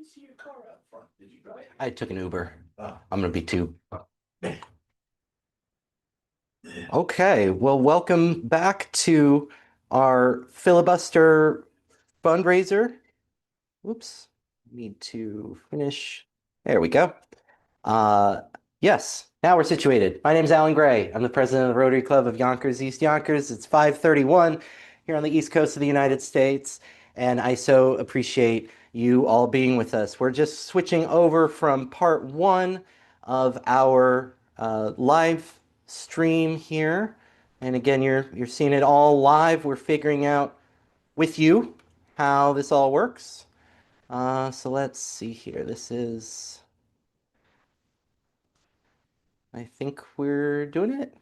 see your car out front. Did you drive? I took an Uber. Oh. I'm gonna be too. Okay, well, welcome back to our filibuster fundraiser. Whoops, need to finish. There we go. Uh, yes, now we're situated. My name's Alan Gray. I'm the president of the Rotary Club of Yonkers-East Yonkers. It's 5:31 here on the East Coast of the United States, and I so appreciate you all being with us. We're just switching over from part one of our live stream here. And again, you're seeing it all live. We're figuring out with you how this all works. So let's see here. I think we're doing it.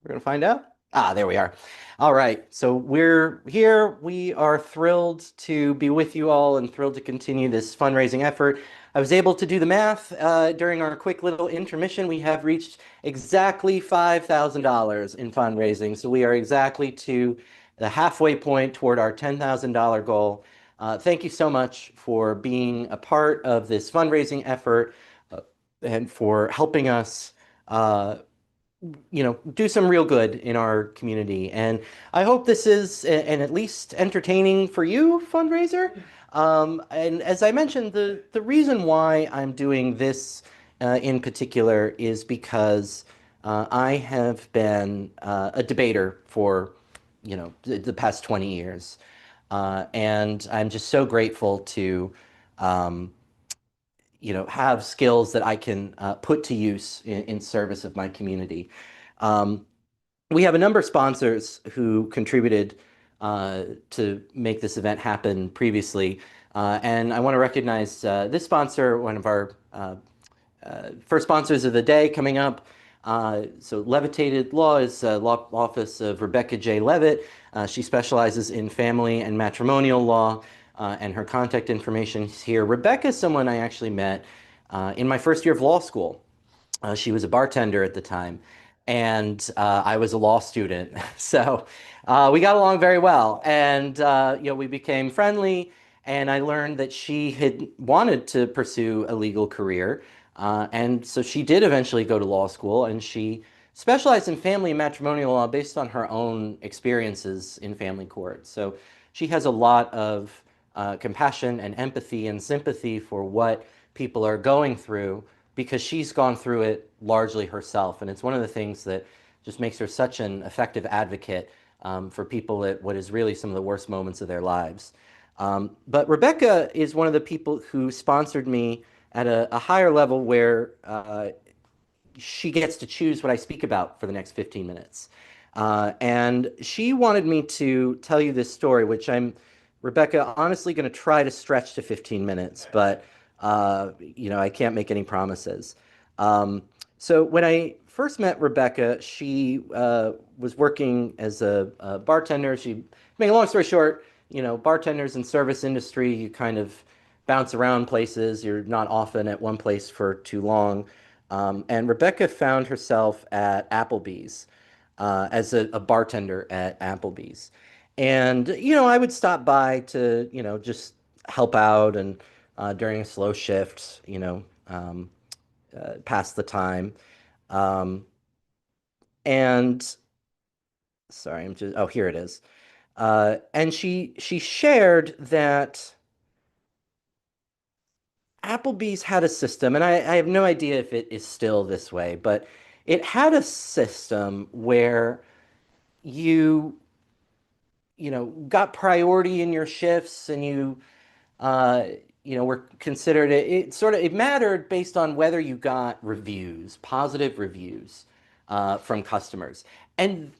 We're going to find out. Ah, there we are. All right. So we're here. We are thrilled to be with you all and thrilled to continue this fundraising effort. I was able to do the math during our quick little intermission. We have reached exactly $5,000 in fundraising. So we are exactly to the halfway point toward our $10,000 goal. Thank you so much for being a part of this fundraising effort and for helping us do some real good in our community. And I hope this is an at least entertaining for you fundraiser. And as I mentioned, the reason why I'm doing this in particular is because I have been a debater for, the past 20 years. And I'm just so grateful to have skills that I can put to use in service of my community. We have a number of sponsors who contributed to make this event happen previously. And I want to recognize this sponsor, one of our first sponsors of the day coming up. So Levitated Law is law office of Rebecca J. Levitt. She specializes in family and matrimonial law. And her contact information is here. Rebecca is someone I actually met in my first year of law school. She was a bartender at the time, and I was a law student. So we got along very well, and we became friendly. And I learned that she had wanted to pursue a legal career, and so she did eventually go to law school, and she specialized in family and matrimonial law based on her own experiences in family court. So she has a lot of compassion and empathy and sympathy for what people are going through because she's gone through it largely herself. And it's one of the things that just makes her such an effective advocate for people at what is really some of the worst moments of their lives. But Rebecca is one of the people who sponsored me at a higher level where she gets to choose what I speak about for the next 15 minutes. And she wanted me to tell you this story, which I'm, Rebecca, honestly going to try to stretch to 15 minutes, but I can't make any promises. So when I first met Rebecca, she was working as a bartender. Make a long story short, bartenders in service industry, you kind of bounce around places. You're not often at one place for too long. And Rebecca found herself at Applebee's as a bartender at Applebee's. And, I would stop by to, just help out and during a slow shift, pass the time. And sorry, oh, here it is. And she shared that Applebee's had a system, and I have no idea if it is still this way, but it had a system where you got priority in your shifts and uh, were considered it mattered based on whether you got reviews, positive reviews from customers. And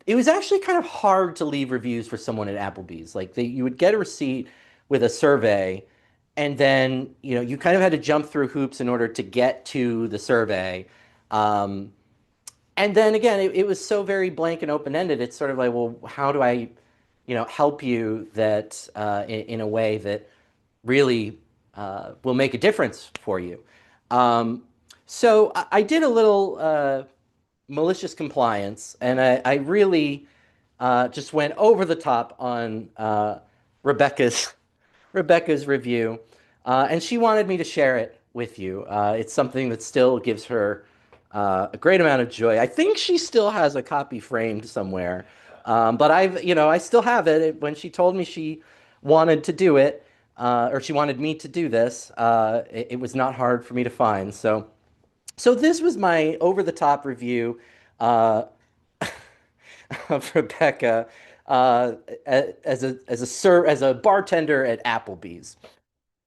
it was actually kind of hard to leave reviews for someone at Applebee's. Like you would get a receipt with a survey, and then you kind of had to jump through hoops in order to get to the survey. And then again, it was so very blank and open-ended. It's sort of like, well, how do I, help you that in a way that really will make a difference for you? So I did a little malicious compliance, and I really just went over the top on Rebecca's Rebecca's review. And she wanted me to share it with you. It's something that still gives her a great amount of joy. I think she still has a copy framed somewhere. But I still have it. When she told me she wanted to do it, or she wanted me to do this, it was not hard for me to find. So this was my over-the-top review uh, of Rebecca uh, as a bartender at Applebee's.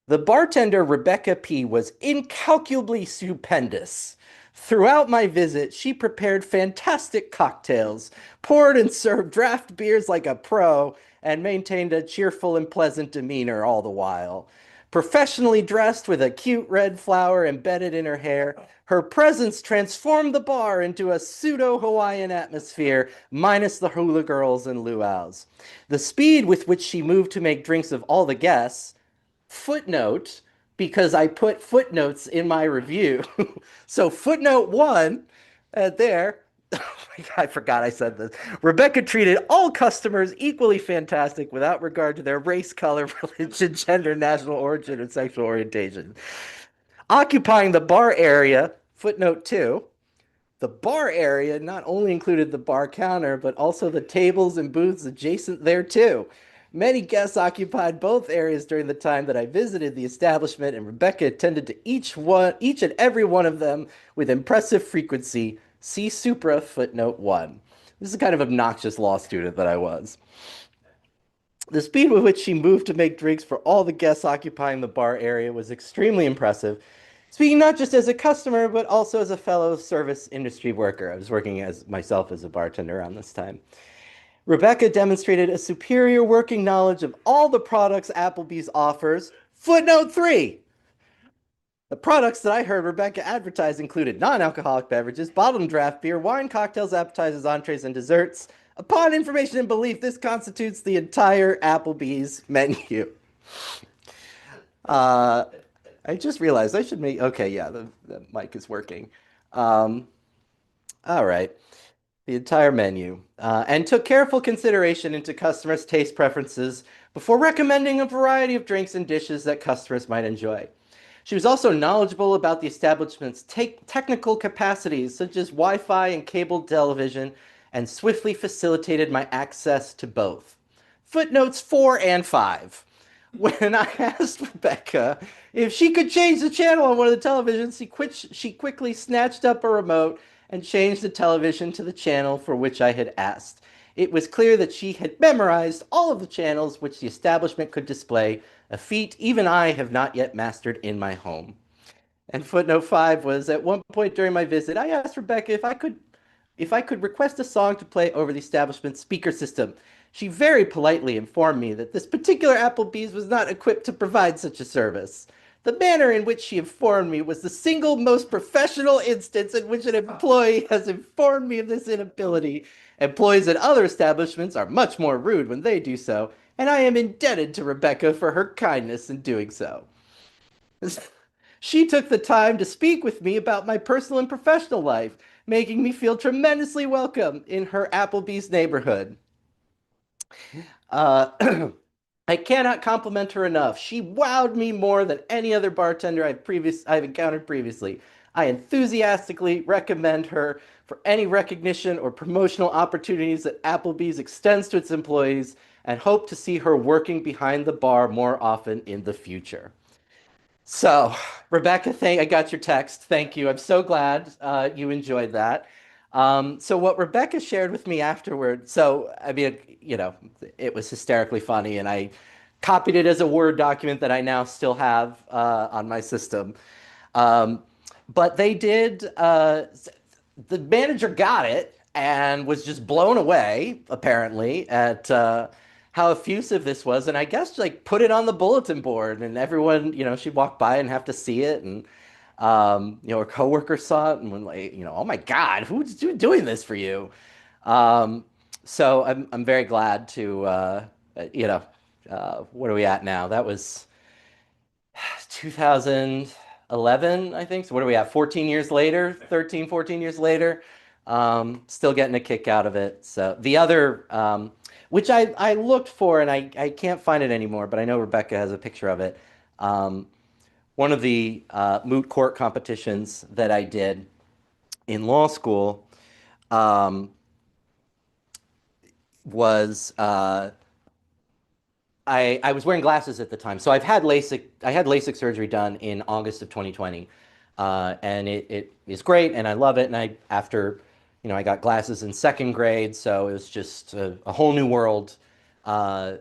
The bartender, Rebecca P., was incalculably stupendous. Throughout my visit, she prepared fantastic cocktails, poured and served draft beers like a pro, and maintained a cheerful and pleasant demeanor all the while. Professionally dressed with a cute red flower embedded in her hair, her presence transformed the bar into a pseudo-Hawaiian atmosphere, minus the hula girls and luau's. The speed with which she moved to make drinks of all the guests, footnote, because I put footnotes in my review. So footnote one, there. Oh my God, I forgot I said this. Rebecca treated all customers equally fantastic without regard to their race, color, religion, gender, national origin, and sexual orientation. Occupying the bar area, footnote two, the bar area not only included the bar counter, but also the tables and booths adjacent thereto. Many guests occupied both areas during the time that I visited the establishment, and Rebecca attended to each and every one of them with impressive frequency. See Supra footnote 1. This is the kind of obnoxious law student that I was. The speed with which she moved to make drinks for all the guests occupying the bar area was extremely impressive. Speaking not just as a customer, but also as a fellow service industry worker. I was working as myself as a bartender around this time. Rebecca demonstrated a superior working knowledge of all the products Applebee's offers. Footnote 3. The products that I heard Rebecca advertise included non-alcoholic beverages, bottled draft beer, wine, cocktails, appetizers, entrees, and desserts. Upon information and belief, this constitutes the entire Applebee's menu. Uh, I just realized I should make. Okay, yeah, the mic is working. Um, all right. The entire menu, and took careful consideration into customers' taste preferences before recommending a variety of drinks and dishes that customers might enjoy. She was also knowledgeable about the establishment's technical capacities, such as Wi-Fi and cable television, and swiftly facilitated my access to both. Footnotes 4 and 5. When I asked Rebecca if she could change the channel on one of the televisions, she quickly snatched up a remote and changed the television to the channel for which I had asked. It was clear that she had memorized all of the channels which the establishment could display, a feat even I have not yet mastered in my home. And footnote 5 was, at one point during my visit, I asked Rebecca if I could request a song to play over the establishment's speaker system. She very politely informed me that this particular Applebee's was not equipped to provide such a service. The manner in which she informed me was the single most professional instance in which an employee has informed me of this inability. Employees at other establishments are much more rude when they do so, and I am indebted to Rebecca for her kindness in doing so. She took the time to speak with me about my personal and professional life, making me feel tremendously welcome in her Applebee's neighborhood. Uh, I cannot compliment her enough. She wowed me more than any other bartender I've encountered previously. I enthusiastically recommend her for any recognition or promotional opportunities that Applebee's extends to its employees, and hope to see her working behind the bar more often in the future. So, Rebecca, I got your text. Thank you. I'm so glad you enjoyed that. So what Rebecca shared with me afterward, so I mean, it was hysterically funny, and I copied it as a Word document that I now still have on my system. Um, but the manager got it and was just blown away, apparently, at how effusive this was. And I guess like put it on the bulletin board, and everyone, she'd walk by and have to see it. And, her coworker saw it and went like, oh my God, who's doing this for you? So I'm very glad to, what are we at now? That was 2011, I think. So what are we at? 14 years later, 13, 14 years later. Still getting a kick out of it. So the other, which I looked for and I can't find it anymore, but I know Rebecca has a picture of it. one of the moot court competitions that I did in law school um, was I was wearing glasses at the time, so I've had LASIK. I had LASIK surgery done in August of 2020, and it is great, and I love it. And I after, I got glasses in second grade, so it was just a whole new world. Uh,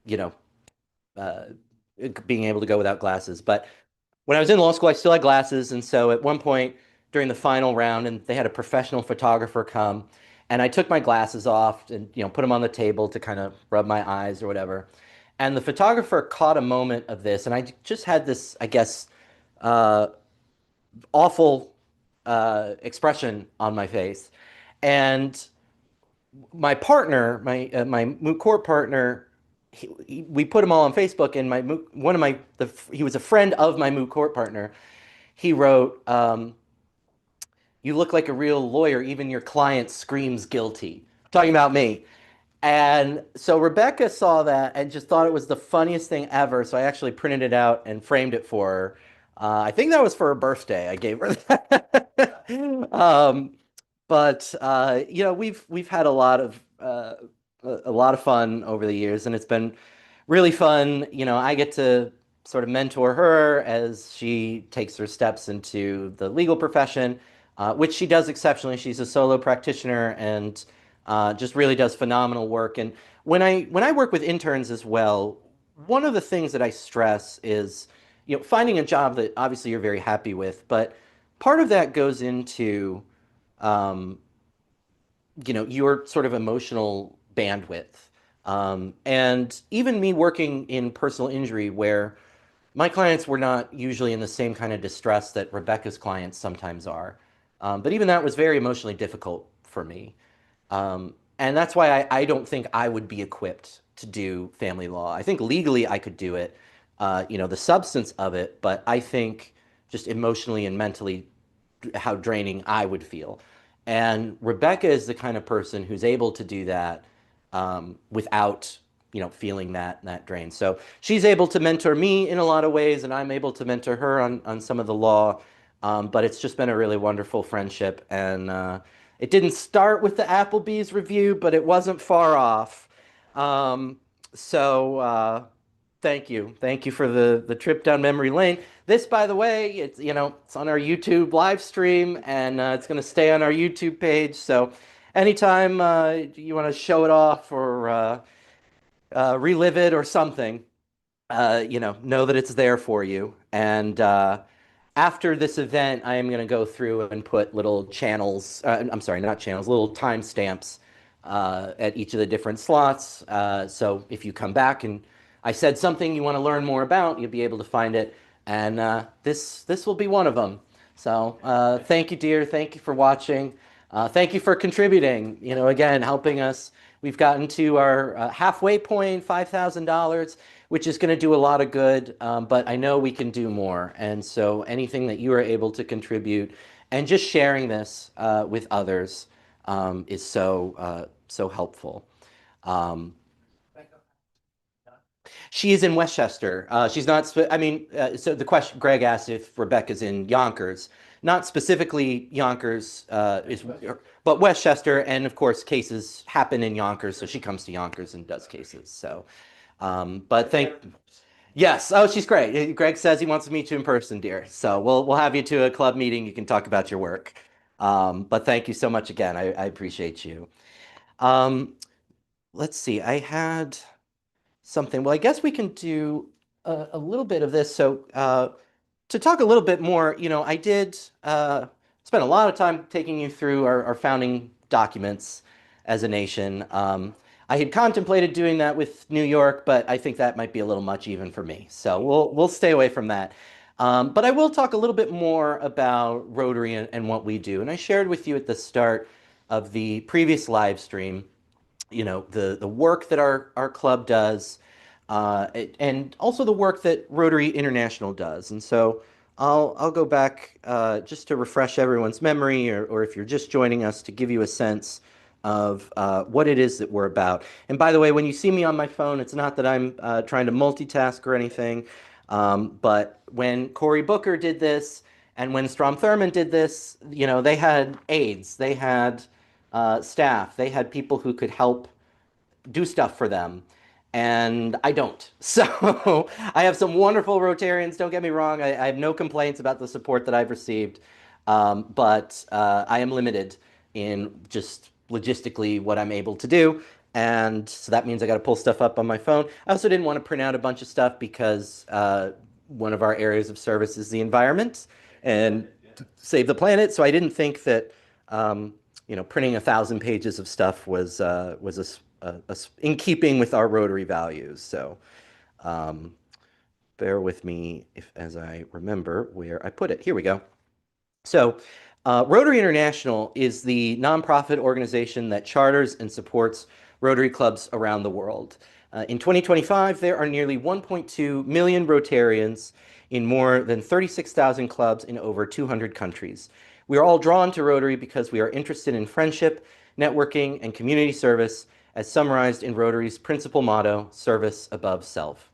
you know, uh, Being able to go without glasses. But when I was in law school, I still had glasses, and so at one point during the final round, and they had a professional photographer come, and I took my glasses off and put them on the table to kind of rub my eyes or whatever. And the photographer caught a moment of this, and I just had this, I guess, uh, awful expression on my face. And my partner, my moot court partner, we put them all on Facebook, and one of he was a friend of my moot court partner. He wrote, "You look like a real lawyer. Even your client screams guilty." Talking about me. And so Rebecca saw that and just thought it was the funniest thing ever. So I actually printed it out and framed it for her. I think that was for her birthday. I gave her that. But we've had a lot of fun over the years, and it's been really fun. I get to sort of mentor her as she takes her steps into the legal profession, which she does exceptionally. She's a solo practitioner and just really does phenomenal work. And when I work with interns as well, one of the things that I stress is, finding a job that obviously you're very happy with, but part of that goes into um, your sort of emotional bandwidth. And even me working in personal injury, where my clients were not usually in the same kind of distress that Rebecca's clients sometimes are. But even that was very emotionally difficult for me. And that's why I don't think I would be equipped to do family law. I think legally I could do it, the substance of it, but I think just emotionally and mentally how draining I would feel. And Rebecca is the kind of person who's able to do that without, feeling that drain. So she's able to mentor me in a lot of ways, and I'm able to mentor her on some of the law. But it's just been a really wonderful friendship, and it didn't start with the Applebee's review, but it wasn't far off. Um, Thank you for the trip down memory lane. This, by the way, it's on our YouTube live stream, and it's going to stay on our YouTube page. So anytime you want to show it off or relive it or something, know that it's there for you. And after this event, I am going to go through and put little channels, I'm sorry, not channels, little timestamps at each of the different slots. So if you come back and I said something you want to learn more about, you'll be able to find it. And this will be one of them. So thank you, dear. Thank you for watching. Thank you for contributing, again, helping us. We've gotten to our halfway point, $5,000, which is going to do a lot of good, but I know we can do more. And so anything that you are able to contribute and just sharing this with others is so helpful. Um, she is in Westchester. She's not, so the question, Greg asked if Rebecca's in Yonkers. Not specifically Yonkers, but Westchester. And of course, cases happen in Yonkers. So she comes to Yonkers and does cases. So, but yes. Oh, she's great. Greg says he wants to meet you in person, dear. So we'll have you to a club meeting. You can talk about your work. But thank you so much again. I appreciate you. Um, let's see. I had something. Well, I guess we can do a little bit of this. So, to talk a little bit more, I did spend a lot of time taking you through our founding documents as a nation. I had contemplated doing that with New York, but I think that might be a little much even for me. So we'll stay away from that. But I will talk a little bit more about Rotary and what we do. And I shared with you at the start of the previous live stream, the work that our club does, and also the work that Rotary International does. And so I'll go back just to refresh everyone's memory, or if you're just joining us, to give you a sense of what it is that we're about. And by the way, when you see me on my phone, it's not that I'm trying to multitask or anything. But when Cory Booker did this and when Strom Thurmond did this, they had aides, they had staff, they had people who could help do stuff for them. And I don't. So I have some wonderful Rotarians. Don't get me wrong. I have no complaints about the support that I've received. But I am limited in just logistically what I'm able to do. And so that means I got to pull stuff up on my phone. I also didn't want to print out a bunch of stuff because one of our areas of service is the environment and save the planet. So I didn't think that printing 1,000 pages of stuff was in keeping with our Rotary values. So bear with me as I remember where I put it. Here we go. So Rotary International is the nonprofit organization that charters and supports Rotary clubs around the world. In 2025, there are nearly 1.2 million Rotarians in more than 36,000 clubs in over 200 countries. We are all drawn to Rotary because we are interested in friendship, networking, and community service, as summarized in Rotary's principal motto, service above self.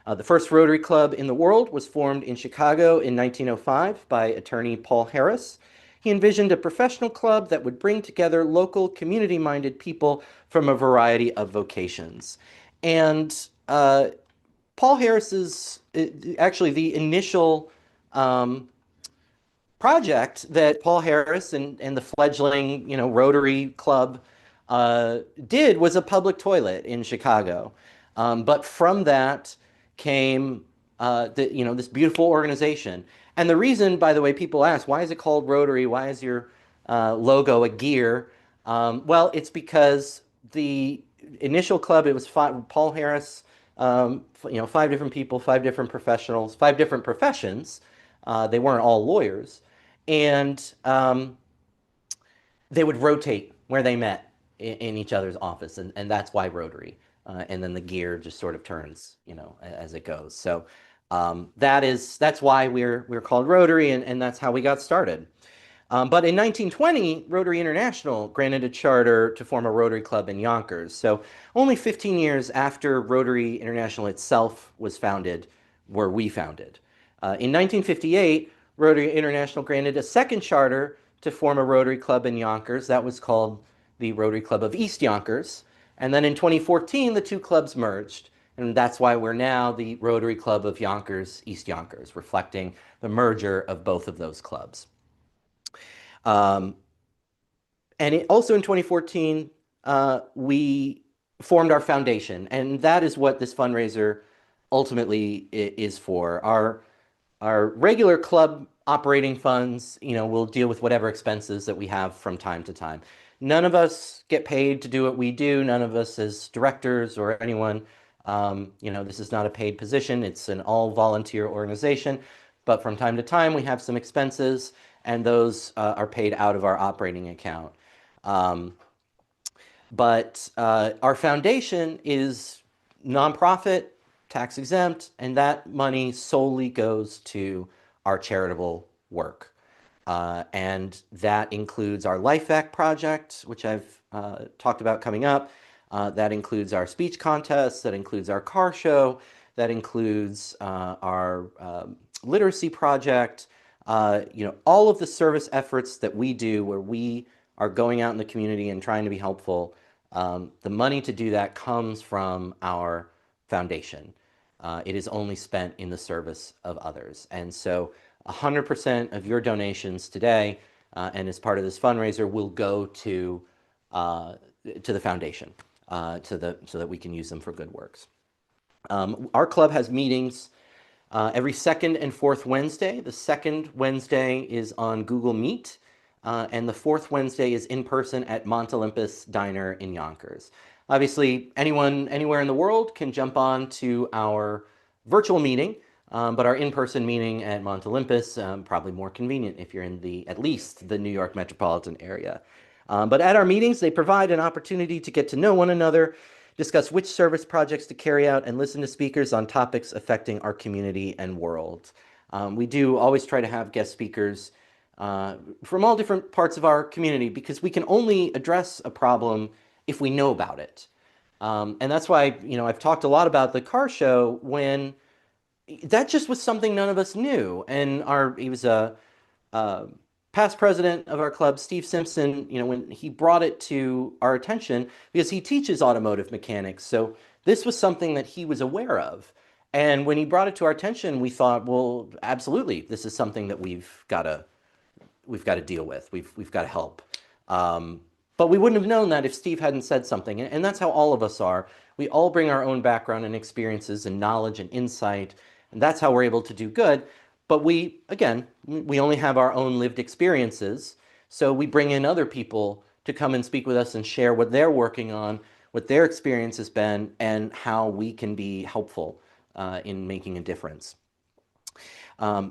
The first Rotary Club in the world was formed in Chicago in 1905 by attorney Paul Harris. He envisioned a professional club that would bring together local, community-minded people from a variety of vocations. And Paul Harris's, actually the initial project that Paul Harris and the fledgling, Rotary Club did was a public toilet in Chicago. But from that came this beautiful organization. And the reason, by the way, people ask, why is it called Rotary? Why is your logo a gear? Well, it's because the initial club, it was Paul Harris, 5 different people, 5 different professionals, 5 different professions. They weren't all lawyers. And they would rotate where they met in each other's office. And that's why Rotary. And then the gear just sort of turns, as it goes. So that's why we're called Rotary, and that's how we got started. But in 1920, Rotary International granted a charter to form a Rotary Club in Yonkers. So only 15 years after Rotary International itself was founded, were we founded. In 1958, Rotary International granted a second charter to form a Rotary Club in Yonkers. That was called the Rotary Club of East Yonkers. And then in 2014, the two clubs merged. And that's why we're now the Rotary Club of Yonkers-East Yonkers, reflecting the merger of both of those clubs. And also in 2014, we formed our foundation. And that is what this fundraiser ultimately is for. Our regular club operating funds, will deal with whatever expenses that we have from time to time. None of us get paid to do what we do. None of us as directors or anyone, this is not a paid position. It's an all volunteer organization. But from time to time, we have some expenses, and those are paid out of our operating account. But our foundation is nonprofit, tax exempt, and that money solely goes to our charitable work. And that includes our Life Act project, which I've talked about coming up. That includes our speech contest. That includes our car show. That includes our literacy project. All of the service efforts that we do where we are going out in the community and trying to be helpful. The money to do that comes from our foundation. It is only spent in the service of others. And so 100% of your donations today and as part of this fundraiser will go to the foundation so that we can use them for good works. Our club has meetings every second and fourth Wednesday. The second Wednesday is on Google Meet, and the fourth Wednesday is in person at Mont Olympus Diner in Yonkers. Obviously, anyone anywhere in the world can jump on to our virtual meeting, but our in-person meeting at Mont Olympus, probably more convenient if you're in at least the New York metropolitan area. But at our meetings, they provide an opportunity to get to know one another, discuss which service projects to carry out, and listen to speakers on topics affecting our community and world. We do always try to have guest speakers from all different parts of our community because we can only address a problem if we know about it. And that's why, I've talked a lot about the car show when that just was something none of us knew. And he was a uh, past president of our club, Steve Simpson, when he brought it to our attention, because he teaches automotive mechanics. So this was something that he was aware of. And when he brought it to our attention, we thought, well, absolutely, this is something that we've got to deal with. We've got to help. Um, but we wouldn't have known that if Steve hadn't said something. And that's how all of us are. We all bring our own background and experiences and knowledge and insight. And that's how we're able to do good. But again, we only have our own lived experiences. So we bring in other people to come and speak with us and share what they're working on, what their experience has been, and how we can be helpful in making a difference.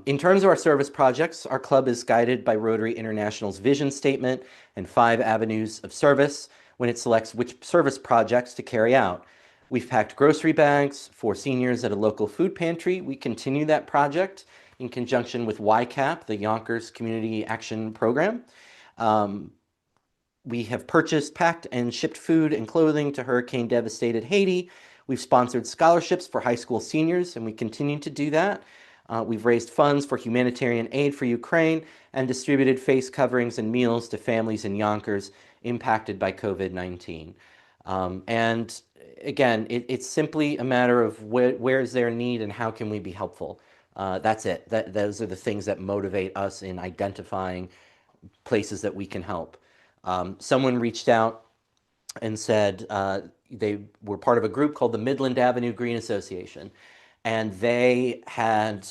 In terms of our service projects, our club is guided by Rotary International's vision statement and 5 avenues of service when it selects which service projects to carry out. We've packed grocery bags for seniors at a local food pantry. We continue that project in conjunction with YCAP, the Yonkers Community Action Program. We have purchased, packed, and shipped food and clothing to hurricane-devastated Haiti. We've sponsored scholarships for high school seniors, and we continue to do that. We've raised funds for humanitarian aid for Ukraine and distributed face coverings and meals to families in Yonkers impacted by COVID-19. And again, it's simply a matter of where is there need and how can we be helpful. That's it. Those are the things that motivate us in identifying places that we can help. Someone reached out and said they were part of a group called the Midland Avenue Green Association. And they had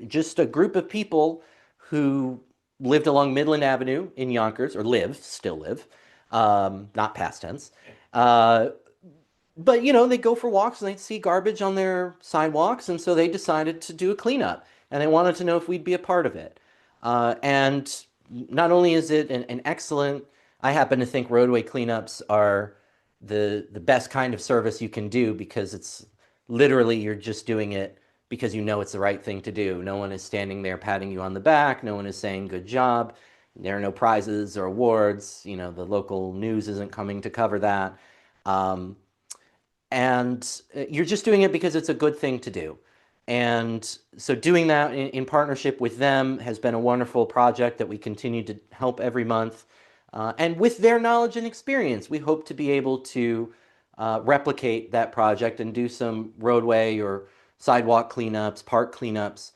just a group of people who lived along Midland Avenue in Yonkers, or still live, not past tense. But they go for walks and they'd see garbage on their sidewalks, and so they decided to do a cleanup, and they wanted to know if we'd be a part of it. And not only is it an excellent, I happen to think roadway cleanups are the best kind of service you can do, because it's literally you're just doing it because you know it's the right thing to do. No one is standing there patting you on the back. No one is saying good job. There are no prizes or awards. The local news isn't coming to cover that. And you're just doing it because it's a good thing to do. And so doing that in partnership with them has been a wonderful project that we continue to help every month. And with their knowledge and experience, we hope to be able to replicate that project and do some roadway or sidewalk cleanups, park cleanups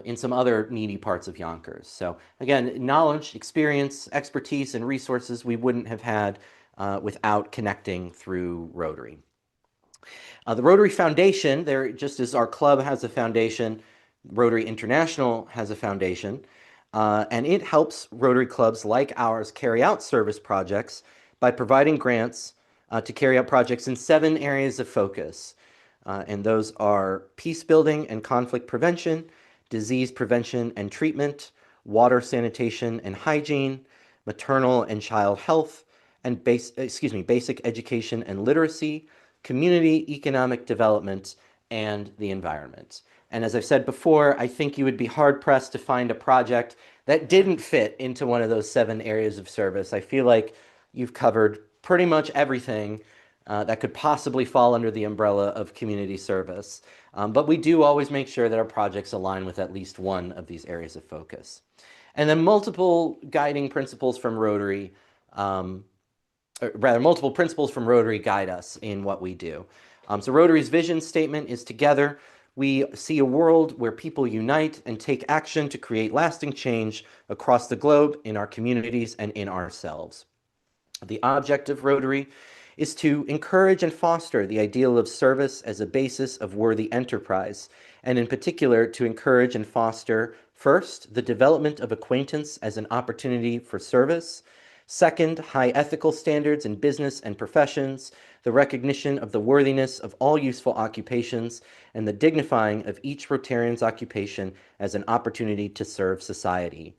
in some other needy parts of Yonkers. So again, knowledge, experience, expertise, and resources we wouldn't have had without connecting through Rotary. The Rotary Foundation, just as our club has a foundation, Rotary International has a foundation, and it helps Rotary clubs like ours carry out service projects by providing grants to carry out projects in 7 areas of focus. And those are peace building and conflict prevention, disease prevention and treatment, water sanitation and hygiene, maternal and child health, and basic education and literacy, community economic development, and the environment. And as I've said before, I think you would be hard-pressed to find a project that didn't fit into one of those 7 areas of service. I feel like you've covered pretty much everything that could possibly fall under the umbrella of community service. But we do always make sure that our projects align with at least one of these areas of focus. And then multiple guiding principles from Rotary, multiple principles from Rotary guide us in what we do. So Rotary's vision statement is together. We see a world where people unite and take action to create lasting change across the globe, in our communities, and in ourselves. The object of Rotary is to encourage and foster the ideal of service as a basis of worthy enterprise, and in particular to encourage and foster, first, the development of acquaintance as an opportunity for service; second, high ethical standards in business and professions, the recognition of the worthiness of all useful occupations, and the dignifying of each Rotarian's occupation as an opportunity to serve society;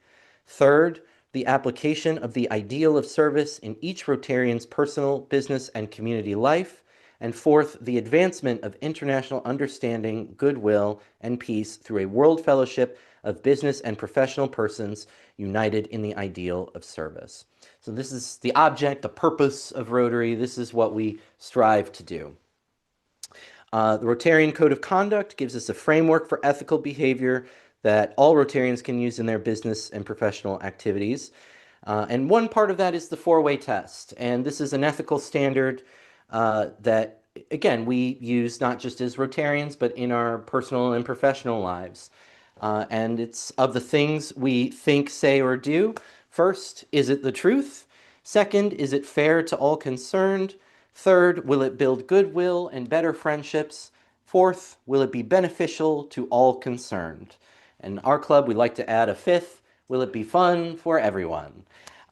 third, the application of the ideal of service in each Rotarian's personal, business, and community life; and fourth, the advancement of international understanding, goodwill, and peace through a world fellowship of business and professional persons united in the ideal of service. So this is the object, the purpose of Rotary. This is what we strive to do. The Rotarian Code of Conduct gives us a framework for ethical behavior that all Rotarians can use in their business and professional activities. And one part of that is the four-way test. And this is an ethical standard that, again, we use not just as Rotarians, but in our personal and professional lives. And it's of the things we think, say, or do. First, is it the truth? Second, is it fair to all concerned? Third, will it build goodwill and better friendships? Fourth, will it be beneficial to all concerned? And our club, we like to add a fifth, will it be fun for everyone?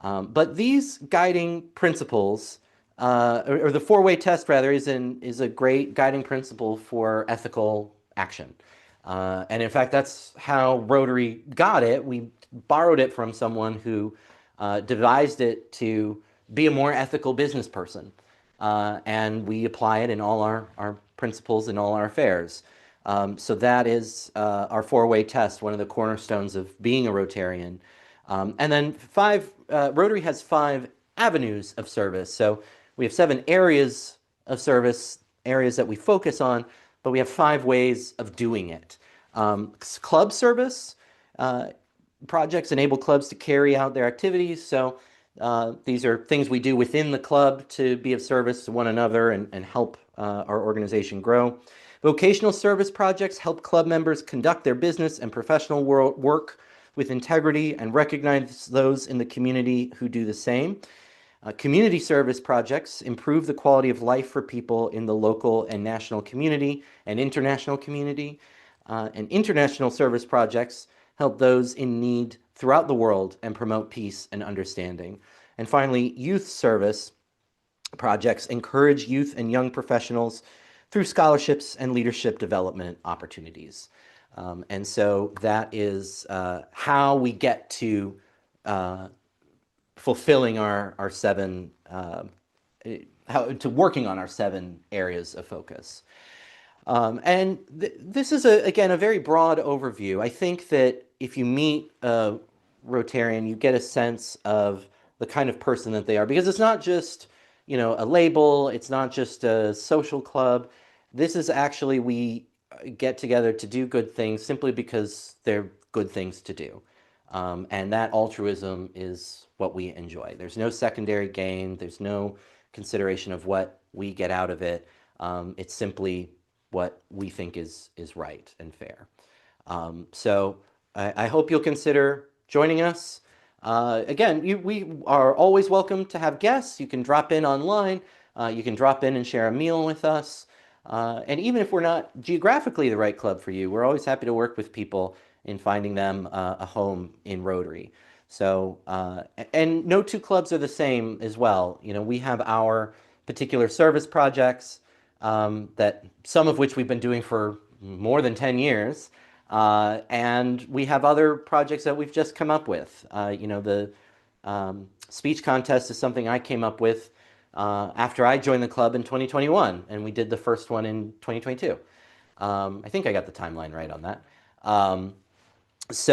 But these guiding principles, or the four-way test rather, is a great guiding principle for ethical action. And in fact, that's how Rotary got it. We borrowed it from someone who devised it to be a more ethical business person. And we apply it in all our principles and all our affairs. So that is our four-way test, one of the cornerstones of being a Rotarian. And then Rotary has 5 avenues of service. So we have 7 areas of service, areas that we focus on, but we have 5 ways of doing it. Club service, projects enable clubs to carry out their activities. So these are things we do within the club to be of service to one another and help our organization grow. Vocational service projects help club members conduct their business and professional work with integrity and recognize those in the community who do the same. Community service projects improve the quality of life for people in the local and national community and international community. And international service projects help those in need throughout the world and promote peace and understanding. And finally, youth service projects encourage youth and young professionals through scholarships and leadership development opportunities. And so that is how we get to fulfilling our 7, to working on our 7 areas of focus. And this is, again, a very broad overview. I think that if you meet a Rotarian, you get a sense of the kind of person that they are, because it's not just, a label, it's not just a social club. This is actually, we get together to do good things simply because they're good things to do. And that altruism is what we enjoy. There's no secondary gain. There's no consideration of what we get out of it. It's simply what we think is right and fair. So I hope you'll consider joining us. Again, we are always welcome to have guests. You can drop in online. You can drop in and share a meal with us. And even if we're not geographically the right club for you, we're always happy to work with people in finding them a home in Rotary. So, and no 2 clubs are the same as well. We have our particular service projects, that some of which we've been doing for more than 10 years. And we have other projects that we've just come up with. The speech contest is something I came up with after I joined the club in 2021, and we did the first one in 2022. I think I got the timeline right on that. That's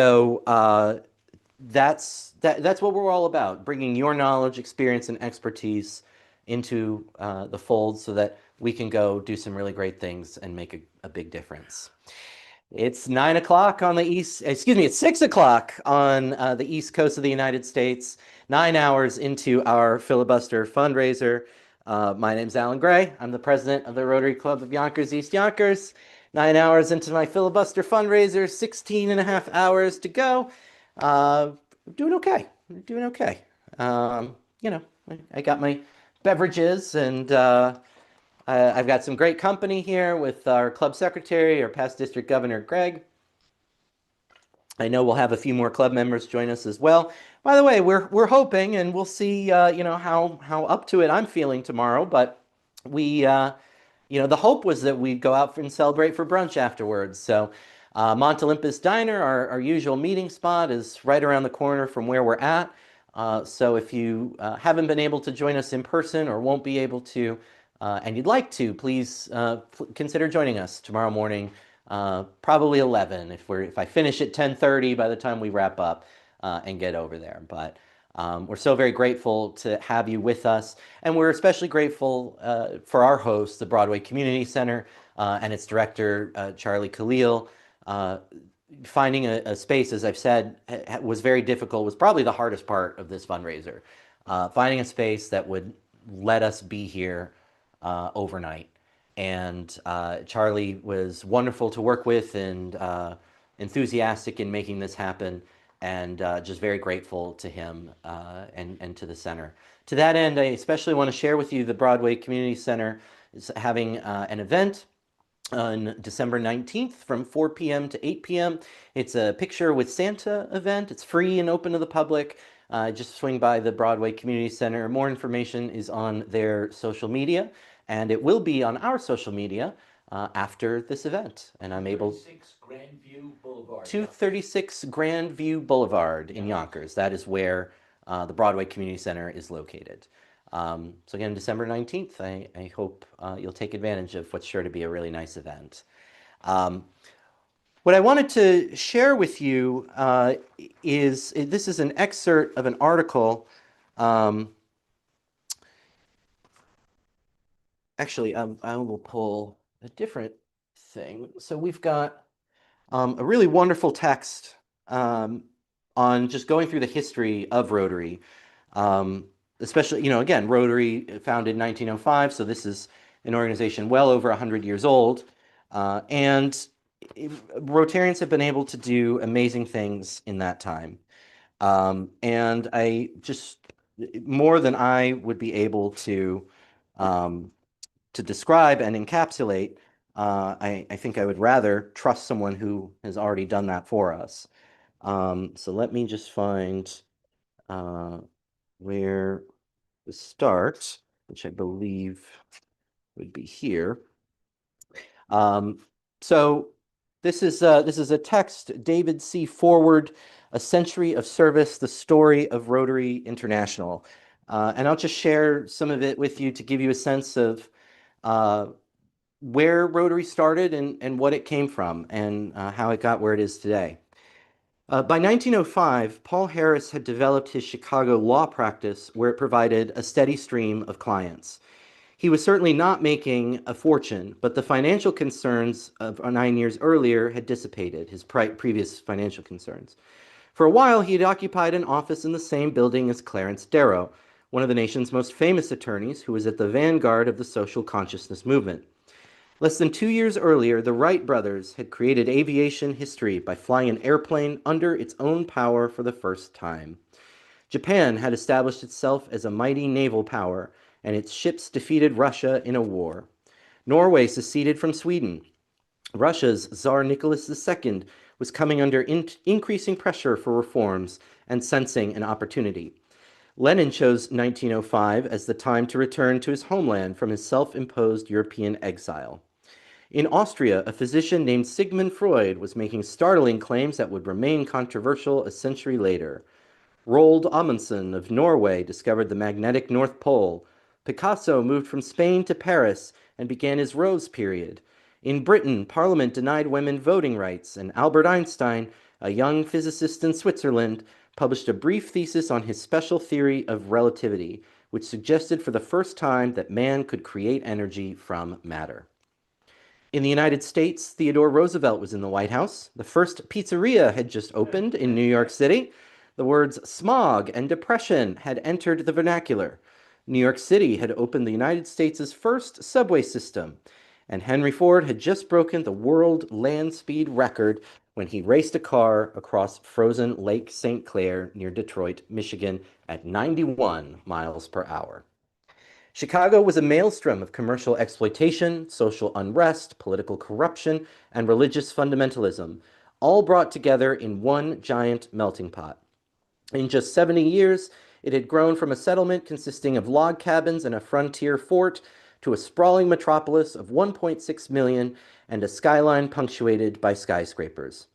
what we're all about, bringing your knowledge, experience, and expertise into the fold so that we can go do some really great things and make a big difference. It's 9 o'clock on the east, excuse me, it's 6 o'clock on the East Coast of the United States, 9 hours into our Filibuster fundraiser. My name's Alan Gray. I'm the president of the Rotary Club of Yonkers-East Yonkers. 9 hours into my Filibuster fundraiser, 16 and a half hours to go. Doing okay. Doing okay. I got my beverages, and I've got some great company here with our club secretary, our past district governor, Greg. I know we'll have a few more club members join us as well. By the way, we're hoping, and we'll see, how up to it I'm feeling tomorrow. But we, the hope was that we'd go out and celebrate for brunch afterwards. So, Mont Olympus Diner, our usual meeting spot, is right around the corner from where we're at. So if you haven't been able to join us in person or won't be able to, and you'd like to, please consider joining us tomorrow morning, probably 11. If I finish at 10:30 by the time we wrap up and get over there. But we're so very grateful to have you with us, and we're especially grateful for our host, the Broadway Community Center. and its director, Charlie Khalil. Finding a space, as I've said, was very difficult, was probably the hardest part of this fundraiser. Finding a space that would let us be here overnight. And Charlie was wonderful to work with and enthusiastic in making this happen, and just very grateful to him and to the center. To that end, I especially want to share with you the Broadway Community Center is having an event on December 19th from 4 p.m. to 8 p.m. It's a Picture with Santa event. It's free and open to the public. Just swing by the Broadway Community Center. More information is on their social media, and it will be on our social media after this event. And I'm able 236 Grandview Boulevard. 236 Grandview Boulevard in Yonkers. That is where the Broadway Community Center is located. So again, December 19th, I hope you'll take advantage of what's sure to be a really nice event. What I wanted to share with you is this is an excerpt of an article. Actually, I will pull a different thing. So we've got a really wonderful text on just going through the history of Rotary. Especially, again, Rotary founded in 1905, so this is an organization well over 100 years old. And Rotarians have been able to do amazing things in that time. And I just, more than I would be able to describe and encapsulate, I think I would rather trust someone who has already done that for us. So let me just find where to start, which I believe would be here. So this is a text, David C. Forward, A Century of Service, the Story of Rotary International. And I'll just share some of it with you to give you a sense of where Rotary started and what it came from and how it got where it is today. By 1905, Paul Harris had developed his Chicago law practice where it provided a steady stream of clients. He was certainly not making a fortune, but the financial concerns of 9 years earlier had dissipated, his previous financial concerns. For a while, he had occupied an office in the same building as Clarence Darrow, one of the nation's most famous attorneys who was at the vanguard of the social consciousness movement. Less than 2 years earlier, the Wright brothers had created aviation history by flying an airplane under its own power for the first time. Japan had established itself as a mighty naval power, and its ships defeated Russia in a war. Norway seceded from Sweden. Russia's Tsar Nicholas II was coming under increasing pressure for reforms and sensing an opportunity. Lenin chose 1905 as the time to return to his homeland from his self-imposed European exile. In Austria, a physician named Sigmund Freud was making startling claims that would remain controversial a century later. Roald Amundsen of Norway discovered the magnetic North Pole. Picasso moved from Spain to Paris and began his Rose period. In Britain, Parliament denied women voting rights, and Albert Einstein, a young physicist in Switzerland, published a brief thesis on his special theory of relativity, which suggested for the first time that man could create energy from matter. In the United States, Theodore Roosevelt was in the White House. The first pizzeria had just opened in New York City. The words smog and depression had entered the vernacular. New York City had opened the United States' first subway system. And Henry Ford had just broken the world land speed record when he raced a car across frozen Lake St. Clair near Detroit, Michigan at 91 miles per hour. Chicago was a maelstrom of commercial exploitation, social unrest, political corruption, and religious fundamentalism, all brought together in one giant melting pot. In just 70 years, it had grown from a settlement consisting of log cabins and a frontier fort to a sprawling metropolis of 1.6 million and a skyline punctuated by skyscrapers.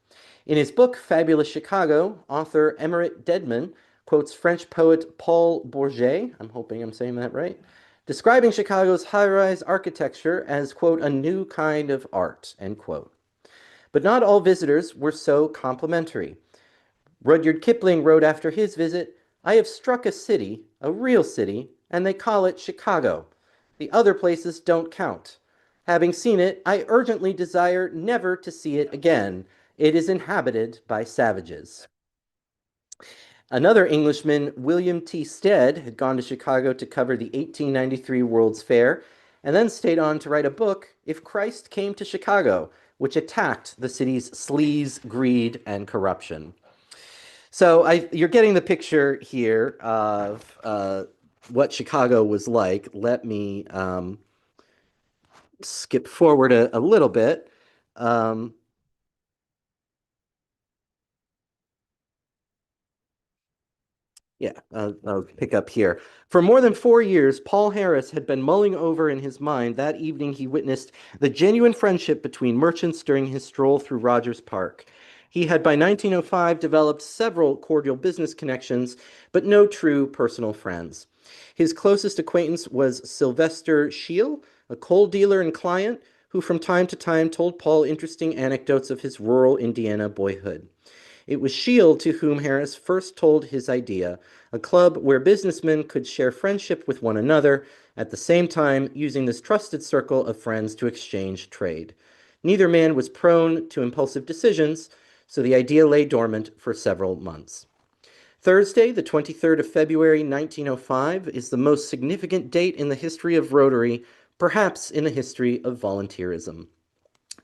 In his book, Fabulous Chicago, author Emmerich Dedman quotes French poet Paul Bourget, I'm hoping I'm saying that right, describing Chicago's high-rise architecture as, quote, a new kind of art, end quote. But not all visitors were so complimentary. Rudyard Kipling wrote after his visit, "I have struck a city, a real city, and they call it Chicago. The other places don't count. Having seen it, I urgently desire never to see it again. It is inhabited by savages. Another Englishman, William T. Stead, had gone to Chicago to cover the 1893 World's Fair and then stayed on to write a book, If Christ Came to Chicago, which attacked the city's sleaze, greed, and corruption. So you're getting the picture here of what Chicago was like. Let me skip forward a little bit. Um, Yeah, I'll pick up here. For more than 4 years, Paul Harris had been mulling over in his mind that evening he witnessed the genuine friendship between merchants during his stroll through Rogers Park. He had by 1905 developed several cordial business connections, but no true personal friends. His closest acquaintance was Sylvester Shiel, a coal dealer and client, who from time to time told Paul interesting anecdotes of his rural Indiana boyhood. It was Shield to whom Harris first told his idea, a club where businessmen could share friendship with one another, at the same time using this trusted circle of friends to exchange trade. Neither man was prone to impulsive decisions, so the idea lay dormant for several months. Thursday, the 23rd of February, 1905, is the most significant date in the history of Rotary, perhaps in the history of volunteerism.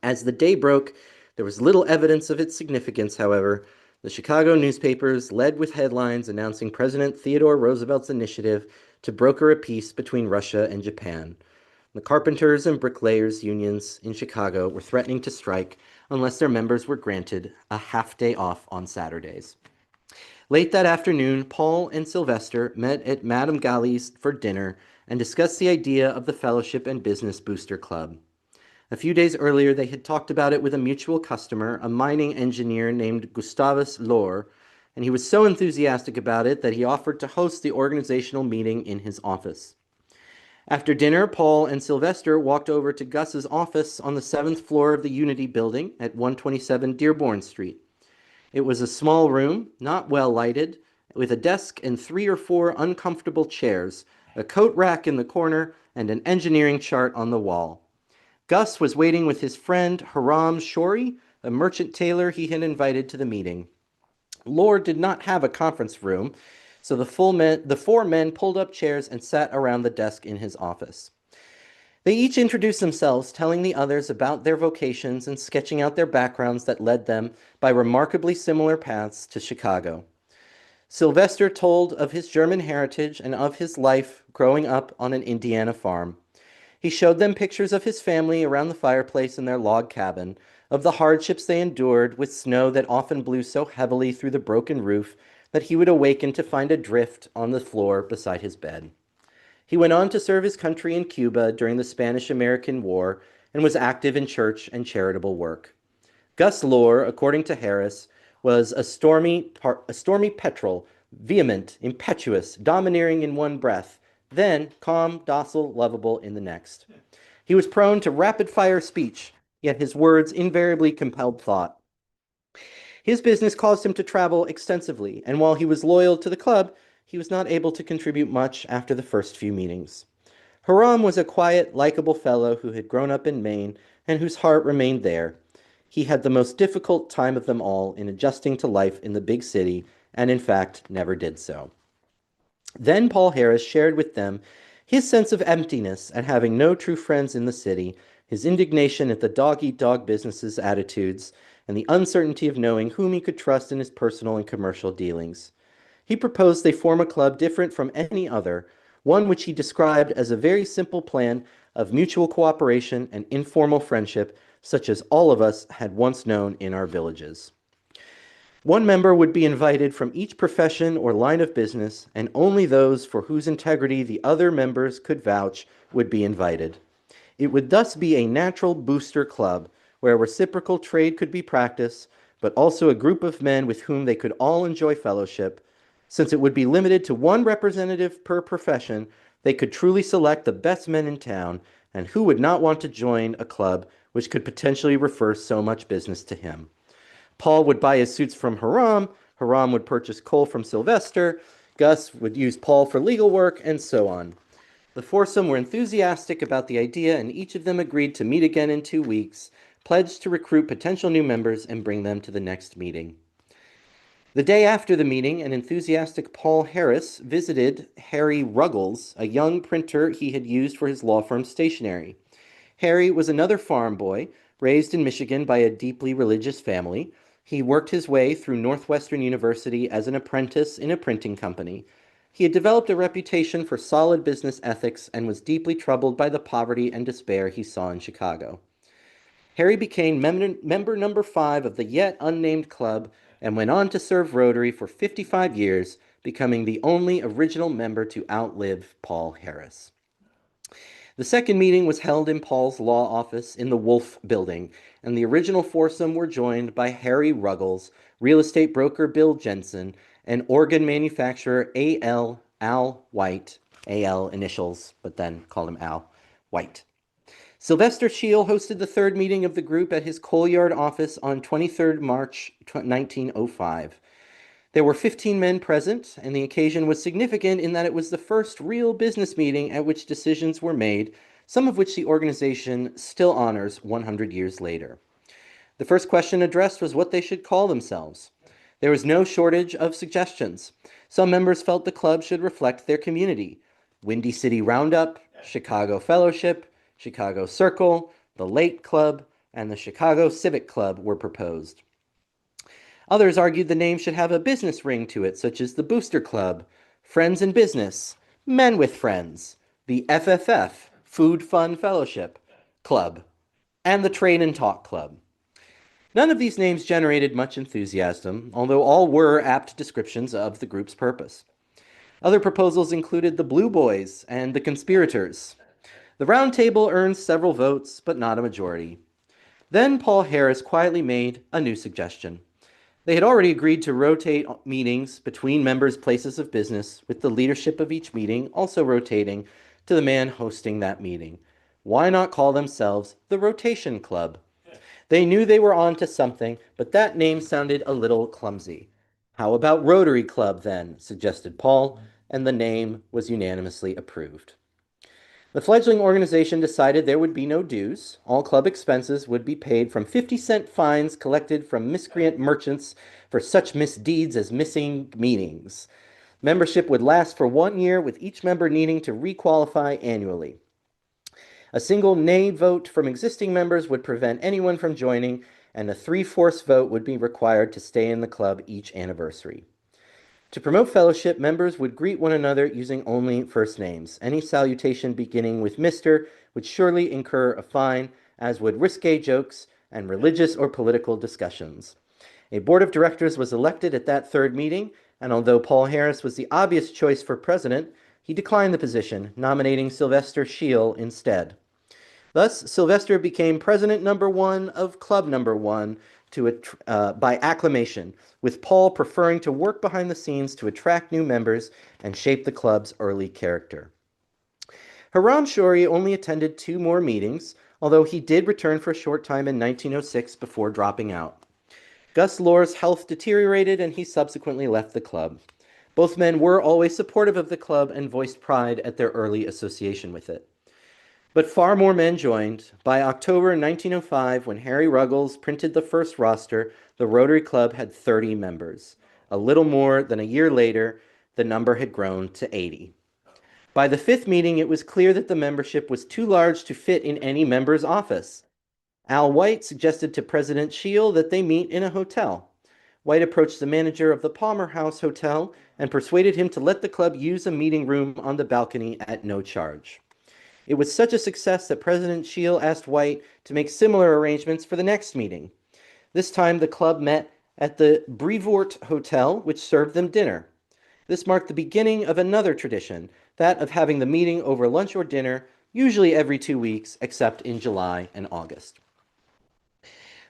As the day broke, there was little evidence of its significance, however. The Chicago newspapers led with headlines announcing President Theodore Roosevelt's initiative to broker a peace between Russia and Japan. The carpenters and bricklayers unions in Chicago were threatening to strike unless their members were granted a half day off on Saturdays. Late that afternoon, Paul and Sylvester met at Madame Galli's for dinner and discussed the idea of the Fellowship and Business Booster Club. A few days earlier, they had talked about it with a mutual customer, a mining engineer named Gustavus Lohr, and he was so enthusiastic about it that he offered to host the organizational meeting in his office. After dinner, Paul and Sylvester walked over to Gus's office on the 7th floor of the Unity Building at 127 Dearborn Street. It was a small room, not well lighted, with a desk and 3 or 4 uncomfortable chairs, a coat rack in the corner, and an engineering chart on the wall. Gus was waiting with his friend Hiram Shorey, a merchant tailor he had invited to the meeting. Lord did not have a conference room, so the four men pulled up chairs and sat around the desk in his office. They each introduced themselves, telling the others about their vocations and sketching out their backgrounds that led them by remarkably similar paths to Chicago. Sylvester told of his German heritage and of his life growing up on an Indiana farm. He showed them pictures of his family around the fireplace in their log cabin, of the hardships they endured with snow that often blew so heavily through the broken roof that he would awaken to find a drift on the floor beside his bed. He went on to serve his country in Cuba during the Spanish-American War and was active in church and charitable work. Gus Lohr, according to Harris, was a stormy petrel, vehement, impetuous, domineering in one breath, then calm, docile, lovable in the next. He was prone to rapid-fire speech, yet his words invariably compelled thought. His business caused him to travel extensively, and while he was loyal to the club, he was not able to contribute much after the first few meetings. Hiram was a quiet, likable fellow who had grown up in Maine and whose heart remained there. He had the most difficult time of them all in adjusting to life in the big city, and in fact, never did so. Then Paul Harris shared with them his sense of emptiness at having no true friends in the city, his indignation at the dog-eat-dog business's attitudes, and the uncertainty of knowing whom he could trust in his personal and commercial dealings. He proposed they form a club different from any other, one which he described as a very simple plan of mutual cooperation and informal friendship, such as all of us had once known in our villages. One member would be invited from each profession or line of business, and only those for whose integrity the other members could vouch would be invited. It would thus be a natural booster club, where reciprocal trade could be practiced, but also a group of men with whom they could all enjoy fellowship. Since it would be limited to one representative per profession, they could truly select the best men in town, and who would not want to join a club which could potentially refer so much business to him. Paul would buy his suits from Hiram, would purchase coal from Sylvester, Gus would use Paul for legal work, and so on. The foursome were enthusiastic about the idea, and each of them agreed to meet again in 2 weeks, pledged to recruit potential new members and bring them to the next meeting. The day after the meeting, an enthusiastic Paul Harris visited Harry Ruggles, a young printer he had used for his law firm's stationery. Harry was another farm boy, raised in Michigan by a deeply religious family. He worked his way through Northwestern University as an apprentice in a printing company. He had developed a reputation for solid business ethics and was deeply troubled by the poverty and despair he saw in Chicago. Harry became member number 5 of the yet unnamed club and went on to serve Rotary for 55 years, becoming the only original member to outlive Paul Harris. The second meeting was held in Paul's law office in the Wolf Building, and the original foursome were joined by Harry Ruggles, real estate broker Bill Jensen, and organ manufacturer Al White, AL initials, but then called him Al White. Sylvester Scheel hosted the third meeting of the group at his coal yard office on 23rd March 1905. There were 15 men present, and the occasion was significant in that it was the first real business meeting at which decisions were made, some of which the organization still honors 100 years later. The first question addressed was what they should call themselves. There was no shortage of suggestions. Some members felt the club should reflect their community. Windy City Roundup, Chicago Fellowship, Chicago Circle, the Lake Club, and the Chicago Civic Club were proposed. Others argued the name should have a business ring to it, such as the Booster Club, Friends in Business, Men with Friends, the FFF, Food Fun Fellowship Club, and the Trade and Talk Club. None of these names generated much enthusiasm, although all were apt descriptions of the group's purpose. Other proposals included the Blue Boys and the Conspirators. The round table earned several votes, but not a majority. Then Paul Harris quietly made a new suggestion. They had already agreed to rotate meetings between members' places of business, with the leadership of each meeting also rotating to the man hosting that meeting. Why not call themselves the Rotation Club? They knew they were on to something, but that name sounded a little clumsy. How about Rotary Club, then, suggested Paul, and the name was unanimously approved. The fledgling organization decided there would be no dues. All club expenses would be paid from 50-cent fines collected from miscreant merchants for such misdeeds as missing meetings. Membership would last for 1 year, with each member needing to requalify annually. A single nay vote from existing members would prevent anyone from joining, and a 3/4 vote would be required to stay in the club each anniversary. To promote fellowship, members would greet one another using only first names. Any salutation beginning with Mr. would surely incur a fine, as would risque jokes and religious or political discussions. A board of directors was elected at that third meeting, and although Paul Harris was the obvious choice for president, he declined the position, nominating Sylvester Scheel instead. Thus, Sylvester became president number 1 of club number 1 by acclamation, with Paul preferring to work behind the scenes to attract new members and shape the club's early character. Hiram Shorey only attended 2 more meetings, although he did return for a short time in 1906 before dropping out. Gus Lohr's health deteriorated, and he subsequently left the club. Both men were always supportive of the club and voiced pride at their early association with it. But far more men joined. By October 1905, when Harry Ruggles printed the first roster, the Rotary Club had 30 members. A little more than a year later, the number had grown to 80. By the 5th meeting, it was clear that the membership was too large to fit in any member's office. Al White suggested to President Scheel that they meet in a hotel. White approached the manager of the Palmer House Hotel and persuaded him to let the club use a meeting room on the balcony at no charge. It was such a success that President Scheel asked White to make similar arrangements for the next meeting. This time, the club met at the Brevoort Hotel, which served them dinner. This marked the beginning of another tradition, that of having the meeting over lunch or dinner, usually every 2 weeks, except in July and August.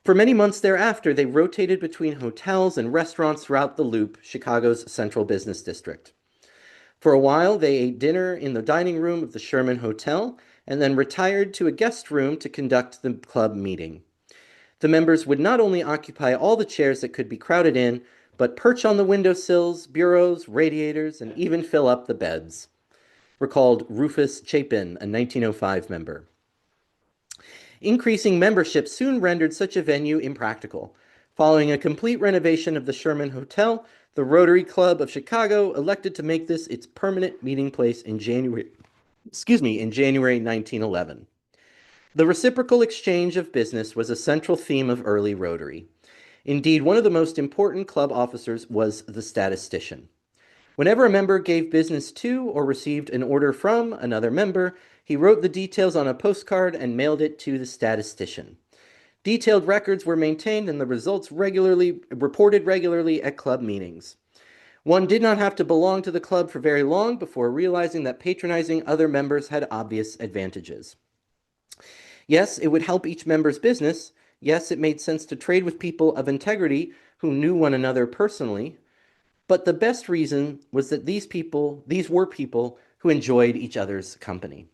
For many months thereafter, they rotated between hotels and restaurants throughout the Loop, Chicago's central business district. For a while, they ate dinner in the dining room of the Sherman Hotel and then retired to a guest room to conduct the club meeting. The members would not only occupy all the chairs that could be crowded in, but perch on the windowsills, bureaus, radiators, and even fill up the beds. recalled Rufus Chapin, a 1905 member. Increasing membership soon rendered such a venue impractical. Following a complete renovation of the Sherman Hotel, the Rotary Club of Chicago elected to make this its permanent meeting place in January 1911. The reciprocal exchange of business was a central theme of early Rotary. Indeed, one of the most important club officers was the statistician. Whenever a member gave business to or received an order from another member, he wrote the details on a postcard and mailed it to the statistician. Detailed records were maintained and the results reported regularly at club meetings. One did not have to belong to the club for very long before realizing that patronizing other members had obvious advantages. Yes, it would help each member's business. Yes, it made sense to trade with people of integrity who knew one another personally. But the best reason was that these were people who enjoyed each other's company.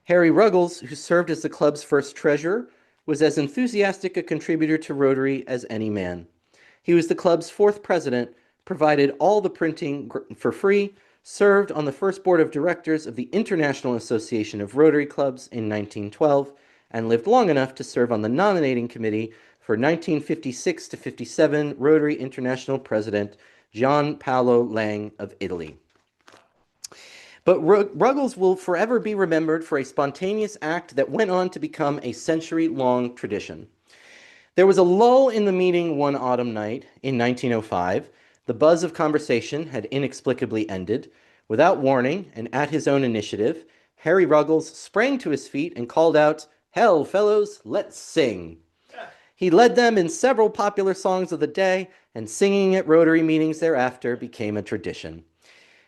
Harry Ruggles, who served as the club's first treasurer, was as enthusiastic a contributor to Rotary as any man. He was the club's fourth president, provided all the printing for free, served on the first board of directors of the International Association of Rotary Clubs in 1912, and lived long enough to serve on the nominating committee for 1956 to 57 Rotary International President Gian Paolo Lang of Italy. But Ruggles will forever be remembered for a spontaneous act that went on to become a century-long tradition. There was a lull in the meeting one autumn night in 1905. The buzz of conversation had inexplicably ended. Without warning and at his own initiative, Harry Ruggles sprang to his feet and called out, "Hell, fellows, let's sing." He led them in several popular songs of the day, and singing at Rotary meetings thereafter became a tradition.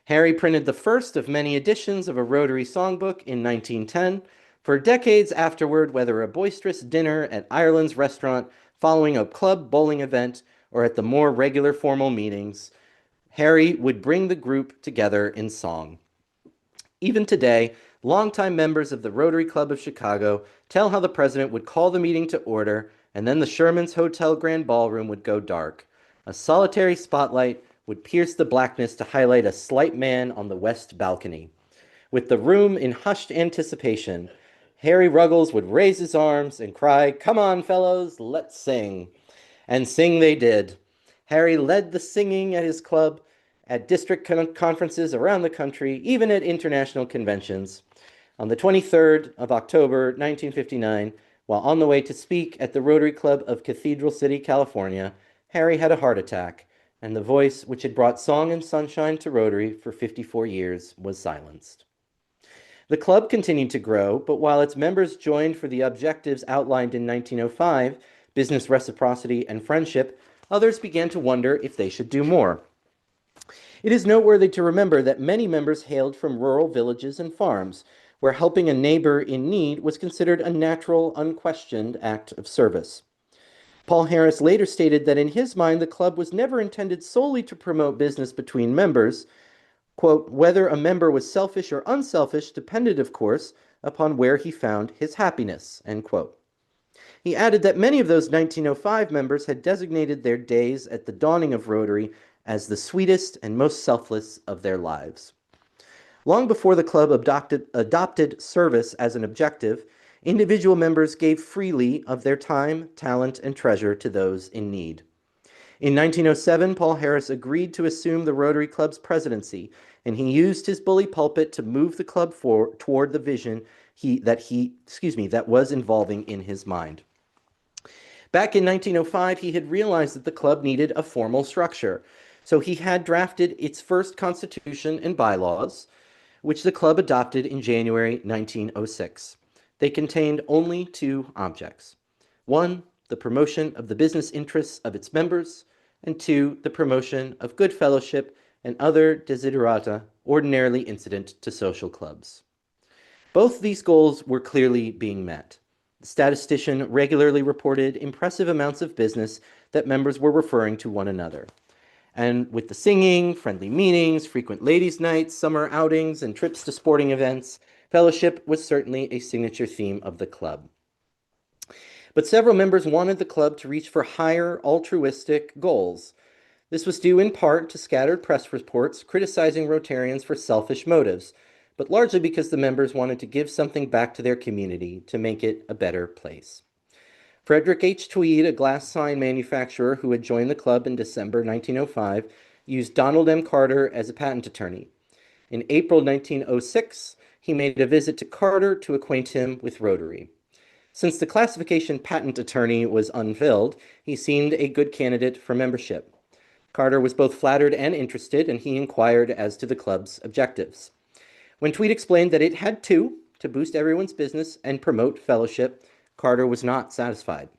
Harry printed the first of many editions of a Rotary songbook in 1910. For decades afterward, whether a boisterous dinner at Ireland's restaurant following a club bowling event or at the more regular formal meetings, Harry would bring the group together in song. Even today, longtime members of the Rotary Club of Chicago tell how the president would call the meeting to order, and then the Sherman's Hotel Grand Ballroom would go dark. A solitary spotlight would pierce the blackness to highlight a slight man on the west balcony. With the room in hushed anticipation, Harry Ruggles would raise his arms and cry, "Come on, fellows, let's sing." And sing they did. Harry led the singing at his club, at district conferences around the country, even at international conventions. On the 23rd of October, 1959, while on the way to speak at the Rotary Club of Cathedral City, California, Harry had a heart attack, and the voice which had brought song and sunshine to Rotary for 54 years was silenced. The club continued to grow, but while its members joined for the objectives outlined in 1905, business reciprocity and friendship, others began to wonder if they should do more. It is noteworthy to remember that many members hailed from rural villages and farms, where helping a neighbor in need was considered a natural, unquestioned act of service. Paul Harris later stated that in his mind, the club was never intended solely to promote business between members. Quote, "Whether a member was selfish or unselfish depended, of course, upon where he found his happiness," end quote. He added that many of those 1905 members had designated their days at the dawning of Rotary as the sweetest and most selfless of their lives. Long before the club adopted service as an objective, individual members gave freely of their time, talent, and treasure to those in need. In 1907, Paul Harris agreed to assume the Rotary Club's presidency, and he used his bully pulpit to move the club toward the vision that was evolving in his mind. Back in 1905, he had realized that the club needed a formal structure, so he had drafted its first constitution and bylaws, which the club adopted in January 1906. They contained only two objects. One, the promotion of the business interests of its members, and two, the promotion of good fellowship and other desiderata ordinarily incident to social clubs. Both these goals were clearly being met. The statistician regularly reported impressive amounts of business that members were referring to one another. And with the singing, friendly meetings, frequent ladies' nights, summer outings, and trips to sporting events, fellowship was certainly a signature theme of the club. But several members wanted the club to reach for higher altruistic goals. This was due in part to scattered press reports criticizing Rotarians for selfish motives, but largely because the members wanted to give something back to their community to make it a better place. Frederick H. Tweed, a glass sign manufacturer who had joined the club in December 1905, used Donald M. Carter as a patent attorney. In April 1906, he made a visit to Carter to acquaint him with Rotary. Since the classification patent attorney was unfilled, he seemed a good candidate for membership. Carter was both flattered and interested, and he inquired as to the club's objectives. When Tweed explained that it had two, to boost everyone's business and promote fellowship, Carter was not satisfied.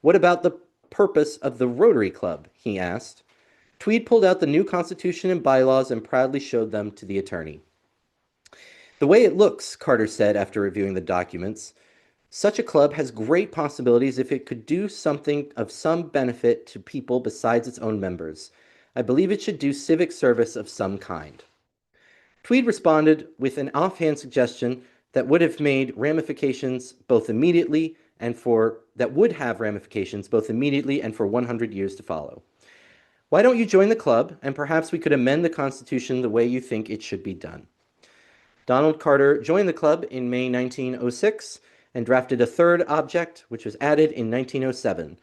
What about the purpose of the Rotary Club? He asked. Tweed pulled out the new constitution and bylaws and proudly showed them to the attorney. The way it looks, Carter said after reviewing the documents, such a club has great possibilities if it could do something of some benefit to people besides its own members. I believe it should do civic service of some kind. Tweed responded with an offhand suggestion that would have ramifications both immediately and for 100 years to follow. Why don't you join the club, and perhaps we could amend the Constitution the way you think it should be done? Donald Carter joined the club in May 1906 and drafted a third object, which was added in 1907,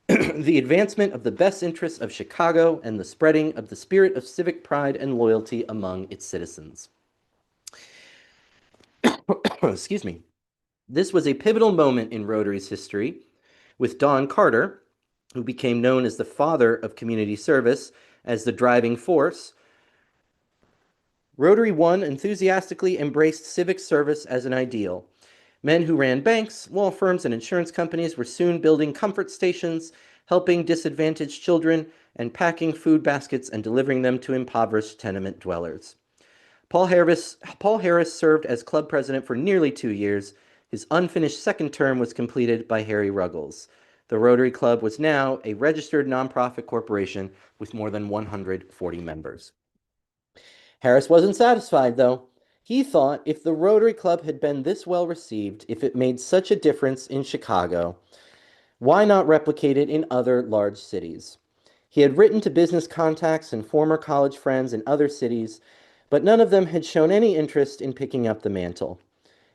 the advancement of the best interests of Chicago and the spreading of the spirit of civic pride and loyalty among its citizens. Excuse me. This was a pivotal moment in Rotary's history, with Don Carter, who became known as the father of community service, as the driving force. Rotary One enthusiastically embraced civic service as an ideal. Men who ran banks, law firms, and insurance companies were soon building comfort stations, helping disadvantaged children, and packing food baskets and delivering them to impoverished tenement dwellers. Paul Harris served as club president for nearly 2 years. His unfinished second term was completed by Harry Ruggles. The Rotary Club was now a registered nonprofit corporation with more than 140 members. Harris wasn't satisfied, though. He thought if the Rotary Club had been this well received, if it made such a difference in Chicago, why not replicate it in other large cities? He had written to business contacts and former college friends in other cities, but none of them had shown any interest in picking up the mantle.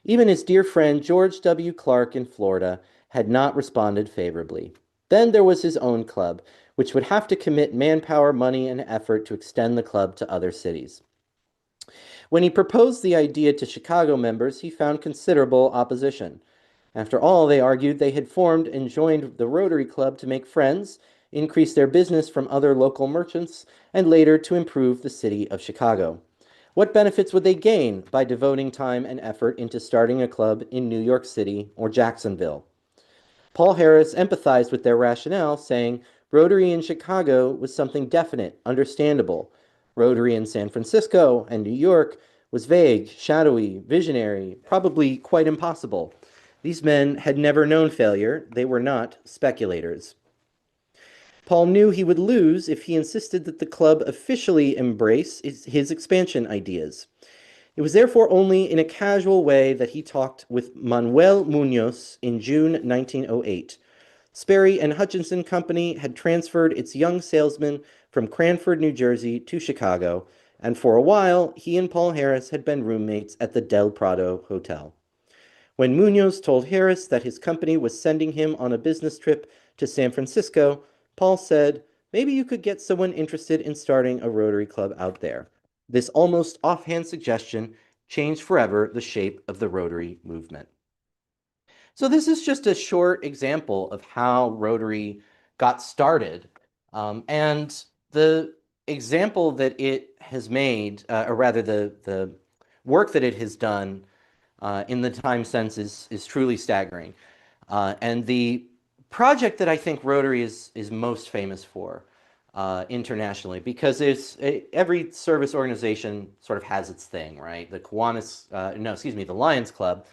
Even his dear friend George W. Clark in Florida had not responded favorably. Then there was his own club, which would have to commit manpower, money, and effort to extend the club to other cities. When he proposed the idea to Chicago members, he found considerable opposition. After all, they argued they had formed and joined the Rotary Club to make friends, increase their business from other local merchants, and later to improve the city of Chicago. What benefits would they gain by devoting time and effort into starting a club in New York City or Jacksonville? Paul Harris empathized with their rationale, saying Rotary in Chicago was something definite, understandable. Rotary in San Francisco and New York was vague, shadowy, visionary, probably quite impossible. These men had never known failure. They were not speculators. Paul knew he would lose if he insisted that the club officially embrace his expansion ideas. It was therefore only in a casual way that he talked with Manuel Munoz in June 1908. Sperry and Hutchinson Company had transferred its young salesman from Cranford, New Jersey to Chicago, and for a while he and Paul Harris had been roommates at the Del Prado Hotel. When Munoz told Harris that his company was sending him on a business trip to San Francisco, Paul said, "Maybe you could get someone interested in starting a Rotary Club out there." This almost offhand suggestion changed forever the shape of the Rotary movement. So this is just a short example of how Rotary got started. And the example that it has made, or rather the work that it has done in the time since is truly staggering. And the project that I think Rotary is most famous for internationally, because every service organization sort of has its thing, right? The the Lions Club,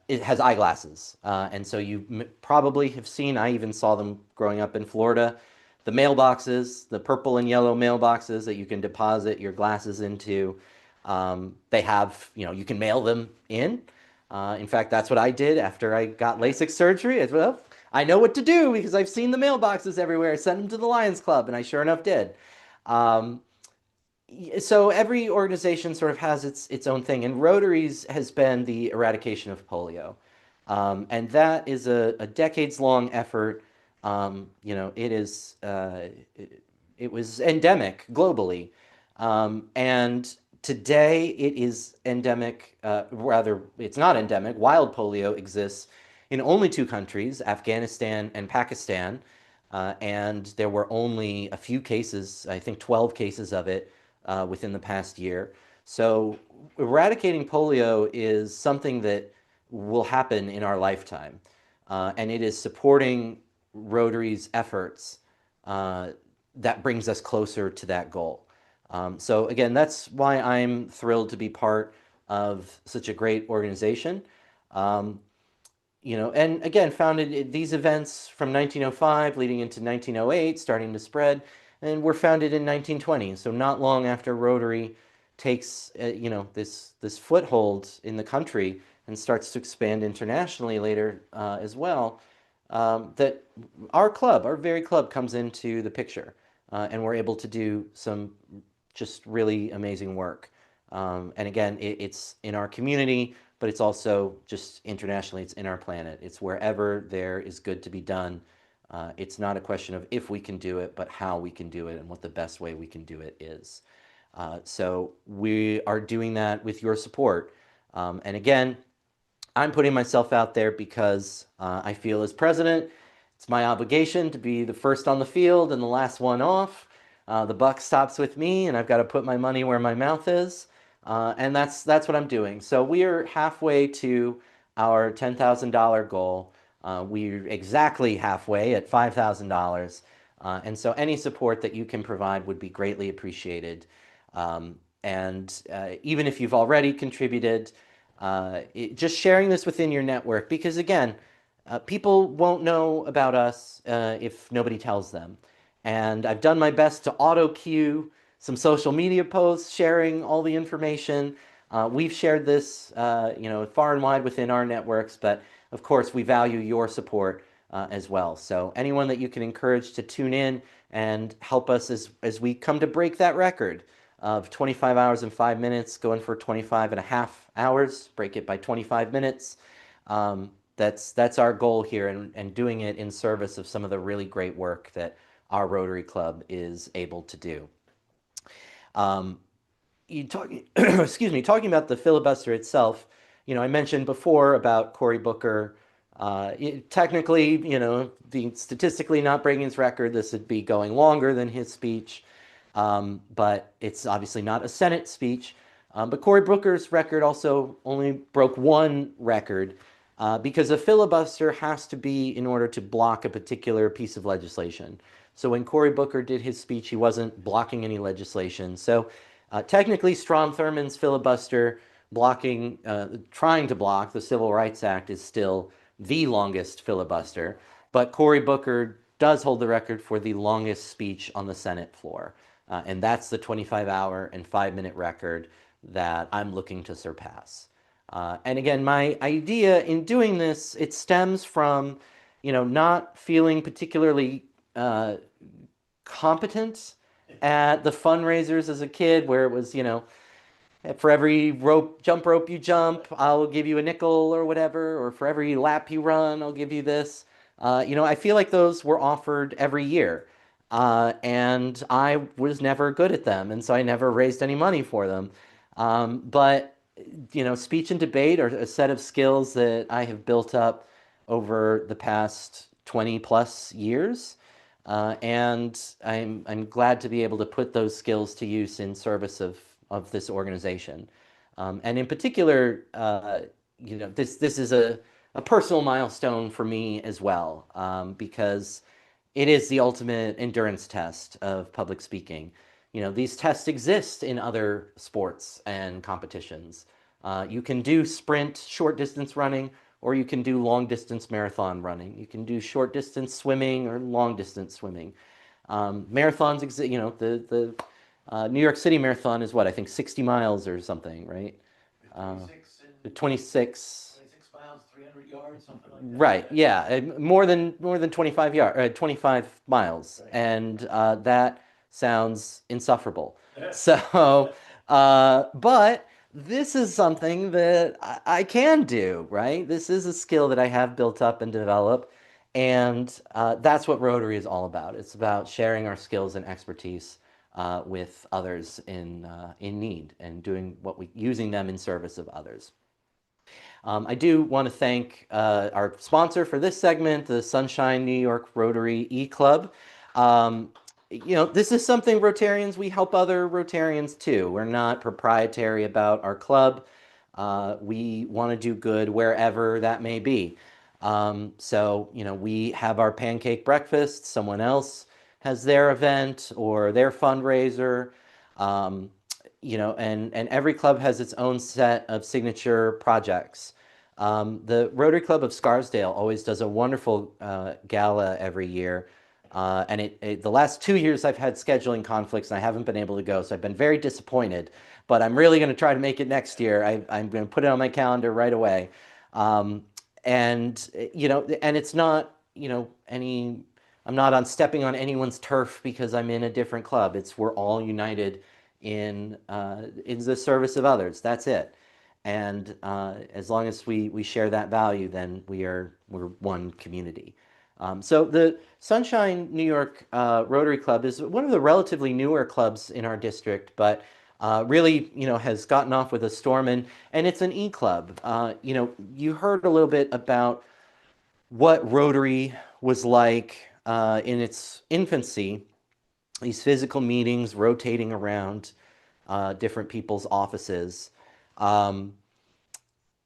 it has eyeglasses. And so you probably have seen, I even saw them growing up in Florida, the mailboxes, the purple and yellow mailboxes that you can deposit your glasses into. They have, you can mail them in. In fact, that's what I did after I got LASIK surgery as well. I know what to do because I've seen the mailboxes everywhere. Send them to the Lions Club, and I sure enough did. Um, so every organization sort of has its own thing, and Rotary's has been the eradication of polio, and that is a decades long effort. It is it was endemic globally, and today it is endemic. Rather, it's not endemic. Wild polio exists in only two countries, Afghanistan and Pakistan, and there were only a few cases, I think 12 cases of it within the past year. So eradicating polio is something that will happen in our lifetime. And it is supporting Rotary's efforts that brings us closer to that goal. So again, that's why I'm thrilled to be part of such a great organization. Um, and again, founded these events from 1905 leading into 1908, starting to spread, and were founded in 1920. So not long after Rotary takes, this foothold in the country and starts to expand internationally later as well, that our very club, comes into the picture, and we're able to do some just really amazing work. And again, it's in our community, but it's also just internationally, it's in our planet. It's wherever there is good to be done. It's not a question of if we can do it, but how we can do it and what the best way we can do it is. So we are doing that with your support. And again, I'm putting myself out there because I feel as president, it's my obligation to be the first on the field and the last one off. The buck stops with me, and I've got to put my money where my mouth is, and that's what I'm doing. So we are halfway to our $10,000 goal. We're exactly halfway at $5,000, and so any support that you can provide would be greatly appreciated. And even if you've already contributed, just sharing this within your network, because again, people won't know about us if nobody tells them. And I've done my best to auto cue some social media posts sharing all the information. We've shared this, far and wide within our networks, but of course, we value your support as well. So anyone that you can encourage to tune in and help us as we come to break that record of 25 hours and 5 minutes, going for 25 and a half hours, break it by 25 minutes. That's our goal here, and doing it in service of some of the really great work that our Rotary Club is able to do. Excuse me, talking about the filibuster itself, I mentioned before about Cory Booker. Technically, statistically not breaking his record, this would be going longer than his speech. But it's obviously not a Senate speech. But Cory Booker's record also only broke one record because a filibuster has to be in order to block a particular piece of legislation. So when Cory Booker did his speech, he wasn't blocking any legislation. So technically, Strom Thurmond's filibuster trying to block the Civil Rights Act is still the longest filibuster. But Cory Booker does hold the record for the longest speech on the Senate floor. And that's the 25-hour and 5-minute record that I'm looking to surpass. And again, my idea in doing this, it stems from, not feeling particularly competent at the fundraisers as a kid, where it was, for every jump rope you jump, I'll give you a nickel or whatever, or for every lap you run, I'll give you this. I feel like those were offered every year. And I was never good at them, and so I never raised any money for them. But speech and debate are a set of skills that I have built up over the past 20 plus years. And I'm glad to be able to put those skills to use in service of this organization. And in particular, this is a personal milestone for me as well, because it is the ultimate endurance test of public speaking. These tests exist in other sports and competitions. You can do sprint, short distance running, or you can do long distance marathon running. You can do short distance swimming or long distance swimming. Marathons exist, the New York City Marathon is what, I think 60 miles or something, right? 26 and 26. 26 miles. miles, 300 yards, something like that. Right, yeah, more than 25 miles, Right. and that sounds insufferable. So, but this is something that I can do, right? This is a skill that I have built up and developed, and that's what Rotary is all about. It's about sharing our skills and expertise with others in need and doing using them in service of others. I do want to thank our sponsor for this segment, the Sunshine New York Rotary E-Club. This is something Rotarians, we help other Rotarians too. We're not proprietary about our club. We want to do good wherever that may be. We have our pancake breakfast, someone else has their event or their fundraiser. Um, and every club has its own set of signature projects. The Rotary Club of Scarsdale always does a wonderful gala every year. And the last 2 years I've had scheduling conflicts and I haven't been able to go, so I've been very disappointed. But I'm really going to try to make it next year. I'm going to put it on my calendar right away. Um, and it's not, I'm not on stepping on anyone's turf because I'm in a different club. We're all united in the service of others. That's it. And as long as we share that value, then we're one community. So the Sunshine New York Rotary Club is one of the relatively newer clubs in our district, but really, has gotten off with a storm, and it's an e-club. You heard a little bit about what Rotary was like in its infancy, these physical meetings rotating around different people's offices. Um,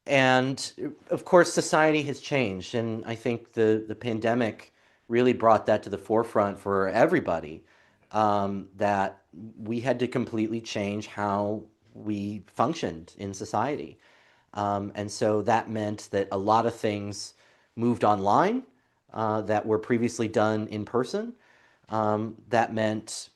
and of course, society has changed, and I think the pandemic really brought that to the forefront for everybody, that we had to completely change how we functioned in society. And so that meant that a lot of things moved online that were previously done in person. That meant,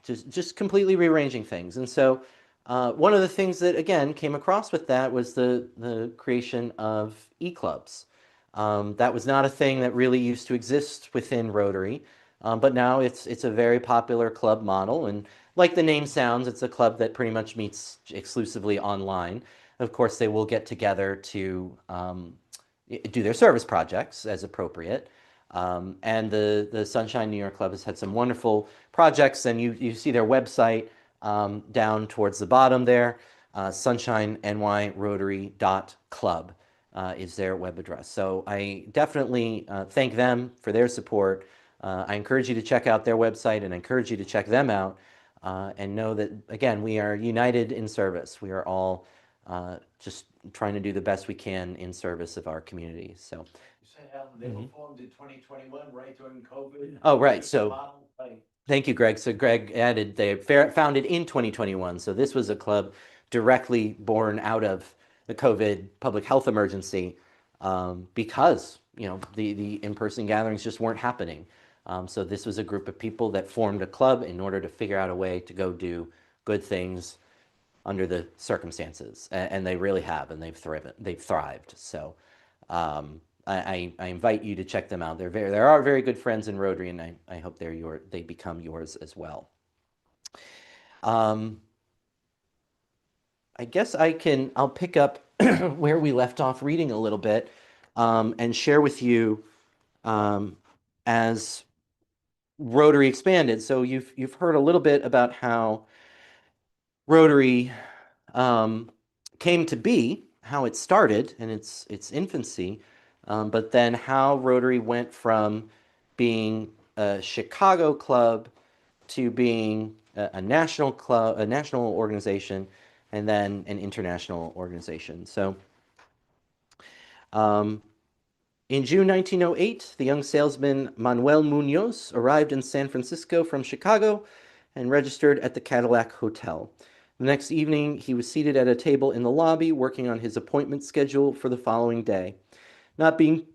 just completely rearranging things. And so one of the things that, again, came across with that was the creation of e-clubs. That was not a thing that really used to exist within Rotary, but now it's a very popular club model. And like the name sounds, it's a club that pretty much meets exclusively online. Of course, they will get together to do their service projects as appropriate. And the Sunshine New York Club has had some wonderful projects, and you see their website down towards the bottom there. SunshineNYRotary.club is their web address. So I definitely thank them for their support. I encourage you to check out their website, and I encourage you to check them out, and know that, again, we are united in service. We are all just trying to do the best we can in service of our community. So. You said how they were formed in 2021, right during COVID? Oh, right. So thank you, Greg. So Greg added they founded in 2021. So this was a club directly born out of the COVID public health emergency, because the in-person gatherings just weren't happening. So this was a group of people that formed a club in order to figure out a way to go do good things under the circumstances, and they really have, and they've thrived. So I invite you to check them out. There are very good friends in Rotary, and I hope they become yours as well. I guess I'll pick up where we left off reading a little bit, and share with you as Rotary expanded. So you've heard a little bit about how Rotary came to be, how it started in its infancy, but then how Rotary went from being a Chicago club to being a national club, a national organization, and then an international organization. So in June 1908, the young salesman Manuel Munoz arrived in San Francisco from Chicago and registered at the Cadillac Hotel. The next evening, he was seated at a table in the lobby working on his appointment schedule for the following day. Not being,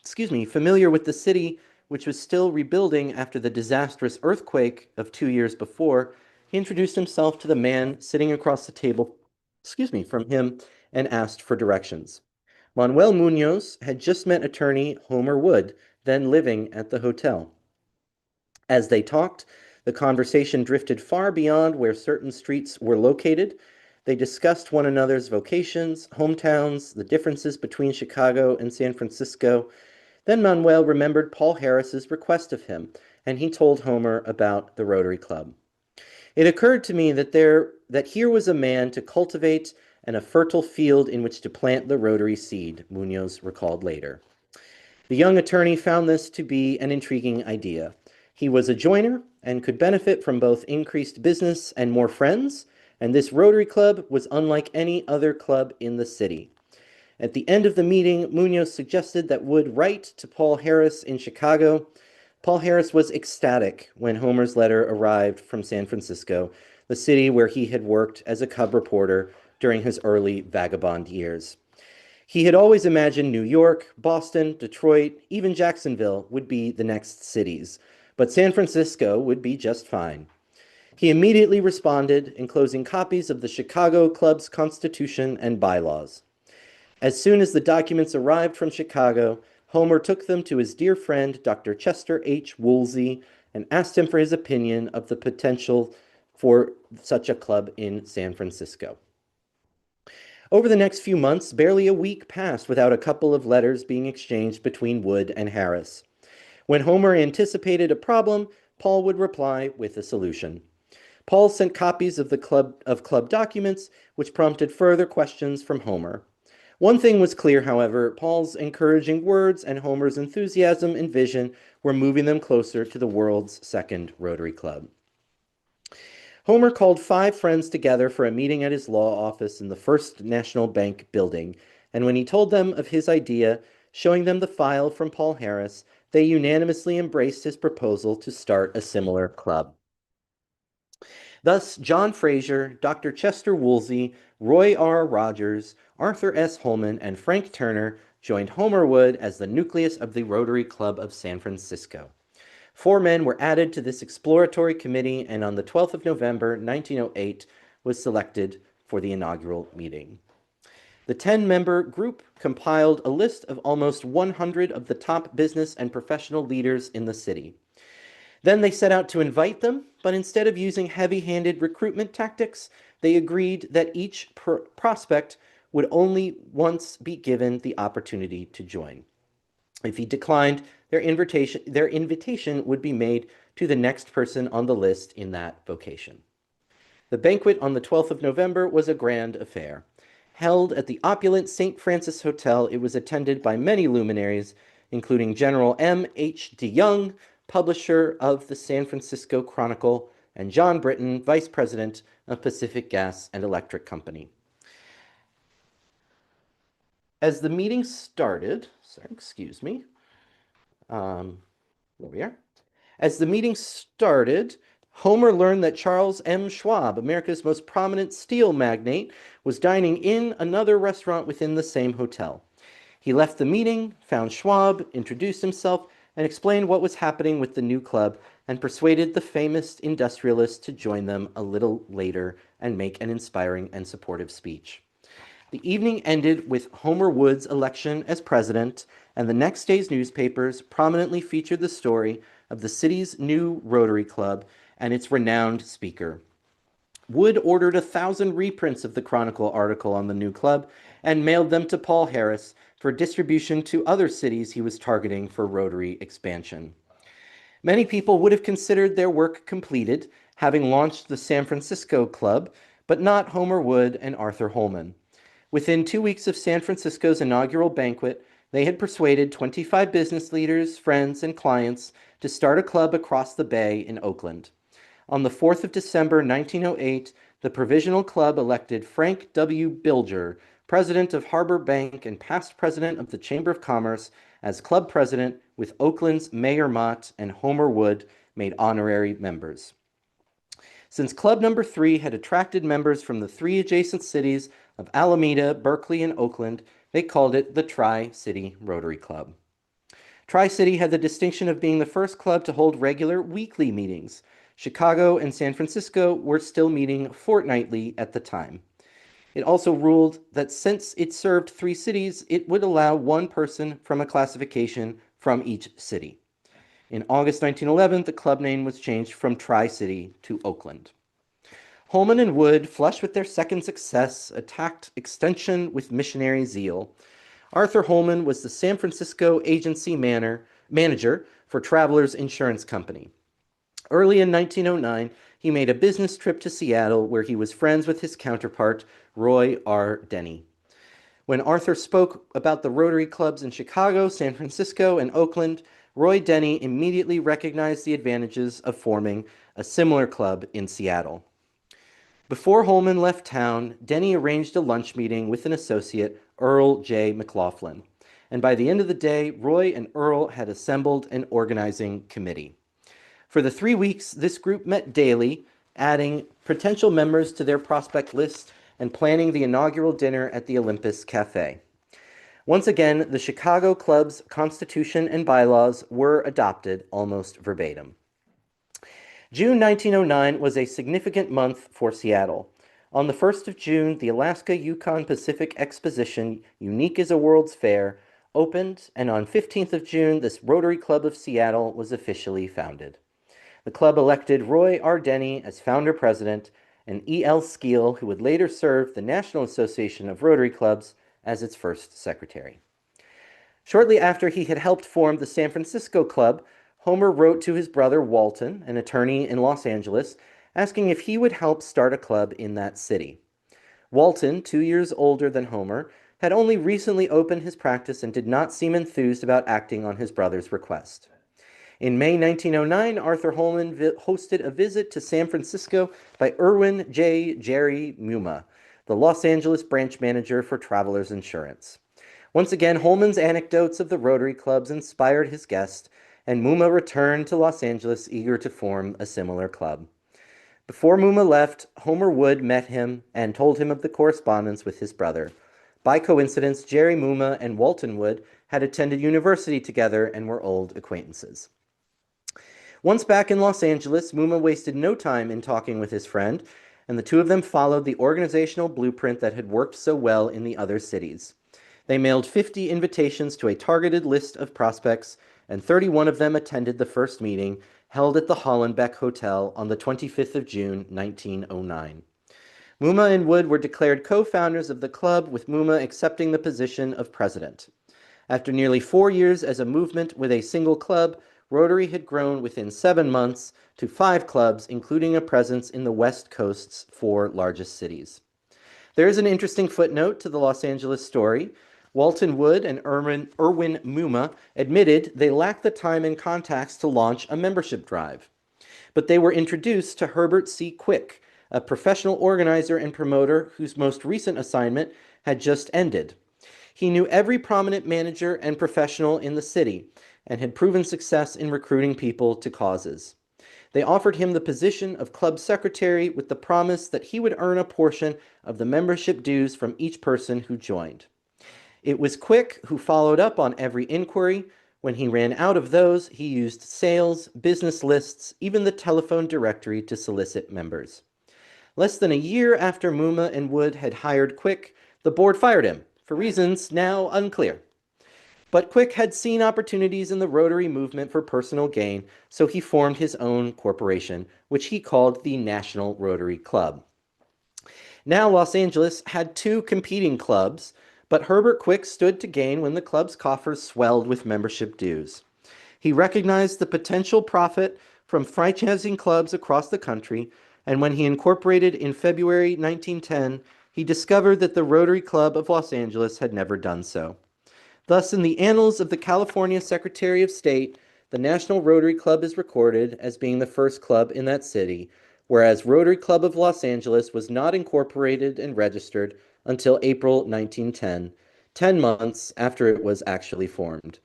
familiar with the city, which was still rebuilding after the disastrous earthquake of 2 years before, he introduced himself to the man sitting across the table, from him, and asked for directions. Manuel Munoz had just met attorney Homer Wood, then living at the hotel. As they talked, the conversation drifted far beyond where certain streets were located. They discussed one another's vocations, hometowns, the differences between Chicago and San Francisco. Then Manuel remembered Paul Harris's request of him, and he told Homer about the Rotary Club. It occurred to me that here was a man to cultivate and a fertile field in which to plant the Rotary seed, Munoz recalled later. The young attorney found this to be an intriguing idea. He was a joiner and could benefit from both increased business and more friends, and this Rotary Club was unlike any other club in the city. At the end of the meeting, Munoz suggested that Wood write to Paul Harris in Chicago. Paul Harris was ecstatic when Homer's letter arrived from San Francisco, the city where he had worked as a cub reporter during his early vagabond years. He had always imagined New York, Boston, Detroit, even Jacksonville would be the next cities, but San Francisco would be just fine. He immediately responded, enclosing copies of the Chicago Club's constitution and bylaws. As soon as the documents arrived from Chicago, Homer took them to his dear friend, Dr. Chester H. Woolsey, and asked him for his opinion of the potential for such a club in San Francisco. Over the next few months, barely a week passed without a couple of letters being exchanged between Wood and Harris. When Homer anticipated a problem, Paul would reply with a solution. Paul sent copies of the club documents, which prompted further questions from Homer. One thing was clear, however: Paul's encouraging words and Homer's enthusiasm and vision were moving them closer to the world's second Rotary Club. Homer called 5 friends together for a meeting at his law office in the First National Bank building, and when he told them of his idea, showing them the file from Paul Harris, they unanimously embraced his proposal to start a similar club. Thus, John Fraser, Dr. Chester Woolsey, Roy R. Rogers, Arthur S. Holman, and Frank Turner joined Homer Wood as the nucleus of the Rotary Club of San Francisco. 4 men were added to this exploratory committee, and on the 12th of November, 1908, was selected for the inaugural meeting. The 10-member group compiled a list of almost 100 of the top business and professional leaders in the city. Then they set out to invite them, but instead of using heavy-handed recruitment tactics, they agreed that each prospect would only once be given the opportunity to join. If he declined, their invitation would be made to the next person on the list in that vocation. The banquet on the 12th of November was a grand affair. Held at the opulent St. Francis Hotel, it was attended by many luminaries, including General M. H. DeYoung, publisher of the San Francisco Chronicle, and John Britton, vice president of Pacific Gas and Electric Company. As the meeting started, there we are. As the meeting started, Homer learned that Charles M. Schwab, America's most prominent steel magnate, was dining in another restaurant within the same hotel. He left the meeting, found Schwab, introduced himself, and explained what was happening with the new club, and persuaded the famous industrialist to join them a little later and make an inspiring and supportive speech. The evening ended with Homer Wood's election as president, and the next day's newspapers prominently featured the story of the city's new Rotary Club and its renowned speaker. Wood ordered 1,000 reprints of the Chronicle article on the new club and mailed them to Paul Harris for distribution to other cities he was targeting for Rotary expansion. Many people would have considered their work completed, having launched the San Francisco Club, but not Homer Wood and Arthur Holman. Within 2 weeks of San Francisco's inaugural banquet, they had persuaded 25 business leaders, friends, and clients to start a club across the bay in Oakland. On the 4th of December, 1908, the Provisional Club elected Frank W. Bilger, president of Harbor Bank and past president of the Chamber of Commerce, as club president, with Oakland's Mayor Mott and Homer Wood made honorary members. Since Club Number 3 had attracted members from the 3 adjacent cities of Alameda, Berkeley, and Oakland, they called it the Tri-City Rotary Club. Tri-City had the distinction of being the first club to hold regular weekly meetings. Chicago and San Francisco were still meeting fortnightly at the time. It also ruled that since it served 3 cities, it would allow one person from a classification from each city. In August 1911, the club name was changed from Tri-City to Oakland. Holman and Wood, flush with their second success, attacked extension with missionary zeal. Arthur Holman was the San Francisco agency manager for Travelers Insurance Company. Early in 1909, he made a business trip to Seattle where he was friends with his counterpart, Roy R. Denny. When Arthur spoke about the Rotary clubs in Chicago, San Francisco, and Oakland, Roy Denny immediately recognized the advantages of forming a similar club in Seattle. Before Holman left town, Denny arranged a lunch meeting with an associate, Earl J. McLaughlin. And by the end of the day, Roy and Earl had assembled an organizing committee. For the 3 weeks, this group met daily, adding potential members to their prospect list and planning the inaugural dinner at the Olympus Cafe. Once again, the Chicago Club's constitution and bylaws were adopted almost verbatim. June 1909 was a significant month for Seattle. On the 1st of June, the Alaska-Yukon Pacific Exposition, unique as a World's Fair, opened, and on 15th of June, this Rotary Club of Seattle was officially founded. The club elected Roy R. Denny as founder-president and E.L. Skeel, who would later serve the National Association of Rotary Clubs, as its first secretary. Shortly after he had helped form the San Francisco Club, Homer wrote to his brother Walton, an attorney in Los Angeles, asking if he would help start a club in that city. Walton, 2 years older than Homer, had only recently opened his practice and did not seem enthused about acting on his brother's request. In May 1909, Arthur Holman hosted a visit to San Francisco by Irwin J. Jerry Muma, the Los Angeles branch manager for Travelers Insurance. Once again, Holman's anecdotes of the Rotary clubs inspired his guest, and Muma returned to Los Angeles eager to form a similar club. Before Muma left, Homer Wood met him and told him of the correspondence with his brother. By coincidence, Jerry Muma and Walton Wood had attended university together and were old acquaintances. Once back in Los Angeles, Muma wasted no time in talking with his friend, and the two of them followed the organizational blueprint that had worked so well in the other cities. They mailed 50 invitations to a targeted list of prospects, and 31 of them attended the first meeting, held at the Hollenbeck Hotel on the 25th of June, 1909. Muma and Wood were declared co-founders of the club, with Muma accepting the position of president. After nearly 4 years as a movement with a single club, Rotary had grown within 7 months to 5 clubs, including a presence in the West Coast's 4 largest cities. There is an interesting footnote to the Los Angeles story. Walton Wood and Irwin Muma admitted they lacked the time and contacts to launch a membership drive. But they were introduced to Herbert C. Quick, a professional organizer and promoter whose most recent assignment had just ended. He knew every prominent manager and professional in the city and had proven success in recruiting people to causes. They offered him the position of club secretary with the promise that he would earn a portion of the membership dues from each person who joined. It was Quick who followed up on every inquiry. When he ran out of those, he used sales, business lists, even the telephone directory to solicit members. Less than a year after Muma and Wood had hired Quick, the board fired him, for reasons now unclear. But Quick had seen opportunities in the Rotary movement for personal gain, so he formed his own corporation, which he called the National Rotary Club. Now Los Angeles had 2 competing clubs, but Herbert Quick stood to gain when the club's coffers swelled with membership dues. He recognized the potential profit from franchising clubs across the country, and when he incorporated in February 1910, he discovered that the Rotary Club of Los Angeles had never done so. Thus, in the annals of the California Secretary of State, the National Rotary Club is recorded as being the first club in that city, whereas Rotary Club of Los Angeles was not incorporated and registered until April 1910, 10 months after it was actually formed.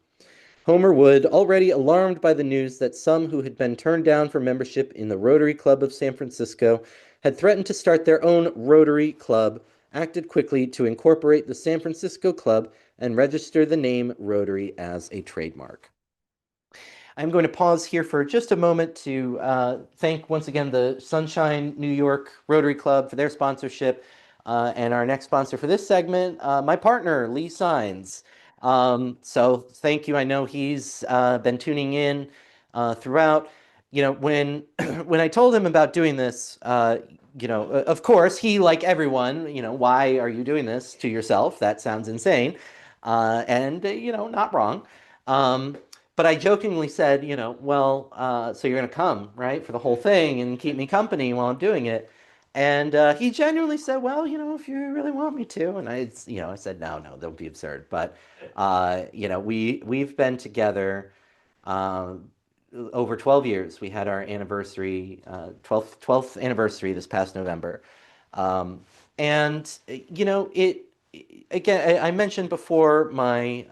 Homer Wood, already alarmed by the news that some who had been turned down for membership in the Rotary Club of San Francisco had threatened to start their own Rotary Club, acted quickly to incorporate the San Francisco Club and register the name Rotary as a trademark. I'm going to pause here for just a moment to thank once again the Sunshine New York Rotary Club for their sponsorship. And our next sponsor for this segment, my partner, Lee Sines. So thank you. I know he's been tuning in throughout. When when I told him about doing this, of course, he, like everyone, why are you doing this to yourself? That sounds insane. And not wrong. Um, but I jokingly said, well, so you're going to come, right, for the whole thing and keep me company while I'm doing it. And he genuinely said, well, if you really want me to. And I said, no, no, don't be absurd. But, we've been together um, over 12 years. We had our anniversary, 12th anniversary this past November. Um, and again, I mentioned before my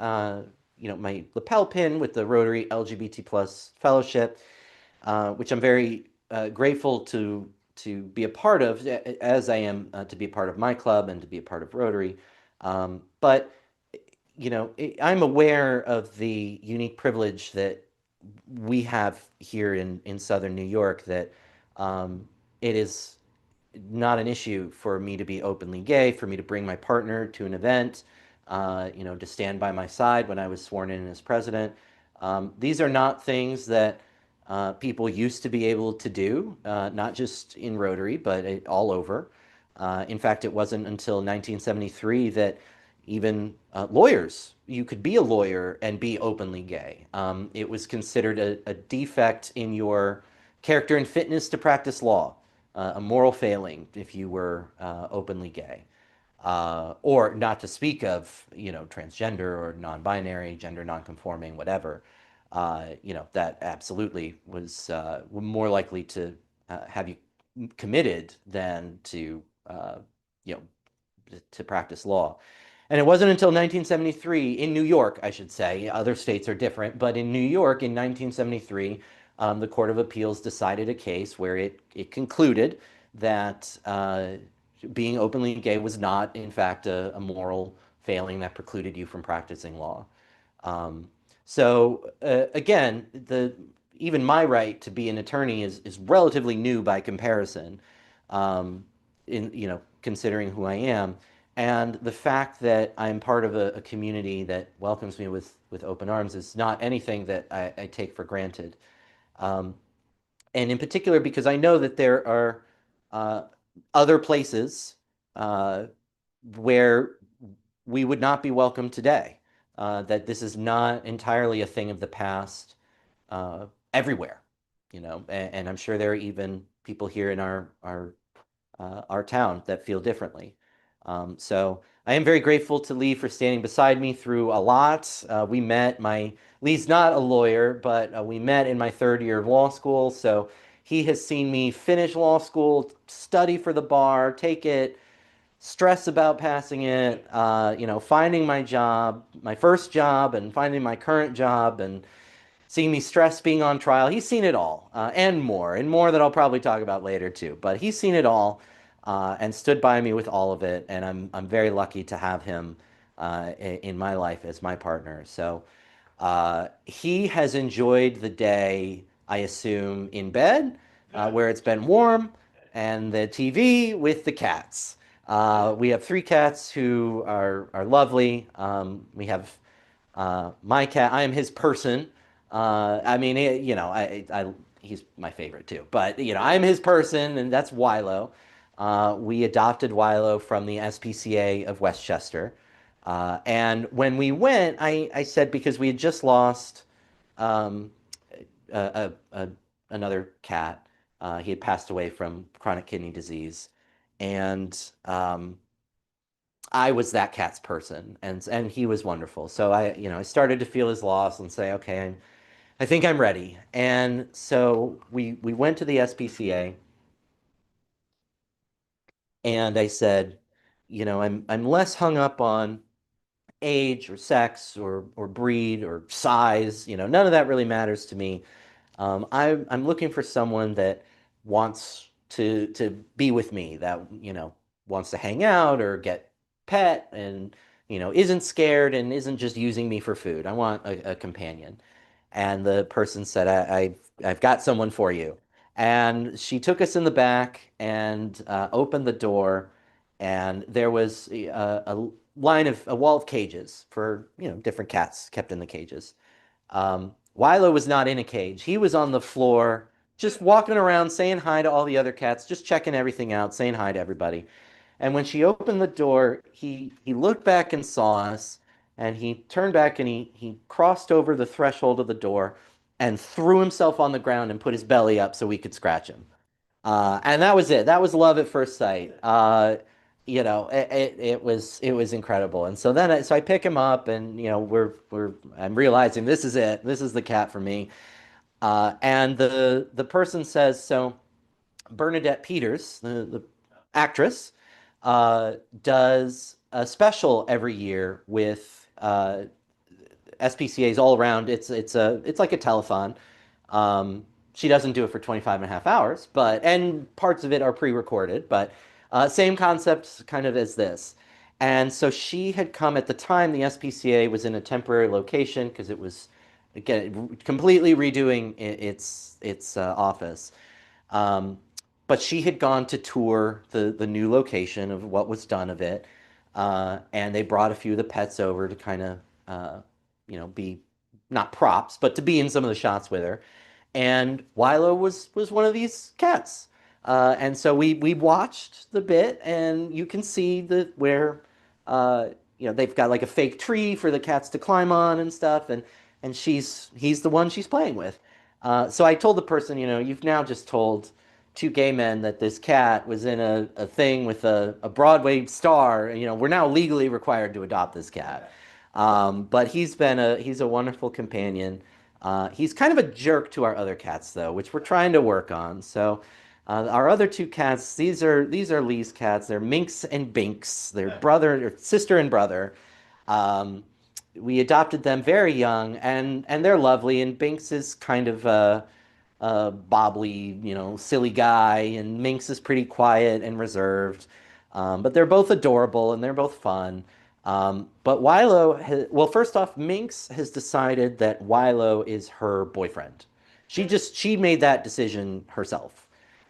lapel pin with the Rotary LGBT plus fellowship, which I'm very grateful to be a part of, as I am to be a part of my club and to be a part of Rotary. But I'm aware of the unique privilege that we have here in Southern New York, that it is not an issue for me to be openly gay, for me to bring my partner to an event, to stand by my side when I was sworn in as president. These are not things that people used to be able to do, not just in Rotary, but all over. In fact, it wasn't until 1973 that even lawyers, you could be a lawyer and be openly gay. It was considered a defect in your character and fitness to practice law, a moral failing if you were openly gay. Or not to speak of, transgender or non-binary, gender non-conforming, whatever. That absolutely was more likely to have you committed than you know, to practice law. And it wasn't until 1973 in New York, I should say. Other states are different, but in New York in 1973, the Court of Appeals decided a case where it concluded that being openly gay was not, in fact, a moral failing that precluded you from practicing law. Um, so again, the even my right to be an attorney is relatively new by comparison, in considering who I am, and the fact that I'm part of a community that welcomes me with open arms is not anything that I take for granted. Um, and in particular, because I know that there are uh, other places uh, where we would not be welcome today. That this is not entirely a thing of the past uh, everywhere, and I'm sure there are even people here in our town that feel differently. So I am very grateful to Lee for standing beside me through a lot. Lee's not a lawyer, but we met in my third year of law school. So he has seen me finish law school, study for the bar, take it, stress about passing it, finding my job, my first job, and finding my current job, and seeing me stress being on trial. He's seen it all, and more that I'll probably talk about later too. But he's seen it all, and stood by me with all of it, and I'm very lucky to have him in my life as my partner. So he has enjoyed the day, I assume, in bed, where it's been warm, and the TV with the cats. We have three cats who are lovely. We have my cat. I am his person. I mean, he's my favorite too. But I'm his person, and that's Wilo. We adopted Wilo from the SPCA of Westchester. And when we went, I said, because we had just lost um, a, a, another cat. He had passed away from chronic kidney disease, and I was that cat's person, and he was wonderful. So I started to feel his loss and say, okay, I think I'm ready. And so we went to the SPCA, and I said, I'm less hung up on age or sex or breed or size. None of that really matters to me. I'm looking for someone that wants to be with me, that wants to hang out or get pet, and isn't scared and isn't just using me for food. I want a companion. And the person said, I've got someone for you. And she took us in the back and opened the door. and there was a wall of cages for, different cats kept in the cages. Wilo was not in a cage. He was on the floor, just walking around, saying hi to all the other cats, just checking everything out, saying hi to everybody. And when she opened the door, he looked back and saw us, and he turned back and he crossed over the threshold of the door and threw himself on the ground and put his belly up so we could scratch him. And that was it. That was love at first sight. It was incredible. And so so I pick him up, and I'm realizing this is it. This is the cat for me. And the person says, so Bernadette Peters, the actress, uh, does a special every year with SPCA's all around. It's like a telethon. She doesn't do it for 25 and a half hours, and parts of it are pre-recorded, but same concept kind of as this. And so she had come at the time the SPCA was in a temporary location because it was, again, completely redoing its office. Um, but she had gone to tour the new location of what was done of it, and they brought a few of the pets over to kind of be not props, but to be in some of the shots with her. And Wilo was one of these cats. And so we watched the bit, and you can see where they've got like a fake tree for the cats to climb on and stuff, and he's the one she's playing with. So I told the person, you've now just told two gay men that this cat was in a thing with a Broadway star. We're now legally required to adopt this cat. But he's a wonderful companion. He's kind of a jerk to our other cats, though, which we're trying to work on. So our other two cats, these are Lee's cats. They're Minx and Binks. They're brother or sister and brother. Um, we adopted them very young, and they're lovely. And Binks is kind of a bobbly, silly guy, and Minx is pretty quiet and reserved. But they're both adorable and they're both fun. But well, first off, Minx has decided that Wilo is her boyfriend. She made that decision herself.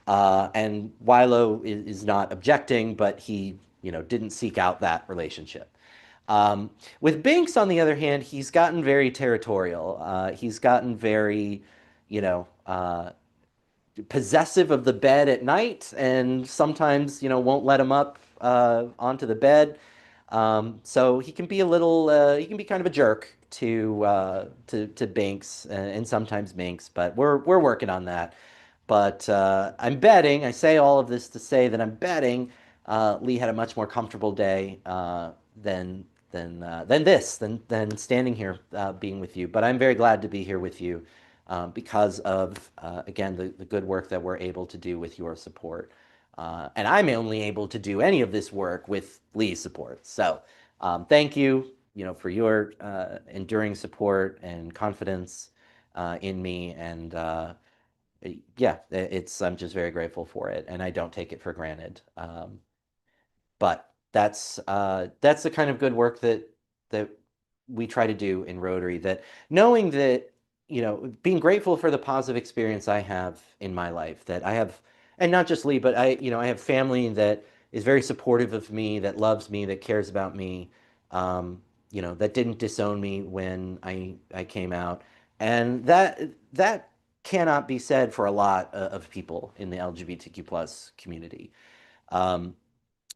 And Wilo is not objecting, but he, didn't seek out that relationship. With Binks, on the other hand, he's gotten very territorial. He's gotten very, possessive of the bed at night, and sometimes, won't let him up onto the bed. So he can be he can be kind of a jerk to Binks and sometimes Minx, but we're working on that. But I'm betting, I say all of this to say that I'm betting Lee had a much more comfortable day than standing here being with you. But I'm very glad to be here with you because of again the good work that we're able to do with your support. And I'm only able to do any of this work with Lee's support. So thank you, for your enduring support and confidence in me. And yeah, I'm just very grateful for it, and I don't take it for granted. But that's the kind of good work that we try to do in Rotary. That knowing that, being grateful for the positive experience I have in my life, that I have, and not just Lee, but I have family that is very supportive of me, that loves me, that cares about me, that didn't disown me when I came out, and that cannot be said for a lot of people in the LGBTQ plus community. Um,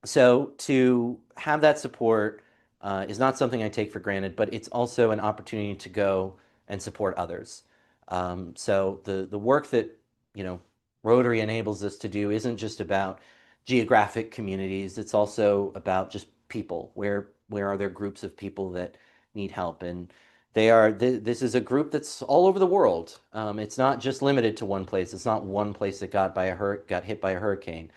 so to have that support is not something I take for granted, but it's also an opportunity to go and support others. So the work that Rotary enables us to do isn't just about geographic communities. It's also about just people. Where are there groups of people that need help? And this is a group that's all over the world. It's not just limited to one place. It's not one place that got hit by a hurricane.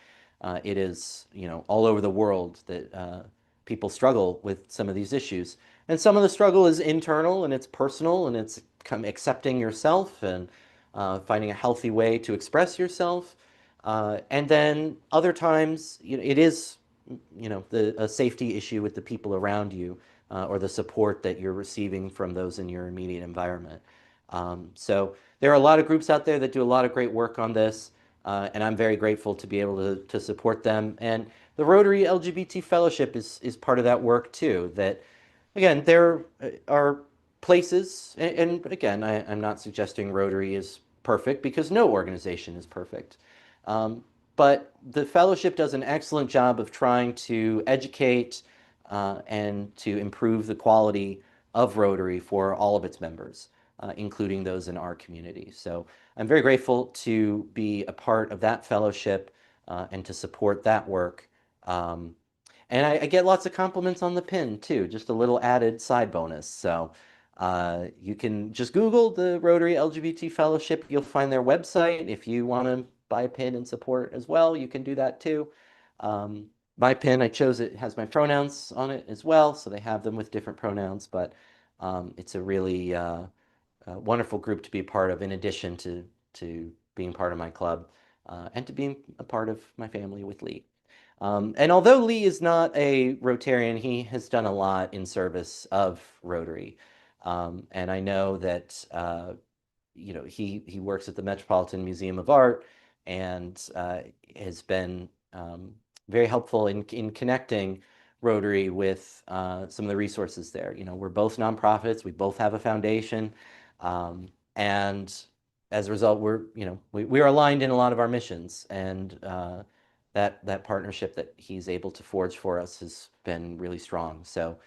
It is, all over the world that people struggle with some of these issues. And some of the struggle is internal and it's personal and it's accepting yourself and finding a healthy way to express yourself. And then other times, it is, a safety issue with the people around you or the support that you're receiving from those in your immediate environment. So there are a lot of groups out there that do a lot of great work on this. And I'm very grateful to be able to support them. And the Rotary LGBT Fellowship is part of that work too. That again, there are places, and again, I'm not suggesting Rotary is perfect because no organization is perfect. Um, but the fellowship does an excellent job of trying to educate and to improve the quality of Rotary for all of its members, including those in our community. So I'm very grateful to be a part of that fellowship and to support that work. Um, and I get lots of compliments on the pin too, just a little added side bonus. So you can just Google the Rotary LGBT Fellowship. You'll find their website. If you want to buy a pin and support as well, you can do that too. Um, my pin, I chose it has my pronouns on it as well, so they have them with different pronouns, but it's a really wonderful group to be a part of in addition to being part of my club and to being a part of my family with Lee. And although Lee is not a Rotarian, he has done a lot in service of Rotary. And I know that he works at the Metropolitan Museum of Art and has been very helpful in connecting Rotary with some of the resources there. We're both nonprofits. We both have a foundation, and as a result, we are aligned in a lot of our missions, and that partnership that he's able to forge for us has been really strong. So,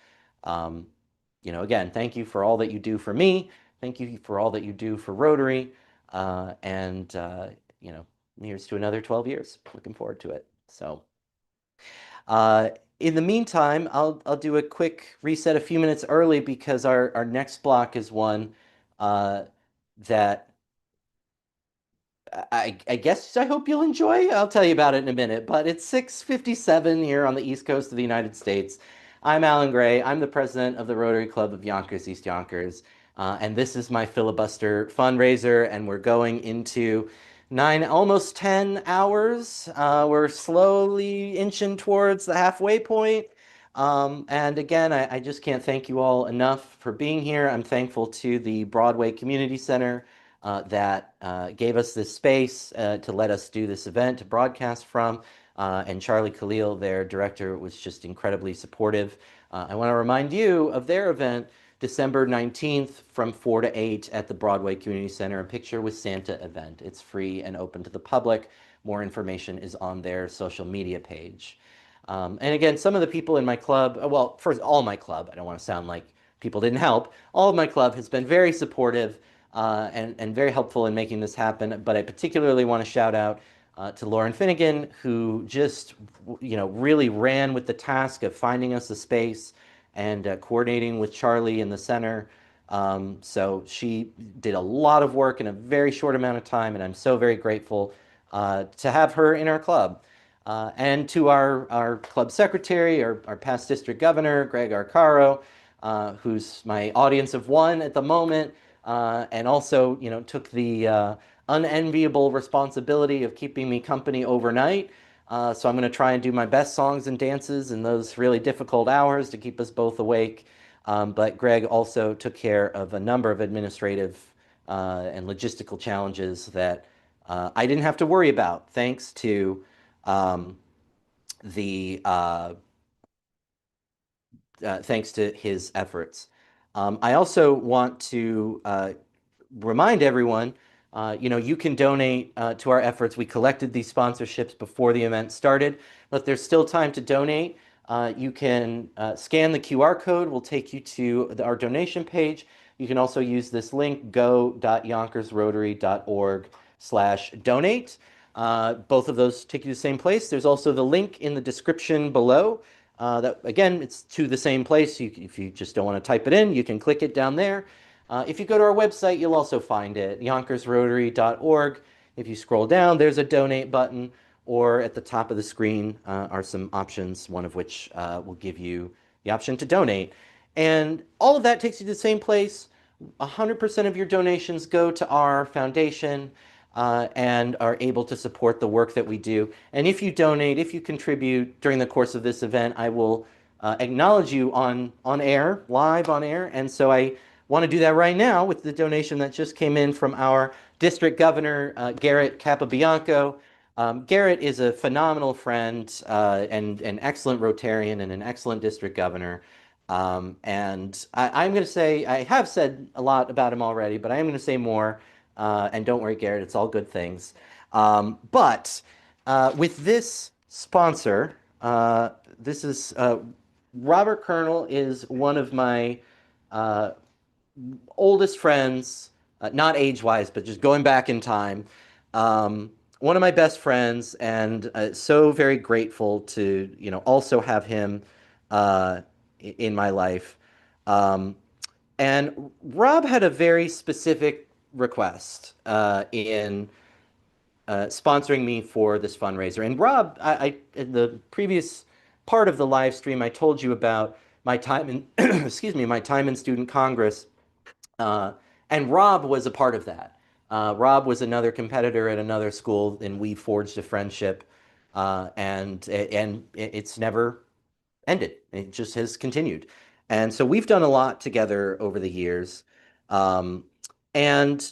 again, thank you for all that you do for me. Thank you for all that you do for Rotary. And here's to another 12 years. Looking forward to it. So uh, in the meantime, I'll do a quick reset a few minutes early because our next block is one that I guess I hope you'll enjoy. I'll tell you about it in a minute, but it's 6:57 here on the East Coast of the United States. I'm Alan Gray. I'm the president of the Rotary Club of Yonkers-East Yonkers, and this is my Filibuster fundraiser, and we're going into almost 10 hours. We're slowly inching towards the halfway point. And again, I just can't thank you all enough for being here. I'm thankful to the Broadway Community Center that gave us this space to let us do this event to broadcast from. And Charlie Khalil, their director, was just incredibly supportive. I want to remind you of their event, December 19th from 4 to 8 at the Broadway Community Center, a Picture with Santa event. It's free and open to the public. More information is on their social media page. And again, some of the people in my club, well, first, all my club, I don't want to sound like people didn't help. All of my club has been very supportive and very helpful in making this happen. But I particularly want to shout out to Lauren Finnegan, who just really ran with the task of finding us a space and coordinating with Charlie in the center. So she did a lot of work in a very short amount of time, and I'm so very grateful to have her in our club. And to our club secretary, our past district governor, Greg Arcaro, who's my audience of one at the moment, and also, took the unenviable responsibility of keeping me company overnight. So I'm going to try and do my best songs and dances in those really difficult hours to keep us both awake. But Greg also took care of a number of administrative and logistical challenges that I didn't have to worry about, thanks to the thanks to his efforts. I also want to remind everyone, you can donate to our efforts. We collected these sponsorships before the event started, but there's still time to donate. You can scan the QR code. We'll take you to our donation page. You can also use this link, go.yonkersrotary.org/donate. Both of those take you to the same place. There's also the link in the description below. That again, it's to the same place. If you just don't want to type it in, you can click it down there. If you go to our website, you'll also find it, yonkersrotary.org. If you scroll down, there's a donate button, or at the top of the screen are some options, one of which will give you the option to donate. And all of that takes you to the same place. 100% of your donations go to our foundation and are able to support the work that we do. And if you donate, if you contribute during the course of this event, I will acknowledge you on air, live on air. And so I want to do that right now with the donation that just came in from our district governor, Garrett Capabianco. Garrett is a phenomenal friend and an excellent Rotarian and an excellent district governor. And I'm going to say, I have said a lot about him already, but I am going to say more. And don't worry, Garrett, it's all good things. But with this sponsor, this is Robert Colonel is one of my uh, oldest friends, not age-wise, but just going back in time. One of my best friends, and so very grateful to, also have him in my life. Um, and Rob had a very specific request in sponsoring me for this fundraiser. And Rob, in the previous part of the live stream, I told you about my time in, excuse me, my time in Student Congress. Uh, and Rob was a part of that. Rob was another competitor at another school, and we forged a friendship. And it's never ended. It just has continued. And so we've done a lot together over the years. Um, and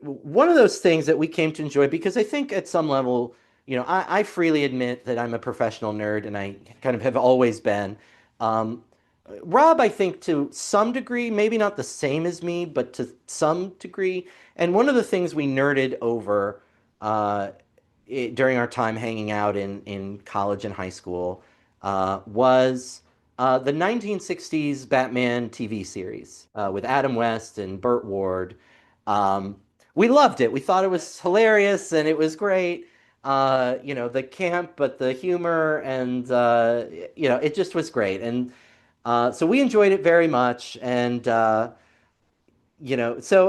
one of those things that we came to enjoy, because I think at some level, I freely admit that I'm a professional nerd and I kind of have always been. Um, Rob, I think to some degree, maybe not the same as me, but to some degree. And one of the things we nerded over uh, during our time hanging out in college and high school was the 1960s Batman TV series with Adam West and Burt Ward. Um, we loved it. We thought it was hilarious and it was great. The camp, but the humor and, it just was great. And so we enjoyed it very much. And, so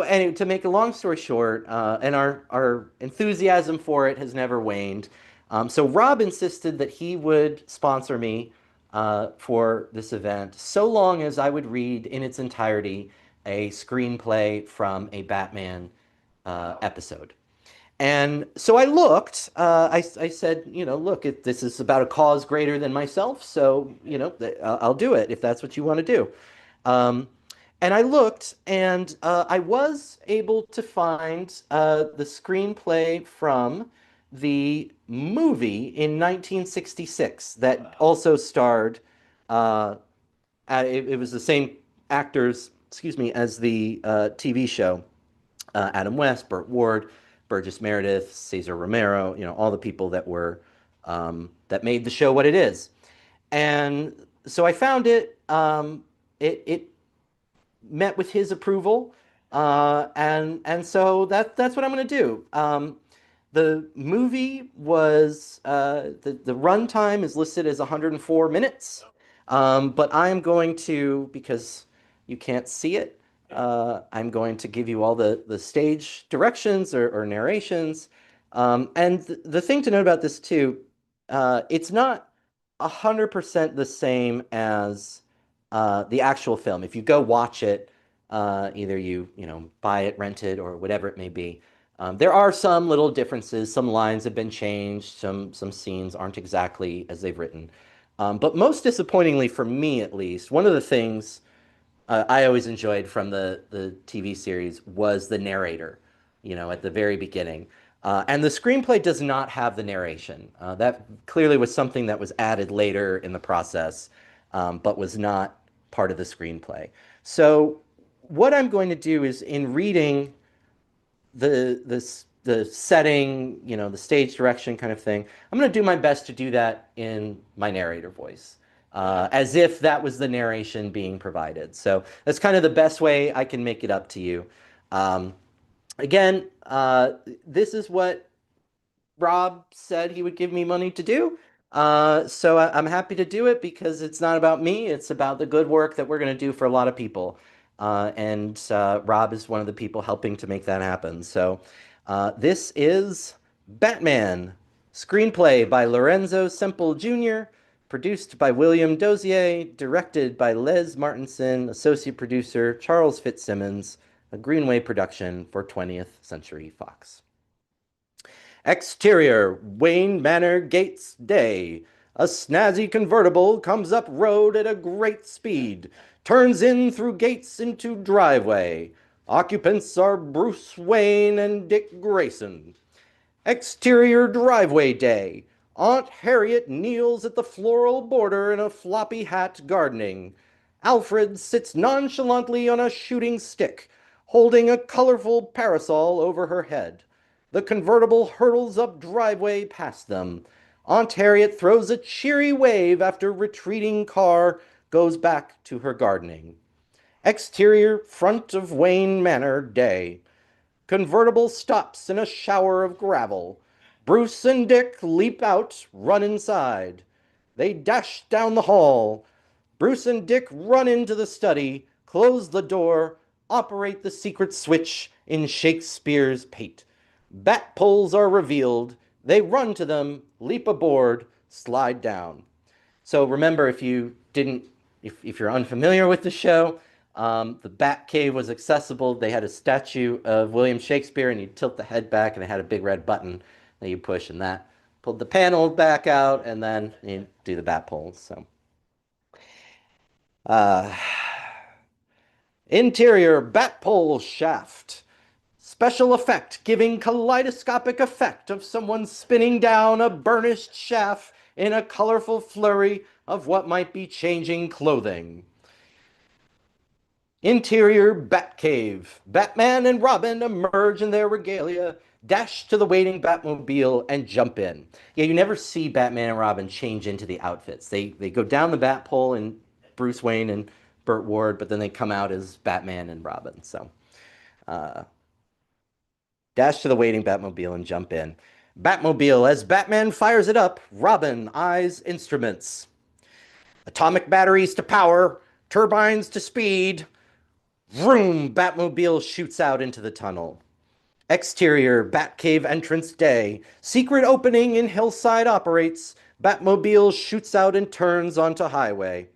anyway, to make a long story short, and our enthusiasm for it has never waned. So Rob insisted that he would sponsor me for this event, so long as I would read in its entirety a screenplay from a Batman episode. And so I looked. I said, look, this is about a cause greater than myself, so I'll do it if that's what you want to do. Um, and I looked, and I was able to find the screenplay from the movie in 1966 that also starred. Uh, it was the same actors, excuse me, as the TV show. Adam West, Burt Ward, Burgess Meredith, Cesar Romero, all the people that were that made the show what it is. And so I found it. It met with his approval, and so that's what I'm going to do. The movie was the runtime is listed as 104 minutes, but I am going to, because you can't see it, I'm going to give you all the stage directions or narrations. And the thing to note about this too, it's not 100% the same as the actual film. If you go watch it, either buy it, rent it, or whatever it may be. There are some little differences. Some lines have been changed. Some scenes aren't exactly as they've written. But most disappointingly for me, at least, one of the things I always enjoyed from the TV series was the narrator, at the very beginning. And the screenplay does not have the narration. That clearly was something that was added later in the process, but was not part of the screenplay. So what I'm going to do is, in reading the setting, the stage direction kind of thing, I'm going to do my best to do that in my narrator voice, as if that was the narration being provided. So that's kind of the best way I can make it up to you. Um, Again, this is what Rob said he would give me money to do. So I'm happy to do it because it's not about me. It's about the good work that we're going to do for a lot of people. And Rob is one of the people helping to make that happen. So this is Batman, screenplay by Lorenzo Semple Jr., produced by William Dozier, directed by Les Martinson, associate producer Charles Fitzsimmons, a Greenway production for 20th Century Fox. Exterior, Wayne Manor Gates Day. A snazzy convertible comes up road at a great speed, turns in through gates into driveway. Occupants are Bruce Wayne and Dick Grayson. Exterior driveway day. Aunt Harriet kneels at the floral border in a floppy hat gardening. Alfred sits nonchalantly on a shooting stick, holding a colorful parasol over her head. The convertible hurtles up driveway past them. Aunt Harriet throws a cheery wave after retreating car goes back to her gardening. Exterior front of Wayne Manor day. Convertible stops in a shower of gravel. Bruce and Dick leap out, run inside. They dash down the hall. Bruce and Dick run into the study, close the door, operate the secret switch in Shakespeare's pate. Bat poles are revealed. They run to them, leap aboard, slide down. So remember, if you're unfamiliar with the show, the Bat Cave was accessible. They had a statue of William Shakespeare, and you tilt the head back, and it had a big red button that you push, and that pulled the panel back out, and then you do the bat poles. So, uh, interior bat pole shaft. Special effect giving kaleidoscopic effect of someone spinning down a burnished shaft in a colorful flurry of what might be changing clothing. Interior Batcave. Batman and Robin emerge in their regalia, dash to the waiting Batmobile, and jump in. Yeah, you never see Batman and Robin change into the outfits. They go down the Batpole and Bruce Wayne and Burt Ward, but then they come out as Batman and Robin. So, uh, dash to the waiting Batmobile and jump in. Batmobile, as Batman fires it up, Robin eyes instruments. Atomic batteries to power, turbines to speed. Vroom! Batmobile shoots out into the tunnel. Exterior Batcave entrance day. Secret opening in hillside operates. Batmobile shoots out and turns onto highway.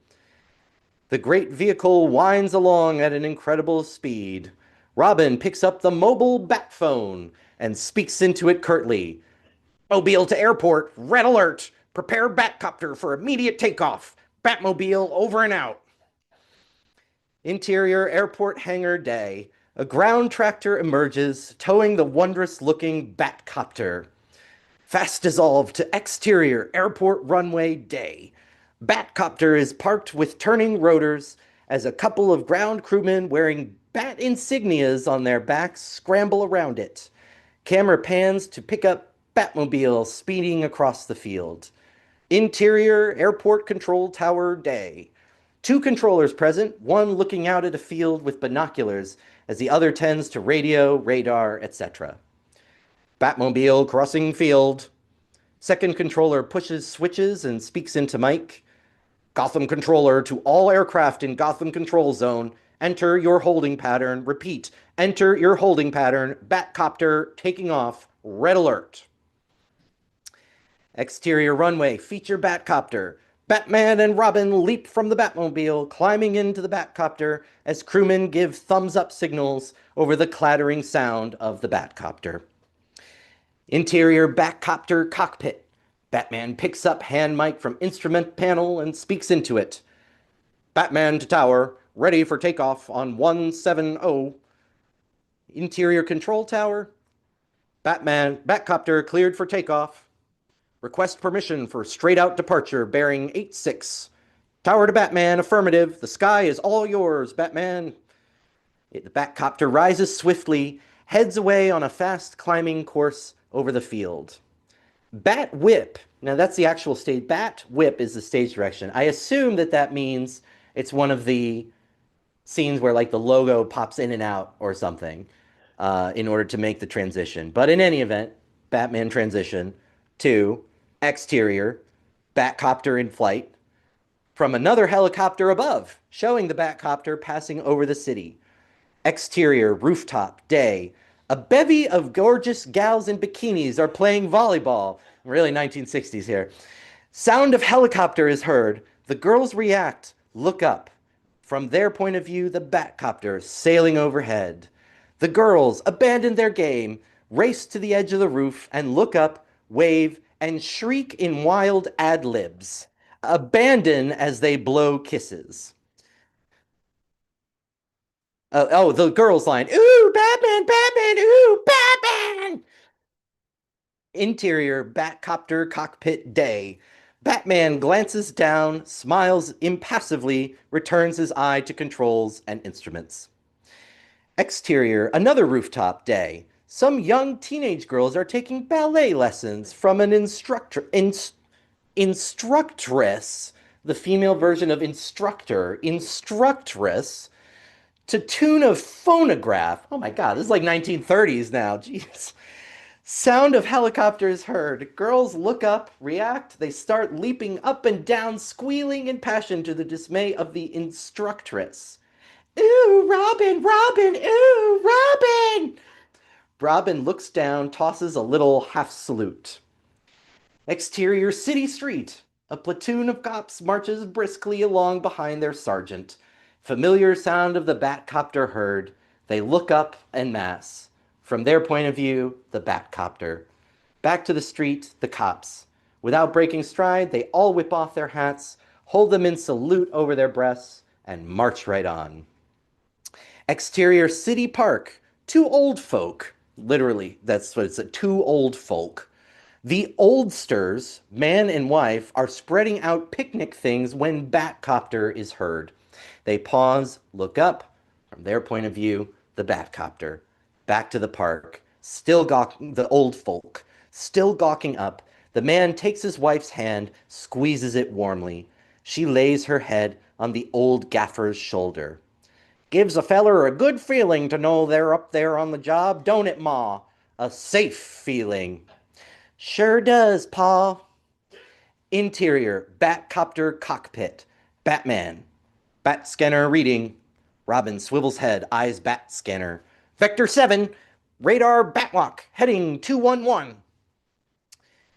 The great vehicle winds along at an incredible speed. Robin picks up the mobile bat phone and speaks into it curtly. Mobile to airport. Red alert. Prepare Batcopter for immediate takeoff. Batmobile over and out. Interior airport hangar day. A ground tractor emerges, towing the wondrous-looking Batcopter. Fast dissolve to exterior airport runway day. Batcopter is parked with turning rotors as a couple of ground crewmen wearing bat insignias on their backs scramble around it. Camera pans to pick up Batmobile speeding across the field. Interior airport control tower day. Two controllers present, one looking out at a field with binoculars as the other tends to radio, radar, etc. Batmobile crossing field. Second controller pushes switches and speaks into mic. Gotham controller to all aircraft in Gotham control zone. Enter your holding pattern. Repeat. Enter your holding pattern. Batcopter taking off. Red alert. Exterior runway. Feature Batcopter. Batman and Robin leap from the Batmobile, climbing into the Batcopter as crewmen give thumbs-up signals over the clattering sound of the Batcopter. Interior Batcopter cockpit. Batman picks up hand mic from instrument panel and speaks into it. Batman to tower, ready for takeoff on 170. Interior control tower. Batcopter cleared for takeoff. Request permission for straight-out departure bearing 86. Tower to Batman, affirmative. The sky is all yours, Batman. The Batcopter rises swiftly, heads away on a fast climbing course over the field. Bat Whip. Now that's the actual stage. Bat Whip is the stage direction. I assume that means it's one of the scenes where like the logo pops in and out or something in order to make the transition. But in any event, Batman transition to exterior, Batcopter in flight, from another helicopter above, showing the Batcopter passing over the city. Exterior, rooftop, day. A bevy of gorgeous gals in bikinis are playing volleyball. Really 1960s here. Sound of helicopter is heard. The girls react, look up. From their point of view, the Batcopter sailing overhead. The girls abandon their game, race to the edge of the roof, and look up, wave, and shriek in wild ad-libs. Abandon as they blow kisses. The girls line, ooh, Batman, Batman, ooh, Batman! Interior Batcopter cockpit day. Batman glances down, smiles impassively, returns his eye to controls and instruments. Exterior, another rooftop day. Some young teenage girls are taking ballet lessons from an instructress, the female version of instructor, instructress, to tune of phonograph. Oh my God, this is like 1930s now. Jeez. Sound of helicopters heard. Girls look up, react. They start leaping up and down, squealing in passion to the dismay of the instructress. Ooh, Robin, Robin, ooh, Robin! Robin looks down, tosses a little half salute. Exterior city street. A platoon of cops marches briskly along behind their sergeant. Familiar sound of the Batcopter heard. They look up en masse. From their point of view, the Batcopter. Back to the street, the cops. Without breaking stride, they all whip off their hats, hold them in salute over their breasts, and march right on. Exterior city park. Two old folk. Literally, that's what it's a two old folk. The oldsters, man and wife, are spreading out picnic things when Batcopter is heard. They pause, look up. From their point of view, the Batcopter. Back to the park. Still gawking, the old folk. Still gawking up. The man takes his wife's hand, squeezes it warmly. She lays her head on the old gaffer's shoulder. Gives a feller a good feeling to know they're up there on the job, don't it, Ma? A safe feeling. Sure does, Pa. Interior, Batcopter cockpit. Batman. Bat scanner reading. Robin swivels head, eyes bat scanner. Vector 7, radar Batwalk, heading 211.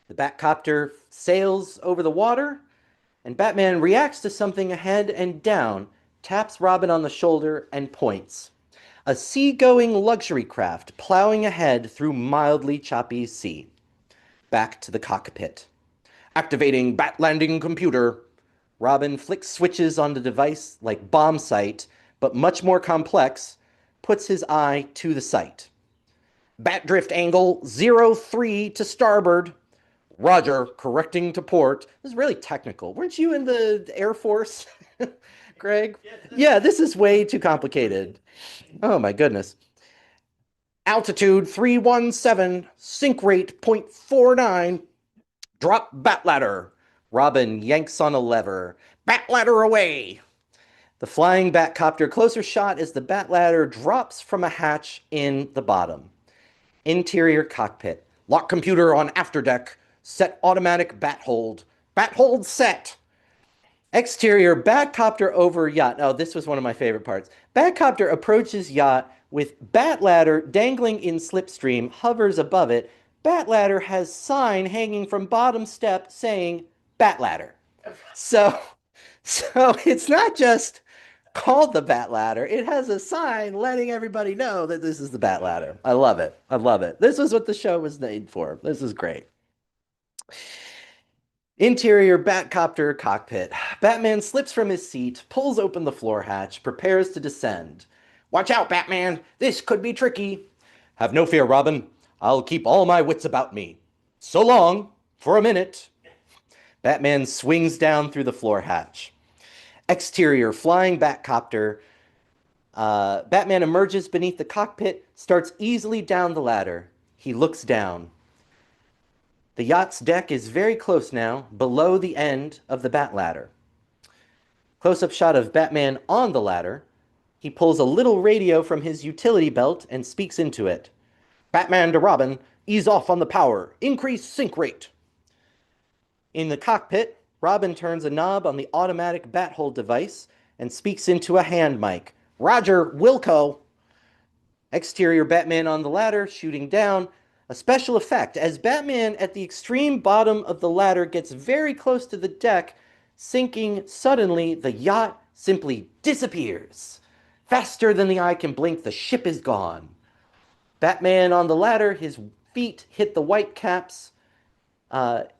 The Batcopter sails over the water, and Batman reacts to something ahead and down, taps Robin on the shoulder, and points. A seagoing luxury craft plowing ahead through mildly choppy sea. Back to the cockpit. Activating bat landing computer. Robin flicks switches on the device like bomb sight, but much more complex, puts his eye to the sight. Bat drift angle 03 to starboard. Roger, correcting to port. This is really technical. Weren't you in the Air Force, Greg? Yeah, this is way too complicated. Oh my goodness. Altitude 317, sync rate 0.49. Drop bat ladder. Robin yanks on a lever. Bat ladder away. The flying Batcopter closer shot as the bat ladder drops from a hatch in the bottom. Interior cockpit. Lock computer on afterdeck. Set automatic bat hold. Bat hold set. Exterior Batcopter over yacht. Oh, this was one of my favorite parts. Batcopter approaches yacht with bat ladder dangling in slipstream, hovers above it. Bat ladder has sign hanging from bottom step saying bat ladder. So it's not just called the bat ladder. It has a sign letting everybody know that this is the bat ladder. I love it. I love it. This is what the show was made for. This is great. Interior Batcopter cockpit. Batman slips from his seat, pulls open the floor hatch, prepares to descend. Watch out, Batman. This could be tricky. Have no fear, Robin. I'll keep all my wits about me. So long, for a minute. Batman swings down through the floor hatch. Exterior flying Batcopter. Batman emerges beneath the cockpit, starts easily down the ladder. He looks down. The yacht's deck is very close now, below the end of the bat ladder. Close-up shot of Batman on the ladder. He pulls a little radio from his utility belt and speaks into it. Batman to Robin, ease off on the power, increase sync rate. In the cockpit, Robin turns a knob on the automatic bat hold device and speaks into a hand mic. Roger, Wilco. Exterior Batman on the ladder, shooting down. A special effect, as Batman at the extreme bottom of the ladder gets very close to the deck, sinking suddenly, the yacht simply disappears. Faster than the eye can blink, the ship is gone. Batman on the ladder, his feet hit the white caps.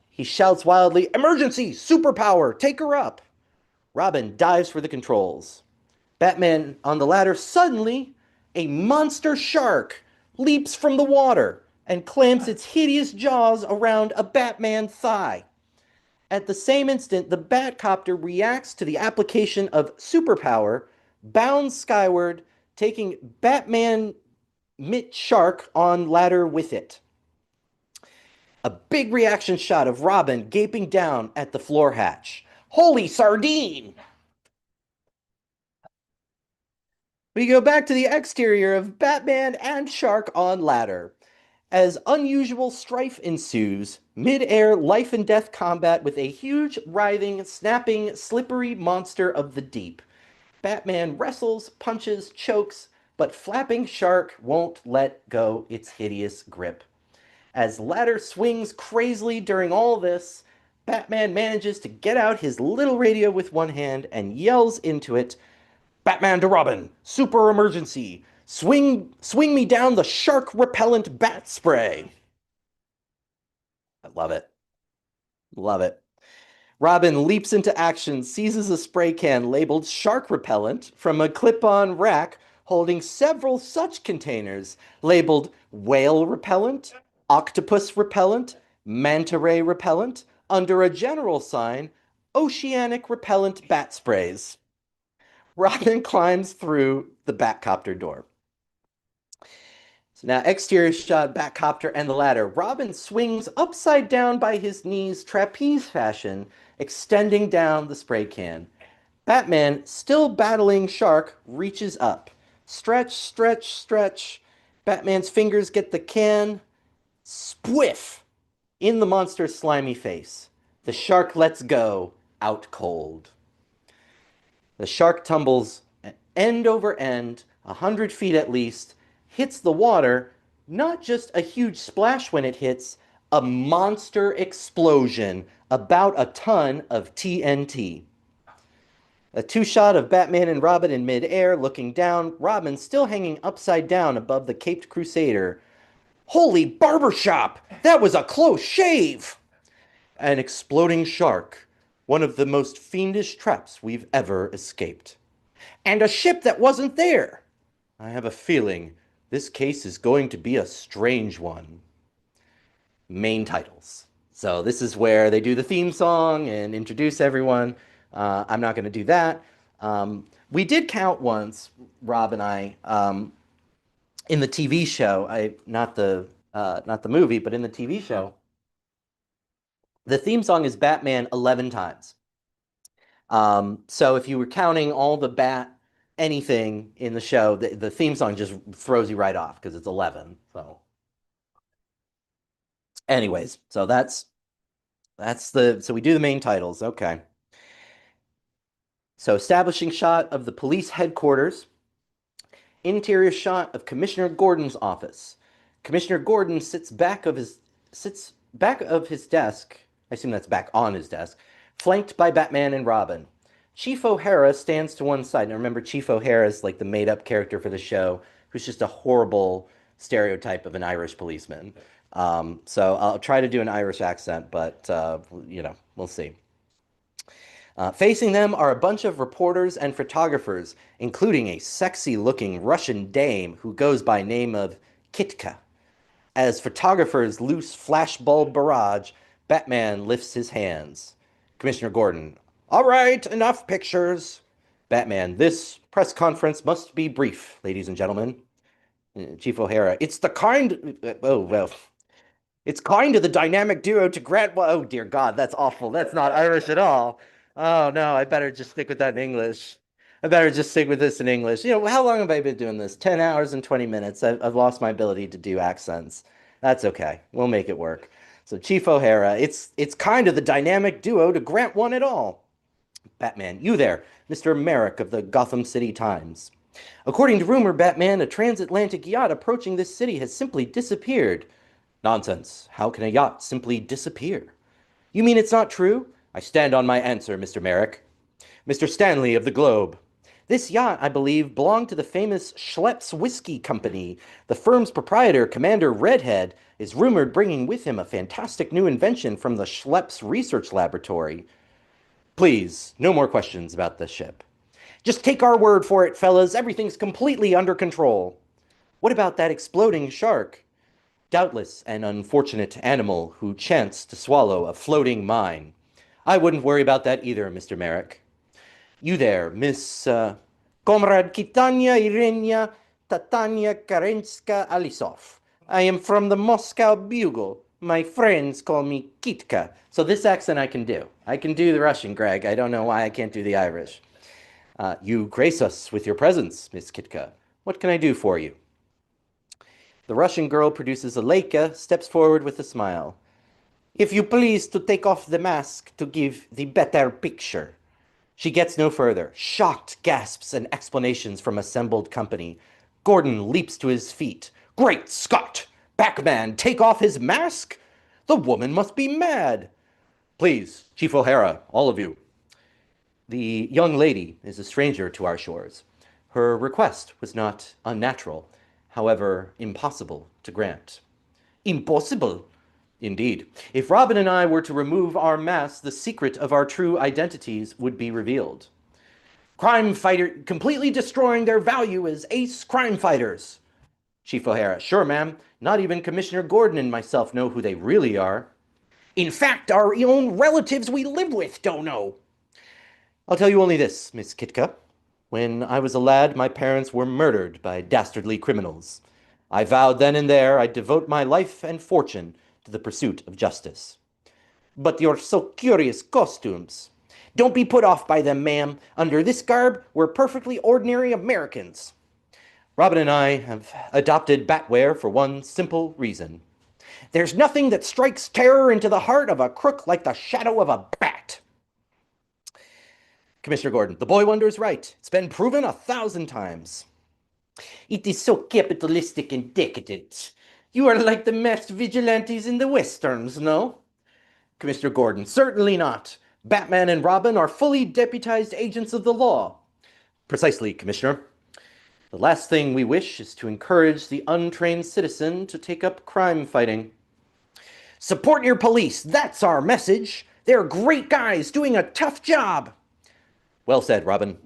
He shouts wildly, emergency, superpower, take her up. Robin dives for the controls. Batman on the ladder, suddenly, a monster shark leaps from the water. and clamps its hideous jaws around a Batman thigh. At the same instant, the Batcopter reacts to the application of superpower, bounds skyward, taking Batman Mit Shark on ladder with it. A big reaction shot of Robin gaping down at the floor hatch. Holy sardine! We go back to the exterior of Batman and Shark on ladder. As unusual strife ensues, mid-air life and death combat with a huge, writhing, snapping, slippery monster of the deep. Batman wrestles, punches, chokes, but flapping Shark won't let go its hideous grip. As ladder swings crazily during all this, Batman manages to get out his little radio with one hand and yells into it, Batman to Robin, super emergency. Swing me down the shark repellent bat spray. I love it. Love it. Robin leaps into action, seizes a spray can labeled shark repellent from a clip-on rack holding several such containers labeled whale repellent, octopus repellent, manta ray repellent, under a general sign, oceanic repellent bat sprays. Robin climbs through the Batcopter door. So now exterior shot, Batcopter, and the ladder. Robin swings upside down by his knees, trapeze fashion, extending down the spray can. Batman, still battling Shark, reaches up. Stretch, stretch, stretch. Batman's fingers get the can. Spliff! In the monster's slimy face. The shark lets go, out cold. The shark tumbles end over end, 100 feet at least, hits the water, not just a huge splash when it hits, a monster explosion, about a ton of TNT. A two-shot of Batman and Robin in mid-air, looking down, Robin still hanging upside down above the Caped Crusader. Holy barbershop! That was a close shave! An exploding shark, one of the most fiendish traps we've ever escaped. And a ship that wasn't there! I have a feeling this case is going to be a strange one. Main titles. So this is where they do the theme song and introduce everyone. I'm not going to do that. We did count once, Rob and I, in the TV show. Not the movie, but in the TV show, the theme song is Batman 11 times. So if you were counting all the Bat anything in the show, the theme song just throws you right off because it's 11. So, anyways, so so we do the main titles. Okay. So establishing shot of the police headquarters. Interior shot of Commissioner Gordon's office. Commissioner Gordon sits back of his desk. I assume that's back on his desk, flanked by Batman and Robin. Chief O'Hara stands to one side. Now remember, Chief O'Hara is like the made-up character for the show, who's just a horrible stereotype of an Irish policeman. So I'll try to do an Irish accent, but we'll see. Facing them are a bunch of reporters and photographers, including a sexy-looking Russian dame who goes by name of Kitka. As photographers loose flashbulb barrage, Batman lifts his hands. Commissioner Gordon, all right, enough pictures. Batman, this press conference must be brief, ladies and gentlemen. Chief O'Hara, it's kind of the dynamic duo to grant. Oh dear God, that's awful. That's not Irish at all. Oh no, I better just stick with that in English. I better just stick with this in English. How long have I been doing this? 10 hours and 20 minutes. I've lost my ability to do accents. That's okay. We'll make it work. So Chief O'Hara, it's kind of the dynamic duo to grant one at all. Batman, you there, Mr. Merrick of the Gotham City Times. According to rumor, Batman, a transatlantic yacht approaching this city has simply disappeared. Nonsense. How can a yacht simply disappear? You mean it's not true? I stand on my answer, Mr. Merrick. Mr. Stanley of the Globe. This yacht, I believe, belonged to the famous Schlepp's Whiskey Company. The firm's proprietor, Commander Redhead, is rumored bringing with him a fantastic new invention from the Schlepp's Research Laboratory. Please, no more questions about this ship. Just take our word for it, fellas. Everything's completely under control. What about that exploding shark? doubtless an unfortunate animal who chanced to swallow a floating mine. I wouldn't worry about that either, Mr. Merrick. You there, Miss Comrade Kitanya Irenia Tatanya Karenska Alisov. I am from the Moscow Bugle. My friends call me Kitka. So this accent I can do. I can do the Russian, Greg. I don't know why I can't do the Irish. You grace us with your presence, Miss Kitka. What can I do for you? The Russian girl produces a leica, steps forward with a smile. If you please to take off the mask to give the better picture. She gets no further. Shocked gasps and explanations from assembled company. Gordon leaps to his feet. Great Scott! Batman, take off his mask? The woman must be mad. Please, Chief O'Hara, all of you. The young lady is a stranger to our shores. Her request was not unnatural, however impossible to grant. Impossible? Indeed. If Robin and I were to remove our masks, the secret of our true identities would be revealed. Crime fighter completely destroying their value as ace crime fighters. Chief O'Hara, sure, ma'am. Not even Commissioner Gordon and myself know who they really are. In fact, our own relatives we live with don't know. I'll tell you only this, Miss Kitka. When I was a lad, my parents were murdered by dastardly criminals. I vowed then and there I'd devote my life and fortune to the pursuit of justice. But your so curious costumes. Don't be put off by them, ma'am. Under this garb, we're perfectly ordinary Americans. Robin and I have adopted batwear for one simple reason. There's nothing that strikes terror into the heart of a crook like the shadow of a bat. Commissioner Gordon, the boy wonder is right. It's been proven 1,000 times. It is so capitalistic and decadent. You are like the masked vigilantes in the westerns, no? Commissioner Gordon, certainly not. Batman and Robin are fully deputized agents of the law. Precisely, Commissioner. The last thing we wish is to encourage the untrained citizen to take up crime fighting. Support your police. That's our message. They're great guys doing a tough job. Well said, Robin.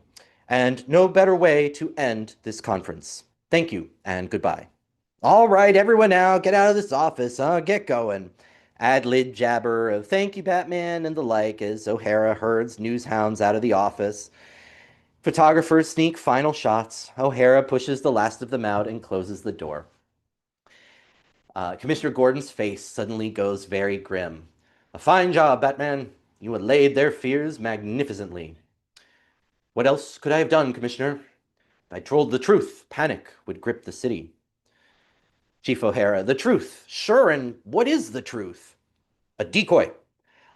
And no better way to end this conference. Thank you and goodbye. All right, everyone now, get out of this office. Get going. Ad-lib jabber of thank you, Batman, and the like as O'Hara herds news hounds out of the office. Photographers sneak final shots. O'Hara pushes the last of them out and closes the door. Commissioner Gordon's face suddenly goes very grim. A fine job, Batman. You allayed their fears magnificently. What else could I have done, Commissioner? If I told the truth, panic would grip the city. Chief O'Hara, the truth. Sure, and what is the truth? A decoy.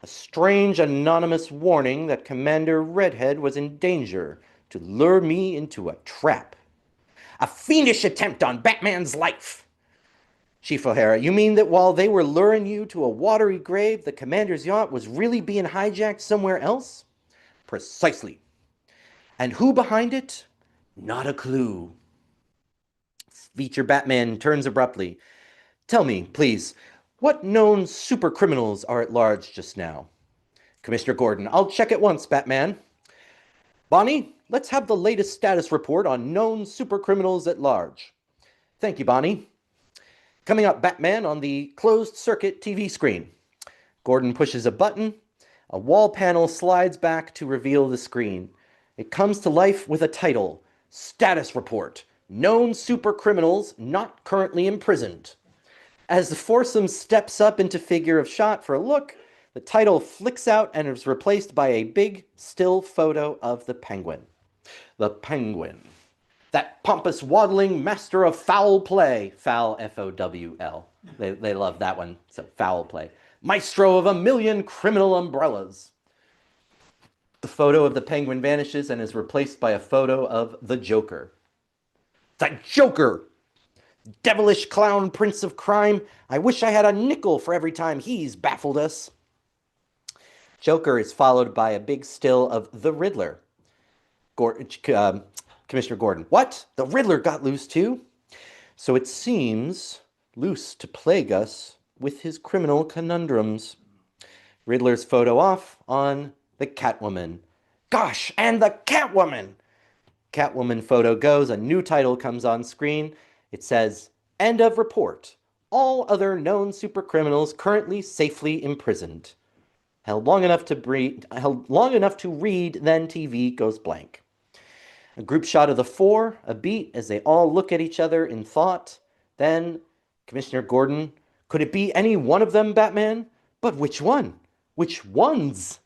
A strange anonymous warning that Commander Redhead was in danger to lure me into a trap. A fiendish attempt on Batman's life. Chief O'Hara, you mean that while they were luring you to a watery grave, the commander's yacht was really being hijacked somewhere else? Precisely. And who behind it? Not a clue. Feature Batman turns abruptly. Tell me, please, what known super criminals are at large just now? Commissioner Gordon, I'll check at once, Batman. Bonnie, let's have the latest status report on known super criminals at large. Thank you, Bonnie. Coming up, Batman, on the closed-circuit TV screen. Gordon pushes a button. A wall panel slides back to reveal the screen. It comes to life with a title, Status Report, Known Super Criminals Not Currently Imprisoned. As the foursome steps up into figure of shot for a look, the title flicks out and is replaced by a big, still photo of the Penguin. The Penguin. That pompous, waddling master of foul play. Foul, F-O-W-L. They love that one, so foul play. Maestro of 1,000,000 criminal umbrellas. The photo of the Penguin vanishes and is replaced by a photo of the Joker. The Joker! Devilish clown prince of crime. I wish I had a nickel for every time he's baffled us. Joker is followed by a big still of the Riddler. Commissioner Gordon, what? The Riddler got loose too? So it seems loose to plague us with his criminal conundrums. Riddler's photo off on the Catwoman. Gosh, and the Catwoman! Catwoman photo goes, a new title comes on screen. It says, End of report. all other known supercriminals currently safely imprisoned. Held long enough to read, then TV goes blank. A group shot of the four, a beat as they all look at each other in thought. Then, Commissioner Gordon, could it be any one of them, Batman? But which one? Which ones?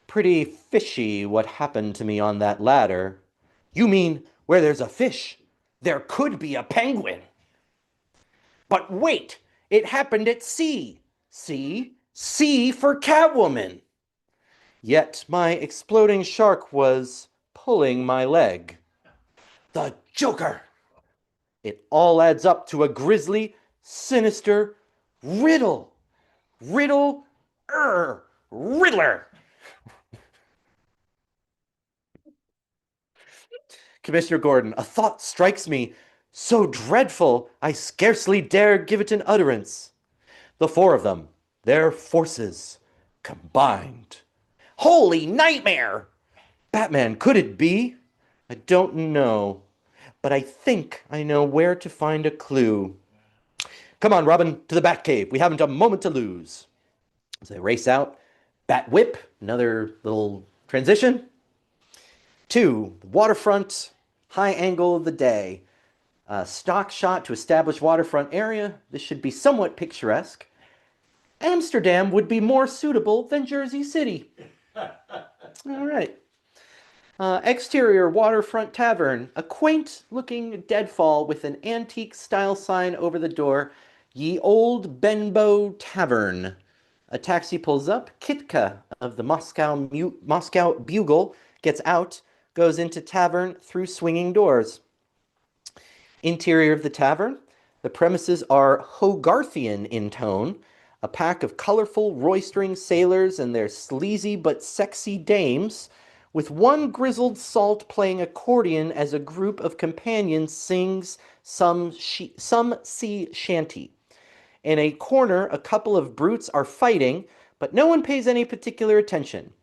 Pretty fishy what happened to me on that ladder. You mean where there's a fish, there could be a penguin. But wait, it happened at sea. See? C for Catwoman. Yet my exploding shark was pulling my leg. The Joker! It all adds up to a grisly, sinister riddle. Riddler! Commissioner Gordon, a thought strikes me, so dreadful I scarcely dare give it an utterance. The four of them, their forces combined. Holy nightmare! Batman, could it be? I don't know, but I think I know where to find a clue. Come on, Robin, to the Batcave. We haven't a moment to lose. As they race out, Bat Whip, another little transition. 2, the waterfront, high angle of the day. Stock shot to establish waterfront area. This should be somewhat picturesque. Amsterdam would be more suitable than Jersey City. All right. Exterior waterfront tavern. A quaint-looking deadfall with an antique-style sign over the door. Ye Old Benbow Tavern. A taxi pulls up. Kitka of the Moscow Bugle gets out, goes into tavern through swinging doors. Interior of the tavern. The premises are Hogarthian in tone. A pack of colorful, roistering sailors and their sleazy but sexy dames, with one grizzled salt playing accordion as a group of companions sings some sea shanty. In a corner, a couple of brutes are fighting, but no one pays any particular attention.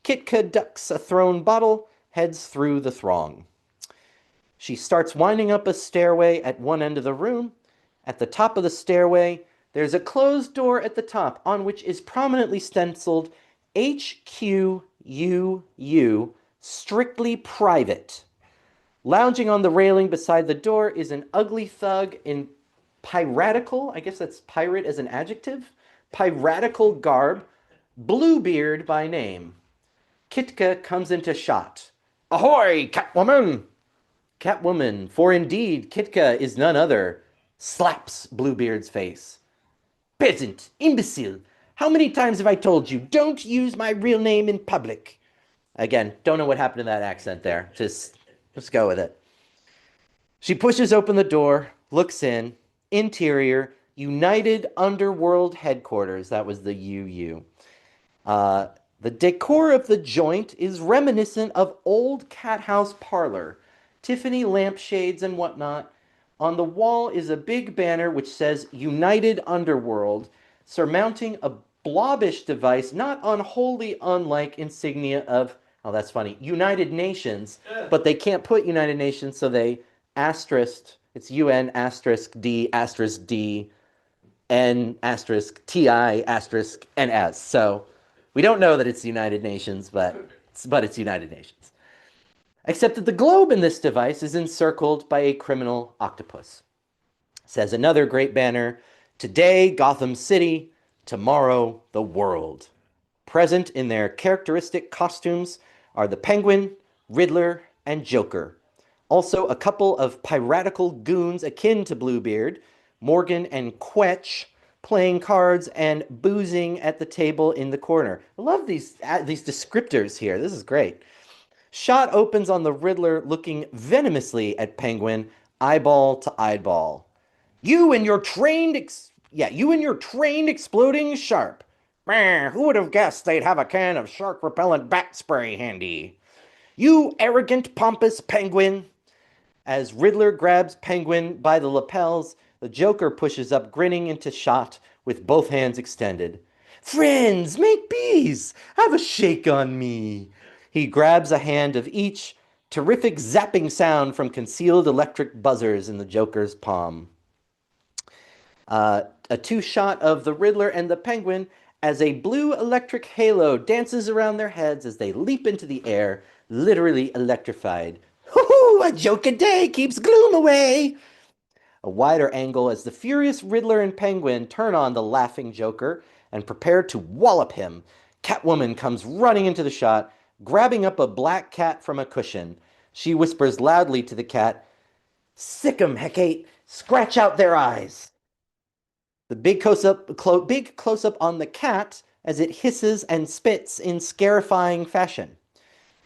Kitka ducks a thrown bottle, heads through the throng. She starts winding up a stairway at one end of the room. At the top of the stairway, there's a closed door at the top on which is prominently stenciled HQUU, strictly private. Lounging on the railing beside the door is an ugly thug in piratical, I guess that's pirate as an adjective, piratical garb, Bluebeard by name. Kitka comes into shot. Ahoy, Catwoman! Catwoman, for indeed Kitka is none other, slaps Bluebeard's face. Peasant, imbecile, how many times have I told you, don't use my real name in public? Again, don't know what happened to that accent there. Just go with it. She pushes open the door, looks in. Interior, United Underworld Headquarters. That was the UU. The decor of the joint is reminiscent of old cat house parlor. Tiffany lampshades and whatnot. On the wall is a big banner which says United Underworld, surmounting a blobbish device not wholly unlike insignia of, oh, that's funny, United Nations, but they can't put United Nations, so they asterisked, it's UN asterisk D asterisk D N asterisk TI asterisk NS. So we don't know that it's the United Nations, but it's United Nations. Except that the globe in this device is encircled by a criminal octopus. Says another great banner, today Gotham City, tomorrow the world. Present in their characteristic costumes are the Penguin, Riddler, and Joker. Also a couple of piratical goons akin to Bluebeard, Morgan and Quetch, playing cards and boozing at the table in the corner. I love these descriptors here. This is great. Shot opens on the Riddler looking venomously at Penguin, eyeball to eyeball. You and your trained exploding sharp. Who would have guessed they'd have a can of shark repellent bat spray handy? You arrogant, pompous Penguin. As Riddler grabs Penguin by the lapels, the Joker pushes up, grinning into shot with both hands extended. Friends, make peace. Have a shake on me. He grabs a hand of each, terrific zapping sound from concealed electric buzzers in the Joker's palm. A two-shot of the Riddler and the Penguin as a blue electric halo dances around their heads as they leap into the air, literally electrified. Hoo-hoo! A joke a day keeps gloom away! A wider angle as the furious Riddler and Penguin turn on the laughing Joker and prepare to wallop him. Catwoman comes running into the shot, grabbing up a black cat from a cushion. She whispers loudly to the cat, "Sick 'em, Hecate! Scratch out their eyes!" The big close-up on the cat as it hisses and spits in scarifying fashion.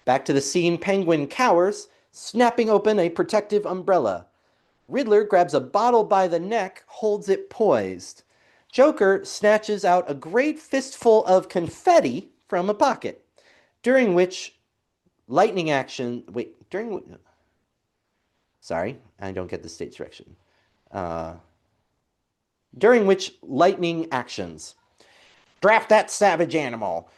Back to the scene, Penguin cowers, snapping open a protective umbrella. Riddler grabs a bottle by the neck, holds it poised. Joker snatches out a great fistful of confetti from a pocket, during which lightning action. Wait, during. Sorry, I don't get the stage direction. During which lightning actions. Draft that savage animal.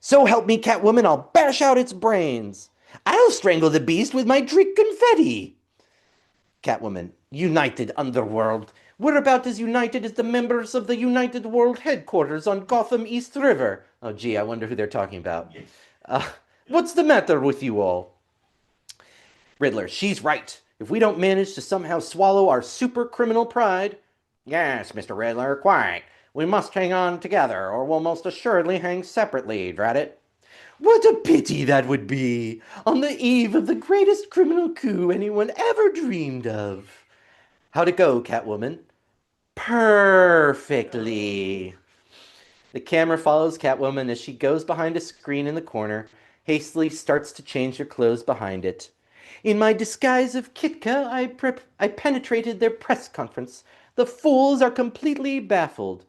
So help me, Catwoman, I'll bash out its brains. I'll strangle the beast with my Greek confetti. Catwoman, United Underworld. We're about as united as the members of the United World headquarters on Gotham East River. Oh, gee, I wonder who they're talking about. What's the matter with you all? Riddler, she's right. If we don't manage to somehow swallow our super criminal pride. Yes, Mr. Riddler, quite. We must hang on together, or we'll most assuredly hang separately, drat it. What a pity that would be, on the eve of the greatest criminal coup anyone ever dreamed of. How'd it go, Catwoman? Perfectly. The camera follows Catwoman as she goes behind a screen in the corner, hastily starts to change her clothes behind it. In my disguise of Kitka, I penetrated their press conference. The fools are completely baffled.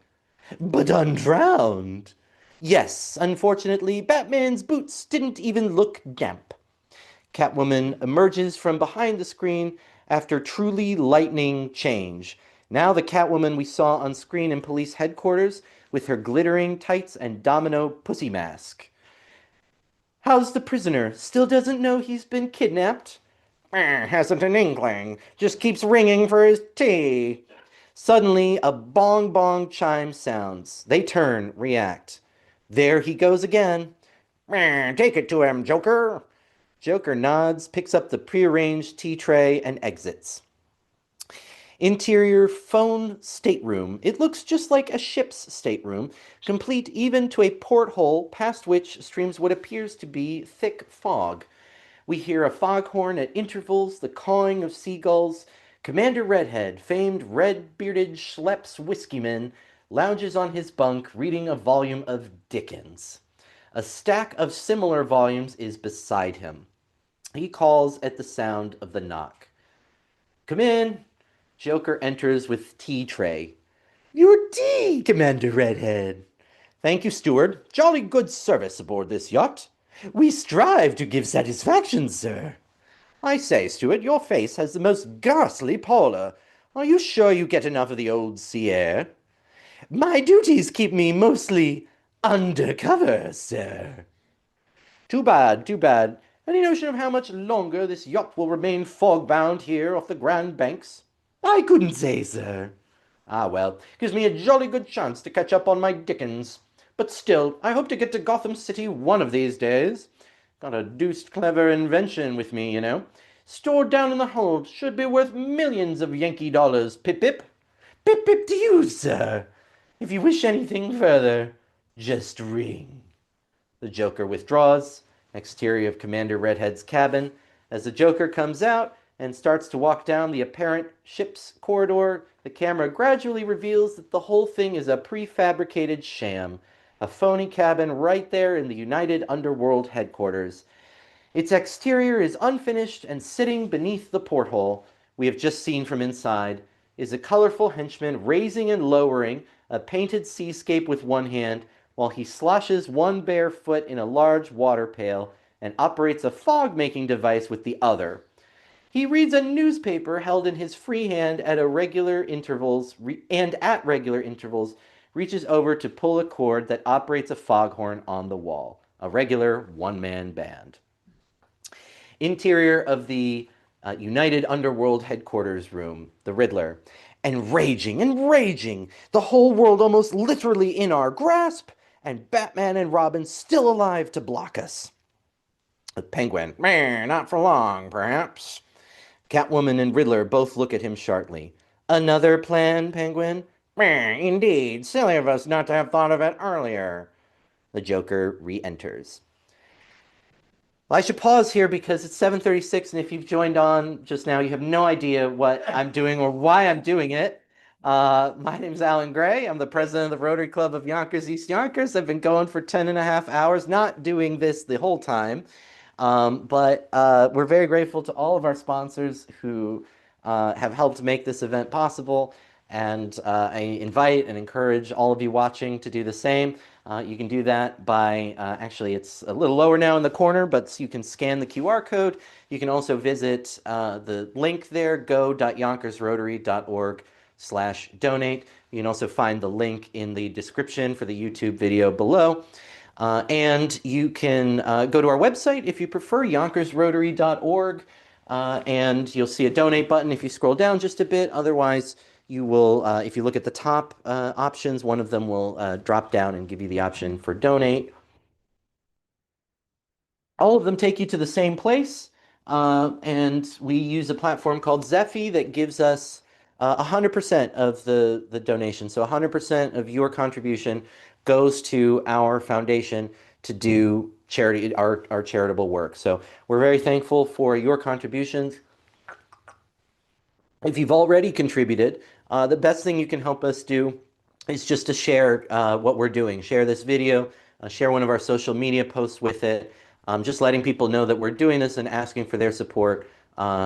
But undrowned. Yes, unfortunately, Batman's boots didn't even look damp. Catwoman emerges from behind the screen after truly lightning change. Now the Catwoman we saw on screen in police headquarters with her glittering tights and domino pussy mask. How's the prisoner? Still doesn't know he's been kidnapped? Hasn't an inkling. Just keeps ringing for his tea. Suddenly, a bong bong chime sounds. They turn, react. There he goes again. Take it to him, Joker. Joker nods, picks up the prearranged tea tray, and exits. Interior phone stateroom. It looks just like a ship's stateroom, complete even to a porthole past which streams what appears to be thick fog. We hear a foghorn at intervals, the cawing of seagulls. Commander Redhead, famed red-bearded Schlepp's whiskeyman, lounges on his bunk reading a volume of Dickens. A stack of similar volumes is beside him. He calls at the sound of the knock. Come in. Joker enters with tea tray. Your tea, Commander Redhead. Thank you, steward. Jolly good service aboard this yacht. We strive to give satisfaction, sir. I say, steward, your face has the most ghastly pallor. Are you sure you get enough of the old sea air? My duties keep me mostly undercover, sir. Too bad, too bad. Any notion of how much longer this yacht will remain fog-bound here off the Grand Banks? I couldn't say, sir. Ah, well, gives me a jolly good chance to catch up on my Dickens. But still, I hope to get to Gotham City one of these days. Got a deuced clever invention with me, you know. Stored down in the hold, should be worth millions of Yankee dollars. Pip pip. Pip pip to you, sir. If you wish anything further, just ring. The Joker withdraws. Exterior of Commander Redhead's cabin. As the Joker comes out and starts to walk down the apparent ship's corridor, the camera gradually reveals that the whole thing is a prefabricated sham. A phony cabin right there in the United Underworld headquarters. Its exterior is unfinished, and sitting beneath the porthole we have just seen from inside is a colorful henchman raising and lowering a painted seascape with one hand while he sloshes one bare foot in a large water pail and operates a fog-making device with the other. He reads a newspaper held in his free hand at regular intervals, reaches over to pull a cord that operates a foghorn on the wall. A regular one-man band. Interior of the United Underworld headquarters room, the Riddler. and raging and raging, the whole world almost literally in our grasp, and Batman and Robin still alive to block us. The Penguin, meh, not for long, perhaps. Catwoman and Riddler both look at him sharply. Another plan, Penguin? Meh, indeed, silly of us not to have thought of it earlier. The Joker re-enters. Well, I should pause here because it's 7:36, and if you've joined on just now, you have no idea what I'm doing or why I'm doing it. My name's Alan Gray. I'm the president of the Rotary Club of Yonkers-East Yonkers. I've been going for 10 and a half hours, not doing this the whole time. But we're very grateful to all of our sponsors who have helped make this event possible. And I invite and encourage all of you watching to do the same. You can do that by, actually, it's a little lower now in the corner, but you can scan the QR code. You can also visit the link there, go.yonkersrotary.org/donate. You can also find the link in the description for the YouTube video below. And you can go to our website if you prefer, yonkersrotary.org, and you'll see a donate button if you scroll down just a bit. Otherwise, you will, if you look at the top options, one of them will drop down and give you the option for donate. All of them take you to the same place, and we use a platform called Zephy that gives us 100% of the donation. So 100% of your contribution goes to our foundation to do charity, our charitable work. So we're very thankful for your contributions. If you've already contributed, the best thing you can help us do is just to share what we're doing. Share this video, share one of our social media posts with it. Just letting people know that we're doing this and asking for their support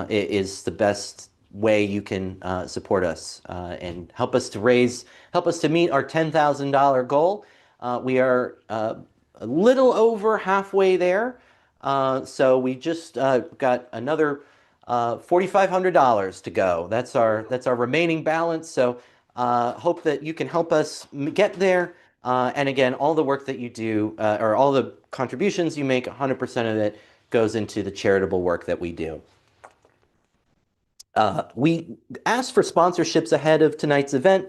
is the best way you can support us and help us to meet our $10,000 goal. We are a little over halfway there. So we just got another $4,500 to go. That's our remaining balance. So hope that you can help us get there. And again, all the work that you do, or all the contributions you make, 100% of it goes into the charitable work that we do. We asked for sponsorships ahead of tonight's event,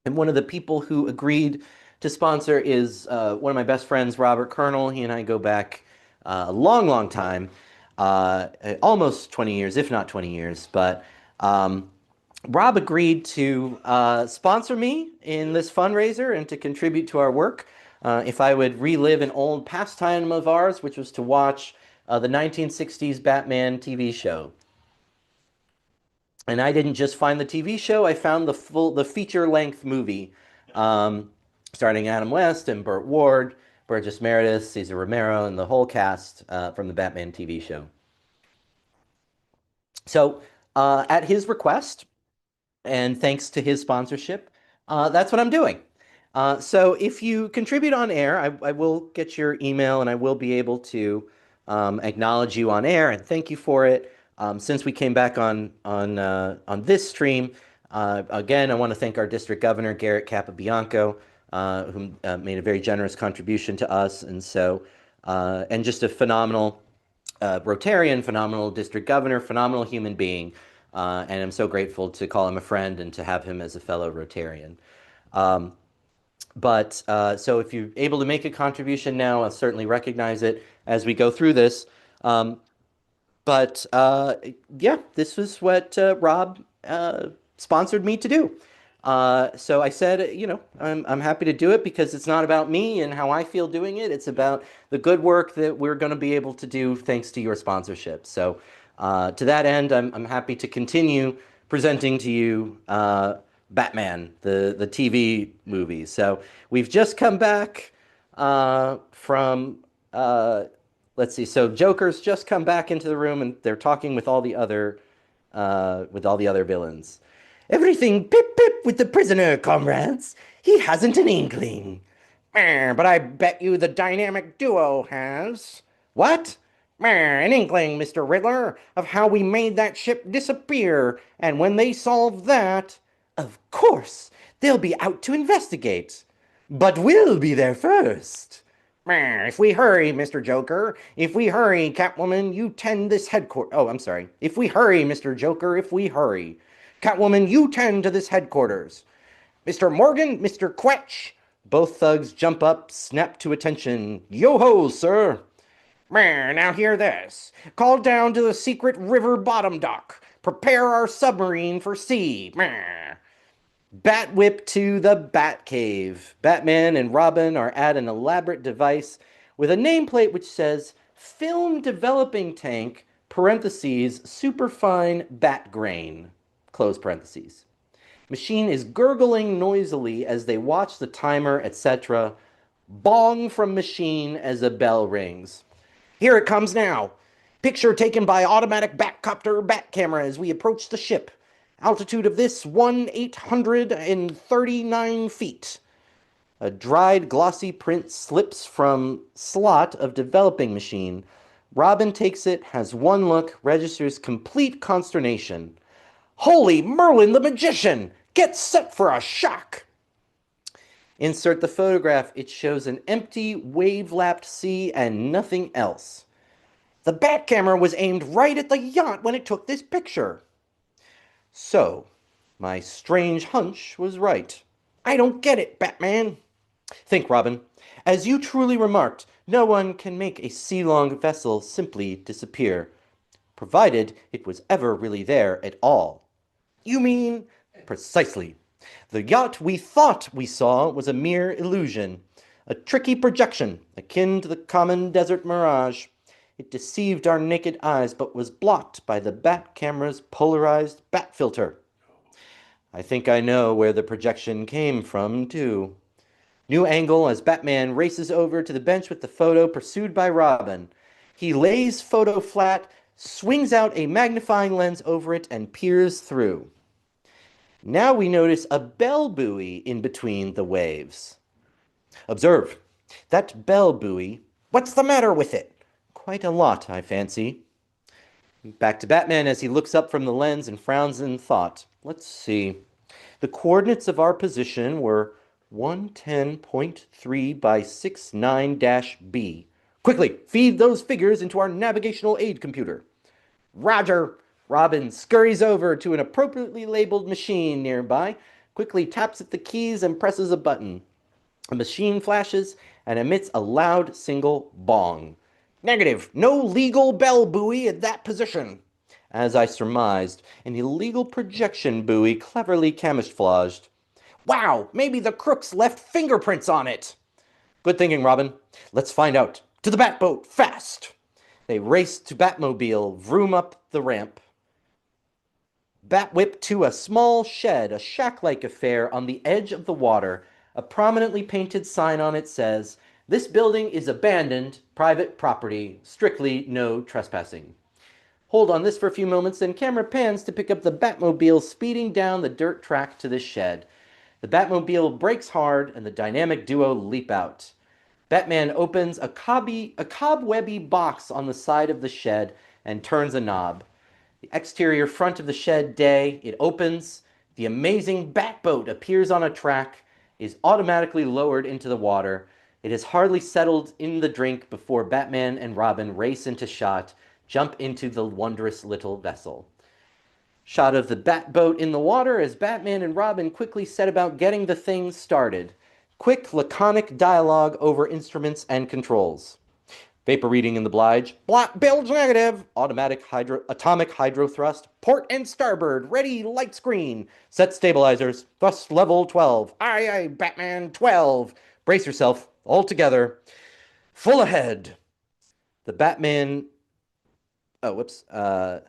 and one of the people who agreed to sponsor is one of my best friends, Robert Colonel. He and I go back a long, long time, almost 20 years, if not 20 years. But Rob agreed to sponsor me in this fundraiser and to contribute to our work if I would relive an old pastime of ours, which was to watch the 1960s Batman TV show. And I didn't just find the TV show, I found the feature-length movie, starring Adam West and Burt Ward, Burgess Meredith, Cesar Romero, and the whole cast from the Batman TV show. So at his request, and thanks to his sponsorship, that's what I'm doing. So if you contribute on air, I will get your email and I will be able to acknowledge you on air and thank you for it. Since we came back on this stream, again, I want to thank our district governor, Garrett Capabianco, who made a very generous contribution to us. And so, and just a phenomenal Rotarian, phenomenal district governor, phenomenal human being. And I'm so grateful to call him a friend and to have him as a fellow Rotarian. So if you're able to make a contribution now, I'll certainly recognize it as we go through this. Yeah, this was what Rob sponsored me to do. So I said, you know, I'm happy to do it because it's not about me and how I feel doing it. It's about the good work that we're going to be able to do thanks to your sponsorship. So to that end, I'm happy to continue presenting to you Batman, the TV movie. So we've just come back from let's see. So Joker's just come back into the room and they're talking with all the other villains. Everything pip pip with the prisoner, comrades. He hasn't an inkling. But I bet you the dynamic duo has. What? An inkling, Mr. Riddler, of how we made that ship disappear. And when they solve that, of course, they'll be out to investigate. But we'll be there first. If we hurry, Mr. Joker. If we hurry, Catwoman, you tend this headquarters. Oh, I'm sorry. If we hurry, Mr. Joker, if we hurry. Catwoman, you tend to this headquarters. Mr. Morgan, Mr. Quetch. Both thugs jump up, snap to attention. Yo-ho, sir. Now hear this. Call down to the secret river bottom dock. Prepare our submarine for sea. Bat whip to the Batcave. Batman and Robin are at an elaborate device with a nameplate which says Film Developing Tank, parentheses, superfine bat grain, close parentheses. Machine is gurgling noisily as they watch the timer, etc. Bong from machine as a bell rings. Here it comes now. Picture taken by automatic Batcopter bat camera as we approach the ship. Altitude of this 1,839 feet. A dried glossy print slips from slot of developing machine. Robin takes it, has one look, registers complete consternation. Holy Merlin the Magician! Get set for a shock! Insert the photograph. It shows an empty, wave-lapped sea and nothing else. The bat camera was aimed right at the yacht when it took this picture. So, my strange hunch was right. I don't get it, Batman. Think, Robin. As you truly remarked, no one can make a sea-long vessel simply disappear, provided it was ever really there at all. You mean? Precisely. The yacht we thought we saw was a mere illusion, a tricky projection, akin to the common desert mirage. It deceived our naked eyes, but was blocked by the bat camera's polarized bat filter. I think I know where the projection came from, too. New angle as Batman races over to the bench with the photo, pursued by Robin. He lays photo flat, swings out a magnifying lens over it, and peers through. Now we notice a bell buoy in between the waves. Observe. That bell buoy, what's the matter with it? Quite a lot, I fancy. Back to Batman as he looks up from the lens and frowns in thought. Let's see. The coordinates of our position were 110.3 by 69-B. Quickly, feed those figures into our navigational aid computer. Roger. Robin scurries over to an appropriately labeled machine nearby, quickly taps at the keys and presses a button. The machine flashes and emits a loud single bong. Negative. No legal bell buoy at that position. As I surmised, an illegal projection buoy cleverly camouflaged. Wow, maybe the crooks left fingerprints on it. Good thinking, Robin. Let's find out. To the Batboat, fast! They race to Batmobile, vroom up the ramp. Batwhip to a small shed, a shack-like affair on the edge of the water. A prominently painted sign on it says, "This building is abandoned, private property, strictly no trespassing." Hold on this for a few moments, then camera pans to pick up the Batmobile speeding down the dirt track to the shed. The Batmobile brakes hard, and the dynamic duo leap out. Batman opens a cobwebby box on the side of the shed and turns a knob. The exterior front of the shed day, it opens. The amazing Batboat appears on a track, is automatically lowered into the water. It has hardly settled in the drink before Batman and Robin race into shot, jump into the wondrous little vessel. Shot of the Batboat in the water as Batman and Robin quickly set about getting the thing started. Quick, laconic dialogue over instruments and controls. Vapor reading in the Blige. Bilge negative. Atomic hydro thrust. Port and starboard. Ready, light screen. Set stabilizers. Thrust level 12. Aye, aye, Batman, 12. Brace yourself. All together. Full ahead. The Batman... Oh, whoops. Shot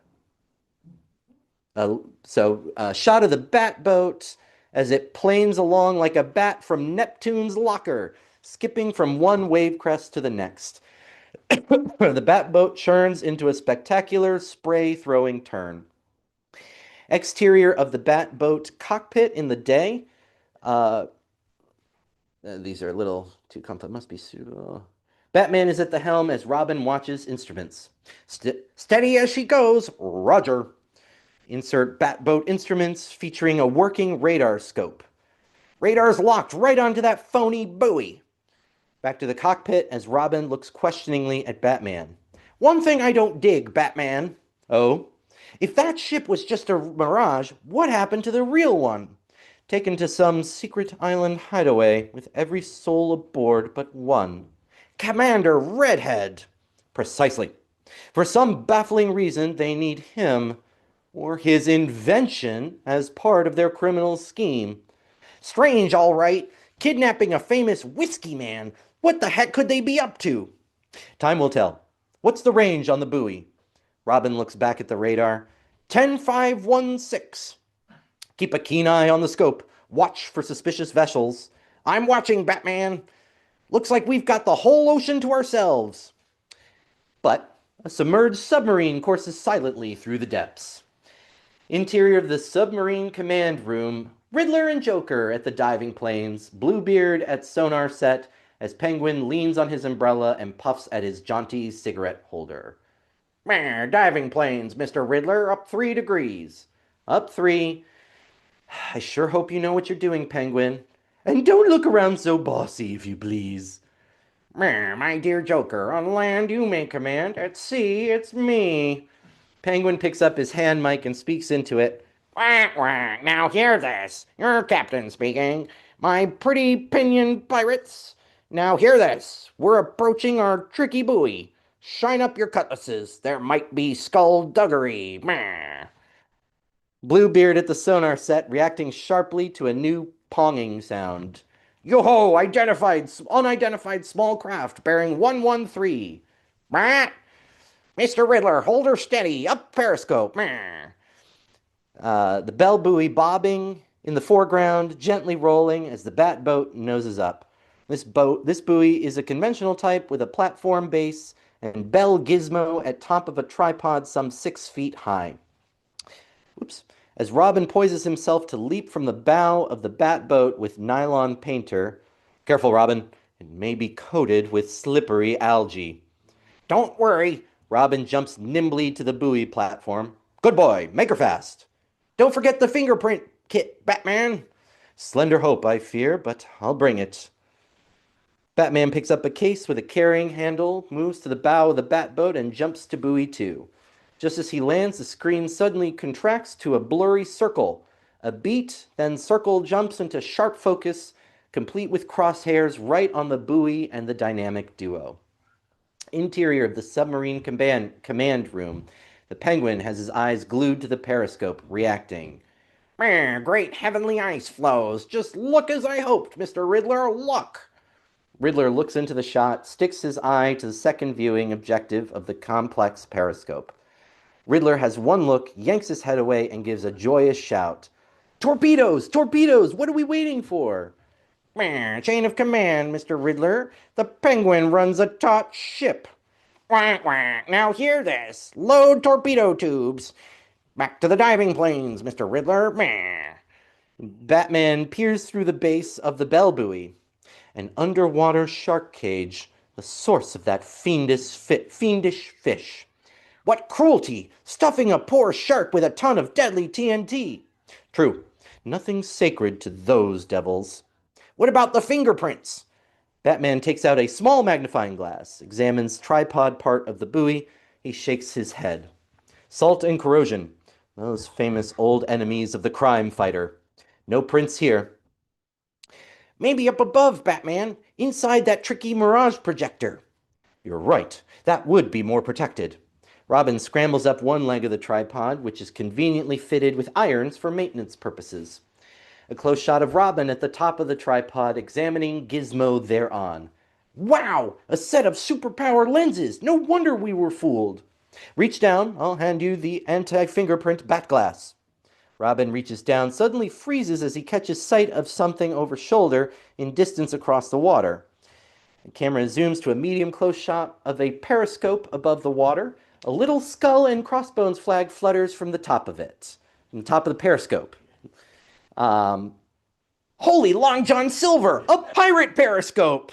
of the Batboat as it planes along like a bat from Neptune's locker, skipping from one wave crest to the next. The Batboat churns into a spectacular spray-throwing turn. Exterior of the Batboat cockpit in the day. These are a little too complex. Must be pseudo. Batman is at the helm as Robin watches instruments. Steady as she goes. Roger. Insert Batboat instruments featuring a working radar scope. Radar's locked right onto that phony buoy. Back to the cockpit as Robin looks questioningly at Batman. One thing I don't dig, Batman. Oh? If that ship was just a mirage, what happened to the real one? Taken to some secret island hideaway with every soul aboard but one. Commander Redhead! Precisely. For some baffling reason, they need him or his invention as part of their criminal scheme. Strange, all right. Kidnapping a famous whiskey man. What the heck could they be up to? Time will tell. What's the range on the buoy? Robin looks back at the radar. 10516. Keep a keen eye on the scope. Watch for suspicious vessels. I'm watching, Batman. Looks like we've got the whole ocean to ourselves. But a submerged submarine courses silently through the depths. Interior of the submarine command room, Riddler and Joker at the diving planes, Bluebeard at sonar set, as Penguin leans on his umbrella and puffs at his jaunty cigarette holder. Diving planes, Mr. Riddler, up 3 degrees. Up 3. I sure hope you know what you're doing, Penguin. And don't look around so bossy, if you please. My dear Joker, on land you may command, at sea it's me. Penguin picks up his hand mic and speaks into it. Wah, wah. Now hear this. Your captain speaking. My pretty pinion pirates. Now hear this. We're approaching our tricky buoy. Shine up your cutlasses. There might be skullduggery. Meh. Bluebeard at the sonar set, reacting sharply to a new ponging sound. Yo-ho! Unidentified small craft bearing 113. Mr. Riddler, hold her steady. Up periscope. The bell buoy bobbing in the foreground, gently rolling as the bat boat noses up. This buoy is a conventional type with a platform base and bell gizmo at top of a tripod some 6 feet high. Oops. As Robin poises himself to leap from the bow of the bat boat with nylon painter. Careful, Robin. It may be coated with slippery algae. Don't worry. Robin jumps nimbly to the buoy platform. Good boy. Make her fast. Don't forget the fingerprint kit, Batman. Slender hope, I fear, but I'll bring it. Batman picks up a case with a carrying handle, moves to the bow of the bat boat, and jumps to buoy 2. Just as he lands, the screen suddenly contracts to a blurry circle. A beat, then circle jumps into sharp focus, complete with crosshairs right on the buoy and the dynamic duo. Interior of the submarine command room. The Penguin has his eyes glued to the periscope, reacting. Great heavenly ice flows. Just look as I hoped, Mr. Riddler. Look. Riddler looks into the shot, sticks his eye to the second viewing objective of the complex periscope. Riddler has one look, yanks his head away, and gives a joyous shout. Torpedoes! Torpedoes! What are we waiting for? Chain of command, Mr. Riddler. The Penguin runs a taut ship. Now hear this. Load torpedo tubes. Back to the diving planes, Mr. Riddler. Batman peers through the base of the bell buoy. An underwater shark cage, the source of that fiendish fish. What cruelty! Stuffing a poor shark with a ton of deadly TNT. True, nothing sacred to those devils. What about the fingerprints? Batman takes out a small magnifying glass, examines tripod part of the buoy. He shakes his head. Salt and corrosion, those famous old enemies of the crime fighter. No prints here. Maybe up above, Batman, inside that tricky mirage projector. You're right, that would be more protected. Robin scrambles up one leg of the tripod, which is conveniently fitted with irons for maintenance purposes. A close shot of Robin at the top of the tripod, examining gizmo thereon. Wow! A set of superpower lenses! No wonder we were fooled! Reach down, I'll hand you the anti-fingerprint bat glass. Robin reaches down, suddenly freezes as he catches sight of something over shoulder in distance across the water. The camera zooms to a medium close shot of a periscope above the water. A little skull and crossbones flag flutters from the top of it, from the top of the periscope. Holy Long John Silver, a pirate periscope!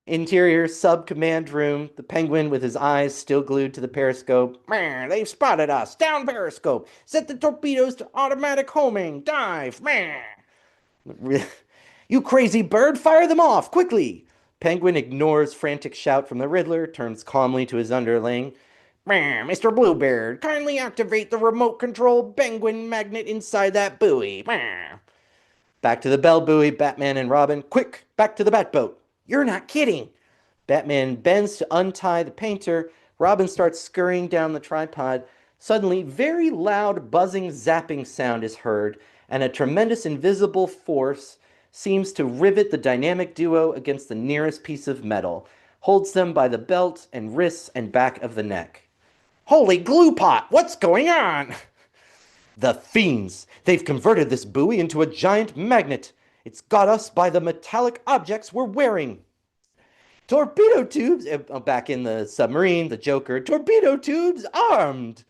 Interior sub-command room, the Penguin with his eyes still glued to the periscope. They've spotted us. Down periscope. Set the torpedoes to automatic homing. Dive. You crazy bird, fire them off, quickly! Penguin ignores frantic shout from the Riddler, turns calmly to his underling. Mr. Bluebeard, kindly activate the remote control penguin magnet inside that buoy. Back to the bell buoy, Batman and Robin. Quick, back to the Batboat. You're not kidding. Batman bends to untie the painter. Robin starts scurrying down the tripod. Suddenly, very loud buzzing zapping sound is heard, and a tremendous invisible force seems to rivet the dynamic duo against the nearest piece of metal, holds them by the belt and wrists and back of the neck. Holy glue pot! What's going on? The fiends! They've converted this buoy into a giant magnet. It's got us by the metallic objects we're wearing. Torpedo tubes! Back in the submarine, the Joker. Torpedo tubes armed!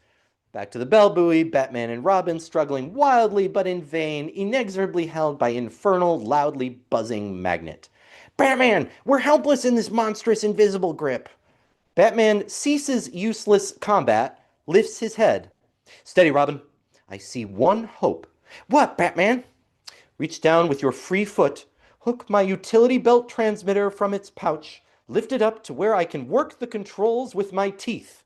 Back to the bell buoy, Batman and Robin struggling wildly but in vain, inexorably held by infernal, loudly buzzing magnet. Batman, we're helpless in this monstrous invisible grip. Batman ceases useless combat, lifts his head. Steady, Robin. I see one hope. What, Batman? Reach down with your free foot, hook my utility belt transmitter from its pouch, lift it up to where I can work the controls with my teeth.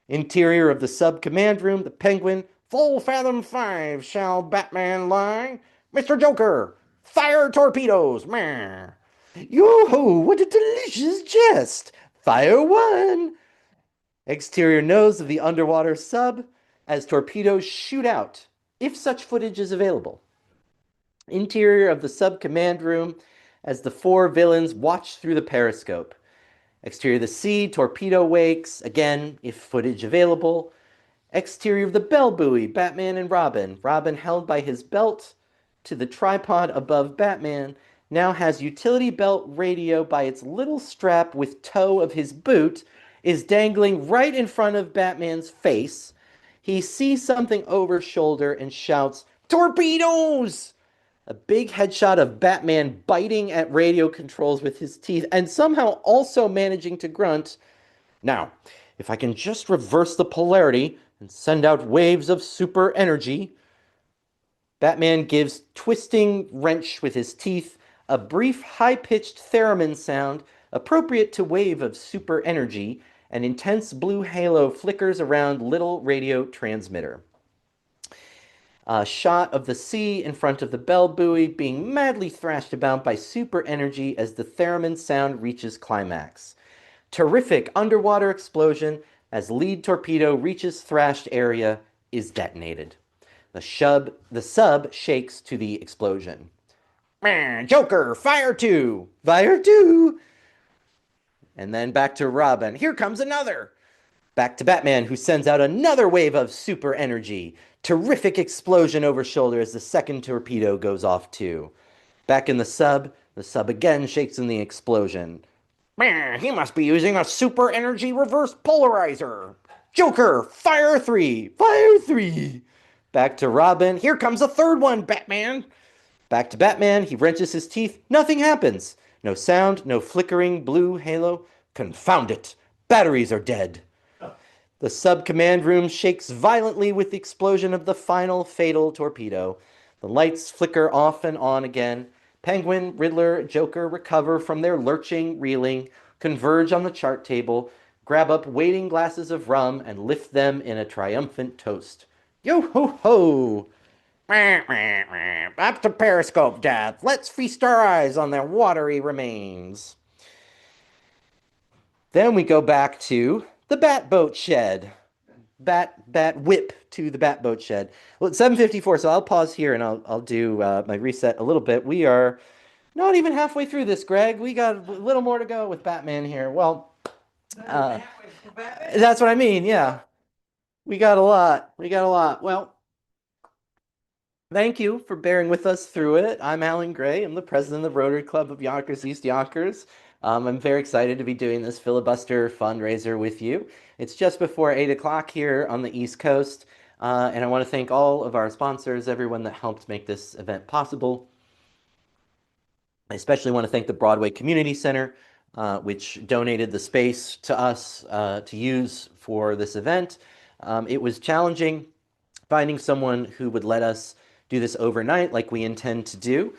Interior of the sub-command room, the Penguin. Full fathom 5 shall Batman lie. Mr. Joker, fire torpedoes. Meh. Yoo-hoo, what a delicious jest. Fire 1. Exterior nose of the underwater sub as torpedoes shoot out, if such footage is available. Interior of the sub-command room as the 4 villains watch through the periscope. Exterior of the sea, torpedo wakes, again, if footage available. Exterior of the bell buoy, Batman and Robin. Robin, held by his belt to the tripod above Batman, now has utility belt radio by its little strap with toe of his boot, is dangling right in front of Batman's face. He sees something over shoulder and shouts, "Torpedoes!" A big headshot of Batman biting at radio controls with his teeth and somehow also managing to grunt. Now, if I can just reverse the polarity and send out waves of super energy. Batman gives twisting wrench with his teeth, a brief high-pitched theremin sound appropriate to wave of super energy. An intense blue halo flickers around little radio transmitter. A shot of the sea in front of the bell buoy being madly thrashed about by super energy as the theremin sound reaches climax. Terrific underwater explosion as lead torpedo reaches thrashed area is detonated. The sub shakes to the explosion. Joker, fire 2! Fire 2! And then back to Robin. Here comes another! Back to Batman, who sends out another wave of super energy. Terrific explosion over shoulder as the second torpedo goes off too. Back in the sub again shakes in the explosion. He must be using a super energy reverse polarizer. Joker, fire 3! Fire 3! Back to Robin. Here comes a third one, Batman! Back to Batman. He wrenches his teeth. Nothing happens. No sound, no flickering blue halo. Confound it. Batteries are dead. The sub-command room shakes violently with the explosion of the final fatal torpedo. The lights flicker off and on again. Penguin, Riddler, Joker recover from their lurching, reeling, converge on the chart table, grab up waiting glasses of rum, and lift them in a triumphant toast. Yo-ho-ho! Up to periscope, Death. Let's feast our eyes on their watery remains. Then we go back to the Batboat shed. Bat whip to the Batboat shed. Well, it's 7:54, so I'll pause here and I'll do my reset a little bit. We are not even halfway through this, Greg. We got a little more to go with Batman here. Well, that's what I mean. Yeah, we got a lot. Well, thank you for bearing with us through it. I'm Alan Gray. I'm the president of the Rotary Club of Yonkers-East Yonkers. I'm very excited to be doing this Filibuster fundraiser with you. It's just before 8 o'clock here on the East Coast, and I want to thank all of our sponsors, everyone that helped make this event possible. I especially want to thank the Broadway Community Center, which donated the space to us to use for this event. It was challenging finding someone who would let us do this overnight like we intend to do.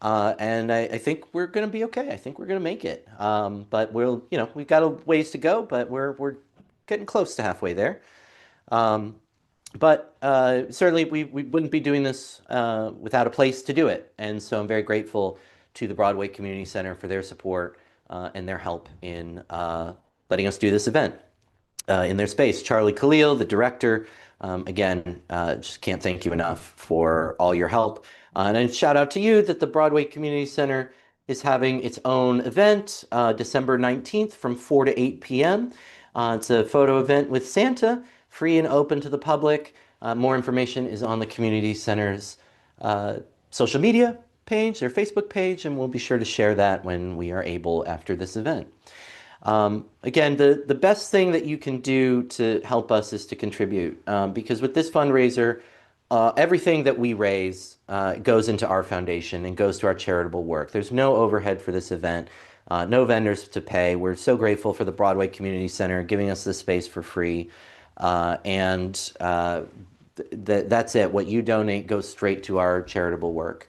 And I think we're going to be okay. I think we're going to make it. But we've got a ways to go, but we're going getting close to halfway there. But certainly we wouldn't be doing this without a place to do it. And so I'm very grateful to the Broadway Community Center for their support and their help in letting us do this event in their space. Charlie Khalil, the director, again, just can't thank you enough for all your help. And a shout out to you that the Broadway Community Center is having its own event December 19th from 4 to 8 p.m. It's a photo event with Santa, free and open to the public. More information is on the Community Center's social media page, their Facebook page, and we'll be sure to share that when we are able after this event. Again, the best thing that you can do to help us is to contribute, because with this fundraiser, everything that we raise goes into our foundation and goes to our charitable work. There's no overhead for this event, no vendors to pay. We're so grateful for the Broadway Community Center giving us this space for free. That's it. What you donate goes straight to our charitable work.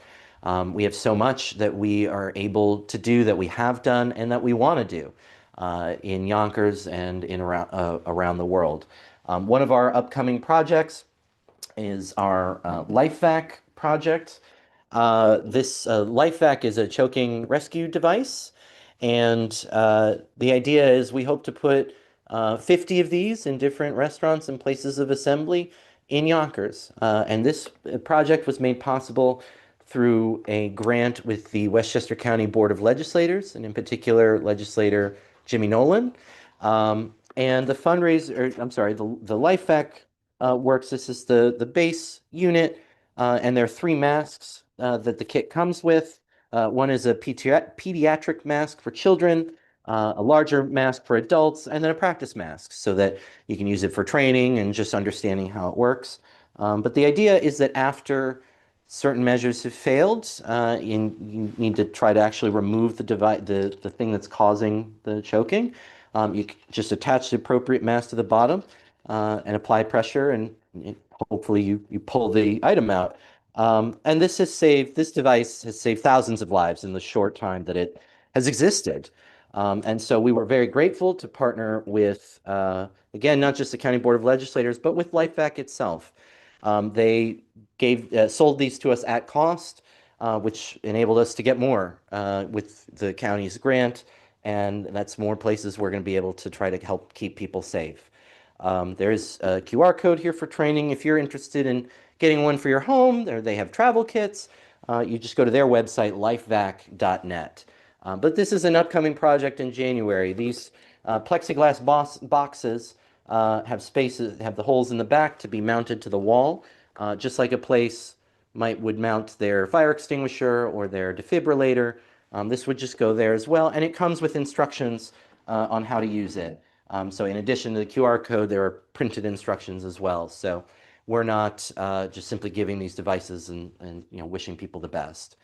We have so much that we are able to do, that we have done, and that we want to do in Yonkers and around the world. One of our upcoming projects is our LifeVac project. This LifeVac is a choking rescue device, and the idea is we hope to put 50 of these in different restaurants and places of assembly in Yonkers. And this project was made possible through a grant with the Westchester County Board of Legislators, and in particular, legislator Jimmy Nolan. And the fundraiser, I'm sorry, the LifeVac works. This is the base unit, and there are 3 masks that the kit comes with. One is a pediatric mask for children, a larger mask for adults, and then a practice mask so that you can use it for training and just understanding how it works. But the idea is that after certain measures have failed, you need to try to actually remove the thing that's causing the choking. You just attach the appropriate mask to the bottom and apply pressure, and hopefully you pull the item out. And this device has saved thousands of lives in the short time that it has existed. And so we were very grateful to partner with, again, not just the County Board of Legislators, but with LifeVac itself. They sold these to us at cost, which enabled us to get more with the county's grant, and that's more places we're going to be able to try to help keep people safe. There's a QR code here for training. If you're interested in getting one for your home, they have travel kits. You just go to their website, lifevac.net. But this is an upcoming project in January. These plexiglass boxes have the holes in the back to be mounted to the wall, just like a place would mount their fire extinguisher or their defibrillator. This would just go there as well, and it comes with instructions on how to use it. So in addition to the QR code, there are printed instructions as well. So we're not just simply giving these devices and wishing people the best.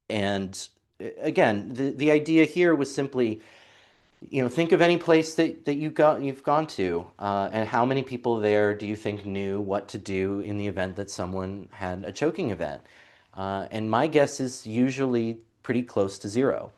And again, the idea here was simply, think of any place that you've gone to, and how many people there do you think knew what to do in the event that someone had a choking event? And my guess is usually pretty close to 0.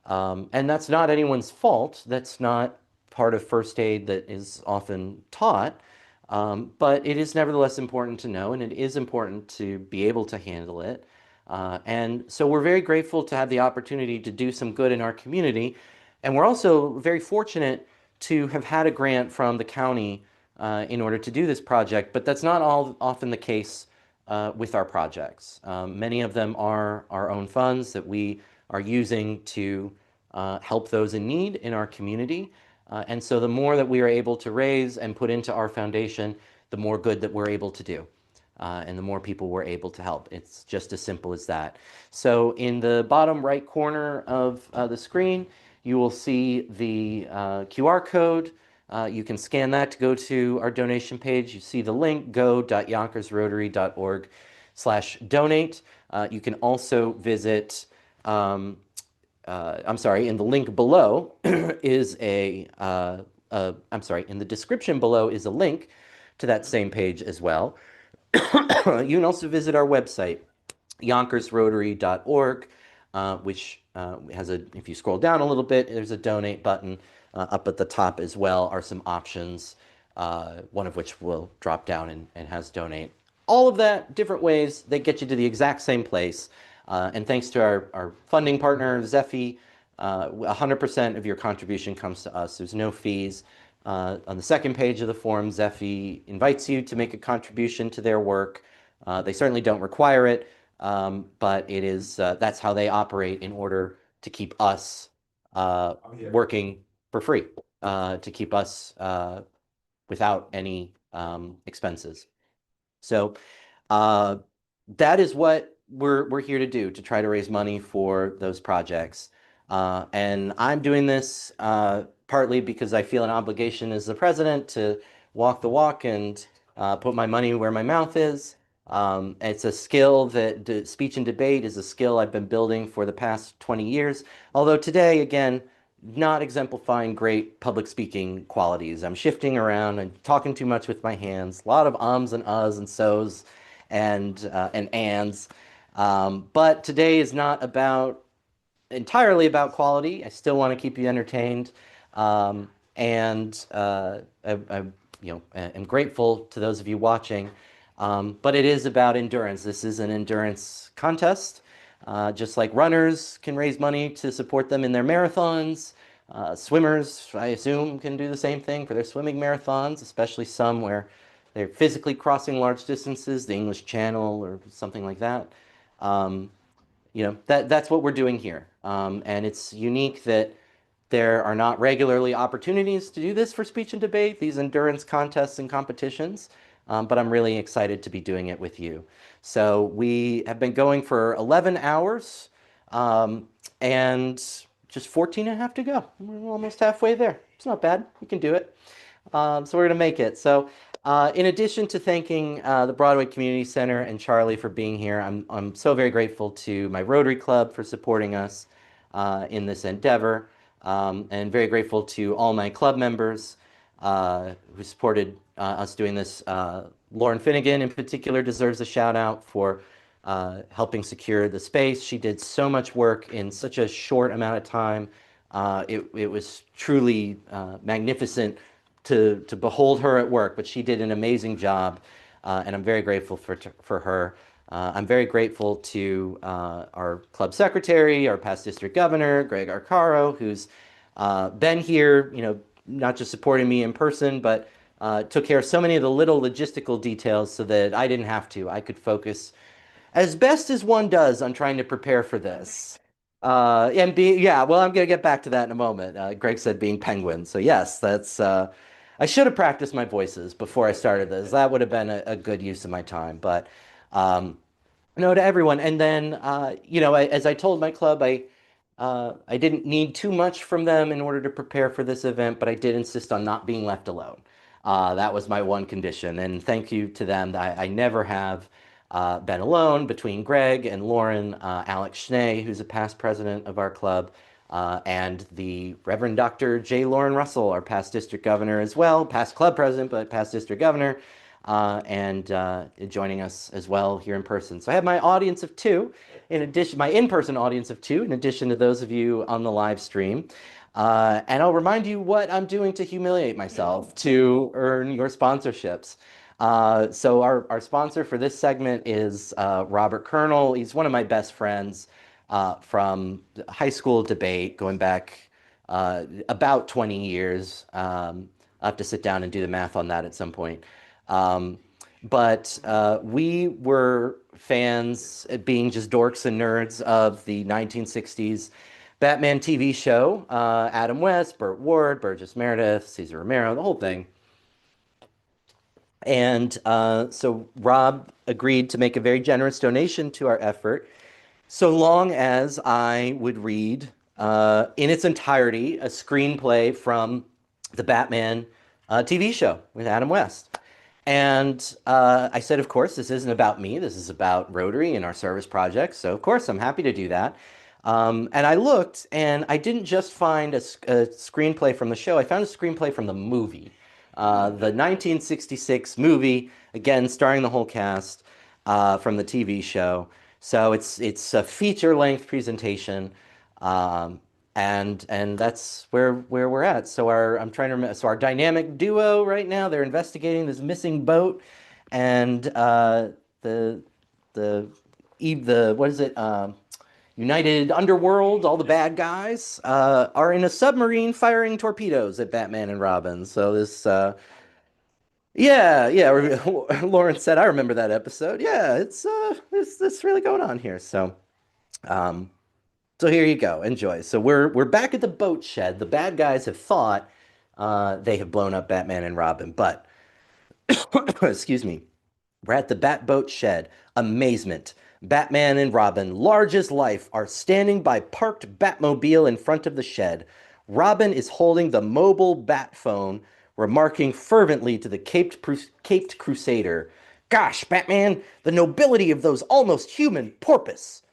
And that's not anyone's fault. That's not part of first aid that is often taught. But it is nevertheless important to know, and it is important to be able to handle it. And so we're very grateful to have the opportunity to do some good in our community. And we're also very fortunate to have had a grant from the county in order to do this project, but that's not often the case with our projects. Many of them are our own funds that we are using to help those in need in our community. And so the more that we are able to raise and put into our foundation, the more good that we're able to do. And the more people we're able to help. It's just as simple as that. So in the bottom right corner of the screen, you will see the QR code. You can scan that to go to our donation page. You see the link, go.yonkersrotary.org/donate. You can also visit, I'm sorry, in the link below is I'm sorry, in the description below is a link to that same page as well. You can also visit our website, Yonkers-Rotary.org, which has if you scroll down a little bit, there's a donate button. up at the top as well are some options, one of which will drop down and has donate. All of that, different ways, they get you to the exact same place. And thanks to our funding partner, Zephy, 100% of your contribution comes to us. There's no fees. On the second page of the form, Zephy invites you to make a contribution to their work. They certainly don't require it, but it is that's how they operate in order to keep us working for free, to keep us without any expenses. So that is what we're here to do, to try to raise money for those projects. And I'm doing this partly because I feel an obligation as the president to walk the walk and put my money where my mouth is. It's a skill that speech and debate is a skill I've been building for the past 20 years. Although today, again, not exemplifying great public speaking qualities. I'm shifting around and talking too much with my hands. A lot of ums and uhs and so's and ands. But today is not entirely about quality. I still want to keep you entertained, and am grateful to those of you watching. But it is about endurance. This is an endurance contest. Just like runners can raise money to support them in their marathons, swimmers, I assume, can do the same thing for their swimming marathons, especially some where they're physically crossing large distances, the English Channel or something like that. That's what we're doing here. And it's unique that there are not regularly opportunities to do this for speech and debate, these endurance contests and competitions, but I'm really excited to be doing it with you. So we have been going for 11 hours and just 14 and a half to go. We're almost halfway there. It's not bad. We can do it. So we're going to make it. So in addition to thanking the Broadway Community Center and Charlie for being here, I'm so very grateful to my Rotary Club for supporting us in this endeavor, and very grateful to all my club members who supported us doing this. Lauren Finnegan in particular deserves a shout out for helping secure the space. She did so much work in such a short amount of time. It was truly magnificent to behold her at work, but she did an amazing job, and I'm very grateful for her. I'm very grateful to our club secretary, our past district governor, Greg Arcaro, who's been here, not just supporting me in person, but took care of so many of the little logistical details so that I didn't have to. I could focus as best as one does on trying to prepare for this. Well, I'm going to get back to that in a moment. Greg said being penguin. So yes, that's, I should have practiced my voices before I started this. That would have been a good use of my time. But no, to everyone. And then, as I told my club, I didn't need too much from them in order to prepare for this event, but I did insist on not being left alone. That was my one condition. And thank you to them. I never have been alone. Between Greg and Lauren, Alex Schnee, who's a past president of our club, and the Reverend Dr. J. Lauren Russell, our past district governor as well, past club president, but past district governor, and joining us as well here in person. So I have my audience of two, in addition, my in-person audience of two, in addition to those of you on the live stream. And I'll remind you what I'm doing to humiliate myself to earn your sponsorships. So our sponsor for this segment is Robert Colonel. He's one of my best friends from high school debate going back about 20 years. I'll have to sit down and do the math on that at some point. But we were fans, being just dorks and nerds, of the 1960s Batman TV show. Adam West, Burt Ward, Burgess Meredith, Cesar Romero, the whole thing. And so Rob agreed to make a very generous donation to our effort, so long as I would read in its entirety a screenplay from the Batman TV show with Adam West. And I said, of course, this isn't about me. This is about Rotary and our service projects. So, of course, I'm happy to do that. And I looked, and I didn't just find a screenplay from the show. I found a screenplay from the movie, the 1966 movie, again, starring the whole cast from the TV show. So it's a feature-length presentation. And that's where we're at. So I'm trying to remember. So our dynamic duo right now, they're investigating this missing boat, and the the the what is it? United Underworld, all the bad guys, are in a submarine firing torpedoes at Batman and Robin. So this, yeah, Lauren said, I remember that episode. Yeah, it's really going on here. Um, so here you go. Enjoy. So we're back at the boat shed. The bad guys have thought they have blown up Batman and Robin, but excuse me. We're at the Batboat shed. Amazement. Batman and Robin, large as life, are standing by parked Batmobile in front of the shed. Robin is holding the mobile bat phone, remarking fervently to the caped crusader, "Gosh, Batman, the nobility of those almost human porpoise."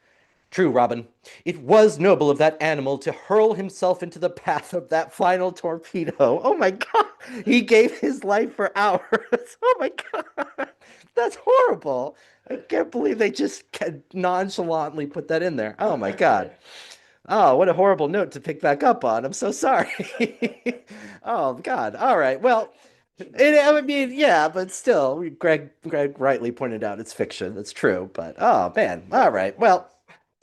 True, Robin. It was noble of that animal to hurl himself into the path of that final torpedo. Oh my God. He gave his life for ours. Oh my God. That's horrible. I can't believe they just nonchalantly put that in there. Oh my God. Oh, what a horrible note to pick back up on. I'm so sorry. Oh God. All right. Well, I mean, yeah, but still, Greg rightly pointed out it's fiction. It's true. But oh man. All right. Well,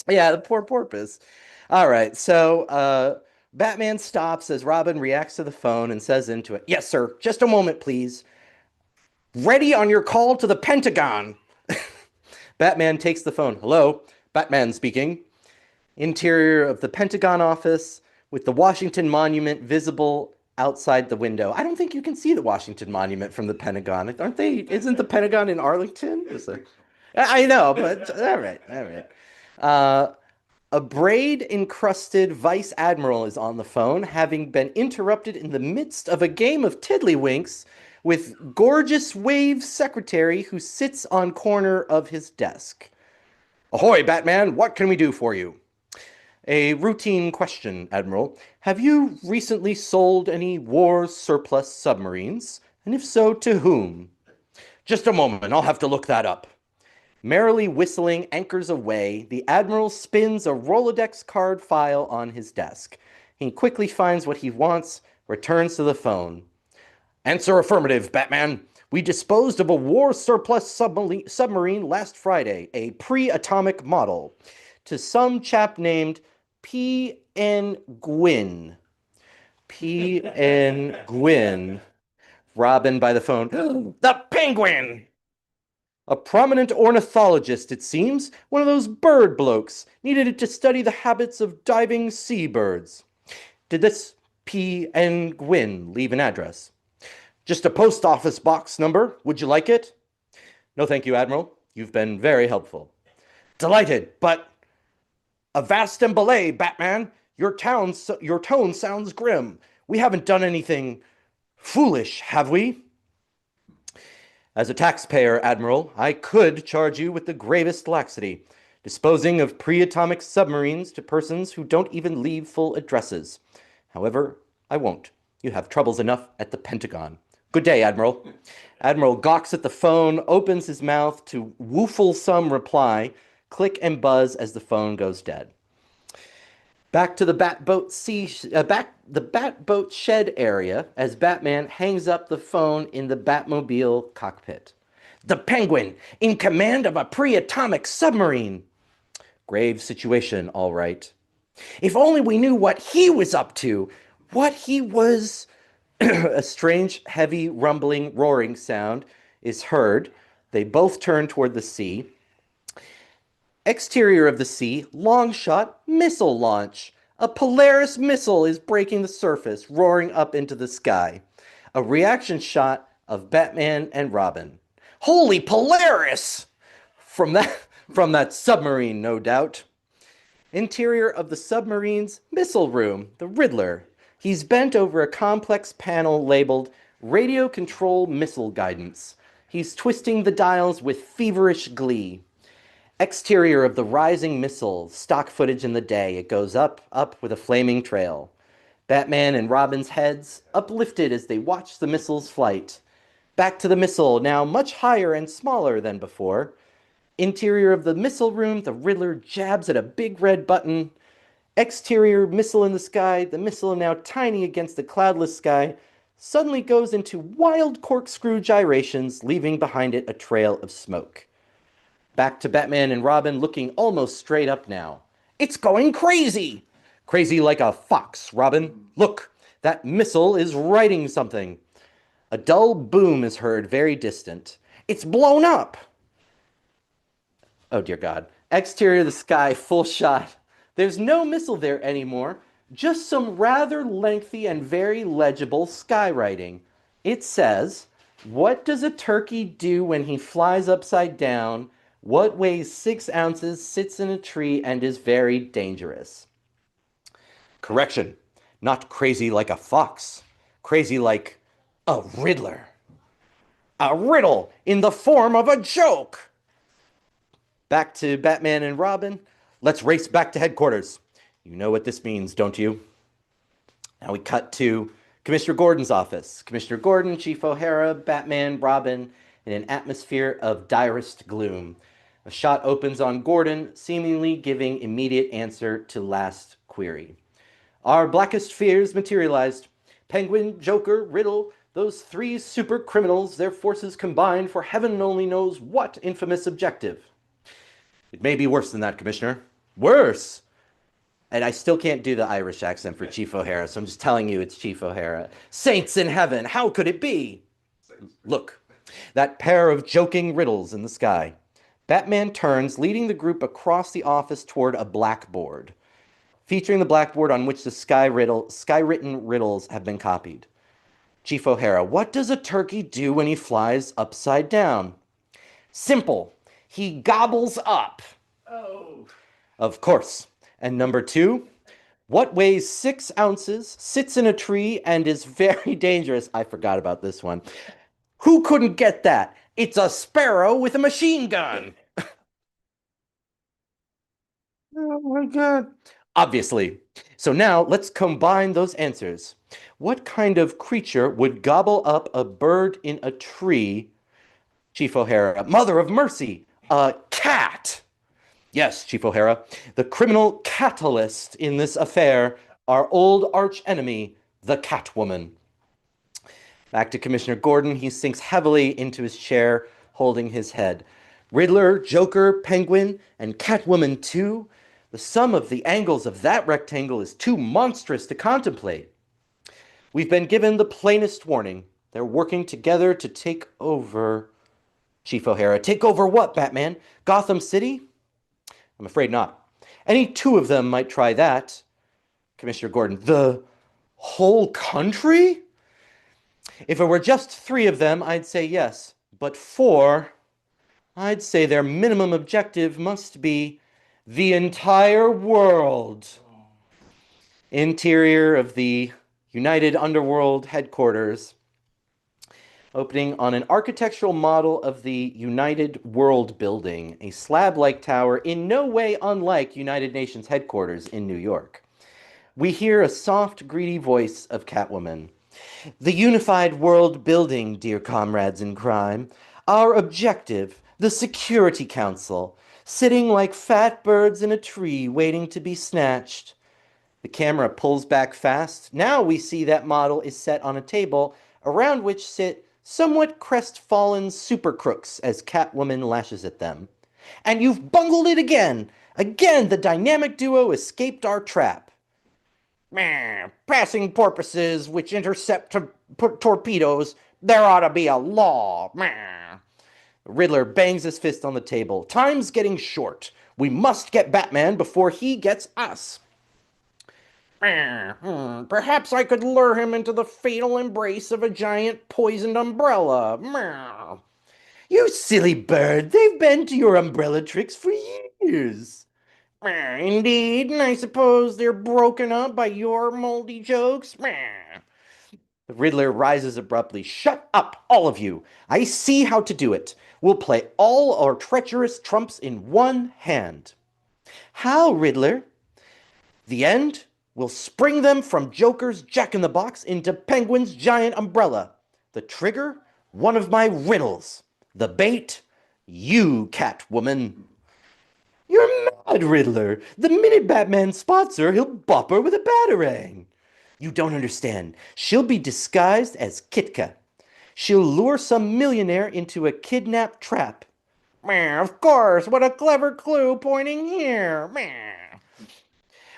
yeah, the poor porpoise. All right, so Batman stops as Robin reacts to the phone and says into it, "Yes, sir. Just a moment, please. Ready on your call to the Pentagon." Batman takes the phone. "Hello, Batman speaking." Interior of the Pentagon office with the Washington Monument visible outside the window. I don't think you can see the Washington Monument from the Pentagon. Aren't they? Isn't the Pentagon in Arlington? I know, but all right. Uh, A braid-encrusted vice admiral is on the phone, having been interrupted in the midst of a game of tiddlywinks with gorgeous wave secretary who sits on corner of his desk. "Ahoy, Batman, what can we do for you?" "A routine question, Admiral. Have you recently sold any war surplus submarines? And if so, to whom?" "Just a moment, I'll have to look that up." Merrily whistling anchors away, the Admiral spins a Rolodex card file on his desk. He quickly finds what he wants, returns to the phone. "Answer affirmative, Batman. We disposed of a war surplus submarine last Friday, a pre-atomic model, to some chap named P.N. Gwyn." P.N. Gwyn. Robin by the phone. "The Penguin!" "A prominent ornithologist, it seems. One of those bird blokes. Needed it to study the habits of diving seabirds." "Did this P.N. Gwyn leave an address?" "Just a post office box number. Would you like it?" "No, thank you, Admiral. You've been very helpful." "Delighted, but avast and belay, Batman. Your tone sounds grim. We haven't done anything foolish, have we?" "As a taxpayer, Admiral, I could charge you with the gravest laxity, disposing of pre-atomic submarines to persons who don't even leave full addresses. However, I won't. You have troubles enough at the Pentagon. Good day, Admiral." Admiral gawks at the phone, opens his mouth to woofle some reply, click and buzz as the phone goes dead. Back to the Batboat shed area as Batman hangs up the phone in the Batmobile cockpit. "The Penguin, in command of a pre-atomic submarine." Grave situation, all right. "If only we knew what he was up to, what he was..." A strange, heavy, rumbling, roaring sound is heard. They both turn toward the sea. Exterior of the sea, long shot, missile launch. A Polaris missile is breaking the surface, roaring up into the sky. A reaction shot of Batman and Robin. "Holy Polaris!" From that submarine, no doubt. Interior of the submarine's missile room, the Riddler. He's bent over a complex panel labeled Radio Control Missile Guidance. He's twisting the dials with feverish glee. Exterior of the rising missile, stock footage in the day. It goes up, up with a flaming trail. Batman and Robin's heads uplifted as they watch the missile's flight. Back to the missile, now much higher and smaller than before. Interior of the missile room, the Riddler jabs at a big red button. Exterior missile in the sky, the missile now tiny against the cloudless sky, suddenly goes into wild corkscrew gyrations, leaving behind it a trail of smoke. Back to Batman and Robin, looking almost straight up now. It's going crazy! Crazy like a fox, Robin. Look, that missile is writing something. A dull boom is heard very distant. It's blown up! Oh dear God. Exterior of the sky, full shot. There's no missile there anymore, just some rather lengthy and very legible skywriting. It says, "What does a turkey do when he flies upside down? What weighs 6 ounces, sits in a tree, and is very dangerous?" Correction, not crazy like a fox, crazy like a riddler. A riddle in the form of a joke! Back to Batman and Robin. Let's race back to headquarters. You know what this means, don't you? Now we cut to Commissioner Gordon's office. Commissioner Gordon, Chief O'Hara, Batman, Robin, in an atmosphere of direst gloom. A shot opens on Gordon, seemingly giving immediate answer to last query. Our blackest fears materialized. Penguin, Joker, Riddle, those 3 super criminals, their forces combined for heaven only knows what infamous objective. It may be worse than that, Commissioner. Worse? And I still can't do the Irish accent for Chief O'Hara, so I'm just telling you it's Chief O'Hara. Saints in heaven, how could it be? Look, that pair of joking riddles in the sky. Batman turns, leading the group across the office toward a blackboard, featuring the blackboard on which the skywritten riddles have been copied. Chief O'Hara, what does a turkey do when he flies upside down? Simple. He gobbles up. Oh. Of course. And number 2, what weighs 6 ounces, sits in a tree, and is very dangerous? I forgot about this one. Who couldn't get that? It's a sparrow with a machine gun. Oh my God. Obviously. So now let's combine those answers. What kind of creature would gobble up a bird in a tree? Chief O'Hara, Mother of Mercy, a cat. Yes, Chief O'Hara, the criminal catalyst in this affair, our old archenemy, the Catwoman. Back to Commissioner Gordon, he sinks heavily into his chair, holding his head. Riddler, Joker, Penguin, and Catwoman too? The sum of the angles of that rectangle is too monstrous to contemplate. We've been given the plainest warning. They're working together to take over... Chief O'Hara, take over what, Batman? Gotham City? I'm afraid not. Any 2 of them might try that. Commissioner Gordon, the whole country? If it were just 3 of them, I'd say yes. But 4, I'd say their minimum objective must be the entire world. Interior of the United Underworld headquarters, opening on an architectural model of the United World Building, a slab-like tower in no way unlike United Nations headquarters in New York. We hear a soft, greedy voice of Catwoman. The Unified World Building, dear comrades in crime. Our objective, the Security Council, sitting like fat birds in a tree waiting to be snatched. The camera pulls back fast. Now we see that model is set on a table around which sit somewhat crestfallen super crooks as Catwoman lashes at them. And you've bungled it again! Again, the dynamic duo escaped our trap. Passing porpoises which intercept torpedoes. There ought to be a law. Riddler bangs his fist on the table. Time's getting short. We must get Batman before he gets us. Perhaps I could lure him into the fatal embrace of a giant poisoned umbrella. You silly bird, they've been to your umbrella tricks for years. Indeed, and I suppose they're broken up by your moldy jokes. The Riddler rises abruptly. Shut up, all of you. I see how to do it. We'll play all our treacherous trumps in one hand. How, Riddler? The end? We'll spring them from Joker's Jack-in-the-Box into Penguin's giant umbrella. The trigger? One of my riddles. The bait? You, Catwoman. You're Riddler, the minute Batman spots her, he'll bop her with a batarang. You don't understand. She'll be disguised as Kitka. She'll lure some millionaire into a kidnap trap. Meh, of course, what a clever clue pointing here. Meh.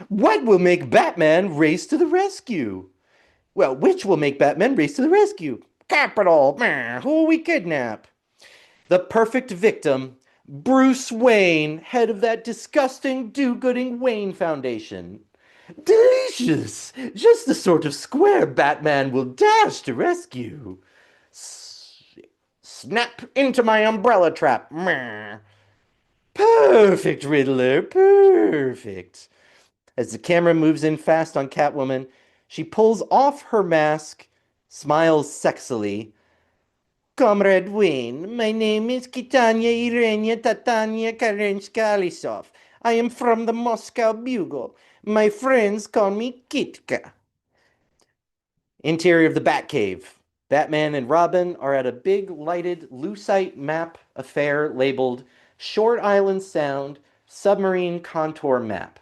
What will make Batman race to the rescue? Well, which will make Batman race to the rescue? Capital! Meh, who will we kidnap? The perfect victim, Bruce Wayne, head of that disgusting do-gooding Wayne Foundation. Delicious! Just the sort of square Batman will dash to rescue. Snap into my umbrella trap. Meh. Perfect, Riddler, perfect. As the camera moves in fast on Catwoman, she pulls off her mask, smiles sexily. Comrade Wayne, my name is Kitanya Irenia Tatanya Karenska-Alisov. I am from the Moscow Bugle. My friends call me Kitka. Interior of the Batcave. Batman and Robin are at a big lighted lucite map affair labeled Short Island Sound Submarine Contour Map.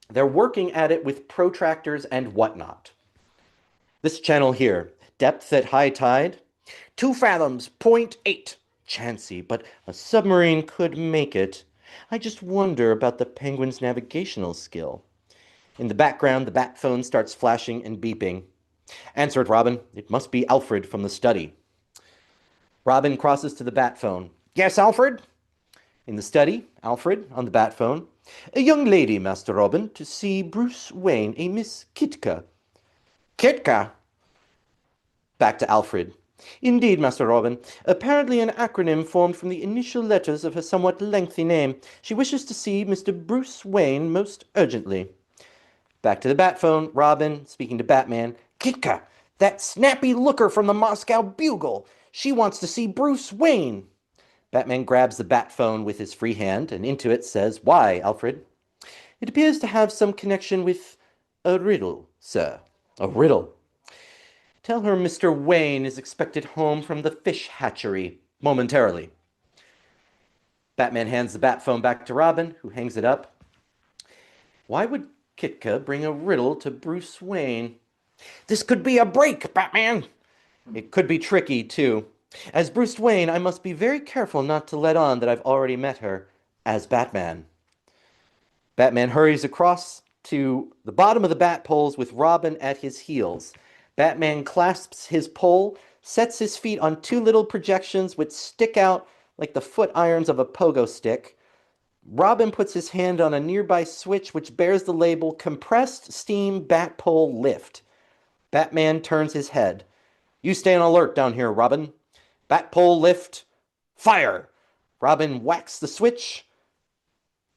They're working at it with protractors and whatnot. This channel here, depth at high tide, 2 fathoms, 0.8. Chancy, but a submarine could make it. I just wonder about the Penguin's navigational skill. In the background, the bat phone starts flashing and beeping. Answer it, Robin. It must be Alfred from the study. Robin crosses to the bat phone. Yes, Alfred? In the study, Alfred, on the bat phone. A young lady, Master Robin, to see Bruce Wayne, a Miss Kitka. Kitka? Back to Alfred. Indeed, Master Robin. Apparently an acronym formed from the initial letters of her somewhat lengthy name. She wishes to see Mr. Bruce Wayne most urgently. Back to the bat phone. Robin, speaking to Batman. Kitka, that snappy looker from the Moscow Bugle. She wants to see Bruce Wayne. Batman grabs the bat phone with his free hand and into it says, Why, Alfred? It appears to have some connection with a riddle, sir. A riddle. Tell her Mr. Wayne is expected home from the fish hatchery momentarily. Batman hands the bat phone back to Robin, who hangs it up. Why would Kitka bring a riddle to Bruce Wayne? This could be a break, Batman. It could be tricky, too. As Bruce Wayne, I must be very careful not to let on that I've already met her as Batman. Batman hurries across to the bottom of the bat poles with Robin at his heels. Batman clasps his pole, sets his feet on 2 little projections which stick out like the foot irons of a pogo stick. Robin puts his hand on a nearby switch which bears the label Compressed Steam Bat Pole Lift. Batman turns his head. You stay on alert down here, Robin. Bat pole lift. Fire! Robin whacks the switch.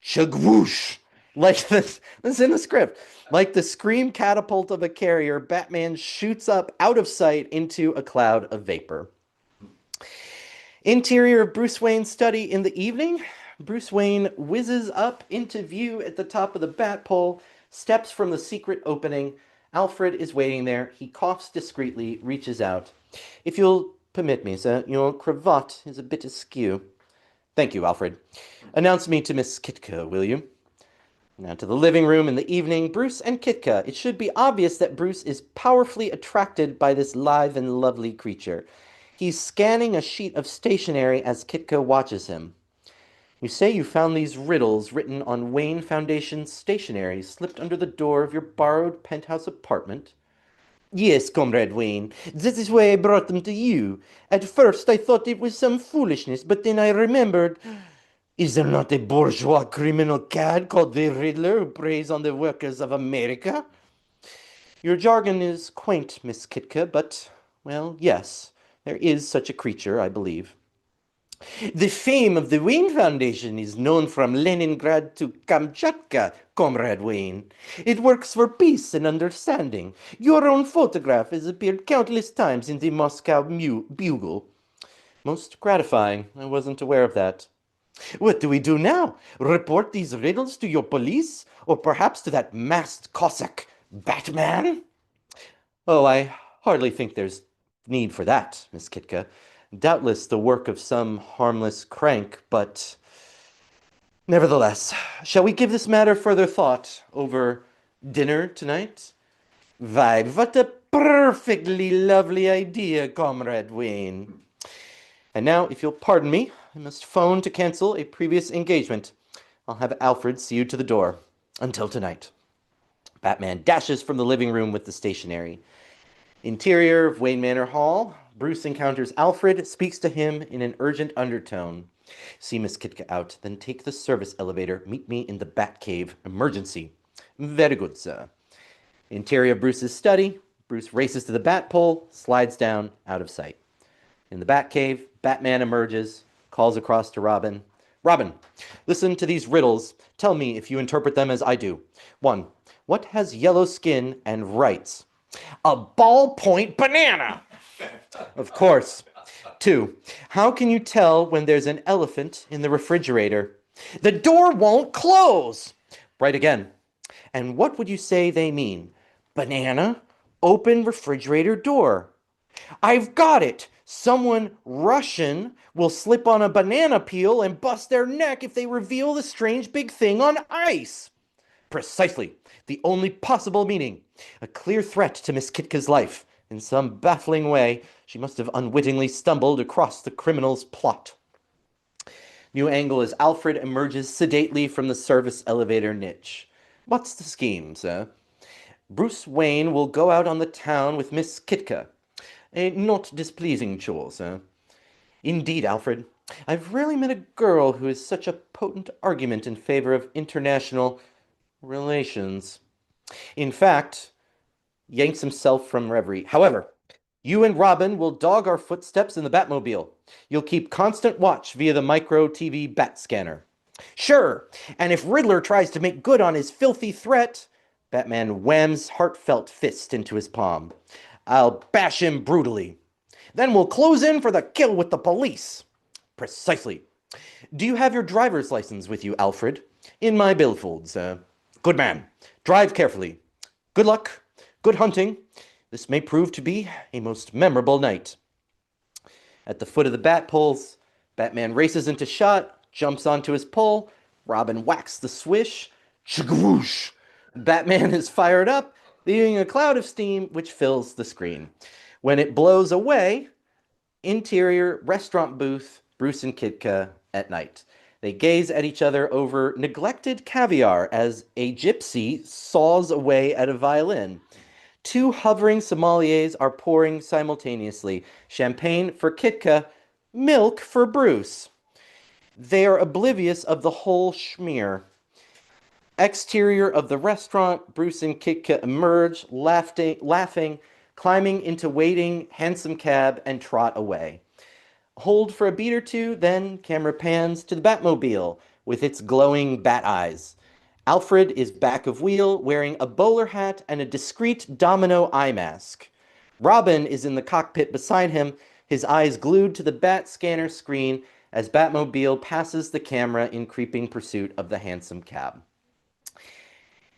Shagwoosh! Like this is in the script. Like the scream catapult of a carrier, Batman shoots up out of sight into a cloud of vapor. Interior of Bruce Wayne's study in the evening. Bruce Wayne whizzes up into view at the top of the bat pole, steps from the secret opening. Alfred is waiting there. He coughs discreetly, reaches out. If you'll permit me, sir, your cravat is a bit askew. Thank you, Alfred. Announce me to Miss Kitka, will you? Now to the living room in the evening, Bruce and Kitka. It should be obvious that Bruce is powerfully attracted by this live and lovely creature. He's scanning a sheet of stationery as Kitka watches him. You say you found these riddles written on Wayne Foundation stationery slipped under the door of your borrowed penthouse apartment? Yes, Comrade Wayne. That is why I brought them to you. At first I thought it was some foolishness, but then I remembered... Is there not a bourgeois criminal cad called the Riddler who preys on the workers of America? Your jargon is quaint, Miss Kitka, but, well, yes, there is such a creature, I believe. The fame of the Wayne Foundation is known from Leningrad to Kamchatka, Comrade Wayne. It works for peace and understanding. Your own photograph has appeared countless times in the Moscow Bugle. Most gratifying. I wasn't aware of that. What do we do now? Report these riddles to your police? Or perhaps to that masked Cossack, Batman? Oh, I hardly think there's need for that, Miss Kitka. Doubtless the work of some harmless crank, but... Nevertheless, shall we give this matter further thought over dinner tonight? Why, what a perfectly lovely idea, Comrade Wayne. And now, if you'll pardon me, I must phone to cancel a previous engagement. I'll have Alfred see you to the door. Until tonight. Batman dashes from the living room with the stationery. Interior of Wayne Manor Hall, Bruce encounters Alfred, speaks to him in an urgent undertone. See Miss Kitka out, then take the service elevator. Meet me in the Batcave. Emergency. Very good, sir. Interior of Bruce's study. Bruce races to the bat pole, slides down, out of sight. In the Batcave, Batman emerges, calls across to Robin. Robin, listen to these riddles. Tell me if you interpret them as I do. 1. What has yellow skin and writes? A ballpoint banana! Of course. 2. How can you tell when there's an elephant in the refrigerator? The door won't close! Right again. And what would you say they mean? Banana, open refrigerator door. I've got it! Someone Russian will slip on a banana peel and bust their neck if they reveal the strange big thing on ice. Precisely. The only possible meaning. A clear threat to Miss Kitka's life. In some baffling way, she must have unwittingly stumbled across the criminal's plot. New angle as Alfred emerges sedately from the service elevator niche. What's the scheme, sir? Bruce Wayne will go out on the town with Miss Kitka. A not displeasing chore, sir. Indeed, Alfred. I've rarely met a girl who is such a potent argument in favor of international relations. In fact, yanks himself from reverie. However, you and Robin will dog our footsteps in the Batmobile. You'll keep constant watch via the micro TV bat scanner. Sure, and if Riddler tries to make good on his filthy threat, Batman whams heartfelt fist into his palm. I'll bash him brutally. Then we'll close in for the kill with the police. Precisely. Do you have your driver's license with you, Alfred? In my billfold, sir. Good man. Drive carefully. Good luck. Good hunting. This may prove to be a most memorable night. At the foot of the bat poles, Batman races into shot, jumps onto his pole. Robin whacks the swish. Chugwoosh! Batman is fired up, leaving a cloud of steam which fills the screen. When it blows away, interior restaurant booth, Bruce and Kitka at night. They gaze at each other over neglected caviar as a gypsy saws away at a violin. 2 hovering sommeliers are pouring simultaneously. Champagne for Kitka, milk for Bruce. They are oblivious of the whole schmear. Exterior of the restaurant, Bruce and Kitka emerge, laughing, climbing into waiting hansom cab and trot away. Hold for a beat or two, then camera pans to the Batmobile with its glowing bat eyes. Alfred is back of wheel, wearing a bowler hat and a discreet domino eye mask. Robin is in the cockpit beside him, his eyes glued to the bat scanner screen as Batmobile passes the camera in creeping pursuit of the hansom cab.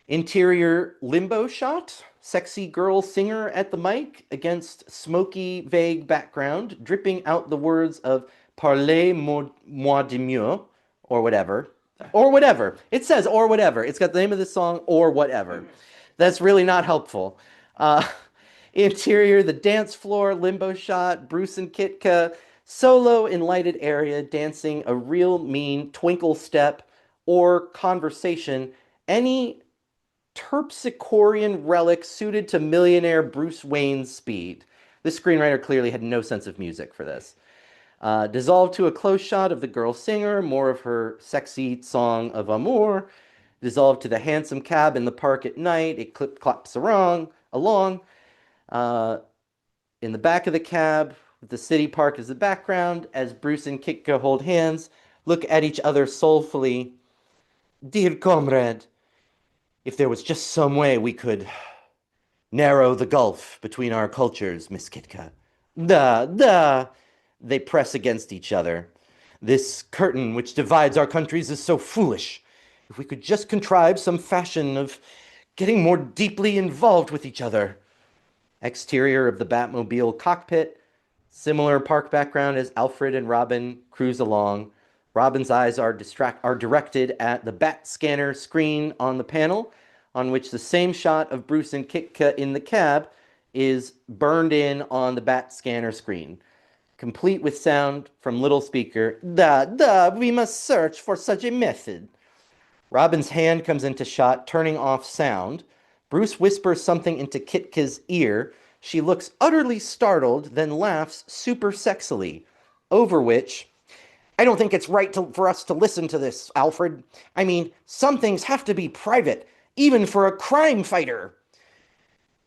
Interior limbo shot, sexy girl singer at the mic against smoky, vague background, dripping out the words of Parlez-moi de mieux, or whatever. Or whatever. It says or whatever. It's got the name of the song, or whatever. That's really not helpful. Interior, the dance floor, limbo shot, Bruce and Kitka, solo in lighted area, dancing a real mean twinkle step or conversation, any terpsichorean relic suited to millionaire Bruce Wayne's speed. The screenwriter clearly had no sense of music for this. Dissolved to a close shot of the girl singer, more of her sexy song of amour. Dissolved to the hansom cab in the park at night. It clip-clops along. In the back of the cab, with the city park as the background, as Bruce and Kitka hold hands, look at each other soulfully. Dear comrade, if there was just some way we could narrow the gulf between our cultures, Miss Kitka. They press against each other. This curtain which divides our countries is so foolish. If we could just contrive some fashion of getting more deeply involved with each other. Exterior of the Batmobile cockpit, similar park background as Alfred and Robin cruise along. Robin's eyes are directed at the bat scanner screen on the panel, on which the same shot of Bruce and Kitka in the cab is burned in on the bat scanner screen, complete with sound from little speaker. We must search for such a method. Robin's hand comes into shot, turning off sound. Bruce whispers something into Kitka's ear. She looks utterly startled, then laughs super sexily, over which, I don't think it's right for us to listen to this, Alfred. I mean, some things have to be private, even for a crime fighter.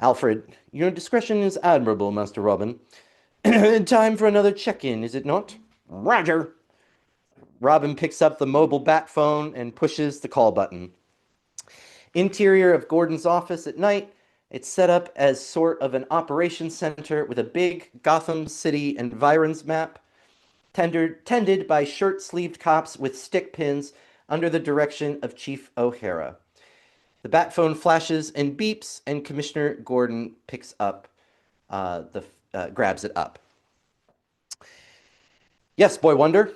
Alfred, your discretion is admirable, Master Robin. Time for another check-in, is it not? Roger. Robin picks up the mobile bat phone and pushes the call button. Interior of Gordon's office at night. It's set up as sort of an operations center with a big Gotham City environs map, tended by shirt-sleeved cops with stick pins under the direction of Chief O'Hara. The bat phone flashes and beeps, and Commissioner Gordon picks up grabs it up. Yes, Boy Wonder.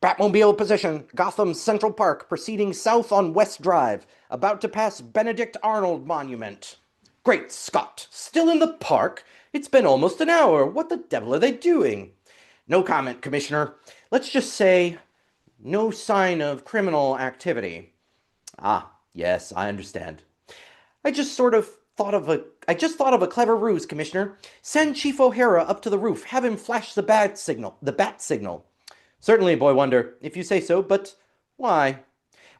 Batmobile position, Gotham Central Park, proceeding south on West Drive, about to pass Benedict Arnold Monument. Great Scott, still in the park? It's been almost an hour. What the devil are they doing? No comment, Commissioner. Let's just say no sign of criminal activity. Ah, yes, I understand. I just thought of a clever ruse, Commissioner. Send Chief O'Hara up to the roof. Have him flash the bat signal. Certainly, Boy Wonder, if you say so, but why?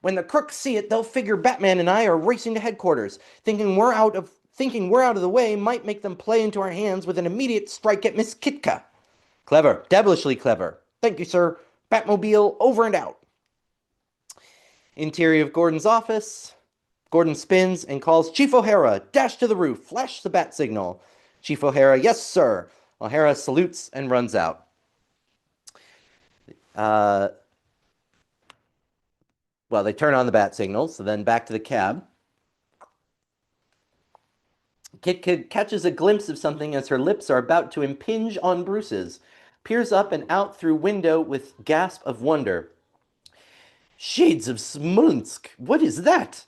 When the crooks see it, they'll figure Batman and I are racing to headquarters. Thinking we're out of the way might make them play into our hands with an immediate strike at Miss Kitka. Clever, devilishly clever. Thank you, sir. Batmobile over and out. Interior of Gordon's office. Gordon spins and calls Chief O'Hara. Dash to the roof. Flash the bat signal. Chief O'Hara, yes, sir. O'Hara salutes and runs out. Well, they turn on the bat signal, so then back to the cab. Kit catches a glimpse of something as her lips are about to impinge on Bruce's, peers up and out through window with gasp of wonder. Shades of Smolensk! What is that?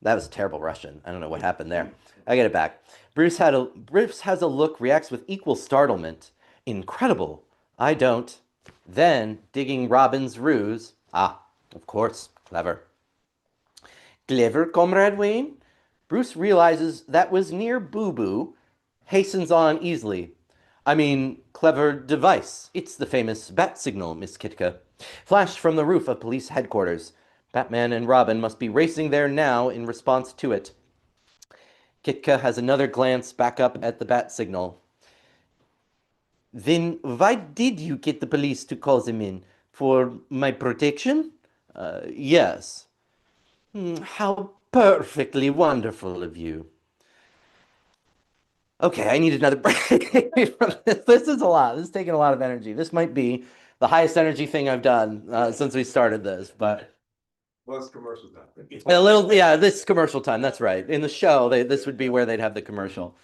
That was terrible Russian. I don't know what happened there. I get it back. Bruce has a look, reacts with equal startlement. Incredible. I don't. Then, digging Robin's ruse. Ah, of course, clever. Clever, Comrade Wayne? Bruce realizes that was near boo-boo, hastens on easily. I mean, clever device. It's the famous bat signal, Miss Kitka. Flashed from the roof of police headquarters. Batman and Robin must be racing there now in response to it. Kitka has another glance back up at the bat signal. Then why did you get the police to call them in? For my protection? Yes. How perfectly wonderful of you. Okay, I need another break from this. This is a lot. This is taking a lot of energy. This might be the highest energy thing I've done since we started this, but... Well, it's commercial time. A little, yeah, this commercial time, that's right. In the show, this would be where they'd have the commercial.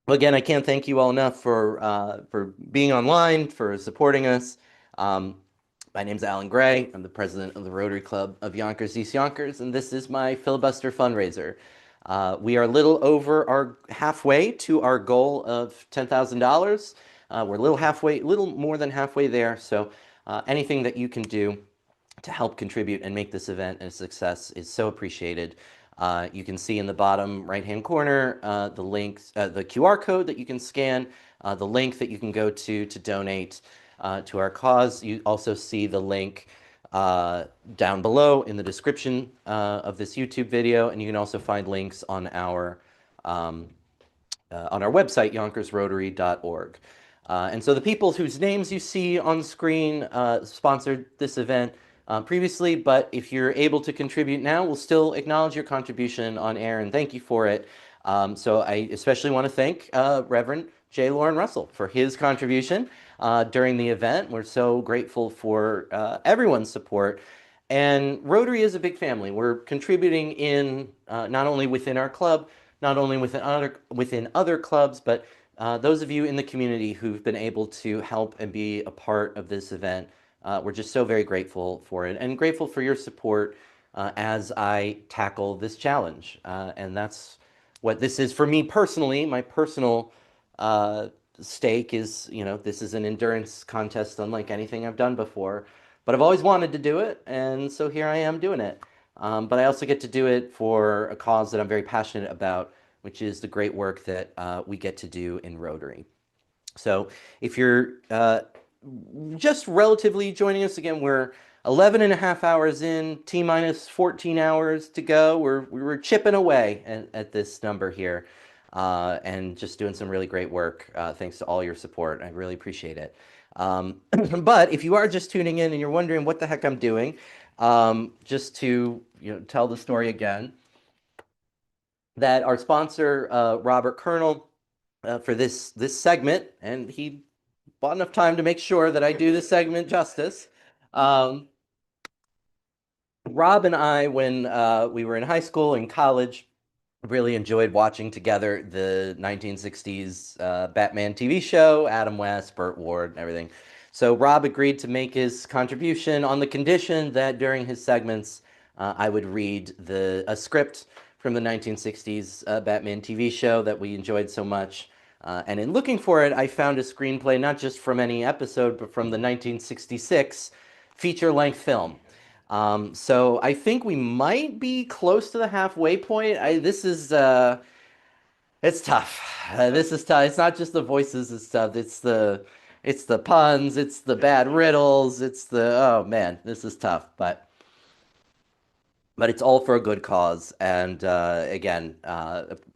Well, again, I can't thank you all enough for being online, for supporting us. My name's Alan Gray. I'm the president of the Rotary Club of Yonkers-East Yonkers, and this is my Filibuster fundraiser. We are a little over halfway to our goal of $10,000. We're a little more than halfway there. So anything that you can do to help contribute and make this event a success is so appreciated. You can see in the bottom right-hand corner the links, the QR code that you can scan, the link that you can go to donate to our cause. You also see the link down below in the description of this YouTube video, and you can also find links on our website, YonkersRotary.org. And so the people whose names you see on screen sponsored this event previously, but if you're able to contribute now, we'll still acknowledge your contribution on air and thank you for it. So I especially want to thank Reverend J. Lauren Russell for his contribution during the event. We're so grateful for everyone's support. And Rotary is a big family. We're contributing in not only within our club, not only within other clubs, but those of you in the community who've been able to help and be a part of this event We're just so very grateful for it and grateful for your support as I tackle this challenge. And that's what this is for me personally. My personal stake is, this is an endurance contest unlike anything I've done before. But I've always wanted to do it, and so here I am doing it. But I also get to do it for a cause that I'm very passionate about, which is the great work that we get to do in Rotary. So if you're just relatively joining us again, we're 11 and a half hours in, T minus 14 hours to go. We were chipping away at this number here and just doing some really great work. Thanks to all your support. I really appreciate it. But if you are just tuning in and you're wondering what the heck I'm doing, just to tell the story again, that our sponsor, Robert Colonel, for this segment, and he bought enough time to make sure that I do this segment justice. Rob and I, when we were in high school and college, really enjoyed watching together the 1960s Batman TV show, Adam West, Burt Ward, and everything. So Rob agreed to make his contribution on the condition that during his segments, I would read a script from the 1960s Batman TV show that we enjoyed so much. And in looking for it, I found a screenplay not just from any episode, but from the 1966 feature-length film. So I think we might be close to the halfway point. It's tough. This is tough. It's not just the voices and stuff. It's the puns. It's the bad riddles. Oh man, this is tough. But it's all for a good cause. And again,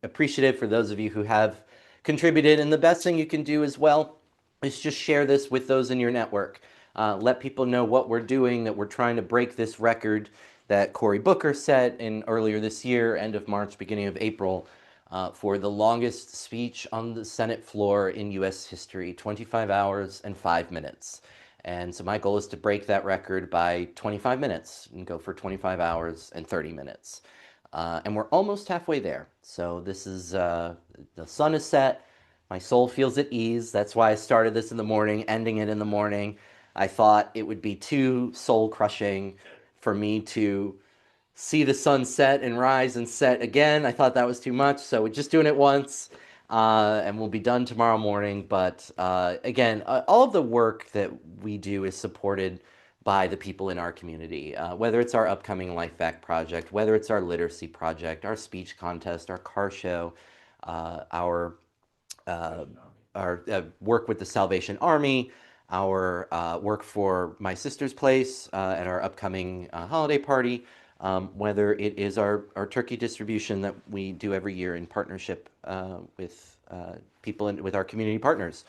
appreciative for those of you who have contributed. And the best thing you can do as well is just share this with those in your network. Let people know what we're doing, that we're trying to break this record that Cory Booker set in earlier this year, end of March, beginning of April, for the longest speech on the Senate floor in U.S. history, 25 hours and 5 minutes. And so my goal is to break that record by 25 minutes and go for 25 hours and 30 minutes. And we're almost halfway there. So this is, the sun is set. My soul feels at ease. That's why I started this in the morning, ending it in the morning. I thought it would be too soul-crushing for me to see the sun set and rise and set again. I thought that was too much, so we're just doing it once, and we'll be done tomorrow morning. But again, all of the work that we do is supported by the people in our community, whether it's our upcoming Life Back project, whether it's our literacy project, our speech contest, our car show, our work with the Salvation Army, our work for My Sister's Place at our upcoming holiday party, whether it is our turkey distribution that we do every year in partnership with people with our community partners.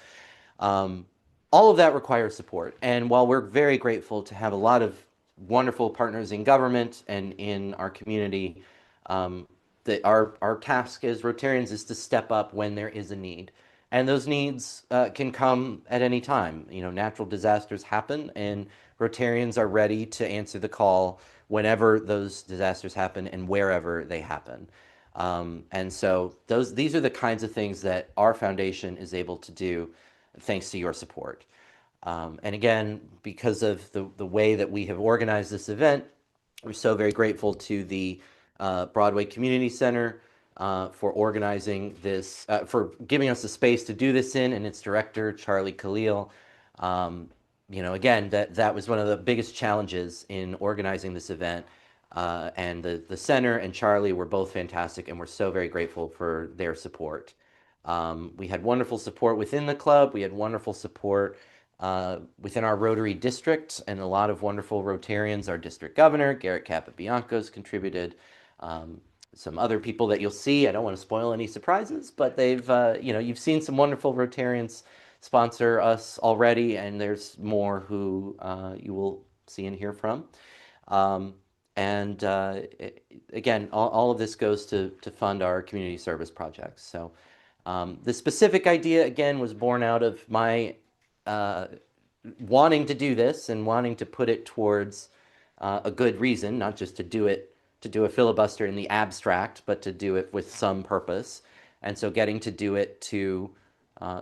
All of that requires support. And while we're very grateful to have a lot of wonderful partners in government and in our community, our task as Rotarians is to step up when there is a need. And those needs can come at any time. Natural disasters happen, and Rotarians are ready to answer the call whenever those disasters happen and wherever they happen. And so these are the kinds of things that our foundation is able to do thanks to your support. And again, because of the way that we have organized this event, we're so very grateful to the Broadway Community Center for organizing this, for giving us the space to do this in, and its director, Charlie Khalil. Again, that was one of the biggest challenges in organizing this event. And the center and Charlie were both fantastic, and we're so very grateful for their support. We had wonderful support within the club. We had wonderful support within our Rotary district, and a lot of wonderful Rotarians. Our district governor, Garrett Capabianco's contributed. Some other people that you'll see. I don't want to spoil any surprises, but they've, you've seen some wonderful Rotarians sponsor us already, and there's more who you will see and hear from. Again, all of this goes to fund our community service projects. So the specific idea, again, was born out of my wanting to do this and wanting to put it towards a good reason, not just to do a filibuster in the abstract, but to do it with some purpose. And so getting to do it to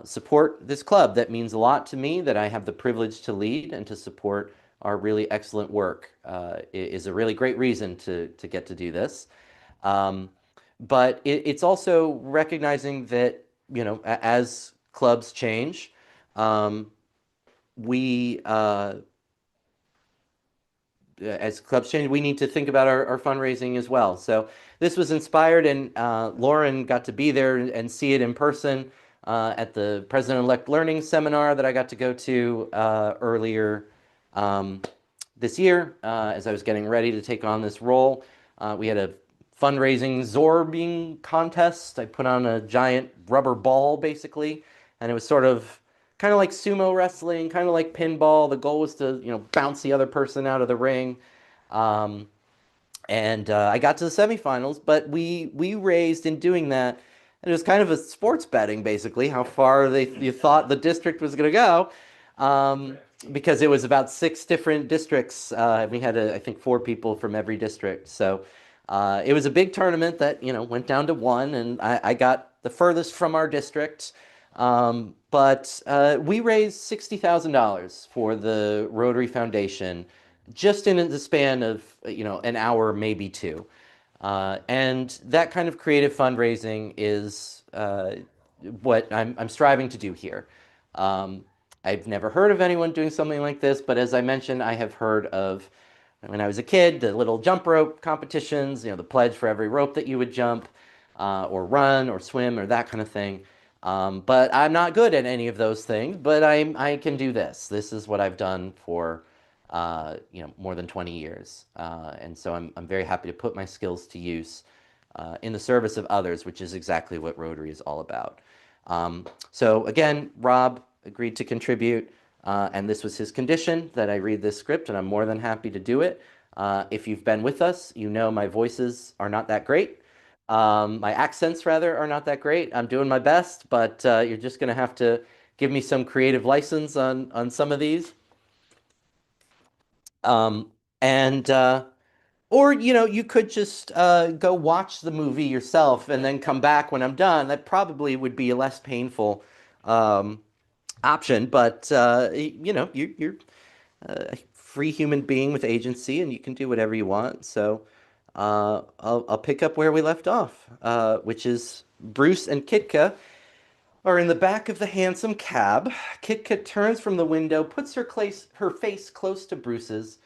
support this club that means a lot to me, that I have the privilege to lead, and to support our really excellent work is a really great reason to get to do this. Um, but it's also recognizing that, as clubs change, um, we as clubs change, we need to think about our fundraising as well. So this was inspired, and Lauren got to be there and see it in person at the President-elect Learning Seminar that I got to go to earlier um, this year as I was getting ready to take on this role. We had a fundraising zorbing contest. I put on a giant rubber ball, basically, and it was sort of kind of like sumo wrestling, kind of like pinball. The goal was to, bounce the other person out of the ring. Um, and I got to the semifinals, but we raised in doing that. And it was kind of a sports betting, basically, how far you thought the district was going to go, because it was about 6 different districts. We had, I think, 4 people from every district. So it was a big tournament that went down to 1, and I got the furthest from our district. But we raised $60,000 for the Rotary Foundation just in the span of an hour, maybe 2. And that kind of creative fundraising is what I'm striving to do here. I've never heard of anyone doing something like this, but as I mentioned, I have heard of, when I was a kid, the little jump rope competitions, the pledge for every rope that you would jump, or run or swim or that kind of thing. But I'm not good at any of those things, but I can do this. This is what I've done for more than 20 years. And so I'm very happy to put my skills to use in the service of others, which is exactly what Rotary is all about. So again, Rob agreed to contribute, and this was his condition, that I read this script, and I'm more than happy to do it. If you've been with us, my voices are not that great. My accents, rather, are not that great. I'm doing my best, but you're just going to have to give me some creative license on some of these. And or you could just go watch the movie yourself and then come back when I'm done. That probably would be a less painful option, but you're a free human being with agency, and you can do whatever you want. So I'll pick up where we left off, which is Bruce and Kitka are in the back of the handsome cab. Kitka turns from the window, puts her face close to Bruce's.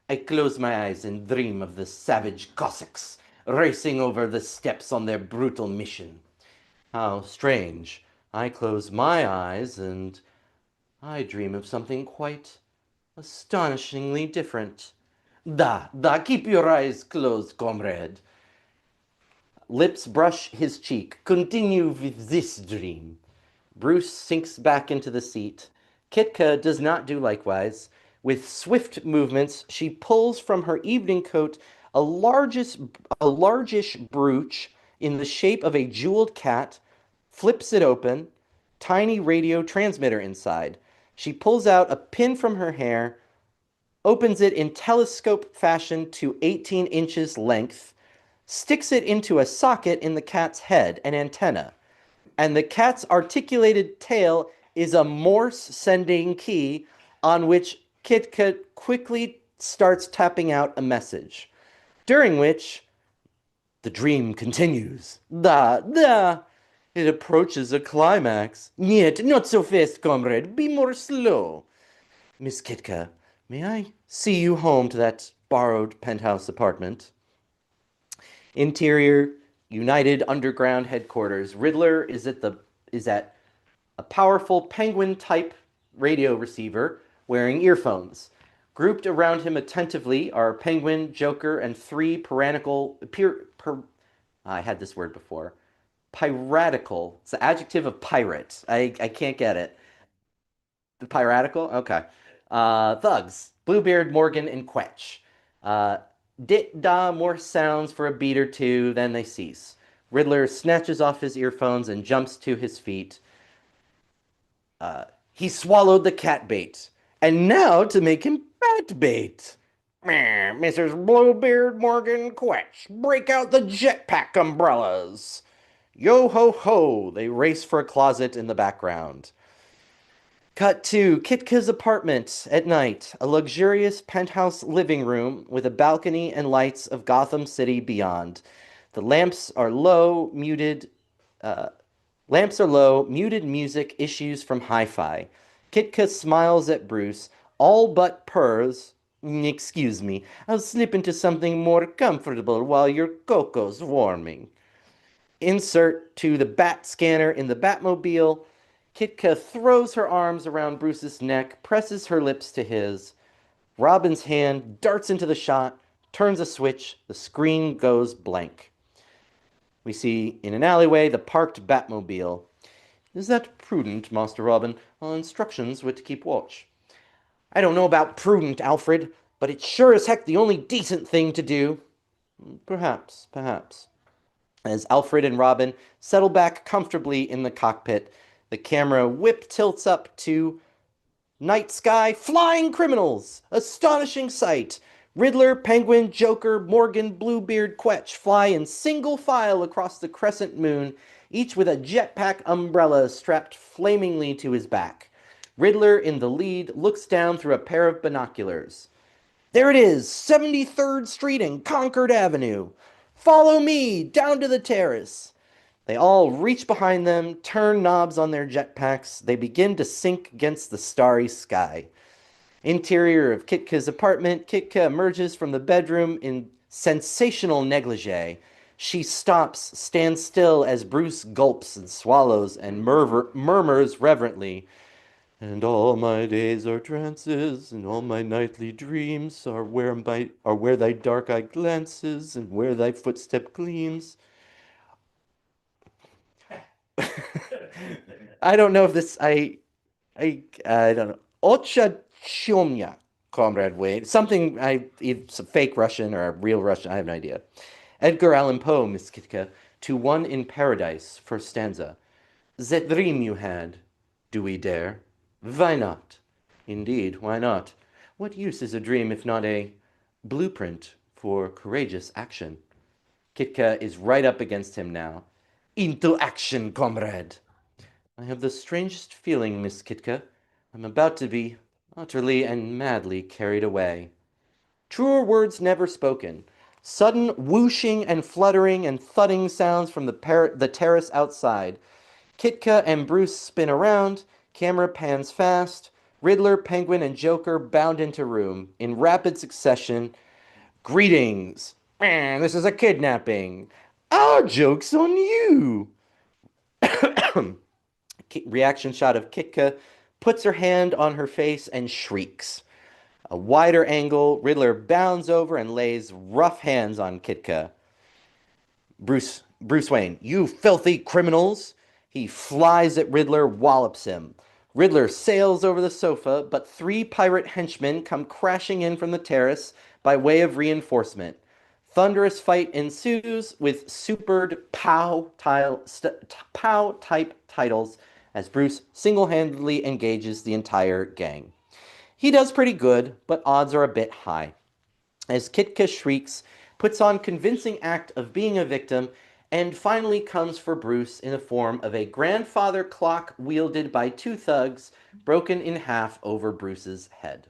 I close my eyes and dream of the savage Cossacks racing over the steppes on their brutal mission. How strange. I close my eyes and I dream of something quite astonishingly different. Da, keep your eyes closed, comrade. Lips brush his cheek. Continue with this dream. Bruce sinks back into the seat. Kitka does not do likewise. With swift movements, she pulls from her evening coat a largish brooch in the shape of a jeweled cat, flips it open, tiny radio transmitter inside. She pulls out a pin from her hair, opens it in telescope fashion to 18 inches length, sticks it into a socket in the cat's head, an antenna, and the cat's articulated tail is a Morse sending key on which Kitka quickly starts tapping out a message, during which the dream continues. Da. It approaches a climax. Yet, not so fast, comrade. Be more slow. Miss Kitka, may I see you home to that borrowed penthouse apartment? Interior, United Underground headquarters. Riddler is at a powerful penguin-type radio receiver wearing earphones. Grouped around him attentively are Penguin, Joker, and 3 I had this word before. Piratical. It's the adjective of pirate. I can't get it. The piratical? Okay. Thugs. Bluebeard, Morgan, and Quetch. Dit-da more sounds for a beat or two, then they cease. Riddler snatches off his earphones and jumps to his feet. He swallowed the cat bait. And now to make him bat bait. Mrs. Bluebeard, Morgan, Quetch, break out the jetpack umbrellas. Yo ho ho, they race for a closet in the background. Cut to Kitka's apartment at night, a luxurious penthouse living room with a balcony and lights of Gotham City beyond. The lamps are low, muted. Lamps are low, muted music issues from hi-fi. Kitka smiles at Bruce, all but purrs. Excuse me, I'll slip into something more comfortable while your cocoa's warming. Insert to the bat scanner in the Batmobile. Kitka throws her arms around Bruce's neck, presses her lips to his. Robin's hand darts into the shot, turns a switch, the screen goes blank. We see in an alleyway the parked Batmobile. Is that prudent, Master Robin? Instructions were to keep watch. I don't know about prudent, Alfred, but it's sure as heck the only decent thing to do. Perhaps, perhaps. As Alfred and Robin settle back comfortably in the cockpit, the camera whip tilts up to night sky, flying criminals! Astonishing sight! Riddler, Penguin, Joker, Morgan, Bluebeard, Quetch fly in single file across the crescent moon, each with a jetpack umbrella strapped flamingly to his back. Riddler, in the lead, looks down through a pair of binoculars. There it is, 73rd Street and Concord Avenue. Follow me, down to the terrace. They all reach behind them, turn knobs on their jetpacks. They begin to sink against the starry sky. Interior of Kitka's apartment, Kitka emerges from the bedroom in sensational negligee. She stops, stands still as Bruce gulps and swallows and murmurs reverently, "And all my days are trances, and all my nightly dreams are where thy dark eye glances, and where thy footstep gleams." I don't know if this I don't know. Ocha Chomya, Comrade Wade. Something it's a fake Russian or a real Russian, I have no idea. Edgar Allan Poe, Miss Kitka, to One in Paradise, first stanza. That dream you had, do we dare? Why not? Indeed, why not? What use is a dream if not a blueprint for courageous action? Kitka is right up against him now. Into action, comrade! I have the strangest feeling, Miss Kitka. I'm about to be utterly and madly carried away. Truer words never spoken. Sudden whooshing and fluttering and thudding sounds from the terrace outside. Kitka and Bruce spin around. Camera pans fast. Riddler, Penguin, and Joker bound into room in rapid succession. Greetings. This is a kidnapping. Our joke's on you. Reaction shot of Kitka puts her hand on her face and shrieks. A wider angle, Riddler bounds over and lays rough hands on Kitka. Bruce Wayne, you filthy criminals! He flies at Riddler, wallops him. Riddler sails over the sofa, but 3 pirate henchmen come crashing in from the terrace by way of reinforcement. Thunderous fight ensues with superb POW-type titles as Bruce single-handedly engages the entire gang. He does pretty good, but odds are a bit high. As Kitka shrieks, puts on convincing act of being a victim, and finally comes for Bruce in the form of a grandfather clock wielded by 2 thugs, broken in half over Bruce's head.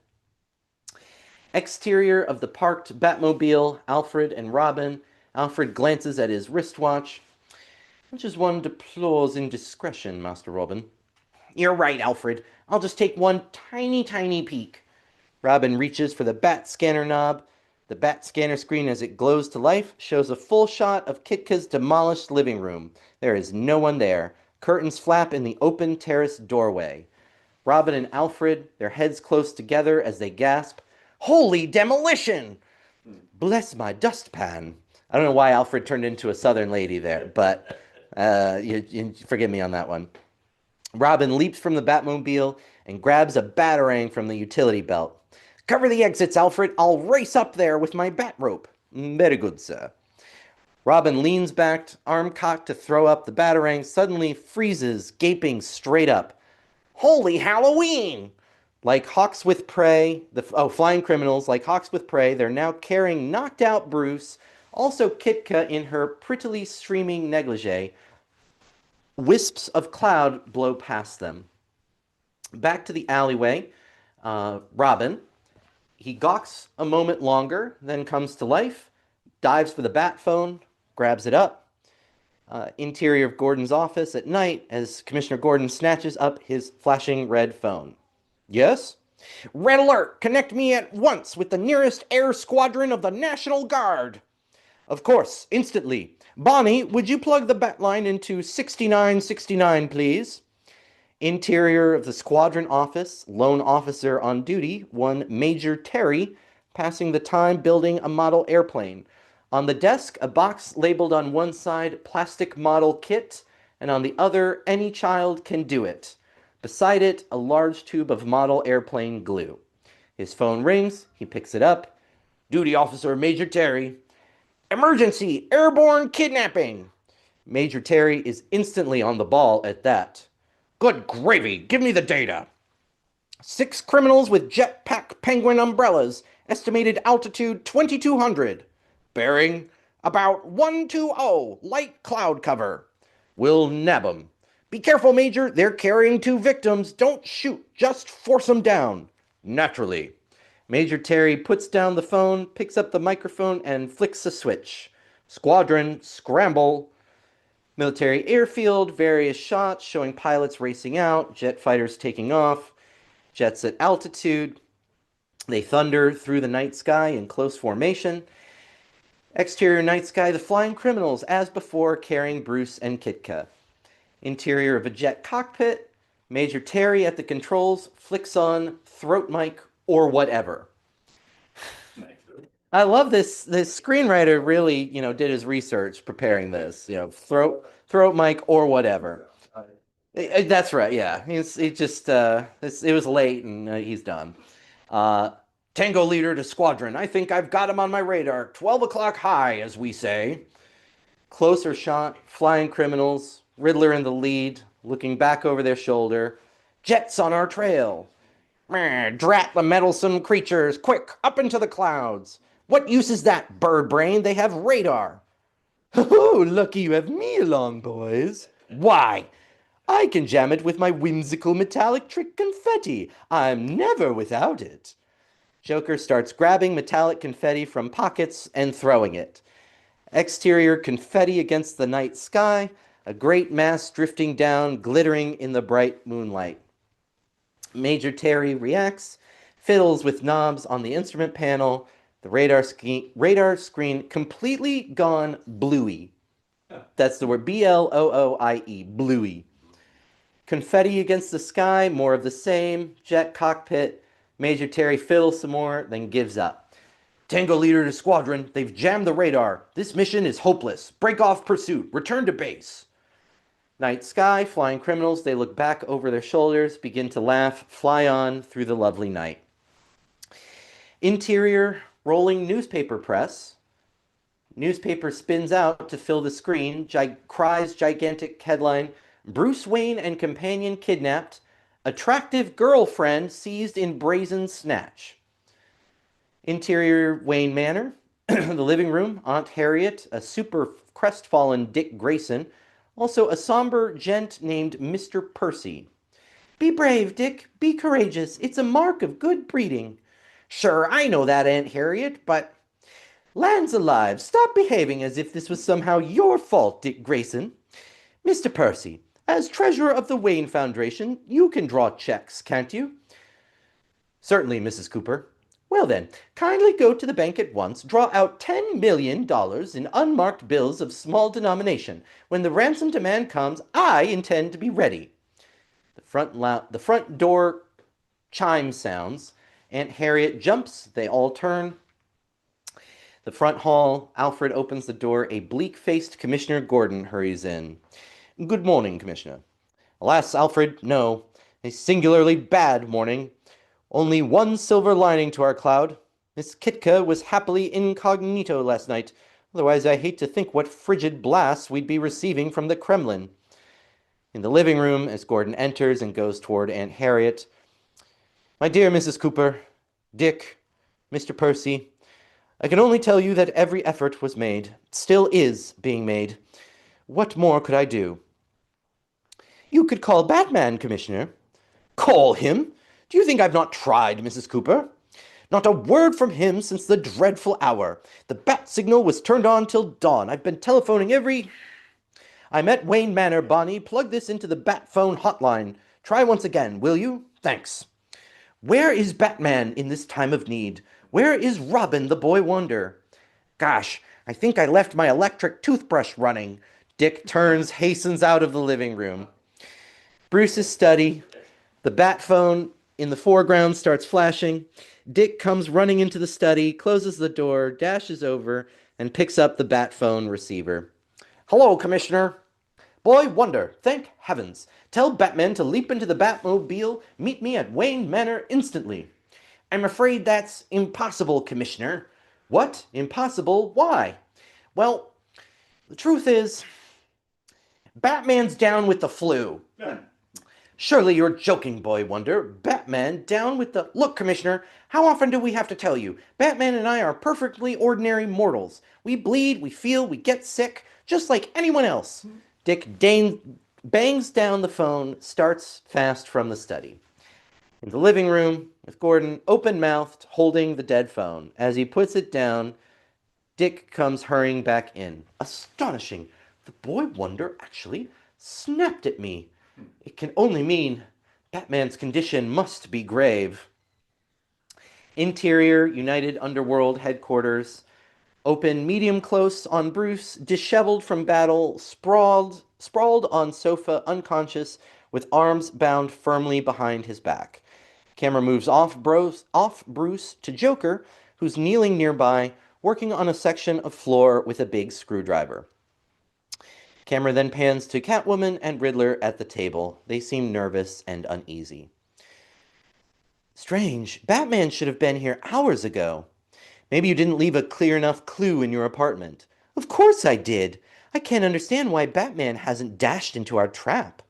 Exterior of the parked Batmobile, Alfred and Robin. Alfred glances at his wristwatch. Which is one deplores indiscretion, Master Robin. You're right, Alfred. I'll just take one tiny peek. Robin reaches for the bat scanner knob. The bat scanner screen, as it glows to life, shows a full shot of Kitka's demolished living room. There is no one there. Curtains flap in the open terrace doorway. Robin and Alfred, their heads close together as they gasp, "Holy demolition! Bless my dustpan." I don't know why Alfred turned into a southern lady there, but you forgive me on that one. Robin leaps from the Batmobile and grabs a batarang from the utility belt. "Cover the exits, Alfred. I'll race up there with my bat rope." "Very good, sir." Robin leans back, arm cocked to throw up the batarang, suddenly freezes, gaping straight up. "Holy Halloween!" Like hawks with prey, flying criminals, like hawks with prey, they're now carrying knocked out Bruce, also Kitka in her prettily streaming negligee. Wisps of cloud blow past them. Back to the alleyway. Robin. He gawks a moment longer, then comes to life, dives for the bat phone, grabs it up. Interior of Gordon's office at night as Commissioner Gordon snatches up his flashing red phone. Yes? Red alert! Connect me at once with the nearest air squadron of the National Guard! Of course, instantly. Bonnie, would you plug the bat line into 6969, please? Interior of the squadron office, lone officer on duty, one Major Terry, passing the time building a model airplane. On the desk, a box labeled on one side, plastic model kit, and on the other, any child can do it. Beside it, a large tube of model airplane glue. His phone rings, he picks it up. Duty officer Major Terry. Emergency! Airborne kidnapping! Major Terry is instantly on the ball at that. Good gravy, give me the data. 6 criminals with jetpack penguin umbrellas, estimated altitude 2200. Bearing about 120, light cloud cover. We'll nab 'em. Be careful, Major, they're carrying 2 victims. Don't shoot, just force 'em down. Naturally. Major Terry puts down the phone, picks up the microphone, and flicks a switch. Squadron, scramble. Military airfield, various shots showing pilots racing out, jet fighters taking off, jets at altitude. They thunder through the night sky in close formation. Exterior night sky, the flying criminals, as before, carrying Bruce and Kitka. Interior of a jet cockpit, Major Terry at the controls, flicks on throat mic or whatever. I love this. This screenwriter really, did his research preparing this. Throat mic or whatever. That's right. Yeah, it was late and he's done. Tango leader to squadron. I think I've got him on my radar. 12 o'clock high, as we say. Closer shot. Flying criminals. Riddler in the lead, looking back over their shoulder. Jets on our trail. Drat the meddlesome creatures! Quick, up into the clouds! What use is that, bird brain? They have radar. Oh, lucky you have me along, boys. Why? I can jam it with my whimsical metallic trick confetti. I'm never without it. Joker starts grabbing metallic confetti from pockets and throwing it. Exterior confetti against the night sky, a great mass drifting down, glittering in the bright moonlight. Major Terry reacts, fiddles with knobs on the instrument panel, the radar screen completely gone bluey. That's the word, B-L-O-O-I-E, bluey. Confetti against the sky, more of the same, jet cockpit. Major Terry fiddles some more, then gives up. Tango leader to squadron, they've jammed the radar. This mission is hopeless. Break off pursuit. Return to base. Night sky, flying criminals, they look back over their shoulders, begin to laugh, fly on through the lovely night. Interior, rolling newspaper press. Newspaper spins out to fill the screen, cries gigantic headline, Bruce Wayne and companion kidnapped, attractive girlfriend seized in brazen snatch. Interior Wayne Manor, the living room, Aunt Harriet, a super crestfallen Dick Grayson, also a somber gent named Mr. Percy. Be brave, Dick. Be courageous. It's a mark of good breeding. Sure, I know that, Aunt Harriet, but... Lands alive, stop behaving as if this was somehow your fault, Dick Grayson. Mr. Percy, as treasurer of the Wayne Foundation, you can draw checks, can't you? Certainly, Mrs. Cooper. Well then, kindly go to the bank at once, draw out $10 million in unmarked bills of small denomination. When the ransom demand comes, I intend to be ready. The front door chime sounds. Aunt Harriet jumps. They all turn. The front hall, Alfred opens the door. A bleak-faced Commissioner Gordon hurries in. Good morning, Commissioner. Alas, Alfred, no. A singularly bad morning. Only one silver lining to our cloud. Miss Kitka was happily incognito last night. Otherwise, I hate to think what frigid blasts we'd be receiving from the Kremlin. In the living room, as Gordon enters and goes toward Aunt Harriet. My dear Mrs. Cooper, Dick, Mr. Percy, I can only tell you that every effort was made, still is being made. What more could I do? You could call Batman, Commissioner. Call him? Do you think I've not tried, Mrs. Cooper? Not a word from him since the dreadful hour. The bat signal was turned on till dawn. I've been telephoning every... I'm at Wayne Manor, Bonnie. Plug this into the bat phone hotline. Try once again, will you? Thanks. Where is Batman in this time of need? Where is Robin, the boy wonder? Gosh, I think I left my electric toothbrush running. Dick turns, hastens out of the living room. Bruce's study. The bat phone in the foreground starts flashing. Dick comes running into the study, closes the door, dashes over, and picks up the bat phone receiver. Hello, Commissioner. Boy Wonder, thank heavens. Tell Batman to leap into the Batmobile. Meet me at Wayne Manor instantly. I'm afraid that's impossible, Commissioner. What? Impossible? Why? Well, the truth is, Batman's down with the flu. Surely you're joking, Boy Wonder. Batman down with the... Look, Commissioner, how often do we have to tell you? Batman and I are perfectly ordinary mortals. We bleed, we feel, we get sick, just like anyone else. Dick bangs down the phone, starts fast from the study. In the living room, with Gordon open-mouthed, holding the dead phone. As he puts it down, Dick comes hurrying back in. Astonishing. The Boy Wonder actually snapped at me. It can only mean Batman's condition must be grave. Interior, United Underworld headquarters. Open medium close on Bruce, disheveled from battle, sprawled on sofa, unconscious, with arms bound firmly behind his back. Camera moves off Bruce to Joker, who's kneeling nearby, working on a section of floor with a big screwdriver. Camera then pans to Catwoman and Riddler at the table. They seem nervous and uneasy. Strange. Batman should have been here hours ago. Maybe you didn't leave a clear enough clue in your apartment. Of course I did. I can't understand why Batman hasn't dashed into our trap.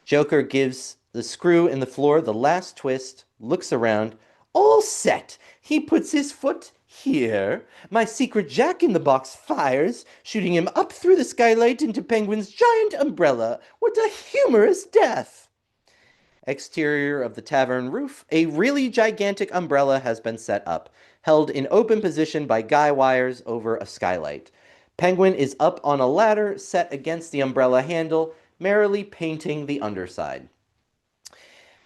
Joker gives the screw in the floor the last twist, looks around. All set. He puts his foot here. My secret jack-in-the-box fires, shooting him up through the skylight into Penguin's giant umbrella. What a humorous death! Exterior of the tavern roof, a really gigantic umbrella has been set up, held in open position by guy wires over a skylight. Penguin is up on a ladder set against the umbrella handle, merrily painting the underside.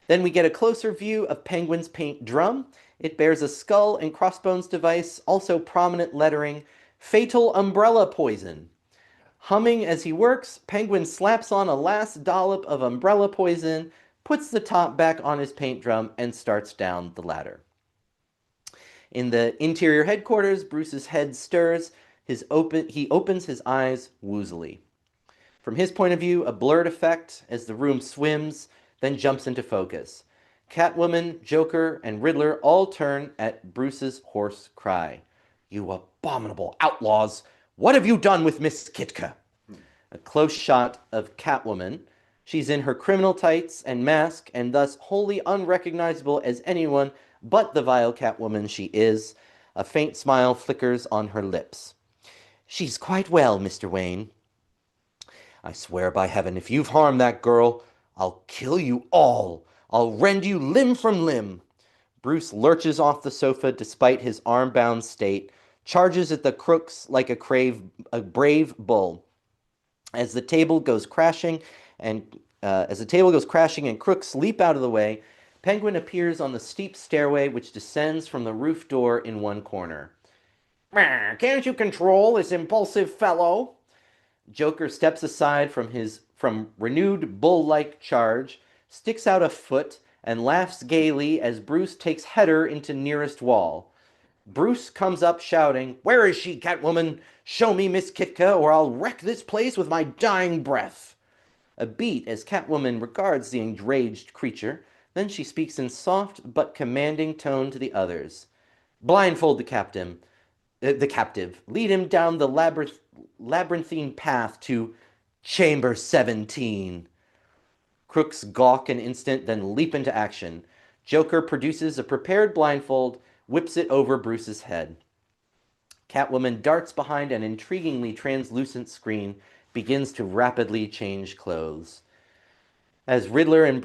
Then we get a closer view of Penguin's paint drum. It bears a skull and crossbones device, also prominent lettering, Fatal Umbrella Poison. Humming as he works, Penguin slaps on a last dollop of umbrella poison, puts the top back on his paint drum, and starts down the ladder. In the interior headquarters, Bruce's head stirs. He opens his eyes woozily. From his point of view, a blurred effect as the room swims, then jumps into focus. Catwoman, Joker, and Riddler all turn at Bruce's hoarse cry. You abominable outlaws! What have you done with Miss Kitka? A close shot of Catwoman. She's in her criminal tights and mask, and thus wholly unrecognizable as anyone but the vile Catwoman she is. A faint smile flickers on her lips. She's quite well, Mr. Wayne. I swear by heaven, if you've harmed that girl, I'll kill you all. I'll rend you limb from limb. Bruce lurches off the sofa despite his arm-bound state, charges at the crooks like a brave bull. As the table goes crashing and crooks leap out of the way, Penguin appears on the steep stairway which descends from the roof door in one corner. Can't you control this impulsive fellow? Joker steps aside from renewed bull-like charge, sticks out a foot, and laughs gaily as Bruce takes header into nearest wall. Bruce comes up shouting, Where is she, Catwoman? Show me Miss Kitka, or I'll wreck this place with my dying breath. A beat as Catwoman regards the enraged creature, then she speaks in soft but commanding tone to the others. Blindfold the captive. Lead him down the labyrinthine path to Chamber 17. Crooks gawk an instant, then leap into action. Joker produces a prepared blindfold, whips it over Bruce's head. Catwoman darts behind an intriguingly translucent screen, begins to rapidly change clothes. As Riddler and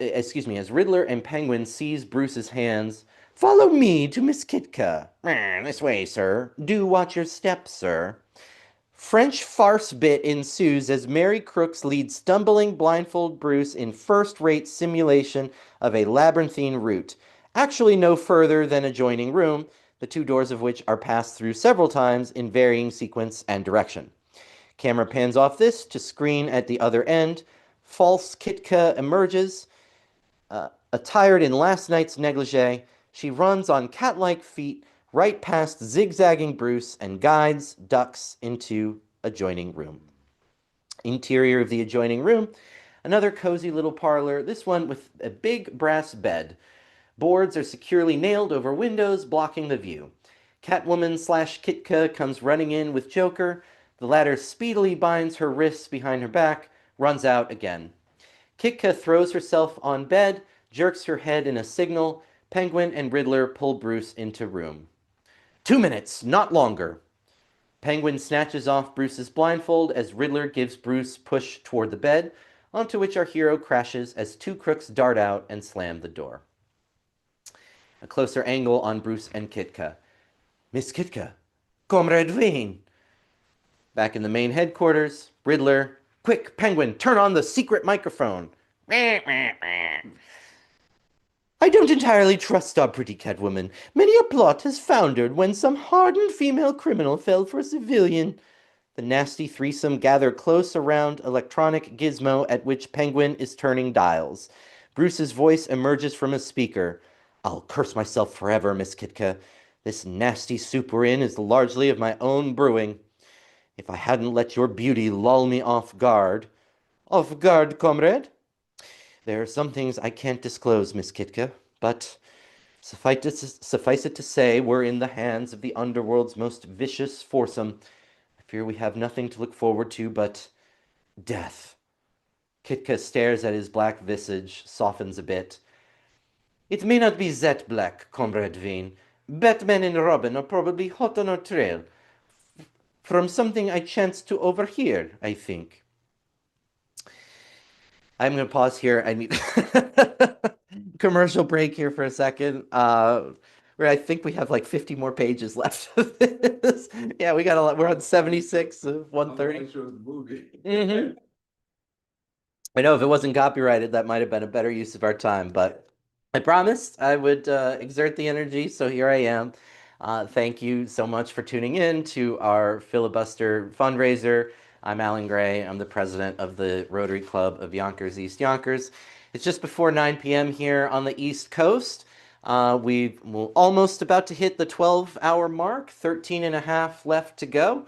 as Riddler and Penguin seize Bruce's hands, "Follow me to Miss Kitka." "This way, sir." "Do watch your step, sir." French farce bit ensues as Mary Crooks leads stumbling blindfold Bruce in first-rate simulation of a labyrinthine route, actually no further than adjoining room, the two doors of which are passed through several times in varying sequence and direction. Camera pans off this to screen at the other end. False Kitka emerges, attired in last night's negligee. She runs on cat-like feet right past zigzagging Bruce and guides, ducks into adjoining room. Interior of the adjoining room, another cozy little parlor, this one with a big brass bed. Boards are securely nailed over windows, blocking the view. Catwoman/Kitka comes running in with Joker. The latter speedily binds her wrists behind her back, runs out again. Kitka throws herself on bed, jerks her head in a signal. Penguin and Riddler pull Bruce into room. 2 minutes, not longer. Penguin snatches off Bruce's blindfold as Riddler gives Bruce push toward the bed, onto which our hero crashes as two crooks dart out and slam the door. A closer angle on Bruce and Kitka. "Miss Kitka, Comrade Vane." Back in the main headquarters, Riddler, "Quick, Penguin, turn on the secret microphone." "I don't entirely trust our pretty Catwoman. Many a plot has foundered when some hardened female criminal fell for a civilian." The nasty threesome gather close around electronic gizmo at which Penguin is turning dials. Bruce's voice emerges from a speaker. "I'll curse myself forever, Miss Kitka. This nasty soup we're in is largely of my own brewing. If I hadn't let your beauty lull me off guard." "Off guard, comrade?" "There are some things I can't disclose, Miss Kitka, but suffice it to say we're in the hands of the underworld's most vicious foursome. I fear we have nothing to look forward to but death." Kitka stares at his black visage, softens a bit. "It may not be that black, Comrade Vane. Batman and Robin are probably hot on our trail. From something I chanced to overhear, I think." I'm going to pause here. I need commercial break here for a second. Where I think we have like 50 more pages left of this. Yeah, we got a lot. We're on 76 of 130. Mhm. I know if it wasn't copyrighted, that might have been a better use of our time, but I promised I would exert the energy, so here I am. Thank you so much for tuning in to our Filibuster fundraiser. I'm Alan Gray. I'm the president of the Rotary Club of Yonkers-East Yonkers. It's just before 9 p.m. here on the East Coast. We're almost about to hit the 12-hour mark, 13 and a half left to go.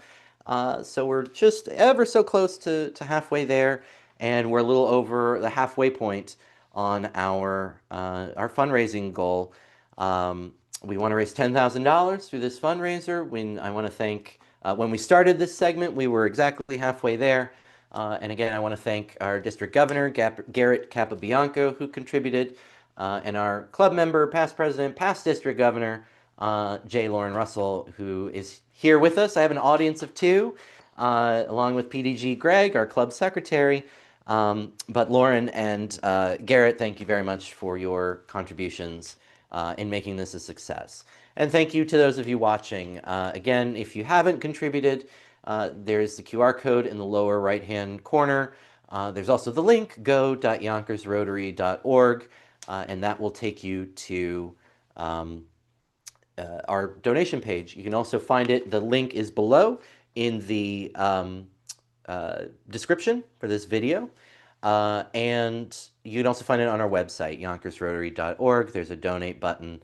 So we're just ever so close to halfway there, and we're a little over the halfway point on our fundraising goal. We want to raise $10,000 through this fundraiser. I want to thank, when we started this segment, we were exactly halfway there. And again, I want to thank our district governor, Garrett Capobianco, who contributed, and our club member, past president, past district governor, J. Lauren Russell, who is here with us. I have an audience of two, along with PDG Greg, our club secretary. But Lauren and Garrett, thank you very much for your contributions in making this a success. And thank you to those of you watching. Again, if you haven't contributed, there's the QR code in the lower right-hand corner. There's also the link, go.yonkersrotary.org, and that will take you to our donation page. You can also find it, the link is below in the description for this video. And you can also find it on our website, yonkersrotary.org. There's a donate button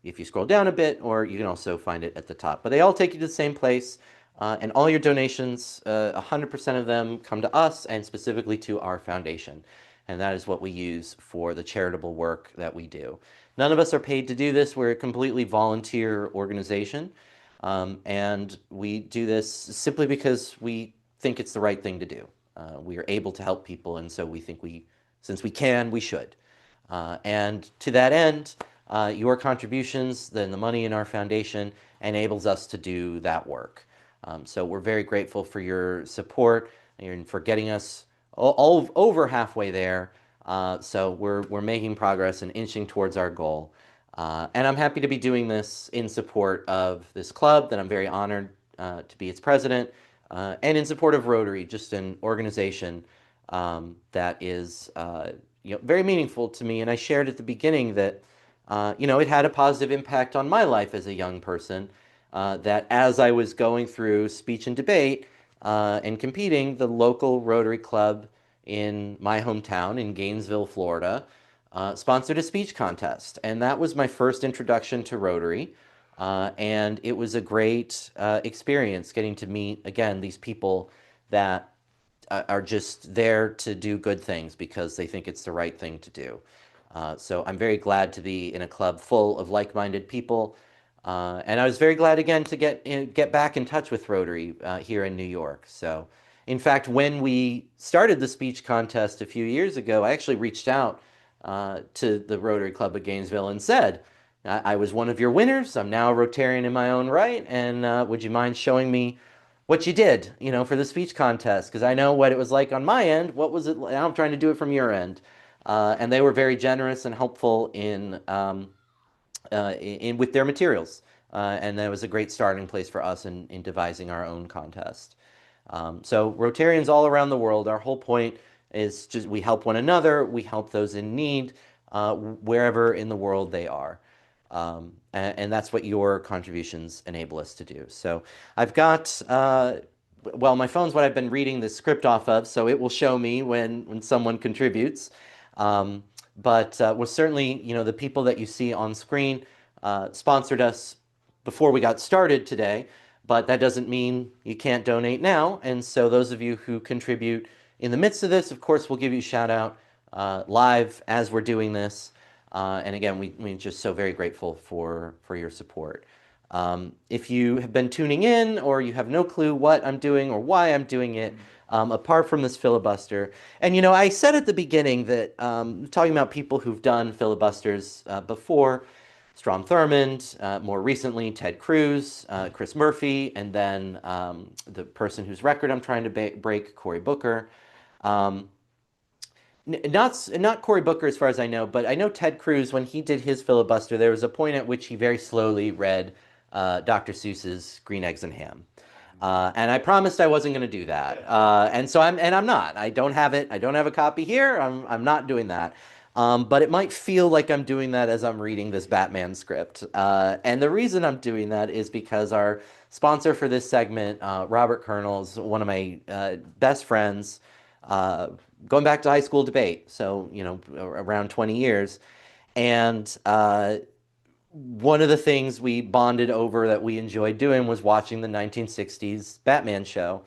if you scroll down a bit, or you can also find it at the top. But they all take you to the same place. And all your donations, 100% of them come to us and specifically to our foundation. And that is what we use for the charitable work that we do. None of us are paid to do this. We're a completely volunteer organization. And we do this simply because we think it's the right thing to do. We are able to help people, and so we think since we can, we should. And to that end, your contributions, then the money in our foundation, enables us to do that work. So we're very grateful for your support and for getting us all over halfway there. So we're making progress and inching towards our goal. And I'm happy to be doing this in support of this club that I'm very honored to be its president, and in support of Rotary, just an organization that is very meaningful to me. And I shared at the beginning that it had a positive impact on my life as a young person. That as I was going through speech and debate and competing, the local Rotary Club in my hometown in Gainesville, Florida, sponsored a speech contest. And that was my first introduction to Rotary. And it was a great experience getting to meet, again, these people that are just there to do good things because they think it's the right thing to do. So I'm very glad to be in a club full of like-minded people. And I was very glad again to get back in touch with Rotary here in New York. So, in fact, when we started the speech contest a few years ago, I actually reached out to the Rotary Club of Gainesville and said, I was one of your winners. I'm now a Rotarian in my own right, and would you mind showing me what you did, for the speech contest? Because I know what it was like on my end. What was it? Now I'm trying to do it from your end. And they were very generous and helpful in with their materials. And that was a great starting place for us in devising our own contest. So Rotarians all around the world, our whole point is just we help one another, we help those in need wherever in the world they are. And that's what your contributions enable us to do. So I've got, well, my phone's what I've been reading the script off of, so it will show me when someone contributes. But was certainly, the people that you see on screen sponsored us before we got started today, but that doesn't mean you can't donate now. And so those of you who contribute in the midst of this, of course, we'll give you a shout out live as we're doing this. And again, we're just so very grateful for your support. If you have been tuning in or you have no clue what I'm doing or why I'm doing it, apart from this filibuster, and I said at the beginning that talking about people who've done filibusters before, Strom Thurmond, more recently Ted Cruz, Chris Murphy, and then the person whose record I'm trying to break, Cory Booker. Not Cory Booker as far as I know, but I know Ted Cruz, when he did his filibuster, there was a point at which he very slowly read Dr. Seuss's Green Eggs and Ham. And I promised I wasn't going to do that. And so I'm not. I don't have it. I don't have a copy here. I'm not doing that. But it might feel like I'm doing that as I'm reading this Batman script. And the reason I'm doing that is because our sponsor for this segment, Robert Kernels, one of my best friends, going back to high school debate, so around 20 years, and one of the things we bonded over that we enjoyed doing was watching the 1960s Batman show,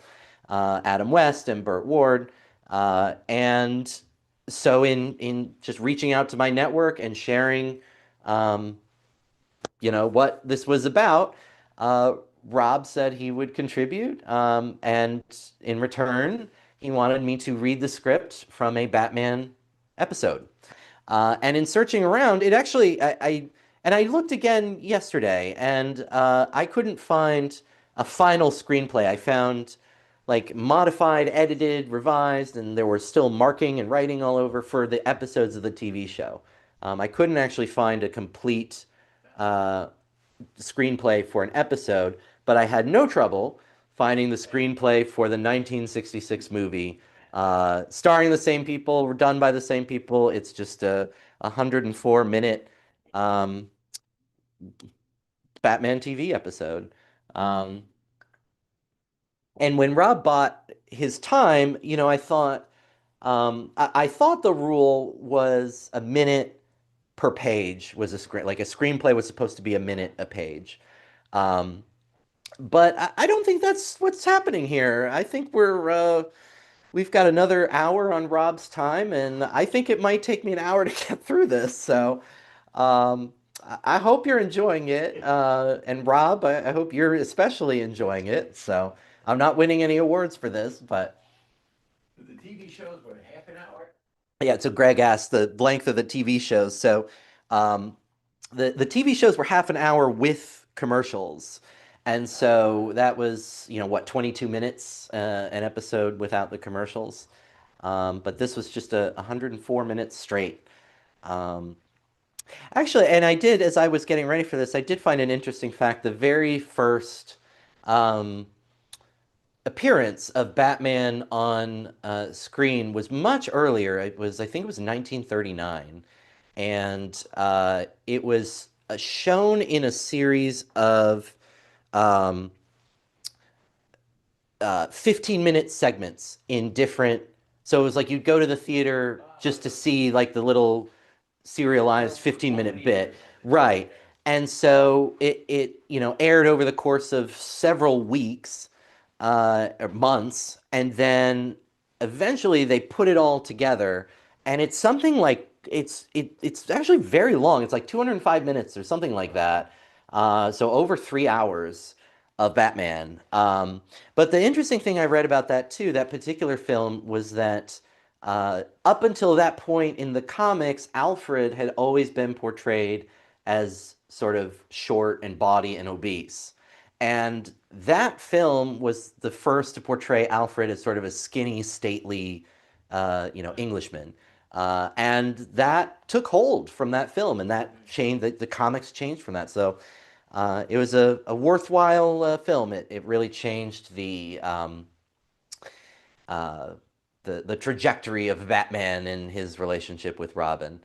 Adam West and Burt Ward, and so in just reaching out to my network and sharing, what this was about, Rob said he would contribute, and in return, he wanted me to read the script from a Batman episode. And in searching around, it actually, I looked again yesterday, and I couldn't find a final screenplay. I found like modified, edited, revised, and there were still marking and writing all over for the episodes of the TV show. I couldn't actually find a complete screenplay for an episode, but I had no trouble finding the screenplay for the 1966 movie, starring the same people, done by the same people. It's just a 104-minute Batman TV episode. And when Rob bought his time, I thought I thought the rule was a minute per page was like a screenplay was supposed to be a minute a page. But I don't think that's what's happening here. I think we've got another hour on Rob's time, and I think it might take me an hour to get through this. So I hope you're enjoying it. And Rob, I hope you're especially enjoying it. So I'm not winning any awards for this, but The TV shows were half an hour. yeah, so Greg asked the length of the TV shows. So the TV shows were half an hour with commercials. And so that was, what, 22 minutes an episode without the commercials. But this was just a 104 minutes straight. Um, Actually, and I did, as I was getting ready for this, I did find an interesting fact. The very first um, appearance of Batman on screen was much earlier. It was, I think it was 1939. And it was shown in a series of um, 15-minute segments in different. So it was like you'd go to the theater just to see like the little serialized 15-minute bit. Right. And so it aired over the course of several weeks or months, and then eventually they put it all together, and it's something like it's actually very long. It's like 205 minutes or something like that. So over 3 hours of Batman. But the interesting thing I read about that too, that particular film, was that up until that point in the comics, Alfred had always been portrayed as sort of short and body and obese. And that film was the first to portray Alfred as sort of a skinny, stately, Englishman. And that took hold from that film, and that changed, the comics changed from that. So it was a worthwhile film. It really changed uh, the trajectory of Batman and his relationship with Robin.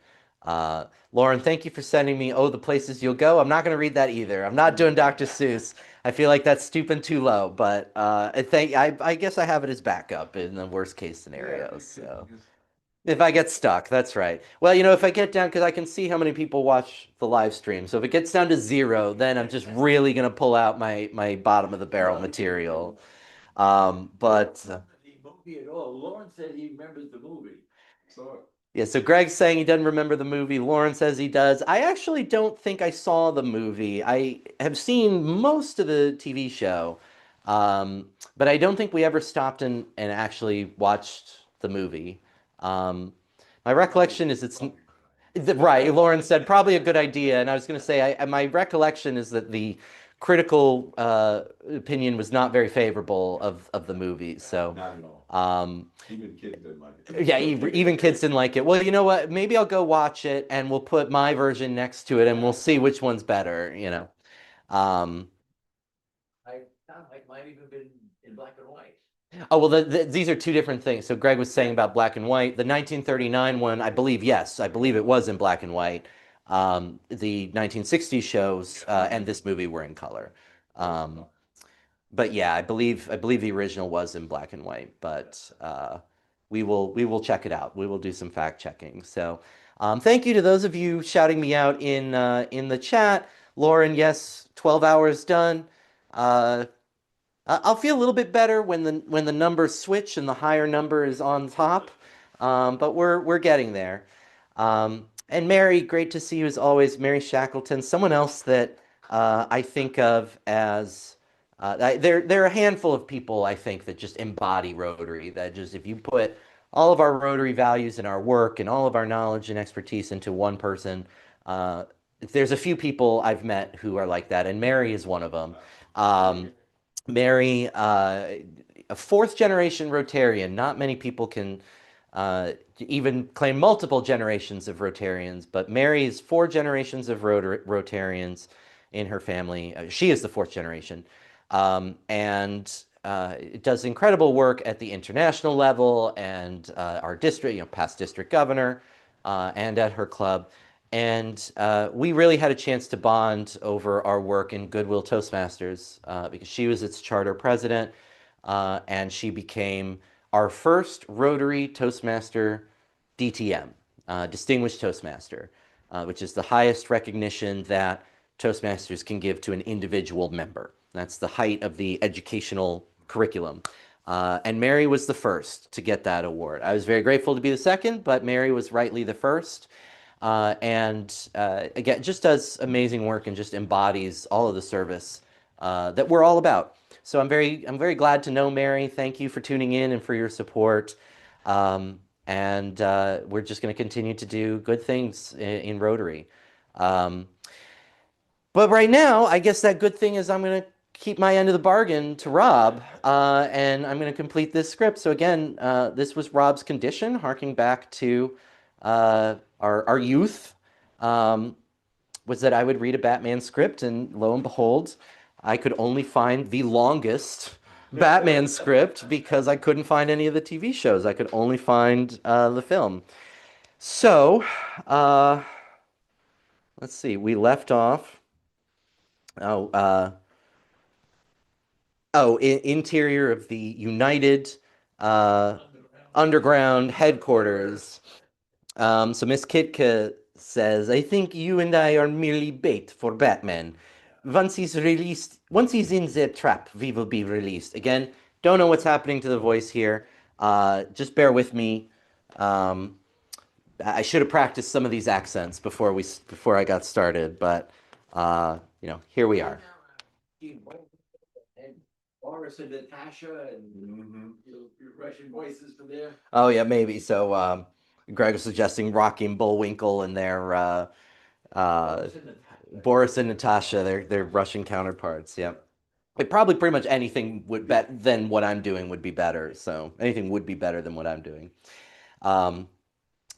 Lauren, thank you for sending me "Oh, the Places You'll Go." I'm not going to read that either. I'm not doing Dr. Seuss. I feel like that's stooping too low, but I guess I have it as backup in the worst case scenario. So if I get stuck, that's right. Well, if I get down, because I can see how many people watch the live stream. So if it gets down to 0, then I'm just really going to pull out my bottom of the barrel material. But The movie at all. Lauren said he remembers the movie. So, yeah, so Greg's saying he doesn't remember the movie. Lauren says he does. I actually don't think I saw the movie. I have seen most of the TV show, but I don't think we ever stopped and actually watched the movie. Um, my recollection is right. Lauren said probably a good idea, and I was going to say my recollection is that the critical opinion was not very favorable of the movie. So. not at all. Even kids didn't like it. Yeah, even kids didn't like it. Well, you know what? Maybe I'll go watch it and we'll put my version next to it and we'll see which one's better. Um, I thought it might even been in black and white. oh, well, these are two different things. So Greg was saying about black and white. The 1939 one, I believe, yes, I believe it was in black and white. The 1960s shows and this movie were in color. But yeah, I believe the original was in black and white, but we will check it out. We will do some fact checking. So thank you to those of you shouting me out in the chat. Lauren, yes, 12 hours done. I'll feel a little bit better when the numbers switch and the higher number is on top. But we're getting there. And Mary, great to see you as always. Mary Shackleton, someone else that I think of as there are a handful of people I think that just embody Rotary. That just if you put all of our Rotary values and our work and all of our knowledge and expertise into one person, there's a few people I've met who are like that, and Mary is one of them. Mary, a fourth generation Rotarian. Not many people can even claim multiple generations of Rotarians, but Mary is 4 generations of Rotarians in her family. She is the fourth generation, and does incredible work at the international level and our district, past district governor, and at her club. And we really had a chance to bond over our work in Goodwill Toastmasters because she was its charter president, and she became our first Rotary Toastmaster DTM, Distinguished Toastmaster, which is the highest recognition that Toastmasters can give to an individual member. That's the height of the educational curriculum. And Mary was the first to get that award. I was very grateful to be the second, but Mary was rightly the first. And again, just does amazing work and just embodies all of the service that we're all about. So I'm very glad to know Mary. Thank you for tuning in and for your support. And we're just going to continue to do good things in Rotary. But right now, I guess that good thing is I'm going to keep my end of the bargain to Rob, and I'm going to complete this script. So again, this was Rob's condition, harking back to our youth, was that I would read a Batman script, and lo and behold, I could only find the longest Batman script because I couldn't find any of the TV shows. I could only find the film. So, let's see. We left off. Interior of the United Underground headquarters. So Miss Kitka says, I think you and I are merely bait for Batman. Once he's in the trap, we will be released. Again, don't know what's happening to the voice here. Just bear with me. I should have practiced some of these accents before I got started, but here we are. And Boris and Natasha and your Russian voices from there. Oh yeah, maybe. So Greg was suggesting Rocky and Bullwinkle and their Boris and Natasha, their Russian counterparts. Yeah. Probably pretty much anything than what I'm doing would be better. So anything would be better than what I'm doing. Okay,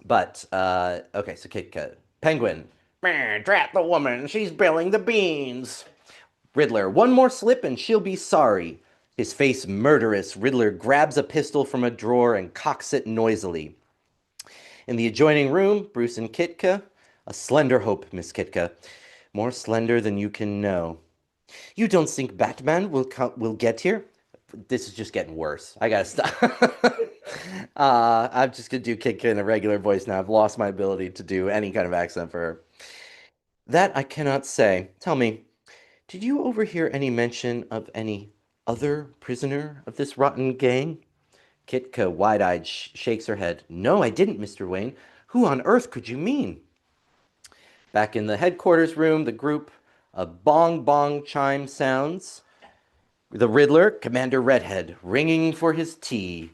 so Kitka. Penguin. Drat the woman, she's billing the beans. Riddler, one more slip and she'll be sorry. His face murderous, Riddler grabs a pistol from a drawer and cocks it noisily. In the adjoining room, Bruce and Kitka. A slender hope, Miss Kitka. More slender than you can know. You don't think Batman will get here? This is just getting worse. I gotta stop. I'm just gonna do Kitka in a regular voice now. I've lost my ability to do any kind of accent for her. That I cannot say. Tell me, did you overhear any mention of any other prisoner of this rotten gang? Kitka, wide-eyed, shakes her head. No, I didn't, Mr. Wayne. Who on earth could you mean? Back in the headquarters room, the group, a bong-bong chime sounds. The Riddler, Commander Redhead, ringing for his tea.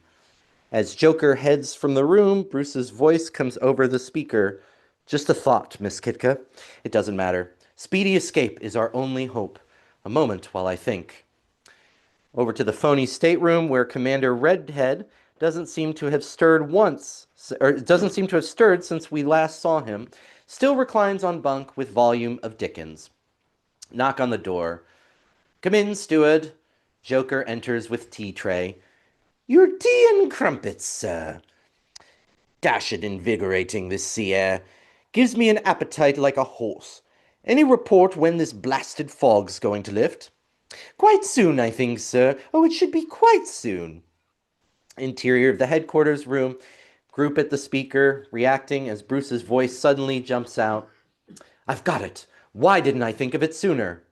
As Joker heads from the room, Bruce's voice comes over the speaker. Just a thought, Miss Kitka. It doesn't matter. Speedy escape is our only hope. A moment while I think. Over to the phony stateroom where Commander Redhead doesn't seem to have stirred since we last saw him. Still reclines on bunk with volume of Dickens. Knock on the door. Come in, steward. Joker enters with tea tray. Your tea and crumpets, sir. Dashed invigorating, this sea air. Gives me an appetite like a horse. Any report when this blasted fog's going to lift? Quite soon, I think, sir. Oh, it should be quite soon. Interior of the headquarters room. Group at the speaker, reacting as Bruce's voice suddenly jumps out. I've got it. Why didn't I think of it sooner?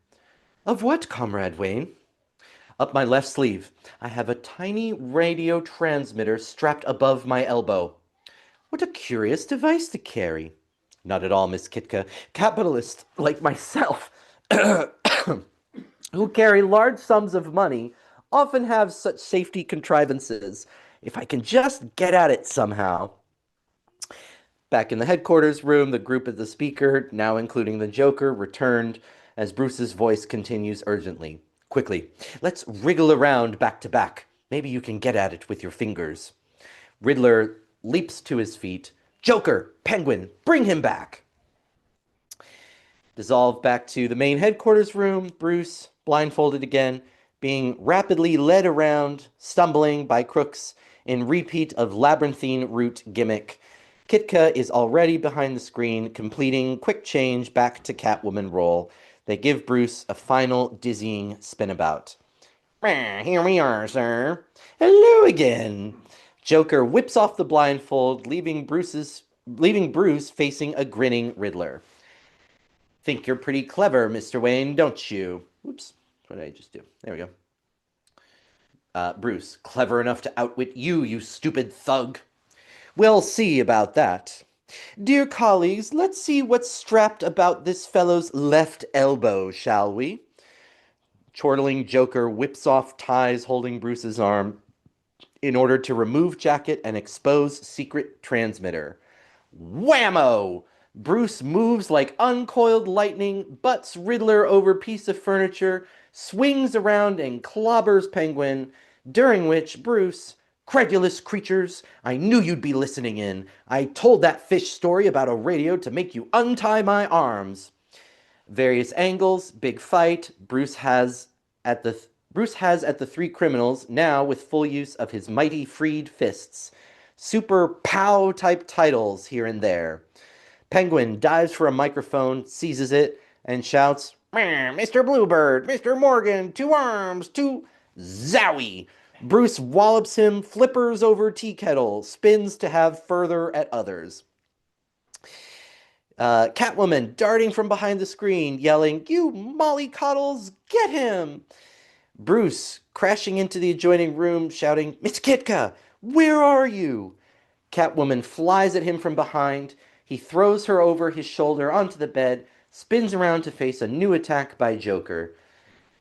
Of what, Comrade Wayne? Up my left sleeve, I have a tiny radio transmitter strapped above my elbow. What a curious device to carry. Not at all, Miss Kitka. Capitalists like myself, who carry large sums of money, often have such safety contrivances. If I can just get at it somehow. Back in the headquarters room, the group at the speaker, now including the Joker, returned as Bruce's voice continues urgently. Quickly, let's wriggle around back to back. Maybe you can get at it with your fingers. Riddler leaps to his feet. Joker, Penguin, bring him back. Dissolve back to the main headquarters room. Bruce, blindfolded again, being rapidly led around, stumbling by crooks in repeat of labyrinthine route gimmick. Kitka is already behind the screen, completing quick change back to Catwoman role. They give Bruce a final dizzying spinabout. Here we are, sir. Hello again. Joker whips off the blindfold, leaving Bruce facing a grinning Riddler. Think you're pretty clever, Mr. Wayne, don't you? Whoops. What did I just do? There we go. Bruce, clever enough to outwit you, you stupid thug. We'll see about that. Dear colleagues, let's see what's strapped about this fellow's left elbow, shall we? Chortling Joker whips off ties holding Bruce's arm in order to remove jacket and expose secret transmitter. Whammo! Bruce moves like uncoiled lightning, butts Riddler over piece of furniture, swings around and clobbers Penguin, during which Bruce, credulous creatures, I knew you'd be listening in. I told that fish story about a radio to make you untie my arms. Various angles, big fight. Bruce has at the three criminals, now with full use of his mighty freed fists. Super pow type titles here and there. Penguin dives for a microphone, seizes it, and shouts, Mr. Bluebird, Mr. Morgan, 2 arms, 2... Zowie! Bruce wallops him, flippers over tea kettle, spins to have further at others. Catwoman darting from behind the screen, yelling, You mollycoddles, get him! Bruce crashing into the adjoining room, shouting, Miss Kitka, where are you? Catwoman flies at him from behind. He throws her over his shoulder onto the bed, spins around to face a new attack by Joker.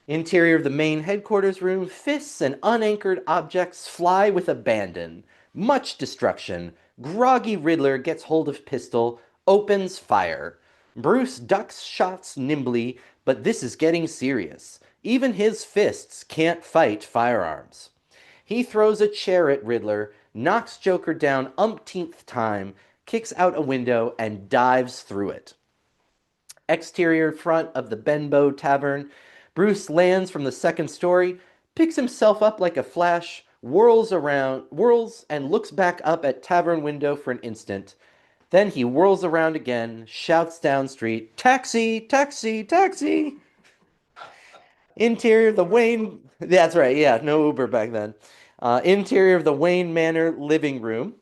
Interior of the main headquarters room, fists and unanchored objects fly with abandon. Much destruction. Groggy Riddler gets hold of pistol, opens fire. Bruce ducks shots nimbly, but this is getting serious. Even his fists can't fight firearms. He throws a chair at Riddler, knocks Joker down umpteenth time, kicks out a window, and dives through it. Exterior front of the Benbow Tavern, Bruce lands from the second story, picks himself up like a flash, whirls and looks back up at tavern window for an instant. Then he whirls around again, shouts down street, Taxi, taxi, taxi! Interior of the Wayne... That's right, yeah, no Uber back then. Interior of the Wayne Manor living room.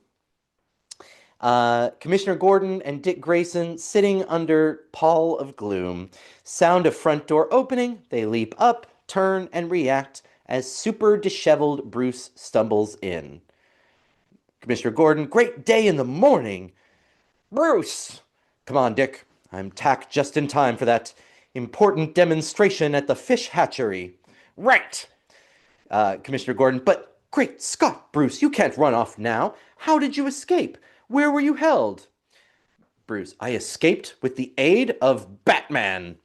Commissioner Gordon and Dick Grayson sitting under pall of gloom. Sound of front door opening. They leap up, turn, and react as super disheveled Bruce stumbles in. Commissioner Gordon, great day in the morning. Bruce! Come on, Dick. I'm tacked just in time for that important demonstration at the fish hatchery. Right! Commissioner Gordon, but great Scott, Bruce, you can't run off now. How did you escape? Where were you held? Bruce, I escaped with the aid of Batman.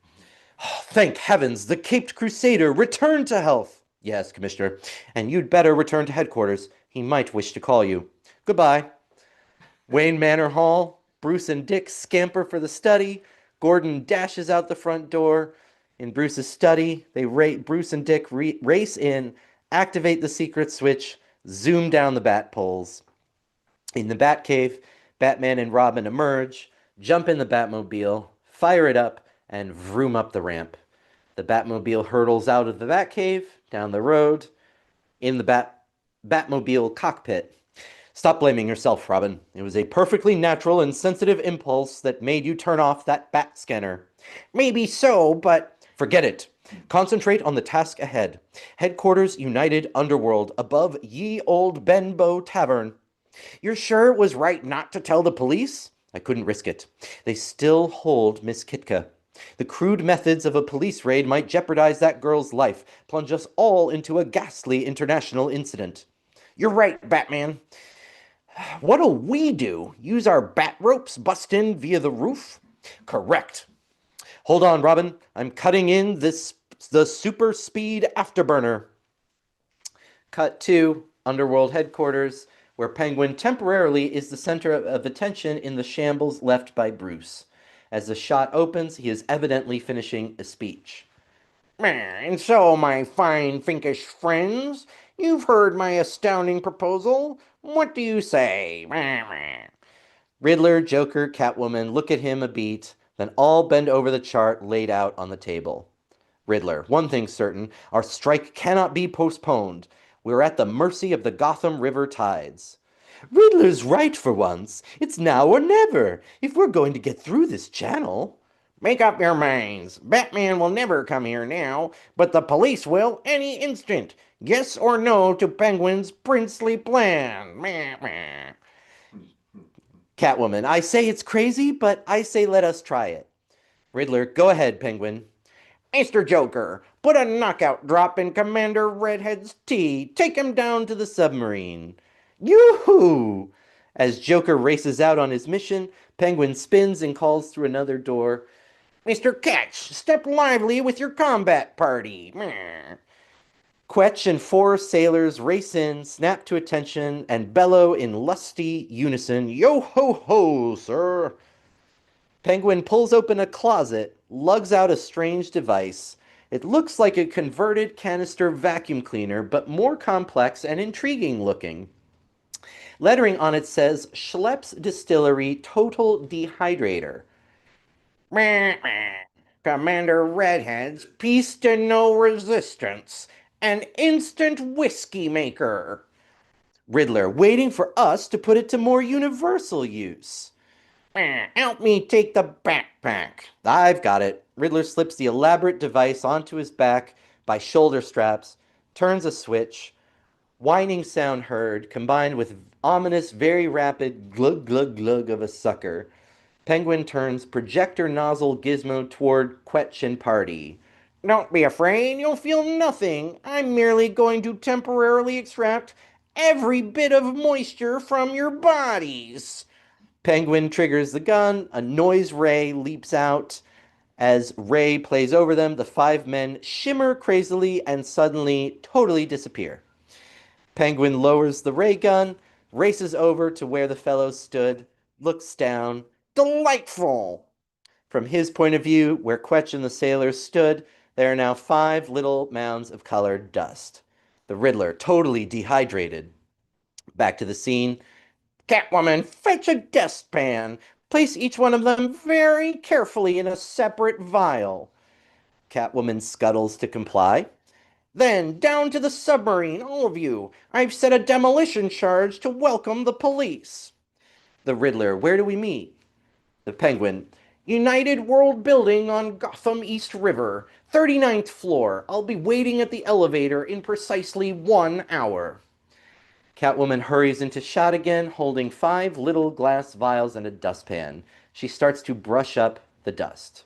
Oh, thank heavens, the Caped Crusader returned to health. Yes, Commissioner, and you'd better return to headquarters. He might wish to call you. Goodbye. Wayne Manor Hall, Bruce and Dick scamper for the study. Gordon dashes out the front door. In Bruce's study, Bruce and Dick race in, activate the secret switch, zoom down the bat poles. In the Batcave, Batman and Robin emerge, jump in the Batmobile, fire it up, and vroom up the ramp. The Batmobile hurtles out of the Batcave, down the road, in the Batmobile cockpit. Stop blaming yourself, Robin. It was a perfectly natural and sensitive impulse that made you turn off that bat scanner. Maybe so, but... Forget it. Concentrate on the task ahead. Headquarters United Underworld, above ye old Benbow Tavern. You're sure it was right not to tell the police? I couldn't risk it. They still hold Miss Kitka. The crude methods of a police raid might jeopardize that girl's life, plunge us all into a ghastly international incident. You're right, Batman. What'll we do? Use our bat ropes, bust in via the roof? Correct. Hold on, Robin. I'm cutting in the super speed afterburner. Cut to Underworld headquarters, where Penguin temporarily is the center of attention in the shambles left by Bruce. As the shot opens, he is evidently finishing a speech. And so, my fine Finkish friends, you've heard my astounding proposal. What do you say? Riddler, Joker, Catwoman look at him a beat, then all bend over the chart laid out on the table. Riddler, one thing's certain, our strike cannot be postponed. We're at the mercy of the Gotham River tides. Riddler's right for once. It's now or never, if we're going to get through this channel. Make up your minds. Batman will never come here now, but the police will any instant. Yes or no to Penguin's princely plan. Catwoman, I say it's crazy, but I say let us try it. Riddler, go ahead, Penguin. Mr. Joker, put a knockout drop in Commander Redhead's tea. Take him down to the submarine. Yoo-hoo! As Joker races out on his mission, Penguin spins and calls through another door. Mr. Ketch, step lively with your combat party. Meh. Quetch and four sailors race in, snap to attention, and bellow in lusty unison, "Yo ho ho, sir!" Penguin pulls open a closet, lugs out a strange device. It looks like a converted canister vacuum cleaner, but more complex and intriguing looking. Lettering on it says Schlepp's Distillery Total Dehydrator. Commander Redhead's Peace to No Resistance, an instant whiskey maker. Riddler, waiting for us to put it to more universal use. Help me take the backpack. I've got it. Riddler slips the elaborate device onto his back by shoulder straps, turns a switch. Whining sound heard, combined with ominous, very rapid glug glug glug of a sucker. Penguin turns projector nozzle gizmo toward Quetch and party. Don't be afraid, you'll feel nothing. I'm merely going to temporarily extract every bit of moisture from your bodies. Penguin triggers the gun, a noise ray leaps out. As Ray plays over them, the five men shimmer crazily and suddenly totally disappear. Penguin lowers the ray gun, races over to where the fellows stood, looks down. Delightful! From his point of view, where Quetch and the sailors stood, there are now 5 little mounds of colored dust. The Riddler, totally dehydrated. Back to the scene. Catwoman, fetch a dustpan. Place each one of them very carefully in a separate vial. Catwoman scuttles to comply. Then, down to the submarine, all of you. I've set a demolition charge to welcome the police. The Riddler, where do we meet? The Penguin, United World Building on Gotham East River, 39th floor. I'll be waiting at the elevator in precisely 1 hour. Catwoman hurries into shot again, holding 5 little glass vials and a dustpan. She starts to brush up the dust.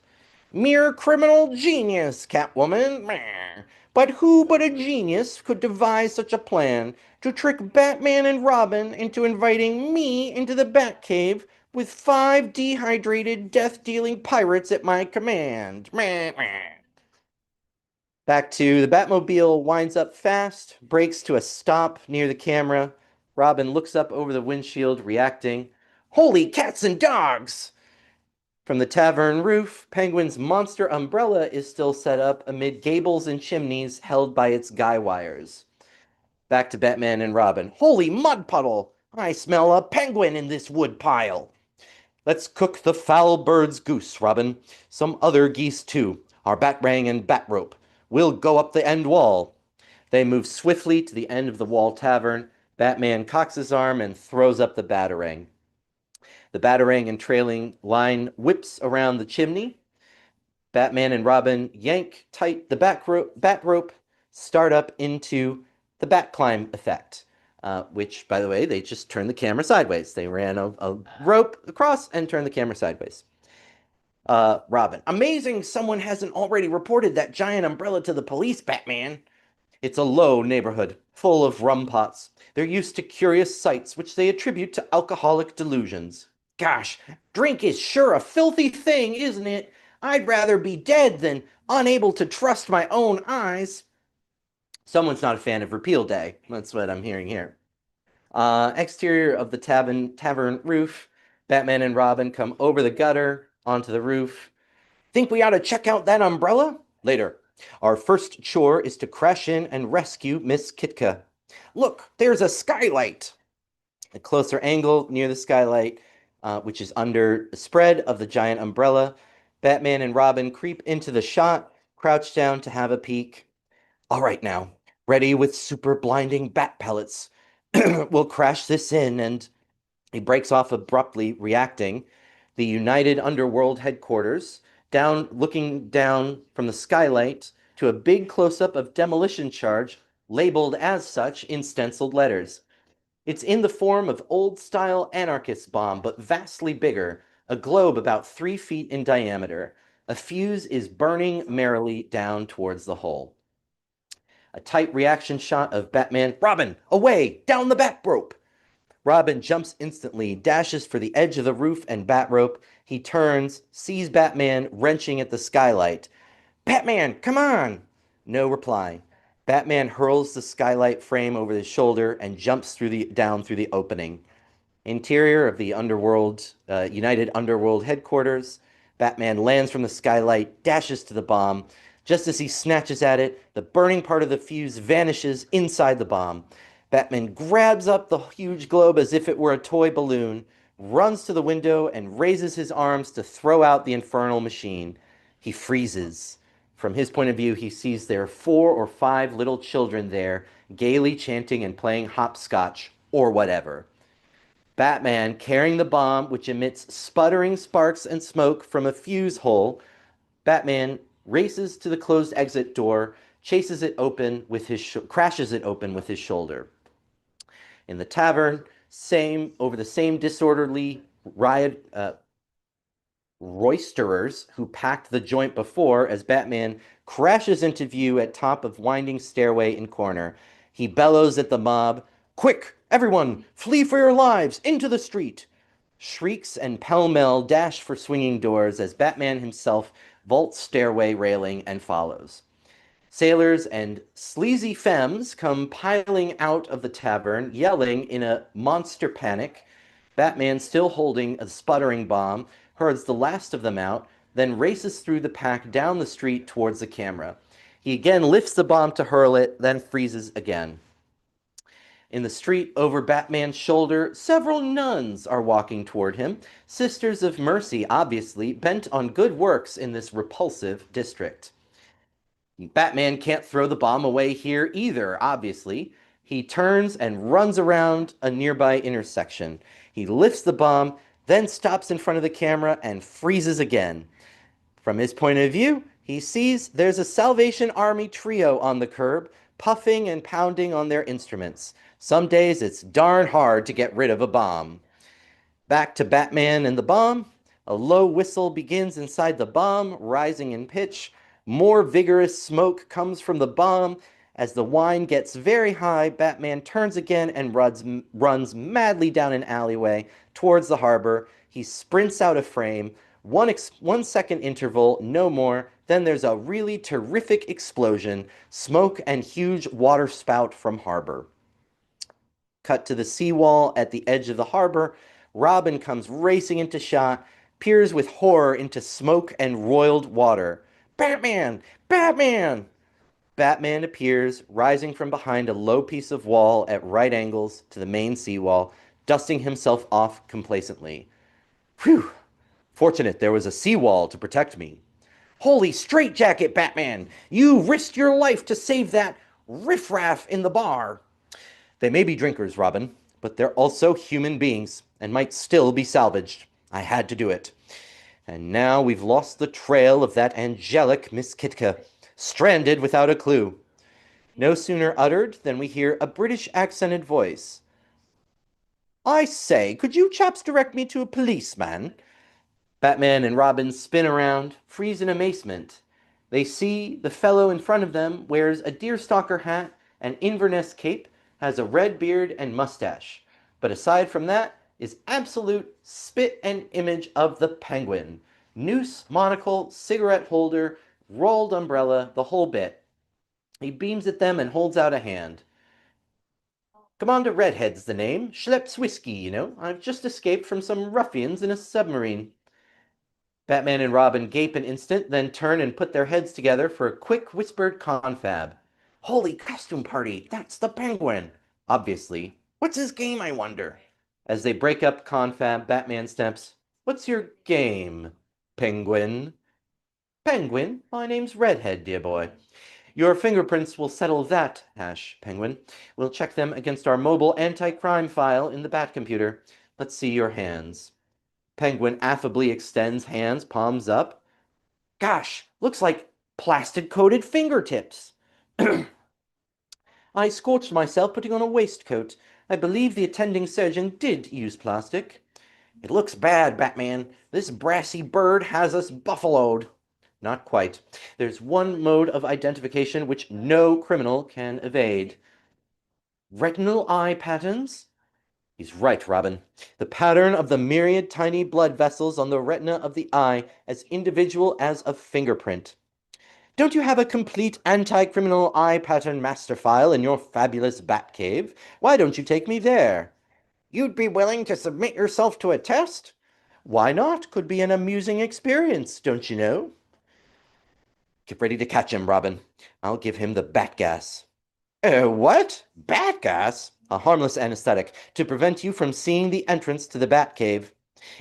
Mere criminal genius, Catwoman. Meh. But who but a genius could devise such a plan to trick Batman and Robin into inviting me into the Batcave with 5 dehydrated, death-dealing pirates at my command? Meh, meh. Back to the Batmobile winds up fast, brakes to a stop near the camera. Robin looks up over the windshield, reacting. Holy cats and dogs! From the tavern roof, Penguin's monster umbrella is still set up amid gables and chimneys held by its guy wires. Back to Batman and Robin. Holy mud puddle! I smell a penguin in this wood pile. Let's cook the foul bird's goose, Robin. Some other geese, too. Our batarang and bat rope. We'll go up the end wall. They move swiftly to the end of the wall tavern. Batman cocks his arm and throws up the batarang. The batarang and trailing line whips around the chimney. Batman and Robin yank tight the bat rope, start up into the bat climb effect, which, by the way, they just turned the camera sideways. They ran a rope across and turned the camera sideways. Robin, amazing someone hasn't already reported that giant umbrella to the police, Batman. It's a low neighborhood, full of rum pots. They're used to curious sights, which they attribute to alcoholic delusions. Gosh, drink is sure a filthy thing, isn't it? I'd rather be dead than unable to trust my own eyes. Someone's not a fan of Repeal Day. That's what I'm hearing here. Exterior of the tavern roof. Batman and Robin come over the gutter onto the roof. Think we ought to check out that umbrella? Later. Our first chore is to crash in and rescue Miss Kitka. Look, there's a skylight. A closer angle near the skylight, which is under the spread of the giant umbrella. Batman and Robin creep into the shot, crouch down to have a peek. All right now, ready with super blinding bat pellets. We'll crash this in, and he breaks off abruptly, reacting. The United Underworld headquarters, looking down from the skylight to a big close-up of demolition charge, labeled as such in stenciled letters. It's in the form of old-style anarchist bomb, but vastly bigger, a globe about 3 feet in diameter. A fuse is burning merrily down towards the hole. A tight reaction shot of Batman. Robin, away, down the bat rope. Robin jumps instantly, dashes for the edge of the roof and bat rope. He turns, sees Batman wrenching at the skylight. Batman, come on! No reply. Batman hurls the skylight frame over his shoulder and jumps down through the opening. Interior of the United Underworld headquarters. Batman lands from the skylight, dashes to the bomb. Just as he snatches at it, the burning part of the fuse vanishes inside the bomb. Batman grabs up the huge globe as if it were a toy balloon, runs to the window, and raises his arms to throw out the infernal machine. He freezes. From his point of view, he sees there 4 or 5 little children there, gaily chanting and playing hopscotch, or whatever. Batman, carrying the bomb, which emits sputtering sparks and smoke from a fuse hole, Batman races to the closed exit door, crashes it open with his shoulder. In the tavern, over the same disorderly roisterers who packed the joint before, as Batman crashes into view at top of winding stairway in corner. He bellows at the mob, "Quick, everyone, flee for your lives, into the street!" Shrieks and pell-mell dash for swinging doors as Batman himself vaults stairway railing and follows. Sailors and sleazy femmes come piling out of the tavern, yelling in a monster panic. Batman, still holding a sputtering bomb, herds the last of them out, then races through the pack down the street towards the camera. He again lifts the bomb to hurl it, then freezes again. In the street, over Batman's shoulder, several nuns are walking toward him, Sisters of Mercy, obviously, bent on good works in this repulsive district. Batman can't throw the bomb away here either, obviously. He turns and runs around a nearby intersection. He lifts the bomb, then stops in front of the camera and freezes again. From his point of view, he sees there's a Salvation Army trio on the curb, puffing and pounding on their instruments. Some days it's darn hard to get rid of a bomb. Back to Batman and the bomb. A low whistle begins inside the bomb, rising in pitch. More vigorous smoke comes from the bomb. As the whine gets very high, Batman turns again and runs madly down an alleyway towards the harbor. He sprints out of frame. 1 second interval, no more. Then there's a really terrific explosion, smoke and huge water spout from harbor. Cut to the seawall at the edge of the harbor. Robin comes racing into shot, peers with horror into smoke and roiled water. Batman! Batman! Batman appears, rising from behind a low piece of wall at right angles to the main seawall, dusting himself off complacently. Phew! Fortunate there was a seawall to protect me. Holy straitjacket, Batman! You risked your life to save that riffraff in the bar. They may be drinkers, Robin, but they're also human beings and might still be salvaged. I had to do it. And now we've lost the trail of that angelic Miss Kitka, stranded without a clue. No sooner uttered than we hear a British accented voice. I say, could you chaps direct me to a policeman? Batman and Robin spin around, freeze in amazement. They see the fellow in front of them wears a deerstalker hat, an Inverness cape, has a red beard and mustache. But aside from that, is absolute spit and image of the Penguin. Noose, monocle, cigarette holder, rolled umbrella, the whole bit. He beams at them and holds out a hand. Commander Redhead's the name. Schlepp's whiskey, you know. I've just escaped from some ruffians in a submarine. Batman and Robin gape an instant, then turn and put their heads together for a quick whispered confab. Holy costume party, that's the Penguin. Obviously. What's his game, I wonder? As they break up confab, Batman snaps, What's your game, Penguin? Penguin, my name's Redhead, dear boy. Your fingerprints will settle that, Penguin. We'll check them against our mobile anti-crime file in the Bat computer. Let's see your hands. Penguin affably extends hands, palms up. Gosh, looks like plastic-coated fingertips. I scorched myself putting on a waistcoat. I believe the attending surgeon did use plastic. It looks bad, Batman. This brassy bird has us buffaloed. Not quite. There's one mode of identification which no criminal can evade. Retinal eye patterns? He's right, Robin. The pattern of the myriad tiny blood vessels on the retina of the eye as individual as a fingerprint. Don't you have a complete anti-criminal eye pattern master file in your fabulous bat cave? Why don't you take me there? You'd be willing to submit yourself to a test? Why not? Could be an amusing experience, don't you know? Get ready to catch him, Robin. I'll give him the bat gas. What? Bat gas? A harmless anesthetic to prevent you from seeing the entrance to the bat cave.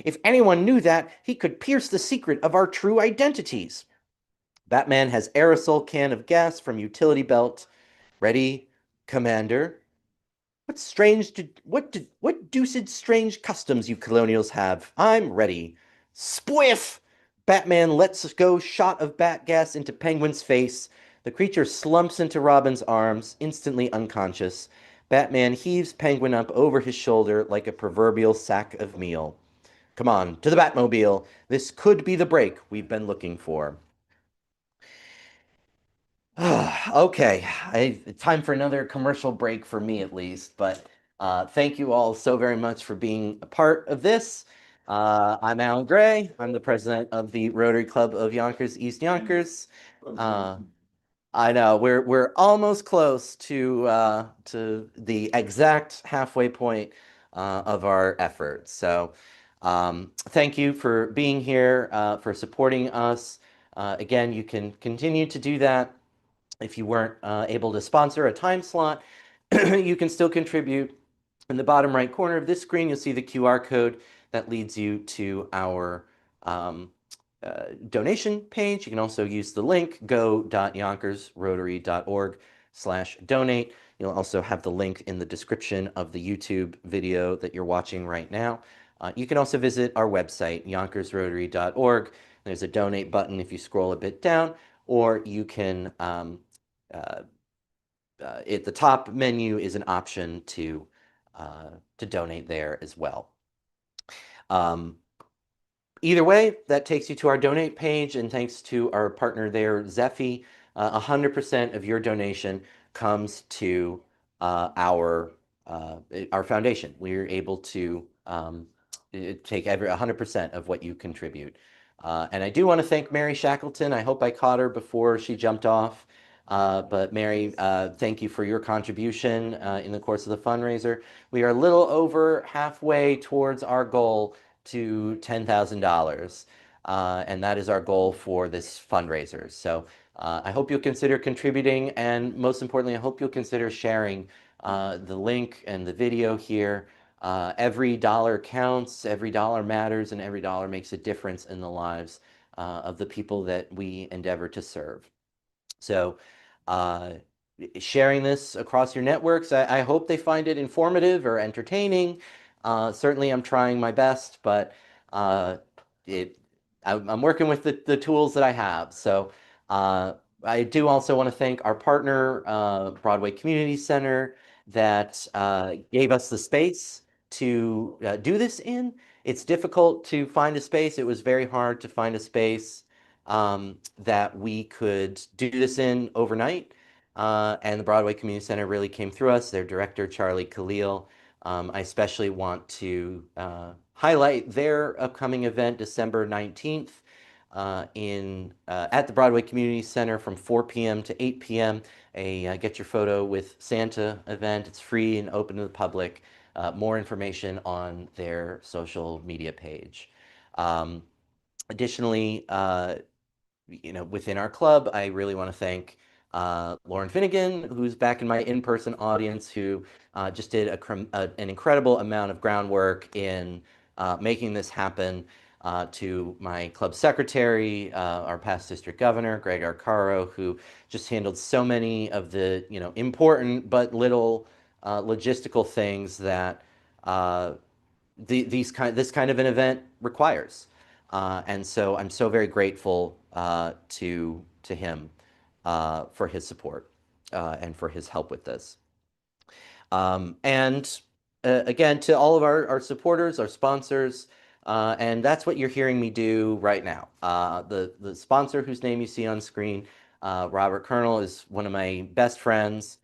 If anyone knew that, he could pierce the secret of our true identities. Batman has aerosol can of gas from utility belt. Ready, Commander? What deuced strange customs you colonials have? I'm ready. Spliff! Batman lets go shot of bat gas into Penguin's face. The creature slumps into Robin's arms, instantly unconscious. Batman heaves Penguin up over his shoulder like a proverbial sack of meal. Come on, to the Batmobile. This could be the break we've been looking for. Okay, time for another commercial break for me at least, but thank you all so very much for being a part of this. I'm Alan Gray. I'm the president of the Rotary Club of Yonkers-East Yonkers. I know we're almost close to the exact halfway point of our effort. So thank you for being here, for supporting us. Again, you can continue to do that. If you weren't able to sponsor a time slot, you can still contribute. In the bottom right corner of this screen, you'll see the QR code that leads you to our donation page. You can also use the link go.yonkersrotary.org/donate. You'll also have the link in the description of the YouTube video that you're watching right now. You can also visit our website, yonkersrotary.org. There's a donate button if you scroll a bit down, or you can at the top menu is an option to donate there as well. Either way, that takes you to our donate page, and thanks to our partner there, Zephy, 100% of your donation comes to our foundation. We're able to take 100% of what you contribute. And I do want to thank Mary Shackleton. I hope I caught her before she jumped off. But Mary, thank you for your contribution in the course of the fundraiser. We are a little over halfway towards our goal to $10,000. And that is our goal for this fundraiser. So I hope you'll consider contributing, and most importantly, I hope you'll consider sharing the link and the video here. Every dollar counts, every dollar matters, and every dollar makes a difference in the lives of the people that we endeavor to serve. So sharing this across your networks, I hope they find it informative or entertaining. Certainly I'm trying my best, but I'm working with the tools that I have. So I do also want to thank our partner, Broadway Community Center, that gave us the space to do this in. It's difficult to find a space. It was very hard to find a space that we could do this in overnight. And the Broadway Community Center really came through us. Their director, Charlie Khalil. I especially want to highlight their upcoming event, December 19th, at the Broadway Community Center from 4 p.m. to 8 p.m. A Get Your Photo with Santa event. It's free and open to the public. More information on their social media page. Additionally, within our club, I really want to thank Lauren Finnegan, who's back in my in-person audience, who just did an incredible amount of groundwork in making this happen. To my club secretary, our past district governor, Greg Arcaro, who just handled so many of the important but little logistical things that this kind of an event requires. And so I'm so very grateful to him for his support and for his help with this. And again, to all of our supporters, our sponsors, and that's what you're hearing me do right now. The sponsor whose name you see on screen, Robert Colonel, is one of my best friends.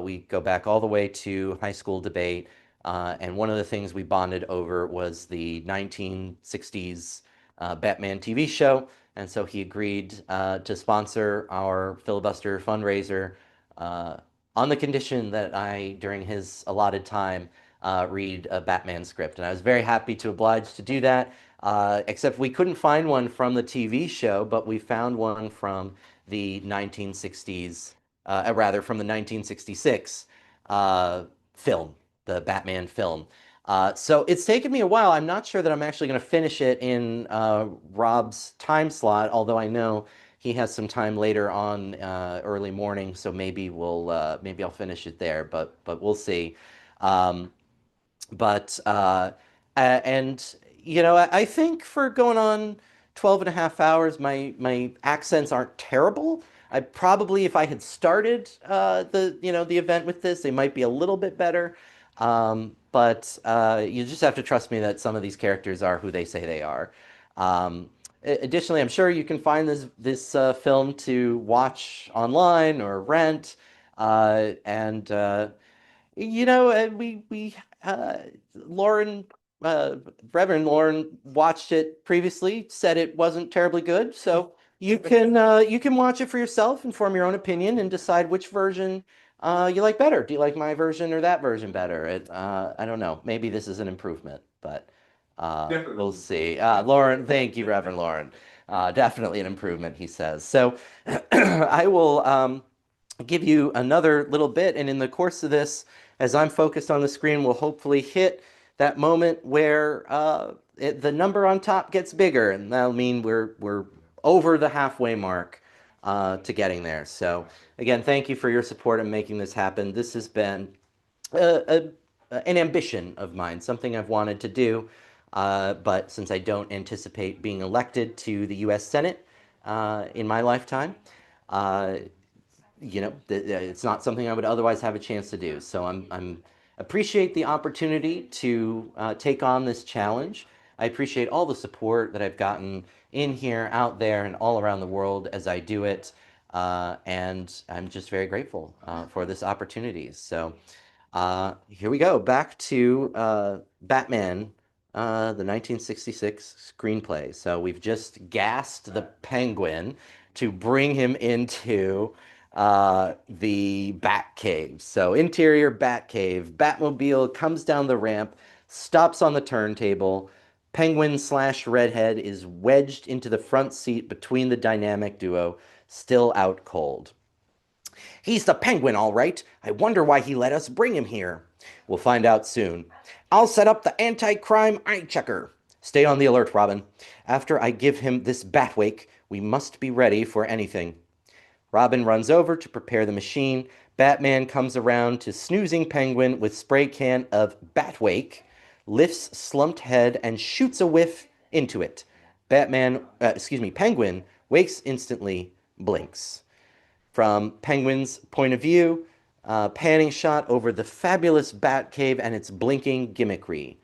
We go back all the way to high school debate. And one of the things we bonded over was the 1960s Batman TV show. And so he agreed to sponsor our Filibuster fundraiser on the condition that I, during his allotted time, read a Batman script. And I was very happy to oblige to do that, except we couldn't find one from the TV show, but we found one from the 1960s, rather from the 1966 film, the Batman film. So it's taken me a while. I'm not sure that I'm actually going to finish it in Rob's time slot, although I know he has some time later on early morning, so maybe I'll finish it there, but we'll see. Um, but and I think for going on 12 and a half hours, my accents aren't terrible. I probably, if I had started the event with this, they might be a little bit better. But you just have to trust me that some of these characters are who they say they are. Additionally, I'm sure you can find this film to watch online or rent, and we Lauren, uh, Reverend Lauren watched it previously, said it wasn't terribly good. So you can watch it for yourself and form your own opinion and decide which version you like better. Do you like my version or that version better? I don't know. Maybe this is an improvement, but we'll see. Lauren, thank you, Reverend Lauren. Definitely an improvement, he says. So I will give you another little bit, and in the course of this, as I'm focused on the screen, we'll hopefully hit that moment where the number on top gets bigger, and that'll mean we're over the halfway mark to getting there. So again, thank you for your support in making this happen. This has been a, an ambition of mine, something I've wanted to do, but since I don't anticipate being elected to the U.S. Senate in my lifetime, it's not something I would otherwise have a chance to do. So I'm appreciate the opportunity to take on this challenge. I appreciate all the support that I've gotten in here, out there, and all around the world as I do it. And I'm just very grateful for this opportunity. So here we go. Back to Batman, the 1966 screenplay. So we've just gassed the Penguin to bring him into the Batcave. So interior Batcave, Batmobile comes down the ramp, stops on the turntable. Penguin slash Redhead is wedged into the front seat between the dynamic duo, still out cold. He's the Penguin, all right. I wonder why he let us bring him here. We'll find out soon. I'll set up the anti-crime eye checker. Stay on the alert, Robin. After I give him this Batwake, we must be ready for anything. Robin runs over to prepare the machine. Batman comes around to snoozing Penguin with spray can of Batwake, lifts slumped head and shoots a whiff into it. Penguin wakes instantly, blinks. From Penguin's point of view, panning shot over the fabulous Batcave and its blinking gimmickry.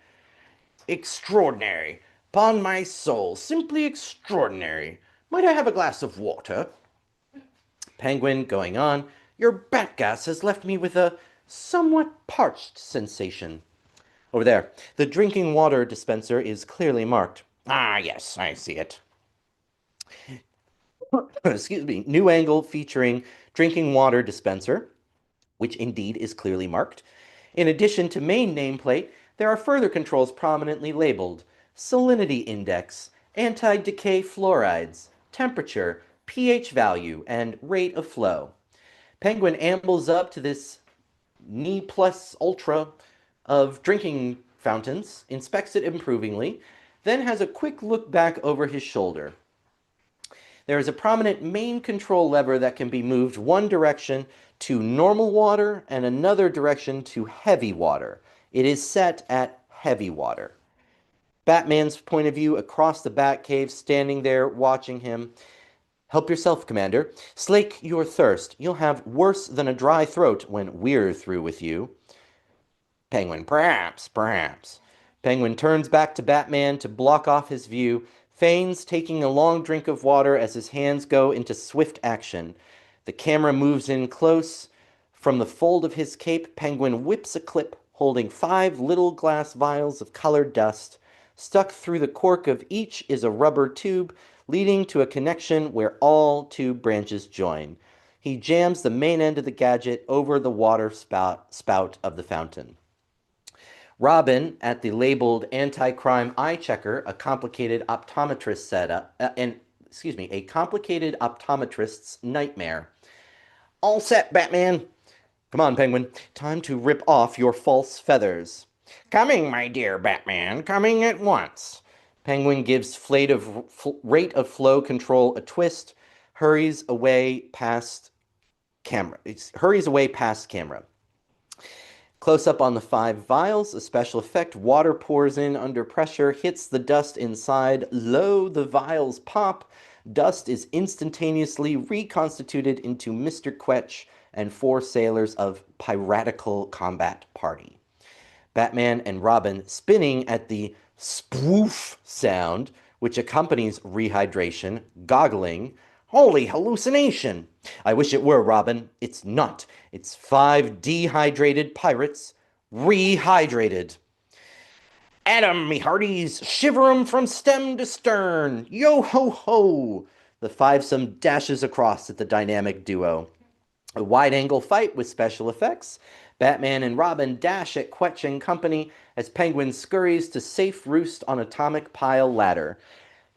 Extraordinary. Upon my soul, simply extraordinary. Might I have a glass of water? Penguin going on. Your bat gas has left me with a somewhat parched sensation. Over there, the drinking water dispenser is clearly marked. Ah, yes, I see it. Excuse me. New angle featuring drinking water dispenser, which indeed is clearly marked. In addition to main nameplate, there are further controls prominently labeled: salinity index, anti-decay fluorides, temperature, pH value, and rate of flow. Penguin ambles up to this Ne Plus Ultra of drinking fountains, inspects it improvingly, then has a quick look back over his shoulder. There is a prominent main control lever that can be moved one direction to normal water and another direction to heavy water. It is set at heavy water. Batman's point of view across the Batcave, standing there watching him. Help yourself, Commander. Slake your thirst. You'll have worse than a dry throat when we're through with you. Penguin, perhaps, perhaps. Penguin turns back to Batman to block off his view, feigns taking a long drink of water as his hands go into swift action. The camera moves in close. From the fold of his cape, Penguin whips a clip, holding 5 little glass vials of colored dust. Stuck through the cork of each is a rubber tube, leading to a connection where all tube branches join. He jams the main end of the gadget over the water spout of the fountain. Robin, at the labeled anti-crime eye checker, a complicated optometrist setup, a complicated optometrist's nightmare. All set, Batman. Come on, Penguin. Time to rip off your false feathers. Coming, my dear Batman. Coming at once. Penguin gives rate of flow control a twist, hurries away past camera. Close up on the 5 vials, a special effect. Water pours in under pressure, hits the dust inside. Lo, the vials pop. Dust is instantaneously reconstituted into Mr. Quetch and 4 sailors of piratical combat party. Batman and Robin spinning at the spoof sound, which accompanies rehydration, goggling. Holy hallucination! I wish it were, Robin. It's not. It's 5 dehydrated pirates rehydrated. Adam, me hearties, shiver 'em from stem to stern. Yo ho ho! The fivesome dashes across at the dynamic duo. A wide-angle fight with special effects. Batman and Robin dash at Quetch and company as Penguin scurries to safe roost on atomic pile ladder.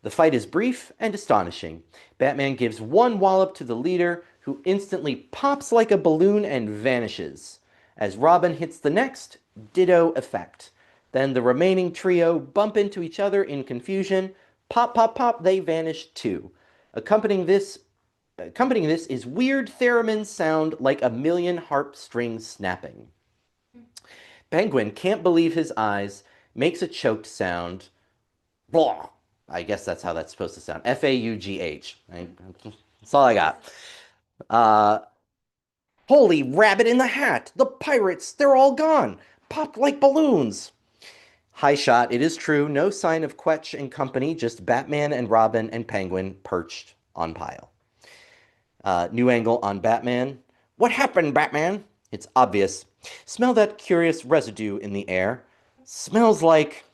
The fight is brief and astonishing. Batman gives 1 wallop to the leader, who instantly pops like a balloon and vanishes. As Robin hits the next, ditto effect. Then the remaining trio bump into each other in confusion. Pop, pop, pop, they vanish too. Accompanying this is weird theremin sound like a million harp strings snapping. Penguin can't believe his eyes, makes a choked sound. Blah. I guess that's how that's supposed to sound. F-A-U-G-H. That's all I got. Holy rabbit in the hat! The pirates, they're all gone! Popped like balloons! High shot, it is true. No sign of Quetch and company, just Batman and Robin and Penguin perched on pile. New angle on Batman. What happened, Batman? It's obvious. Smell that curious residue in the air. Smells like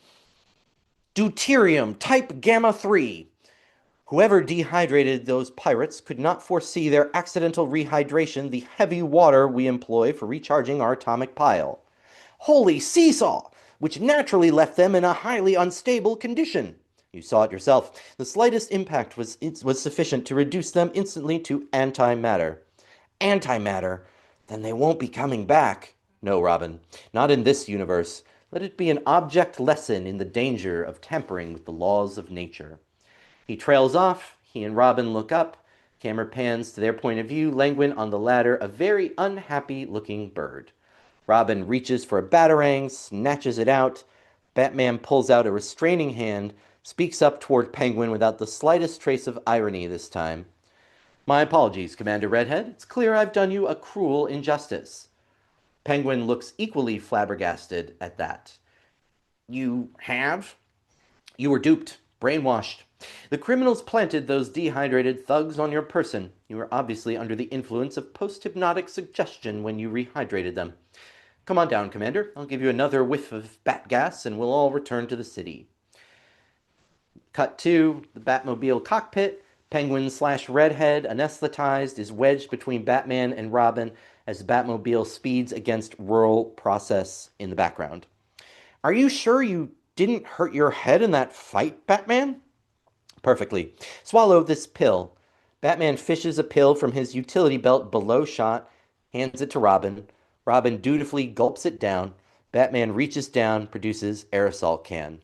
deuterium type gamma 3. Whoever dehydrated those pirates could not foresee their accidental rehydration, the heavy water we employ for recharging our atomic pile. Holy seesaw! Which naturally left them in a highly unstable condition. You saw it yourself. The slightest impact was sufficient to reduce them instantly to antimatter. Antimatter? Then they won't be coming back. No, Robin. Not in this universe. Let it be an object lesson in the danger of tampering with the laws of nature. He trails off. He and Robin look up. Camera pans to their point of view, languid on the ladder, a very unhappy-looking bird. Robin reaches for a batarang, snatches it out. Batman pulls out a restraining hand, speaks up toward Penguin without the slightest trace of irony this time. My apologies, Commander Redhead. It's clear I've done you a cruel injustice. Penguin looks equally flabbergasted at that. You have? You were duped, brainwashed. The criminals planted those dehydrated thugs on your person. You were obviously under the influence of post-hypnotic suggestion when you rehydrated them. Come on down, Commander. I'll give you another whiff of bat gas and we'll all return to the city. Cut to the Batmobile cockpit. Penguin/Redhead, anesthetized, is wedged between Batman and Robin as the Batmobile speeds against rural process in the background. Are you sure you didn't hurt your head in that fight, Batman? Perfectly. Swallow this pill. Batman fishes a pill from his utility belt below shot, hands it to Robin. Robin dutifully gulps it down. Batman reaches down, produces aerosol can.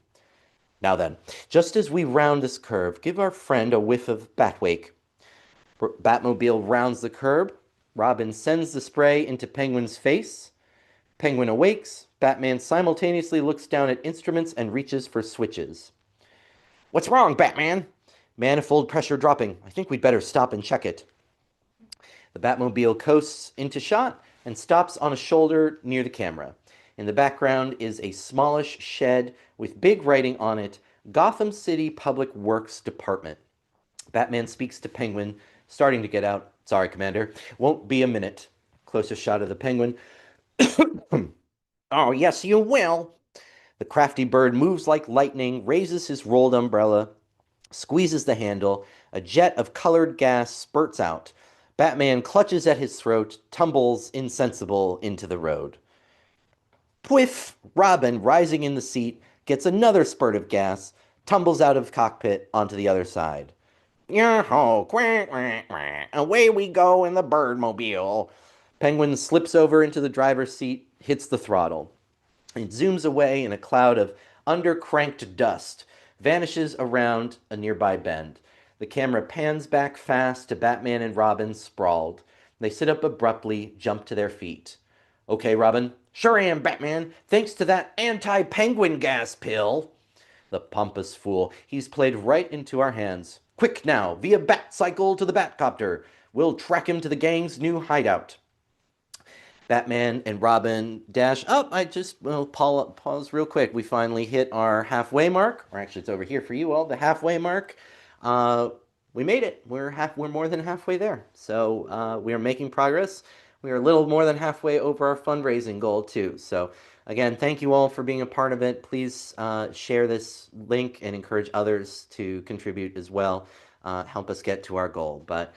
Now then, just as we round this curve, give our friend a whiff of Batwake. Batmobile rounds the curb. Robin sends the spray into Penguin's face. Penguin awakes. Batman simultaneously looks down at instruments and reaches for switches. What's wrong, Batman? Manifold pressure dropping. I think we'd better stop and check it. The Batmobile coasts into shot and stops on a shoulder near the camera. In the background is a smallish shed with big writing on it, Gotham City Public Works Department. Batman speaks to Penguin, starting to get out. Sorry, Commander. Won't be a minute. Closer shot of the Penguin. Oh, yes, you will. The crafty bird moves like lightning, raises his rolled umbrella, squeezes the handle. A jet of colored gas spurts out. Batman clutches at his throat, tumbles insensible into the road. Pwiff! Robin, rising in the seat, gets another spurt of gas, tumbles out of cockpit onto the other side. Yah-ho! Quack, quack, quack. Away we go in the birdmobile. Penguin slips over into the driver's seat, hits the throttle. It zooms away in a cloud of undercranked dust, vanishes around a nearby bend. The camera pans back fast to Batman and Robin sprawled. They sit up abruptly, jump to their feet. Okay, Robin. Sure am, Batman. Thanks to that anti-penguin gas pill. The pompous fool. He's played right into our hands. Quick now, via bat cycle to the Batcopter. We'll track him to the gang's new hideout. Batman and Robin dash up. I just will pause real quick. We finally hit our halfway mark, or actually, it's over here for you all. The halfway mark. We made it. We're more than halfway there. So we are making progress. We are a little more than halfway over our fundraising goal too. So again, thank you all for being a part of it. Please share this link and encourage others to contribute as well. Help us get to our goal. But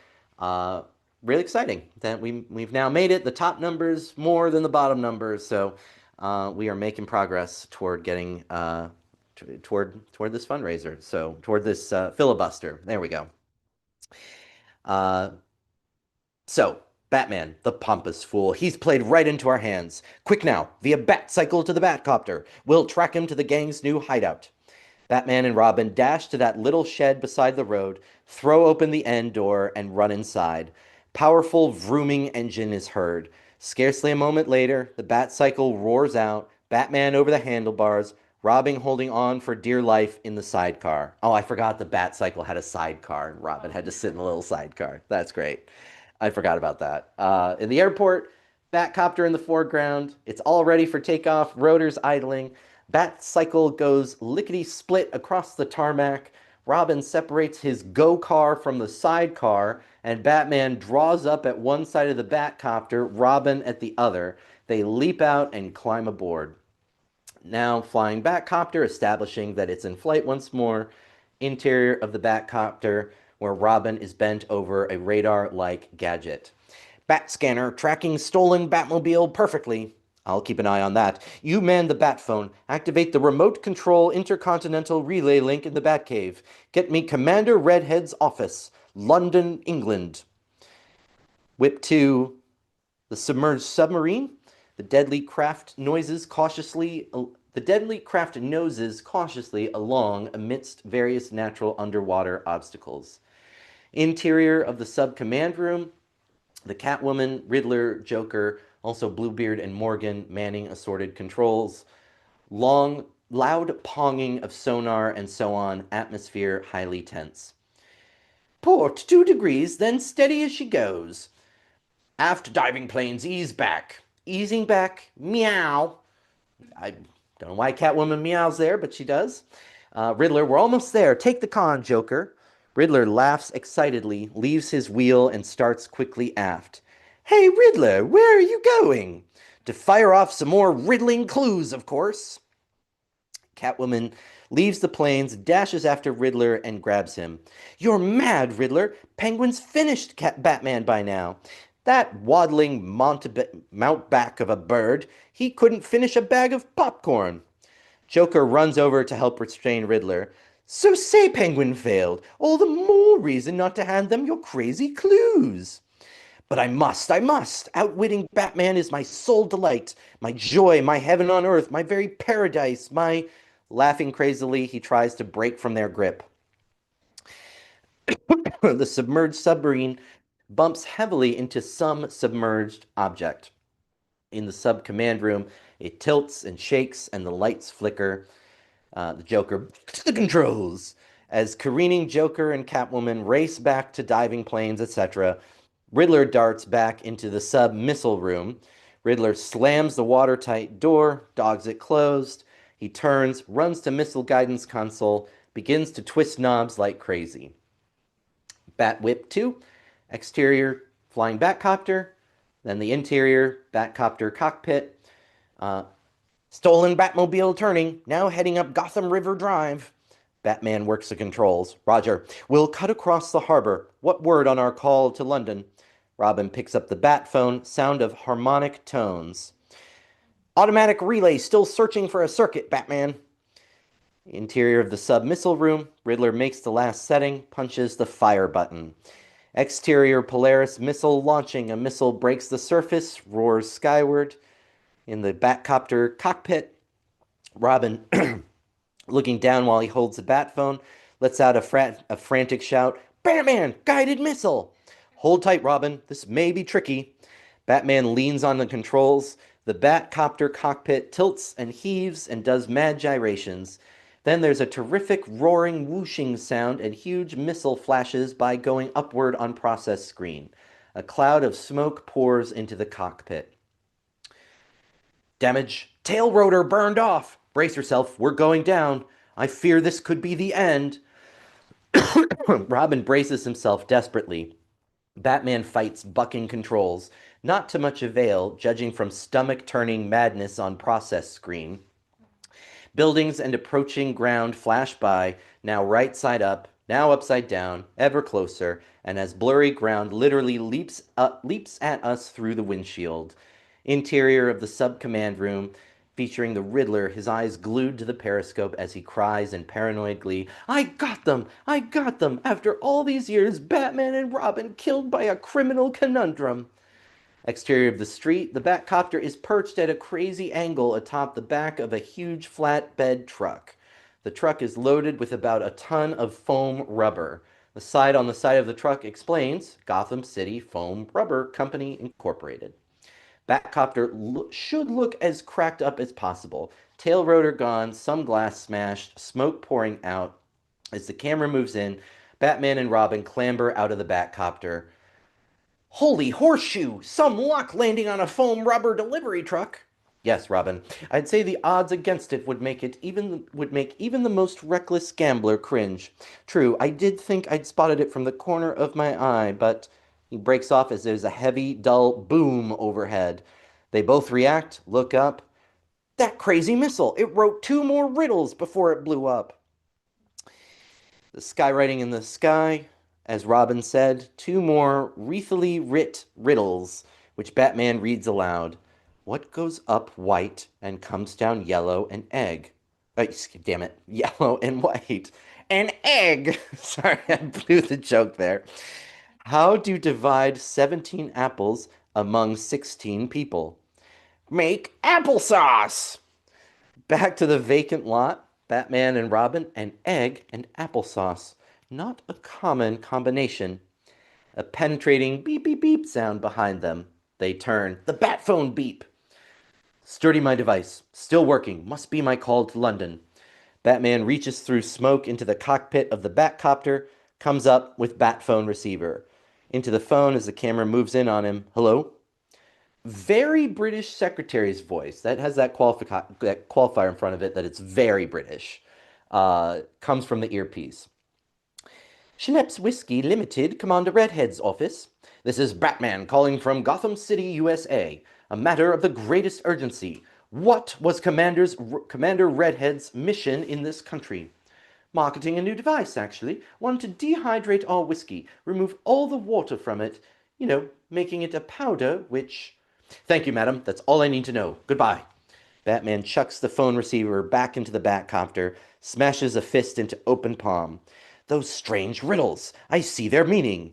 really exciting that we've now made it. The top numbers more than the bottom numbers, so we are making progress toward getting toward this fundraiser. So toward this filibuster. There we go. So Batman, the pompous fool, he's played right into our hands. Quick now, via bat cycle to the Batcopter. We'll track him to the gang's new hideout. Batman and Robin dash to that little shed beside the road, throw open the end door, and run inside. Powerful vrooming engine is heard. Scarcely a moment later, the bat cycle roars out, Batman over the handlebars, Robin holding on for dear life in the sidecar. Oh, I forgot the bat cycle had a sidecar, and Robin had to sit in the little sidecar. That's great. I forgot about that. In the airport, Batcopter in the foreground. It's all ready for takeoff, rotors idling. Bat cycle goes lickety-split across the tarmac. Robin separates his go-car from the sidecar, and Batman draws up at one side of the Batcopter, Robin at the other. They leap out and climb aboard. Now flying Batcopter, establishing that it's in flight once more. Interior of the Batcopter, where Robin is bent over a radar-like gadget. Bat scanner tracking stolen Batmobile perfectly. I'll keep an eye on that. You man the Batphone. Activate the remote control intercontinental relay link in the Batcave. Get me Commander Redhead's office, London, England. Whip to the submerged submarine. The deadly craft noses cautiously along amidst various natural underwater obstacles. Interior of the sub-command room. The Catwoman, Riddler, Joker, also Bluebeard and Morgan manning assorted controls. Loud ponging of sonar and so on. Atmosphere highly tense. Port 2 degrees, then steady as she goes. Aft diving planes ease back. Easing back, meow. I don't know why Catwoman meows there, but she does. Riddler, we're almost there. Take the con, Joker. Riddler laughs excitedly, leaves his wheel, and starts quickly aft. Hey, Riddler, where are you going? To fire off some more riddling clues, of course. Catwoman leaves the planes, dashes after Riddler, and grabs him. You're mad, Riddler. Penguin's finished Batman by now. That waddling mountebank of a bird, he couldn't finish a bag of popcorn. Joker runs over to help restrain Riddler. So say Penguin failed. All the more reason not to hand them your crazy clues. But I must. Outwitting Batman is my sole delight, my joy, my heaven on earth, my very paradise, my... Laughing crazily, he tries to break from their grip. The submerged submarine bumps heavily into some submerged object. In the sub-command room, it tilts and shakes, and the lights flicker. The Joker, to the controls! As careening Joker and Catwoman race back to diving planes, etc., Riddler darts back into the sub-missile room. Riddler slams the watertight door, dogs it closed. He turns, runs to missile guidance console, begins to twist knobs like crazy. Bat Whip 2, exterior flying Batcopter, then the interior Batcopter cockpit. Stolen Batmobile turning, now heading up Gotham River Drive. Batman works the controls. Roger, we'll cut across the harbor. What word on our call to London? Robin picks up the bat phone, sound of harmonic tones. Automatic relay still searching for a circuit, Batman. Interior of the sub-missile room, Riddler makes the last setting, punches the fire button. Exterior Polaris missile launching. A missile breaks the surface, roars skyward. In the Batcopter cockpit, Robin, looking down while he holds the bat phone, lets out a frantic shout, Batman! Guided missile! Hold tight, Robin. This may be tricky. Batman leans on the controls. The Batcopter cockpit tilts and heaves and does mad gyrations. Then there's a terrific roaring whooshing sound and huge missile flashes by going upward on process screen. A cloud of smoke pours into the cockpit. Damage. Tail rotor burned off. Brace yourself. We're going down. I fear this could be the end. Robin braces himself desperately. Batman fights bucking controls. Not to much avail, judging from stomach-turning madness on process screen. Buildings and approaching ground flash by, now right side up, now upside down, ever closer, and as blurry ground literally leaps at us through the windshield. Interior of the sub-command room, featuring the Riddler, his eyes glued to the periscope as he cries in paranoid glee, I got them! I got them! After all these years, Batman and Robin killed by a criminal conundrum. Exterior of the street, the Batcopter is perched at a crazy angle atop the back of a huge flatbed truck. The truck is loaded with about a ton of foam rubber. The side on the side of the truck explains Gotham City Foam Rubber Company Incorporated. Batcopter should look as cracked up as possible. Tail rotor gone, some glass smashed, smoke pouring out. As the camera moves in, Batman and Robin clamber out of the Batcopter. Holy horseshoe! Some luck landing on a foam rubber delivery truck. Yes, Robin. I'd say the odds against it would make even the most reckless gambler cringe. True, I did think I'd spotted it from the corner of my eye, but he breaks off as there's a heavy, dull boom overhead. They both react, look up. That crazy missile! It wrote 2 more riddles before it blew up. The skywriting in the sky, as Robin said, 2 more wreathily writ riddles, which Batman reads aloud. What goes up white and comes down yellow and egg? Damn it, yellow and white. An egg! Sorry, I blew the joke there. How do you divide 17 apples among 16 people? Make applesauce! Back to the vacant lot, Batman and Robin, an egg and applesauce. Not a common combination. A penetrating beep beep beep sound behind them. They turn. The bat phone beep. Sturdy my device. Still working. Must be my call to London. Batman reaches through smoke into the cockpit of the Batcopter, comes up with bat phone receiver. Into the phone as the camera moves in on him. Hello? Very British secretary's voice. That has that qualifier in front of it that it's very British. Comes from the earpiece. Schnapp's Whiskey Limited, Commander Redhead's office. This is Batman calling from Gotham City, USA. A matter of the greatest urgency. What was Commander Redhead's mission in this country? Marketing a new device, actually. One to dehydrate our whiskey, remove all the water from it. You know, making it a powder, which... Thank you, madam. That's all I need to know. Goodbye. Batman chucks the phone receiver back into the Batcopter, smashes a fist into open palm. Those strange riddles. I see their meaning.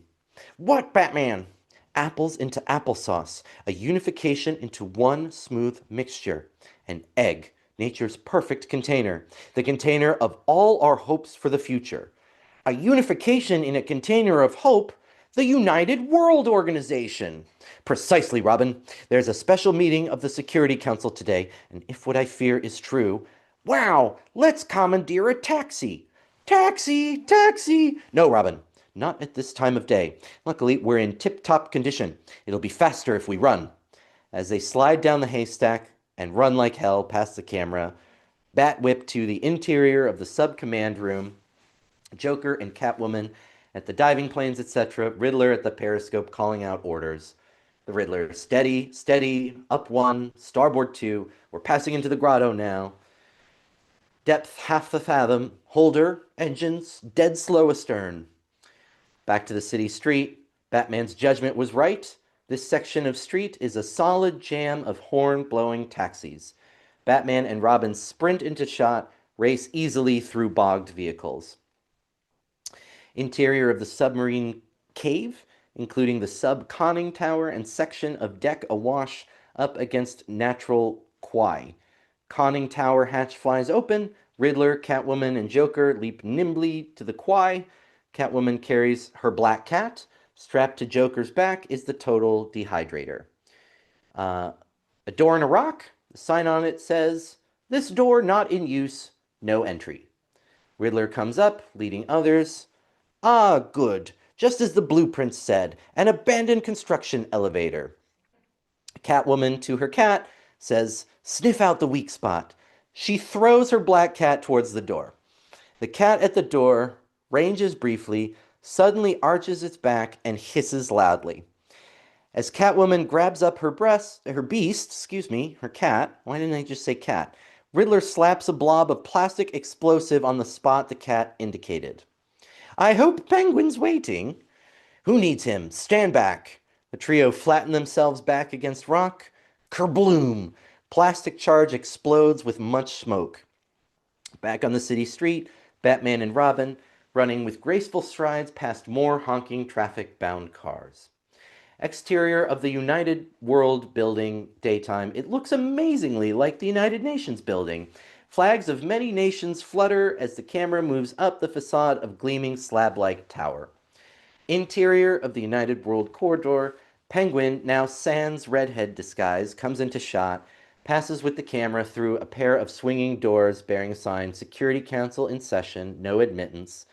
What, Batman? Apples into applesauce. A unification into one smooth mixture. An egg. Nature's perfect container. The container of all our hopes for the future. A unification in a container of hope. The United World Organization. Precisely, Robin. There's a special meeting of the Security Council today, and if what I fear is true, wow, let's commandeer a taxi. Taxi! Taxi! No, Robin, not at this time of day. Luckily, we're in tip-top condition. It'll be faster if we run. As they slide down the haystack and run like hell past the camera, Bat whip to the interior of the sub-command room, Joker and Catwoman at the diving planes, etc., Riddler at the periscope calling out orders. The Riddler, steady, steady, up one, starboard two. We're passing into the grotto now. Depth half the fathom. Holder, engines, dead slow astern. Back to the city street. Batman's judgment was right. This section of street is a solid jam of horn-blowing taxis. Batman and Robin sprint into shot, race easily through bogged vehicles. Interior of the submarine cave, including the sub-conning tower and section of deck awash up against natural quay. Conning tower hatch flies open. Riddler, Catwoman, and Joker leap nimbly to the quay. Catwoman carries her black cat. Strapped to Joker's back is the total dehydrator. A door in a rock. The sign on it says, "This door not in use, no entry." Riddler comes up, leading others. Ah, good. Just as the blueprint said, an abandoned construction elevator. Catwoman, to her cat, says, "Sniff out the weak spot." She throws her black cat towards the door. The cat at the door ranges briefly, suddenly arches its back, and hisses loudly. As Catwoman grabs up her her cat, why didn't I just say cat? Riddler slaps a blob of plastic explosive on the spot the cat indicated. "I hope Penguin's waiting." "Who needs him? Stand back." The trio flatten themselves back against rock. Kerbloom! Plastic charge explodes with much smoke. Back on the city street, Batman and Robin running with graceful strides past more honking traffic-bound cars. Exterior of the United World building, daytime. It looks amazingly like the United Nations building. Flags of many nations flutter as the camera moves up the facade of gleaming slab-like tower. Interior of the United World corridor. Penguin, now sans redhead disguise, comes into shot, passes with the camera through a pair of swinging doors bearing a sign, "Security Council in session, no admittance."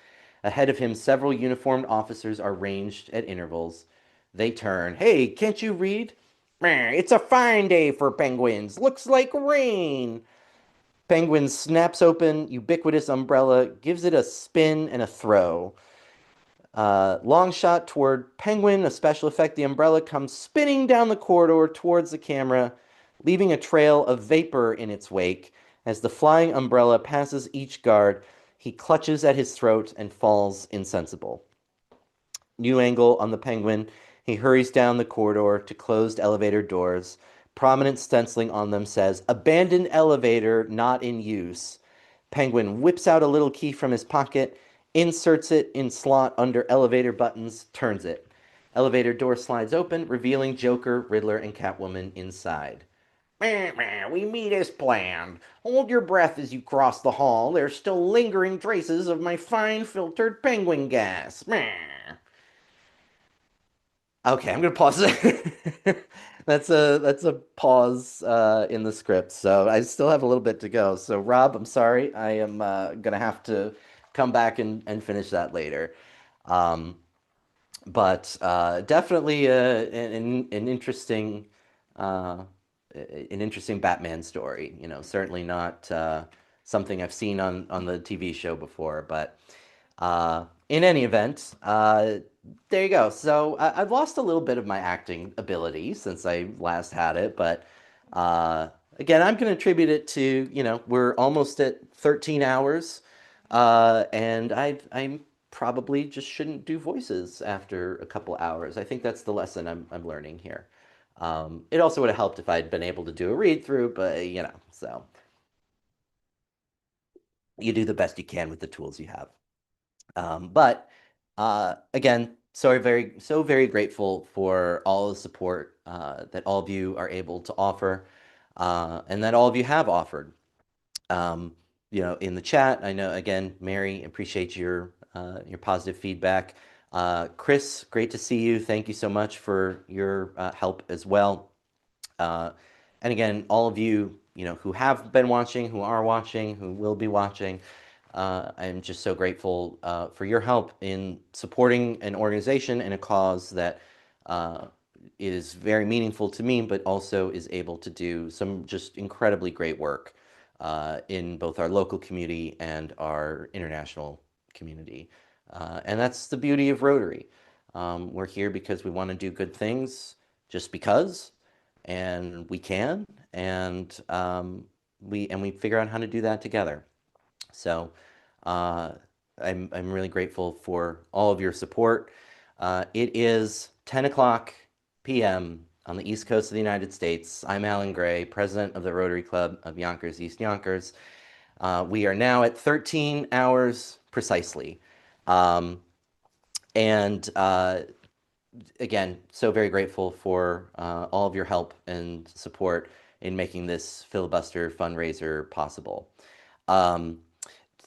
Ahead of him, several uniformed officers are ranged at intervals. They turn. "Hey, can't you read?" "It's a fine day for penguins. Looks like rain." Penguin snaps open ubiquitous umbrella, gives it a spin and a throw. Long shot toward Penguin, a special effect. The umbrella comes spinning down the corridor towards the camera, leaving a trail of vapor in its wake. As the flying umbrella passes each guard, he clutches at his throat and falls insensible. New angle on the Penguin. He hurries down the corridor to closed elevator doors. Prominent stenciling on them says, "Abandoned elevator, not in use." Penguin whips out a little key from his pocket, inserts it in slot under elevator buttons, turns it. Elevator door slides open, revealing Joker, Riddler, and Catwoman inside. "We meet as planned. Hold your breath as you cross the hall. There's still lingering traces of my fine filtered penguin gas." Okay, I'm gonna pause it. That's a pause in the script, so I still have a little bit to go. So Rob, I'm sorry, I am gonna have to come back and finish that later. Um, but definitely an interesting Batman story. You know, certainly not something I've seen on the TV show before, but in any event, there you go. So I've lost a little bit of my acting ability since I last had it, but again, I'm going to attribute it to, you know, we're almost at 13 hours, and I probably just shouldn't do voices after a couple hours. I think that's the lesson I'm learning here. It also would have helped if I'd been able to do a read through, but you know, so you do the best you can with the tools you have. But again, so very grateful for all the support that all of you are able to offer, and that all of you have offered. You know, in the chat, I know again, Mary, appreciate your positive feedback. Chris, great to see you. Thank you so much for your help as well. And again, all of you, you know, who have been watching, who are watching, who will be watching. I'm just so grateful for your help in supporting an organization and a cause that is very meaningful to me, but also is able to do some just incredibly great work in both our local community and our international community. And that's the beauty of Rotary. We're here because we want to do good things. just because, and we can, and we figure out how to do that together. So I'm really grateful for all of your support. It is 10 o'clock p.m. on the East Coast of the United States. I'm Alan Gray, president of the Rotary Club of Yonkers-East Yonkers. We are now at 13 hours precisely. And again, so very grateful for all of your help and support in making this Filibuster fundraiser possible.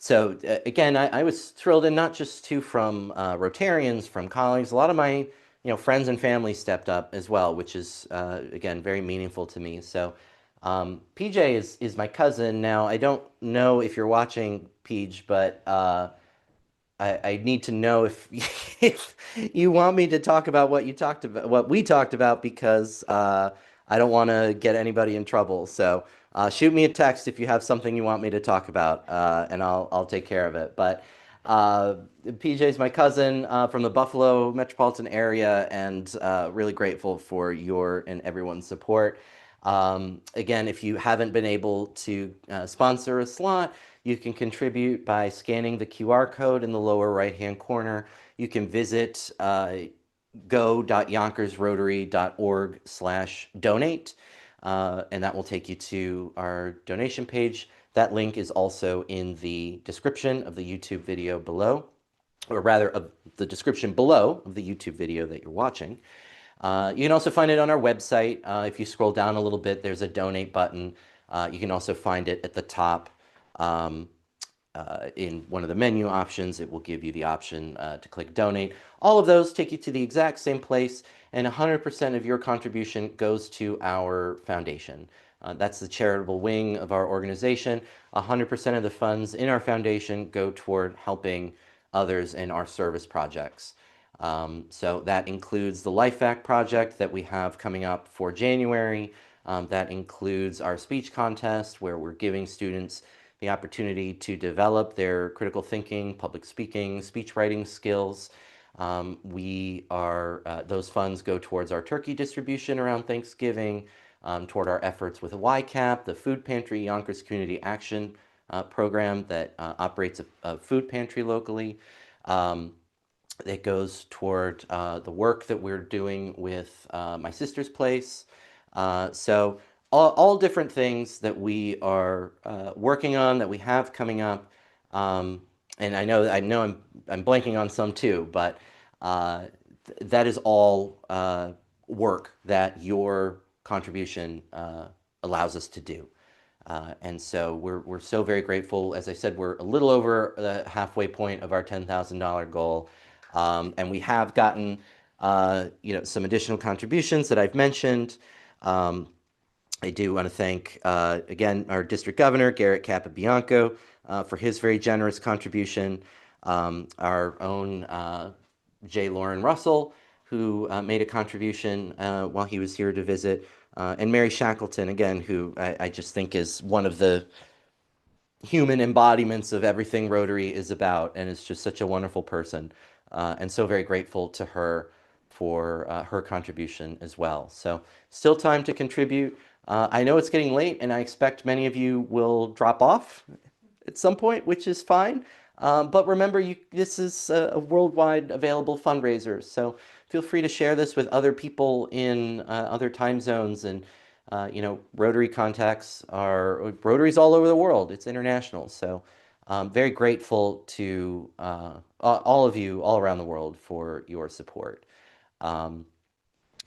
So again, I was thrilled, and not just from Rotarians, from colleagues. A lot of my friends and family stepped up as well, which is again very meaningful to me. So PJ is my cousin. Now I don't know if you're watching, PJ, but I need to know if if you want me to talk about what we talked about, because I don't want to get anybody in trouble. So shoot me a text if you have something you want me to talk about, and I'll take care of it. But PJ's my cousin from the Buffalo metropolitan area, and really grateful for your and everyone's support. Again, if you haven't been able to sponsor a slot, you can contribute by scanning the QR code in the lower right-hand corner. You can visit go.yonkersrotary.org/donate, and that will take you to our donation page. That link is also in the description of the YouTube video below, or rather of the description below of the YouTube video that you're watching. You can also find it on our website. If you scroll down a little bit, there's a donate button. You can also find it at the top in one of the menu options. It will give you the option to click donate. All of those take you to the exact same place, and 100% of your contribution goes to our foundation. That's the charitable wing of our organization. 100% of the funds in our foundation go toward helping others in our service projects. So that includes the Life Act project that we have coming up for January. That includes our speech contest, where we're giving students the opportunity to develop their critical thinking, public speaking, speech writing skills. Those funds go towards our turkey distribution around Thanksgiving, toward our efforts with YCAP, the Food Pantry Yonkers Community Action program that operates a food pantry locally. It goes toward the work that we're doing with my sister's place. So all different things that we are working on, that we have coming up. And I know I'm blanking on some too, but that is all work that your contribution allows us to do. And so we're so very grateful. As I said, we're a little over the halfway point of our $10,000 goal. And we have gotten some additional contributions that I've mentioned. I do want to thank, again, our district governor, Garrett Capabianco, for his very generous contribution. Our own J. Lauren Russell, who made a contribution while he was here to visit. And Mary Shackleton, again, who I just think is one of the human embodiments of everything Rotary is about, and is just such a wonderful person. And so very grateful to her for her contribution as well. So still time to contribute. I know it's getting late, and I expect many of you will drop off at some point, which is fine. But remember, this is a worldwide available fundraiser. So feel free to share this with other people in other time zones. And, Rotary contacts are Rotaries all over the world. It's international. So very grateful to all of you all around the world for your support. Of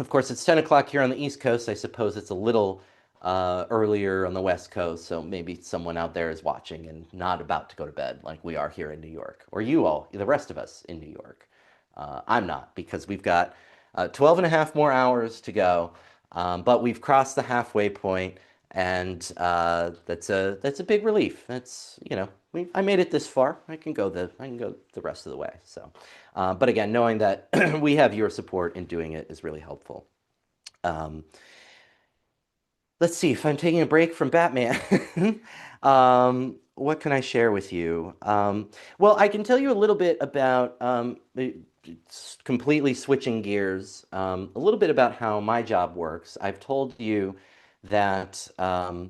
course, it's 10 o'clock here on the East Coast. I suppose it's a little earlier on the West Coast, so maybe someone out there is watching and not about to go to bed like we are here in New York, or you all, the rest of us in New York. I'm not, because we've got 12 and a half more hours to go, but we've crossed the halfway point, and that's a big relief. That's, I made it this far. I can go the rest of the way. So, but again, knowing that we have your support in doing it is really helpful. Let's see if I'm taking a break from Batman. What can I share with you? Well, I can tell you a little bit about completely switching gears, a little bit about how my job works. I've told you that I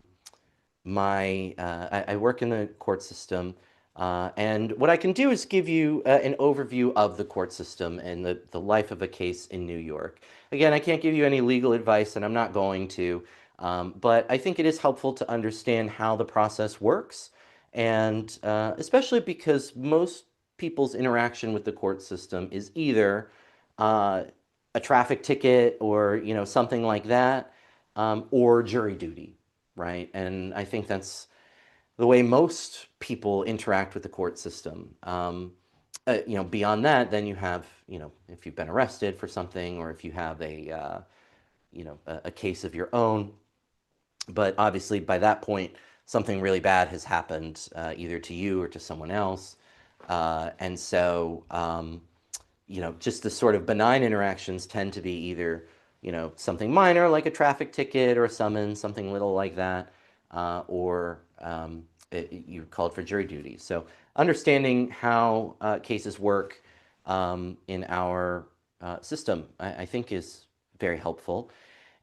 work in the court system, and what I can do is give you an overview of the court system and the life of a case in New York. Again, I can't give you any legal advice, and I'm not going to, but I think it is helpful to understand how the process works, and especially because most people's interaction with the court system is either uh, a traffic ticket or something like that, or jury duty, right? And I think that's the way most people interact with the court system. Beyond that, then you have, if you've been arrested for something, or if you have a case of your own. But obviously, by that point, something really bad has happened, either to you or to someone else. And so, just the sort of benign interactions tend to be either, something minor like a traffic ticket or a summons, something little like that, or you're called for jury duty. So understanding how cases work in our system, I think is very helpful.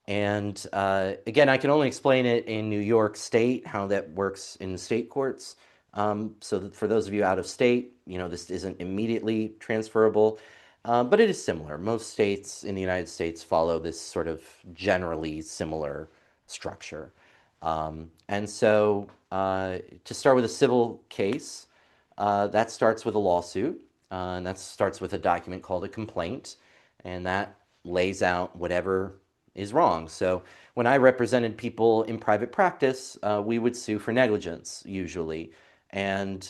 And again, I can only explain it in New York State, how that works in the state courts. So that for those of you out of state, this isn't immediately transferable, but it is similar. Most states in the United States follow this sort of generally similar structure. And so to start with a civil case, that starts with a lawsuit, and that starts with a document called a complaint, and that lays out whatever is wrong. So when I represented people in private practice, we would sue for negligence usually. And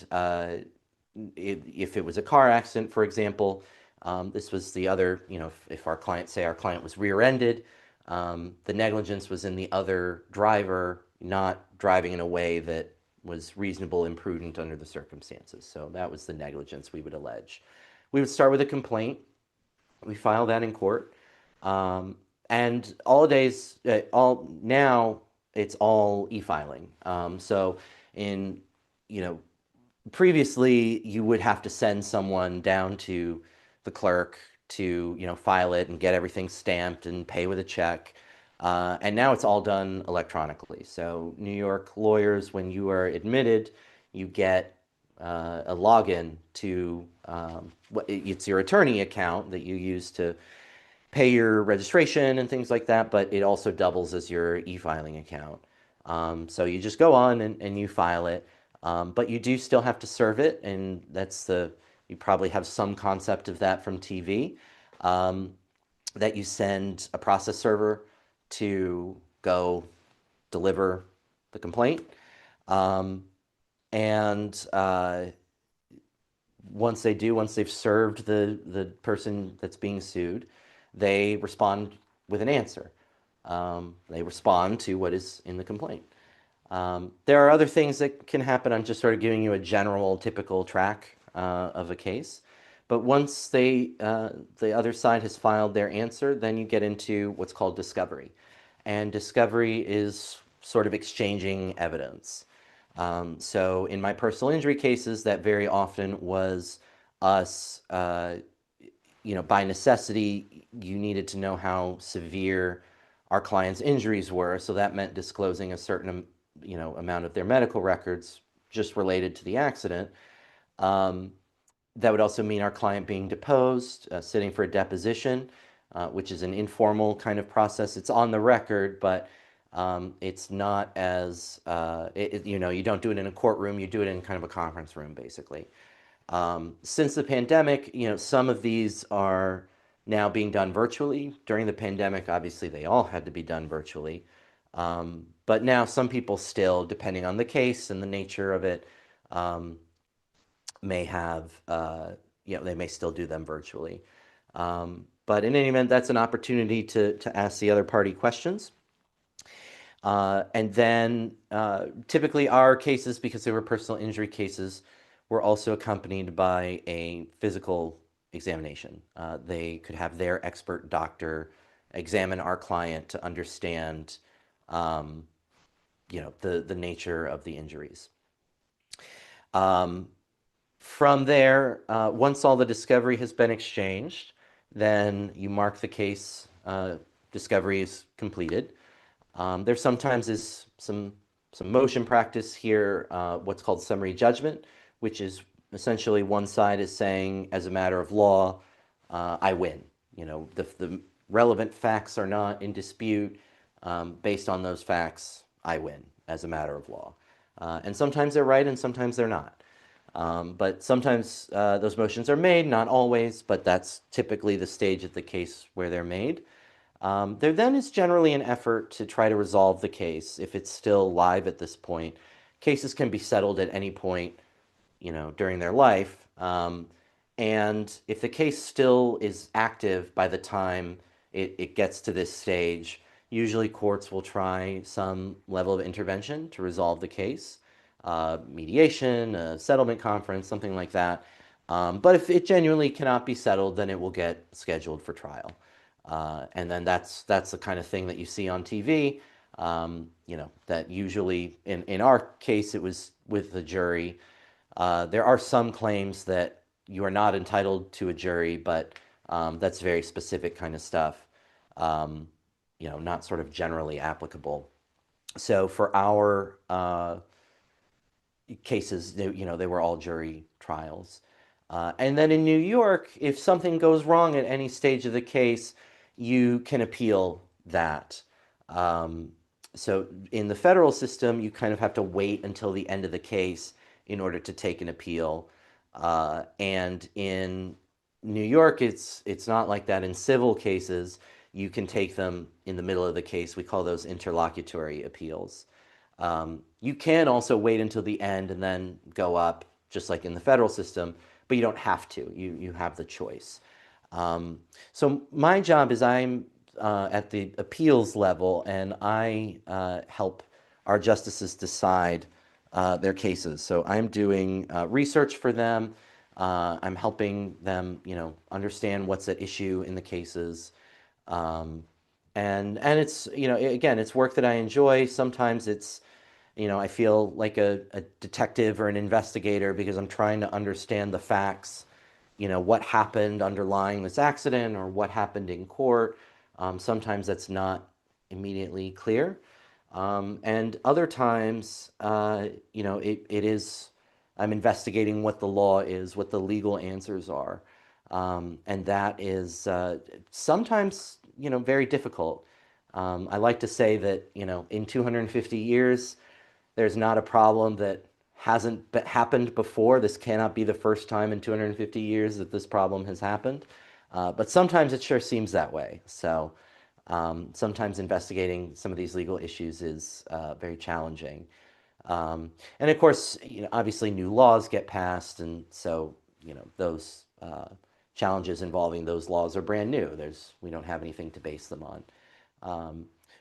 if it was a car accident, for example, this was the other, if our client, say our client was rear-ended, the negligence was in the other driver not driving in a way that was reasonable and prudent under the circumstances. So that was the negligence we would allege. We would start with a complaint. We file that in court. And now it's all e-filing. So in, previously you would have to send someone down to the clerk to, file it and get everything stamped and pay with a check. And now it's all done electronically. So New York lawyers, when you are admitted, you get a login to, it's your attorney account that you use to pay your registration and things like that, but it also doubles as your e-filing account. So you just go on and you file it, but you do still have to serve it, and you probably have some concept of that from TV, that you send a process server to go deliver the complaint. And once they've served the person that's being sued, they respond with an answer. They respond to what is in the complaint. There are other things that can happen. I'm just sort of giving you a general, typical track of a case. But once the other side has filed their answer, then you get into what's called discovery. And discovery is sort of exchanging evidence. So in my personal injury cases, that very often was us, by necessity, you needed to know how severe our clients' injuries were. So that meant disclosing a certain, amount of their medical records just related to the accident. That would also mean our client being deposed, sitting for a deposition, which is an informal kind of process. It's on the record, but it's not as, you don't do it in a courtroom, you do it in kind of a conference room, basically. Since the pandemic, some of these are now being done virtually. During the pandemic, obviously, they all had to be done virtually. But now some people still, depending on the case and the nature of it, may have, they may still do them virtually. But in any event, that's an opportunity to ask the other party questions. And then typically our cases, because they were personal injury cases, were also accompanied by a physical examination. They could have their expert doctor examine our client to understand, the nature of the injuries. From there, once all the discovery has been exchanged, then you mark the case discovery is completed. There sometimes is some motion practice here, what's called summary judgment, which is essentially one side is saying, as a matter of law, I win. You know, the relevant facts are not in dispute. Based on those facts, I win as a matter of law. And sometimes they're right and sometimes they're not. But sometimes those motions are made, not always, but that's typically the stage of the case where they're made. There then is generally an effort to try to resolve the case if it's still live at this point. Cases can be settled at any point, you know, during their life. And if the case still is active by the time it gets to this stage, usually courts will try some level of intervention to resolve the case, mediation, a settlement conference, something like that. But if it genuinely cannot be settled, then it will get scheduled for trial. And then that's the kind of thing that you see on TV. You know, that usually in our case, it was with the jury. There are some claims that you are not entitled to a jury, but that's very specific kind of stuff, you know, not sort of generally applicable. So for our cases, you know, they were all jury trials. And then in New York, if something goes wrong at any stage of the case, you can appeal that. So in the federal system, you kind of have to wait until the end of the case in order to take an appeal. And in New York, it's not like that. In civil cases, you can take them in the middle of the case. We call those interlocutory appeals. You can also wait until the end and then go up, just like in the federal system, but you don't have to. You have the choice. So my job is I'm at the appeals level, and I help our justices decide their cases. So I'm doing research for them. I'm helping them, you know, understand what's at issue in the cases. And it's, you know, again, it's work that I enjoy. Sometimes it's, you know, I feel like a detective or an investigator because I'm trying to understand the facts, you know, what happened underlying this accident or what happened in court. Sometimes that's not immediately clear. And other times, you know, it is, I'm investigating what the law is, what the legal answers are. And that is sometimes, you know, very difficult. I like to say that, you know, in 250 years, there's not a problem that hasn't happened before. This cannot be the first time in 250 years that this problem has happened. But sometimes it sure seems that way. So sometimes investigating some of these legal issues is very challenging. And of course, you know, obviously new laws get passed. And so, you know, those challenges involving those laws are brand new. We don't have anything to base them on.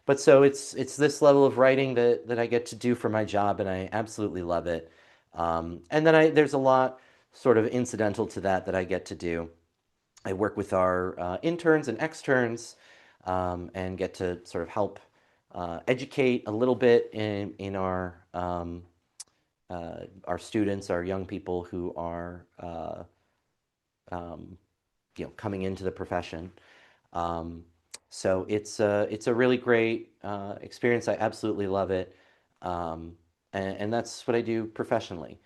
But so it's this level of writing that I get to do for my job, and I absolutely love it. And then there's a lot sort of incidental to that I get to do. I work with our interns and externs and get to sort of help educate a little bit in our students, our young people who are you know, coming into the profession. So it's a really great experience. I absolutely love it, and that's what I do professionally.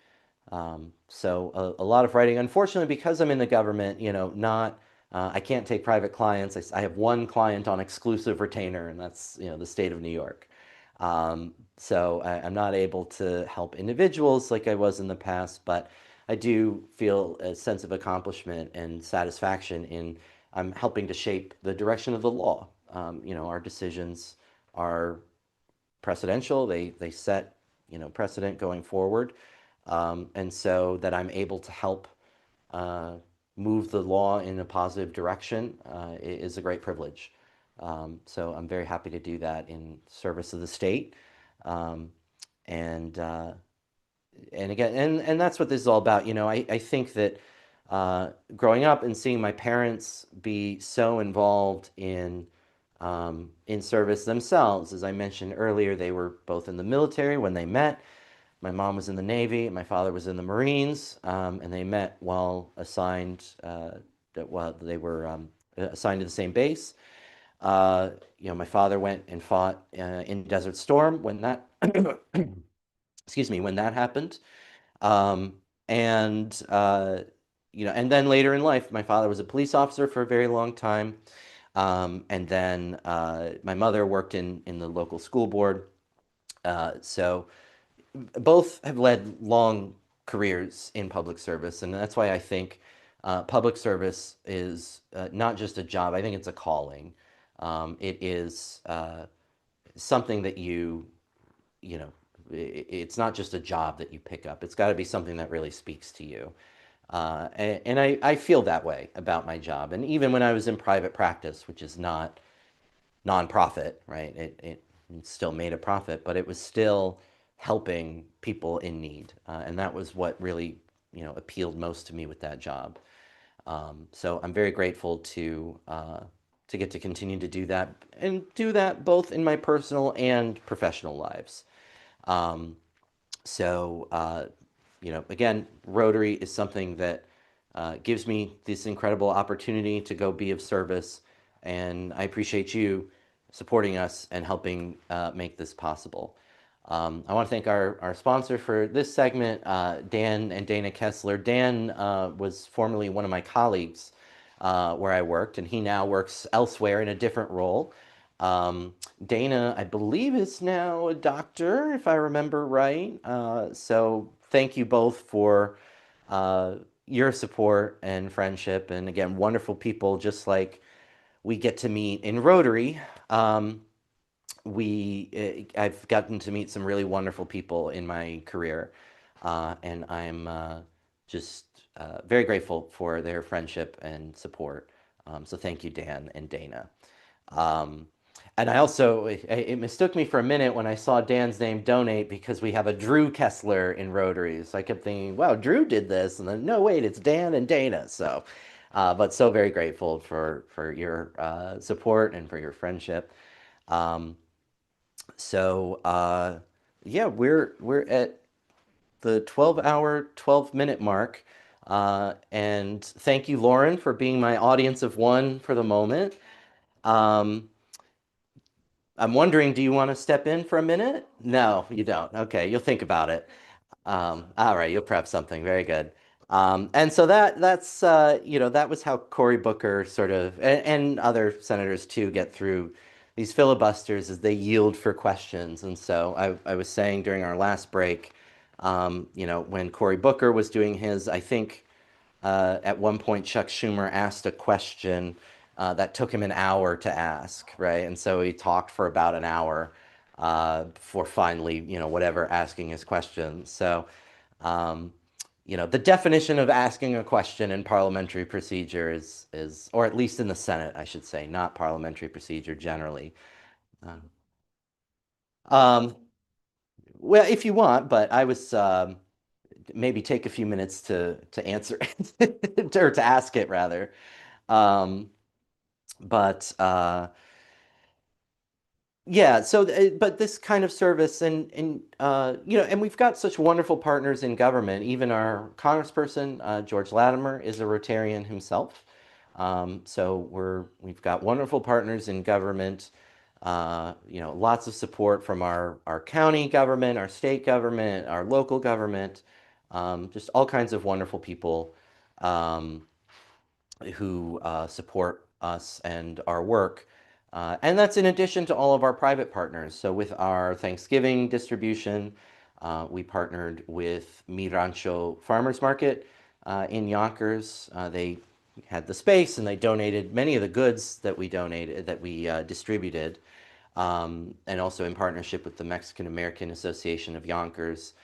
So a lot of writing. Unfortunately, because I'm in the government, you know, I can't take private clients. I have one client on exclusive retainer, and that's, you know, the state of New York. So I'm not able to help individuals like I was in the past, but I do feel a sense of accomplishment and satisfaction in I'm helping to shape the direction of the law. You know, our decisions are precedential. They set, you know, precedent going forward. And so that I'm able to help move the law in a positive direction is a great privilege. So I'm very happy to do that in service of the state. And again, and that's what this is all about. You know, I think that growing up and seeing my parents be so involved in service themselves, as I mentioned earlier, they were both in the military when they met. My mom was in the Navy, my father was in the Marines, and they met while while they were assigned to the same base. My father went and fought in Desert Storm when that, excuse me, when that happened. Um, and and then later in life, my father was a police officer for a very long time. And then my mother worked in the local school board. So both have led long careers in public service, and that's why I think public service is not just a job. I think it's a calling. It is something that you know, it's not just a job that you pick up. It's got to be something that really speaks to you. And I feel that way about my job. And even when I was in private practice, which is not nonprofit, right? It still made a profit, but it was still helping people in need. And that was what really, appealed most to me with that job. So I'm very grateful to get to continue to do that and do that both in my personal and professional lives. Um, again, Rotary is something that gives me this incredible opportunity to go be of service, and I appreciate you supporting us and helping make this possible. I want to thank our sponsor for this segment, Dan and Dana Kessler. Dan was formerly one of my colleagues where I worked, and he now works elsewhere in a different role. Dana, I believe, is now a doctor, if I remember right. So thank you both for your support and friendship. And again, wonderful people, just like we get to meet in Rotary. I've gotten to meet some really wonderful people in my career, and I'm just very grateful for their friendship and support. So thank you, Dan and Dana. Um, and I also, it mistook me for a minute when I saw Dan's name donate because we have a Drew Kessler in Rotary. So I kept thinking, wow, Drew did this. And then, no, wait, it's Dan and Dana. So, but so very grateful for your support and for your friendship. Um, yeah, we're at the 12-hour, 12-minute mark. And thank you, Lauren, for being my audience of one for the moment. Um, I'm wondering, do you want to step in for a minute? No, you don't. Okay, you'll think about it. All right, you'll prep something. Very good. And so that was how Cory Booker sort of and other senators too get through these filibusters as they yield for questions. And so I was saying during our last break, when Cory Booker was doing his, I think at one point Chuck Schumer asked a question that took him an hour to ask, right? And so he talked for about an hour before finally, whatever, asking his question. So, the definition of asking a question in parliamentary procedure or at least in the Senate, I should say, not parliamentary procedure generally. Um, um, well, if you want, but I was maybe take a few minutes to answer it, or to ask it rather. Um, but Yeah, so but this kind of service and we've got such wonderful partners in government. Even our congressperson, George Latimer, is a Rotarian himself. So we've got wonderful partners in government. Lots of support from our county government, our state government, our local government, just all kinds of wonderful people. Um, who support us and our work. And that's in addition to all of our private partners. So with our Thanksgiving distribution, we partnered with Mi Rancho Farmers Market in Yonkers. They had the space and they donated many of the goods that we distributed. And also in partnership with the Mexican American Association of Yonkers.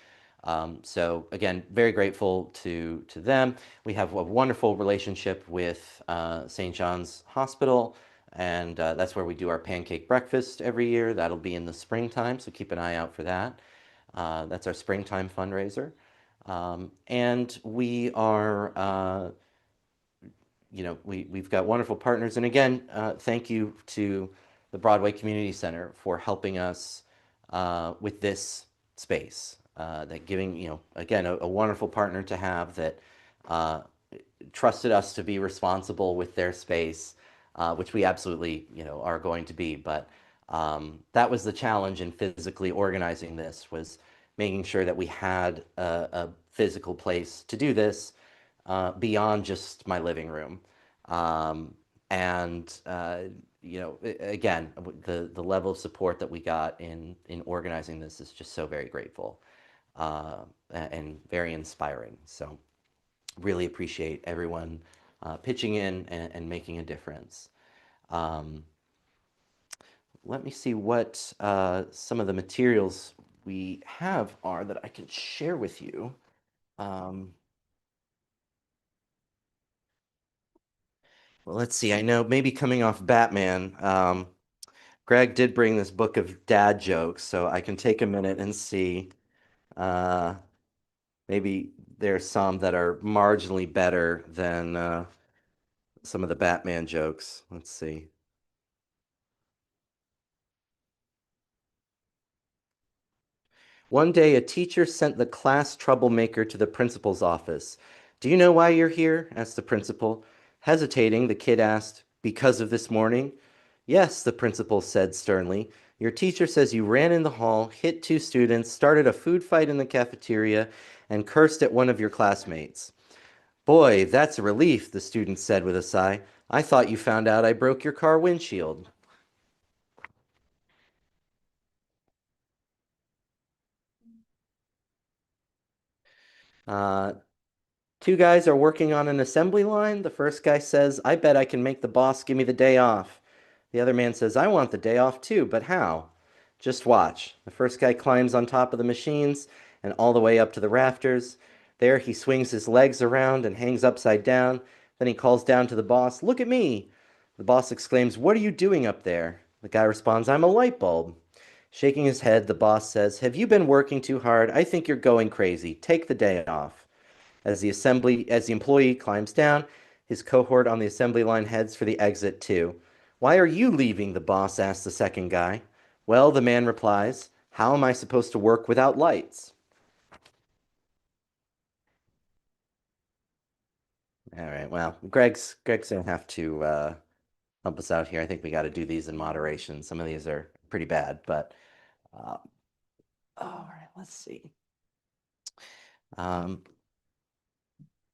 So again, very grateful to them. We have a wonderful relationship with St. John's Hospital, and that's where we do our pancake breakfast every year. That'll be in the springtime, so keep an eye out for that. That's our springtime fundraiser. And we are, we've got wonderful partners. And again, thank you to the Broadway Community Center for helping us with this space. that giving, again, a wonderful partner to have that uh, trusted us to be responsible with their space, which we absolutely, are going to be. But that was the challenge in physically organizing this, was making sure that we had a physical place to do this beyond just my living room. And again, the level of support that we got in organizing this is just so very grateful and very inspiring. So really appreciate everyone pitching in and making a difference. Um, Let me see what some of the materials we have are that I can share with you. Um, well, let's see. I know maybe coming off Batman, Greg did bring this book of dad jokes, so I can take a minute and see. Uh, Maybe there's some that are marginally better than some of the Batman jokes. Let's see. One day, a teacher sent the class troublemaker to the principal's office. Do you know why you're here? Asked the principal. Hesitating, the kid asked, Because of this morning? Yes, the principal said sternly. Your teacher says you ran in the hall, hit two students, started a food fight in the cafeteria, and cursed at one of your classmates. Boy, that's a relief, the student said with a sigh. I thought you found out I broke your car windshield. Uh, Two guys are working on an assembly line. The first guy says, I bet I can make the boss give me the day off. The other man says, I want the day off too, but how? Just watch. The first guy climbs on top of the machines and all the way up to the rafters. There he swings his legs around and hangs upside down. Then he calls down to the boss, Look at me! The boss exclaims, What are you doing up there? The guy responds, I'm a light bulb. Shaking his head, the boss says, Have you been working too hard? I think you're going crazy. Take the day off. As the employee climbs down, his cohort on the assembly line heads for the exit too. Why are you leaving? The boss asks the second guy. Well, the man replies, how am I supposed to work without lights? All right, well, Greg's gonna have to help us out here. I think we got to do these in moderation. Some of these are pretty bad, but all right, let's see.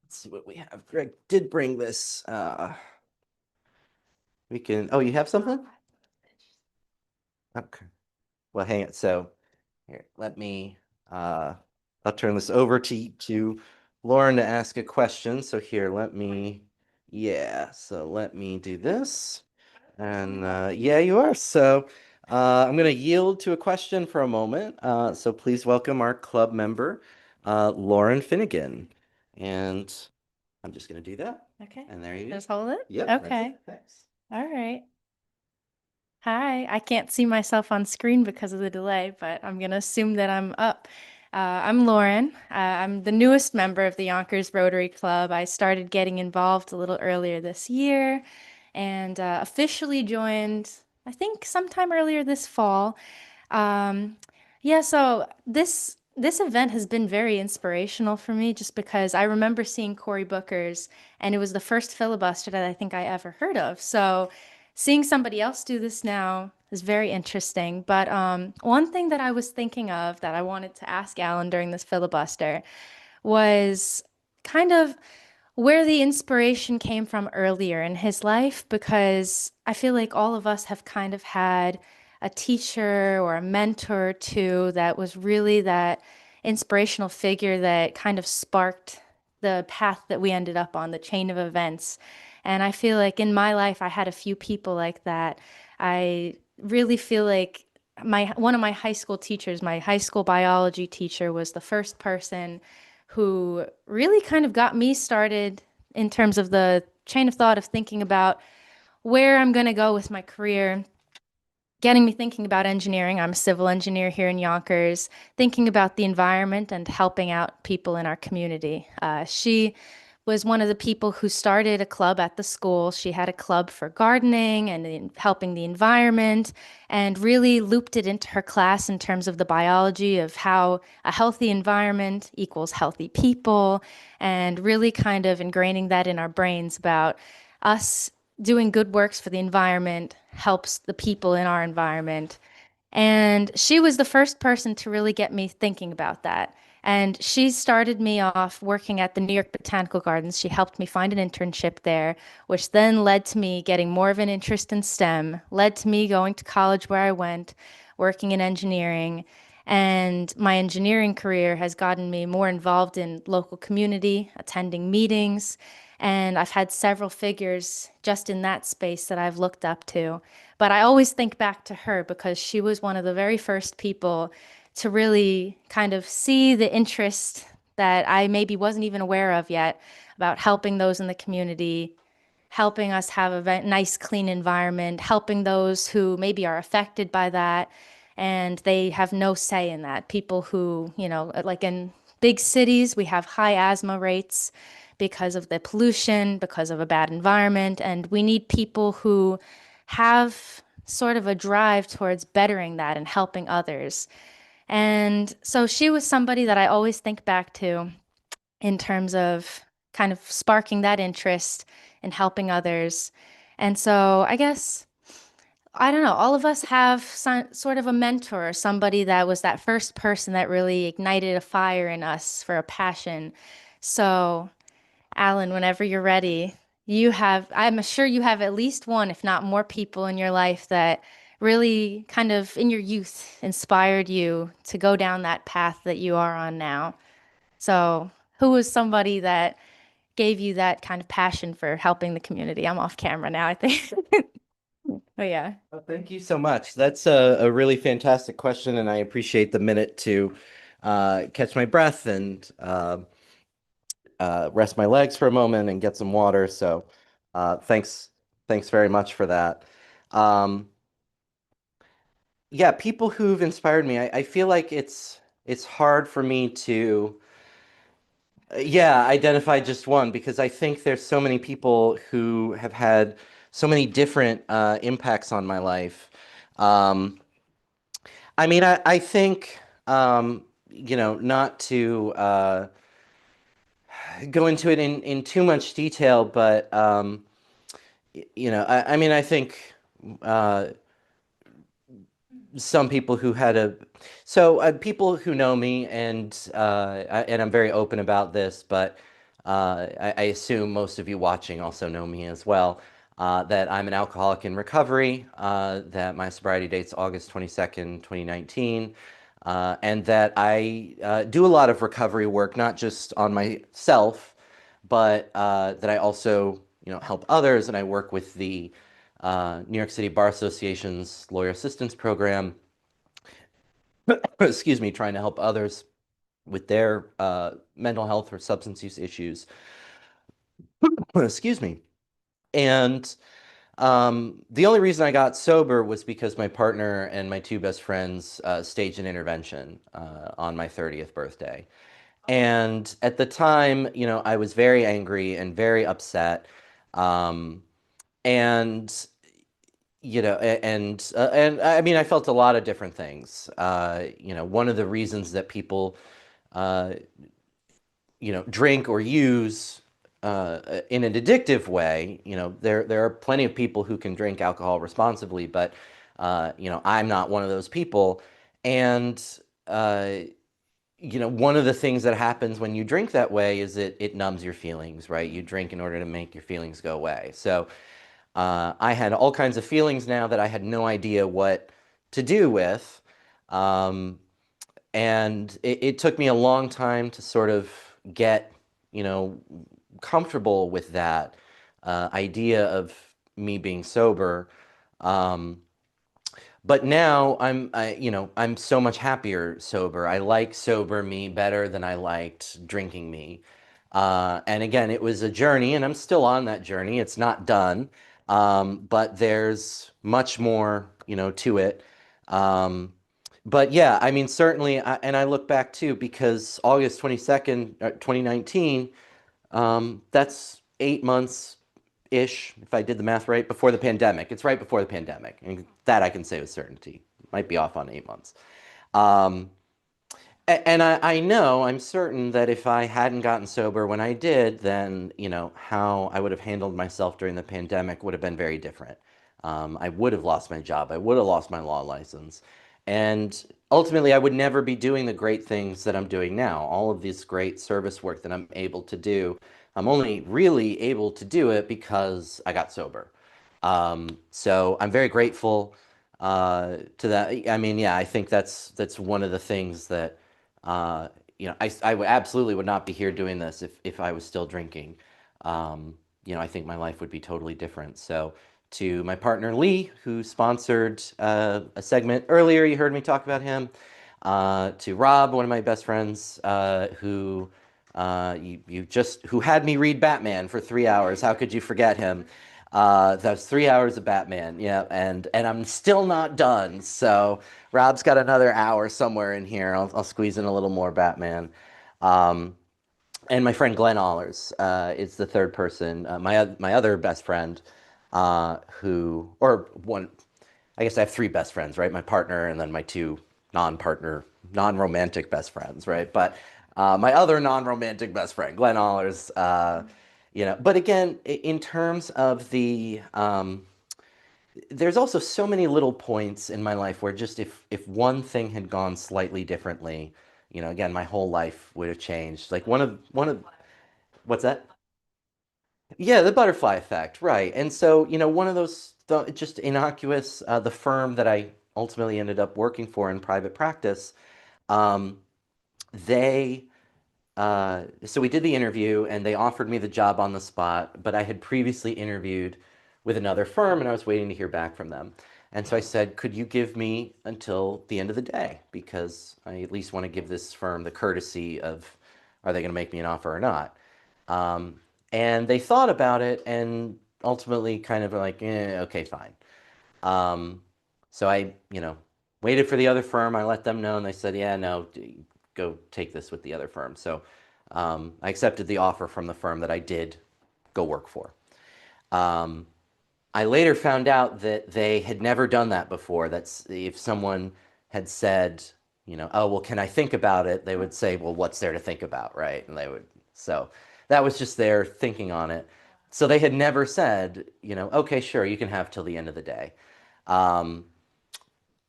Let's see what we have. Greg did bring this. We can. Oh, you have something? Okay. Well, hang it. So here, I'll turn this over to Lauren to ask a question. So here, so let me do this. And yeah, you are. So I'm going to yield to a question for a moment. So please welcome our club member, Lauren Finnegan. And I'm just going to do that. Okay. And there you go. Just hold it? Yep. That's Okay. it. Thanks. All right. Hi. I can't see myself on screen because of the delay, but I'm going to assume that I'm up. I'm Lauren. I'm the newest member of the Yonkers Rotary Club. I started getting involved a little earlier this year and officially joined, I think, sometime earlier this fall. Um, yeah, so this event has been very inspirational for me just because I remember seeing Cory Booker's, and it was the first filibuster that I think I ever heard of. So seeing somebody else do this now is very interesting. But one thing that I was thinking of that I wanted to ask Alan during this filibuster was kind of where the inspiration came from earlier in his life, because I feel like all of us have kind of had a teacher or a mentor too that was really that inspirational figure that kind of sparked the path that we ended up on, the chain of events. And I feel like in my life, I had a few people like that. I really feel like one of my high school teachers, my high school biology teacher, was the first person who really kind of got me started in terms of the chain of thought of thinking about where I'm going to go with my career, getting me thinking about engineering. I'm a civil engineer here in Yonkers, thinking about the environment and helping out people in our community. She was one of the people who started a club at the school. She had a club for gardening and helping the environment, and really looped it into her class in terms of the biology of how a healthy environment equals healthy people, and really kind of ingraining that in our brains about us doing good works for the environment helps the people in our environment. And she was the first person to really get me thinking about that. And she started me off working at the New York Botanical Gardens. She helped me find an internship there, which then led to me getting more of an interest in STEM, led to me going to college where I went, working in engineering. And my engineering career has gotten me more involved in local community, attending meetings. And I've had several figures just in that space that I've looked up to. But I always think back to her because she was one of the very first people to really kind of see the interest that I maybe wasn't even aware of yet about helping those in the community, helping us have a nice, clean environment, helping those who maybe are affected by that and they have no say in that. People who, like in big cities, we have high asthma rates because of the pollution, because of a bad environment, and we need people who have sort of a drive towards bettering that and helping others. And so she was somebody that I always think back to in terms of kind of sparking that interest in helping others. And so I guess, I don't know, all of us have sort of a mentor, somebody that was that first person that really ignited a fire in us for a passion. So Alan, whenever you're ready, I'm sure you have at least one, if not more people in your life that really kind of in your youth inspired you to go down that path that you are on now. So, who was somebody that gave you that kind of passion for helping the community? I'm off camera now, I think. But yeah. Well, thank you so much. That's a really fantastic question, and I appreciate the minute to catch my breath and rest my legs for a moment and get some water. So thanks very much for that. Yeah, people who've inspired me. I feel like it's hard for me to identify just one because I think there's so many people who have had so many different impacts on my life. Um, I mean, I think not to go into it in too much detail, but I mean, I think uh, some people who had people who know me, and and I'm very open about this, but I assume most of you watching also know me as well. That I'm an alcoholic in recovery, that my sobriety date's August 22nd, 2019, and that I do a lot of recovery work, not just on myself, but that I also, help others, and I work with the New York City Bar Association's Lawyer Assistance Program, excuse me, trying to help others with their mental health or substance use issues. Excuse me. And the only reason I got sober was because my partner and my two best friends staged an intervention on my 30th birthday. And at the time, I was very angry and very upset. And and I mean, I felt a lot of different things. One of the reasons that people uh, drink or use in an addictive way, there are plenty of people who can drink alcohol responsibly, but I'm not one of those people. And one of the things that happens when you drink that way is it numbs your feelings, right? You drink in order to make your feelings go away. So I had all kinds of feelings now that I had no idea what to do with. And it took me a long time to sort of get, comfortable with that idea of me being sober. Um, but now I'm so much happier sober. I like sober me better than I liked drinking me. And again, it was a journey, and I'm still on that journey. It's not done, but there's much more, to it. Um, but yeah, I mean, certainly, and I look back too, because August 22nd, 2019, That's 8 months-ish, if I did the math right, before the pandemic. It's right before the pandemic, and that I can say with certainty. Might be off on 8 months. Um, and I know, I'm certain that if I hadn't gotten sober when I did, then, how I would have handled myself during the pandemic would have been very different. I would have lost my job. I would have lost my law license. And ultimately, I would never be doing the great things that I'm doing now. All of this great service work that I'm able to do, I'm only really able to do it because I got sober. So I'm very grateful to that. I mean, yeah, I think that's one of the things that uh, absolutely would not be here doing this if I was still drinking. I think my life would be totally different. So, to my partner Lee, who sponsored a segment earlier, you heard me talk about him. To Rob, one of my best friends, who had me read Batman for 3 hours. How could you forget him? That was 3 hours of Batman, yeah, and I'm still not done. So Rob's got another hour somewhere in here. I'll squeeze in a little more Batman. Um, and my friend Glenn Allers is the third person. My other best friend, or one. I guess I have three best friends, right? My partner and then my two non-partner, non-romantic best friends, right? But my other non-romantic best friend, Glenn Allers, But again, in terms of there's also so many little points in my life where just if one thing had gone slightly differently, again, my whole life would have changed. Like one of what's that? Yeah, the butterfly effect, right. And so, one of those just innocuous, the firm that I ultimately ended up working for in private practice, um, they so we did the interview and they offered me the job on the spot, but I had previously interviewed with another firm and I was waiting to hear back from them. And so I said, could you give me until the end of the day? Because I at least want to give this firm the courtesy of, are they going to make me an offer or not? Um, and they thought about it and ultimately kind of like, okay, fine. Um, so I, waited for the other firm. I let them know, and they said, yeah, no, go take this with the other firm. So I accepted the offer from the firm that I did go work for. Um, I later found out that they had never done that before. That's if someone had said, oh, well, can I think about it? They would say, well, what's there to think about, right? And so that was just their thinking on it. So they had never said, okay, sure, you can have till the end of the day. Um,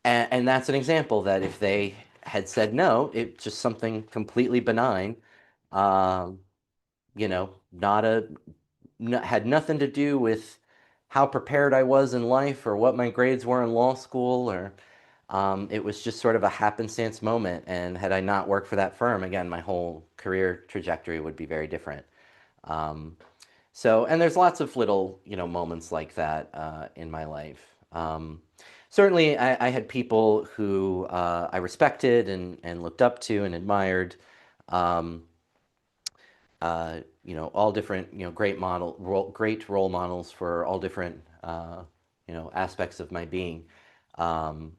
and that's an example that if they had said no, it's just something completely benign, um, not had nothing to do with how prepared I was in life or what my grades were in law school, or it was just sort of a happenstance moment. And had I not worked for that firm, again, my whole career trajectory would be very different. Um, and there's lots of little, moments like that in my life. Certainly, I had people who I respected and looked up to and admired. Um, all different, great role models for all different, aspects of my being. Um,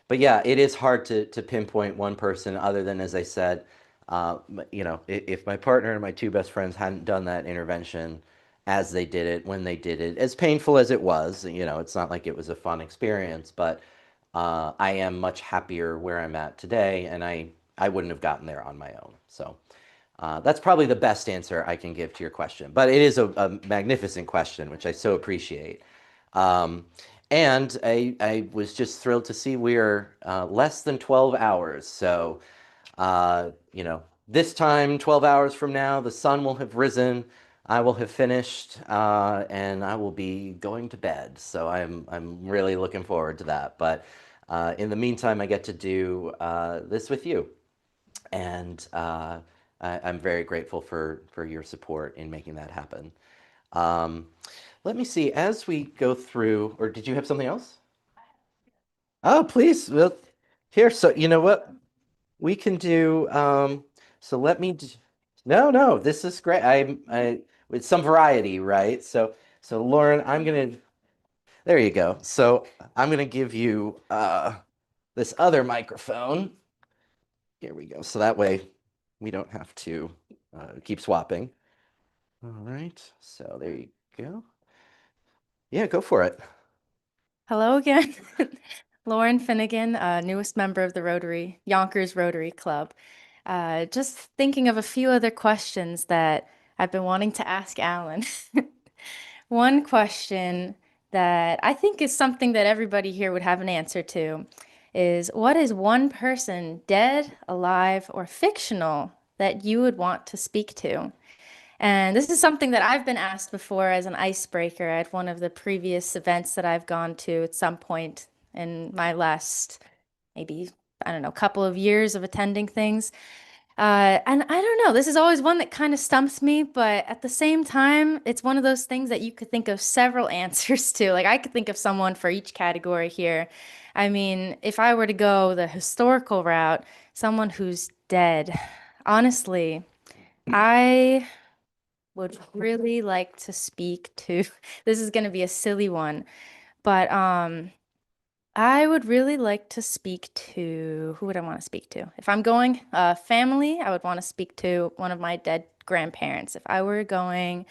but yeah, it is hard to pinpoint one person other than, as I said, if my partner and my two best friends hadn't done that intervention as they did it, when they did it, as painful as it was, it's not like it was a fun experience, but I am much happier where I'm at today, and I wouldn't have gotten there on my own. So that's probably the best answer I can give to your question. But it is a magnificent question, which I so appreciate. Um, and I was just thrilled to see we're less than 12 hours. So, this time, 12 hours from now, the sun will have risen. I will have finished, and I will be going to bed. So I'm really looking forward to that. But in the meantime, I get to do this with you, and I'm very grateful for your support in making that happen. Um, Let me see, as we go through, or did you have something else? Oh, please. Well, here, so you know what? We can do, so let me, no, no, this is great. With some variety, right? So Lauren, there you go. So I'm gonna give you this other microphone. Here we go. So that way we don't have to keep swapping. All right, so there you go. Yeah, go for it. Hello again. Lauren Finnegan, newest member of the Yonkers Rotary Club. Just thinking of a few other questions that I've been wanting to ask Alan. One question that I think is something that everybody here would have an answer to is what is one person, dead, alive, or fictional, that you would want to speak to? And this is something that I've been asked before as an icebreaker at one of the previous events that I've gone to at some point in my last, maybe, I don't know, couple of years of attending things. And I don't know, this is always one that kind of stumps me, but at the same time, it's one of those things that you could think of several answers to. Like I could think of someone for each category here. I mean, if I were to go the historical route, someone who's dead, honestly, I would really like to speak to, this is going to be a silly one, but I would really like to speak to, who would I want to speak to? If I'm going family, I would want to speak to one of my dead grandparents. If I were going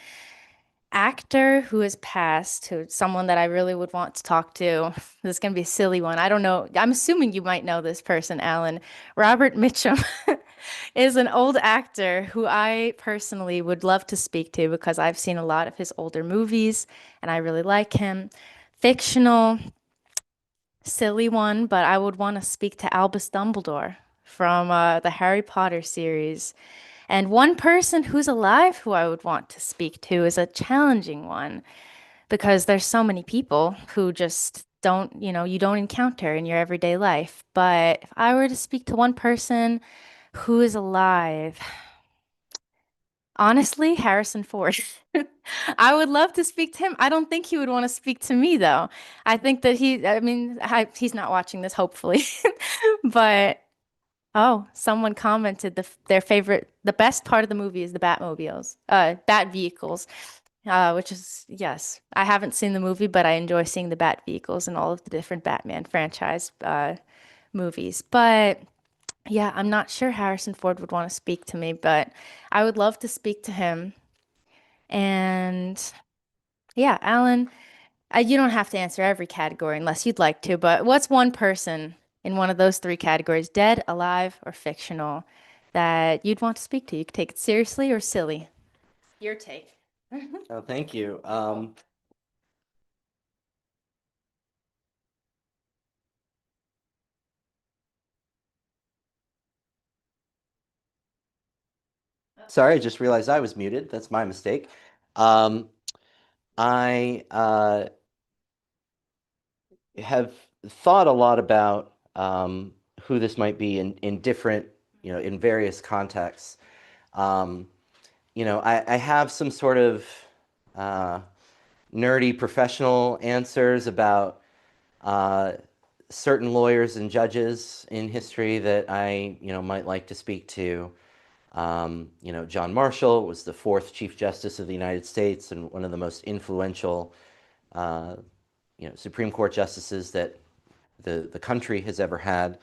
actor who has passed, who someone that I really would want to talk to, this is going to be a silly one. I don't know. I'm assuming you might know this person, Alan. Robert Mitchum is an old actor who I personally would love to speak to because I've seen a lot of his older movies and I really like him. Fictional, silly one, but I would want to speak to Albus Dumbledore from the Harry Potter series. And one person who's alive who I would want to speak to is a challenging one because there's so many people who just don't, you don't encounter in your everyday life. But if I were to speak to one person who is alive, honestly, Harrison Ford. I would love to speak to him. I don't think he would want to speak to me, though. I think that he's not watching this, hopefully. But oh, someone commented their favorite, the best part of the movie is the Bat vehicles, which is, yes, I haven't seen the movie, but I enjoy seeing the Bat vehicles in all of the different Batman franchise movies. But yeah, I'm not sure Harrison Ford would want to speak to me, but I would love to speak to him. And yeah, Alan, you don't have to answer every category unless you'd like to, but what's one person in one of those three categories, dead, alive, or fictional, that you'd want to speak to? You could take it seriously or silly. Your take. Oh, thank you. Sorry, I just realized I was muted. That's my mistake. I have thought a lot about who this might be in different, in various contexts. I have some sort of nerdy professional answers about certain lawyers and judges in history that I, might like to speak to. John Marshall was the fourth Chief Justice of the United States and one of the most influential, Supreme Court justices that the country has ever had.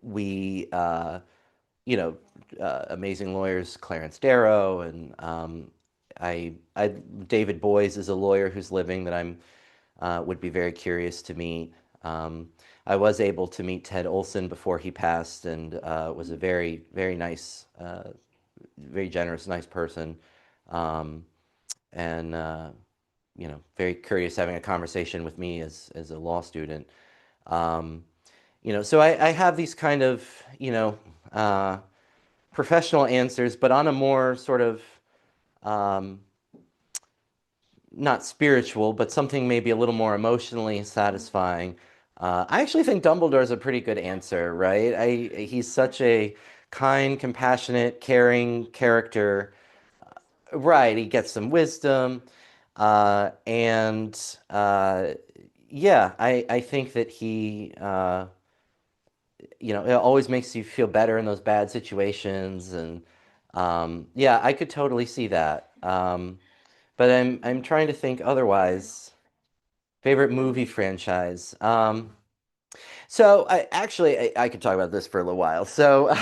We, amazing lawyers, Clarence Darrow, and David Boies is a lawyer who's living that I'm would be very curious to meet. I was able to meet Ted Olson before he passed, and was a very, very nice, very generous, nice person, and very curious having a conversation with me as a law student. So I have these kind of professional answers, but on a more sort of not spiritual, but something maybe a little more emotionally satisfying. I actually think Dumbledore is a pretty good answer, right? He's such a kind, compassionate, caring character. Right, he gets some wisdom, and yeah, I think that he, it always makes you feel better in those bad situations, and yeah, I could totally see that. But I'm trying to think otherwise. Favorite movie franchise. So I could talk about this for a little while. So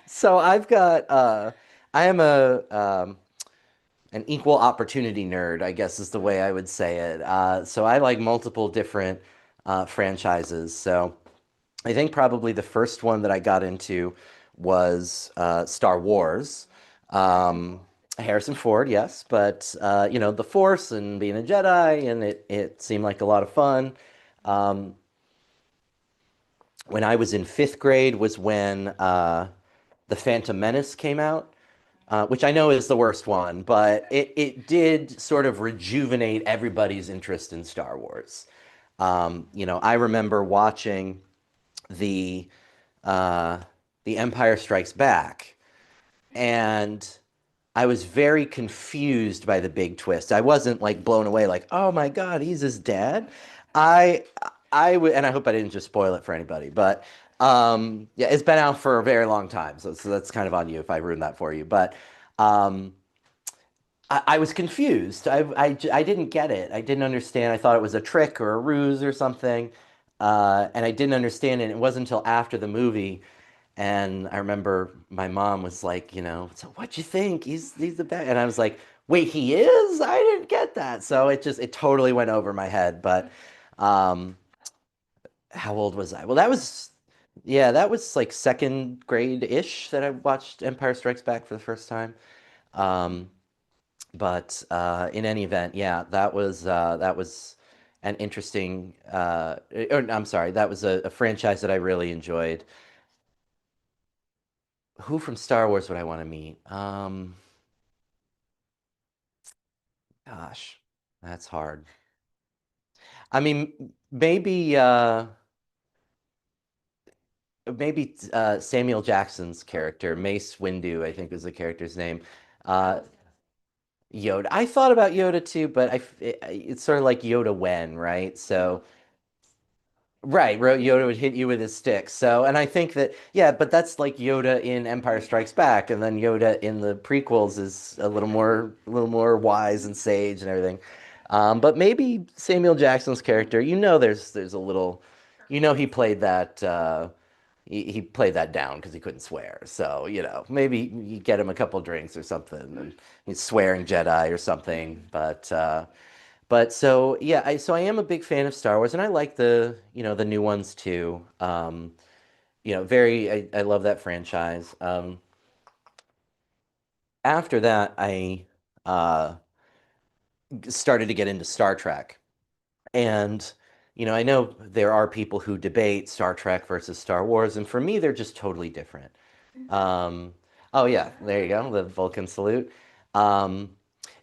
so I've got I am an equal opportunity nerd, I guess is the way I would say it. So I like multiple different franchises. So I think probably the first one that I got into was Star Wars. Um, Harrison Ford, yes, but the Force and being a Jedi, and it seemed like a lot of fun. Um, when I was in fifth grade was when The Phantom Menace came out, which I know is the worst one, but it did sort of rejuvenate everybody's interest in Star Wars. I remember watching the uh, The Empire Strikes Back, and I was very confused by the big twist. I wasn't like blown away, like, oh my God, he's his dad. I I would, and I hope I didn't just spoil it for anybody, but yeah, it's been out for a very long time, so that's kind of on you if I ruined that for you. But um, I was confused. I didn't get it. I didn't understand. I thought it was a trick or a ruse or something, and I didn't understand it. It wasn't until after the movie. And I remember my mom was like, so what'd you think? He's the best. And I was like, wait, he is? I didn't get that. So it totally went over my head. But um, how old was I? Well, yeah, that was like second grade-ish that I watched Empire Strikes Back for the first time. Um, but in any event, yeah, that was an interesting, or I'm sorry, that was a franchise that I really enjoyed. Who from Star Wars would I want to meet? Gosh, that's hard. I mean, maybe Samuel Jackson's character, Mace Windu, I think was the character's name. Uh, Yoda. I thought about Yoda too, but it's sort of like Yoda when, right? So right, Yoda would hit you with his stick. So, and I think that, yeah, but that's like Yoda in Empire Strikes Back, and then Yoda in the prequels is a little more wise and sage and everything. But maybe Samuel Jackson's character, there's a little, he played that, he played that down because he couldn't swear. So, maybe you get him a couple drinks or something, and he's swearing Jedi or something. But so yeah, I am a big fan of Star Wars, and I like the new ones too. I love that franchise. After that, I uh, started to get into Star Trek, and I know there are people who debate Star Trek versus Star Wars, and for me, they're just totally different. Um, oh yeah, there you go, the Vulcan salute. Um,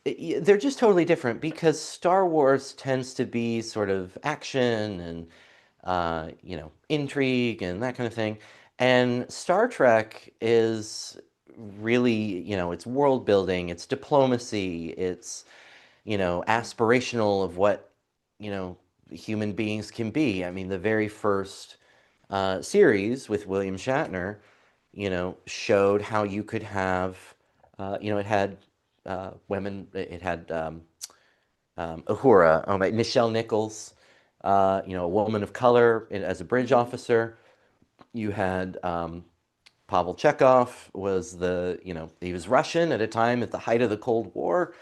they're just totally different because Star Wars tends to be sort of action and intrigue and that kind of thing. And Star Trek is really, it's world building, it's diplomacy, it's, aspirational of what, human beings can be. I mean, the very first series with William Shatner, showed how you could have, it had women, it had Uhura, Nichelle Nichols, a woman of color as a bridge officer. You had Pavel Chekhov was he was Russian at a time at the height of the Cold War.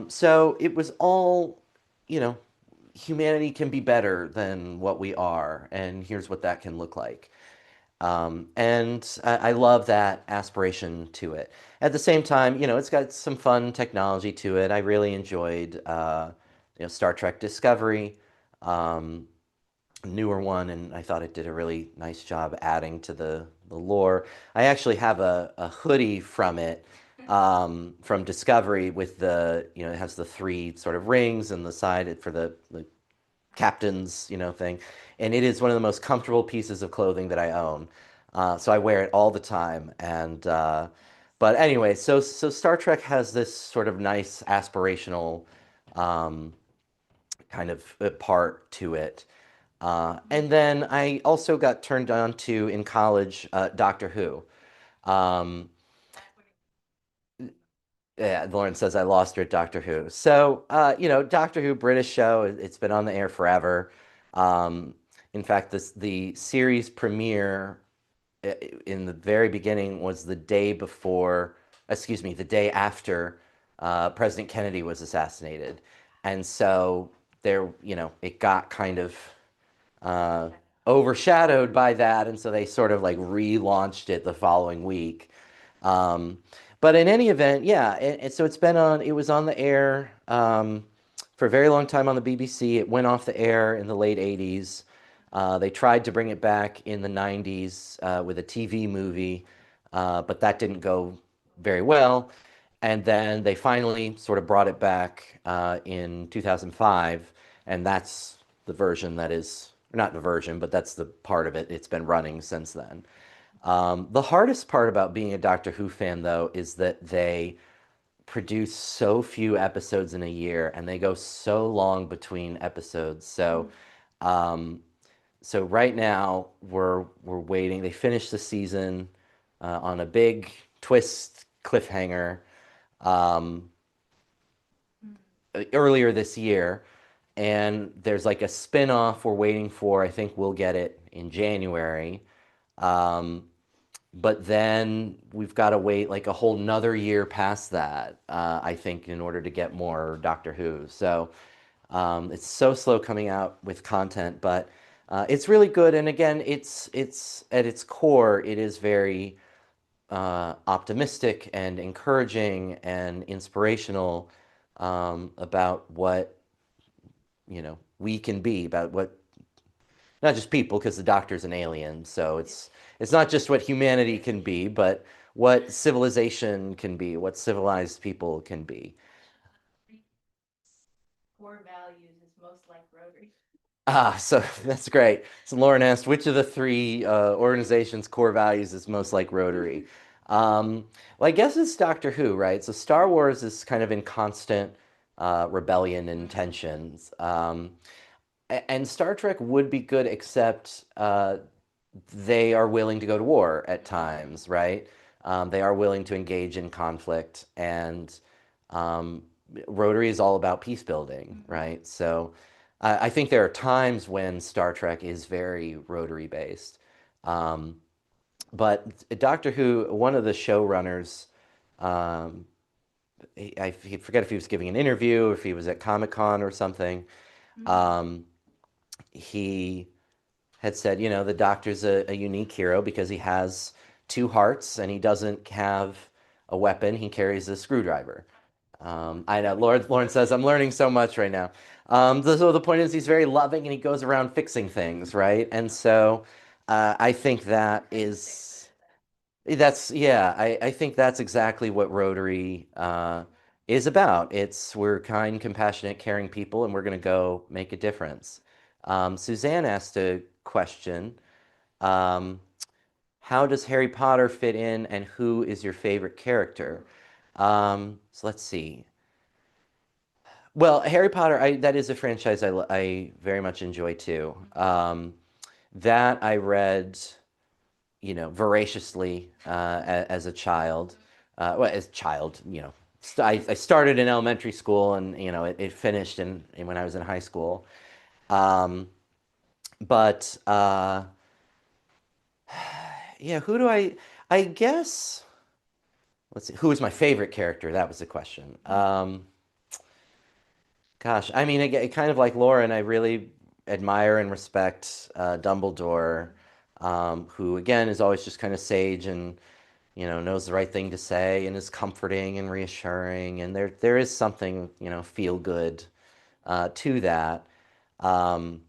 So it was all, you know, humanity can be better than what we are, and here's what that can look like. And I love that aspiration to it. At the same time, it's got some fun technology to it. I really enjoyed, Star Trek Discovery, um, newer one, and I thought it did a really nice job adding to the lore. I actually have a hoodie from it, from Discovery with it has the three sort of rings and the side for the captain's, thing. And it is one of the most comfortable pieces of clothing that I own. So I wear it all the time. But anyway, so Star Trek has this sort of nice aspirational um, kind of part to it. And then I also got turned on to in college Doctor Who. Um, yeah, Lauren says I lost her at Doctor Who. So, Doctor Who, British show, it's been on the air forever. Um, in fact, the series premiere in the very beginning was the day before excuse me, the day after President Kennedy was assassinated. And so there, it got kind of uh, overshadowed by that. And so they sort of like relaunched it the following week. Um, but in any event, yeah. And so it was on the air for a very long time on the BBC. It went off the air in the late 80s. They tried to bring it back in the 90s with a TV movie, but that didn't go very well. And then they finally sort of brought it back in 2005, and that's the version that is, or not the version, but that's the part of it. It's been running since then. The hardest part about being a Doctor Who fan, though, is that they produce so few episodes in a year, and they go so long between episodes. Um, so right now we're waiting. They finished the season on a big twist cliffhanger um, earlier this year, and there's like a spin-off we're waiting for. I think we'll get it in January. Um, but then we've got to wait like a whole nother year past that, I think, in order to get more Doctor Who. So it's so slow coming out with content, but it's really good. And again, it's at its core, it is very optimistic and encouraging and inspirational about what we can be, about what not just people, because the Doctor's an alien, so it's not just what humanity can be, but what civilization can be, what civilized people can be. Core values is most like Rotary. So that's great. So Lauren asked, which of the three organizations' core values is most like Rotary? Well, I guess it's Doctor Who, right? So Star Wars is kind of in constant rebellion and tensions. And Star Trek would be good, except they are willing to go to war at times, right? They are willing to engage in conflict, and um, Rotary is all about peace building, right? So I think there are times when Star Trek is very Rotary based. Um, but Doctor Who, one of the showrunners, um, I forget if he was giving an interview, if he was at Comic-Con or something. Um, he had said, the Doctor's a unique hero because he has two hearts and he doesn't have a weapon. He carries a screwdriver. I know Lauren says I'm learning so much right now. So the point is he's very loving and he goes around fixing things, right? And so I think yeah, I think that's exactly what Rotary is about. We're kind, compassionate, caring people, and we're going to go make a difference. Suzanne asked a question. Um, how does Harry Potter fit in, and who is your favorite character? So let's see. Well, Harry Potter, that is a franchise I very much enjoy too. That I read, voraciously as a child. Well, as a child, I started in elementary school, and it finished when I was in high school. Um, but yeah, who do I guess, let's see, who is my favorite character? That was the question. Gosh, I mean, kind of like Lauren, I really admire and respect Dumbledore, who again is always just kind of sage and knows the right thing to say and is comforting and reassuring, and there is something feel good to that. Um,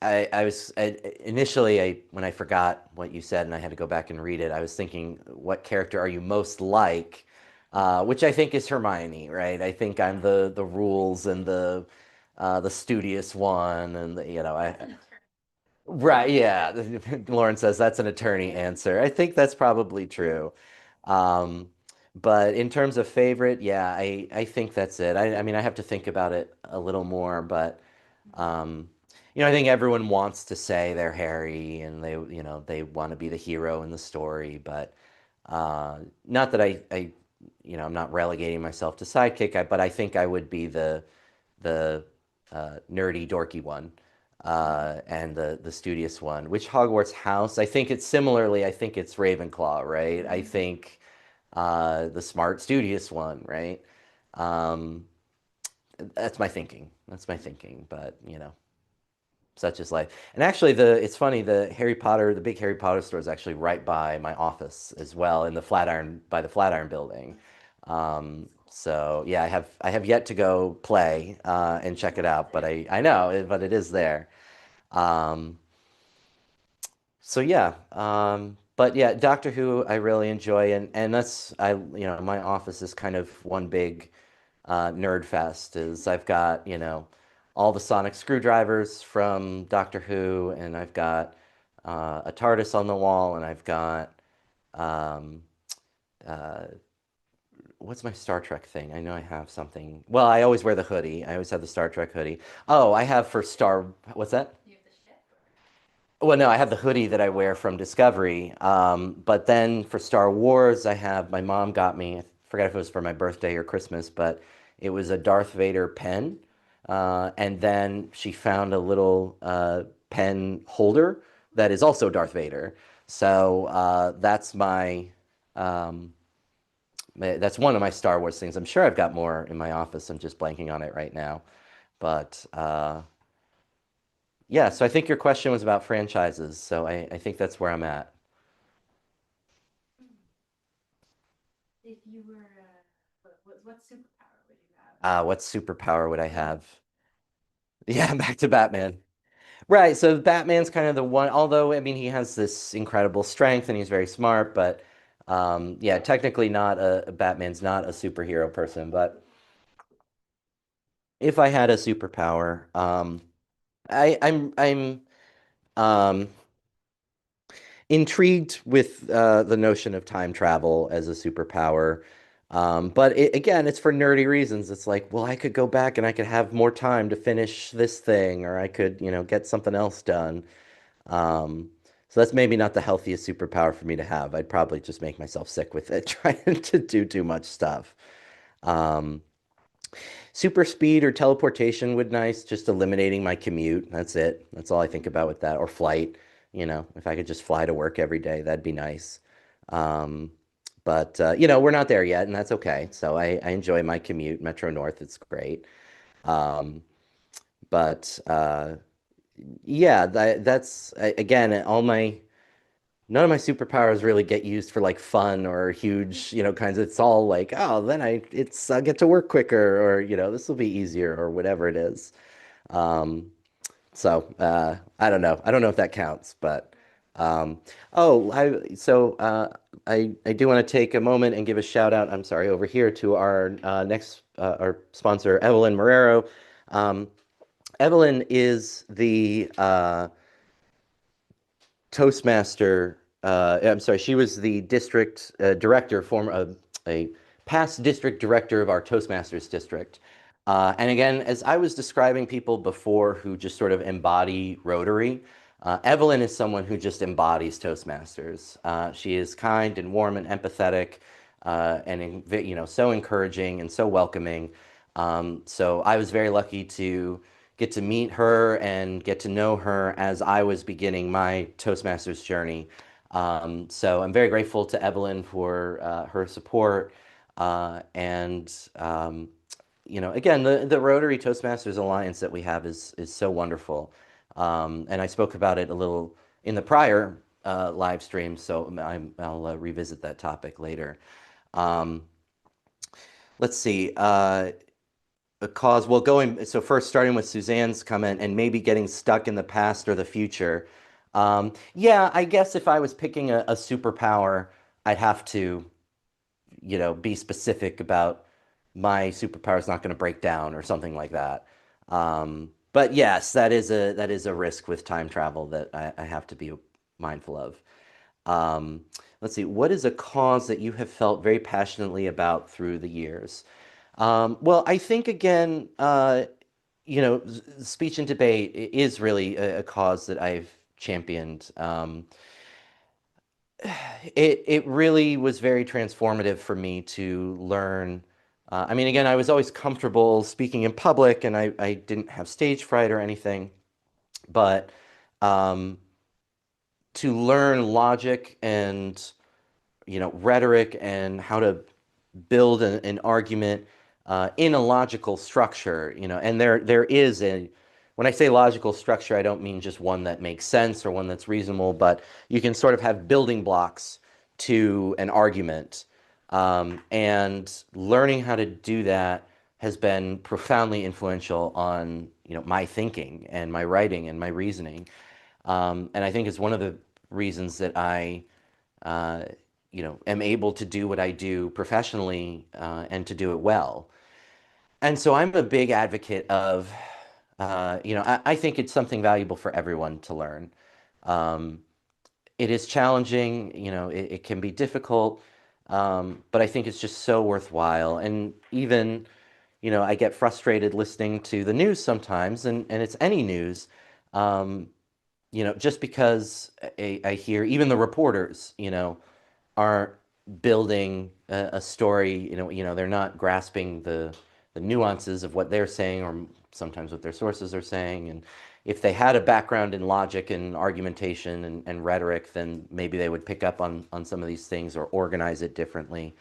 initially when I forgot what you said and I had to go back and read it, I was thinking, what character are you most like? Which I think is Hermione, right? I think I'm the rules and the studious one, and right, yeah. Lauren says that's an attorney answer. I think that's probably true. Um, but in terms of favorite, yeah, I think that's it. I mean, I have to think about it a little more, but um, I think everyone wants to say they're Harry and they want to be the hero in the story, but not that I'm not relegating myself to sidekick, but I think I would be the nerdy, dorky one, and the studious one. Which Hogwarts house? I think it's similarly. I think it's Ravenclaw, right? I think the smart, studious one, right? Um, that's my thinking. That's my thinking. But such is life. And actually, it's funny. The big Harry Potter store is actually right by my office as well, in the Flatiron building. So yeah, I have yet to go play and check it out, but I know, but it is there. Um, so yeah, but yeah, Doctor Who I really enjoy, and my office is kind of one big nerd fest. Is I've got all the sonic screwdrivers from Doctor Who, and I've got a TARDIS on the wall, and I've got um, uh, what's my Star Trek thing? I know I have something. Well, I always wear the hoodie. I always have the Star Trek hoodie. Oh, I have for Star. What's that? Well, no, I have the hoodie that I wear from Discovery. But then for Star Wars, my mom got me, I forgot if it was for my birthday or Christmas, but it was a Darth Vader pen. And then she found a little pen holder that is also Darth Vader. So um, that's one of my Star Wars things. I'm sure I've got more in my office. I'm just blanking on it right now. But yeah, so I think your question was about franchises. So I think that's where I'm at. If you were, what superpower would you have? What superpower would I have? Yeah, back to Batman. Right, so Batman's kind of the one, although I mean he has this incredible strength and he's very smart, but yeah, technically not Batman's not a superhero person, but if I had a superpower, I'm um intrigued with the notion of time travel as a superpower. But again, it's for nerdy reasons. It's like, well, I could go back and I could have more time to finish this thing, or I could, get something else done. Um, so that's maybe not the healthiest superpower for me to have. I'd probably just make myself sick with it, trying to do too much stuff. Um, Super speed or teleportation would nice, just eliminating my commute. That's it. That's all I think about with that. Or flight, if I could just fly to work every day, that'd be nice. Um, but we're not there yet, and that's okay. So I enjoy my commute, Metro North. It's great. Um, but yeah, again, none of my superpowers really get used for like fun or huge, kinds. It's all like, oh, then I get to work quicker, or this will be easier, or whatever it is. Um, so I don't know. I don't know if that counts, but um, oh, I do want to take a moment and give a shout out. I'm sorry, over here to our sponsor, Evelyn Marrero. Um, Evelyn is the Toastmaster. I'm sorry, she was the district director, a past district director of our Toastmasters district. And again, as I was describing people before who just sort of embody Rotary, Evelyn is someone who just embodies Toastmasters. She is kind and warm and empathetic, and so encouraging and so welcoming. So I was very lucky to get to meet her and get to know her as I was beginning my Toastmasters journey. So I'm very grateful to Evelyn for her support. And again, the Rotary Toastmasters Alliance that we have is so wonderful. And I spoke about it a little in the prior live stream, so I'll revisit that topic later. Um, let's see. A cause, well, so first starting with Suzanne's comment and maybe getting stuck in the past or the future. Yeah, I guess if I was picking a superpower, I'd have to, be specific about my superpower is not going to break down or something like that. But yes, that is a risk with time travel that I have to be mindful of. Um, let's see, what is a cause that you have felt very passionately about through the years? Well, I think again, speech and debate is really a cause that I've championed. It really was very transformative for me to learn. I mean, again, I was always comfortable speaking in public, and I didn't have stage fright or anything, but um, to learn logic and rhetoric and how to build an argument in a logical structure, and there is when I say logical structure, I don't mean just one that makes sense or one that's reasonable, but you can sort of have building blocks to an argument. And learning how to do that has been profoundly influential on, my thinking and my writing and my reasoning. And I think it's one of the reasons that I am able to do what I do professionally and to do it well. And so I'm a big advocate of, I think it's something valuable for everyone to learn. It is challenging, it can be difficult, but I think it's just so worthwhile. And even, I get frustrated listening to the news sometimes, and it's any news, just because I hear even the reporters, aren't building a story, they're not grasping the nuances of what they're saying or sometimes what their sources are saying. And if they had a background in logic and argumentation and rhetoric, then maybe they would pick up on some of these things or organize it differently.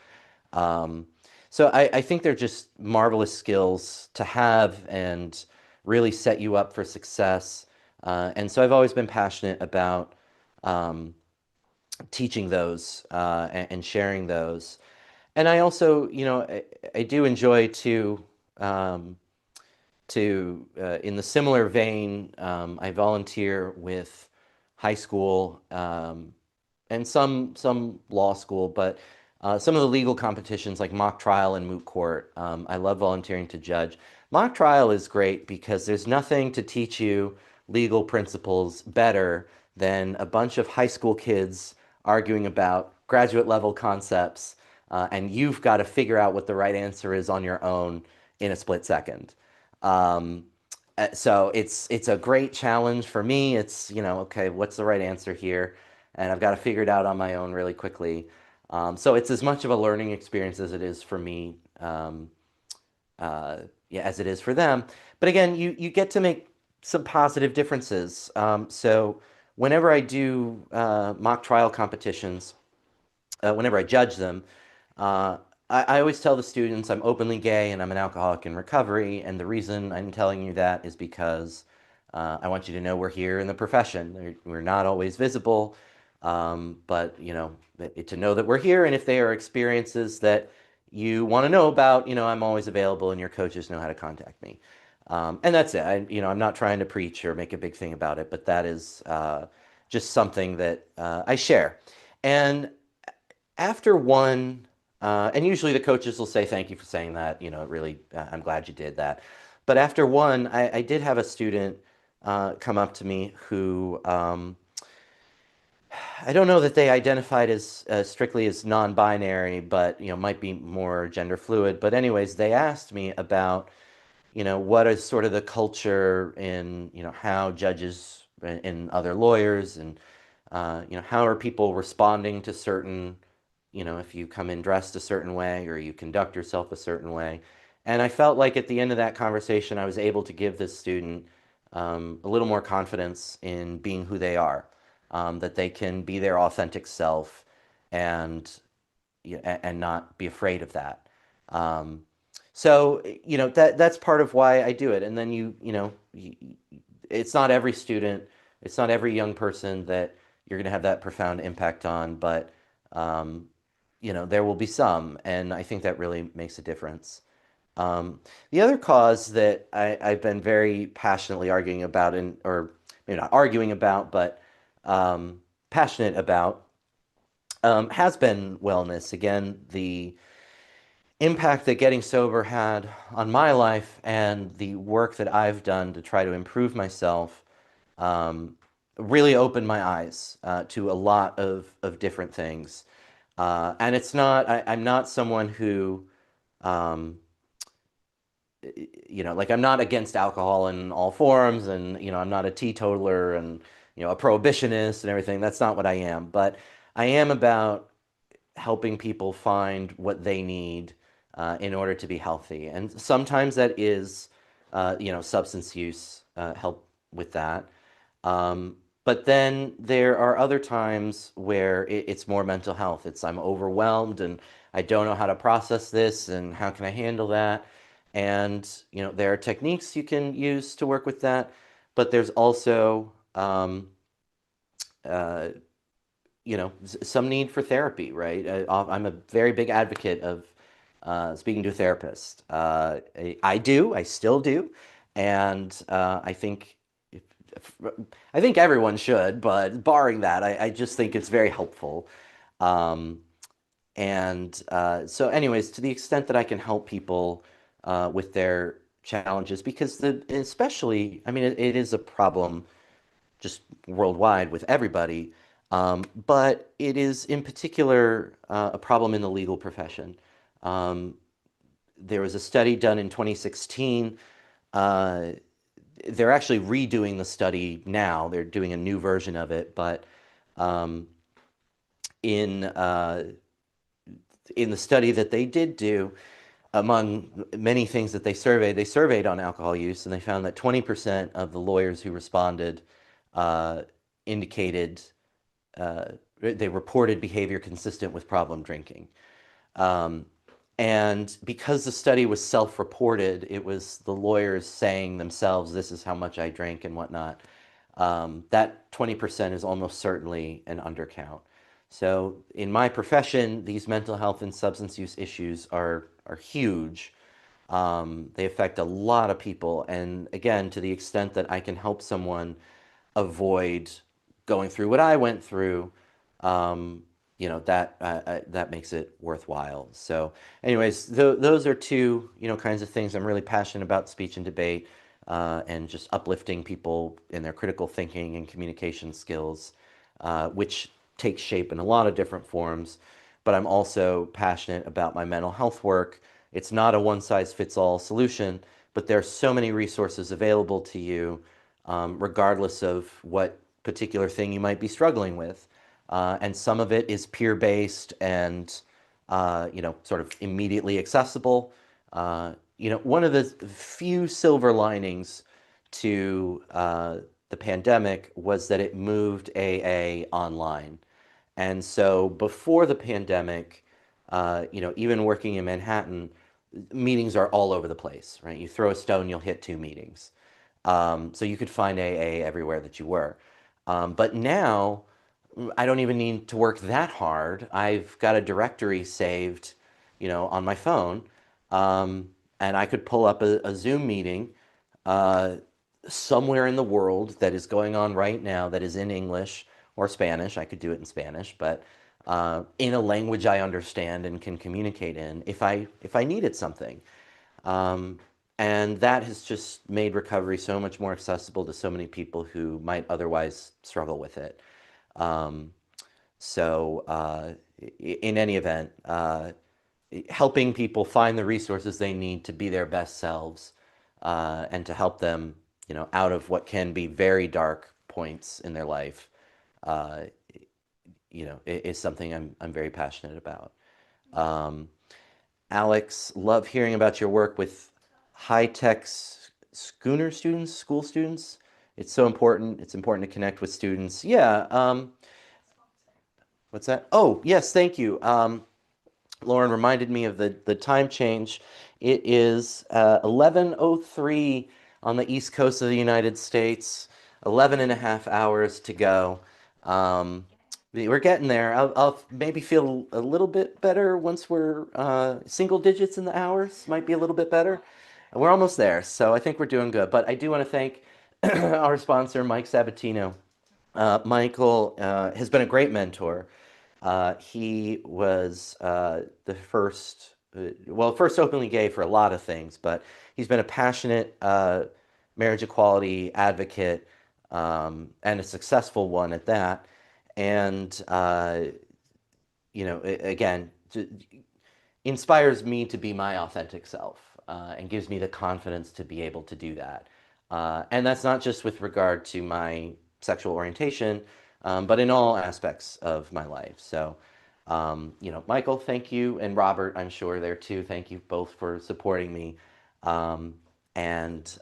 So I think they're just marvelous skills to have and really set you up for success. And so I've always been passionate about teaching those and sharing those. And I also, I do enjoy in the similar vein, I volunteer with high school and some law school, but some of the legal competitions like mock trial and moot court. I love volunteering to judge. Mock trial is great because there's nothing to teach you legal principles better than a bunch of high school kids arguing about graduate level concepts, and you've got to figure out what the right answer is on your own in a split second. So it's a great challenge for me. It's, okay, what's the right answer here? And I've got to figure it out on my own really quickly. So it's as much of a learning experience as it is for me, as it is for them. But again, you get to make some positive differences. So whenever I do mock trial competitions, whenever I judge them, I always tell the students I'm openly gay and I'm an alcoholic in recovery. And the reason I'm telling you that is because I want you to know we're here in the profession. We're not always visible, but, to know that we're here. And if there are experiences that you want to know about, I'm always available and your coaches know how to contact me. And that's it. I'm not trying to preach or make a big thing about it, but that is just something that I share. And after one, and usually the coaches will say, thank you for saying that, really, I'm glad you did that. But after one, I did have a student come up to me who, I don't know that they identified as strictly as non-binary, but, might be more gender fluid. But anyways, they asked me about, what is sort of the culture in, how judges and other lawyers and, how are people responding to certain, if you come in dressed a certain way or you conduct yourself a certain way. And I felt like at the end of that conversation, I was able to give this student a little more confidence in being who they are, that they can be their authentic self and not be afraid of that. So, that's part of why I do it. And then it's not every student, it's not every young person that you're going to have that profound impact on, but there will be some, and I think that really makes a difference. The other cause that I've been very passionately arguing about, or maybe not arguing about, but passionate about, has been wellness. Again, the impact that getting sober had on my life and the work that I've done to try to improve myself really opened my eyes to a lot of different things. And it's not, I'm not someone who, I'm not against alcohol in all forms, and, I'm not a teetotaler and, a prohibitionist and everything. That's not what I am. But I am about helping people find what they need in order to be healthy. And sometimes that is, substance use, help with that. But then there are other times where it's more mental health. It's I'm overwhelmed and I don't know how to process this and how can I handle that? And there are techniques you can use to work with that, but there's also uh, some need for therapy, right? I'm a very big advocate of speaking to a therapist. I still do, and I think everyone should, but barring that, I just think it's very helpful. Um, so, anyways, to the extent that I can help people with their challenges, because especially, I mean, it is a problem just worldwide with everybody, but it is in particular a problem in the legal profession. Um, there was a study done in 2016. Uh, they're actually redoing the study now. They're doing a new version of it, but um, in uh, in the study that they did do, among many things that they surveyed on alcohol use, and they found that 20% of the lawyers who responded uh, indicated uh, they reported behavior consistent with problem drinking. Um, and because the study was self-reported, it was the lawyers saying themselves, this is how much I drank and whatnot. That 20% is almost certainly an undercount. So in my profession, these mental health and substance use issues are huge. They affect a lot of people. And again, to the extent that I can help someone avoid going through what I went through, that makes it worthwhile. So, anyways, those are two kinds of things I'm really passionate about: speech and debate, and just uplifting people in their critical thinking and communication skills, which takes shape in a lot of different forms. But I'm also passionate about my mental health work. It's not a one-size-fits-all solution, but there are so many resources available to you, regardless of what particular thing you might be struggling with. And some of it is peer-based and, sort of immediately accessible. One of the few silver linings to the pandemic was that it moved AA online. And so before the pandemic, even working in Manhattan, meetings are all over the place, right? You throw a stone, you'll hit two meetings. So you could find AA everywhere that you were. But now I don't even need to work that hard. I've got a directory saved, on my phone, and I could pull up a Zoom meeting uh, somewhere in the world that is going on right now that is in English or Spanish. I could do it in Spanish, but in a language I understand and can communicate in if I needed something. And that has just made recovery so much more accessible to so many people who might otherwise struggle with it. Um, in any event, helping people find the resources they need to be their best selves, and to help them, out of what can be very dark points in their life, uh, is something I'm very passionate about. Um, Alex, love hearing about your work with high-tech schooner students, school students. It's so important. It's important to connect with students. Yeah. What's that? Oh, yes, thank you. Lauren reminded me of the time change. It is 11:03 on the East Coast of the United States, 11 and a half hours to go. We're getting there. I'll maybe feel a little bit better once we're single digits in the hours, might be a little bit better. We're almost there, so I think we're doing good. But I do want to thank our sponsor, Mike Sabatino. Michael has been a great mentor. He was first openly gay for a lot of things, but he's been a passionate marriage equality advocate, and a successful one at that. And again, inspires me to be my authentic self, and gives me the confidence to be able to do that. And that's not just with regard to my sexual orientation, but in all aspects of my life. So, Michael, thank you. And Robert, I'm sure there too. Thank you both for supporting me. And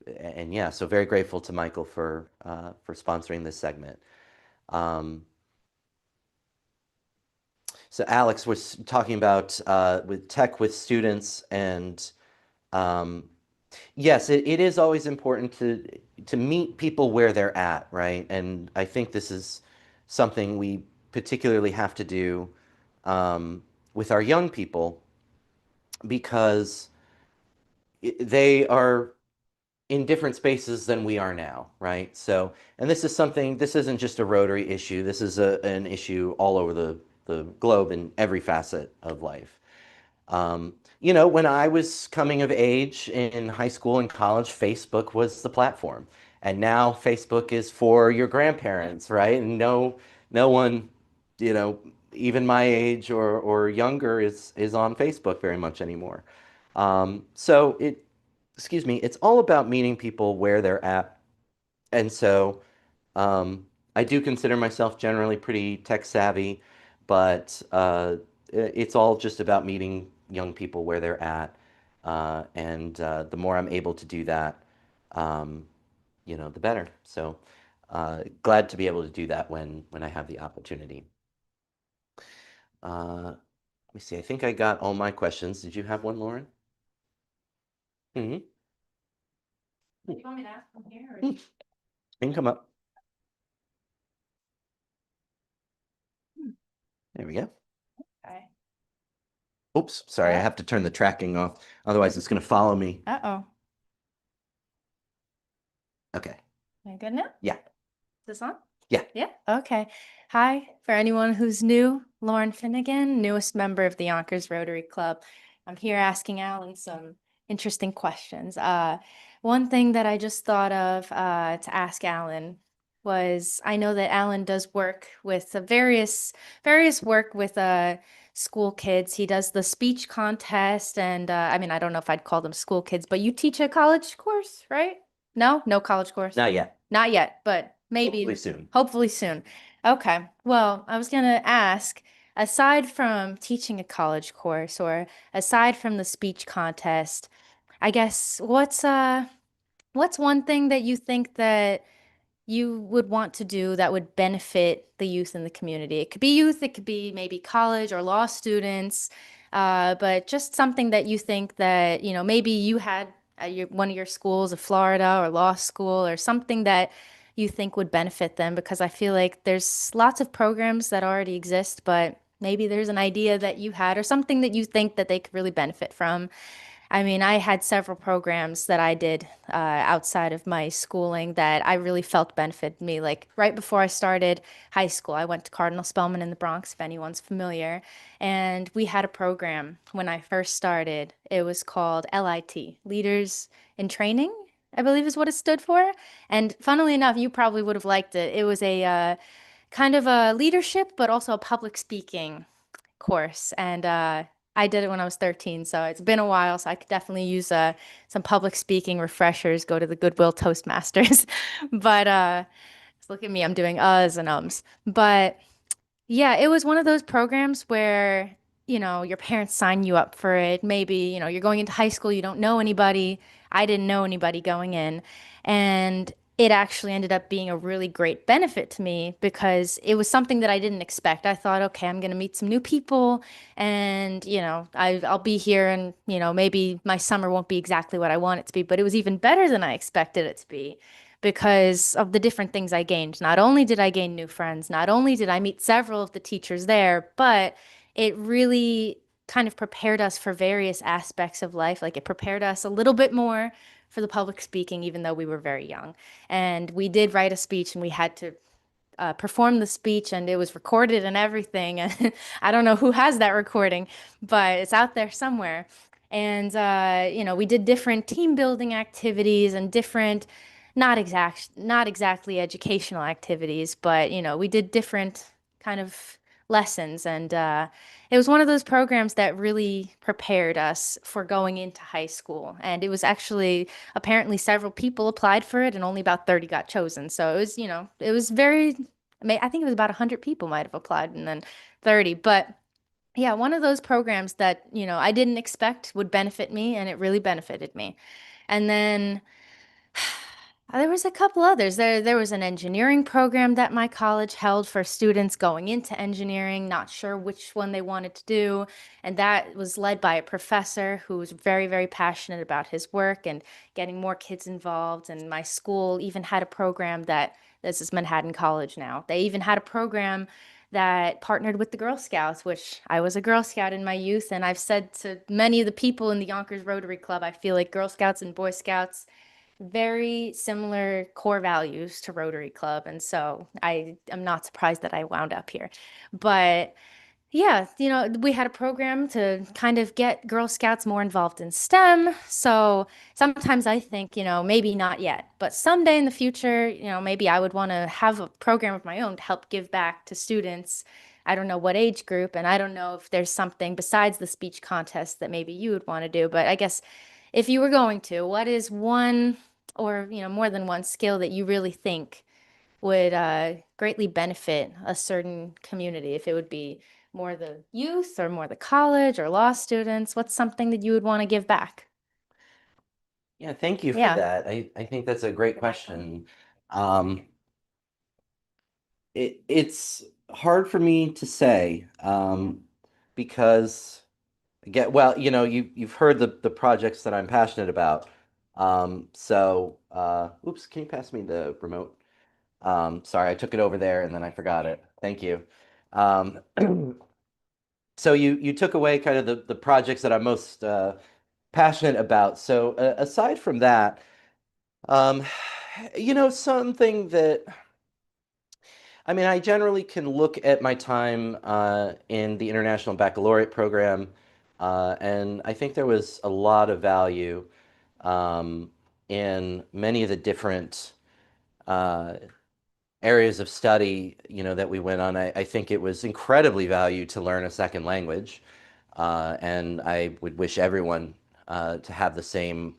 and yeah, so very grateful to Michael for sponsoring this segment. So Alex was talking about with tech with students, and yes, it is always important to meet people where they're at, right? And I think this is something we particularly have to do with our young people because they are in different spaces than we are now, right? So, and this is something, this isn't just a Rotary issue. This is an issue all over the globe in every facet of life. When I was coming of age in high school and college, Facebook was the platform. And now Facebook is for your grandparents, right? And no one, you know, even my age or younger is on Facebook very much anymore. So excuse me, it's all about meeting people where they're at. And so I do consider myself generally pretty tech savvy, but it's all just about meeting young people where they're at. And the more I'm able to do that, the better. So glad to be able to do that when I have the opportunity. Let me see. I think I got all my questions. Did you have one, Lauren? Mm-hmm. You want me to ask from here? Or You can come up. There we go. okay. Oops, sorry, I Yeah. have to turn the tracking off. Otherwise, it's going to follow me. Uh-oh. Okay. Am I good now? Yeah. Is this on? Yeah. Yeah. Okay. Hi, for anyone who's new, Lauren Finnegan, newest member of the Yonkers Rotary Club. I'm here asking Alan some interesting questions. One thing that I just thought of to ask Alan was I know that Alan does work with various work with school kids. He does the speech contest, and I mean, I don't know if I'd call them school kids, but you teach a college course, right? No, no college course. Not yet. Not yet, but maybe Hopefully soon. Hopefully soon. Okay. Well, I was gonna ask, aside from teaching a college course or aside from the speech contest, I guess what's one thing that you think that you would want to do that would benefit the youth in the community? It could be youth, it could be maybe college or law students, but just something that you think that, maybe you had at one of your schools of Florida or law school or something that you think would benefit them, because I feel like there's lots of programs that already exist, but maybe there's an idea that you had or something that you think that they could really benefit from. I mean, I had several programs that I did outside of my schooling that I really felt benefited me. Like right before I started high school, I went to Cardinal Spellman in the Bronx, if anyone's familiar. And we had a program when I first started. It was called LIT, Leaders in Training, I believe is what it stood for. And funnily enough, you probably would have liked it. It was a kind of a leadership, but also a public speaking course. And I did it when I was 13, so it's been a while. So I could definitely use some public speaking refreshers. Go to the Goodwill Toastmasters. But look at me, I'm doing uhs and ums. But yeah, it was one of those programs where, your parents sign you up for it. Maybe, you're going into high school, you don't know anybody. I didn't know anybody going in. And it actually ended up being a really great benefit to me because it was something that I didn't expect. I thought, okay, I'm going to meet some new people and, I'll be here and, maybe my summer won't be exactly what I want it to be, but it was even better than I expected it to be because of the different things I gained. Not only did I gain new friends, not only did I meet several of the teachers there, but it really kind of prepared us for various aspects of life. Like it prepared us a little bit more for the public speaking, even though we were very young. And we did write a speech and we had to perform the speech and it was recorded and everything. And I don't know who has that recording, but it's out there somewhere. And, we did different team building activities and different, not exactly educational activities, but, we did different kind of lessons. And it was one of those programs that really prepared us for going into high school. And it was actually apparently several people applied for it and only about 30 got chosen. So it was, it was very, I think it was about 100 people might have applied and then 30. But yeah, one of those programs that, I didn't expect would benefit me and it really benefited me. And then There was a couple others. There was an engineering program that my college held for students going into engineering, not sure which one they wanted to do. And that was led by a professor who was very, very passionate about his work and getting more kids involved. And my school even had a program that, this is Manhattan College now, they even had a program that partnered with the Girl Scouts, which I was a Girl Scout in my youth. And I've said to many of the people in the Yonkers Rotary Club, I feel like Girl Scouts and Boy Scouts very similar core values to Rotary Club. And so I am not surprised that I wound up here. But yeah, we had a program to kind of get Girl Scouts more involved in STEM. So sometimes I think, maybe not yet, but someday in the future, maybe I would want to have a program of my own to help give back to students. I don't know what age group, and I don't know if there's something besides the speech contest that maybe you would want to do. But I guess if you were going to, what is one or, more than one skill that you really think would greatly benefit a certain community? If it would be more the youth or more the college or law students, what's something that you would want to give back? Yeah, thank you for Yeah. that. I think that's a great question. Um, it's hard for me to say because well, you've heard the projects that I'm passionate about. Oops, can you pass me the remote? Sorry, I took it over there and then I forgot it. Thank you. Um, so you took away kind of the projects that I'm most passionate about. So aside from that, um, something that I mean, I generally can look at my time in the International Baccalaureate program, and I think there was a lot of value um, in many of the different uh, areas of study, that we went on. I think it was incredibly valued to learn a second language, and I would wish everyone to have the same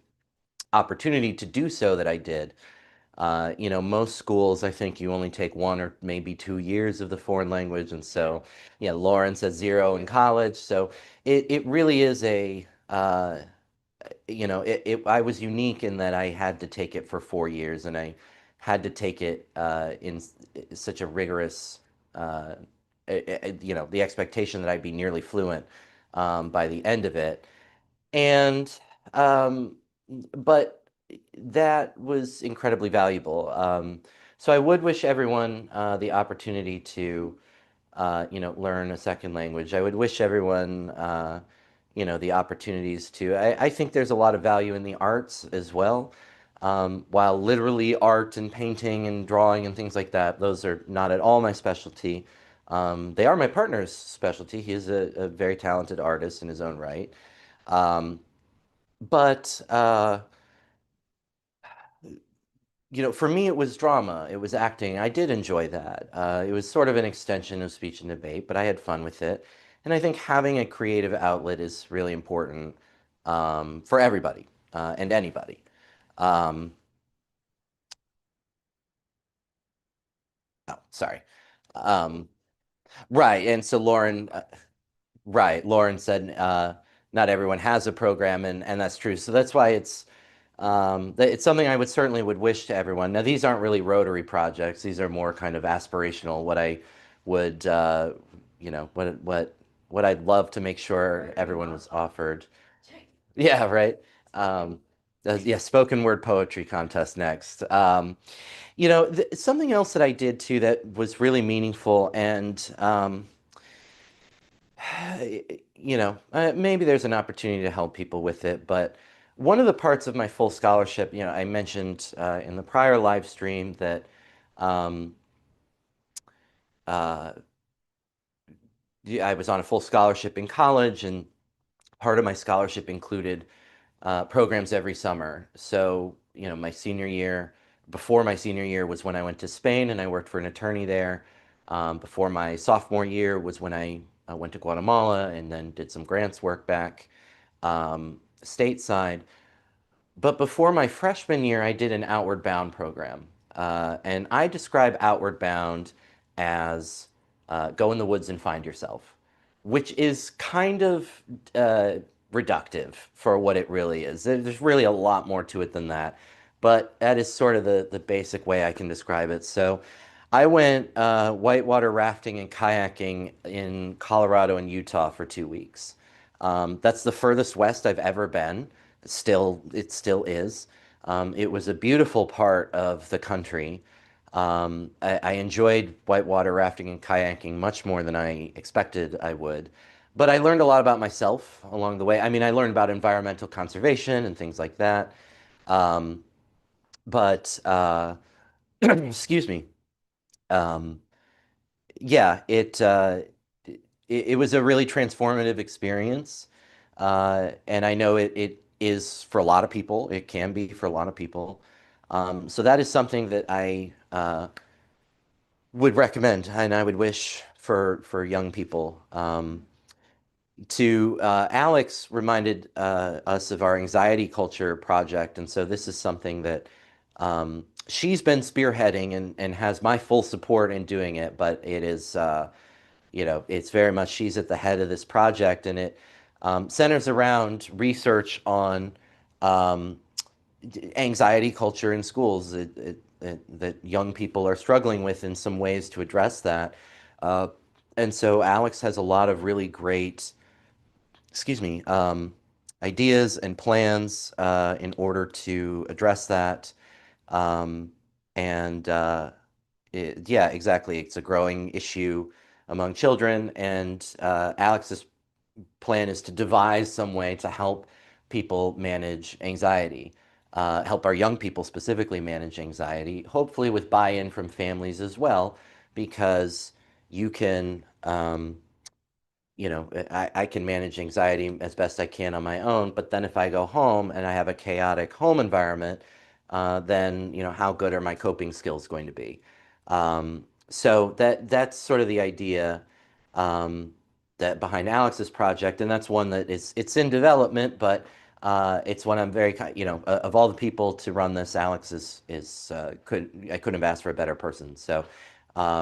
opportunity to do so that I did. Most schools, I think you only take 1 or maybe 2 years of the foreign language. And so, yeah, Lauren says 0 in college. So it really is I was unique in that I had to take it for 4 years and I had to take it in such a rigorous, the expectation that I'd be nearly fluent by the end of it. And, um, but that was incredibly valuable. So I would wish everyone the opportunity to, learn a second language. I would wish everyone, the opportunities to. I think there's a lot of value in the arts as well. While literally art and painting and drawing and things like that, those are not at all my specialty. They are my partner's specialty. He is a very talented artist in his own right. Um, but for me, it was drama. It was acting. I did enjoy that. It was sort of an extension of speech and debate, but I had fun with it. And I think having a creative outlet is really important for everybody and anybody. Um, oh, sorry. Um, right. And so right. Lauren said not everyone has a program, and that's true. So that's why it's something I would wish to everyone. Now, these aren't really Rotary projects. These are more kind of aspirational. What I would, what I'd love to make sure everyone was offered. Yeah, right. Yeah, spoken word poetry contest next. Something else that I did too that was really meaningful and maybe there's an opportunity to help people with it, but one of the parts of my full scholarship, I mentioned in the prior live stream that um, uh, I was on a full scholarship in college, and part of my scholarship included programs every summer. So, my senior year, before my senior year was when I went to Spain and I worked for an attorney there. Before my sophomore year was when I went to Guatemala and then did some grants work back stateside. But before my freshman year, I did an Outward Bound program. And I describe Outward Bound as go in the woods and find yourself, which is kind of reductive for what it really is. There's really a lot more to it than that. but that is sort of the basic way I can describe it. So I went whitewater rafting and kayaking in Colorado and Utah for 2 weeks. That's the furthest west I've ever been. It still is. It was a beautiful part of the country. I enjoyed whitewater rafting and kayaking much more than I expected I would. But I learned a lot about myself along the way. I mean, I learned about environmental conservation and things like that. Um, but excuse me. Um, yeah, it was a really transformative experience. And I know it is for a lot of people. It can be for a lot of people. So that is something that I would recommend and I would wish for young people. To Alex reminded us of our anxiety culture project, and so this is something that she's been spearheading and has my full support in doing it. But it is, it's very much she's at the head of this project, and it centers around research on um, anxiety culture in schools that young people are struggling with in some ways to address that. Uh, and so Alex has a lot of really great ideas and plans in order to address that. Um, and yeah, exactly. It's a growing issue among children, and Alex's plan is to devise some way to help people manage anxiety, help our young people specifically manage anxiety, hopefully with buy-in from families as well, because you can. I can manage anxiety as best I can on my own, but then if I go home and I have a chaotic home environment, then, how good are my coping skills going to be? So that's sort of the idea um, that behind Alex's project, and that's one that it's in development, but it's one I'm very, of all the people to run this, Alex I couldn't have asked for a better person. So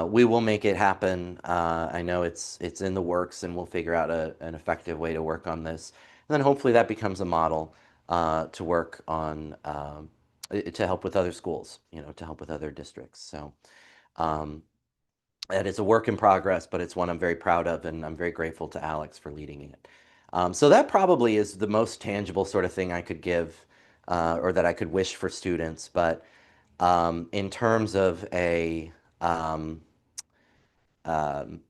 we will make it happen. I know it's in the works, and we'll figure out an effective way to work on this. And then hopefully that becomes a model to work on to help with other schools, to help with other districts. So that is a work in progress, but it's one I'm very proud of, and I'm very grateful to Alex for leading it. So that probably is the most tangible sort of thing I could give or that I could wish for students. But in terms of um, um,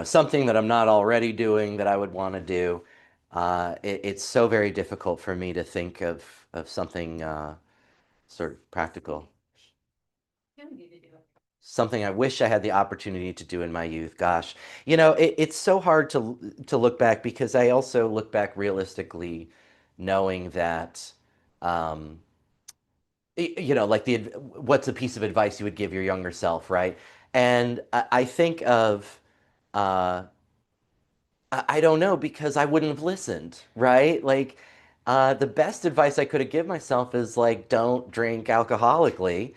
something that I'm not already doing that I would want to do. It's so very difficult for me to think of something sort of practical. Something I wish I had the opportunity to do in my youth. Gosh, it's so hard to look back because I also look back realistically, knowing that, um, like what's a piece of advice you would give your younger self, right? And I think of. Uh, I don't know because I wouldn't have listened, right? Like, the best advice I could have given myself is like, don't drink alcoholically.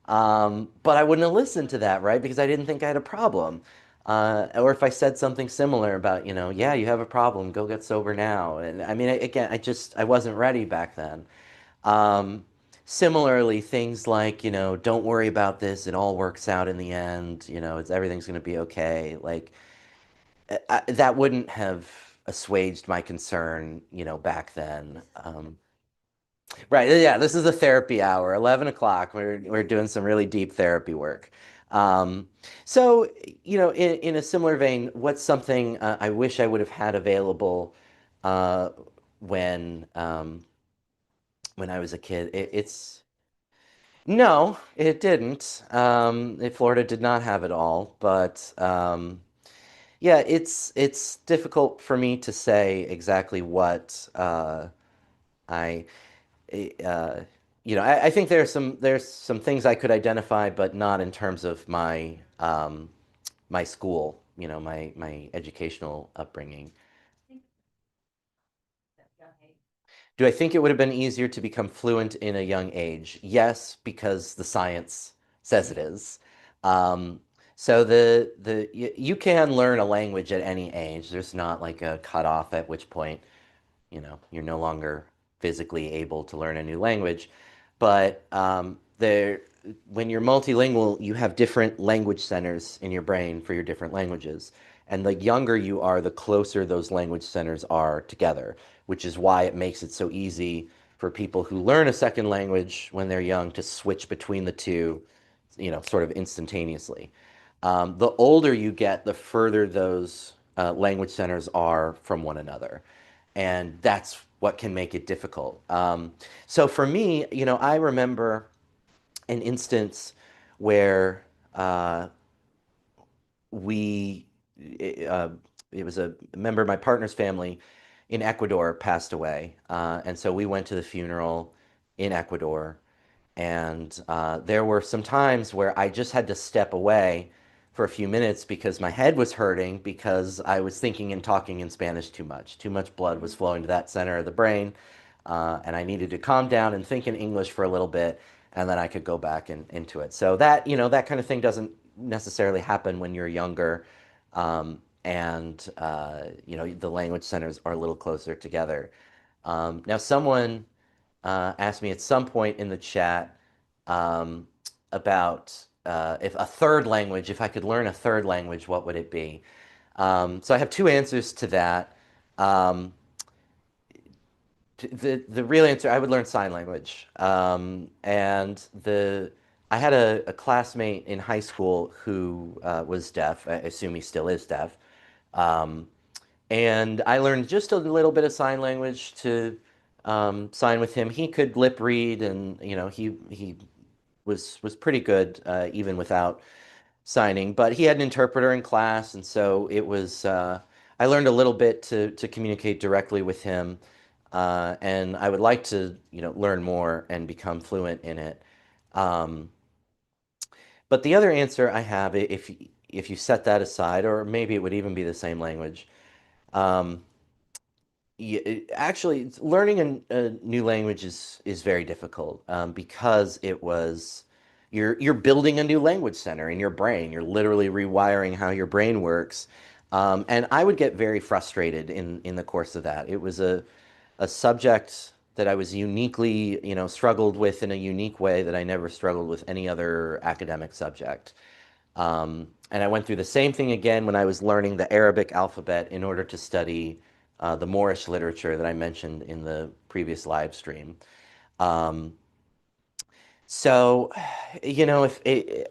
But I wouldn't have listened to that, right? Because I didn't think I had a problem. Or if I said something similar about, yeah, you have a problem, go get sober now. And I mean, again, I wasn't ready back then. Um, Similarly, things like, don't worry about this, it all works out in the end, everything's going to be okay. Like, that wouldn't have assuaged my concern, back then. Right. Yeah. This is a therapy hour, 11 o'clock. We're doing some really deep therapy work. Um, so, in a similar vein, what's something I wish I would have had available uh, when when I was a kid? No, it didn't. Florida did not have it all, but yeah, it's difficult for me to say exactly what I uh, I think there's some things I could identify, but not in terms of my school, my educational upbringing. Do I think it would have been easier to become fluent in a young age? Yes, because the science says it is. Um, so you can learn a language at any age. There's not like a cutoff at which point, you're no longer physically able to learn a new language. but when you're multilingual, you have different language centers in your brain for your different languages. And the younger you are, the closer those language centers are together, which is why it makes it so easy for people who learn a second language when they're young to switch between the two, sort of instantaneously. The older you get, the further those language centers are from one another. And that's what can make it difficult. So for me, I remember an instance where we, uh, it was a member of my partner's family in Ecuador passed away. And so we went to the funeral in Ecuador. And there were some times where I just had to step away for a few minutes because my head was hurting because I was thinking and talking in Spanish too much. Too much blood was flowing to that center of the brain. And I needed to calm down and think in English for a little bit, and then I could go back into it. So that, that kind of thing doesn't necessarily happen when you're younger. The language centers are a little closer together. Now, someone asked me at some point in the chat about if a third language, if I could learn a third language, what would it be? So I have two answers to that. The real answer, I would learn sign language. I had a classmate in high school who was deaf. I assume he still is deaf. And I learned just a little bit of sign language to sign with him. He could lip read, and he was pretty good even without signing. But he had an interpreter in class, and so it was. I learned a little bit to communicate directly with him, and I would like to learn more and become fluent in it. Um, but the other answer I have, if you set that aside, or maybe it would even be the same language. Um, Actually, learning a new language is very difficult because you're building a new language center in your brain. You're literally rewiring how your brain works, and I would get very frustrated in the course of that. It was a subject that I was uniquely, struggled with in a unique way that I never struggled with any other academic subject. And I went through the same thing again when I was learning the Arabic alphabet in order to study the Moorish literature that I mentioned in the previous live stream. Um, so, if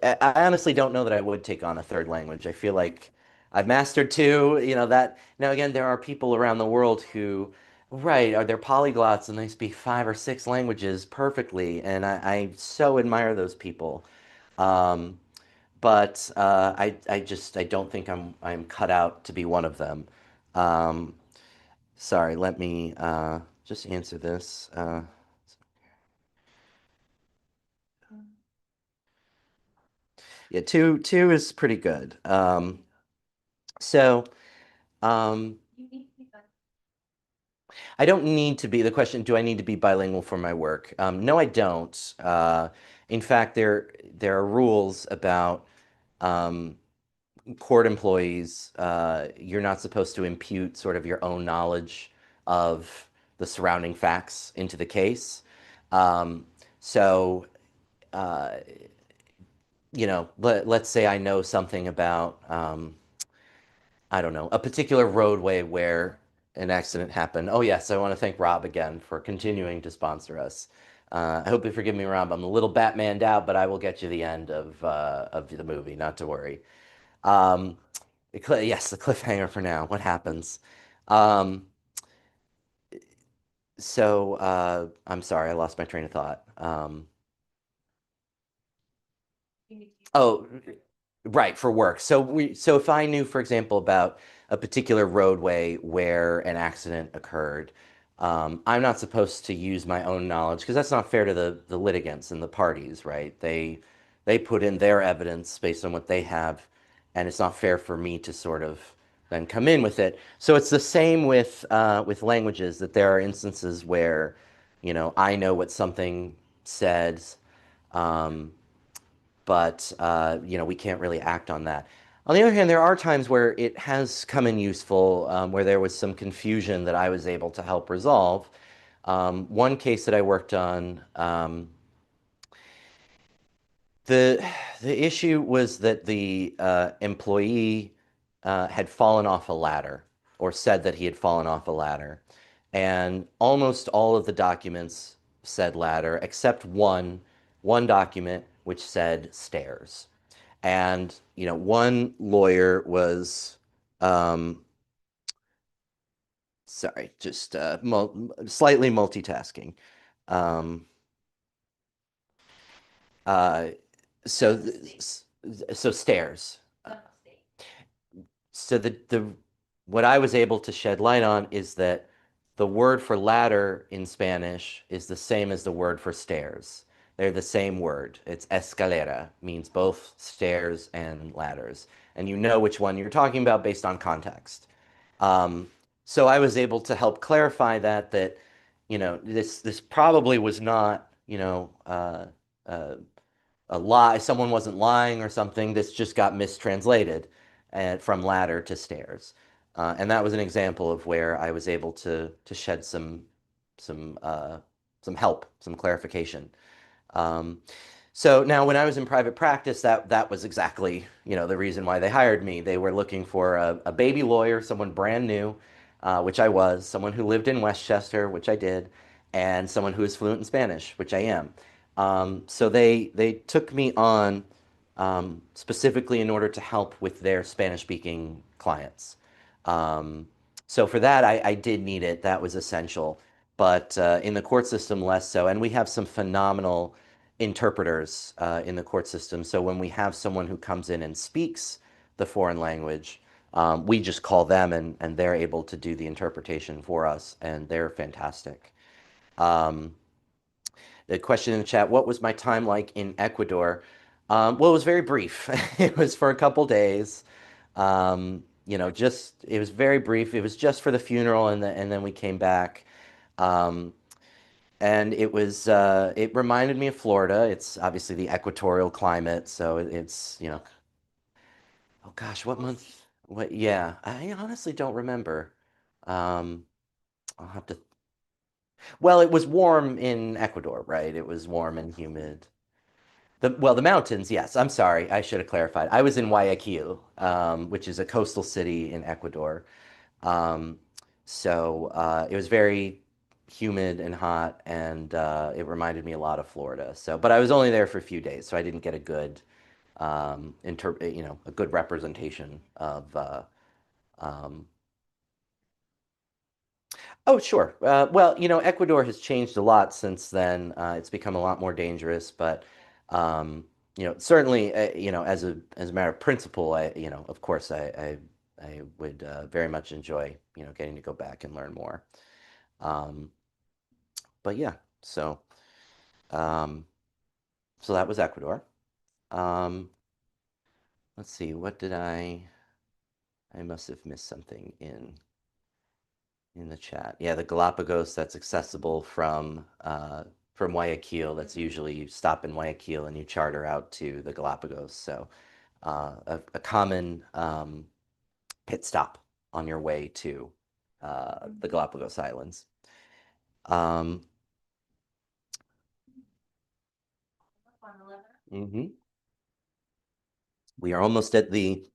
I honestly don't know that I would take on a third language. I feel like I've mastered two, that now again, there are people around the world who, right, are they're polyglots and they speak 5 or 6 languages perfectly. And I so admire those people. Um, but I don't think I'm cut out to be one of them. Um, Sorry, let me just answer this. Yeah, two is pretty good. So um, I don't need to be, the question, do I need to be bilingual for my work? No, I don't. In fact, there are rules about um, court employees. You're not supposed to impute sort of your own knowledge of the surrounding facts into the case. Um, so uh, let's say I know something about, I don't know, a particular roadway where an accident happened. Oh, yes, I want to thank Rob again for continuing to sponsor us. I hope you forgive me, Rob. I'm a little Batmaned out, but I will get you the end of the movie, not to worry. Um, yes, the cliffhanger for now. What happens? Um, I'm sorry, I lost my train of thought. Oh, right, for work. So if I knew, for example, about a particular roadway where an accident occurred, I'm not supposed to use my own knowledge because that's not fair to the litigants and the parties, right? They put in their evidence based on what they have, and it's not fair for me to sort of then come in with it. So it's the same with languages, that there are instances where, I know what something says. Um, but we can't really act on that. On the other hand, there are times where it has come in useful, where there was some confusion that I was able to help resolve. One case that I worked on, The the issue was that the employee had fallen off a ladder or said that he had fallen off a ladder. And almost all of the documents said ladder, except one document which said stairs. And, one lawyer was, um, sorry, just slightly multitasking. Um, uh, so, so stairs. So the what I was able to shed light on is that the word for ladder in Spanish is the same as the word for stairs. They're the same word. It's escalera, means both stairs and ladders. And you know which one you're talking about based on context. Um, so I was able to help clarify that this probably was not, a lie. Someone wasn't lying or something. This just got mistranslated from ladder to stairs. And that was an example of where I was able to shed some some help, some clarification. Um, so now when I was in private practice, that was exactly, the reason why they hired me. They were looking for a baby lawyer, someone brand new, which I was, someone who lived in Westchester, which I did, and someone who is fluent in Spanish, which I am. So they took me on specifically in order to help with their Spanish-speaking clients. Um, so for that, I did need it. That was essential. But in the court system, less so. And we have some phenomenal interpreters in the court system. So when we have someone who comes in and speaks the foreign language, we just call them and they're able to do the interpretation for us, and they're fantastic. Um, the question in the chat, what was my time like in Ecuador? Well, it was very brief. It was for a couple days. It was very brief. It was just for the funeral, and then we came back. Um, and it reminded me of Florida. It's obviously the equatorial climate, so it's, oh gosh, what month? What, yeah, I honestly don't remember. Um, I'll have to, well, it was warm in Ecuador, right? It was warm and humid. The mountains, yes. I'm sorry, I should have clarified. I was in Guayaquil, which is a coastal city in Ecuador. Um, it was very humid and hot, and it reminded me a lot of Florida. So, but I was only there for a few days, so I didn't get a good, a good representation of. Um, oh, sure. Well, Ecuador has changed a lot since then. It's become a lot more dangerous, but certainly, as a matter of principle, of course, I would very much enjoy, getting to go back and learn more. Um, but yeah, um, so that was Ecuador. Um, let's see, what did I must have missed something in the chat. Yeah, the Galapagos, that's accessible from Guayaquil. That's usually you stop in Guayaquil and you charter out to the Galapagos. So a common pit stop on your way to the Galapagos Islands. Mhm. We are almost at the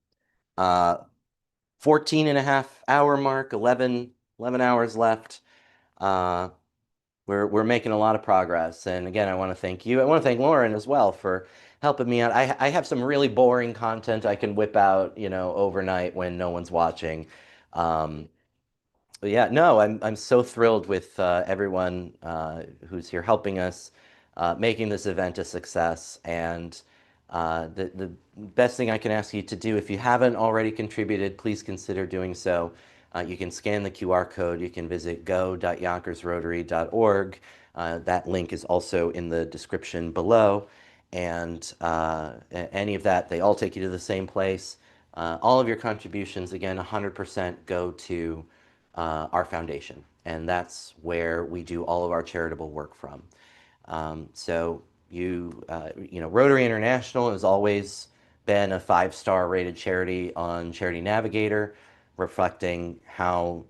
14 and a half hour mark, 11 hours left. We're making a lot of progress. And again, I want to thank you. I want to thank Lauren as well for helping me out. I have some really boring content I can whip out, overnight when no one's watching. Um, But yeah, no, I'm so thrilled with everyone who's here helping us, making this event a success. And the best thing I can ask you to do, if you haven't already contributed, please consider doing so. You can scan the QR code. You can visit go.yonkersrotary.org. That link is also in the description below. And any of that, they all take you to the same place. All of your contributions, again, 100% go to our foundation, and that's where we do all of our charitable work from. Rotary International has always been a 5-star rated charity on Charity Navigator, reflecting how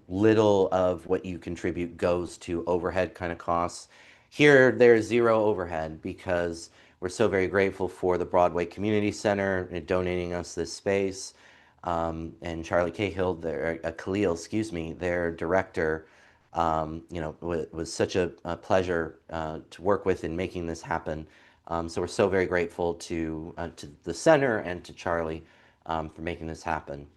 little of what you contribute goes to overhead kind of costs. Here, there's zero overhead because We're so very grateful for the Broadway Community Center donating us this space. And Charlie Cahill, Khalil, excuse me, their director, was such a pleasure to work with in making this happen. So we're so very grateful to the center and to Charlie for making this happen.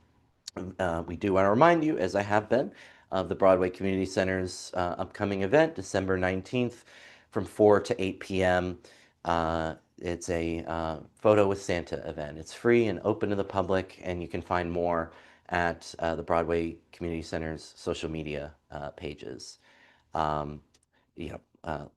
We do want to remind you, as I have been, of the Broadway Community Center's upcoming event, December 19th from 4 to 8 p.m. It's a photo with Santa event. It's free and open to the public, and you can find more at the Broadway Community Center's social media pages. Um,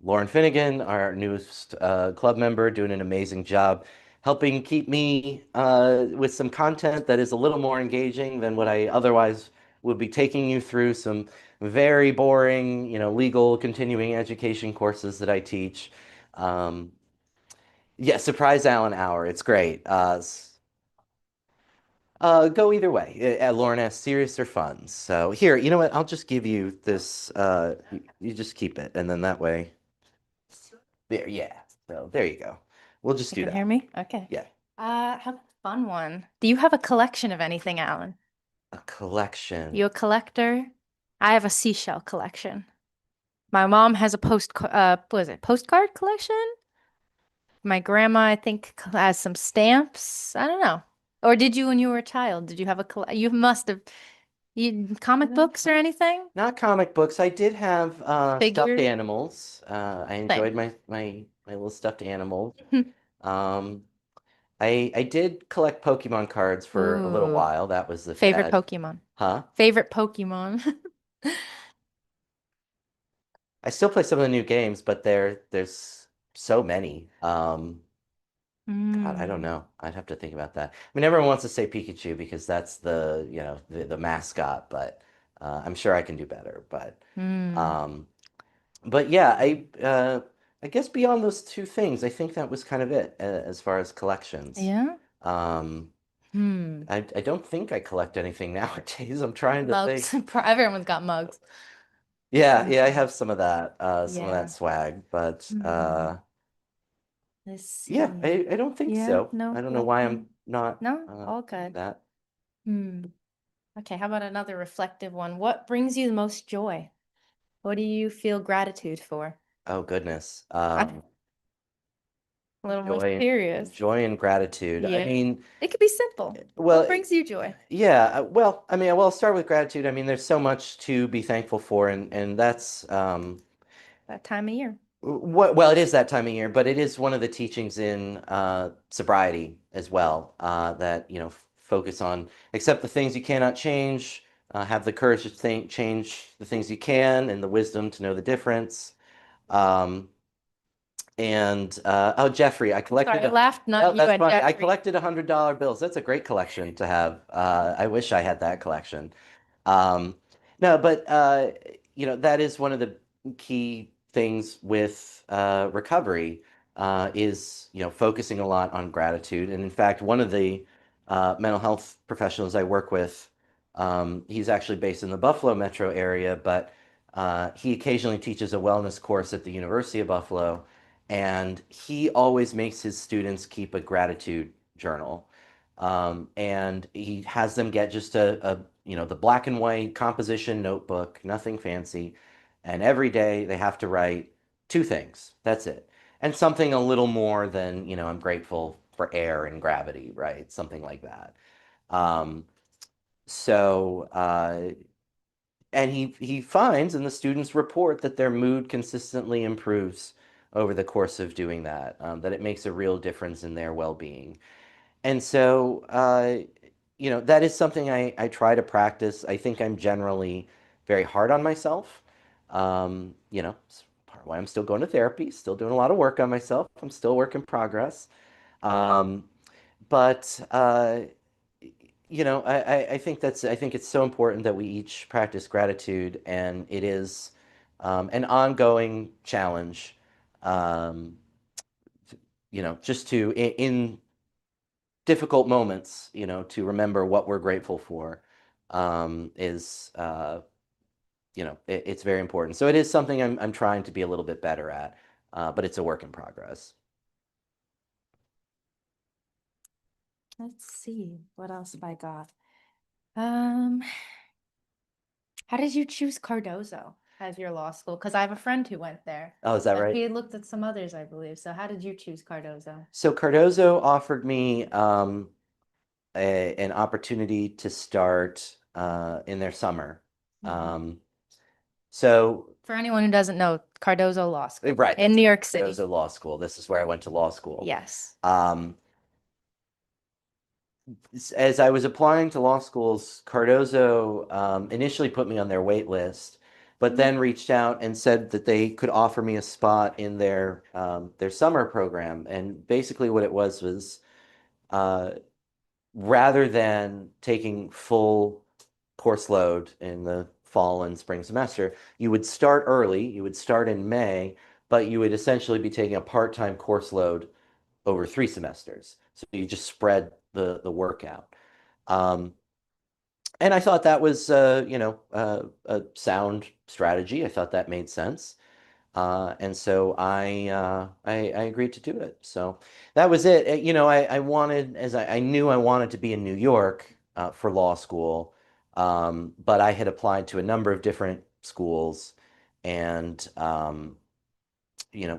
Lauren Finnegan, our newest club member, doing an amazing job helping keep me with some content that is a little more engaging than what I otherwise would be taking you through some very boring, legal continuing education courses that I teach. Yeah, Surprise Alan Hour. It's great. Go either way. Lauren asks, serious or fun? So here, you know what? I'll just give you this. You just keep it, and then that way. There, yeah. So there you go. We'll just You do can hear that. me? Okay. Yeah. How about a fun one? Do you have a collection of anything, Alan? A collection. You a collector? I have a seashell collection. My mom has a what is it? Postcard collection? My grandma, I think, has some stamps. I don't know. Or did you when you were a child? Did you have you must have comic books or anything? Not comic books. I did have stuffed Figures? animals. I enjoyed my little stuffed animals. Um, I did collect Pokemon cards for a little Ooh. while. That was the Favorite fad. Pokemon. Huh? Favorite Pokemon. I still play some of the new games, but there's so many. God, I don't Mm. know. I'd have to think about that. I mean, everyone wants to say Pikachu because that's the mascot, but I'm sure I can do better. Mm. But yeah, I guess beyond those two things, I think that was kind of it as far as collections. Yeah. Um, Hmm. I don't think I collect anything nowadays. I'm trying to Mugs. think. Everyone's got mugs. Yeah, I have some of that, some of Yeah. that swag, but Hmm. Let's see. yeah, I don't think Yeah, so. no I don't know why I'm collecting. not No, all doing good. that. Hmm. Okay, how about another reflective one? What brings you the most joy? What do you feel gratitude for? Oh goodness. A little more Joy, serious. joy and gratitude. I Yeah. mean, It could be simple. well, What brings you joy? yeah, well, I mean, well, I'll start with gratitude. I mean, there's so much to be thankful for, and that's That time of year. well, it is that time of year, but it is one of the teachings in sobriety as well, that focus on accept the things you cannot change, have the courage to change the things you can, and the wisdom to know the difference. Um, and oh, Jeffrey, I collected Sorry, I laughed, no, not you that's at fine. I Jeffrey. collected $100 bills. That's a great collection to have. I wish I had that collection. Um, no, but that is one of the key things with recovery is focusing a lot on gratitude. And in fact, one of the mental health professionals I work with, he's actually based in the Buffalo metro area, but he occasionally teaches a wellness course at the University of Buffalo, and he always makes his students keep a gratitude journal. And he has them get just the black and white composition notebook, nothing fancy. And every day they have to write two things. That's it. And something a little more than, I'm grateful for air and gravity, right? Something like that. Um, so, and he finds, and the students report that their mood consistently improves over the course of doing that, that it makes a real difference in their well-being. And so, that is something I try to practice. I think I'm generally very hard on myself. It's part of why I'm still going to therapy, still doing a lot of work on myself. I'm still a work in progress. Um, but I think it's so important that we each practice gratitude, and it is an ongoing challenge. Um, just to in difficult moments, to remember what we're grateful for, is it's very important. So it is something I'm trying to be a little bit better at, but it's a work in progress. Let's see, what else have I got? Um, how did you choose Cardozo as your law school? Because I have a friend who went there. Oh, is that He right? had looked at some others, I believe. So how did you choose Cardozo? So Cardozo offered me an opportunity to start in their summer. Mhm. So For anyone who doesn't know, Cardozo Law School right, in New York City. Cardozo Law School. This is where I went to law school. Yes. As I was applying to law schools, Cardozo initially put me on their wait list, but then reached out and said that they could offer me a spot in their summer program. And basically, what it was uh, rather than taking full course load in the fall and spring semester, you would start early. You would start in May, but you would essentially be taking a part-time course load over 3 semesters. So you just spread the work out. Um, and I thought that was, a sound strategy. I thought that made sense. And so I agreed to do it. So that was it. I wanted, I knew I wanted to be in New York for law school, but I had applied to a number of different schools, and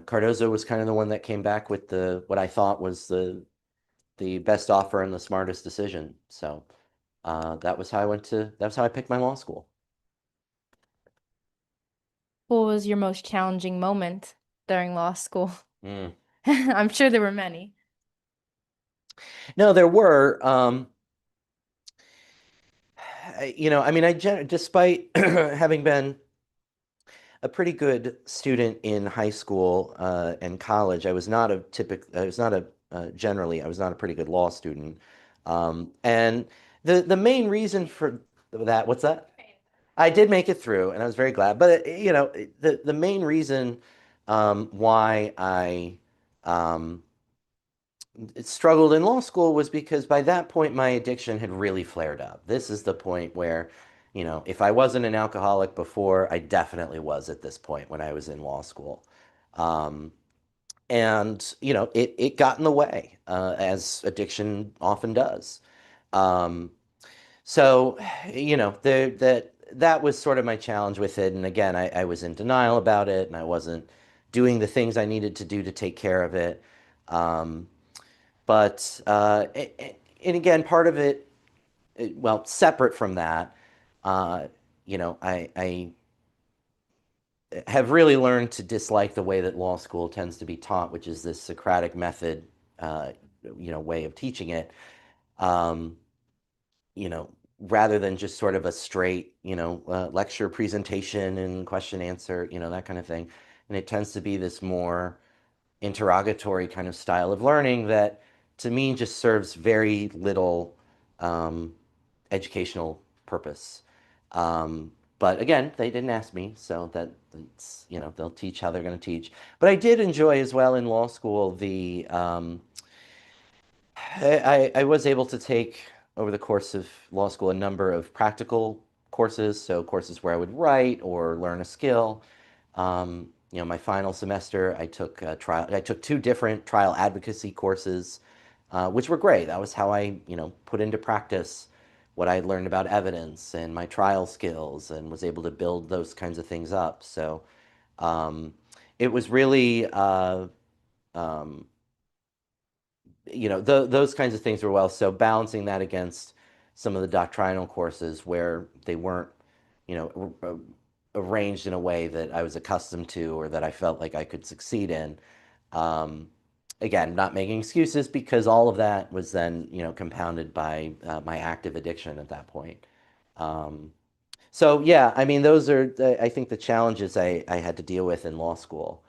Cardozo was kind of the one that came back with the what I thought was the best offer and the smartest decision. So that's how I picked my law school. What was your most challenging moment during law school? Mm. I'm sure there were many. No, there were. I mean, despite having been a pretty good student in high school and college, I was not a typical. I was not a generally. I was not a pretty good law student. And the main reason for that, what's that? I did make it through, and I was very glad. But the main reason why I um, struggled in law school was because by that point my addiction had really flared up. This is the point where, if I wasn't an alcoholic before, I definitely was at this point when I was in law school. Um, and it got in the way, as addiction often does. Um, so, that was sort of my challenge with it. And again, I was in denial about it, and I wasn't doing the things I needed to do to take care of it. Um, but and again, part of it, well, separate from that, uh, I have really learned to dislike the way that law school tends to be taught, which is this Socratic method, uh, way of teaching it. Um, you know, Rather than just sort of a straight, lecture presentation and question answer, that kind of thing. And it tends to be this more interrogatory kind of style of learning that to me just serves very little um, educational purpose. But again, they didn't ask me, so that's, they'll teach how they're going to teach. But I did enjoy as well in law school I was able to take over the course of law school a number of practical courses, so courses where I would write or learn a skill. My final semester, I took 2 different trial advocacy courses, which were great. That was how I, put into practice what I learned about evidence and my trial skills, and was able to build those kinds of things up. So um, it was really um, those kinds of things were well. So balancing that against some of the doctrinal courses where they weren't, arranged in a way that I was accustomed to or that I felt like I could succeed in. Um, Again, not making excuses, because all of that was then, compounded by my active addiction at that point. Um, so yeah, I mean, those are, I think, the challenges I had to deal with in law school.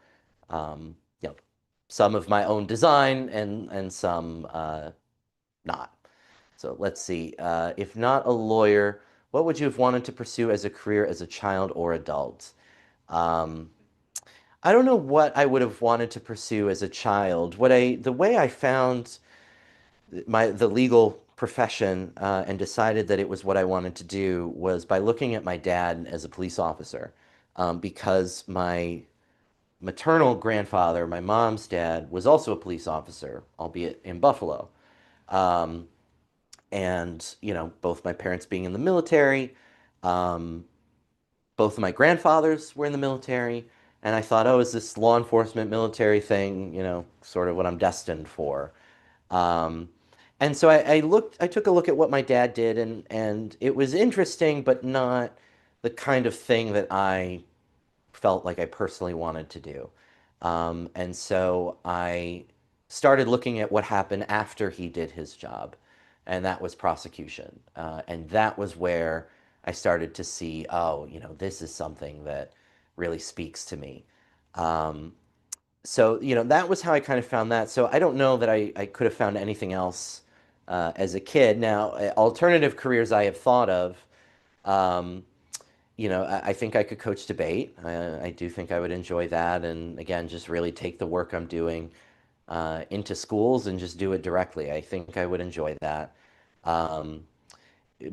Um, you know, some of my own design and some not. So let's see. If not a lawyer, what would you have wanted to pursue as a career as a child or adult? Um, I don't know what I would have wanted to pursue as a child. The way I found the legal profession and decided that it was what I wanted to do was by looking at my dad as a police officer, because my maternal grandfather, my mom's dad, was also a police officer, albeit in Buffalo. Um, and both my parents being in the military, um, both of my grandfathers were in the military, and I thought, oh, is this law enforcement military thing, sort of what I'm destined for? Um, and so I took a look at what my dad did, and it was interesting, but not the kind of thing that I felt like I personally wanted to do. And so I started looking at what happened after he did his job, and that was prosecution. And that was where I started to see, oh, this is something that really speaks to me. Um, so, that was how I kind of found that. So I don't know that I could have found anything else as a kid. Now, alternative careers I have thought of. Um, I think I could coach debate. I do think I would enjoy that. And again, just really take the work I'm doing into schools and just do it directly. I think I would enjoy that. Um,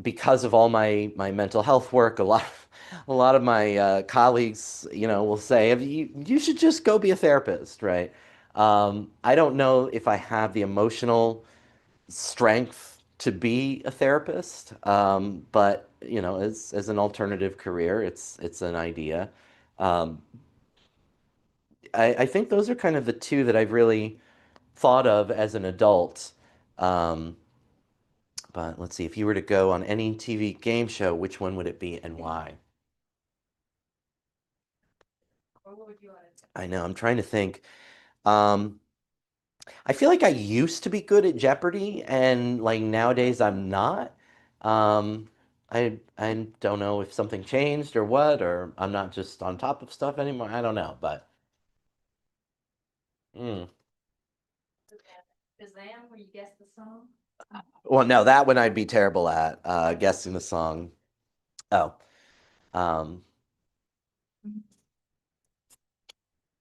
because of all my mental health work, a lot of my colleagues, will say, you should just go be a therapist, right? I don't know if I have the emotional strength to be a therapist, but as an alternative career, it's an idea. Um, I think those are kind of the two that I've really thought of as an adult. Um, but let's see, if you were to go on any TV game show, which one would it be and why? I know, I'm trying to think. Um, I feel like I used to be good at Jeopardy, and like nowadays I'm not. Um, I don't know if something changed or what, or I'm not just on top of stuff anymore. I don't know, but mm. Shazam, where you guess the song? Well, no, that one I'd be terrible at, guessing the song. Oh, um,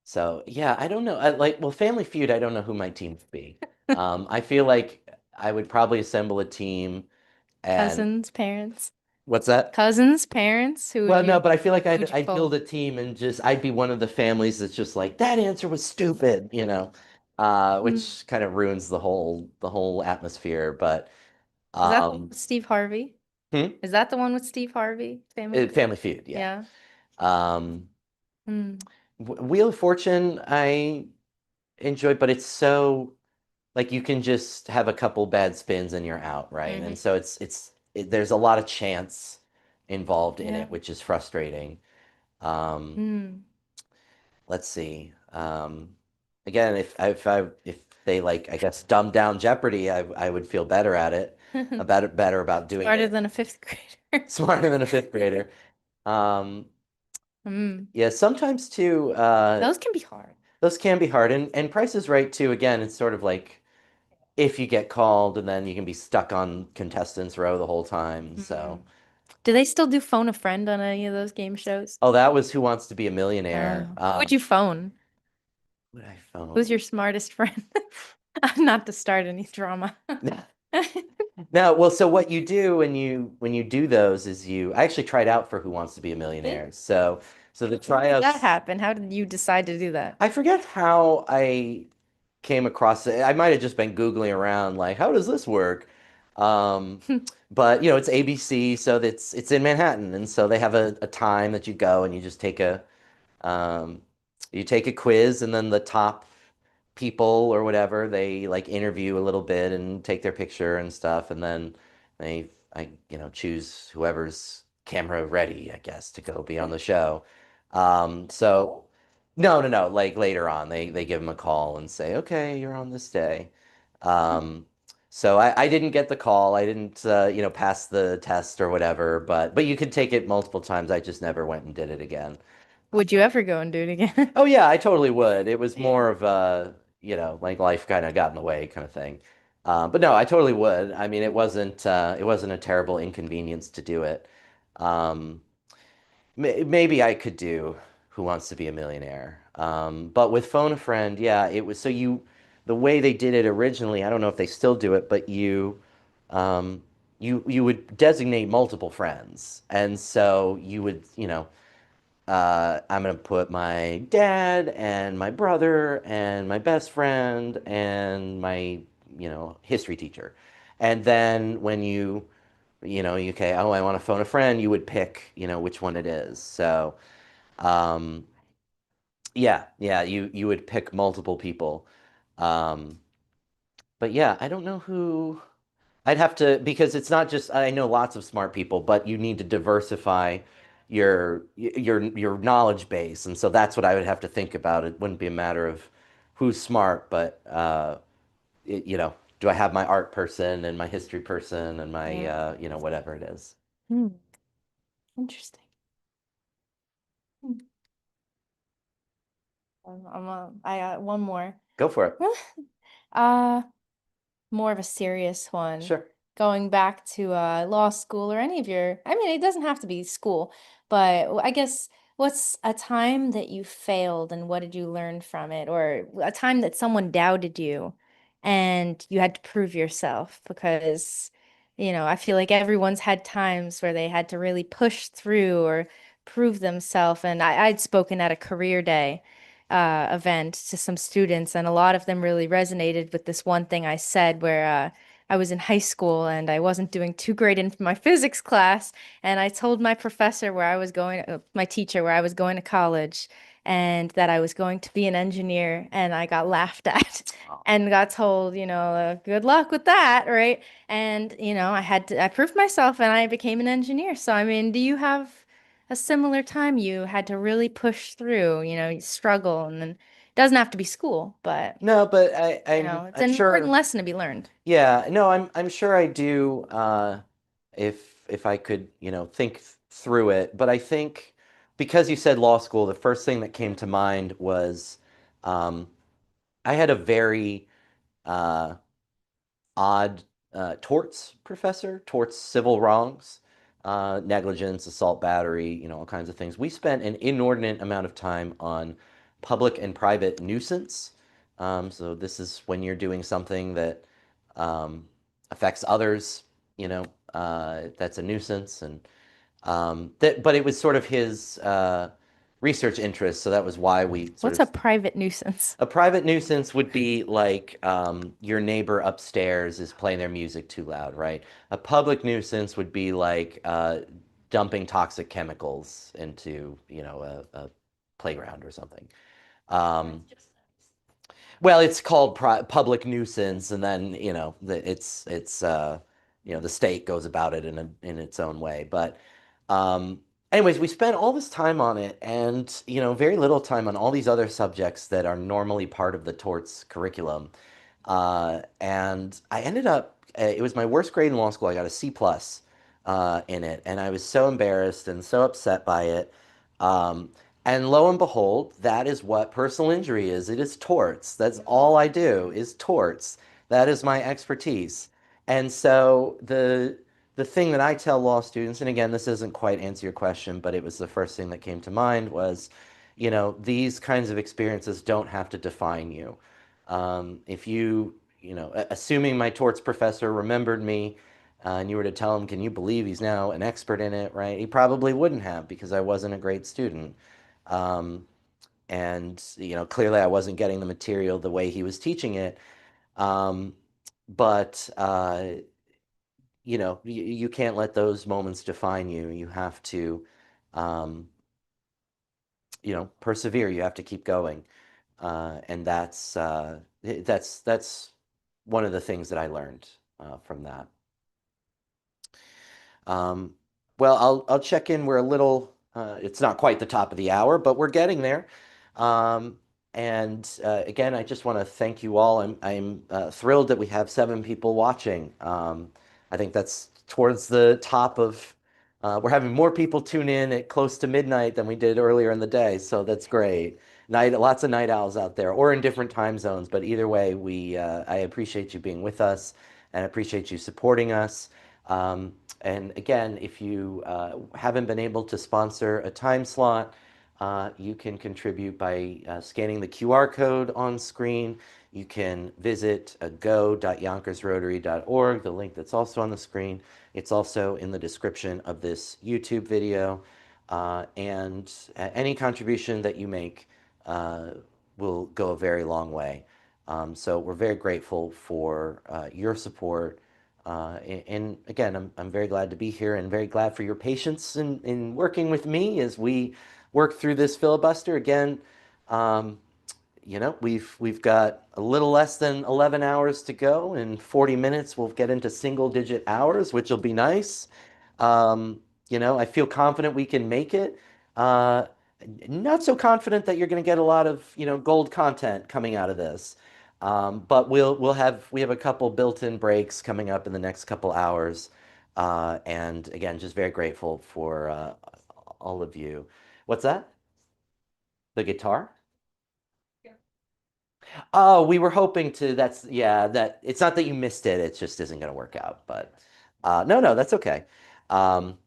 so yeah, I don't know. Well, Family Feud, I don't know who my team would be. I feel like I would probably assemble a team and Cousins, parents. what's that? Cousins, parents. Who would Well, no, you but I feel like who I'd would you I'd pull? build a team and just I'd be one of the families that's just like that answer was stupid, Mm. which kind of ruins the whole atmosphere. But Is that the one um, with Steve Harvey? hmm? Is that the one with Steve Harvey? Family Feud? Family Feud, yeah. Yeah. Um, Mm. Wheel of Fortune, I enjoy, but it's so like you can just have a couple bad spins and you're out, right? Hmm. And so there's a lot of chance involved in Yeah. it, which is frustrating. Um, Mm. let's see. Again, if they like, I guess, dumb down Jeopardy, I would feel better at it, better about doing Smarter it, than a fifth grader. smarter than a fifth grader. Um, Mm. yeah, sometimes too, Those can be hard. those can be hard, and Price is Right too. Again, it's sort of like if you get called, and then you can be stuck on contestants row the whole time. So, Mm. Do they still do phone a friend on any of those game shows? oh, that was Who Wants to Be a Millionaire. Who would you phone? What did I phone? Who's your smartest friend? Not to start any drama. No, well, so what you do when you do those is I actually tried out for Who Wants to Be a Millionaire. So the How did tryouts, that happen? How did you decide to do that? I forget how I came across it. I might have just been Googling around like, how does this work? Um, but it's ABC, so it's in Manhattan, and so they have a time that you go and um, you take a quiz, and then the top people or whatever, they like interview a little bit and take their picture and stuff, and then I choose whoever's camera ready, I guess, to go be on the show. So no, no, no, like later on, they give them a call and say, okay, you're on this day. Um, so I didn't get the call. I didn't pass the test or whatever, but you could take it multiple times. I just never went and did it again. Would you ever go and do it again? Oh yeah, I totally would. It was more of like life kind of got in the way kind of thing. But no, I totally would. I mean, it wasn't a terrible inconvenience to do it. Um, maybe I could do Who Wants to Be a Millionaire. But with Phone a Friend, yeah, it was the way they did it originally, I don't know if they still do it, but um, you would designate multiple friends. And so you would, I'm gonna put my dad and my brother and my best friend and my history teacher. And then when okay, oh, I want to phone a friend, you would pick, which one it is. So, um, yeah, you would pick multiple people. Um, but yeah, I don't know who. I'd have to, because it's not just, I know lots of smart people, but you need to diversify your knowledge base. And so that's what I would have to think about. It wouldn't be a matter of who's smart, but do I have my art person and my history person and my Yeah. whatever it is. Hmm. Interesting. Hmm. I got one more. Go for it. Uh, More of a serious one. Sure. Going back to law school or any of your, I mean, it doesn't have to be school, but I guess what's a time that you failed and what did you learn from it? Or a time that someone doubted you and you had to prove yourself because, I feel like everyone's had times where they had to really push through or prove themselves. And I'd spoken at a career day event to some students, and a lot of them really resonated with this one thing I said where I was in high school and I wasn't doing too great in my physics class. And I told my professor where I was going, my teacher, where I was going to college and that I was going to be an engineer. And I got laughed at and got told, good luck with that, right? And, I proved myself and I became an engineer. So, I mean, do you have a similar time you had to really push through, you struggle and then it doesn't have to be school, but No, but it's I'm an important sure. lesson to be learned. Yeah, no, I'm sure I do. If I could, think through it. But I think because you said law school, the first thing that came to mind was um, I had a very uh, odd torts professor, torts civil wrongs, negligence, assault, battery, all kinds of things. We spent an inordinate amount of time on public and private nuisance. So this is when you're doing something that um, affects others, that's a nuisance. And but it was sort of his research interest, so that was why we sort What's of a private nuisance? a private nuisance would be like your neighbor upstairs is playing their music too loud, right? A public nuisance would be like dumping toxic chemicals into, a playground or something. Um, well, it's called public nuisance, and then the state goes about it in its own way. But anyways, we spent all this time on it, and very little time on all these other subjects that are normally part of the torts curriculum. And I ended up, it was my worst grade in law school. I got a C plus in it, and I was so embarrassed and so upset by it. Um, and lo and behold, that is what personal injury is. It is torts. That's all I do is torts. That is my expertise. And so the thing that I tell law students, and again, this doesn't quite answer your question, but it was the first thing that came to mind was, these kinds of experiences don't have to define you. If assuming my torts professor remembered me, and you were to tell him, can you believe he's now an expert in it, right? He probably wouldn't have because I wasn't a great student. Um, and clearly I wasn't getting the material the way he was teaching it. Um, but you can't let those moments define you. You have to, um, persevere. You have to keep going, and that's one of the things that I learned from that. Um, well, I'll check in. We're a little, it's not quite the top of the hour, but we're getting there. Um, and again, I just want to thank you all. I'm thrilled that we have 7 people watching. I think that's towards the top of, we're having more people tune in at close to midnight than we did earlier in the day. So that's great. Lots of night owls out there or in different time zones. But either way, I appreciate you being with us and I appreciate you supporting us. And again, if you haven't been able to sponsor a time slot, you can contribute by scanning the QR code on screen. You can visit go.yonkersrotary.org, the link that's also on the screen. It's also in the description of this YouTube video. And any contribution that you make will go a very long way. So we're very grateful for your support. And again, I'm very glad to be here and very glad for your patience in working with me as we work through this filibuster. Again, um, we've got a little less than 11 hours to go. In 40 minutes, we'll get into single digit hours, which will be nice. I feel confident we can make it. Uh, Not so confident that you're going to get a lot of, gold content coming out of this. But we have a couple built-in breaks coming up in the next couple hours. And again, just very grateful for all of you. What's that? The guitar? Oh, we were hoping to. That it's not that you missed it. It just isn't going to work out. But no, that's okay. Um,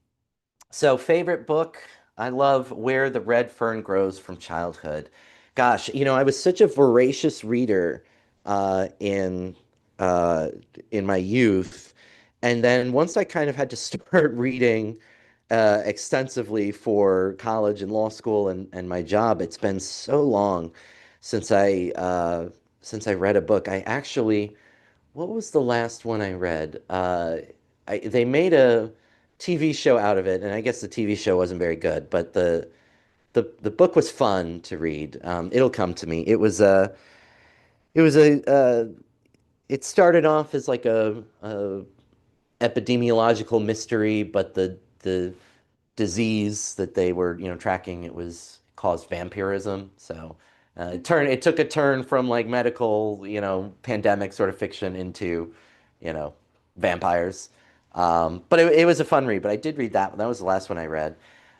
so favorite book, I love Where the Red Fern Grows from childhood. Gosh, I was such a voracious reader uh, in uh, in my youth, and then once I kind of had to start reading extensively for college and law school and my job, it's been so long since I read a book. I actually, what was the last one I read? They made a TV show out of it, and I guess the TV show wasn't very good, but the book was fun to read. It'll come to me. It was it started off as like a epidemiological mystery, but the disease that they were, tracking, it was caused vampirism. So it took a turn from like medical, pandemic sort of fiction into, you know, vampires. But it was a fun read. But I did read that one. That was the last one I read.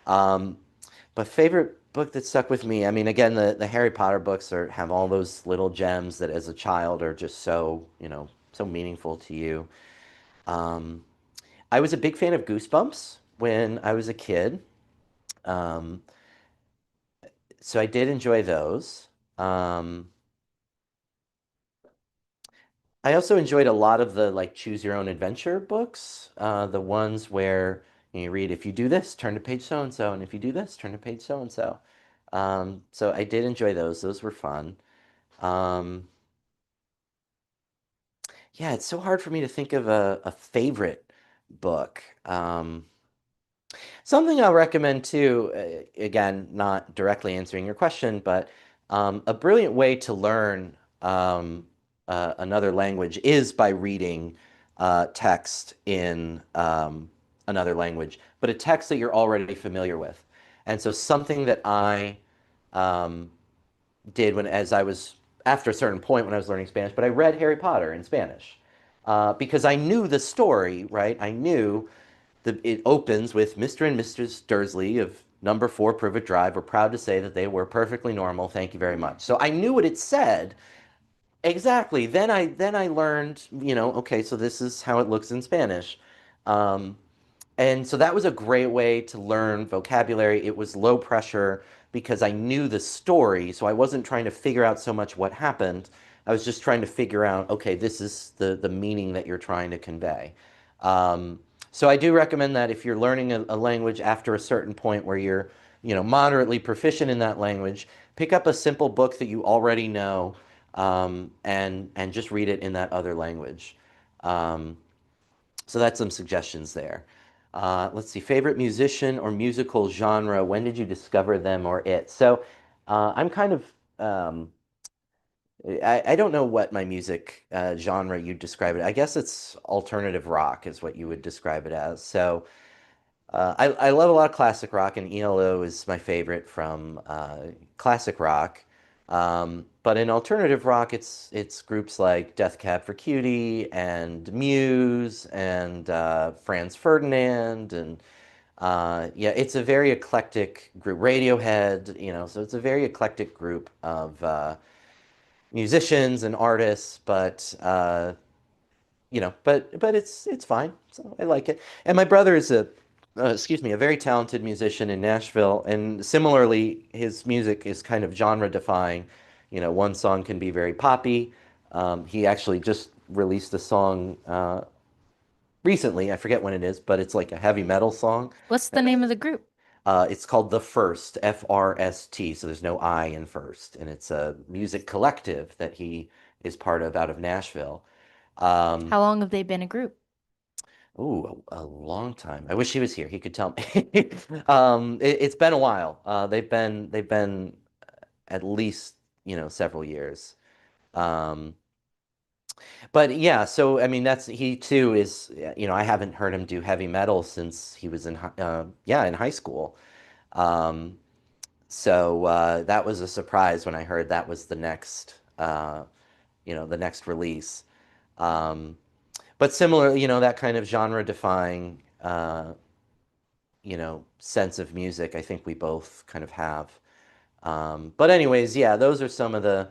Um, but favorite book that stuck with me, I mean, again, the Harry Potter books have all those little gems that as a child are just so, so meaningful to you. Um, I was a big fan of Goosebumps when I was a kid. Um, so I did enjoy those. Um, I also enjoyed a lot of the like choose your own adventure books, the ones where you read, if you do this, turn to page so and so, and if you do this, turn to page so and so. So I did enjoy those. Those were fun. Um, yeah, it's so hard for me to think of a favorite book. Something I'll recommend too, again, not directly answering your question, but a brilliant way to learn another language is by reading text in another language, but a text that you're already familiar with. And so something that I um, did as I was, after a certain point when I was learning Spanish, but I read Harry Potter in Spanish because I knew the story, right? I knew it opens with Mr. and Mrs. Dursley of number 4 Privet Drive were proud to say that they were perfectly normal. Thank you very much. So I knew what it said. Exactly. Then I learned, okay, so this is how it looks in Spanish. Um, and so that was a great way to learn vocabulary. It was low pressure because I knew the story, so I wasn't trying to figure out so much what happened. I was just trying to figure out, okay, this is the meaning that you're trying to convey. Um, so I do recommend that if you're learning a language after a certain point where you're, moderately proficient in that language, pick up a simple book that you already know, and just read it in that other language. Um, so that's some suggestions there. Let's see, favorite musician or musical genre. When did you discover them or it? So I'm kind of, I don't know what my music genre you'd describe it. I guess it's alternative rock is what you would describe it as. So I love a lot of classic rock, and ELO is my favorite from classic rock. But in alternative rock, it's groups like Death Cab for Cutie and Muse and Franz Ferdinand and yeah, it's a very eclectic group. Radiohead, so it's a very eclectic group of musicians and artists. But but it's fine. So I like it. And my brother is excuse me, a very talented musician in Nashville, and similarly, his music is kind of genre defying. One song can be very poppy. He actually just released a song recently. I forget when it is, but it's like a heavy metal song. What's the name of the group? It's called The First, FRST, so there's no I in first, and it's a music collective that he is part of out of Nashville. How long have they been a group? Ooh, a long time. I wish he was here. He could tell me. It's been a while. They've been at least, several years. Um, but yeah, so I mean, that's he too is, I haven't heard him do heavy metal since he was in high school. Um, so that was a surprise when I heard that was the next release. Um, but similar, that kind of genre defying, sense of music, I think we both kind of have. But anyways, yeah, those are some of the,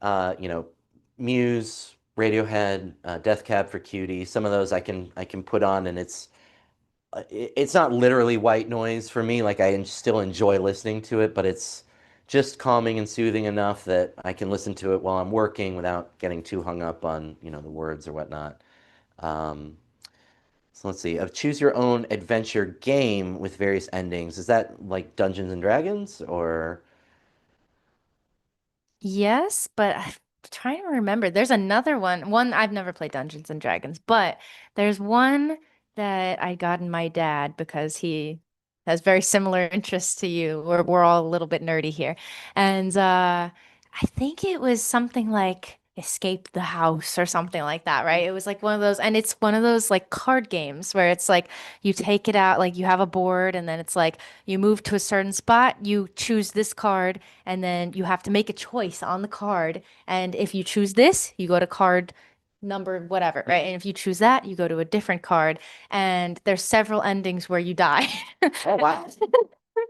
uh, you know, Muse, Radiohead, Death Cab for Cutie. Some of those I can put on, and it's not literally white noise for me. Like still enjoy listening to it, but it's just calming and soothing enough that I can listen to it while I'm working without getting too hung up on, the words or whatnot. Um, so let's see. A choose your own adventure game with various endings. Is that like Dungeons and Dragons or? Yes, but I'm trying to remember. There's another one. One I've never played Dungeons and Dragons, but there's one that I got in my dad because he has very similar interests to you. We're all a little bit nerdy here. And I think it was something like Escape the House or something like that, right? It was like one of those, and it's one of those like card games where it's like you take it out, like you have a board, and then it's like you move to a certain spot, you choose this card and then you have to make a choice on the card. And if you choose this, you go to card number whatever, right? And if you choose that, you go to a different card. And there's several endings where you die. Oh, wow.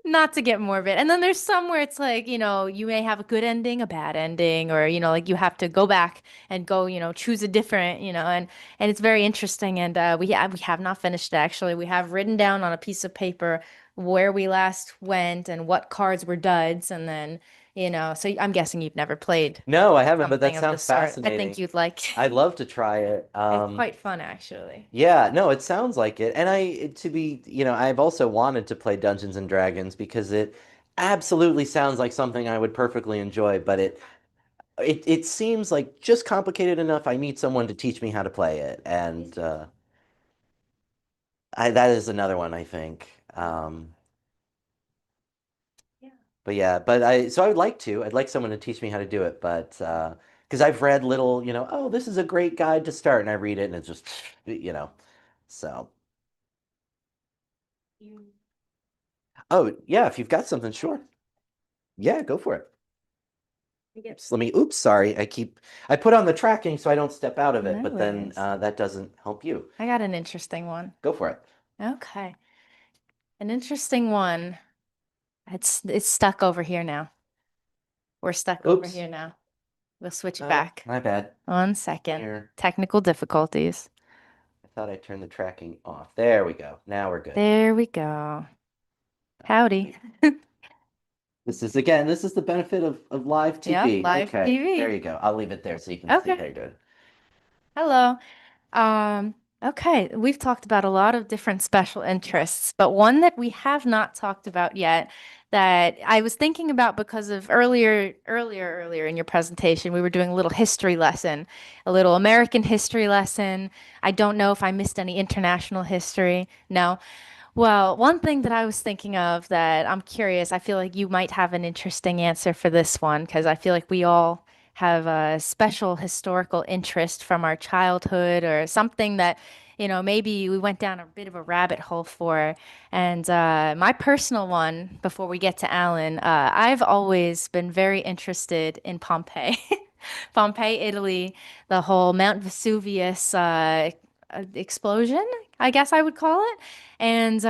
Not to get morbid. And then there's some where it's like, you may have a good ending, a bad ending, or, like you have to go back and go, choose a different, and it's very interesting. And we have not finished it actually. We have written down on a piece of paper where we last went and what cards were duds. And then, so I'm guessing you've never played No, I haven't, but that something of the sounds sort. I fascinating. think you'd like. I'd love to try it. It's quite fun actually. Yeah, no, it sounds like it. And I've also wanted to play Dungeons and Dragons because it absolutely sounds like something I would perfectly enjoy, but it seems like just complicated enough. I need someone to teach me how to play it. And that is another one, I think. Yeah. But yeah, so I would like to. I'd like someone to teach me how to do it, but because I've read little, oh, this is a great guide to start, and I read it and it's just, so. Oh, yeah, if you've got something, sure. Yeah, go for it. Oops, sorry. I put on the tracking so I don't step out of it, No but then worries. that doesn't help you. I got an interesting one. Go for it. Okay. An interesting one. It's stuck over here now. We're stuck over Oops. here now. We'll switch it Oh, back. my bad. 1 second. Here. Technical difficulties. I thought I turned the tracking off. There we go. Now we're good. There we go. Howdy. This is the benefit of live Yeah, TV. live Okay, TV. there you go. I'll leave it there so you can see Okay. how you're doing. Hello. Okay, we've talked about a lot of different special interests, but one that we have not talked about yet that I was thinking about because of earlier in your presentation, we were doing a little history lesson, a little American history lesson. I don't know if I missed any international history. No. Well, one thing that I was thinking of that I'm curious, I feel like you might have an interesting answer for this one because I feel like we all have a special historical interest from our childhood or something that, maybe we went down a bit of a rabbit hole for. And my personal one, before we get to Alan, I've always been very interested in Pompeii. Pompeii, Italy, the whole Mount Vesuvius explosion, I guess I would call it. And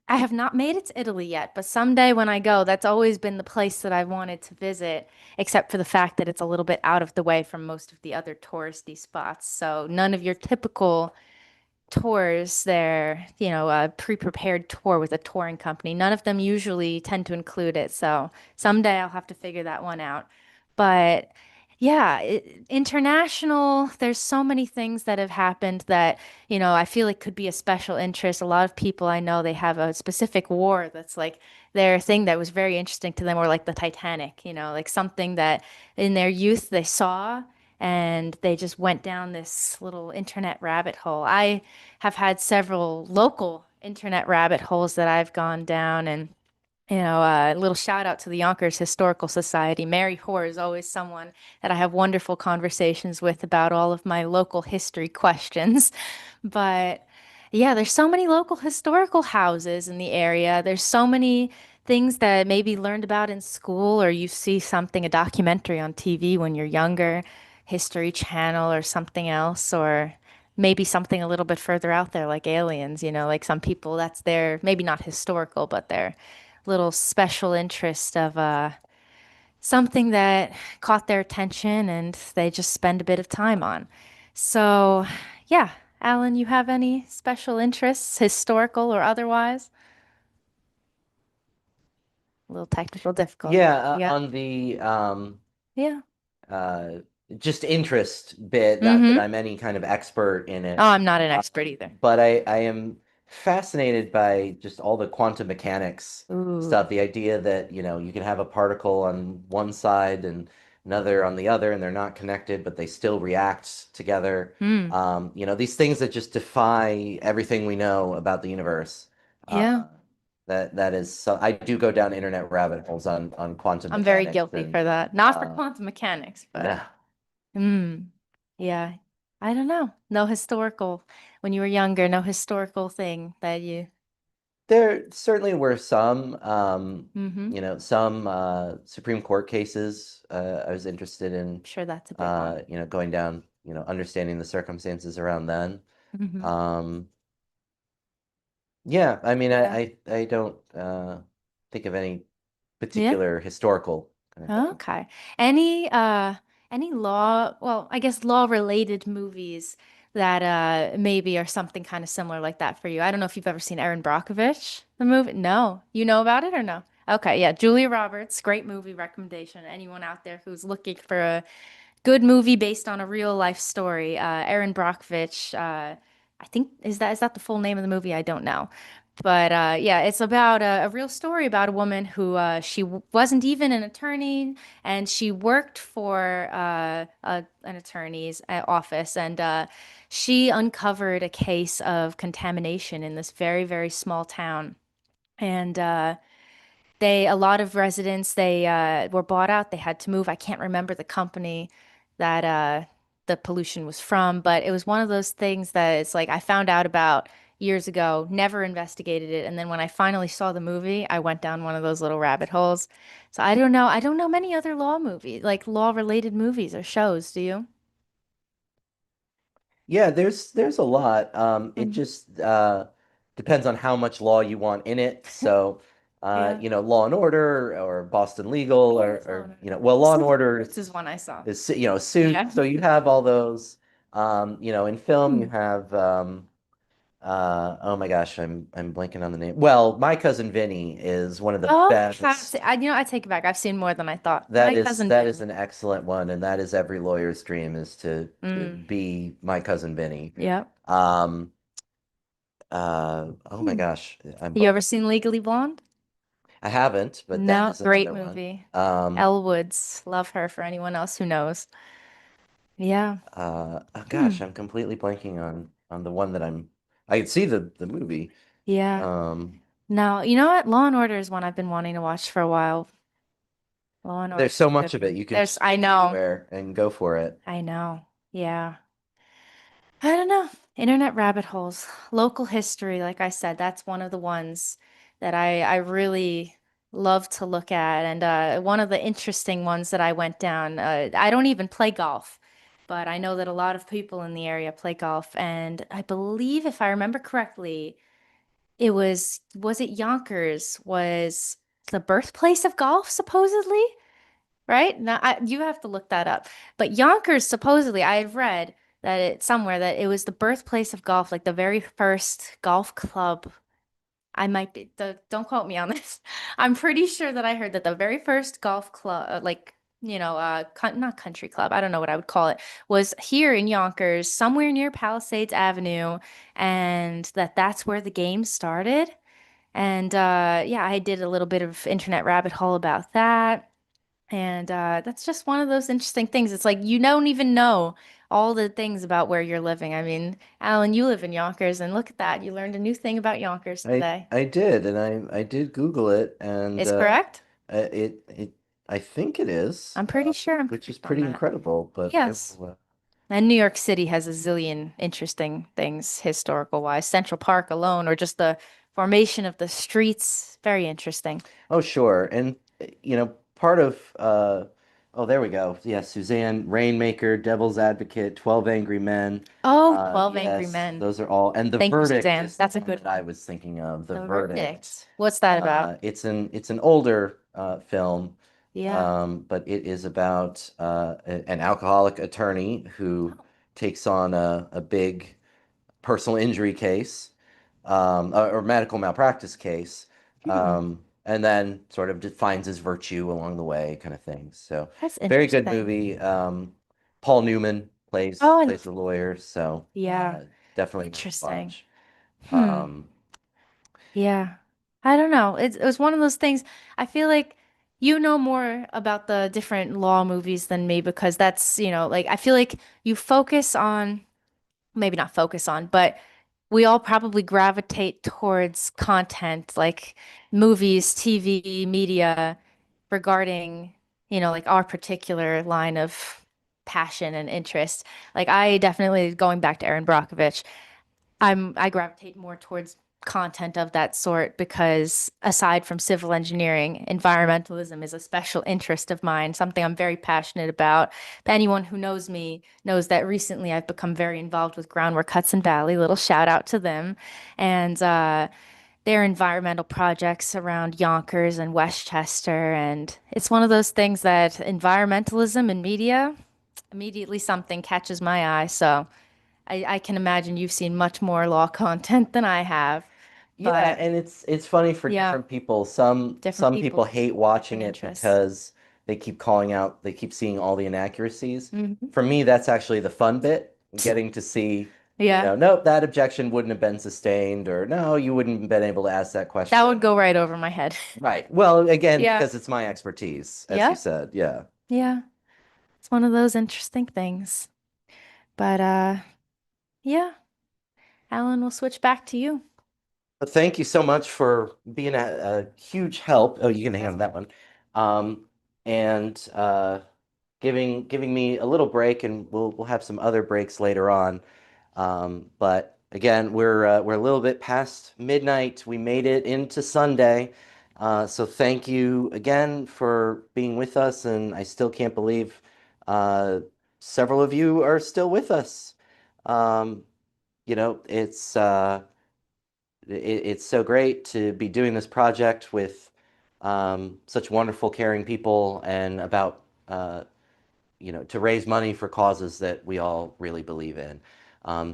I have not made it to Italy yet, but someday when I go, that's always been the place that I wanted to visit, except for the fact that it's a little bit out of the way from most of the other touristy spots. So none of your typical tours there, a pre-prepared tour with a touring company. None of them usually tend to include it. So someday I'll have to figure that one out. But yeah, international, there's so many things that have happened that, I feel like could be a special interest. A lot of people I know, they have a specific war that's like their thing that was very interesting to them, or like the Titanic, like something that in their youth they saw and they just went down this little internet rabbit hole. I have had several local internet rabbit holes that I've gone down, and a little shout out to the Yonkers Historical Society. Mary Hoare is always someone that I have wonderful conversations with about all of my local history questions. But yeah, there's so many local historical houses in the area. There's so many things that maybe learned about in school, or you see something, a documentary on TV when you're younger, History Channel or something else, or maybe something a little bit further out there like aliens, like some people that's their, maybe not historical, but their little special interest of something that caught their attention and they just spend a bit of time on. So, yeah, Alan, you have any special interests, historical or otherwise? A little technical difficulty. Yeah, Yeah. on the Yeah. uh, just interest bit, not that Mm-hmm. I'm any kind of expert in Oh, it, I'm not an expert either. but I am fascinated by just all the quantum mechanics Ooh. stuff. The idea that, you can have a particle on one side and another on the other, and they're not connected, but they still react together. Hmm. These things that just defy everything we know about the universe. Yeah. That is so. I do go down internet rabbit holes on quantum I'm very mechanics guilty and for that. Not for uh, quantum mechanics, but no. yeah. I don't know. No historical, when you were younger, no historical thing that you. There certainly were some, Mm-hmm. some Supreme Court cases I was interested in, I'm sure that's a big one. going down, understanding the circumstances around then. Mm-hmm. Um, yeah, I mean, Yeah. I don't think of any Yeah. particular historical kind of thing. Okay. Any law, well, I guess law related movies that maybe are something kind of similar like that for you. I don't know if you've ever seen Erin Brockovich, the movie. No. You know about it or no? Okay, yeah. Julia Roberts, great movie recommendation. Anyone out there who's looking for a good movie based on a real life story. Erin Brockovich, I think is that the full name of the movie? I don't know. But yeah, it's about a real story about a woman who wasn't even an attorney, and she worked for an attorney's office, and she uncovered a case of contamination in this very, very small town. And a lot of residents, they were bought out. They had to move. I can't remember the company that the pollution was from, but it was one of those things that it's like I found out about years ago, never investigated it, and then when I finally saw the movie, I went down one of those little rabbit holes. So I don't know. I don't know many other law movies, like law-related movies or shows. Do you? Yeah, there's a lot. It Mhm. just depends on how much law you want in it. So, Yeah. Law and Order or Boston Legal What or, is Law and Order? well, Law and Civil Order Rights is one I saw. is Suit. Yeah. So you have all those. In film you Hmm. have oh my gosh, I'm blanking on the name. Well, My Cousin Vinny is one of the Oh, best. I take it back. I've seen more than I thought. That My is cousin that is Vinny. an excellent one, and that is every lawyer's dream is to Mm. be My Cousin Vinny. Yep. Um, oh my Hmm. gosh, You ever seen Legally Blonde? I haven't, but that No, is great another one. movie. Um, Elle Woods, love her for anyone else who knows. Yeah. oh Hmm. gosh, I'm completely blanking on the one that I could see the movie. Yeah. Um, No, you know what? Law and Order is one I've been wanting to watch for a while. Law and Order there's is so a good much of it. one. You can just I pick know. anywhere and go for it. I know. Yeah. I don't know. Internet rabbit holes. Local history, like I said, that's one of the ones that I really love to look at. And one of the interesting ones that I went down, I don't even play golf, but I know that a lot of people in the area play golf. And I believe, if I remember correctly, was it Yonkers was the birthplace of golf, supposedly? Right? Now, you have to look that up. But Yonkers, supposedly, I've read that it's somewhere that it was the birthplace of golf, like the very first golf club. I might be, don't quote me on this. I'm pretty sure that I heard that the very first golf club, like, not country club, I don't know what I would call it, was here in Yonkers, somewhere near Palisades Avenue, and that's where the game started. And yeah, I did a little bit of internet rabbit hole about that. And that's just one of those interesting things. It's like you don't even know all the things about where you're living. I mean, Alan, you live in Yonkers, and look at that. You learned a new thing about Yonkers today. I did, and I did Google it, and Is correct? it I think it is, I'm pretty sure I'm which is correct on pretty that. incredible. But Yes. And New York City has a zillion interesting things historical wise. Central Park alone, or just the formation of the streets, very interesting. oh, sure. And part of oh, there we go. Yeah, Suzanne, Rainmaker, Devil's Advocate, 12 Angry Men. Oh, 12 Angry Yes, Men. those are all. And The Thank you, Verdict Suzanne. is the That's a one good that I one. was thinking of. The The Verdict. Verdict. What's that about? It's an older film, Yeah. but it is about an alcoholic attorney who takes on a big personal injury case, or medical malpractice case, and then sort of finds his virtue along the way, kind of thing. So That's very good interesting. movie. Paul Newman plays Oh, plays the lawyer, so yeah. definitely worth a Interesting. watch. Hmm. Yeah. I don't know. It was one of those things. I feel like you know more about the different law movies than me because that's, like I feel like you focus on, maybe not focus on, but we all probably gravitate towards content like movies, TV, media regarding, like our particular line of passion and interest. Like I definitely going back to Erin Brockovich. I gravitate more towards content of that sort because aside from civil engineering, environmentalism is a special interest of mine, something I'm very passionate about. Anyone who knows me knows that recently I've become very involved with Groundwork Hudson Valley. Little shout out to them. And their environmental projects around Yonkers and Westchester. And it's one of those things that environmentalism and media, immediately something catches my eye. So I can imagine you've seen much more law content than I have, Yeah, but and it's funny for yeah, different people. Some different some people people, hate watching different it interests. because they keep seeing all the inaccuracies. Hmm. For me, that's actually the fun bit, getting to see, Yeah, nope, that objection wouldn't have been sustained, or no, you wouldn't have been able to ask that question. that would go right over my head. Right. Well, again, Yeah, because it's my expertise, as you yeah, said. Yeah. yeah. It's one of those interesting things. But yeah, Alan, we'll switch back to you. But thank you so much for being a huge help. Oh, you can handle that one. And giving me a little break, and we'll have some other breaks later on. But again, we're a little bit past midnight. We made it into Sunday. So thank you again for being with us, and I still can't believe several of you are still with us. Um, it's so great to be doing this project with such wonderful, caring people, and about to raise money for causes that we all really believe in.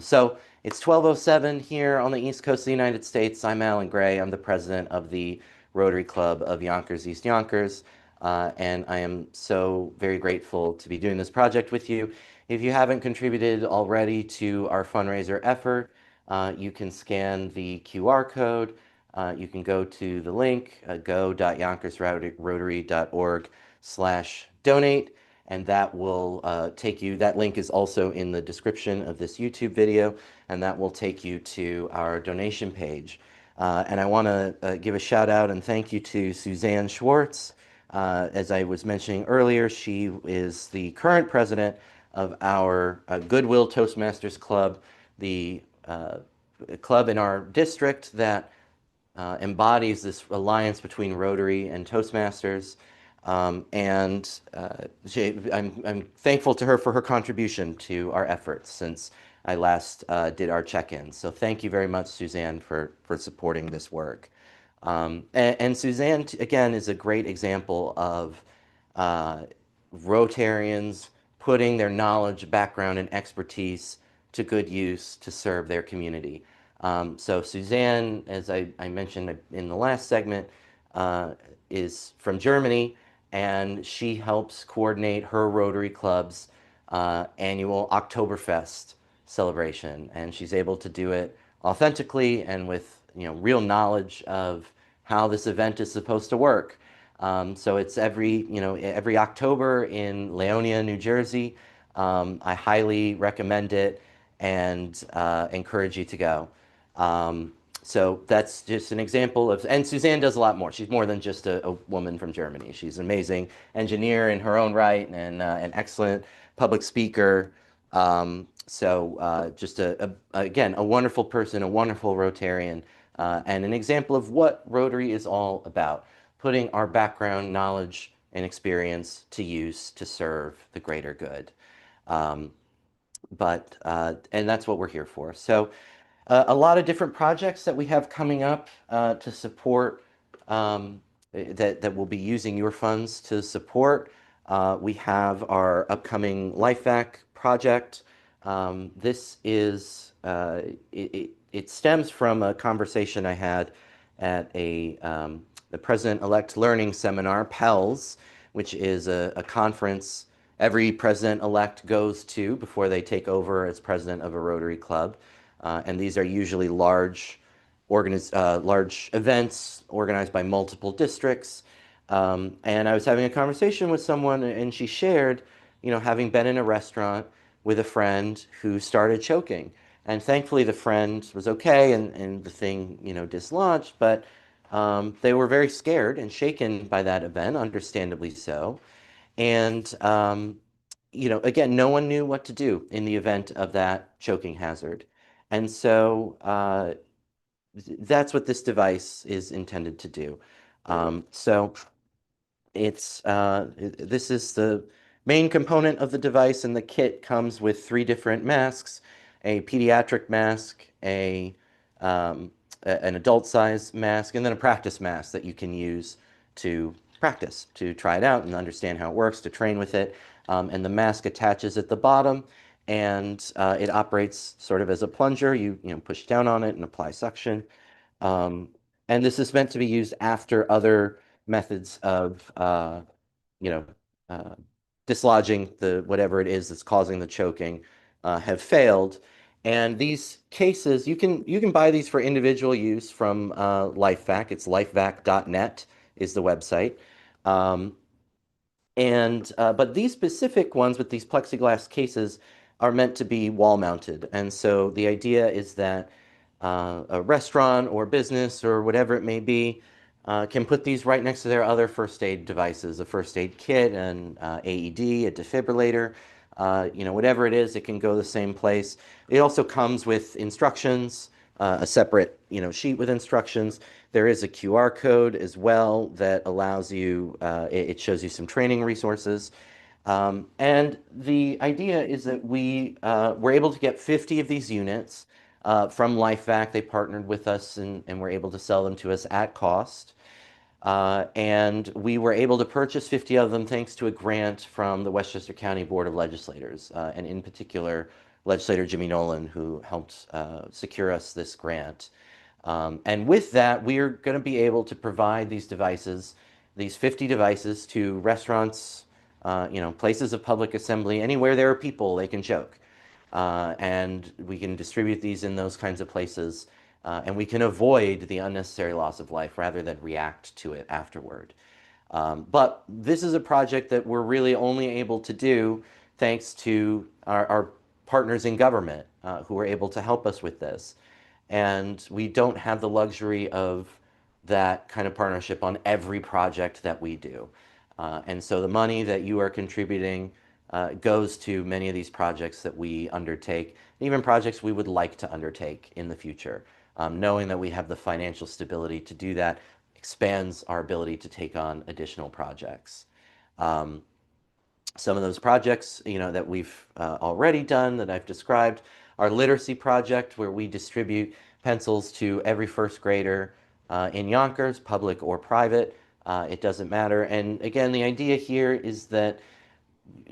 So it's 12:07 here on the East Coast of the United States. I'm Alan Gray. I'm the president of the Rotary Club of Yonkers-East Yonkers, and I am so very grateful to be doing this project with you. If you haven't contributed already to our fundraiser effort, you can scan the QR code. You can go to the link, go.yonkers.rotary.org/donate, and that will take you. That link is also in the description of this YouTube video, and that will take you to our donation page. And I want to give a shout out and thank you to Suzanne Schwartz. As I was mentioning earlier, she is the current president of our Goodwill Toastmasters Club, the club in our district that embodies this alliance between Rotary and Toastmasters. I'm thankful to her for her contribution to our efforts since I last did our check-in. So thank you very much, Suzanne, for supporting this work. And Suzanne, again, is a great example of Rotarians putting their knowledge, background, and expertise to good use to serve their community. So Suzanne, as I mentioned in the last segment, is from Germany, and she helps coordinate her Rotary Club's annual Oktoberfest celebration. And she's able to do it authentically and with real knowledge of how this event is supposed to work. So it's every October in Leonia, New Jersey. I highly recommend it and encourage you to go. So that's just an example of, and Suzanne does a lot more. She's more than just a woman from Germany. She's an amazing engineer in her own right and an excellent public speaker. Just again, a wonderful person, a wonderful Rotarian, and an example of what Rotary is all about, putting our background, knowledge, and experience to use to serve the greater good. And that's what we're here for. So a lot of different projects that we have coming up to support that we'll be using your funds to support. We have our upcoming LifeVac project. This is it stems from a conversation I had at the President-elect Learning Seminar, PELS, which is a conference every president-elect goes to before they take over as president of a Rotary Club. And these are usually large events organized by multiple districts. And I was having a conversation with someone, and she shared, having been in a restaurant with a friend who started choking. And thankfully, the friend was okay, and the thing, dislodged. But they were very scared and shaken by that event, understandably so. And again, no one knew what to do in the event of that choking hazard. And so that's what this device is intended to do. So this is the main component of the device, and the kit comes with 3 different masks: a pediatric mask, an adult size mask, and then a practice mask that you can use to practice, to try it out and understand how it works, to train with it. And the mask attaches at the bottom, and it operates sort of as a plunger. You push down on it and apply suction. And this is meant to be used after other methods of dislodging whatever it is that's causing the choking have failed. And these cases, you can buy these for individual use from LifeVac. It's lifevac.net is the website. But these specific ones with these plexiglass cases are meant to be wall mounted. And so the idea is that a restaurant or business or whatever it may be can put these right next to their other first aid devices, a first aid kit, an AED, a defibrillator, whatever it is, it can go the same place. It also comes with instructions, a separate sheet with instructions. There is a QR code as well that allows you, it shows you some training resources. And the idea is that we were able to get 50 of these units from LifeVac. They partnered with us and were able to sell them to us at cost. And we were able to purchase 50 of them thanks to a grant from the Westchester County Board of Legislators, and in particular, Legislator Jimmy Nolan, who helped secure us this grant. And with that, we're going to be able to provide these devices, these 50 devices, to restaurants, places of public assembly, anywhere there are people, they can choke. And we can distribute these in those kinds of places, and we can avoid the unnecessary loss of life rather than react to it afterward. But this is a project that we're really only able to do thanks to our partners in government who are able to help us with this. And we don't have the luxury of that kind of partnership on every project that we do. And so the money that you are contributing goes to many of these projects that we undertake, even projects we would like to undertake in the future. Knowing that we have the financial stability to do that expands our ability to take on additional projects. Some of those projects, that we've already done, that I've described, our literacy project, where we distribute pencils to every first grader in Yonkers, public or private. It doesn't matter. And again, the idea here is that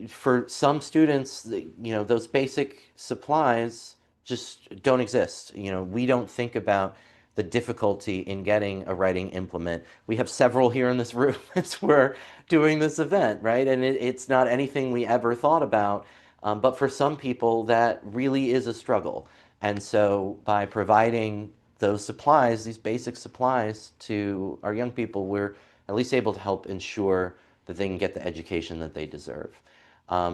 for some students, those basic supplies just don't exist. We don't think about the difficulty in getting a writing implement. We have several here in this room as we're doing this event, right? And it's not anything we ever thought about. But for some people, that really is a struggle. And so by providing those supplies, these basic supplies to our young people, we're at least able to help ensure that they can get the education that they deserve.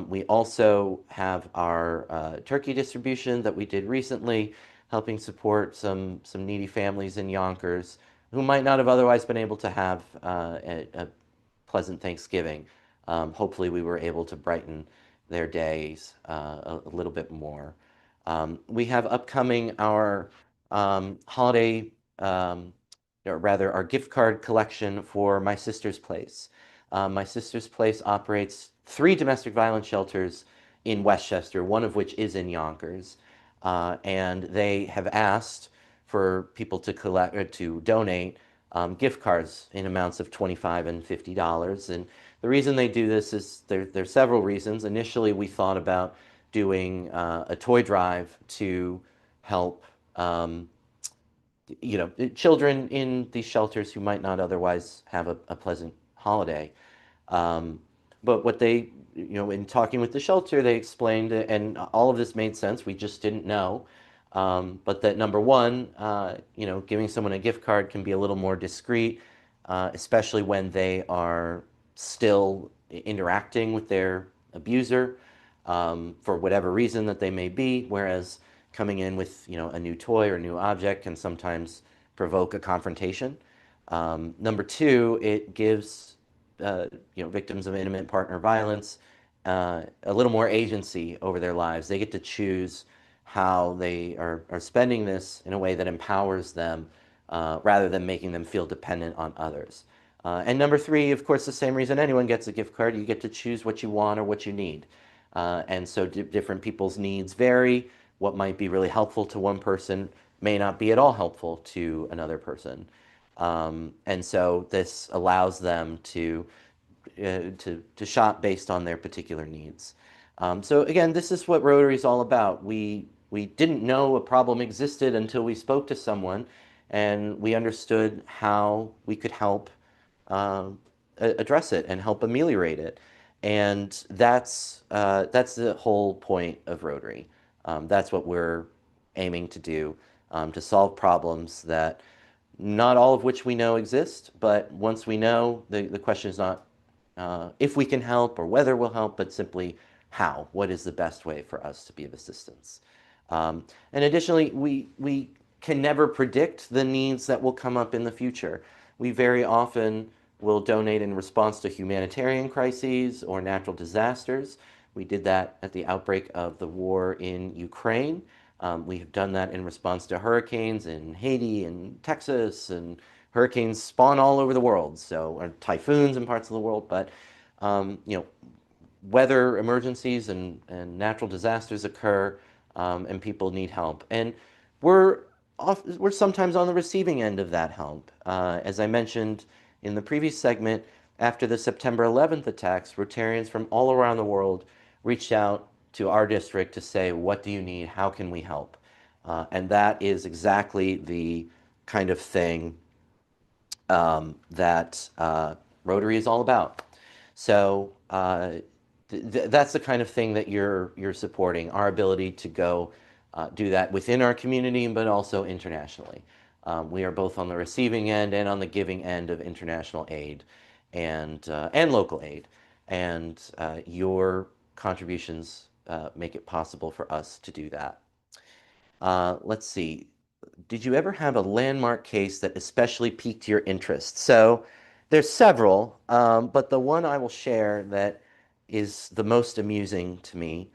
We also have our turkey distribution that we did recently, helping support some needy families in Yonkers who might not have otherwise been able to have a pleasant Thanksgiving. Hopefully we were able to brighten their days a little bit more. We have upcoming our holiday, or rather our gift card collection for My Sister's Place. My Sister's Place operates 3 domestic violence shelters in Westchester, one of which is in Yonkers. And they have asked for people to collect or to donate gift cards in amounts of $25 and $50. And the reason they do this is there's several reasons. Initially, we thought about doing a toy drive to help children in these shelters who might not otherwise have a pleasant holiday. But what they, in talking with the shelter, they explained, and all of this made sense, we just didn't know. But that number one, giving someone a gift card can be a little more discreet, especially when they are still interacting with their abuser for whatever reason that they may be, whereas coming in with a new toy or new object can sometimes provoke a confrontation. Number two, it gives victims of intimate partner violence a little more agency over their lives. They get to choose how they are spending this in a way that empowers them rather than making them feel dependent on others. And number three, of course, the same reason anyone gets a gift card, you get to choose what you want or what you need. And so different people's needs vary. What might be really helpful to one person may not be at all helpful to another person. And so this allows them to shop based on their particular needs. So again, this is what Rotary is all about. We didn't know a problem existed until we spoke to someone and we understood how we could help address it and help ameliorate it. And that's the whole point of Rotary. That's what we're aiming to do, to solve problems that not all of which we know exist, but once we know, the question is not if we can help or whether we'll help, but simply how. What is the best way for us to be of assistance? And additionally, we can never predict the needs that will come up in the future. We very often will donate in response to humanitarian crises or natural disasters. We did that at the outbreak of the war in Ukraine. We have done that in response to hurricanes in Haiti and Texas, and hurricanes spawn all over the world, or typhoons in parts of the world, but weather emergencies and natural disasters occur, and people need help. And we're sometimes on the receiving end of that help. As I mentioned in the previous segment, after the September 11th attacks, Rotarians from all around the world reached out to our district to say, what do you need? How can we help? And that is exactly the kind of thing that Rotary is all about. So that's the kind of thing that you're supporting, our ability to go do that within our community, but also internationally. We are both on the receiving end and on the giving end of international aid and local aid. And your contributions make it possible for us to do that. Let's see. Did you ever have a landmark case that especially piqued your interest? So there's several, but the one I will share that is the most amusing to me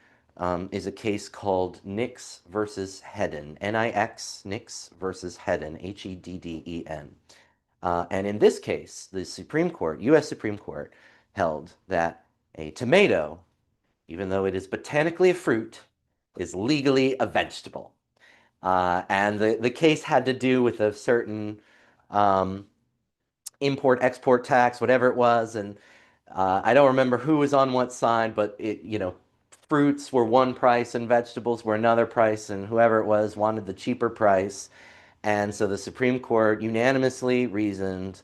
is a case called Nix versus Hedden, N-I-X, Nix versus Hedden, H-E-D-D-E-N. And in this case, the Supreme Court, U.S. Supreme Court, held that a tomato, even though it is botanically a fruit, is legally a vegetable. And the case had to do with a certain import-export tax, whatever it was, and I don't remember who was on what side, but fruits were one price and vegetables were another price, and whoever it was wanted the cheaper price. And so the Supreme Court unanimously reasoned,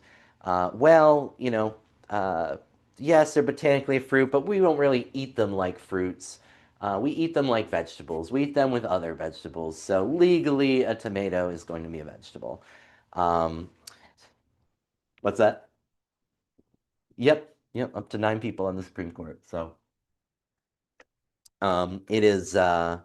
yes, they're botanically a fruit, but we don't really eat them like fruits. We eat them like vegetables. We eat them with other vegetables. So legally, a tomato is going to be a vegetable. What's that? Yep, up to 9 people on the Supreme Court. So it is that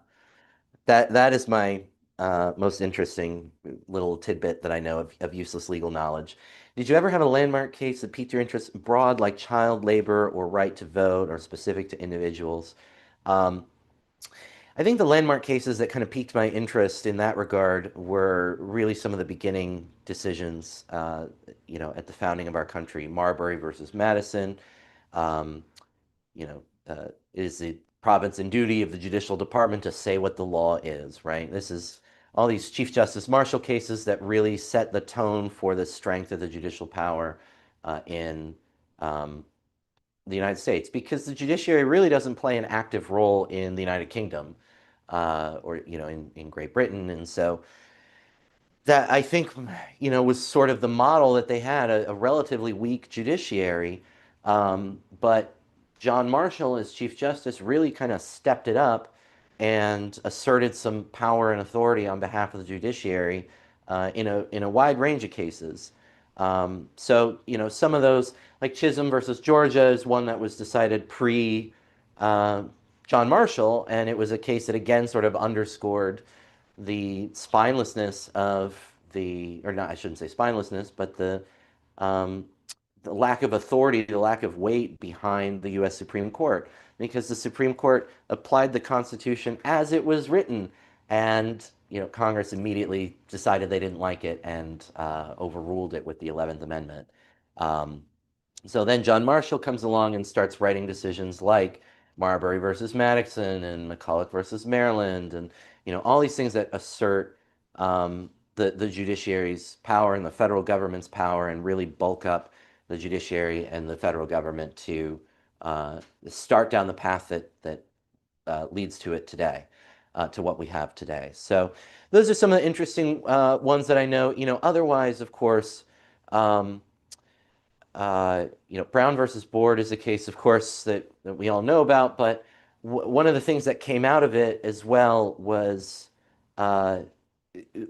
is my most interesting little tidbit that I know of useless legal knowledge. Did you ever have a landmark case that piqued your interest, broad like child labor or right to vote, or specific to individuals? Um, I think the landmark cases that kind of piqued my interest in that regard were really some of the beginning decisions, at the founding of our country. Marbury versus Madison. Um, it is the province and duty of the judicial department to say what the law is, right? This is all these Chief Justice Marshall cases that really set the tone for the strength of the judicial power in um, the United States, because the judiciary really doesn't play an active role in the United Kingdom or in Great Britain, and so that I think, was sort of the model that they had, a relatively weak judiciary. But John Marshall, as Chief Justice, really kind of stepped it up and asserted some power and authority on behalf of the judiciary in a wide range of cases. So, some of those, like Chisholm versus Georgia, is one that was decided pre uh, John Marshall, and it was a case that again sort of underscored the spinelessness of or not, I shouldn't say spinelessness, but um, the lack of authority, the lack of weight behind the U.S. Supreme Court, because the Supreme Court applied the Constitution as it was written, and Congress immediately decided they didn't like it and overruled it with the 11th Amendment. Um, so then John Marshall comes along and starts writing decisions like Marbury versus Madison and McCulloch versus Maryland, and all these things that assert the judiciary's power and the federal government's power, and really bulk up the judiciary and the federal government to start down the path that leads to it today, to what we have today. So those are some of the interesting ones that I know. Otherwise, of course. Um, Brown versus Board is a case, of course, that we all know about, but one of the things that came out of it as well was, uh,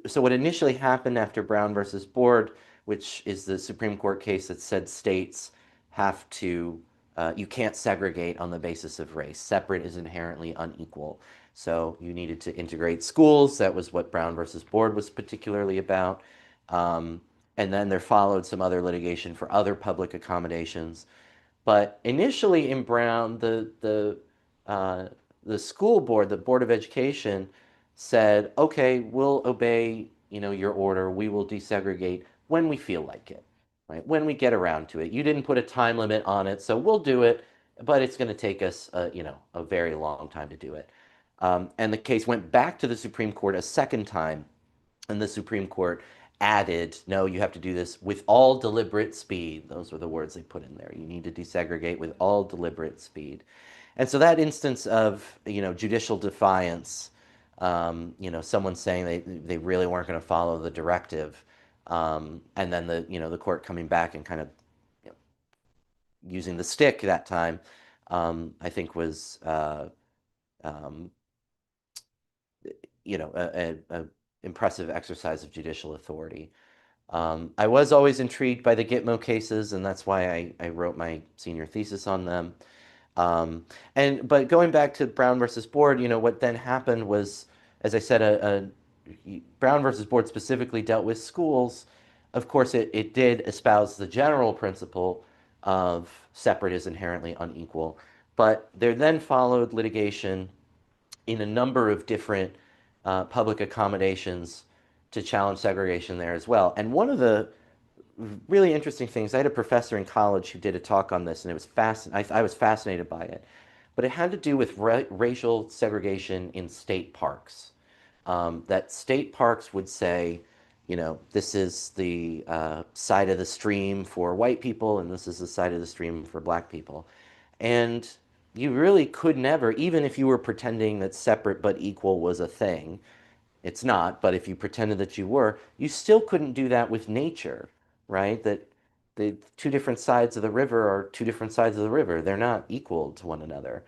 so what initially happened after Brown versus Board, which is the Supreme Court case that said states have to, you can't segregate on the basis of race. Separate is inherently unequal. So you needed to integrate schools. That was what Brown versus Board was particularly about. Um, and then there followed some other litigation for other public accommodations. But initially in Brown, the school board, the Board of Education, said, "Okay, we'll obey, your order. We will desegregate when we feel like it, right? When we get around to it. You didn't put a time limit on it, so we'll do it, but it's going to take us, a very long time to do it." And the case went back to the Supreme Court a second time, and the Supreme Court added, no, you have to do this with all deliberate speed. Those were the words they put in there. You need to desegregate with all deliberate speed. And so that instance of, judicial defiance, someone saying they really weren't going to follow the directive, and then the court coming back and kind of using the stick that time, I think was um, a impressive exercise of judicial authority. I was always intrigued by the Gitmo cases, and that's why I wrote my senior thesis on them. But going back to Brown versus Board, what then happened was, as I said, Brown versus Board specifically dealt with schools. Of course, it did espouse the general principle of separate is inherently unequal, but there then followed litigation in a number of different public accommodations to challenge segregation there as well. And one of the really interesting things, I had a professor in college who did a talk on this, and it was I was fascinated by it. But it had to do with racial segregation in state parks. That state parks would say, this is the side of the stream for white people, and this is the side of the stream for black people. And you really could never, even if you were pretending that separate but equal was a thing, it's not, but if you pretended that you were, you still couldn't do that with nature, right? That the two different sides of the river are two different sides of the river. They're not equal to one another.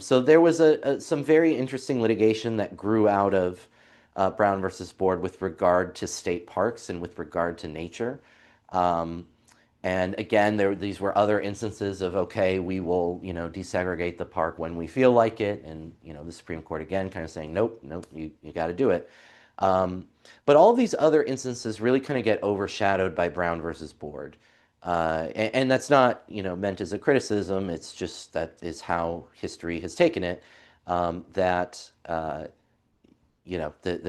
So there was some very interesting litigation that grew out of Brown versus Board with regard to state parks and with regard to nature. Um, And again, these were other instances of, okay, we will, desegregate the park when we feel like it. And, the Supreme Court again kind of saying, nope, nope, you got to do it. But all these other instances really kind of get overshadowed by Brown versus Board. And that's not, meant as a criticism. It's just that is how history has taken it. That the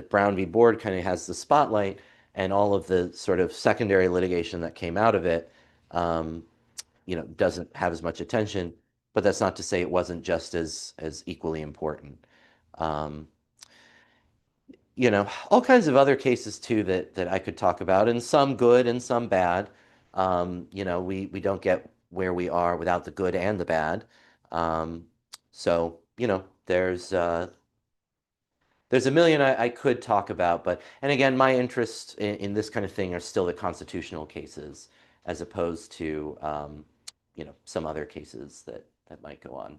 Brown v. Board kind of has the spotlight, and all of the sort of secondary litigation that came out of it, doesn't have as much attention. But that's not to say it wasn't just as equally important. All kinds of other cases too that I could talk about, and some good and some bad. We don't get where we are without the good and the bad. So, there's a million I could talk about, and again, my interests in this kind of thing are still the constitutional cases, as opposed to, some other cases that might go on.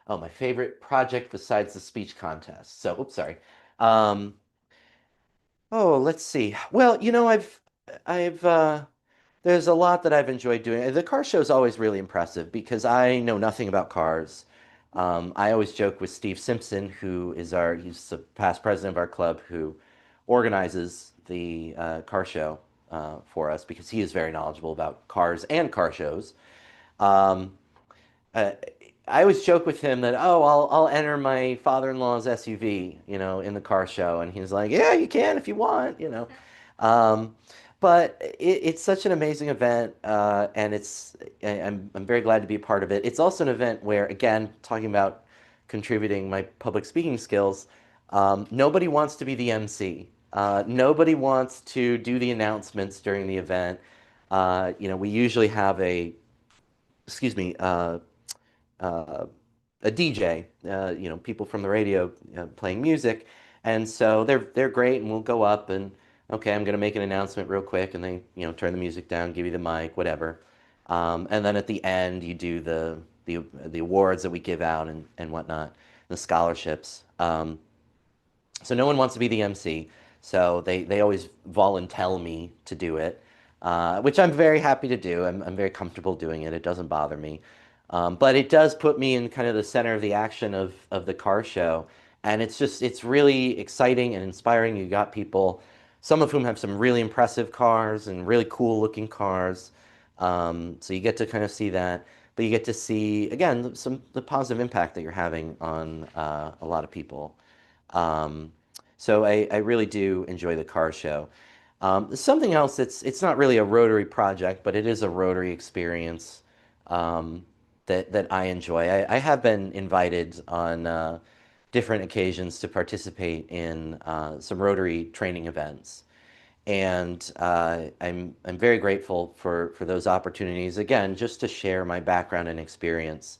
Oh, my favorite project besides the speech contest. So, oops, sorry. Oh, let's see. Well, there's a lot that I've enjoyed doing. The car show is always really impressive because I know nothing about cars. I always joke with Steve Simpson, he's the past president of our club, who organizes the car show for us, because he is very knowledgeable about cars and car shows. Um, uh, I always joke with him that, oh, I'll enter my father-in-law's SUV, in the car show, and he's like, yeah, you can if you want. Um, but it's such an amazing event, and I'm very glad to be a part of it. It's also an event where, again, talking about contributing my public speaking skills, nobody wants to be the MC. Nobody wants to do the announcements during the event. We usually have excuse me, a DJ, people from the radio playing music, and so they're great, and we'll go up and, okay, I'm going to make an announcement real quick, and they turn the music down, give you the mic, whatever, and then at the end you do the awards that we give out and whatnot, the scholarships. So no one wants to be the MC, so they always volunteer me to do it, which I'm very happy to do. I'm very comfortable doing it. It doesn't bother me. But it does put me in kind of the center of the action of the car show. And it's really exciting and inspiring. You got people, some of whom have some really impressive cars and really cool looking cars. So you get to kind of see that. But you get to see, again, the positive impact that you're having on a lot of people. So I really do enjoy the car show. Something else it's not really a Rotary project, but it is a Rotary experience that I enjoy. I have been invited on different occasions to participate in some Rotary training events. And I'm very grateful for those opportunities, again, just to share my background and experience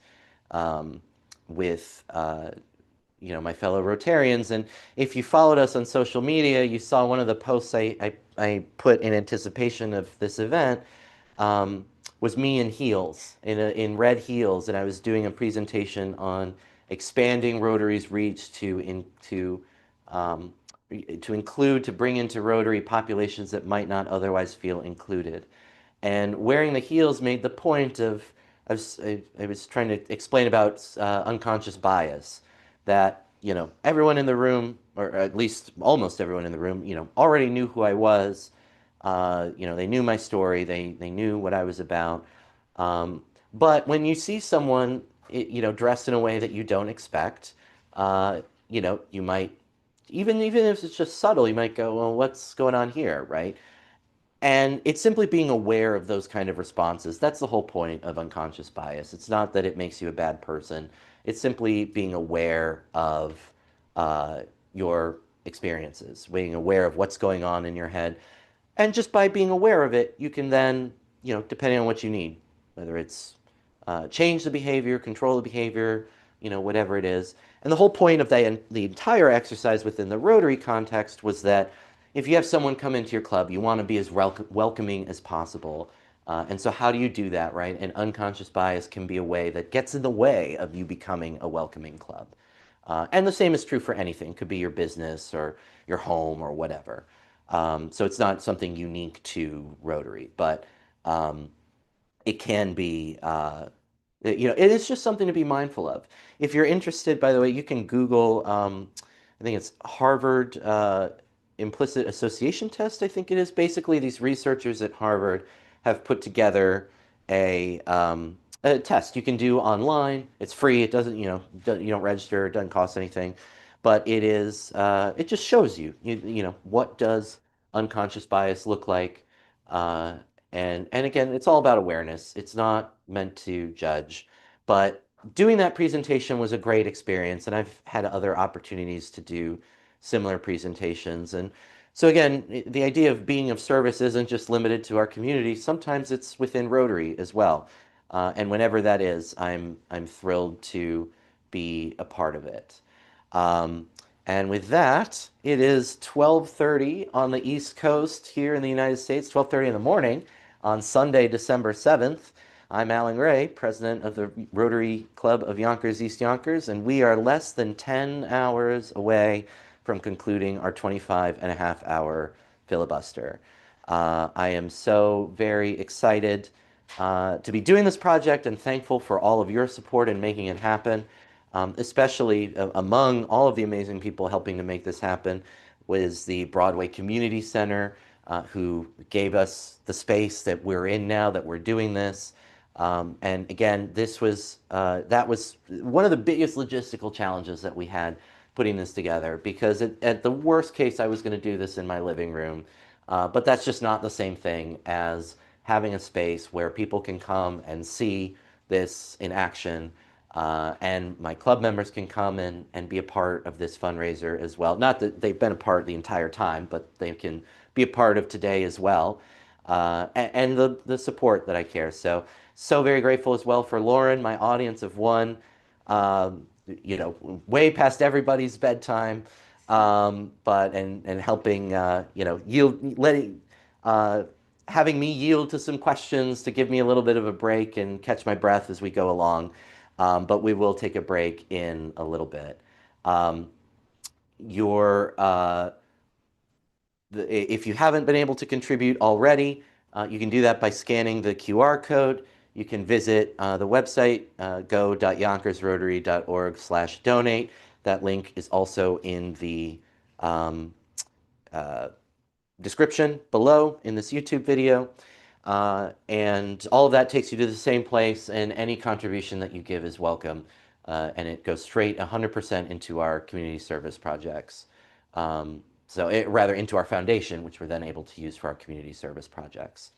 with my fellow Rotarians. And if you followed us on social media, you saw one of the posts I put in anticipation of this event was me in heels, in red heels, and I was doing a presentation on expanding Rotary's reach to bring into Rotary populations that might not otherwise feel included. And wearing the heels made the point of, I was trying to explain about unconscious bias, that, everyone in the room, or at least almost everyone in the room, already knew who I was. They knew my story, they knew what I was about. But when you see someone, dressed in a way that you don't expect, you might, even if it's just subtle, you might go, well, what's going on here, right? And it's simply being aware of those kind of responses. That's the whole point of unconscious bias. It's not that it makes you a bad person. It's simply being aware of your experiences, being aware of what's going on in your head. And just by being aware of it, you can then, depending on what you need, whether it's change the behavior, control the behavior, whatever it is. And the whole point of the entire exercise within the Rotary context was that if you have someone come into your club, you want to be as welcoming as possible. And so how do you do that, right? And unconscious bias can be a way that gets in the way of you becoming a welcoming club. And the same is true for anything. It could be your business or your home or whatever. So it's not something unique to Rotary, but it can be, it is just something to be mindful of. If you're interested, by the way, you can Google, I think it's Harvard Implicit Association Test, I think it is. Basically, these researchers at Harvard have put together a test you can do online. It's free. It doesn't, you don't register. It doesn't cost anything, but it just shows you, what does unconscious bias look like, uh, and again, it's all about awareness. It's not meant to judge, but doing that presentation was a great experience, and I've had other opportunities to do similar presentations. And so again, the idea of being of service isn't just limited to our community. Sometimes it's within Rotary as well. And whenever that is, I'm thrilled to be a part of it. Um, and with that, it is 12:30 on the East Coast here in the United States, 12:30 in the morning on Sunday, December 7th. I'm Alan Gray, president of the Rotary Club of Yonkers-East Yonkers, and we are less than 10 hours away from concluding our 25-and-a-half-hour filibuster. I am so very excited to be doing this project and thankful for all of your support in making it happen, especially among all of the amazing people helping to make this happen was the Broadway Community Center, who gave us the space that we're in now that we're doing this. And again, that was one of the biggest logistical challenges that we had putting this together, because at the worst case, I was going to do this in my living room. But that's just not the same thing as having a space where people can come and see this in action. And my club members can come and be a part of this fundraiser as well. Not that they've been a part the entire time, but they can be a part of today as well. And the support that I care. So very grateful as well for Lauren, my audience of one, way past everybody's bedtime, and helping, having me yield to some questions to give me a little bit of a break and catch my breath as we go along. But we will take a break in a little bit. If you haven't been able to contribute already, you can do that by scanning the QR code. You can visit the website, go.yonkersrotary.org/donate. That link is also in the description below in this YouTube video. And all of that takes you to the same place, and any contribution that you give is welcome. And it goes straight 100% into our community service projects. Rather into our foundation, which we're then able to use for our community service projects.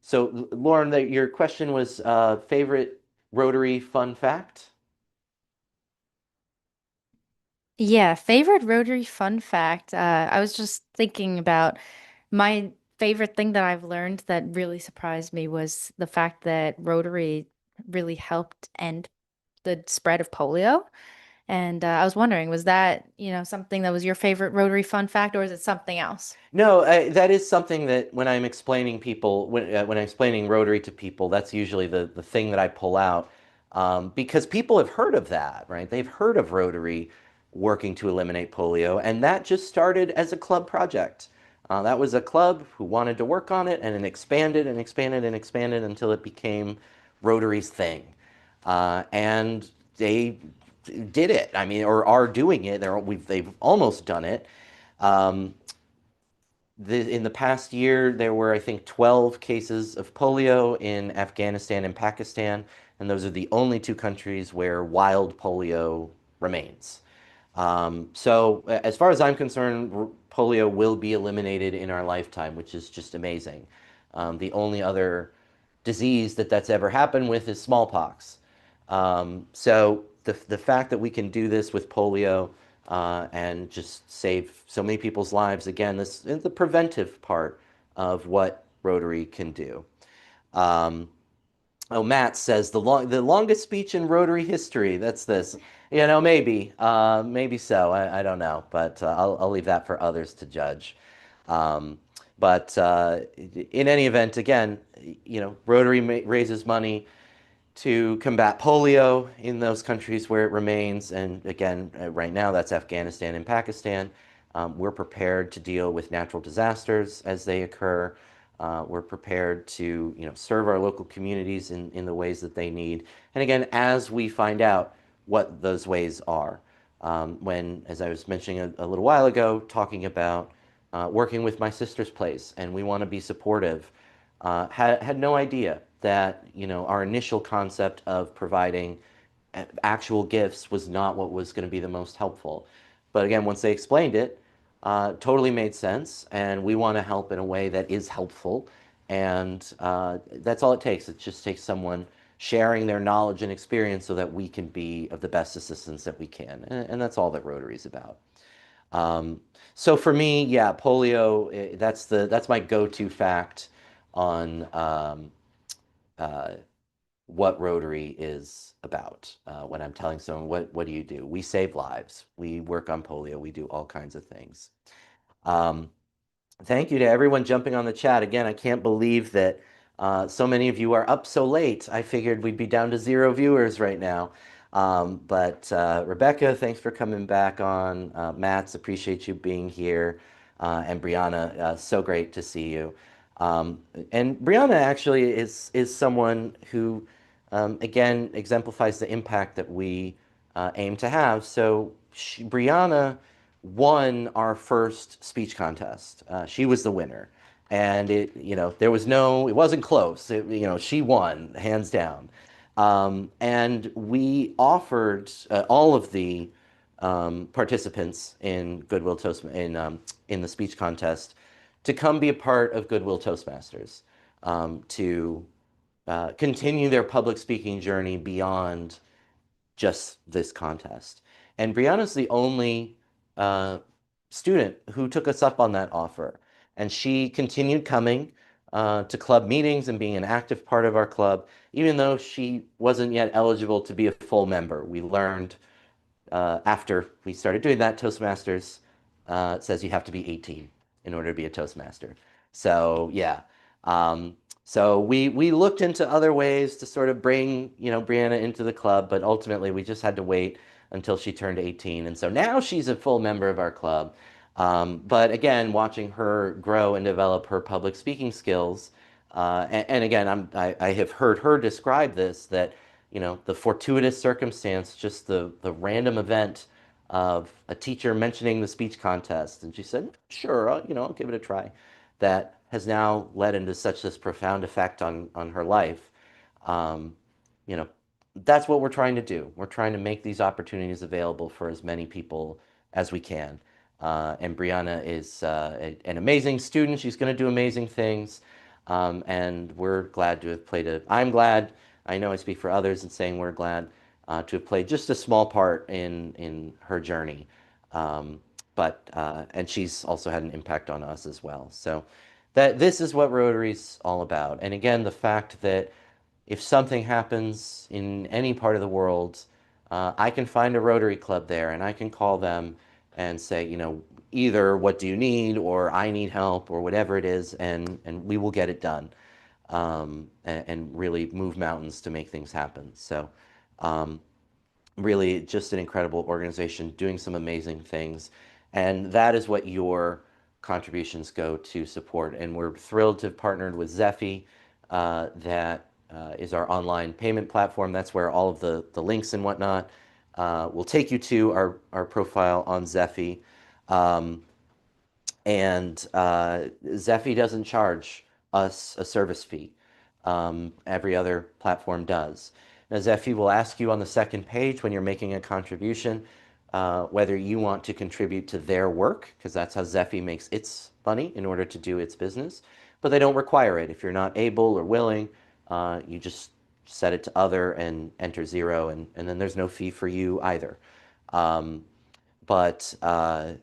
So Lauren, your question was favorite Rotary fun fact? Yeah, favorite Rotary fun fact. I was just thinking about my favorite thing that I've learned that really surprised me was the fact that Rotary really helped end the spread of polio. And I was wondering, was that, something that was your favorite Rotary fun fact, or is it something else? No, that is something that when I'm explaining when I'm explaining Rotary to people, that's usually the thing that I pull out, because people have heard of that, right? They've heard of Rotary working to eliminate polio, and that just started as a club project. That was a club who wanted to work on it, and it expanded and expanded and expanded until it became Rotary's thing. And they did it. I mean, or are doing it. They've almost done it. In the past year, there were, I think, 12 cases of polio in Afghanistan and Pakistan, and those are the only two countries where wild polio remains. So as far as I'm concerned, polio will be eliminated in our lifetime, which is just amazing. The only other disease that's ever happened with is smallpox. So the fact that we can do this with polio and just save so many people's lives, again, this is the preventive part of what Rotary can do. Matt says the longest speech in Rotary history. That's this. Maybe so. I don't know, but I'll leave that for others to judge. But in any event, again, Rotary raises money to combat polio in those countries where it remains. And again, right now that's Afghanistan and Pakistan. We're prepared to deal with natural disasters as they occur. We're prepared to, serve our local communities in the ways that they need. And again, as we find out what those ways are, as I was mentioning a little while ago, talking about working with my sister's place, and we want to be supportive, had no idea that, our initial concept of providing actual gifts was not what was going to be the most helpful. But again, once they explained it, totally made sense, and we want to help in a way that is helpful. And that's all it takes. It just takes someone sharing their knowledge and experience so that we can be of the best assistance that we can. And that's all that Rotary is about. So for me, yeah, polio, that's my go-to fact on what Rotary is about. When I'm telling someone, what do you do? We save lives. We work on polio. We do all kinds of things. Thank you to everyone jumping on the chat. Again, I can't believe that so many of you are up so late. I figured we'd be down to 0 viewers right now. But Rebecca, thanks for coming back on. Mats, appreciate you being here. And Brianna, so great to see you. And Brianna actually is someone who, again, exemplifies the impact that we aim to have. So Brianna won our first speech contest. She was the winner. And it wasn't close. She won, hands down. And we offered all of the participants in Goodwill in the speech contest to come be a part of Goodwill Toastmasters, to continue their public speaking journey beyond just this contest. And Brianna's the only student who took us up on that offer. And she continued coming to club meetings and being an active part of our club, even though she wasn't yet eligible to be a full member. We learned after we started doing that, Toastmasters says you have to be 18 in order to be a Toastmaster. So yeah. So we looked into other ways to sort of bring, Brianna into the club, but ultimately we just had to wait until she turned 18. And so now she's a full member of our club. But again, watching her grow and develop her public speaking skills, and again, I have heard her describe this, that, the fortuitous circumstance, just the random event of a teacher mentioning the speech contest. And she said, sure, I'll give it a try. That has now led into such this profound effect on her life. That's what we're trying to do. We're trying to make these opportunities available for as many people as we can. And Brianna is an amazing student. She's going to do amazing things. And we're glad to have I'm glad, I know I speak for others in saying we're glad to have played just a small part in her journey. And she's also had an impact on us as well. So this is what Rotary's all about. And again, the fact that if something happens in any part of the world, I can find a Rotary Club there, and I can call them and say, either what do you need, or I need help, or whatever it is, and we will get it done, and really move mountains to make things happen. So really just an incredible organization doing some amazing things. And that is what your contributions go to support. And we're thrilled to have partnered with Zeffy, that is our online payment platform. That's where all of the links and whatnot will take you to our profile on Zeffy. And Zeffy doesn't charge us a service fee. Every other platform does. Now, Zeffy will ask you on the second page when you're making a contribution whether you want to contribute to their work, because that's how Zeffy makes its money in order to do its business. But they don't require it. If you're not able or willing, you just set it to other and enter 0, and then there's no fee for you either. That's how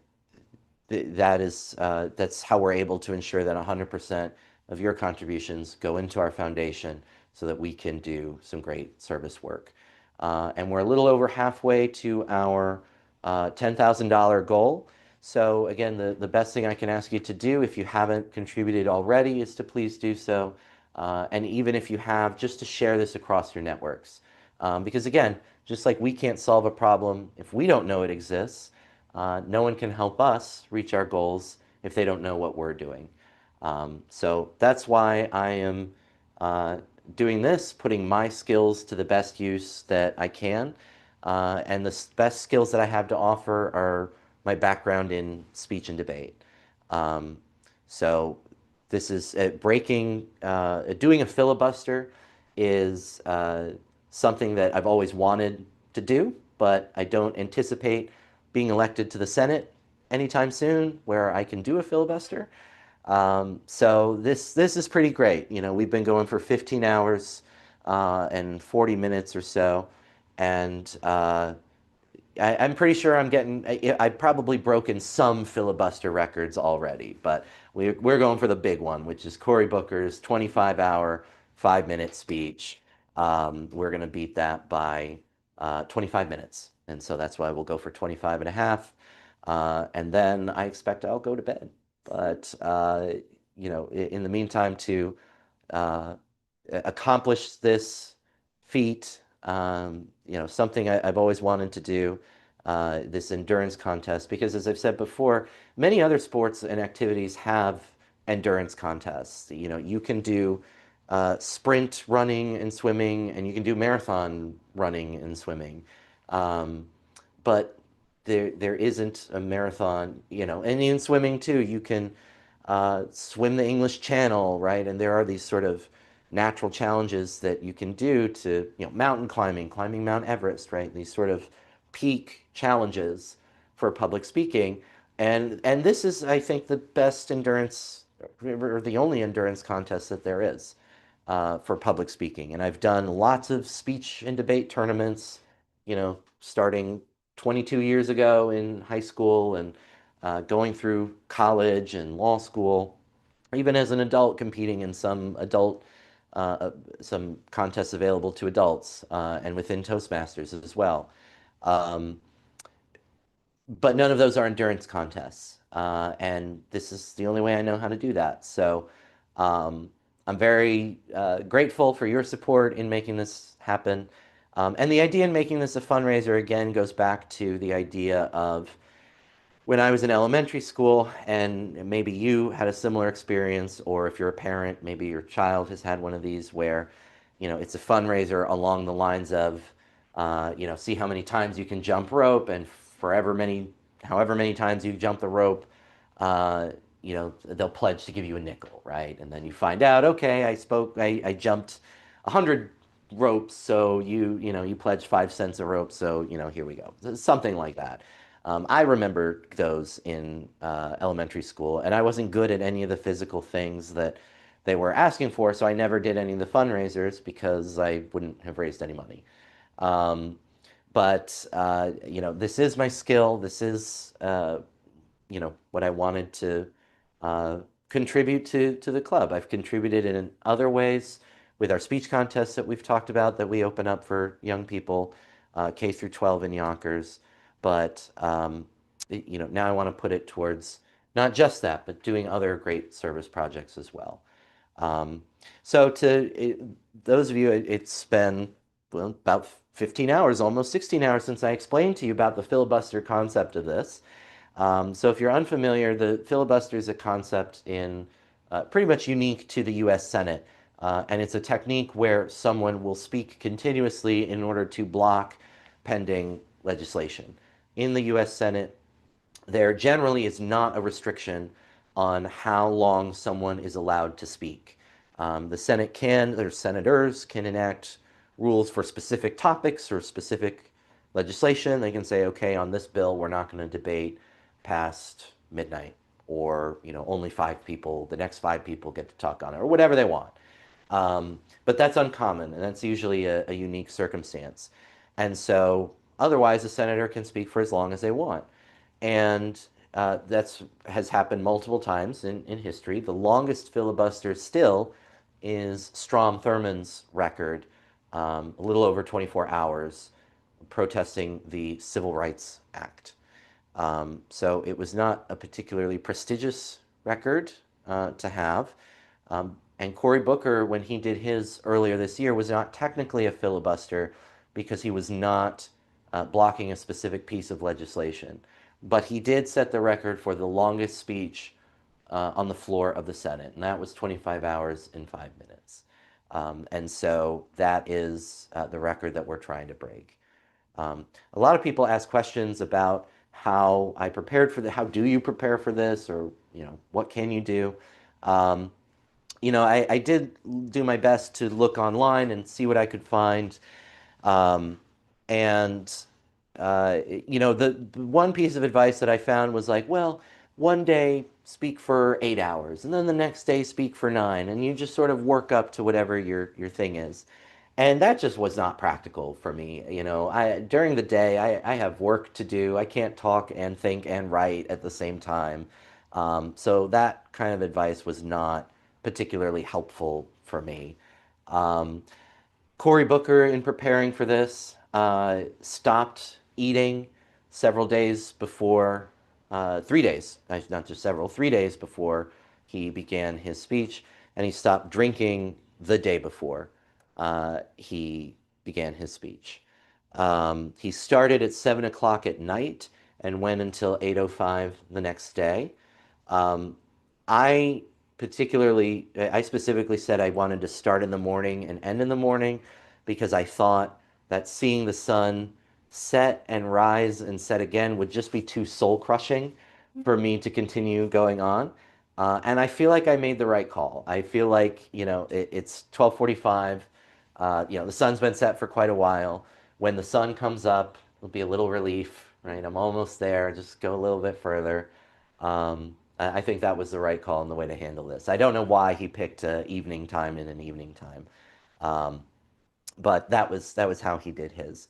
we're able to ensure that 100% of your contributions go into our foundation so that we can do some great service work. And we're a little over halfway to our $10,000 goal. So again, the best thing I can ask you to do, if you haven't contributed already, is to please do so. And even if you have, just to share this across your networks. Because again, just like we can't solve a problem if we don't know it exists, no one can help us reach our goals if they don't know what we're doing. So that's why I am doing this, putting my skills to the best use that I can. And the best skills that I have to offer are my background in speech and debate. Um, so this is doing a filibuster is something that I've always wanted to do, but I don't anticipate being elected to the Senate anytime soon where I can do a filibuster. So this is pretty great. You know, we've been going for 15 hours and 40 minutes or so, and I'm pretty sure I've probably broken some filibuster records already, but we're going for the big one, which is Cory Booker's 25-hour, 5-minute speech. We're going to beat that by 25 minutes. And so that's why we'll go for 25 and a half. And then I expect I'll go to bed. But, you know, in the meantime, to accomplish this feat, you know, something I've always wanted to do, this endurance contest, because as I've said before, many other sports and activities have endurance contests. You know, you can do sprint running and swimming, and you can do marathon running and swimming. But there isn't a marathon, you know, and in swimming too, you can swim the English Channel, right? And there are these sort of natural challenges that you can do to, you know, mountain climbing, climbing Mount Everest, right? These sort of peak challenges for public speaking. And this is, I think, the best endurance, or the only endurance contest that there is for public speaking. And I've done lots of speech and debate tournaments, you know, starting 22 years ago in high school and going through college and law school, even as an adult competing in some contests available to adults and within Toastmasters as well. But none of those are endurance contests. And this is the only way I know how to do that. So I'm very grateful for your support in making this happen. And the idea in making this a fundraiser, again, goes back to the idea of when I was in elementary school, and maybe you had a similar experience, or if you're a parent, maybe your child has had one of these where, you know, it's a fundraiser along the lines of, you know, see how many times you can jump rope, and however many times you jump the rope, you know, they'll pledge to give you a nickel, right? And then you find out, okay, I jumped 100 ropes, so you know, you pledged 5 cents a rope, so, you know, here we go. Something like that. I remember those in elementary school, and I wasn't good at any of the physical things that they were asking for, so I never did any of the fundraisers because I wouldn't have raised any money. But you know, this is my skill. This is you know, what I wanted to contribute to the club. I've contributed in other ways with our speech contests that we've talked about, that we open up for young people, K through 12 in Yonkers. But you know, now I want to put it towards not just that, but doing other great service projects as well. So those of you, it's been, well, about 15 hours, almost 16 hours since I explained to you about the filibuster concept of this. So if you're unfamiliar, the filibuster is a concept in pretty much unique to the U.S. Senate. And it's a technique where someone will speak continuously in order to block pending legislation. In the U.S. Senate, there generally is not a restriction on how long someone is allowed to speak. The Senate their senators can enact rules for specific topics or specific legislation. They can say, okay, on this bill, we're not going to debate past midnight, or, you know, only 5 people, the next 5 people get to talk on it, or whatever they want. But that's uncommon, and that's usually a unique circumstance. And so otherwise, a senator can speak for as long as they want. And has happened multiple times in history. The longest filibuster still is Strom Thurmond's record, a little over 24 hours, protesting the Civil Rights Act. So it was not a particularly prestigious record to have. And Cory Booker, when he did his earlier this year, was not technically a filibuster because he was not blocking a specific piece of legislation. but he did set the record for the longest speech on the floor of the Senate, and that was 25 hours and 5 minutes. And so that is the record that we're trying to break. A lot of people ask questions about how I prepared for how do you prepare for this, or what can you do? I did do my best to look online and see what I could find. Um, and the one piece of advice that I found was like, well, one day speak for 8 hours, and then the next day speak for 9, and you just sort of work up to whatever your thing is. And that just was not practical for me. During the day, I have work to do. I can't talk and think and write at the same time. So that kind of advice was not particularly helpful for me. Um, Cory Booker, in preparing for this, stopped eating several days before, 3 days, not just several, 3 days before he began his speech, and he stopped drinking the day before he began his speech. He started at 7 o'clock at night and went until 8:05 the next day. Um, I I specifically said I wanted to start in the morning and end in the morning because I thought that seeing the sun set and rise and set again would just be too soul crushing for me to continue going on. And I feel like I made the right call. I feel like, it's 12:45. The sun's been set for quite a while. When the sun comes up, it'll be a little relief, right? I'm almost there. Just go a little bit further. I think that was the right call and the way to handle this. I don't know why he picked evening time in an evening time, but that was how he did his.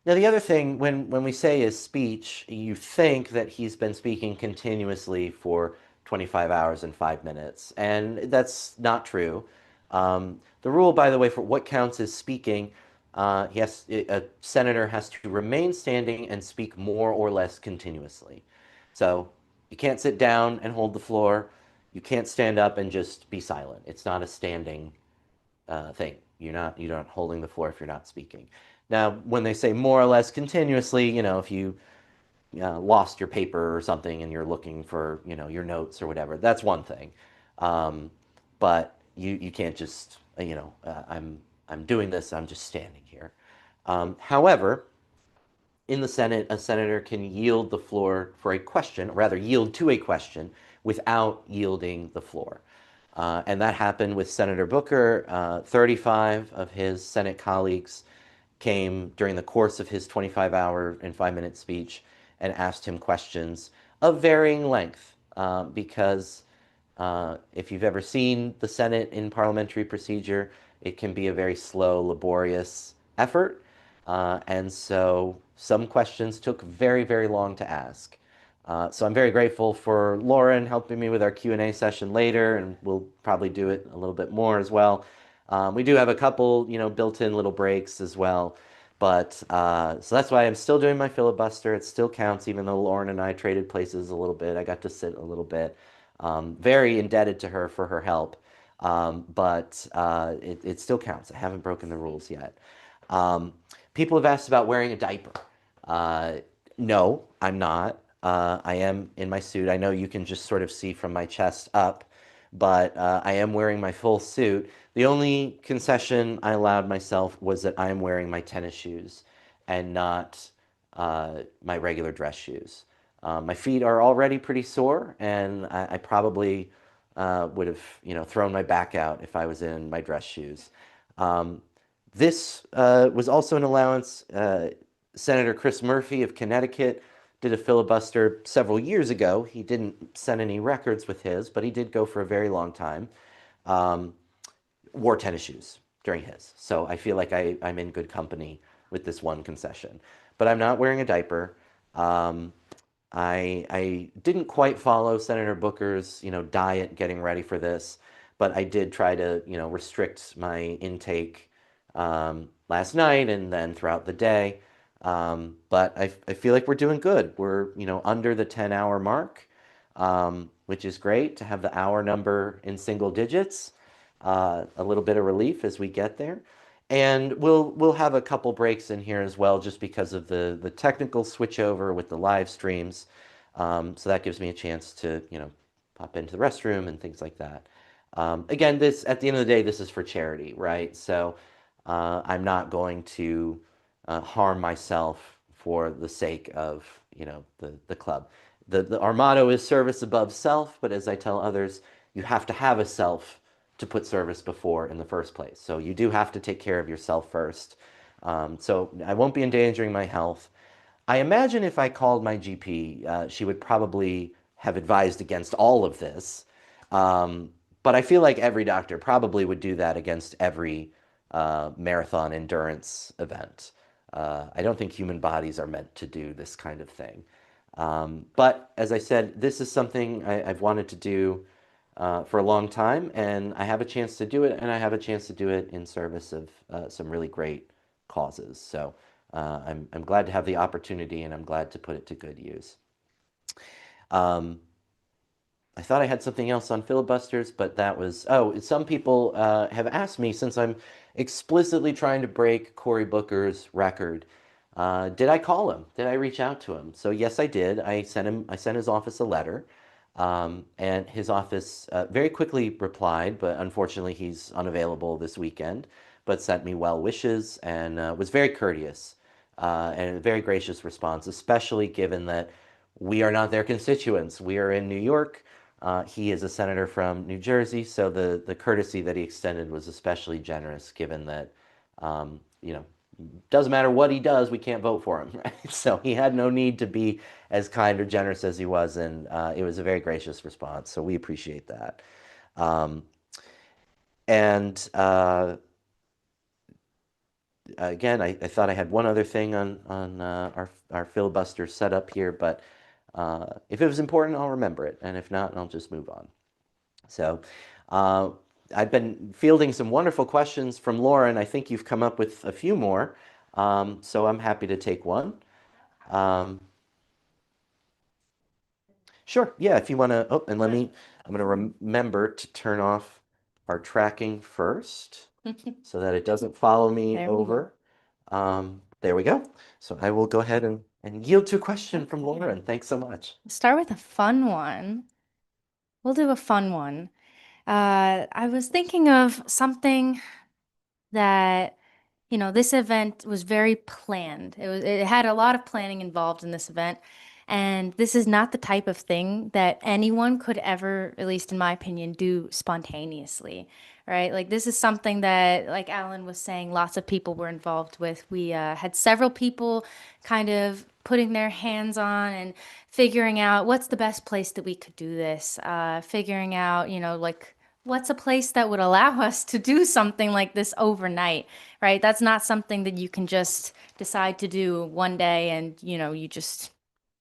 Now, the other thing, when we say his speech, you think that he's been speaking continuously for 25 hours and 5 minutes, and that's not true. The rule, by the way, for what counts as speaking, a senator has to remain standing and speak more or less continuously. So you can't sit down and hold the floor. You can't stand up and just be silent. It's not a standing thing. You're not holding the floor if you're not speaking. Now, when they say more or less continuously, if you lost your paper or something and you're looking for, your notes or whatever, that's one thing. But you can't just, I'm doing this, I'm just standing here. However, in the Senate, a senator can yield the floor for a question, or rather yield to a question without yielding the floor. And that happened with Senator Booker. 35 of his Senate colleagues came during the course of his 25-hour and 5-minute speech and asked him questions of varying length. Because if you've ever seen the Senate in parliamentary procedure, it can be a very slow, laborious effort. And so some questions took very, very long to ask. So I'm very grateful for Lauren helping me with our Q&A session later, and we'll probably do it a little bit more as well. We do have a couple, built-in little breaks as well. But so that's why I'm still doing my filibuster. It still counts, even though Lauren and I traded places a little bit. I got to sit a little bit. Very indebted to her for her help. But it still counts. I haven't broken the rules yet. People have asked about wearing a diaper. No, I'm not. I am in my suit. I know you can just sort of see from my chest up, but I am wearing my full suit. The only concession I allowed myself was that I am wearing my tennis shoes and not my regular dress shoes. My feet are already pretty sore, and I probably would have, thrown my back out if I was in my dress shoes. This was also an allowance. Senator Chris Murphy of Connecticut did a filibuster several years ago. He didn't set any records with his, but he did go for a very long time. Wore tennis shoes during his. So I feel like I'm in good company with this one concession. But I'm not wearing a diaper. I didn't quite follow Senator Booker's, diet getting ready for this, but I did try to, restrict my intake last night and then throughout the day. But I feel like we're doing good. We're, under the 10-hour mark, which is great to have the hour number in single digits. A little bit of relief as we get there. And we'll have a couple breaks in here as well, just because of the technical switchover with the live streams. So that gives me a chance to, pop into the restroom and things like that. Again, this at the end of the day, this is for charity, right? So I'm not going to harm myself for the sake of, the club. Our motto is service above self, but as I tell others, you have to have a self to put service before in the first place. So you do have to take care of yourself first. So I won't be endangering my health. I imagine if I called my GP, she would probably have advised against all of this. Um, but I feel like every doctor probably would do that against every marathon endurance event. I don't think human bodies are meant to do this kind of thing. But as I said, this is something I've wanted to do for a long time, and I have a chance to do it, and I have a chance to do it in service of some really great causes. So I'm glad to have the opportunity, and I'm glad to put it to good use. I thought I had something else on filibusters, but that was, oh, some people have asked me, since I'm explicitly trying to break Cory Booker's record, did I call him? Did I reach out to him? So yes, I did. I sent his office a letter, and his office very quickly replied, but unfortunately he's unavailable this weekend, but sent me well wishes and was very courteous and a very gracious response, especially given that we are not their constituents. We are in New York. He is a senator from New Jersey, so the courtesy that he extended was especially generous, given that, doesn't matter what he does, we can't vote for him, right? So he had no need to be as kind or generous as he was, and it was a very gracious response, so we appreciate that. And again, I thought I had one other thing on our filibuster setup here, but if it was important, I'll remember it, and if not, I'll just move on. So I've been fielding some wonderful questions from Lauren. I think you've come up with a few more, so I'm happy to take one. Sure, yeah, if you want to, oh, and I'm going to remember to turn off our tracking first so that it doesn't follow me There we go. over. There we go. So I will go ahead and yield to a question from Lauren. Thanks so much. Start with a fun one. We'll do a fun one. I was thinking of something that, this event was very planned. It had a lot of planning involved in this event. And this is not the type of thing that anyone could ever, at least in my opinion, do spontaneously, right? Like this is something that, like Alan was saying, lots of people were involved with. We had several people kind of putting their hands on and figuring out what's the best place that we could do this, figuring out, like what's a place that would allow us to do something like this overnight, right? That's not something that you can just decide to do one day and, you just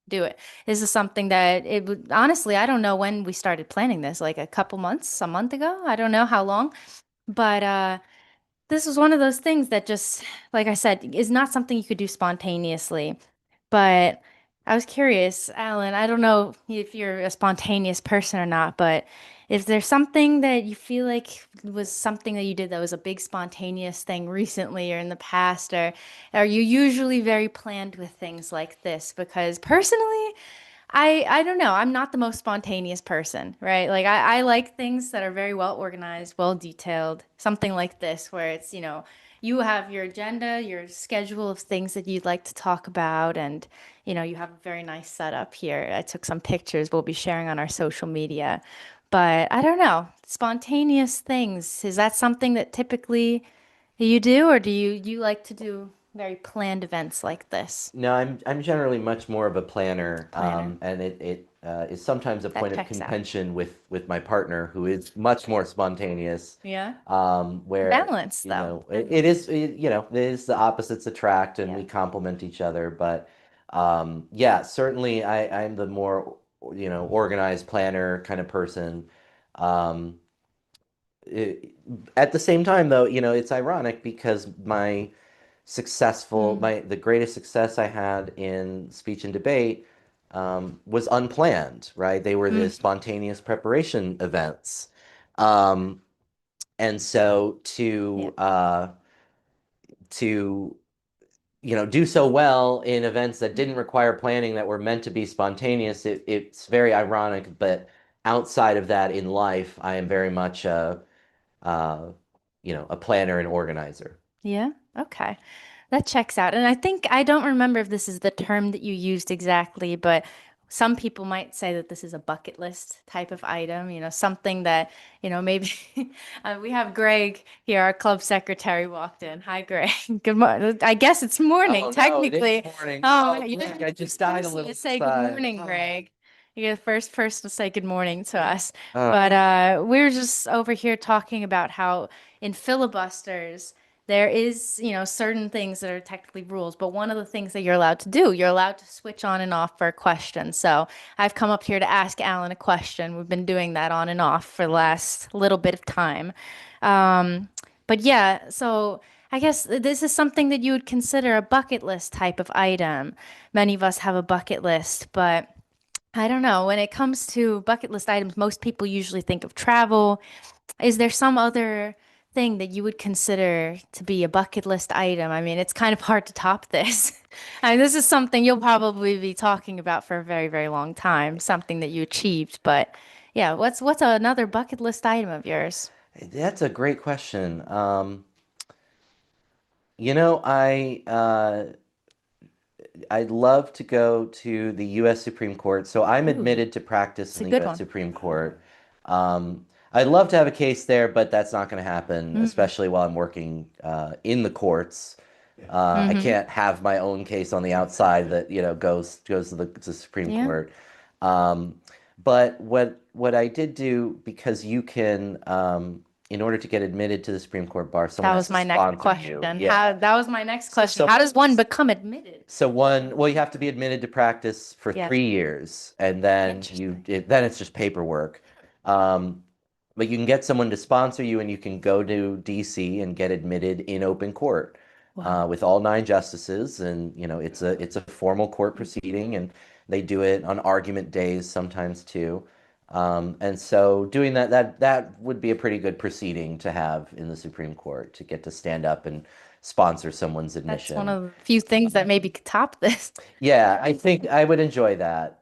do it. This is something that it would, honestly, I don't know when we started planning this, like a month ago. I don't know how long, but this was one of those things that just, like I said, is not something you could do spontaneously. But I was curious, Alan, I don't know if you're a spontaneous person or not, but is there something that you feel like was something that you did that was a big spontaneous thing recently or in the past, or are you usually very planned with things like this? Because personally, I don't know. I'm not the most spontaneous person, right? Like I like things that are very well organized, well detailed, something like this where it's, you have your agenda, your schedule of things that you'd like to talk about, and you have a very nice setup here. I took some pictures we'll be sharing on our social media. But I don't know, spontaneous things, is that something that typically you do, or do you like to do very planned events like this? No, I'm generally much more of a planner, Planner. and it is sometimes a That point of checks out. contention with my partner, who is much more spontaneous. Yeah. Where Balance, though. it is it is the opposites attract, and Yeah. we complement each other. But yeah, certainly I'm the more organized planner kind of person. Um, it, at the same time, though, it's ironic because the greatest success I had in speech and debate was unplanned, right? They were the Mm. spontaneous preparation events. Um, and so Yeah. to do so well in events that didn't require planning that were meant to be spontaneous. It's very ironic, but outside of that in life, I am very much uh, a planner and organizer. Yeah. Okay. That checks out. And I think I don't remember if this is the term that you used exactly, but some people might say that this is a bucket list type of item, something that, maybe we have Greg here, our club secretary walked in. Hi, Greg. Good morning. I guess it's morning, Oh, no, it is technically. morning. Oh, Oh, you're Greg, the I just first died a person little to say good inside. morning, Oh. Greg. You're the first person to say good morning to us. Oh. But we're just over here talking about how in filibusters, there is, certain things that are technically rules, but one of the things that you're allowed to do, you're allowed to switch on and off for a question. So I've come up here to ask Alan a question. We've been doing that on and off for the last little bit of time. But yeah, so I guess this is something that you would consider a bucket list type of item. Many of us have a bucket list, but I don't know. When it comes to bucket list items, most people usually think of travel. Is there some other thing that you would consider to be a bucket list item? I mean, it's kind of hard to top this. I mean, this is something you'll probably be talking about for a very, very long time, something that you achieved. But yeah, what's another bucket list item of yours? That's a great question. I'd love to go to the U.S. Supreme Court. So I'm Ooh, admitted to practice it's in a the good U.S. one. Supreme Court. I'd love to have a case there, but that's not going to happen, Mm-hmm. especially while I'm working in the courts. I Mm-hmm. can't have my own case on the outside that goes to the Supreme Yeah, Court. Um, but what I did do, because you can, in order to get admitted to the Supreme Court bar, someone that has was to my next sponsor you. question. Yeah. That was my next question. So How does one become admitted? well, you have to be admitted to practice for Yeah, 3 years, and then interesting. then it's just paperwork. Um, but you can get someone to sponsor you, and you can go to DC and get admitted in open court Wow. with all 9 justices, and it's a formal court proceeding, and they do it on argument days sometimes too. And so doing that would be a pretty good proceeding to have in the Supreme Court to get to stand up and sponsor someone's That's one admission. of the few things that maybe could top this. Yeah, I think I would enjoy that.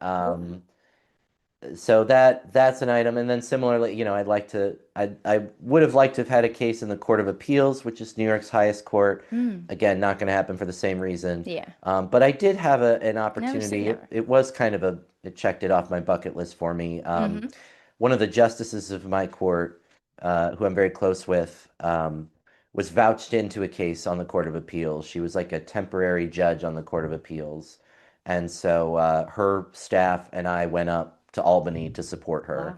So that's an item, and then similarly, I would have liked to have had a case in the Court of Appeals, which is New York's highest court. Mm, Again, not going to happen for the same reason. yeah. But I did have an Never say opportunity. never. It was kind of it checked it off my bucket list for me. Mm-hmm. One of the justices of my court, who I'm very close with, was vouched into a case on the Court of Appeals. She was like a temporary judge on the Court of Appeals. And so her staff and I went up to Albany to support her. Wow.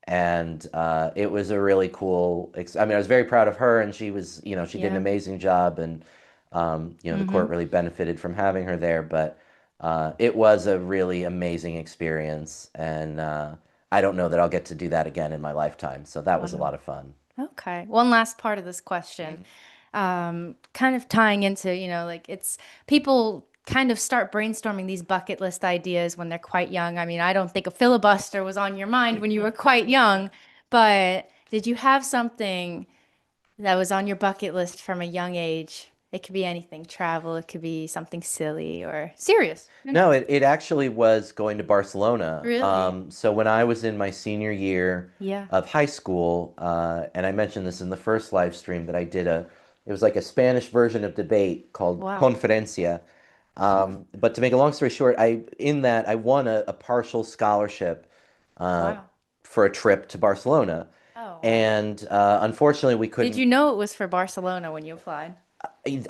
And it was a really cool, I mean, I was very proud of her, and she was, she did an Yeah. amazing job. And, the Mm-hmm. court really benefited from having her there. But it was a really amazing experience. And I don't know that I'll get to do that again in my lifetime. So that was a Wow. lot of fun. Okay. One last part of this question, kind of tying into, like it's people kind of start brainstorming these bucket list ideas when they're quite young. I mean, I don't think a filibuster was on your mind when you were quite young, but did you have something that was on your bucket list from a young age? It could be anything, travel, it could be something silly or serious. No, it actually was going to Barcelona. Really? So when I was in my senior year Yeah. of high school, and I mentioned this in the first live stream, that it was like a Spanish version of debate called Wow. Conferencia. But to make a long story short, I won a partial scholarship uh, Wow. for a trip to Barcelona. Oh, wow. And unfortunately, we Did you couldn't. know it was for Barcelona when you applied?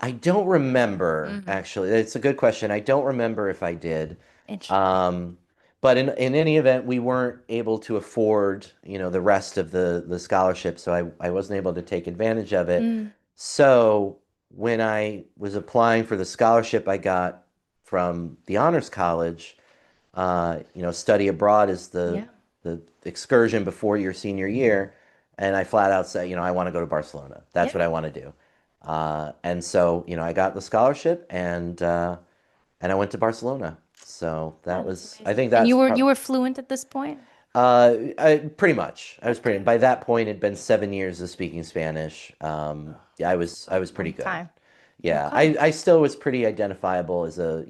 I don't remember, Mm-hmm. actually. It's a good question. I don't remember if I did. Interesting. Um, but in any event, we weren't able to afford, the rest of the scholarship, so I wasn't able to take advantage of it. Mm, So when I was applying for the scholarship I got from the Honors College, study abroad is yeah. the excursion before your senior year, and I flat out said, I want to go to Barcelona. That's Yeah. what I want to do. And so, I got the scholarship, and I went to Barcelona. So Oh, that's I amazing. think And that's you were fluent at this point? pretty much. I was pretty. Okay. By that point, it'd been 7 years of speaking Spanish. Yeah, I was pretty Long good. time. Yeah, Okay. I still was pretty identifiable as a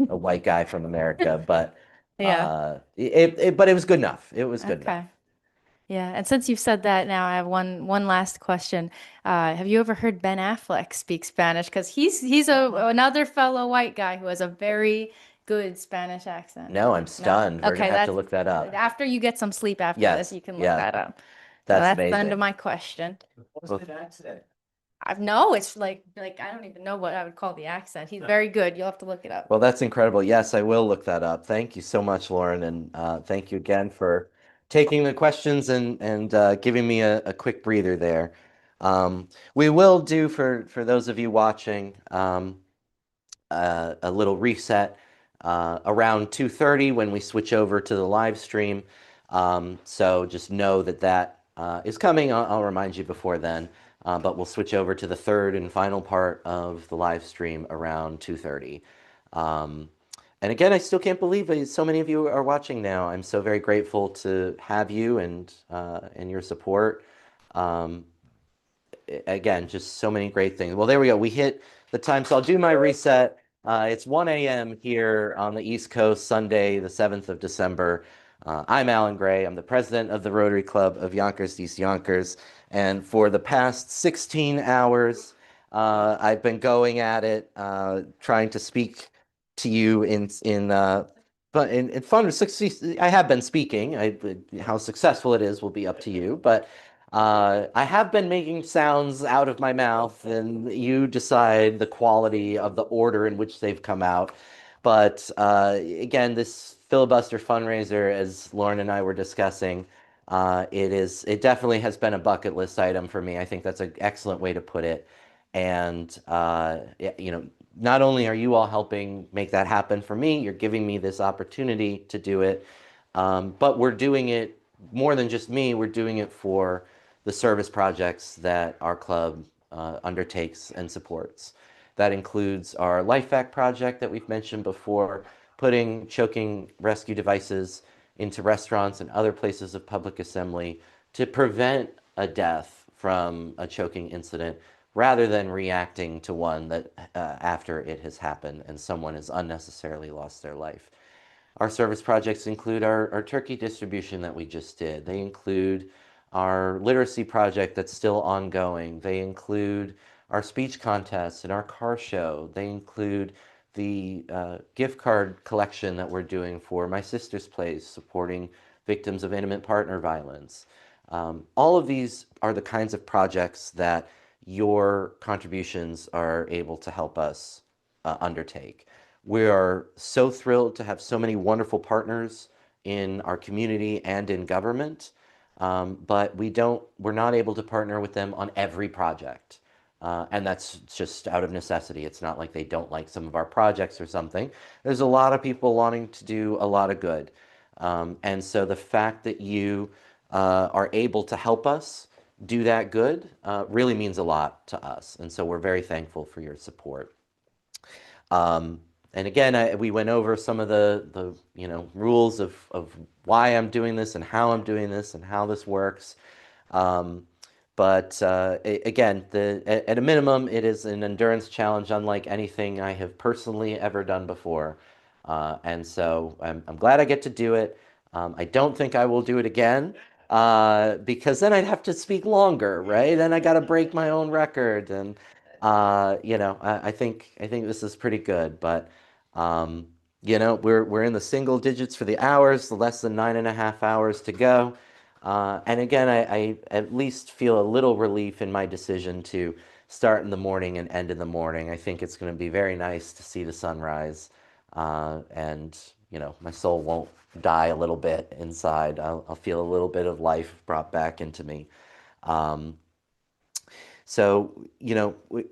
white guy from America, but Yeah. but it was good enough. It was good enough. Okay. Yeah, and since you've said that, now I have one last question. Have you ever heard Ben Affleck speak Spanish? Because he's another fellow white guy who has a very good Spanish accent. No, I'm No? stunned. We're gonna Okay, have to that's look that up. after you get some sleep after this, Yes, you can look yeah, that up. So that's that's the end of amazing. my question. What's Well, the accent? I've no, it's like I don't even know what I would call the accent. He's very good. You'll have to look it up. Well, that's incredible. Yes, I will look that up. Thank you so much, Lauren, and thank you again for taking the questions and giving me a quick breather there. We will do for those of you watching a little reset around 2:30 when we switch over to the live stream. So just know that that is coming. I'll remind you before then. But we'll switch over to the third and final part of the live stream around 2:30. And again, I still can't believe so many of you are watching now. I'm so very grateful to have you and your support. Um, Again, just so many great things. Well, there we go. We hit the time. So I'll do my reset. It's 1 a.m. here on the East Coast, Sunday, the 7th of December. I'm Alan Gray. I'm the president of the Rotary Club of Yonkers-East Yonkers. And for the past 16 hours, I've been going at it, trying to speak to you but in fun. I have been speaking. How successful it is will be up to you. But I have been making sounds out of my mouth, and you decide the quality of the order in which they've come out. But again, this filibuster fundraiser, as Lauren and I were discussing, it definitely has been a bucket list item for me. I think that's an excellent way to put it. And not only are you all helping make that happen for me, you're giving me this opportunity to do it, but we're doing it more than just me. We're doing it for the service projects that our club undertakes and supports. That includes our LifeVac project that we've mentioned before, putting choking rescue devices into restaurants and other places of public assembly to prevent a death from a choking incident rather than reacting to one that after it has happened and someone has unnecessarily lost their life. Our service projects include our turkey distribution that we just did. They include our literacy project that's still ongoing. They include our speech contests and our car show. They include the gift card collection that we're doing for My Sister's Place, supporting victims of intimate partner violence. All of these are the kinds of projects that your contributions are able to help us undertake. We are so thrilled to have so many wonderful partners in our community and in government, but we're not able to partner with them on every project. And that's just out of necessity. It's not like they don't like some of our projects or something. There's a lot of people wanting to do a lot of good. And so the fact that you are able to help us do that good really means a lot to us. And so we're very thankful for your support. And again, we went over some of the rules of why I'm doing this and how I'm doing this and how this works. But again, at a minimum, it is an endurance challenge unlike anything I have personally ever done before. And so I'm glad I get to do it. I don't think I will do it again because then I'd have to speak longer, right? And I got to break my own record. And I think this is pretty good. But we're in the single digits for the hours, less than 9.5 hours to go. And again, I at least feel a little relief in my decision to start in the morning and end in the morning. I think it's going to be very nice to see the sunrise, and my soul won't die a little bit inside. I'll feel a little bit of life brought back into me. So,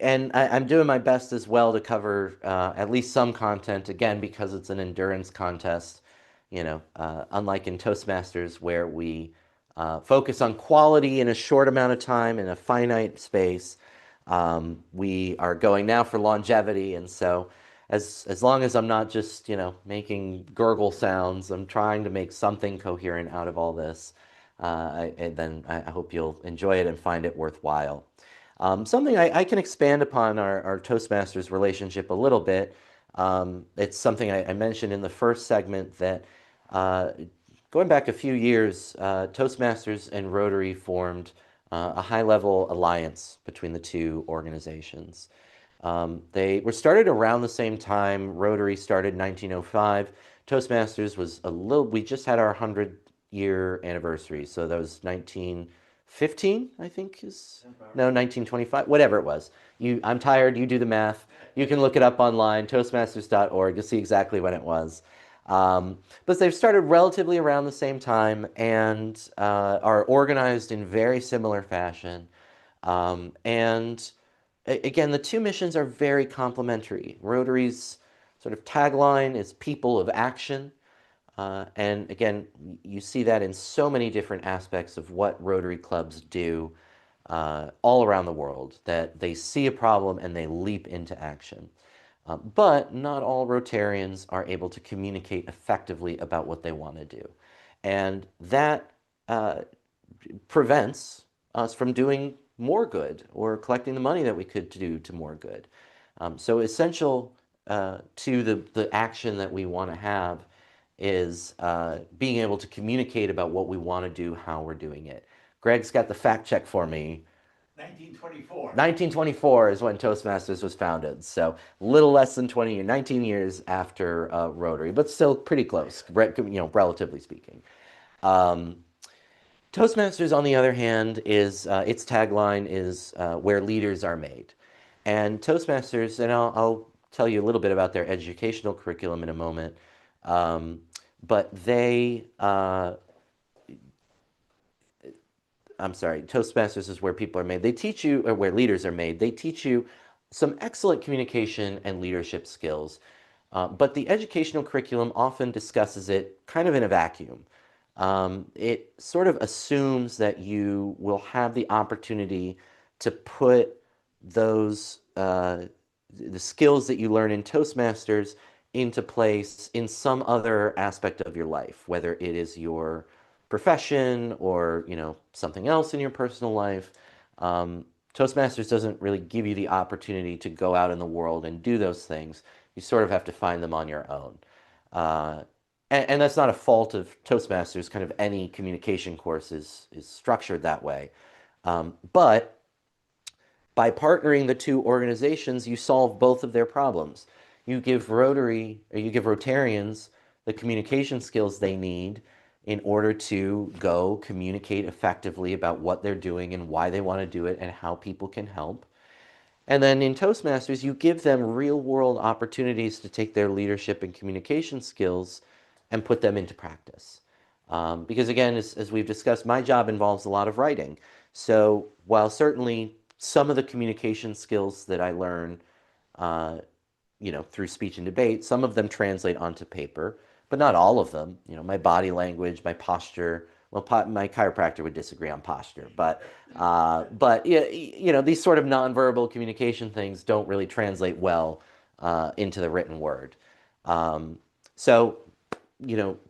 and I'm doing my best as well to cover at least some content, again, because it's an endurance contest, unlike in Toastmasters where we focus on quality in a short amount of time in a finite space. We are going now for longevity. And so as long as I'm not just, making gurgle sounds, I'm trying to make something coherent out of all this. Then I hope you'll enjoy it and find it worthwhile. Something I can expand upon our Toastmasters relationship a little bit. It's something I mentioned in the first segment that uh, going back a few years, Toastmasters and Rotary formed a high-level alliance between the two organizations. They were started around the same time. Rotary started in 1905. Toastmasters was we just had our 100-year anniversary. So that was 1915, I think no, 1925, whatever it was. I'm tired, you do the math. You can look it up online, toastmasters.org. You'll see exactly when it was. But they've started relatively around the same time and are organized in very similar fashion. And again, the two missions are very complementary. Rotary's sort of tagline is people of action. And again, you see that in so many different aspects of what Rotary clubs do all around the world, that they see a problem and they leap into action. But not all Rotarians are able to communicate effectively about what they want to do. And that prevents us from doing more good or collecting the money that we could do to more good. So essential to the action that we want to have is being able to communicate about what we want to do, how we're doing it. Greg's got the fact check for me. 1924. 1924 is when Toastmasters was founded, so a little less than 19 years after Rotary, but still pretty close, relatively speaking. Toastmasters, on the other hand, is its tagline is where leaders are made. And Toastmasters, and I'll tell you a little bit about their educational curriculum in a moment, but I'm sorry, Toastmasters is where people are made. They teach you, or where leaders are made. They teach you some excellent communication and leadership skills, but the educational curriculum often discusses it kind of in a vacuum. It sort of assumes that you will have the opportunity to put those the skills that you learn in Toastmasters into place in some other aspect of your life, whether it is your profession or something else in your personal life. Toastmasters doesn't really give you the opportunity to go out in the world and do those things. You sort of have to find them on your own. And that's not a fault of Toastmasters. Kind of any communication course is structured that way. But by partnering the two organizations, you solve both of their problems. You give Rotarians the communication skills they need in order to go communicate effectively about what they're doing and why they want to do it and how people can help. And then in Toastmasters, you give them real-world opportunities to take their leadership and communication skills and put them into practice. Because again, as we've discussed, my job involves a lot of writing. So while certainly some of the communication skills that I learn, through speech and debate, some of them translate onto paper, but not all of them. My body language, my posture. Well, my chiropractor would disagree on posture, but yeah, these sort of nonverbal communication things don't really translate well into the written word. So,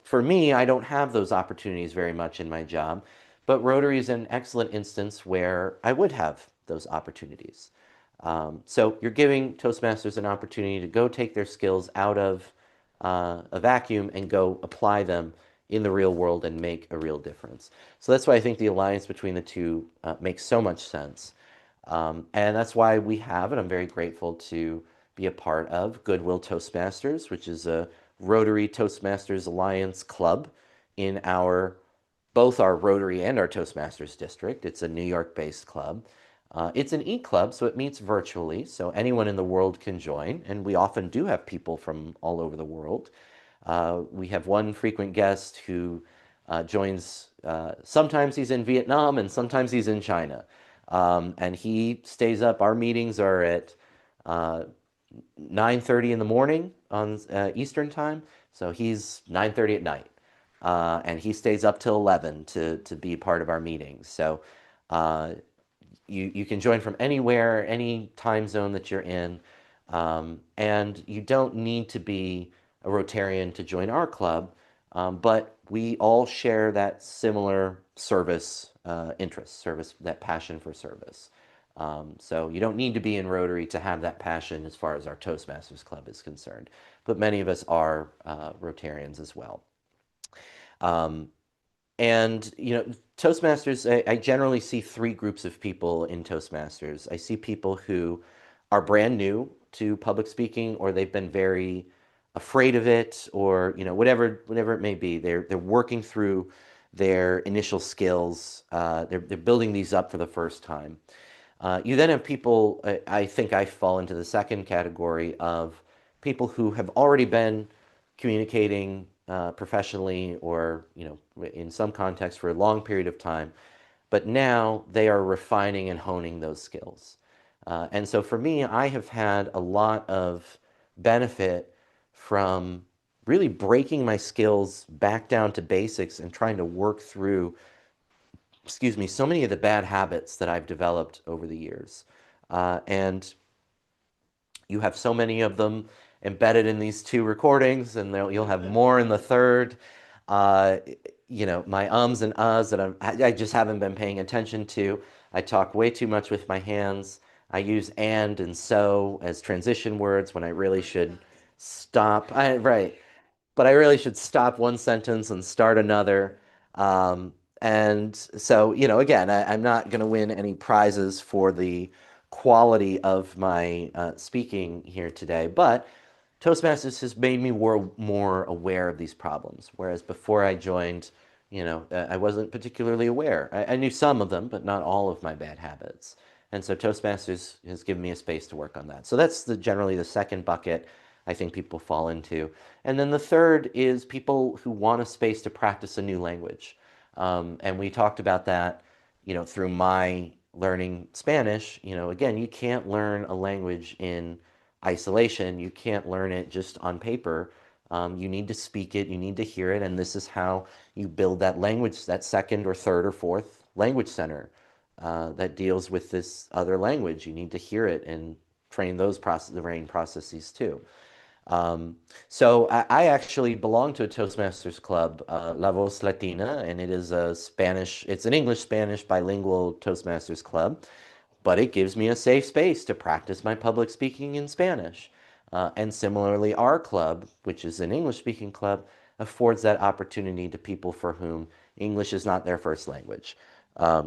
for me, I don't have those opportunities very much in my job, but Rotary is an excellent instance where I would have those opportunities. So you're giving Toastmasters an opportunity to go take their skills out of a vacuum and go apply them in the real world and make a real difference. So that's why I think the alliance between the two makes so much sense. And that's why we have, and I'm very grateful to be a part of, Goodwill Toastmasters, which is a Rotary Toastmasters Alliance club in both our Rotary and our Toastmasters district. It's a New York-based club. It's an e-club, so it meets virtually, so anyone in the world can join, and we often do have people from all over the world. We have one frequent guest who joins, sometimes he's in Vietnam and sometimes he's in China. And he stays up. Our meetings are at 9:30 in the morning on Eastern time, so he's 9:30 at night. And he stays up till 11 to be part of our meetings. So you can join from anywhere, any time zone that you're in, and you don't need to be a Rotarian to join our club, but we all share that similar service interest, that passion for service. So you don't need to be in Rotary to have that passion as far as our Toastmasters Club is concerned, but many of us are Rotarians as well. And, Toastmasters, I generally see three groups of people in Toastmasters. I see people who are brand new to public speaking, or they've been very afraid of it, or, whatever it may be. They're working through their initial skills. They're building these up for the first time. You then have people, I think I fall into the second category of people who have already been communicating professionally or, in some context for a long period of time, but now they are refining and honing those skills. And so for me, I have had a lot of benefit from really breaking my skills back down to basics and trying to work through, so many of the bad habits that I've developed over the years. And you have so many of them embedded in these two recordings, and you'll have more in the third. My ums and uhs that I just haven't been paying attention to. I talk way too much with my hands. I use and so as transition words when I really should stop. Right. But I really should stop one sentence and start another. And so, again, I'm not going to win any prizes for the quality of my speaking here today, but Toastmasters has made me more aware of these problems. Whereas before I joined, I wasn't particularly aware. I knew some of them, but not all of my bad habits. And so Toastmasters has given me a space to work on that. So that's generally the second bucket I think people fall into. And then the third is people who want a space to practice a new language. And we talked about that, through my learning Spanish. Again, you can't learn a language in isolation. You can't learn it just on paper. You need to speak it, you need to hear it, and this is how you build that language, that second or third or fourth language center that deals with this other language. You need to hear it and train those brain processes too. So I actually belong to a Toastmasters club, La Voz Latina, and it is it's an English-Spanish bilingual Toastmasters club, but it gives me a safe space to practice my public speaking in Spanish. And similarly, our club, which is an English-speaking club, affords that opportunity to people for whom English is not their first language.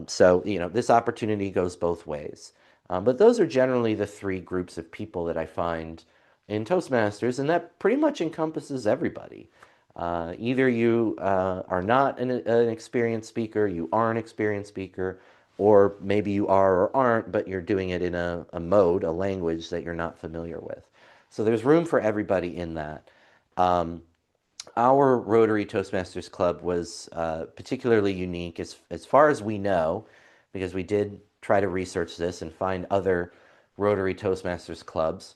So, this opportunity goes both ways. But those are generally the three groups of people that I find in Toastmasters, and that pretty much encompasses everybody. Either you are not an experienced speaker, you are an experienced speaker, or maybe you are or aren't, but you're doing it in a mode, a language that you're not familiar with. So there's room for everybody in that. Our Rotary Toastmasters Club was particularly unique as far as we know, because we did try to research this and find other Rotary Toastmasters clubs.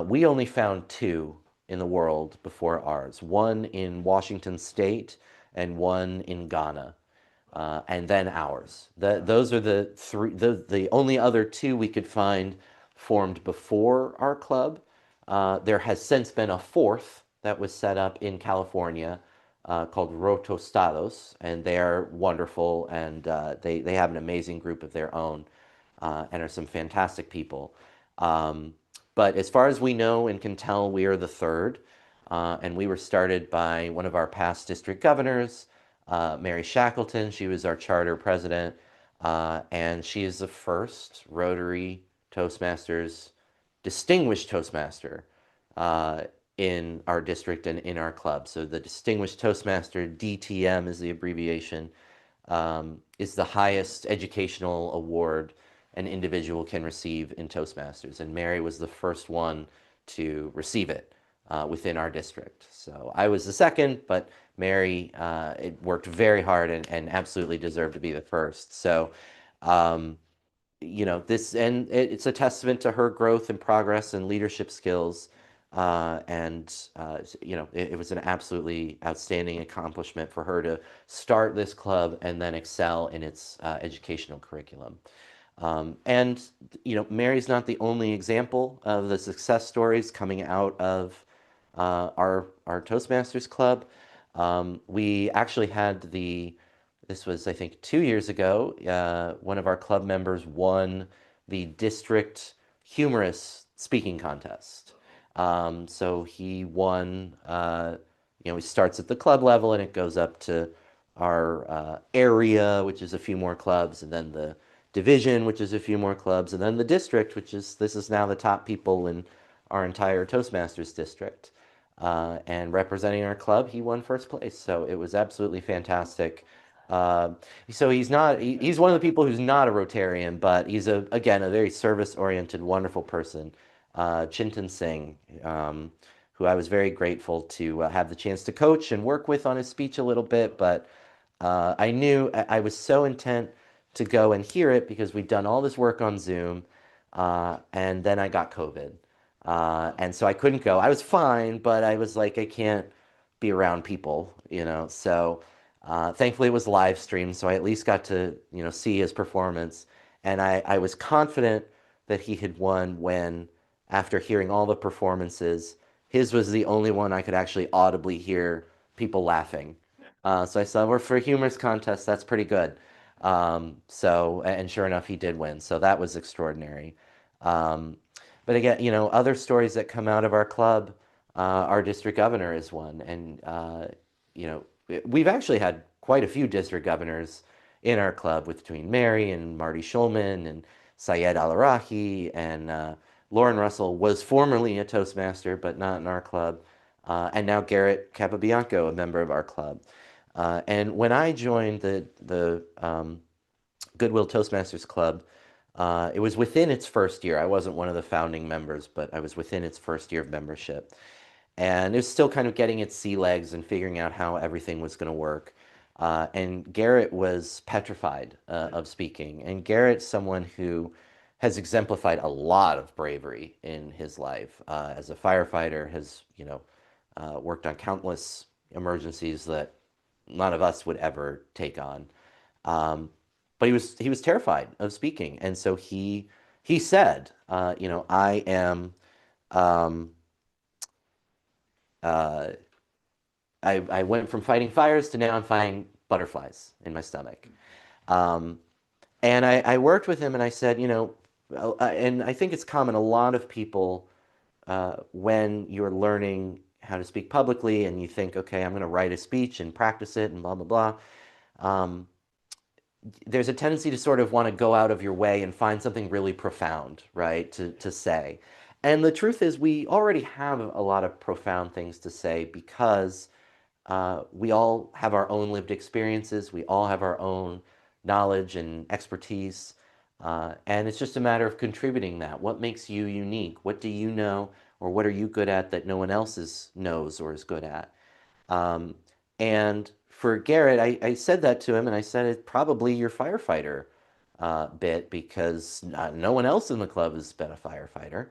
We only found two in the world before ours, one in Washington State and one in Ghana, and then ours. Those are the three, the only other two we could find formed before our club. There has since been a fourth that was set up in California called Rotostados, and they are wonderful, and they have an amazing group of their own and are some fantastic people. But as far as we know and can tell, we are the third, and we were started by one of our past district governors, Mary Shackleton. She was our charter president, and she is the first Rotary Toastmasters distinguished Toastmaster in our district and in our club. So the Distinguished Toastmaster, DTM is the abbreviation, is the highest educational award an individual can receive in Toastmasters. And Mary was the first one to receive it within our district. So I was the second, but Mary it worked very hard and absolutely deserved to be the first. So, it's a testament to her growth and progress and leadership skills. It was an absolutely outstanding accomplishment for her to start this club and then excel in its educational curriculum. Mary's not the only example of the success stories coming out of our Toastmasters Club. We actually had this was, I think, 2 years ago, one of our club members won the district humorous speaking contest. So he won, he starts at the club level and it goes up to our area, which is a few more clubs, and then the division, which is a few more clubs, and then the district, this is now the top people in our entire Toastmasters district. And representing our club, he won first place. So it was absolutely fantastic. Uh, so he's one of the people who's not a Rotarian, but he's again, a very service-oriented, wonderful person. Chintan Singh, who I was very grateful to have the chance to coach and work with on his speech a little bit, but I knew I was so intent to go and hear it because we'd done all this work on Zoom, and then I got COVID. And so I couldn't go. I was fine, but I was like, I can't be around people, So thankfully it was live streamed, so I at least got to, see his performance. And I was confident that he had won when, after hearing all the performances, his was the only one I could actually audibly hear people laughing. So I said, well, for a humorous contest, that's pretty good. And sure enough, he did win. So that was extraordinary. But again, other stories that come out of our club, our district governor is one. And, we've actually had quite a few district governors in our club between Mary and Marty Schulman and Syed Al-Arahi, and Lauren Russell was formerly a Toastmaster, but not in our club. And now Garrett Capobianco, a member of our club. And when I joined the Goodwill Toastmasters Club, it was within its first year. I wasn't one of the founding members, but I was within its first year of membership. And it was still kind of getting its sea legs and figuring out how everything was going to work. And Garrett was petrified of speaking. And Garrett's someone who has exemplified a lot of bravery in his life. As a firefighter, has worked on countless emergencies that none of us would ever take on. But he was terrified of speaking, and so he said, I am. I went from fighting fires to now I'm fighting butterflies in my stomach. And I worked with him, and I said, and I think it's common. A lot of people, when you're learning how to speak publicly, and you think, okay, I'm going to write a speech and practice it, and blah blah blah. There's a tendency to sort of want to go out of your way and find something really profound, right, to say. And the truth is, we already have a lot of profound things to say because we all have our own lived experiences. We all have our own knowledge and expertise. And it's just a matter of contributing that. What makes you unique? What do you know, or what are you good at that no one else knows or is good at? And for Garrett, I said that to him, and I said, it's probably your firefighter bit, because no one else in the club has been a firefighter.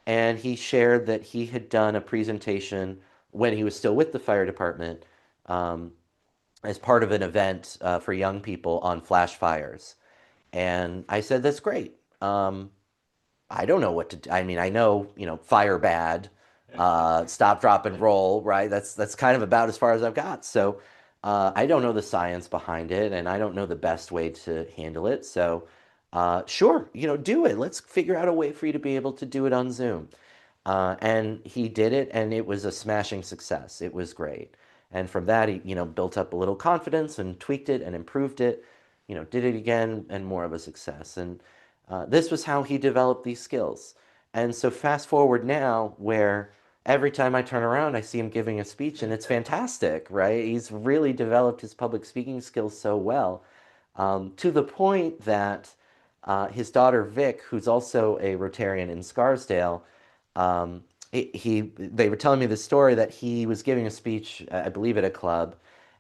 And he shared that he had done a presentation when he was still with the fire department as part of an event for young people on flash fires. And I said, that's great. I don't know what to do. I mean, I know, fire bad, stop, drop, and roll, right? That's kind of about as far as I've got. So I don't know the science behind it, and I don't know the best way to handle it. So sure, do it. Let's figure out a way for you to be able to do it on Zoom. And he did it, and it was a smashing success. It was great. And from that, he, built up a little confidence and tweaked it and improved it, did it again, and more of a success. And this was how he developed these skills. And so fast forward now, where every time I turn around, I see him giving a speech, and it's fantastic, right? He's really developed his public speaking skills so well, to the point that his daughter, Vic, who's also a Rotarian in Scarsdale, they were telling me the story that he was giving a speech, I believe at a club,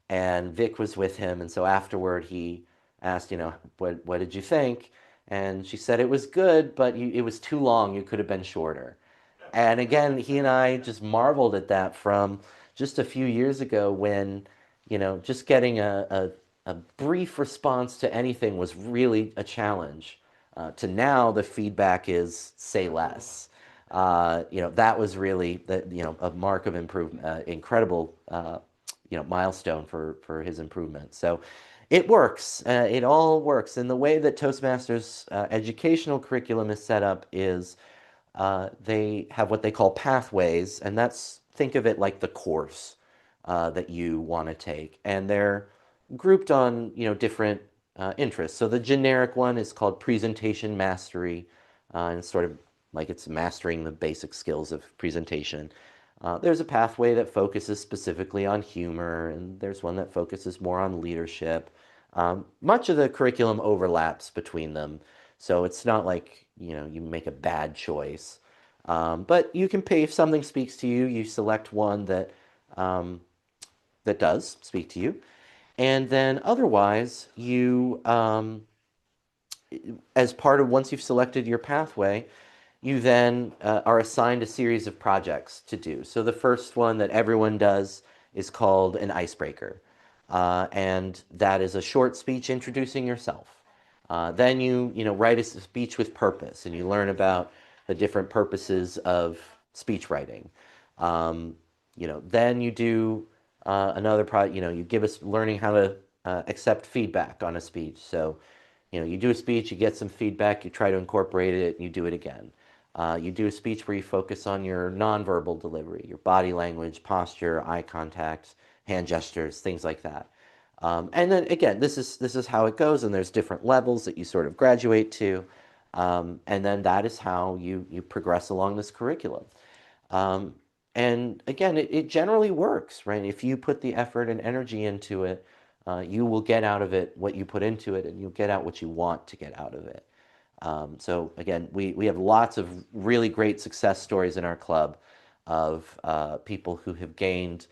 and Vic was with him. And so afterward, he asked, what did you think? And she said it was good, but it was too long. You could have been shorter. And again, he and I just marveled at that from just a few years ago when, just getting a brief response to anything was really a challenge. To now, the feedback is say less. That was really a mark of improvement, incredible, milestone for his improvement. So It works. It all works. And the way that Toastmasters educational curriculum is set up is they have what they call pathways, and think of it like the course that you want to take. And they're grouped on, different interests. So the generic one is called presentation mastery, and it's sort of like it's mastering the basic skills of presentation. There's a pathway that focuses specifically on humor, and there's one that focuses more on leadership. Much of the curriculum overlaps between them, so it's not like, you make a bad choice. But you can pay if something speaks to you, you select one that does speak to you. And then otherwise, as part of once you've selected your pathway, you then are assigned a series of projects to do. So the first one that everyone does is called an icebreaker. And that is a short speech introducing yourself. Then you write a speech with purpose, and you learn about the different purposes of speech writing. Then you do another project. You give us learning how to accept feedback on a speech. So, you do a speech, you get some feedback, you try to incorporate it, and you do it again. You do a speech where you focus on your nonverbal delivery, your body language, posture, eye contact, hand gestures, things like that. And then again, this is how it goes, and there's different levels that you sort of graduate to, and then that is how you progress along this curriculum. And again, it generally works, right? If you put the effort and energy into it, you will get out of it what you put into it, and you'll get out what you want to get out of it. So again, we have lots of really great success stories in our club of people who have gained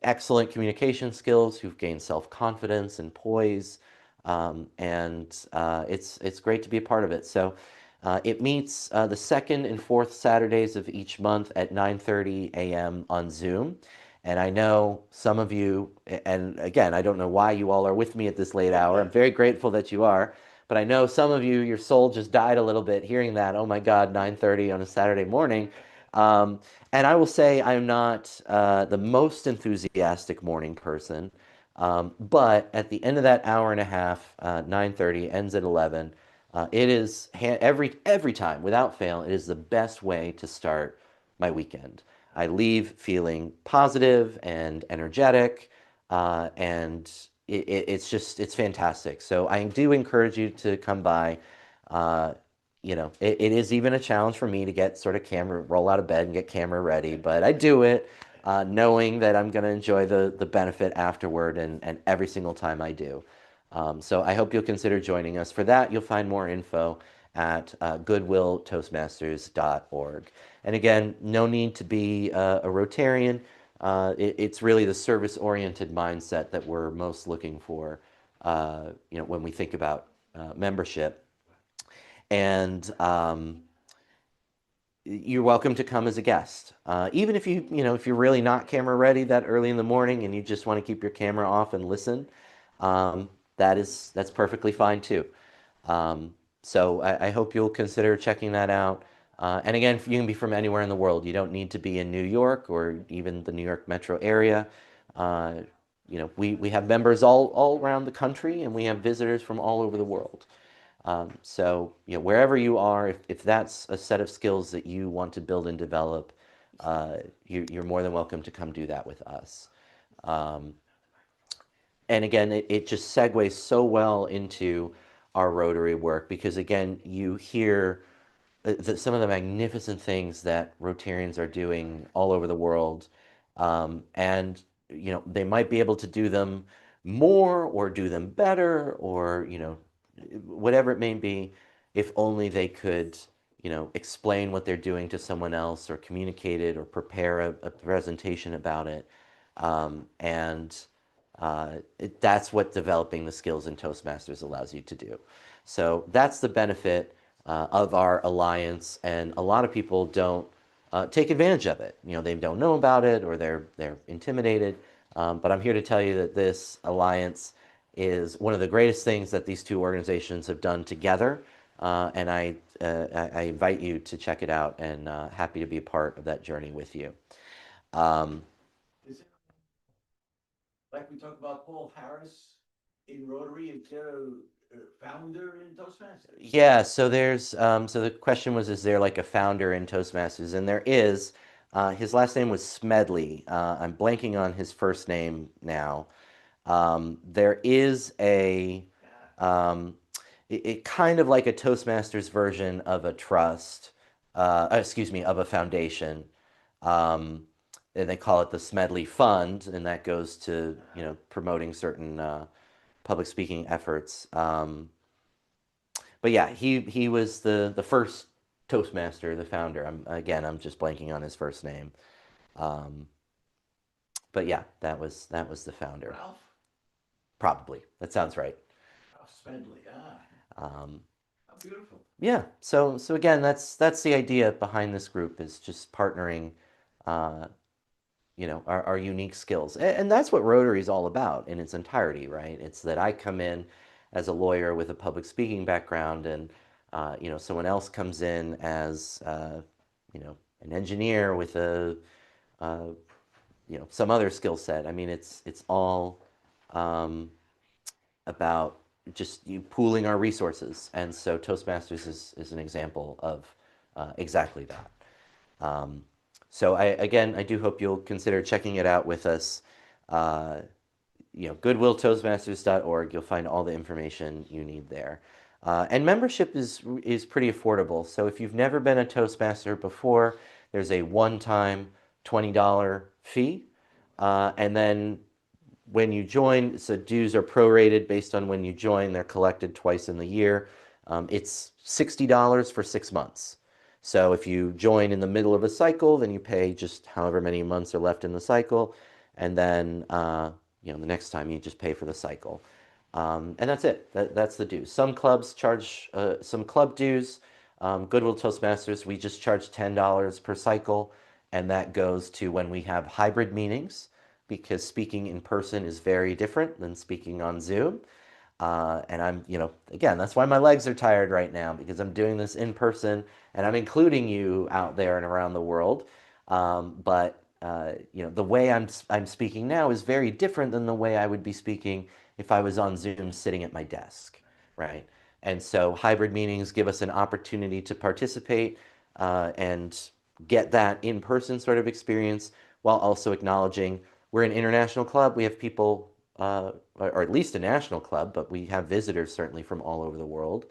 excellent communication skills, who've gained self-confidence and poise, and it's great to be a part of it. So it meets the second and fourth Saturdays of each month at 9:30 a.m. on Zoom. And I know some of you, and again, I don't know why you all are with me at this late hour. I'm very grateful that you are. But I know some of you, your soul just died a little bit hearing that. Oh my God, 9:30 on a Saturday morning. And I will say I'm not the most enthusiastic morning person. But at the end of that hour and a half, 9:30 ends at 11. It is every time, without fail, it is the best way to start my weekend. I leave feeling positive and energetic, and it's fantastic. So I do encourage you to come by. It is even a challenge for me to get sort of roll out of bed and get camera ready, but I do it knowing that I'm going to enjoy the benefit afterward, and every single time I do. So I hope you'll consider joining us. For that, you'll find more info at goodwilltoastmasters.org. And again, no need to be a Rotarian. It's really the service-oriented mindset that we're most looking for, when we think about membership. And you're welcome to come as a guest. Even if if you're really not camera ready that early in the morning and you just want to keep your camera off and listen, that's perfectly fine too. So I hope you'll consider checking that out. And again, you can be from anywhere in the world. You don't need to be in New York or even the New York metro area. We have members all around the country, and we have visitors from all over the world. So wherever you are, if that's a set of skills that you want to build and develop, you're more than welcome to come do that with us. And again, it just segues so well into our Rotary work, because again, you hear some of the magnificent things that Rotarians are doing all over the world. And they might be able to do them more or do them better, or whatever it may be, if only they could explain what they're doing to someone else, or communicate it, or prepare a presentation about it. That's what developing the skills in Toastmasters allows you to do. So that's the benefit of our alliance, and a lot of people don't take advantage of it. They don't know about it, or they're intimidated. But I'm here to tell you that this alliance is one of the greatest things that these two organizations have done together. And I invite you to check it out, and happy to be a part of that journey with you. Is it, like we talked about Paul Harris, in Rotary, is there a founder in Toastmasters? Yeah, so there's so the question was, is there like a founder in Toastmasters? And there is. His last name was Smedley. I'm blanking on his first name now. There is it kind of like a Toastmasters version of a trust, excuse me, of a foundation. And they call it the Smedley Fund, and that goes to, promoting certain public speaking efforts. But yeah, he was the first Toastmaster, the founder. I'm just blanking on his first name. Um, but yeah, that was the founder. Ralph? Probably. That sounds right. Ralph Smedley, Um, how beautiful. yeah. So again, that's the idea behind this group, is just partnering, our unique skills. And that's what Rotary is all about in its entirety, right? It's that I come in as a lawyer with a public speaking background, and someone else comes in as an engineer with some other skill set. I mean, it's all about just pooling our resources. And so Toastmasters is an example of exactly that. So I do hope you'll consider checking it out with us. Goodwilltoastmasters.org. You'll find all the information you need there. And membership is pretty affordable. So if you've never been a Toastmaster before, there's a one-time $20 fee. And then when you join, so dues are prorated based on when you join. They're collected twice in the year. It's $60 for 6 months. So if you join in the middle of a cycle, then you pay just however many months are left in the cycle. And then, the next time you just pay for the cycle. And that's it. That's the dues. Some clubs charge some club dues. Goodwill Toastmasters, we just charge $10 per cycle. And that goes to when we have hybrid meetings, because speaking in person is very different than speaking on Zoom. And I'm, again, that's why my legs are tired right now, because I'm doing this in person and I'm including you out there and around the world. But the way I'm speaking now is very different than the way I would be speaking if I was on Zoom sitting at my desk, right? And so hybrid meetings give us an opportunity to participate and get that in-person sort of experience, while also acknowledging we're an international club. We have people, or at least a national club, but we have visitors certainly from all over the world.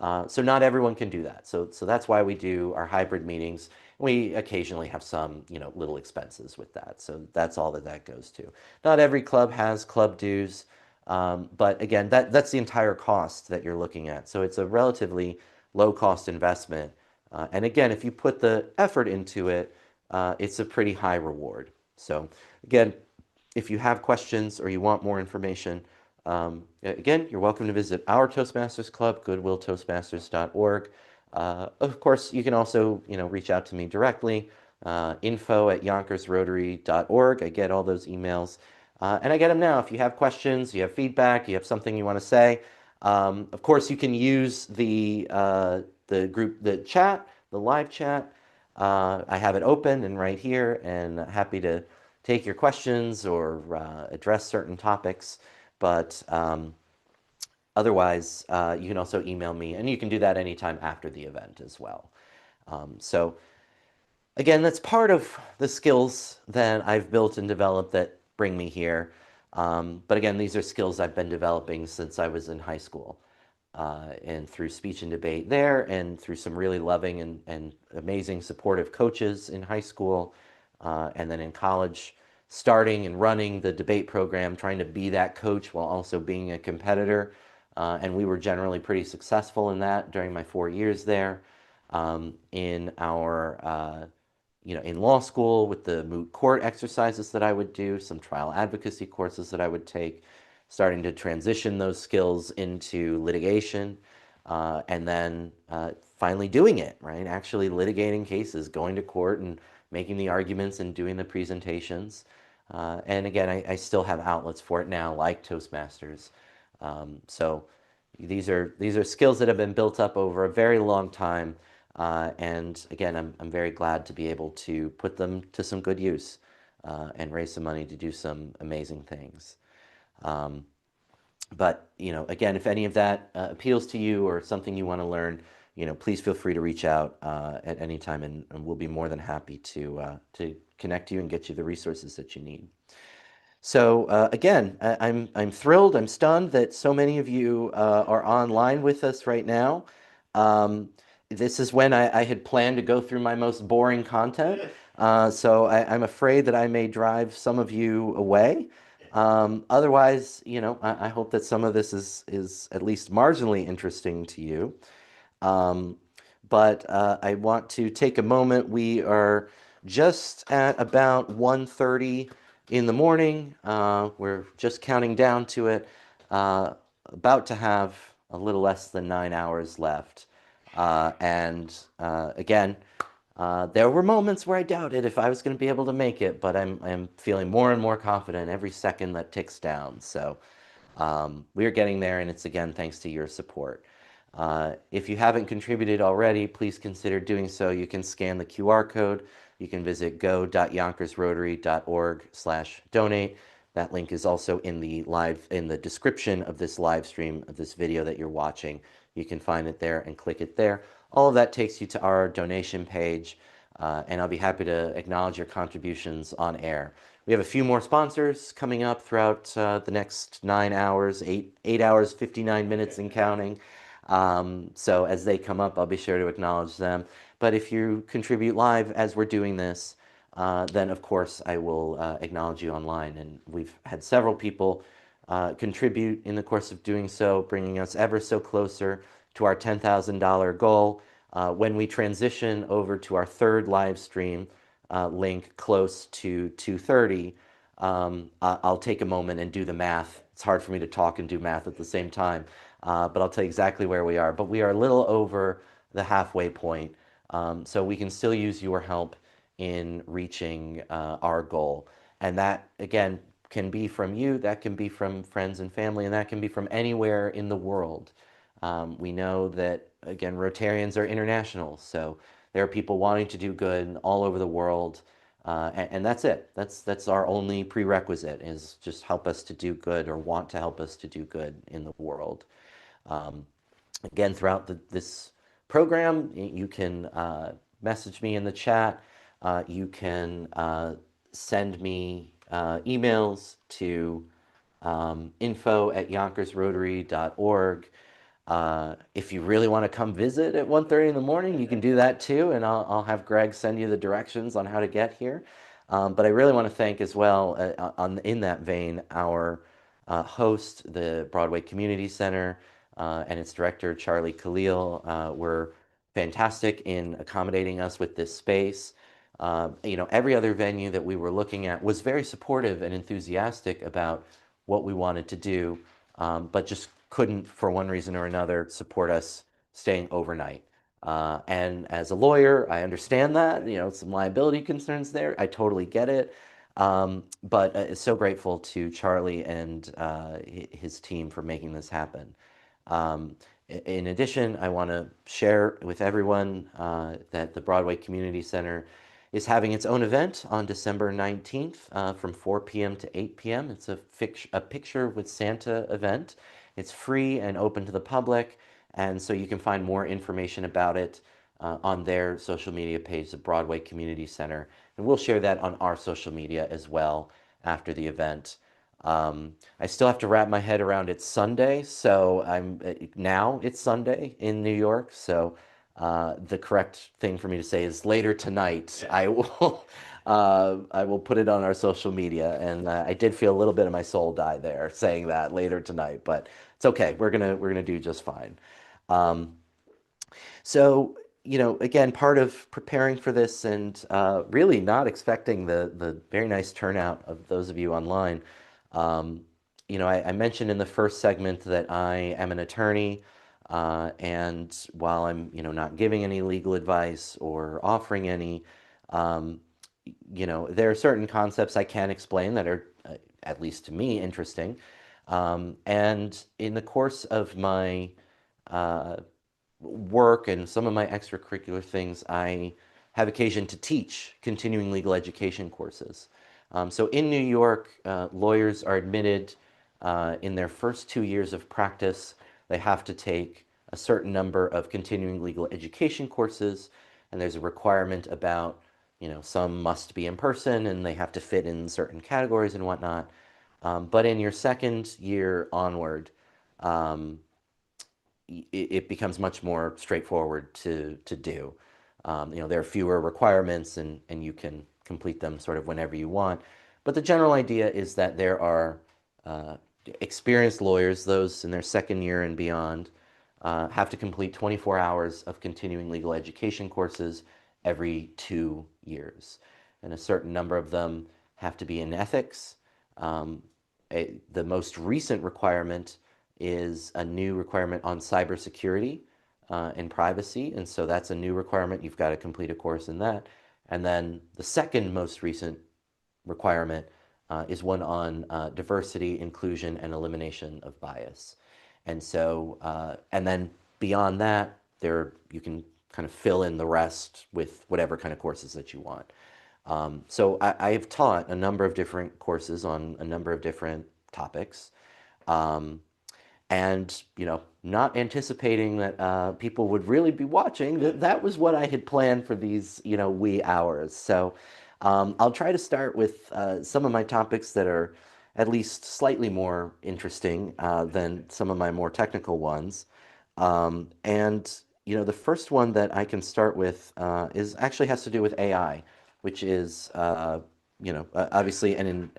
So not everyone can do that. So that's why we do our hybrid meetings. We occasionally have some, little expenses with that. So that's all that goes to. Not every club has club dues, but again, that's the entire cost that you're looking at. So it's a relatively low cost investment. And again, if you put the effort into it, it's a pretty high reward. So again, if you have questions or you want more information, again, you're welcome to visit our Toastmasters Club, goodwilltoastmasters.org. Of course, you can also, reach out to me directly, info@yonkersrotary.org. I get all those emails, and I get them now. If you have questions, you have feedback, you have something you want to say, of course, you can use the group, the chat, the live chat. I have it open and right here, and happy to take your questions or address certain topics. But otherwise, you can also email me, and you can do that anytime after the event as well. So again, that's part of the skills that I've built and developed that bring me here. But again, these are skills I've been developing since I was in high school. And through speech and debate there, and through some really loving and amazing supportive coaches in high school, and then in college, starting and running the debate program, trying to be that coach while also being a competitor. And we were generally pretty successful in that during my 4 years there. In our, in law school, with the moot court exercises that I would do, some trial advocacy courses that I would take, starting to transition those skills into litigation, and then finally doing it, right? Actually litigating cases, going to court and making the arguments and doing the presentations. And again, I still have outlets for it now, like Toastmasters. So these are skills that have been built up over a very long time. And again, I'm very glad to be able to put them to some good use, and raise some money to do some amazing things. But, again, if any of that appeals to you or something you want to learn, please feel free to reach out at any time, and we'll be more than happy to connect you and get you the resources that you need. So again, I'm thrilled, I'm stunned that so many of you are online with us right now. This is when I had planned to go through my most boring content. So I'm afraid that I may drive some of you away. Otherwise, I hope that some of this is at least marginally interesting to you. But I want to take a moment. We are just at about 1:30 in the morning. We're just counting down to it. About to have a little less than 9 hours left. And again, there were moments where I doubted if I was going to be able to make it, but I'm feeling more and more confident every second that ticks down. So we are getting there, and it's again thanks to your support. If you haven't contributed already, please consider doing so. You can scan the QR code. You can visit go.yonkersrotary.org/donate. That link is also in the description of this live stream of this video that you're watching. You can find it there and click it there. All of that takes you to our donation page, and I'll be happy to acknowledge your contributions on air. We have a few more sponsors coming up throughout the next 9 hours, 8 hours, 59 minutes and counting. So as they come up, I'll be sure to acknowledge them. But if you contribute live as we're doing this, then of course I will acknowledge you online. And we've had several people contribute in the course of doing so, bringing us ever so closer to our $10,000 goal. When we transition over to our third live stream link close to 2:30, I'll take a moment and do the math. It's hard for me to talk and do math at the same time, but I'll tell you exactly where we are. But we are a little over the halfway point, so we can still use your help in reaching our goal. And that, again, can be from you, that can be from friends and family, and that can be from anywhere in the world. We know that, again, Rotarians are international, so there are people wanting to do good all over the world, and that's it. That's our only prerequisite, is just help us to do good, or want to help us to do good in the world. Again, throughout this program, you can message me in the chat. You can send me emails to info@yonkersrotary.org. If you really want to come visit at 1:30 in the morning, you can do that too, and I'll have Greg send you the directions on how to get here. But I really want to thank as well, in that vein, our host, the Broadway Community Center, and its director, Charlie Khalil, were fantastic in accommodating us with this space. Every other venue that we were looking at was very supportive and enthusiastic about what we wanted to do, but just couldn't, for one reason or another, support us staying overnight. And as a lawyer, I understand that, some liability concerns there. I totally get it. But so grateful to Charlie and his team for making this happen. In addition, I want to share with everyone that the Broadway Community Center is having its own event on December 19th from 4 p.m. to 8 p.m. It's a Picture with Santa event. It's free and open to the public, and so you can find more information about it on their social media page, the Broadway Community Center. And we'll share that on our social media as well after the event. I still have to wrap my head around it's Sunday, so now it's Sunday in New York, so the correct thing for me to say is later tonight. I will put it on our social media, and I did feel a little bit of my soul die there saying that later tonight, but it's okay. We're gonna do just fine. So again, part of preparing for this and really not expecting the very nice turnout of those of you online. I mentioned in the first segment that I am an attorney. And while I'm, not giving any legal advice or offering any, there are certain concepts I can explain that are, at least to me, interesting. And in the course of my work and some of my extracurricular things, I have occasion to teach continuing legal education courses. So in New York, lawyers are admitted in their first 2 years of practice, they have to take a certain number of continuing legal education courses, and there's a requirement about, some must be in person and they have to fit in certain categories and whatnot. But in your second year onward, um, it becomes much more straightforward to do. There are fewer requirements and you can complete them sort of whenever you want. But the general idea is that there are uh, experienced lawyers, those in their second year and beyond, have to complete 24 hours of continuing legal education courses every 2 years. And a certain number of them have to be in ethics. Um, the most recent requirement is a new requirement on cybersecurity and privacy. And so that's a new requirement. You've got to complete a course in that. And then the second most recent requirement is one on diversity, inclusion, and elimination of bias. And so, and then beyond that, you can kind of fill in the rest with whatever kind of courses that you want. So I have taught a number of different courses on a number of different topics. And not anticipating that people would really be watching, that was what I had planned for these wee hours. So I'll try to start with some of my topics that are at least slightly more interesting than some of my more technical ones. And the first one that I can start with is actually has to do with AI, which is obviously an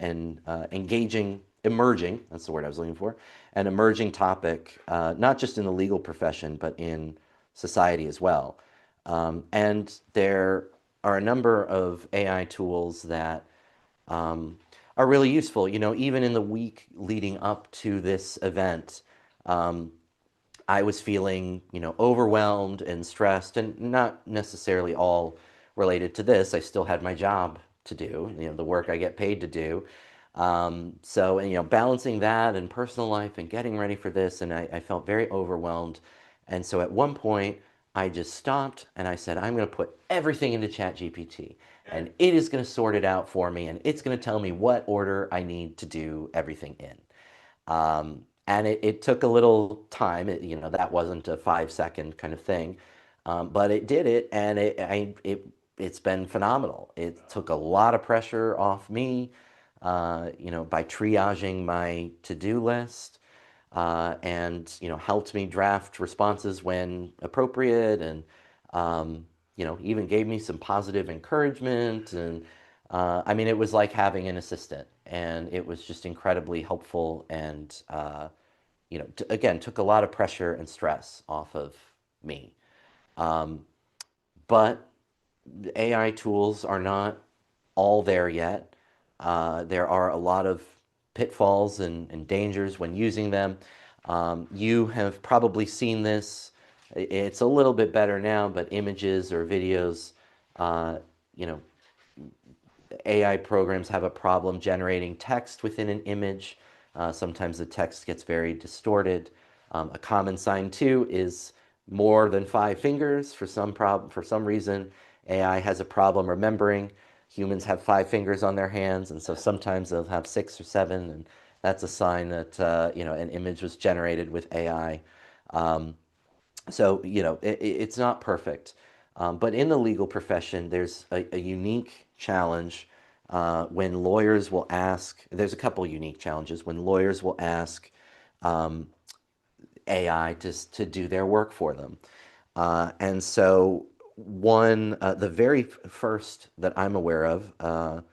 engaging, emerging, that's the word I was looking for, an emerging topic, not just in the legal profession, but in society as well. And there are a number of AI tools that are really useful. Even in the week leading up to this event, I was feeling, overwhelmed and stressed, and not necessarily all related to this. I still had my job to do, the work I get paid to do. So, balancing that and personal life and getting ready for this, and I felt very overwhelmed. And so at one point, I just stopped and I said, I'm going to put everything into ChatGPT, and it is going to sort it out for me, and it's going to tell me what order I need to do everything in. And it took a little time. That wasn't a 5-second kind of thing, but it did it, and it's been phenomenal. It took a lot of pressure off me, by triaging my to-do list, and helped me draft responses when appropriate, and even gave me some positive encouragement. And I mean, it was like having an assistant, and it was just incredibly helpful, and again, took a lot of pressure and stress off of me. But AI tools are not all there yet. There are a lot of pitfalls and dangers when using them. You have probably seen this. It's a little bit better now, but images or videos, you know, AI programs have a problem generating text within an image. Sometimes the text gets very distorted. A common sign too is more than 5 fingers. For some reason, AI has a problem remembering. Humans have 5 fingers on their hands, and so sometimes they'll have 6 or 7, and that's a sign that an image was generated with AI. So it's not perfect, but in the legal profession, there's a unique challenge when lawyers will ask. There's a couple unique challenges when lawyers will ask AI to do their work for them, and so the very first that I'm aware of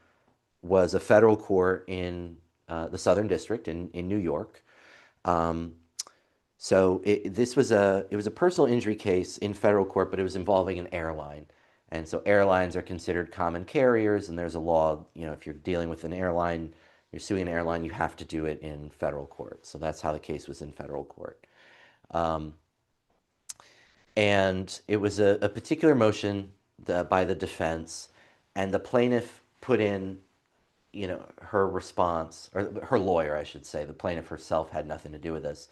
was a federal court in the Southern District in New York. So it was a personal injury case in federal court, but it was involving an airline. And so airlines are considered common carriers, and there's a law, if you're dealing with an airline, you're suing an airline, you have to do it in federal court. So that's how the case was in federal court. And it was a particular motion by the defense, and the plaintiff put in, her response, or her lawyer, I should say. The plaintiff herself had nothing to do with this.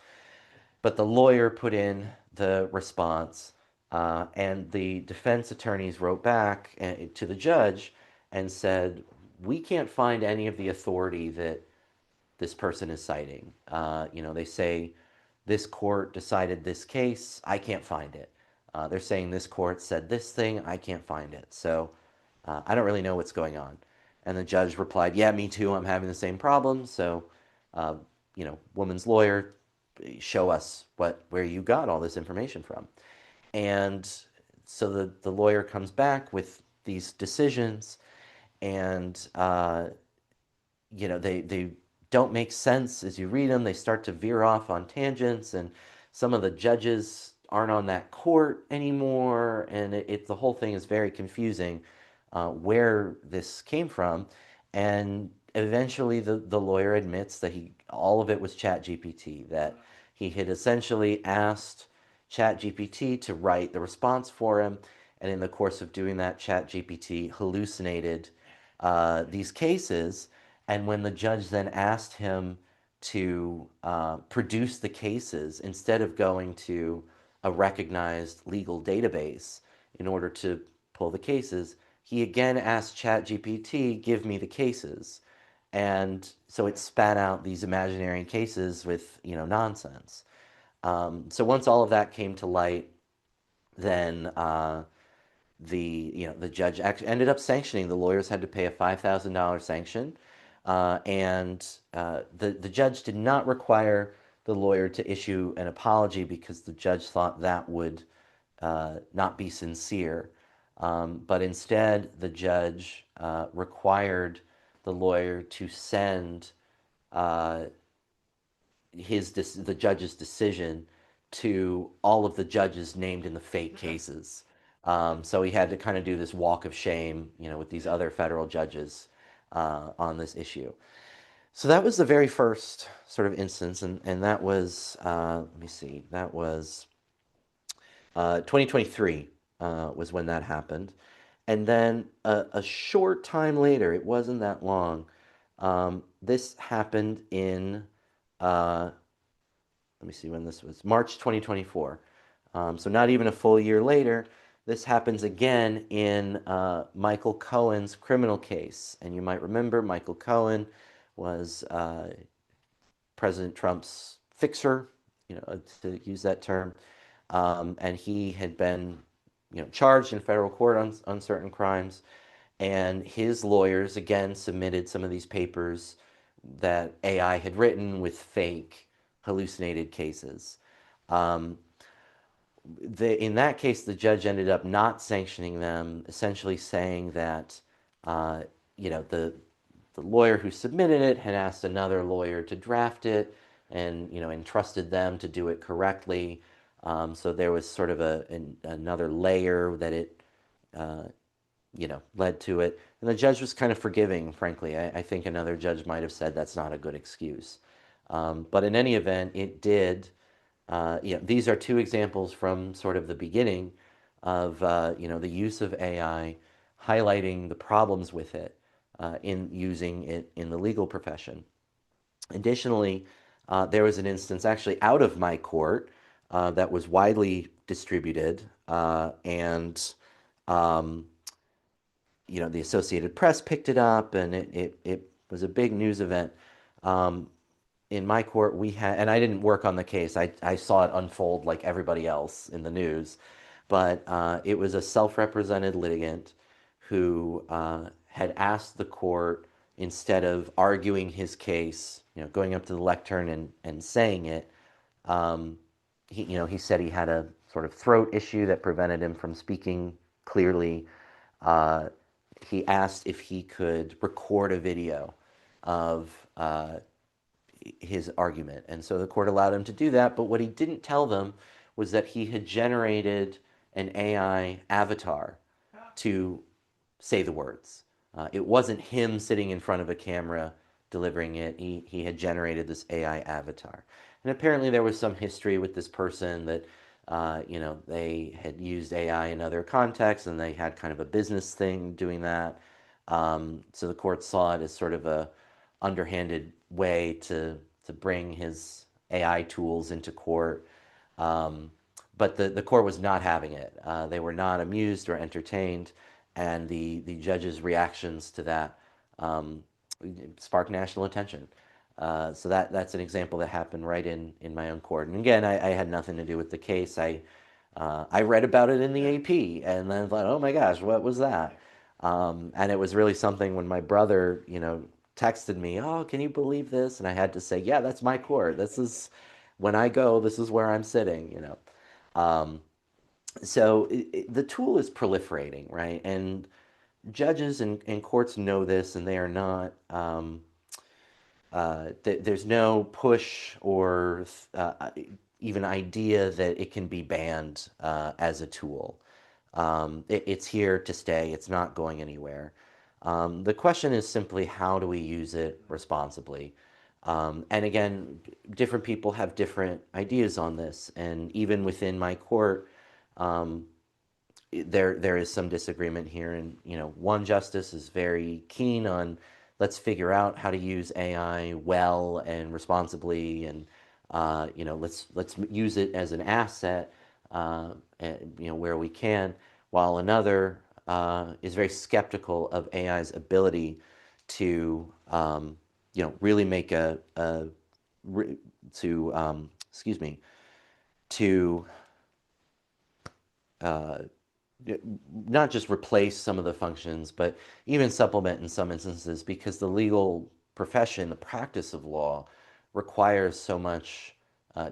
But the lawyer put in the response, and the defense attorneys wrote back to the judge and said, we can't find any of the authority that this person is citing. They say this court decided this case, I can't find it. They're saying this court said this thing, I can't find it. So I don't really know what's going on. And the judge replied, yeah, me too, I'm having the same problem. So, woman's lawyer, show us where you got all this information from. And so the lawyer comes back with these decisions, and they don't make sense as you read them. They start to veer off on tangents, and some of the judges aren't on that court anymore, and the whole thing is very confusing where this came from. And eventually the lawyer admits that all of it was ChatGPT, that he had essentially asked ChatGPT to write the response for him, and in the course of doing that, ChatGPT hallucinated these cases. And when the judge then asked him to produce the cases, instead of going to a recognized legal database in order to pull the cases, he again asked ChatGPT, give me the cases. And so it spat out these imaginary cases with, nonsense. So once all of that came to light, then the judge actually ended up sanctioning. The lawyers had to pay a $5,000 sanction, and the judge did not require the lawyer to issue an apology because the judge thought that would not be sincere. But instead, the judge required the lawyer to send the judge's decision to all of the judges named in the fake cases. So he had to kind of do this walk of shame, with these other federal judges on this issue. So that was the very first sort of instance, and that was, let me see, that was 2023 was when that happened. And then a short time later, it wasn't that long, this happened in, let me see when this was, March 2024. So not even a full year later, this happens again in Michael Cohen's criminal case. And you might remember Michael Cohen was President Trump's fixer, to use that term. And he had been, charged in federal court on certain crimes. And his lawyers, again, submitted some of these papers that AI had written with fake hallucinated cases. In that case, the judge ended up not sanctioning them, essentially saying that, the lawyer who submitted it had asked another lawyer to draft it and, entrusted them to do it correctly. So there was sort of another layer that it, led to it. And the judge was kind of forgiving, frankly. I think another judge might have said that's not a good excuse. But in any event, it did. These are two examples from sort of the beginning of, the use of AI, highlighting the problems with it in using it in the legal profession. Additionally, there was an instance actually out of my court that was widely distributed, and the Associated Press picked it up, and it was a big news event. In my court, we had, and I didn't work on the case. I saw it unfold like everybody else in the news, but it was a self-represented litigant who had asked the court, instead of arguing his case, going up to the lectern and saying it, he said he had a sort of throat issue that prevented him from speaking clearly. He asked if he could record a video of his argument. And so the court allowed him to do that. But what he didn't tell them was that he had generated an AI avatar to say the words. It wasn't him sitting in front of a camera delivering it. He had generated this AI avatar. And apparently there was some history with this person that, they had used AI in other contexts, and they had kind of a business thing doing that. So the court saw it as sort of a underhanded way to bring his AI tools into court. But the court was not having it. They were not amused or entertained, and the judge's reactions to that sparked national attention. So that's an example that happened right in my own court. And again, I had nothing to do with the case. I read about it in the AP, and then thought, oh my gosh, what was that? And it was really something when my brother, texted me, oh, can you believe this? And I had to say, yeah, that's my court. This is when I go, this is where I'm sitting. Um, so the tool is proliferating, right? And judges and courts know this, and they are not. There's no push or even idea that it can be banned as a tool. It's here to stay. It's not going anywhere. The question is simply how do we use it responsibly? And again, different people have different ideas on this. And even within my court, um, there is some disagreement here. And one justice is very keen on let's figure out how to use AI well and responsibly, and let's use it as an asset, where we can, while another is very skeptical of AI's ability to really make excuse me, to uh, not just replace some of the functions, but even supplement in some instances, because the legal profession, the practice of law, requires so much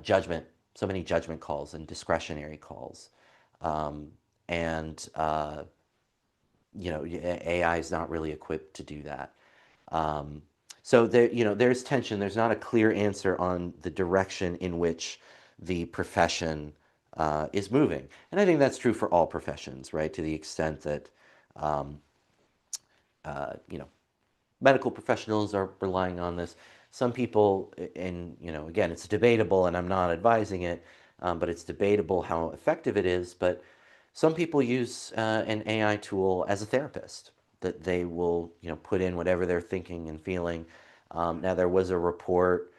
judgment, so many judgment calls and discretionary calls. Um, and AI is not really equipped to do that. Um, so there's tension. There's not a clear answer on the direction in which the profession is moving, and I think that's true for all professions, right? To the extent that um, medical professionals are relying on this. Some people, and again, it's debatable, and I'm not advising it, but it's debatable how effective it is. But some people use an AI tool as a therapist, that they will, put in whatever they're thinking and feeling. Now, there was a report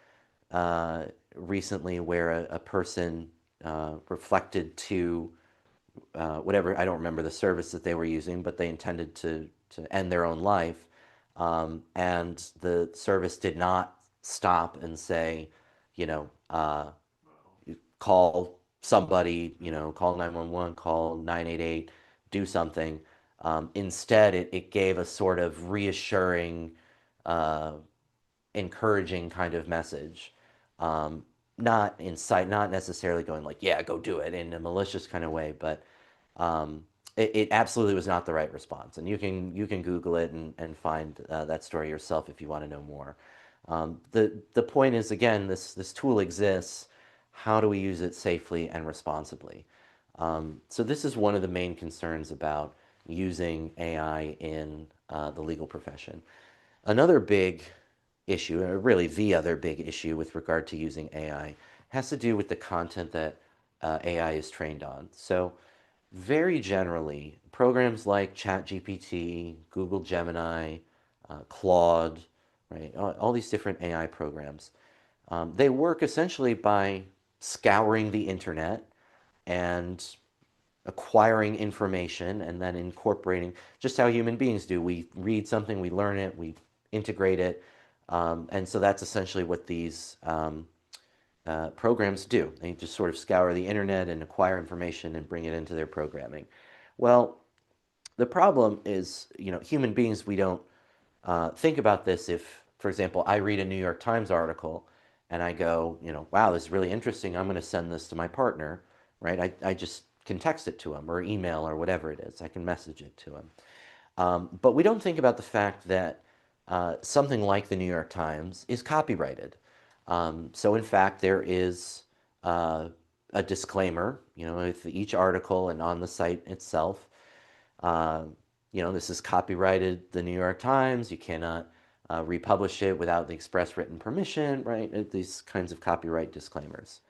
recently where a person reflected to whatever, I don't remember the service that they were using, but they intended to end their own life. And the service did not stop and say, you know, uh, call somebody, call 911, call 988, do something. Instead, it gave a sort of reassuring, uh, encouraging kind of message. Um, not incite, not necessarily going like, yeah, go do it in a malicious kind of way, but it absolutely was not the right response. And you can Google it and find that story yourself if you want to know more. The point is, again, this tool exists. How do we use it safely and responsibly? So this is one of the main concerns about using AI in the legal profession. Another big issue, or really the other big issue with regard to using AI, has to do with the content that AI is trained on. So very generally, programs like ChatGPT, Google Gemini, Claude, right, all these different AI programs, they work essentially by scouring the internet and acquiring information and then incorporating, just how human beings do. We read something, we learn it, we integrate it. And so that's essentially what these programs do. They just sort of scour the internet and acquire information and bring it into their programming. Well, the problem is, human beings, we don't think about this. If, for example, I read a New York Times article and I go, wow, this is really interesting. I'm going to send this to my partner, right? I just can text it to him or email or whatever it is. I can message it to him. But we don't think about the fact that something like the New York Times is copyrighted. So in fact, there is a disclaimer, with each article and on the site itself. Uh, this is copyrighted the New York Times. You cannot republish it without the express written permission, right? These kinds of copyright disclaimers.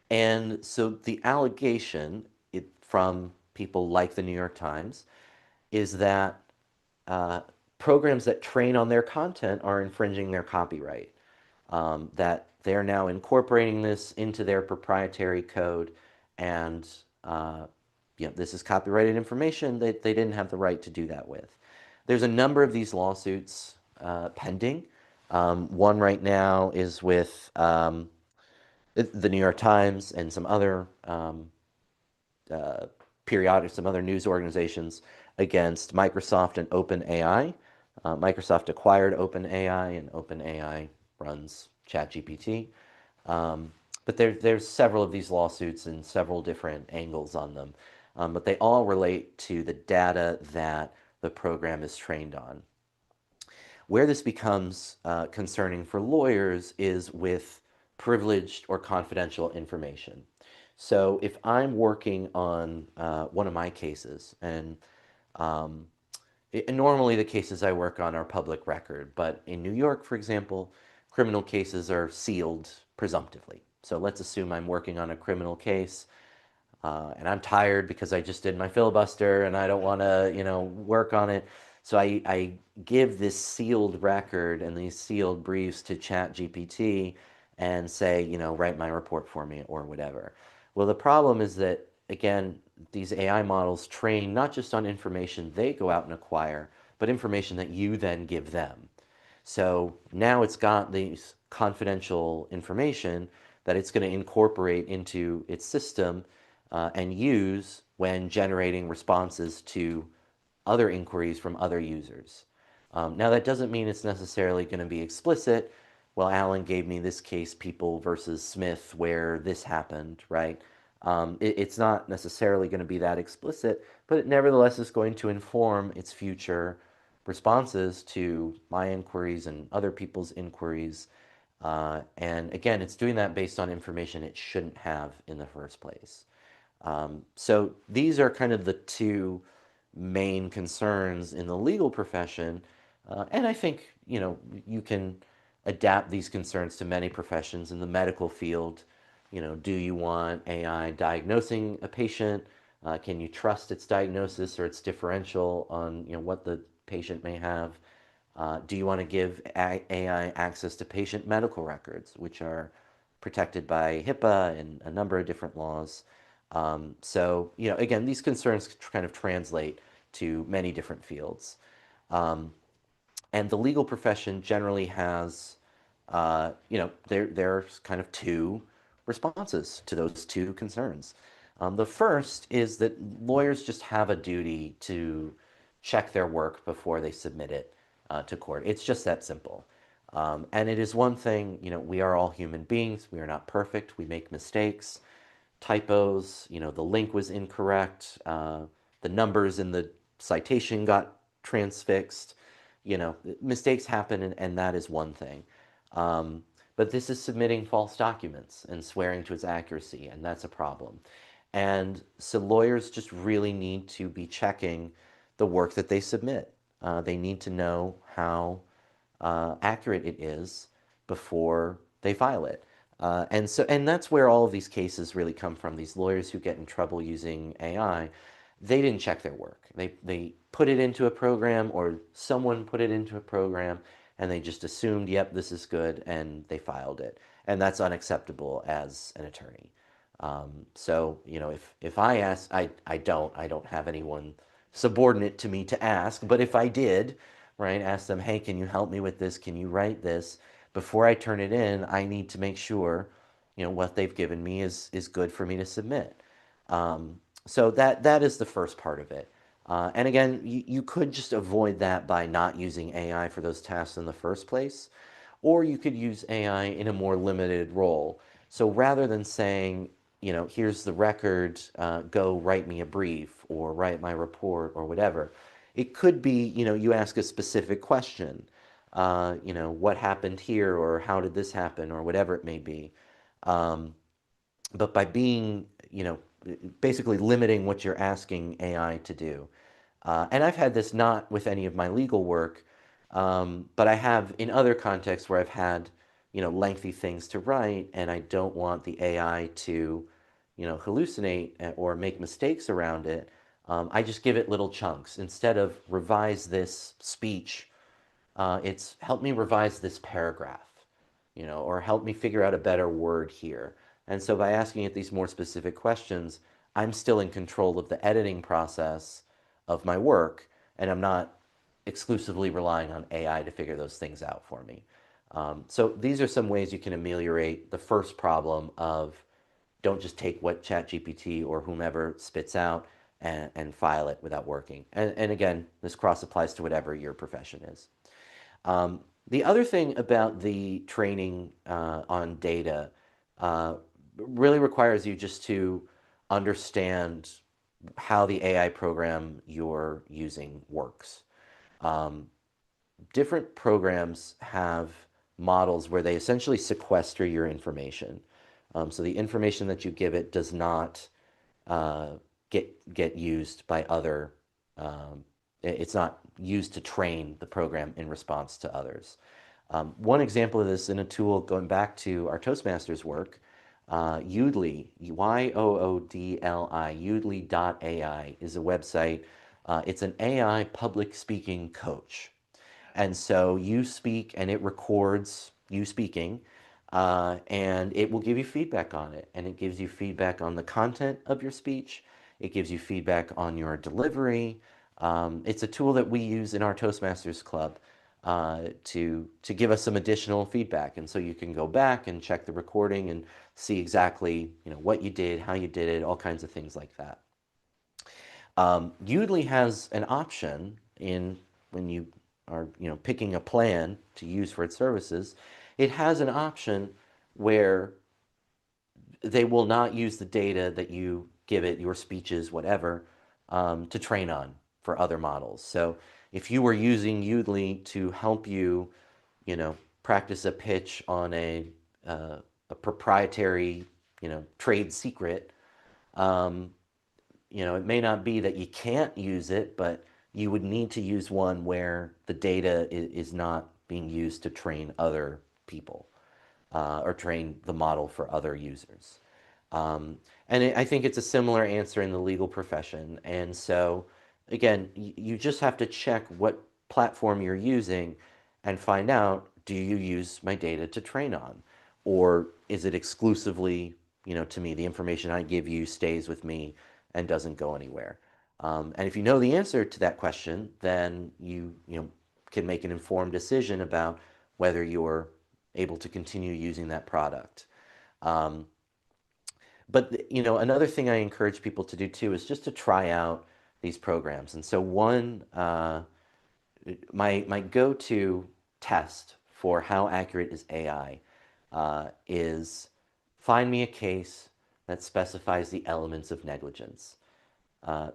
And so the allegation from people like the New York Times is that programs that train on their content are infringing their copyright, that they're now incorporating this into their proprietary code, and this is copyrighted information that they didn't have the right to do that with. There's a number of these lawsuits pending. One right now is with the New York Times and some other some other news organizations against Microsoft and OpenAI. Microsoft acquired OpenAI, and OpenAI runs ChatGPT. But there's several of these lawsuits and several different angles on them. But they all relate to the data that the program is trained on. Where this becomes concerning for lawyers is with privileged or confidential information. So if I'm working on one of my cases, and normally the cases I work on are public record, but in New York, for example, criminal cases are sealed presumptively. So let's assume I'm working on a criminal case, and I'm tired because I just did my filibuster and I don't want to, work on it. So I give this sealed record and these sealed briefs to ChatGPT and say, write my report for me or whatever. Well, the problem is that, again, these AI models train not just on information they go out and acquire, but information that you then give them. So now it's got these confidential information that it's going to incorporate into its system and use when generating responses to other inquiries from other users. Now, that doesn't mean it's necessarily going to be explicit. Well, Alan gave me this case, People versus Smith, where this happened, right? It's not necessarily going to be that explicit, but it nevertheless is going to inform its future responses to my inquiries and other people's inquiries. And again, it's doing that based on information it shouldn't have in the first place. So these are kind of the two main concerns in the legal profession. And I think, you can adapt these concerns to many professions in the medical field. Do you want AI diagnosing a patient? Can you trust its diagnosis or its differential on, what the patient may have? Do you want to give AI access to patient medical records, which are protected by HIPAA and a number of different laws? So, again, these concerns kind of translate to many different fields. And the legal profession generally has, there's kind of two responses to those two concerns. The first is that lawyers just have a duty to check their work before they submit it to court. It's just that simple. And it is one thing, we are all human beings. We are not perfect. We make mistakes, typos, the link was incorrect, the numbers in the citation got transfixed. Mistakes happen, and that is one thing. But this is submitting false documents and swearing to its accuracy, and that's a problem. And so lawyers just really need to be checking the work that they submit. They need to know how accurate it is before they file it. And that's where all of these cases really come from. These lawyers who get in trouble using AI, they didn't check their work. They put it into a program, or someone put it into a program, and they just assumed, yep, this is good, and they filed it. And that's unacceptable as an attorney. So, if I ask, I don't have anyone subordinate to me to ask, but if I did, right, ask them, hey, can you help me with this? Can you write this? Before I turn it in, I need to make sure, what they've given me is good for me to submit. So that is the first part of it. And again, you could just avoid that by not using AI for those tasks in the first place, or you could use AI in a more limited role. So rather than saying, here's the record, go write me a brief or write my report or whatever, it could be, you ask a specific question, what happened here, or how did this happen, or whatever it may be. But by being, basically limiting what you're asking AI to do. And I've had this not with any of my legal work, but I have in other contexts where I've had, lengthy things to write, and I don't want the AI to, hallucinate or make mistakes around it. I just give it little chunks. Instead of revise this speech, it's help me revise this paragraph, or help me figure out a better word here. And so by asking it these more specific questions, I'm still in control of the editing process of my work, and I'm not exclusively relying on AI to figure those things out for me. So these are some ways you can ameliorate the first problem of don't just take what ChatGPT or whomever spits out and file it without working. And again, this cross applies to whatever your profession is. The other thing about the training on data really requires you just to understand how the AI program you're using works. Different programs have models where they essentially sequester your information. So the information that you give it does not get used by other. It's not used to train the program in response to others. One example of this in a tool going back to our Toastmasters work, Yoodli, Yoodli, Yoodli.ai is a website. It's an AI public speaking coach. And so you speak and it records you speaking, and it will give you feedback on it. And it gives you feedback on the content of your speech. It gives you feedback on your delivery. It's a tool that we use in our Toastmasters Club to give us some additional feedback. And so you can go back and check the recording and see exactly what you did, how you did it, all kinds of things like that. Udly has an option in when you are picking a plan to use for its services. It has an option where they will not use the data that you give it, your speeches, whatever, to train on for other models. So if you were using Udly to help you, practice a pitch on a proprietary, trade secret, it may not be that you can't use it, but you would need to use one where the data is not being used to train other people or train the model for other users. I think it's a similar answer in the legal profession. And so, again, you just have to check what platform you're using and find out, do you use my data to train on? Or is it exclusively, to me, the information I give you stays with me and doesn't go anywhere? And if you know the answer to that question, then you can make an informed decision about whether you're able to continue using that product. But another thing I encourage people to do too is just to try out these programs. And so my go-to test for how accurate is AI is find me a case that specifies the elements of negligence.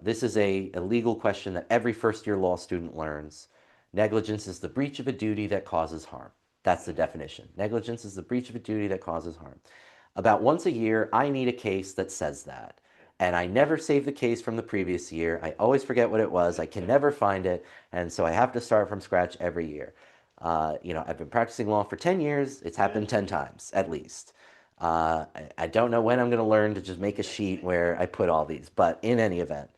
This is a legal question that every first-year law student learns. Negligence is the breach of a duty that causes harm. That's the definition. Negligence is the breach of a duty that causes harm. About once a year, I need a case that says that. And I never save the case from the previous year. I always forget what it was. I can never find it. And so I have to start from scratch every year. I've been practicing law for 10 years. It's happened 10 times, at least. I don't know when I'm going to learn to just make a sheet where I put all these. But in any event,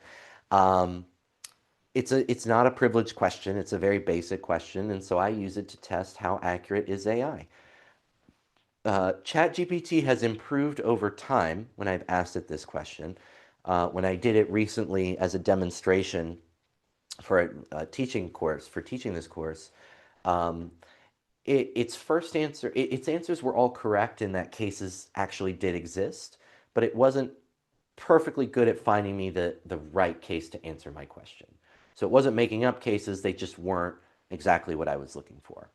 it's not a privileged question. It's a very basic question. And so I use it to test how accurate is AI. ChatGPT has improved over time when I've asked it this question. When I did it recently as a demonstration for a teaching course, for teaching this course, its answers were all correct in that cases actually did exist, but it wasn't perfectly good at finding me the right case to answer my question. So it wasn't making up cases, they just weren't exactly what I was looking for.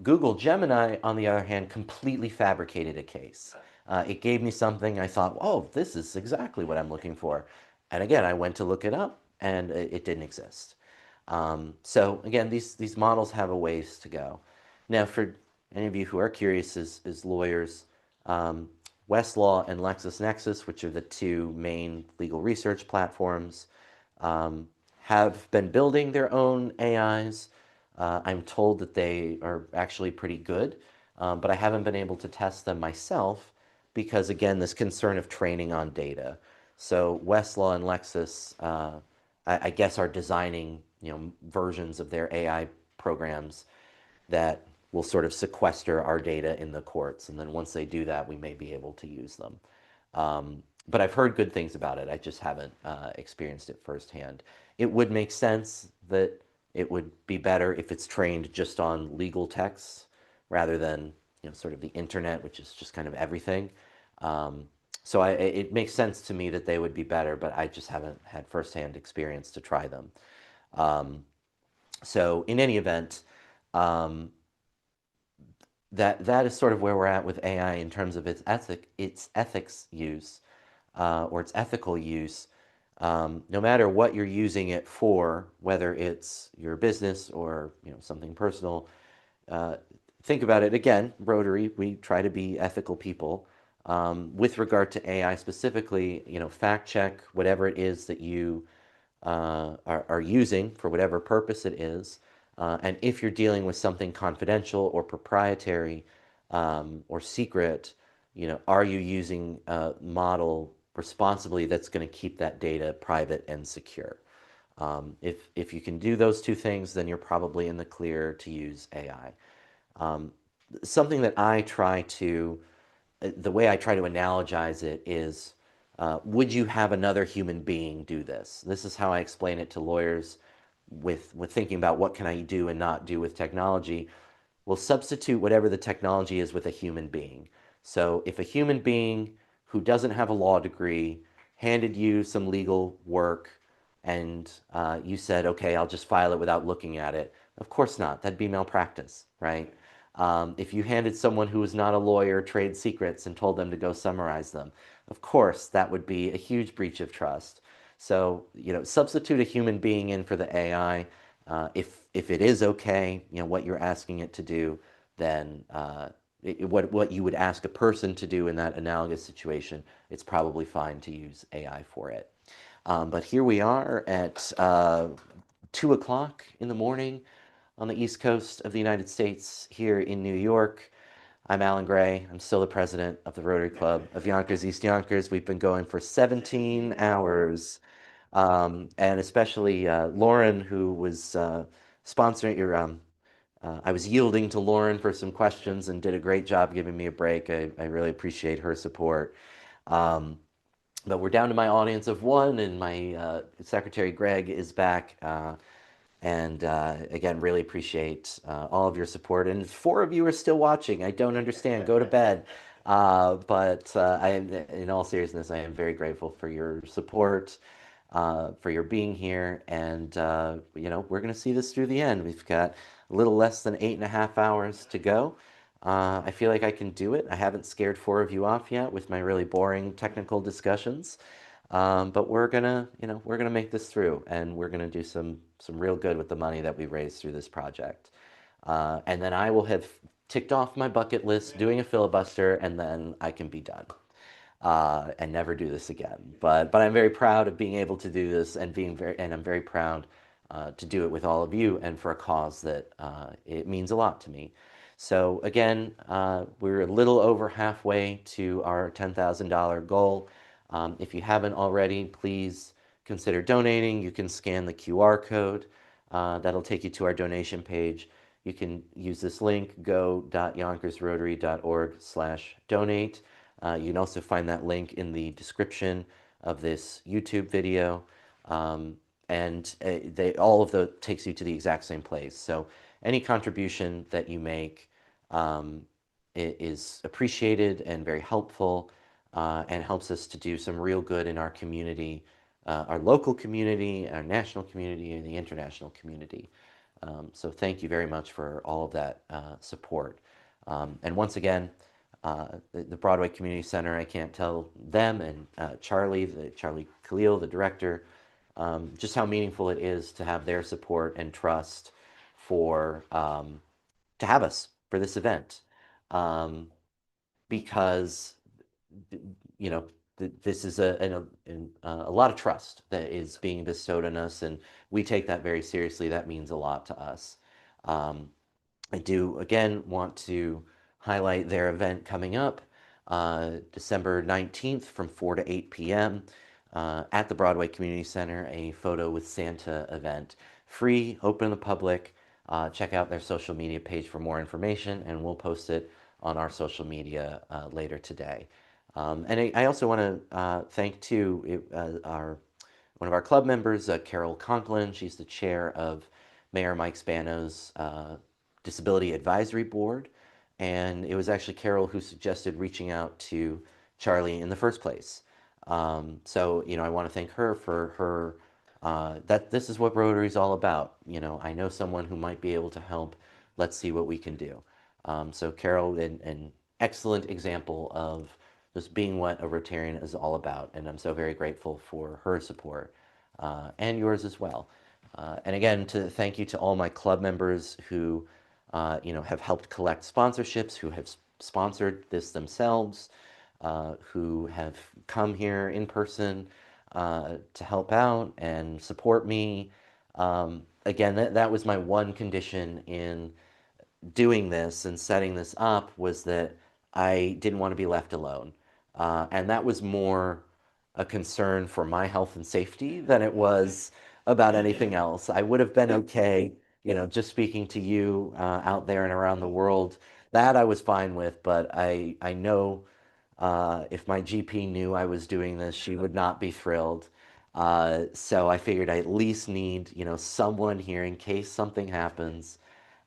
Google Gemini, on the other hand, completely fabricated a case. It gave me something, I thought, oh, this is exactly what I'm looking for. And again, I went to look it up, and it didn't exist. So again, these models have a ways to go. Now, for any of you who are curious as lawyers, Westlaw and LexisNexis, which are the two main legal research platforms, have been building their own AIs. I'm told that they are actually pretty good, but I haven't been able to test them myself because, again, this concern of training on data. So Westlaw and Lexis, I guess, are designing versions of their AI programs that will sort of sequester our data in the courts. And then once they do that, we may be able to use them. But I've heard good things about it. I just haven't experienced it firsthand. It would make sense that it would be better if it's trained just on legal texts rather than sort of the internet, which is just kind of everything. So it makes sense to me that they would be better, but I just haven't had firsthand experience to try them. So in any event, that is sort of where we're at with AI in terms of its ethics use, or its ethical use. No matter what you're using it for, whether it's your business or something personal, think about it again. Rotary, we try to be ethical people. With regard to AI specifically, fact check whatever it is that you are using for whatever purpose it is. And if you're dealing with something confidential or proprietary or secret, are you using a model responsibly that's going to keep that data private and secure? If you can do those two things, then you're probably in the clear to use AI. Something that the way I try to analogize it is, would you have another human being do this? This is how I explain it to lawyers with thinking about what can I do and not do with technology. We'll substitute whatever the technology is with a human being. So if a human being who doesn't have a law degree handed you some legal work and you said, okay, I'll just file it without looking at it, of course not. That'd be malpractice, right? If you handed someone who was not a lawyer trade secrets and told them to go summarize them, of course, that would be a huge breach of trust. So, substitute a human being in for the AI. If it is okay, what you're asking it to do, then what you would ask a person to do in that analogous situation, it's probably fine to use AI for it. But here we are at 2 o'clock in the morning on the East Coast of the United States here in New York. I'm Alan Gray. I'm still the president of the Rotary Club of Yonkers-East Yonkers. We've been going for 17 hours. And especially Lauren, who was sponsoring your, I was yielding to Lauren for some questions and did a great job giving me a break. I really appreciate her support. But we're down to my audience of one, and my secretary, Greg, is back. And again, really appreciate all of your support. And 4 of you are still watching. I don't understand. Go to bed. But in all seriousness, I am very grateful for your support, for your being here. And, we're going to see this through the end. We've got a little less than 8.5 hours to go. I feel like I can do it. I haven't scared 4 of you off yet with my really boring technical discussions. But we're gonna make this through, and we're gonna do some real good with the money that we raised through this project. And then I will have ticked off my bucket list doing a filibuster, and then I can be done and never do this again. But I'm very proud of being able to do this, and I'm very proud to do it with all of you and for a cause that it means a lot to me. So again, we're a little over halfway to our $10,000 goal. If you haven't already, please consider donating. You can scan the QR code. That'll take you to our donation page. You can use this link, go.yonkersrotary.org/donate. You can also find that link in the description of this YouTube video. And all of those takes you to the exact same place. So any contribution that you make is appreciated and very helpful. And helps us to do some real good in our community, our local community, our national community, and the international community. So thank you very much for all of that support. And once again, the Broadway Community Center, I can't tell them and Charlie Khalil, the director, just how meaningful it is to have their support and trust to have us for this event. Because this is a lot of trust that is being bestowed on us, and we take that very seriously. That means a lot to us. I do, again, want to highlight their event coming up December 19th from 4 to 8 p.m. At the Broadway Community Center, a Photo with Santa event. Free, open to the public. Check out their social media page for more information, and we'll post it on our social media later today. And I also want to thank, too, one of our club members, Carol Conklin. She's the chair of Mayor Mike Spano's Disability Advisory Board. and it was actually Carol who suggested reaching out to Charlie in the first place. So, I want to thank her for her, that this is what Rotary is all about. I know someone who might be able to help. Let's see what we can do. So Carol, an excellent example of just being what a Rotarian is all about. And I'm so very grateful for her support, and yours as well. And again, to thank you to all my club members who, have helped collect sponsorships, who have sponsored this themselves, who have come here in person to help out and support me. Again, that was my one condition in doing this and setting this up, was that I didn't want to be left alone. And that was more a concern for my health and safety than it was about anything else. I would have been okay, just speaking to you out there and around the world. That I was fine with, but I know if my GP knew I was doing this, she would not be thrilled. So I figured I at least need, someone here in case something happens.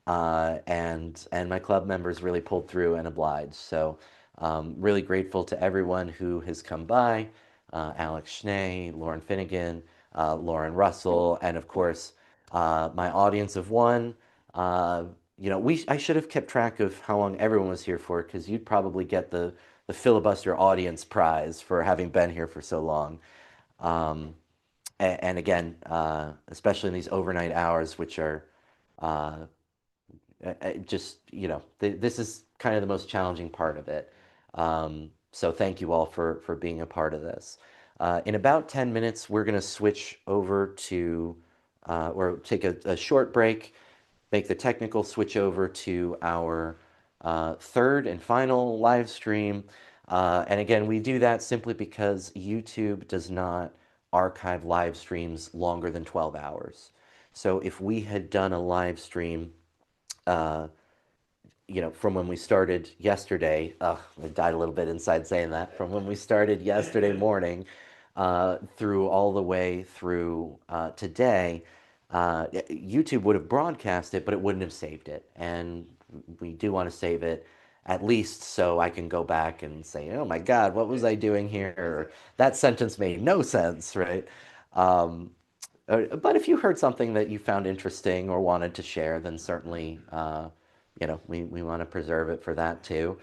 And my club members really pulled through and obliged. So really grateful to everyone who has come by, Alex Schnee, Lauren Finnegan, Lauren Russell, and of course, my audience of one. I should have kept track of how long everyone was here for, because you'd probably get the Filibuster audience prize for having been here for so long. And again, especially in these overnight hours, which are just, this is kind of the most challenging part of it. So thank you all for being a part of this. In about 10 minutes, we're going to switch over to, or take a short break, make the technical switch over to our third and final live stream. And again, we do that simply because YouTube does not archive live streams longer than 12 hours. So if we had done a live stream, from when we started yesterday, I died a little bit inside saying that, from when we started yesterday morning through all the way through today, YouTube would have broadcast it, but it wouldn't have saved it. And we do want to save it, at least so I can go back and say, oh my God, what was I doing here? Or, that sentence made no sense, right? But if you heard something that you found interesting or wanted to share, then certainly, we want to preserve it for that too.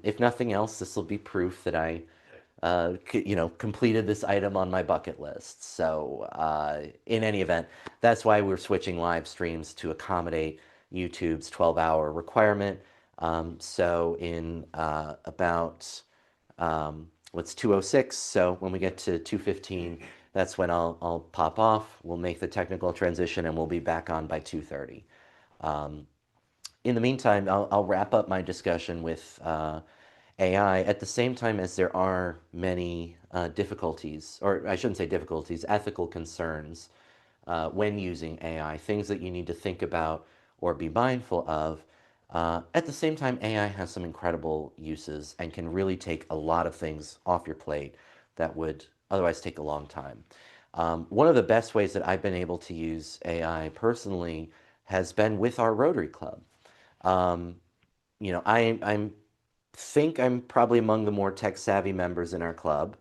If nothing else, this will be proof that I, completed this item on my bucket list. So in any event, that's why we're switching live streams to accommodate YouTube's 12-hour requirement. So in about, what's 2:06? So when we get to 2:15, that's when I'll pop off. We'll make the technical transition and we'll be back on by 2:30. In the meantime, I'll wrap up my discussion with AI at the same time as there are many difficulties, or I shouldn't say difficulties, ethical concerns when using AI, things that you need to think about or be mindful of. At the same time, AI has some incredible uses and can really take a lot of things off your plate that would otherwise take a long time. One of the best ways that I've been able to use AI personally has been with our Rotary Club. I think I'm probably among the more tech-savvy members in our club.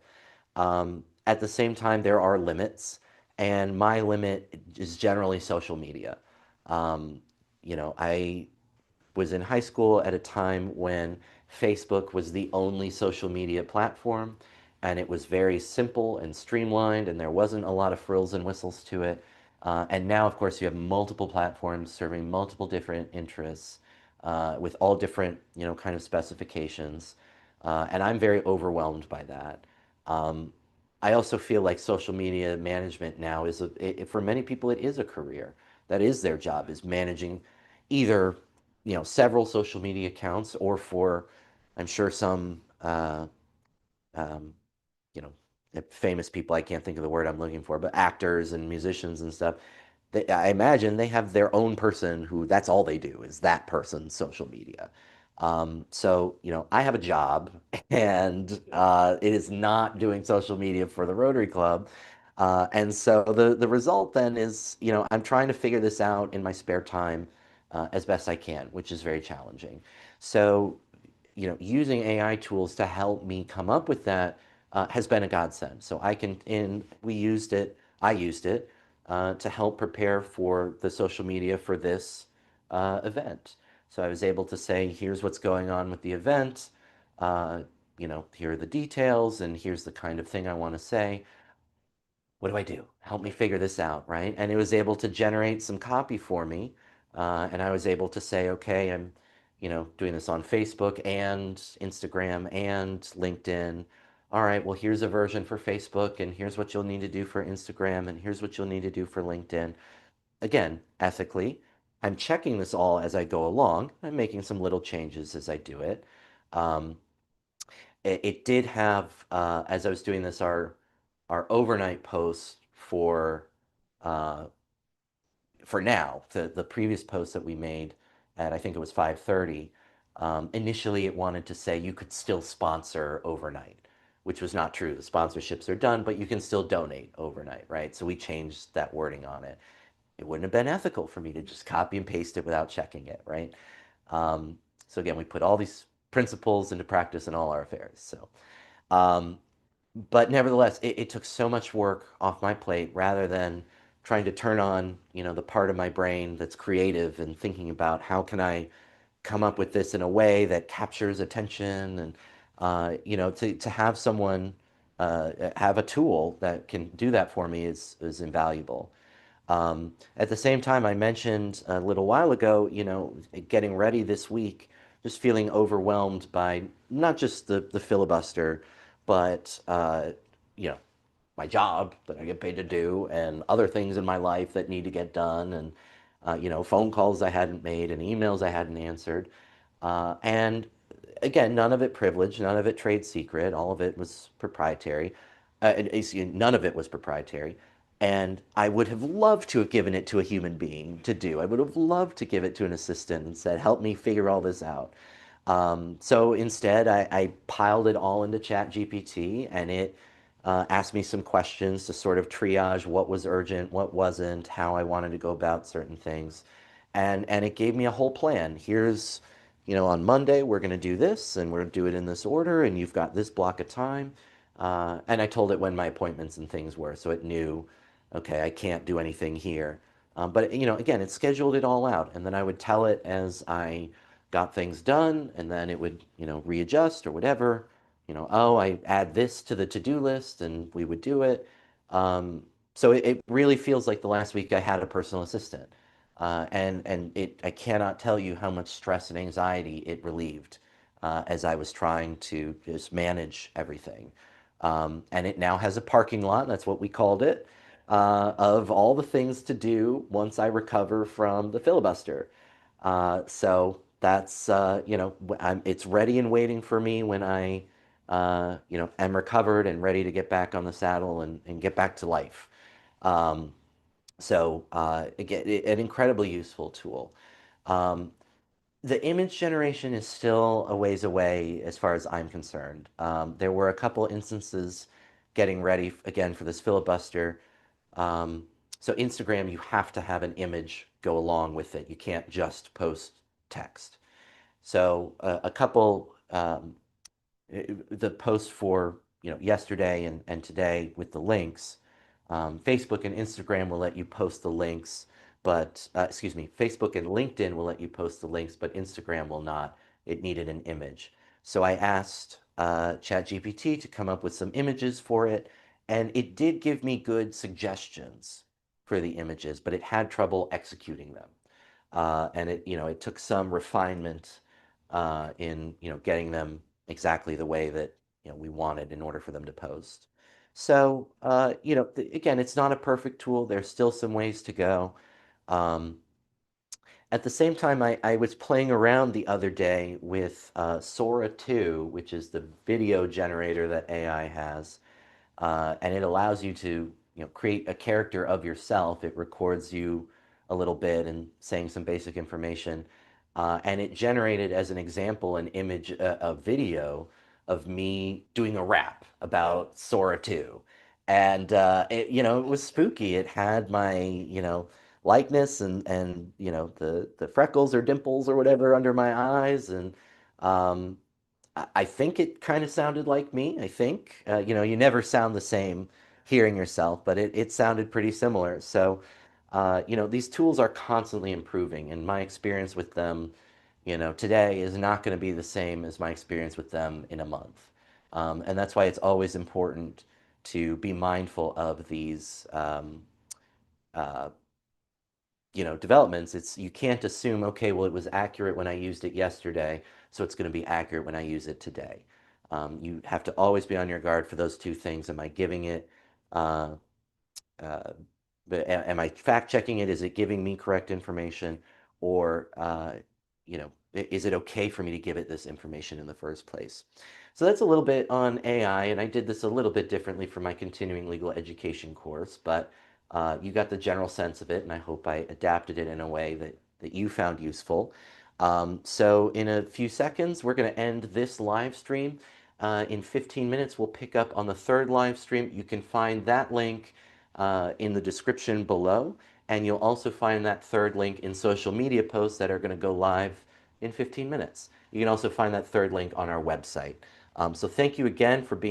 At the same time, there are limits, and my limit is generally social media. I was in high school at a time when Facebook was the only social media platform, and it was very simple and streamlined, and there wasn't a lot of frills and whistles to it. And now, of course, you have multiple platforms serving multiple different interests, with all different, kind of specifications. And I'm very overwhelmed by that. I also feel like social media management now is, for many people, it is a career. That is their job, is managing either, several social media accounts, or for, I'm sure some, you know, famous people, I can't think of the word I'm looking for, but actors and musicians and stuff. I imagine they have their own person who, that's all they do, is that person's social media. So, I have a job, and it is not doing social media for the Rotary Club. And so the result then is, I'm trying to figure this out in my spare time as best I can, which is very challenging. So, using AI tools to help me come up with that has been a godsend. So I used it to help prepare for the social media for this event. So I was able to say, here's what's going on with the event. Uh, here are the details, and here's the kind of thing I want to say. What do I do? Help me figure this out, right? And it was able to generate some copy for me. And I was able to say, okay, I'm, doing this on Facebook and Instagram and LinkedIn. All right, well, here's a version for Facebook, and here's what you'll need to do for Instagram, and here's what you'll need to do for LinkedIn. Again, ethically, I'm checking this all as I go along. I'm making some little changes as I do it. Um, it did have, as I was doing this, our overnight post uh, for now, the previous post that we made at I think it was 5:30. Initially, it wanted to say you could still sponsor overnight, which was not true. The sponsorships are done, but you can still donate overnight, right? So we changed that wording on it. It wouldn't have been ethical for me to just copy and paste it without checking it, right? Um, so again, we put all these principles into practice in all our affairs. So, um, but nevertheless, it took so much work off my plate rather than trying to turn on, the part of my brain that's creative and thinking about how can I come up with this in a way that captures attention and, to have someone have a tool that can do that for me is invaluable. At the same time, I mentioned a little while ago, getting ready this week, just feeling overwhelmed by not just the filibuster, but you know, my job that I get paid to do, and other things in my life that need to get done, and phone calls I hadn't made, and emails I hadn't answered, and again, none of it privileged, none of it trade secret, all of it was proprietary. None of it was proprietary. And I would have loved to have given it to a human being to do. I would have loved to give it to an assistant and said, help me figure all this out. So instead, I piled it all into ChatGPT, and it asked me some questions to sort of triage what was urgent, what wasn't, how I wanted to go about certain things. And it gave me a whole plan. Here's, on Monday, we're going to do this, and we're going to do it in this order, and you've got this block of time. And I told it when my appointments and things were, so it knew, okay, I can't do anything here. But, again, it scheduled it all out. And then I would tell it as I got things done, and then it would, readjust or whatever. Oh, I add this to the to-do list, and we would do it. So it really feels like the last week I had a personal assistant. I cannot tell you how much stress and anxiety it relieved as I was trying to just manage everything. And it now has a parking lot, that's what we called it, of all the things to do once I recover from the filibuster. So that's, it's ready and waiting for me when I, am recovered and ready to get back on the saddle and get back to life. Um, Again, an incredibly useful tool. Um, the image generation is still a ways away as far as I'm concerned. There were a couple instances getting ready again for this filibuster. Um, so Instagram, you have to have an image go along with it. You can't just post text. So a couple, the posts for yesterday and today with the links, Facebook and Instagram will let you post the links, but excuse me, Facebook and LinkedIn will let you post the links, but Instagram will not. It needed an image. So I asked ChatGPT to come up with some images for it, and it did give me good suggestions for the images, but it had trouble executing them. And it took some refinement in getting them exactly the way that we wanted in order for them to post. So again, it's not a perfect tool. There's still some ways to go. Um, at the same time, I was playing around the other day with Sora 2, which is the video generator that AI has, and it allows you to create a character of yourself. It records you a little bit and saying some basic information, and it generated as an example an image, a video of me doing a rap about Sora 2. And it was spooky. It had my likeness and the freckles or dimples or whatever under my eyes, and I think it kind of sounded like me. I think, you never sound the same hearing yourself, but it sounded pretty similar. So, these tools are constantly improving, and my experience with them, today is not going to be the same as my experience with them in a month. And that's why it's always important to be mindful of these, uh, developments. You can't assume, okay, well, it was accurate when I used it yesterday, so it's going to be accurate when I use it today. You have to always be on your guard for those two things. Am I giving it, uh, uh, am I fact checking it? Is it giving me correct information? Or, is it okay for me to give it this information in the first place? So that's a little bit on AI, and I did this a little bit differently for my continuing legal education course, but you got the general sense of it, and I hope I adapted it in a way that you found useful. So in a few seconds, we're going to end this live stream. In 15 minutes, we'll pick up on the third live stream. You can find that link in the description below, and you'll also find that third link in social media posts that are going to go live in 15 minutes. You can also find that third link on our website. So thank you again for being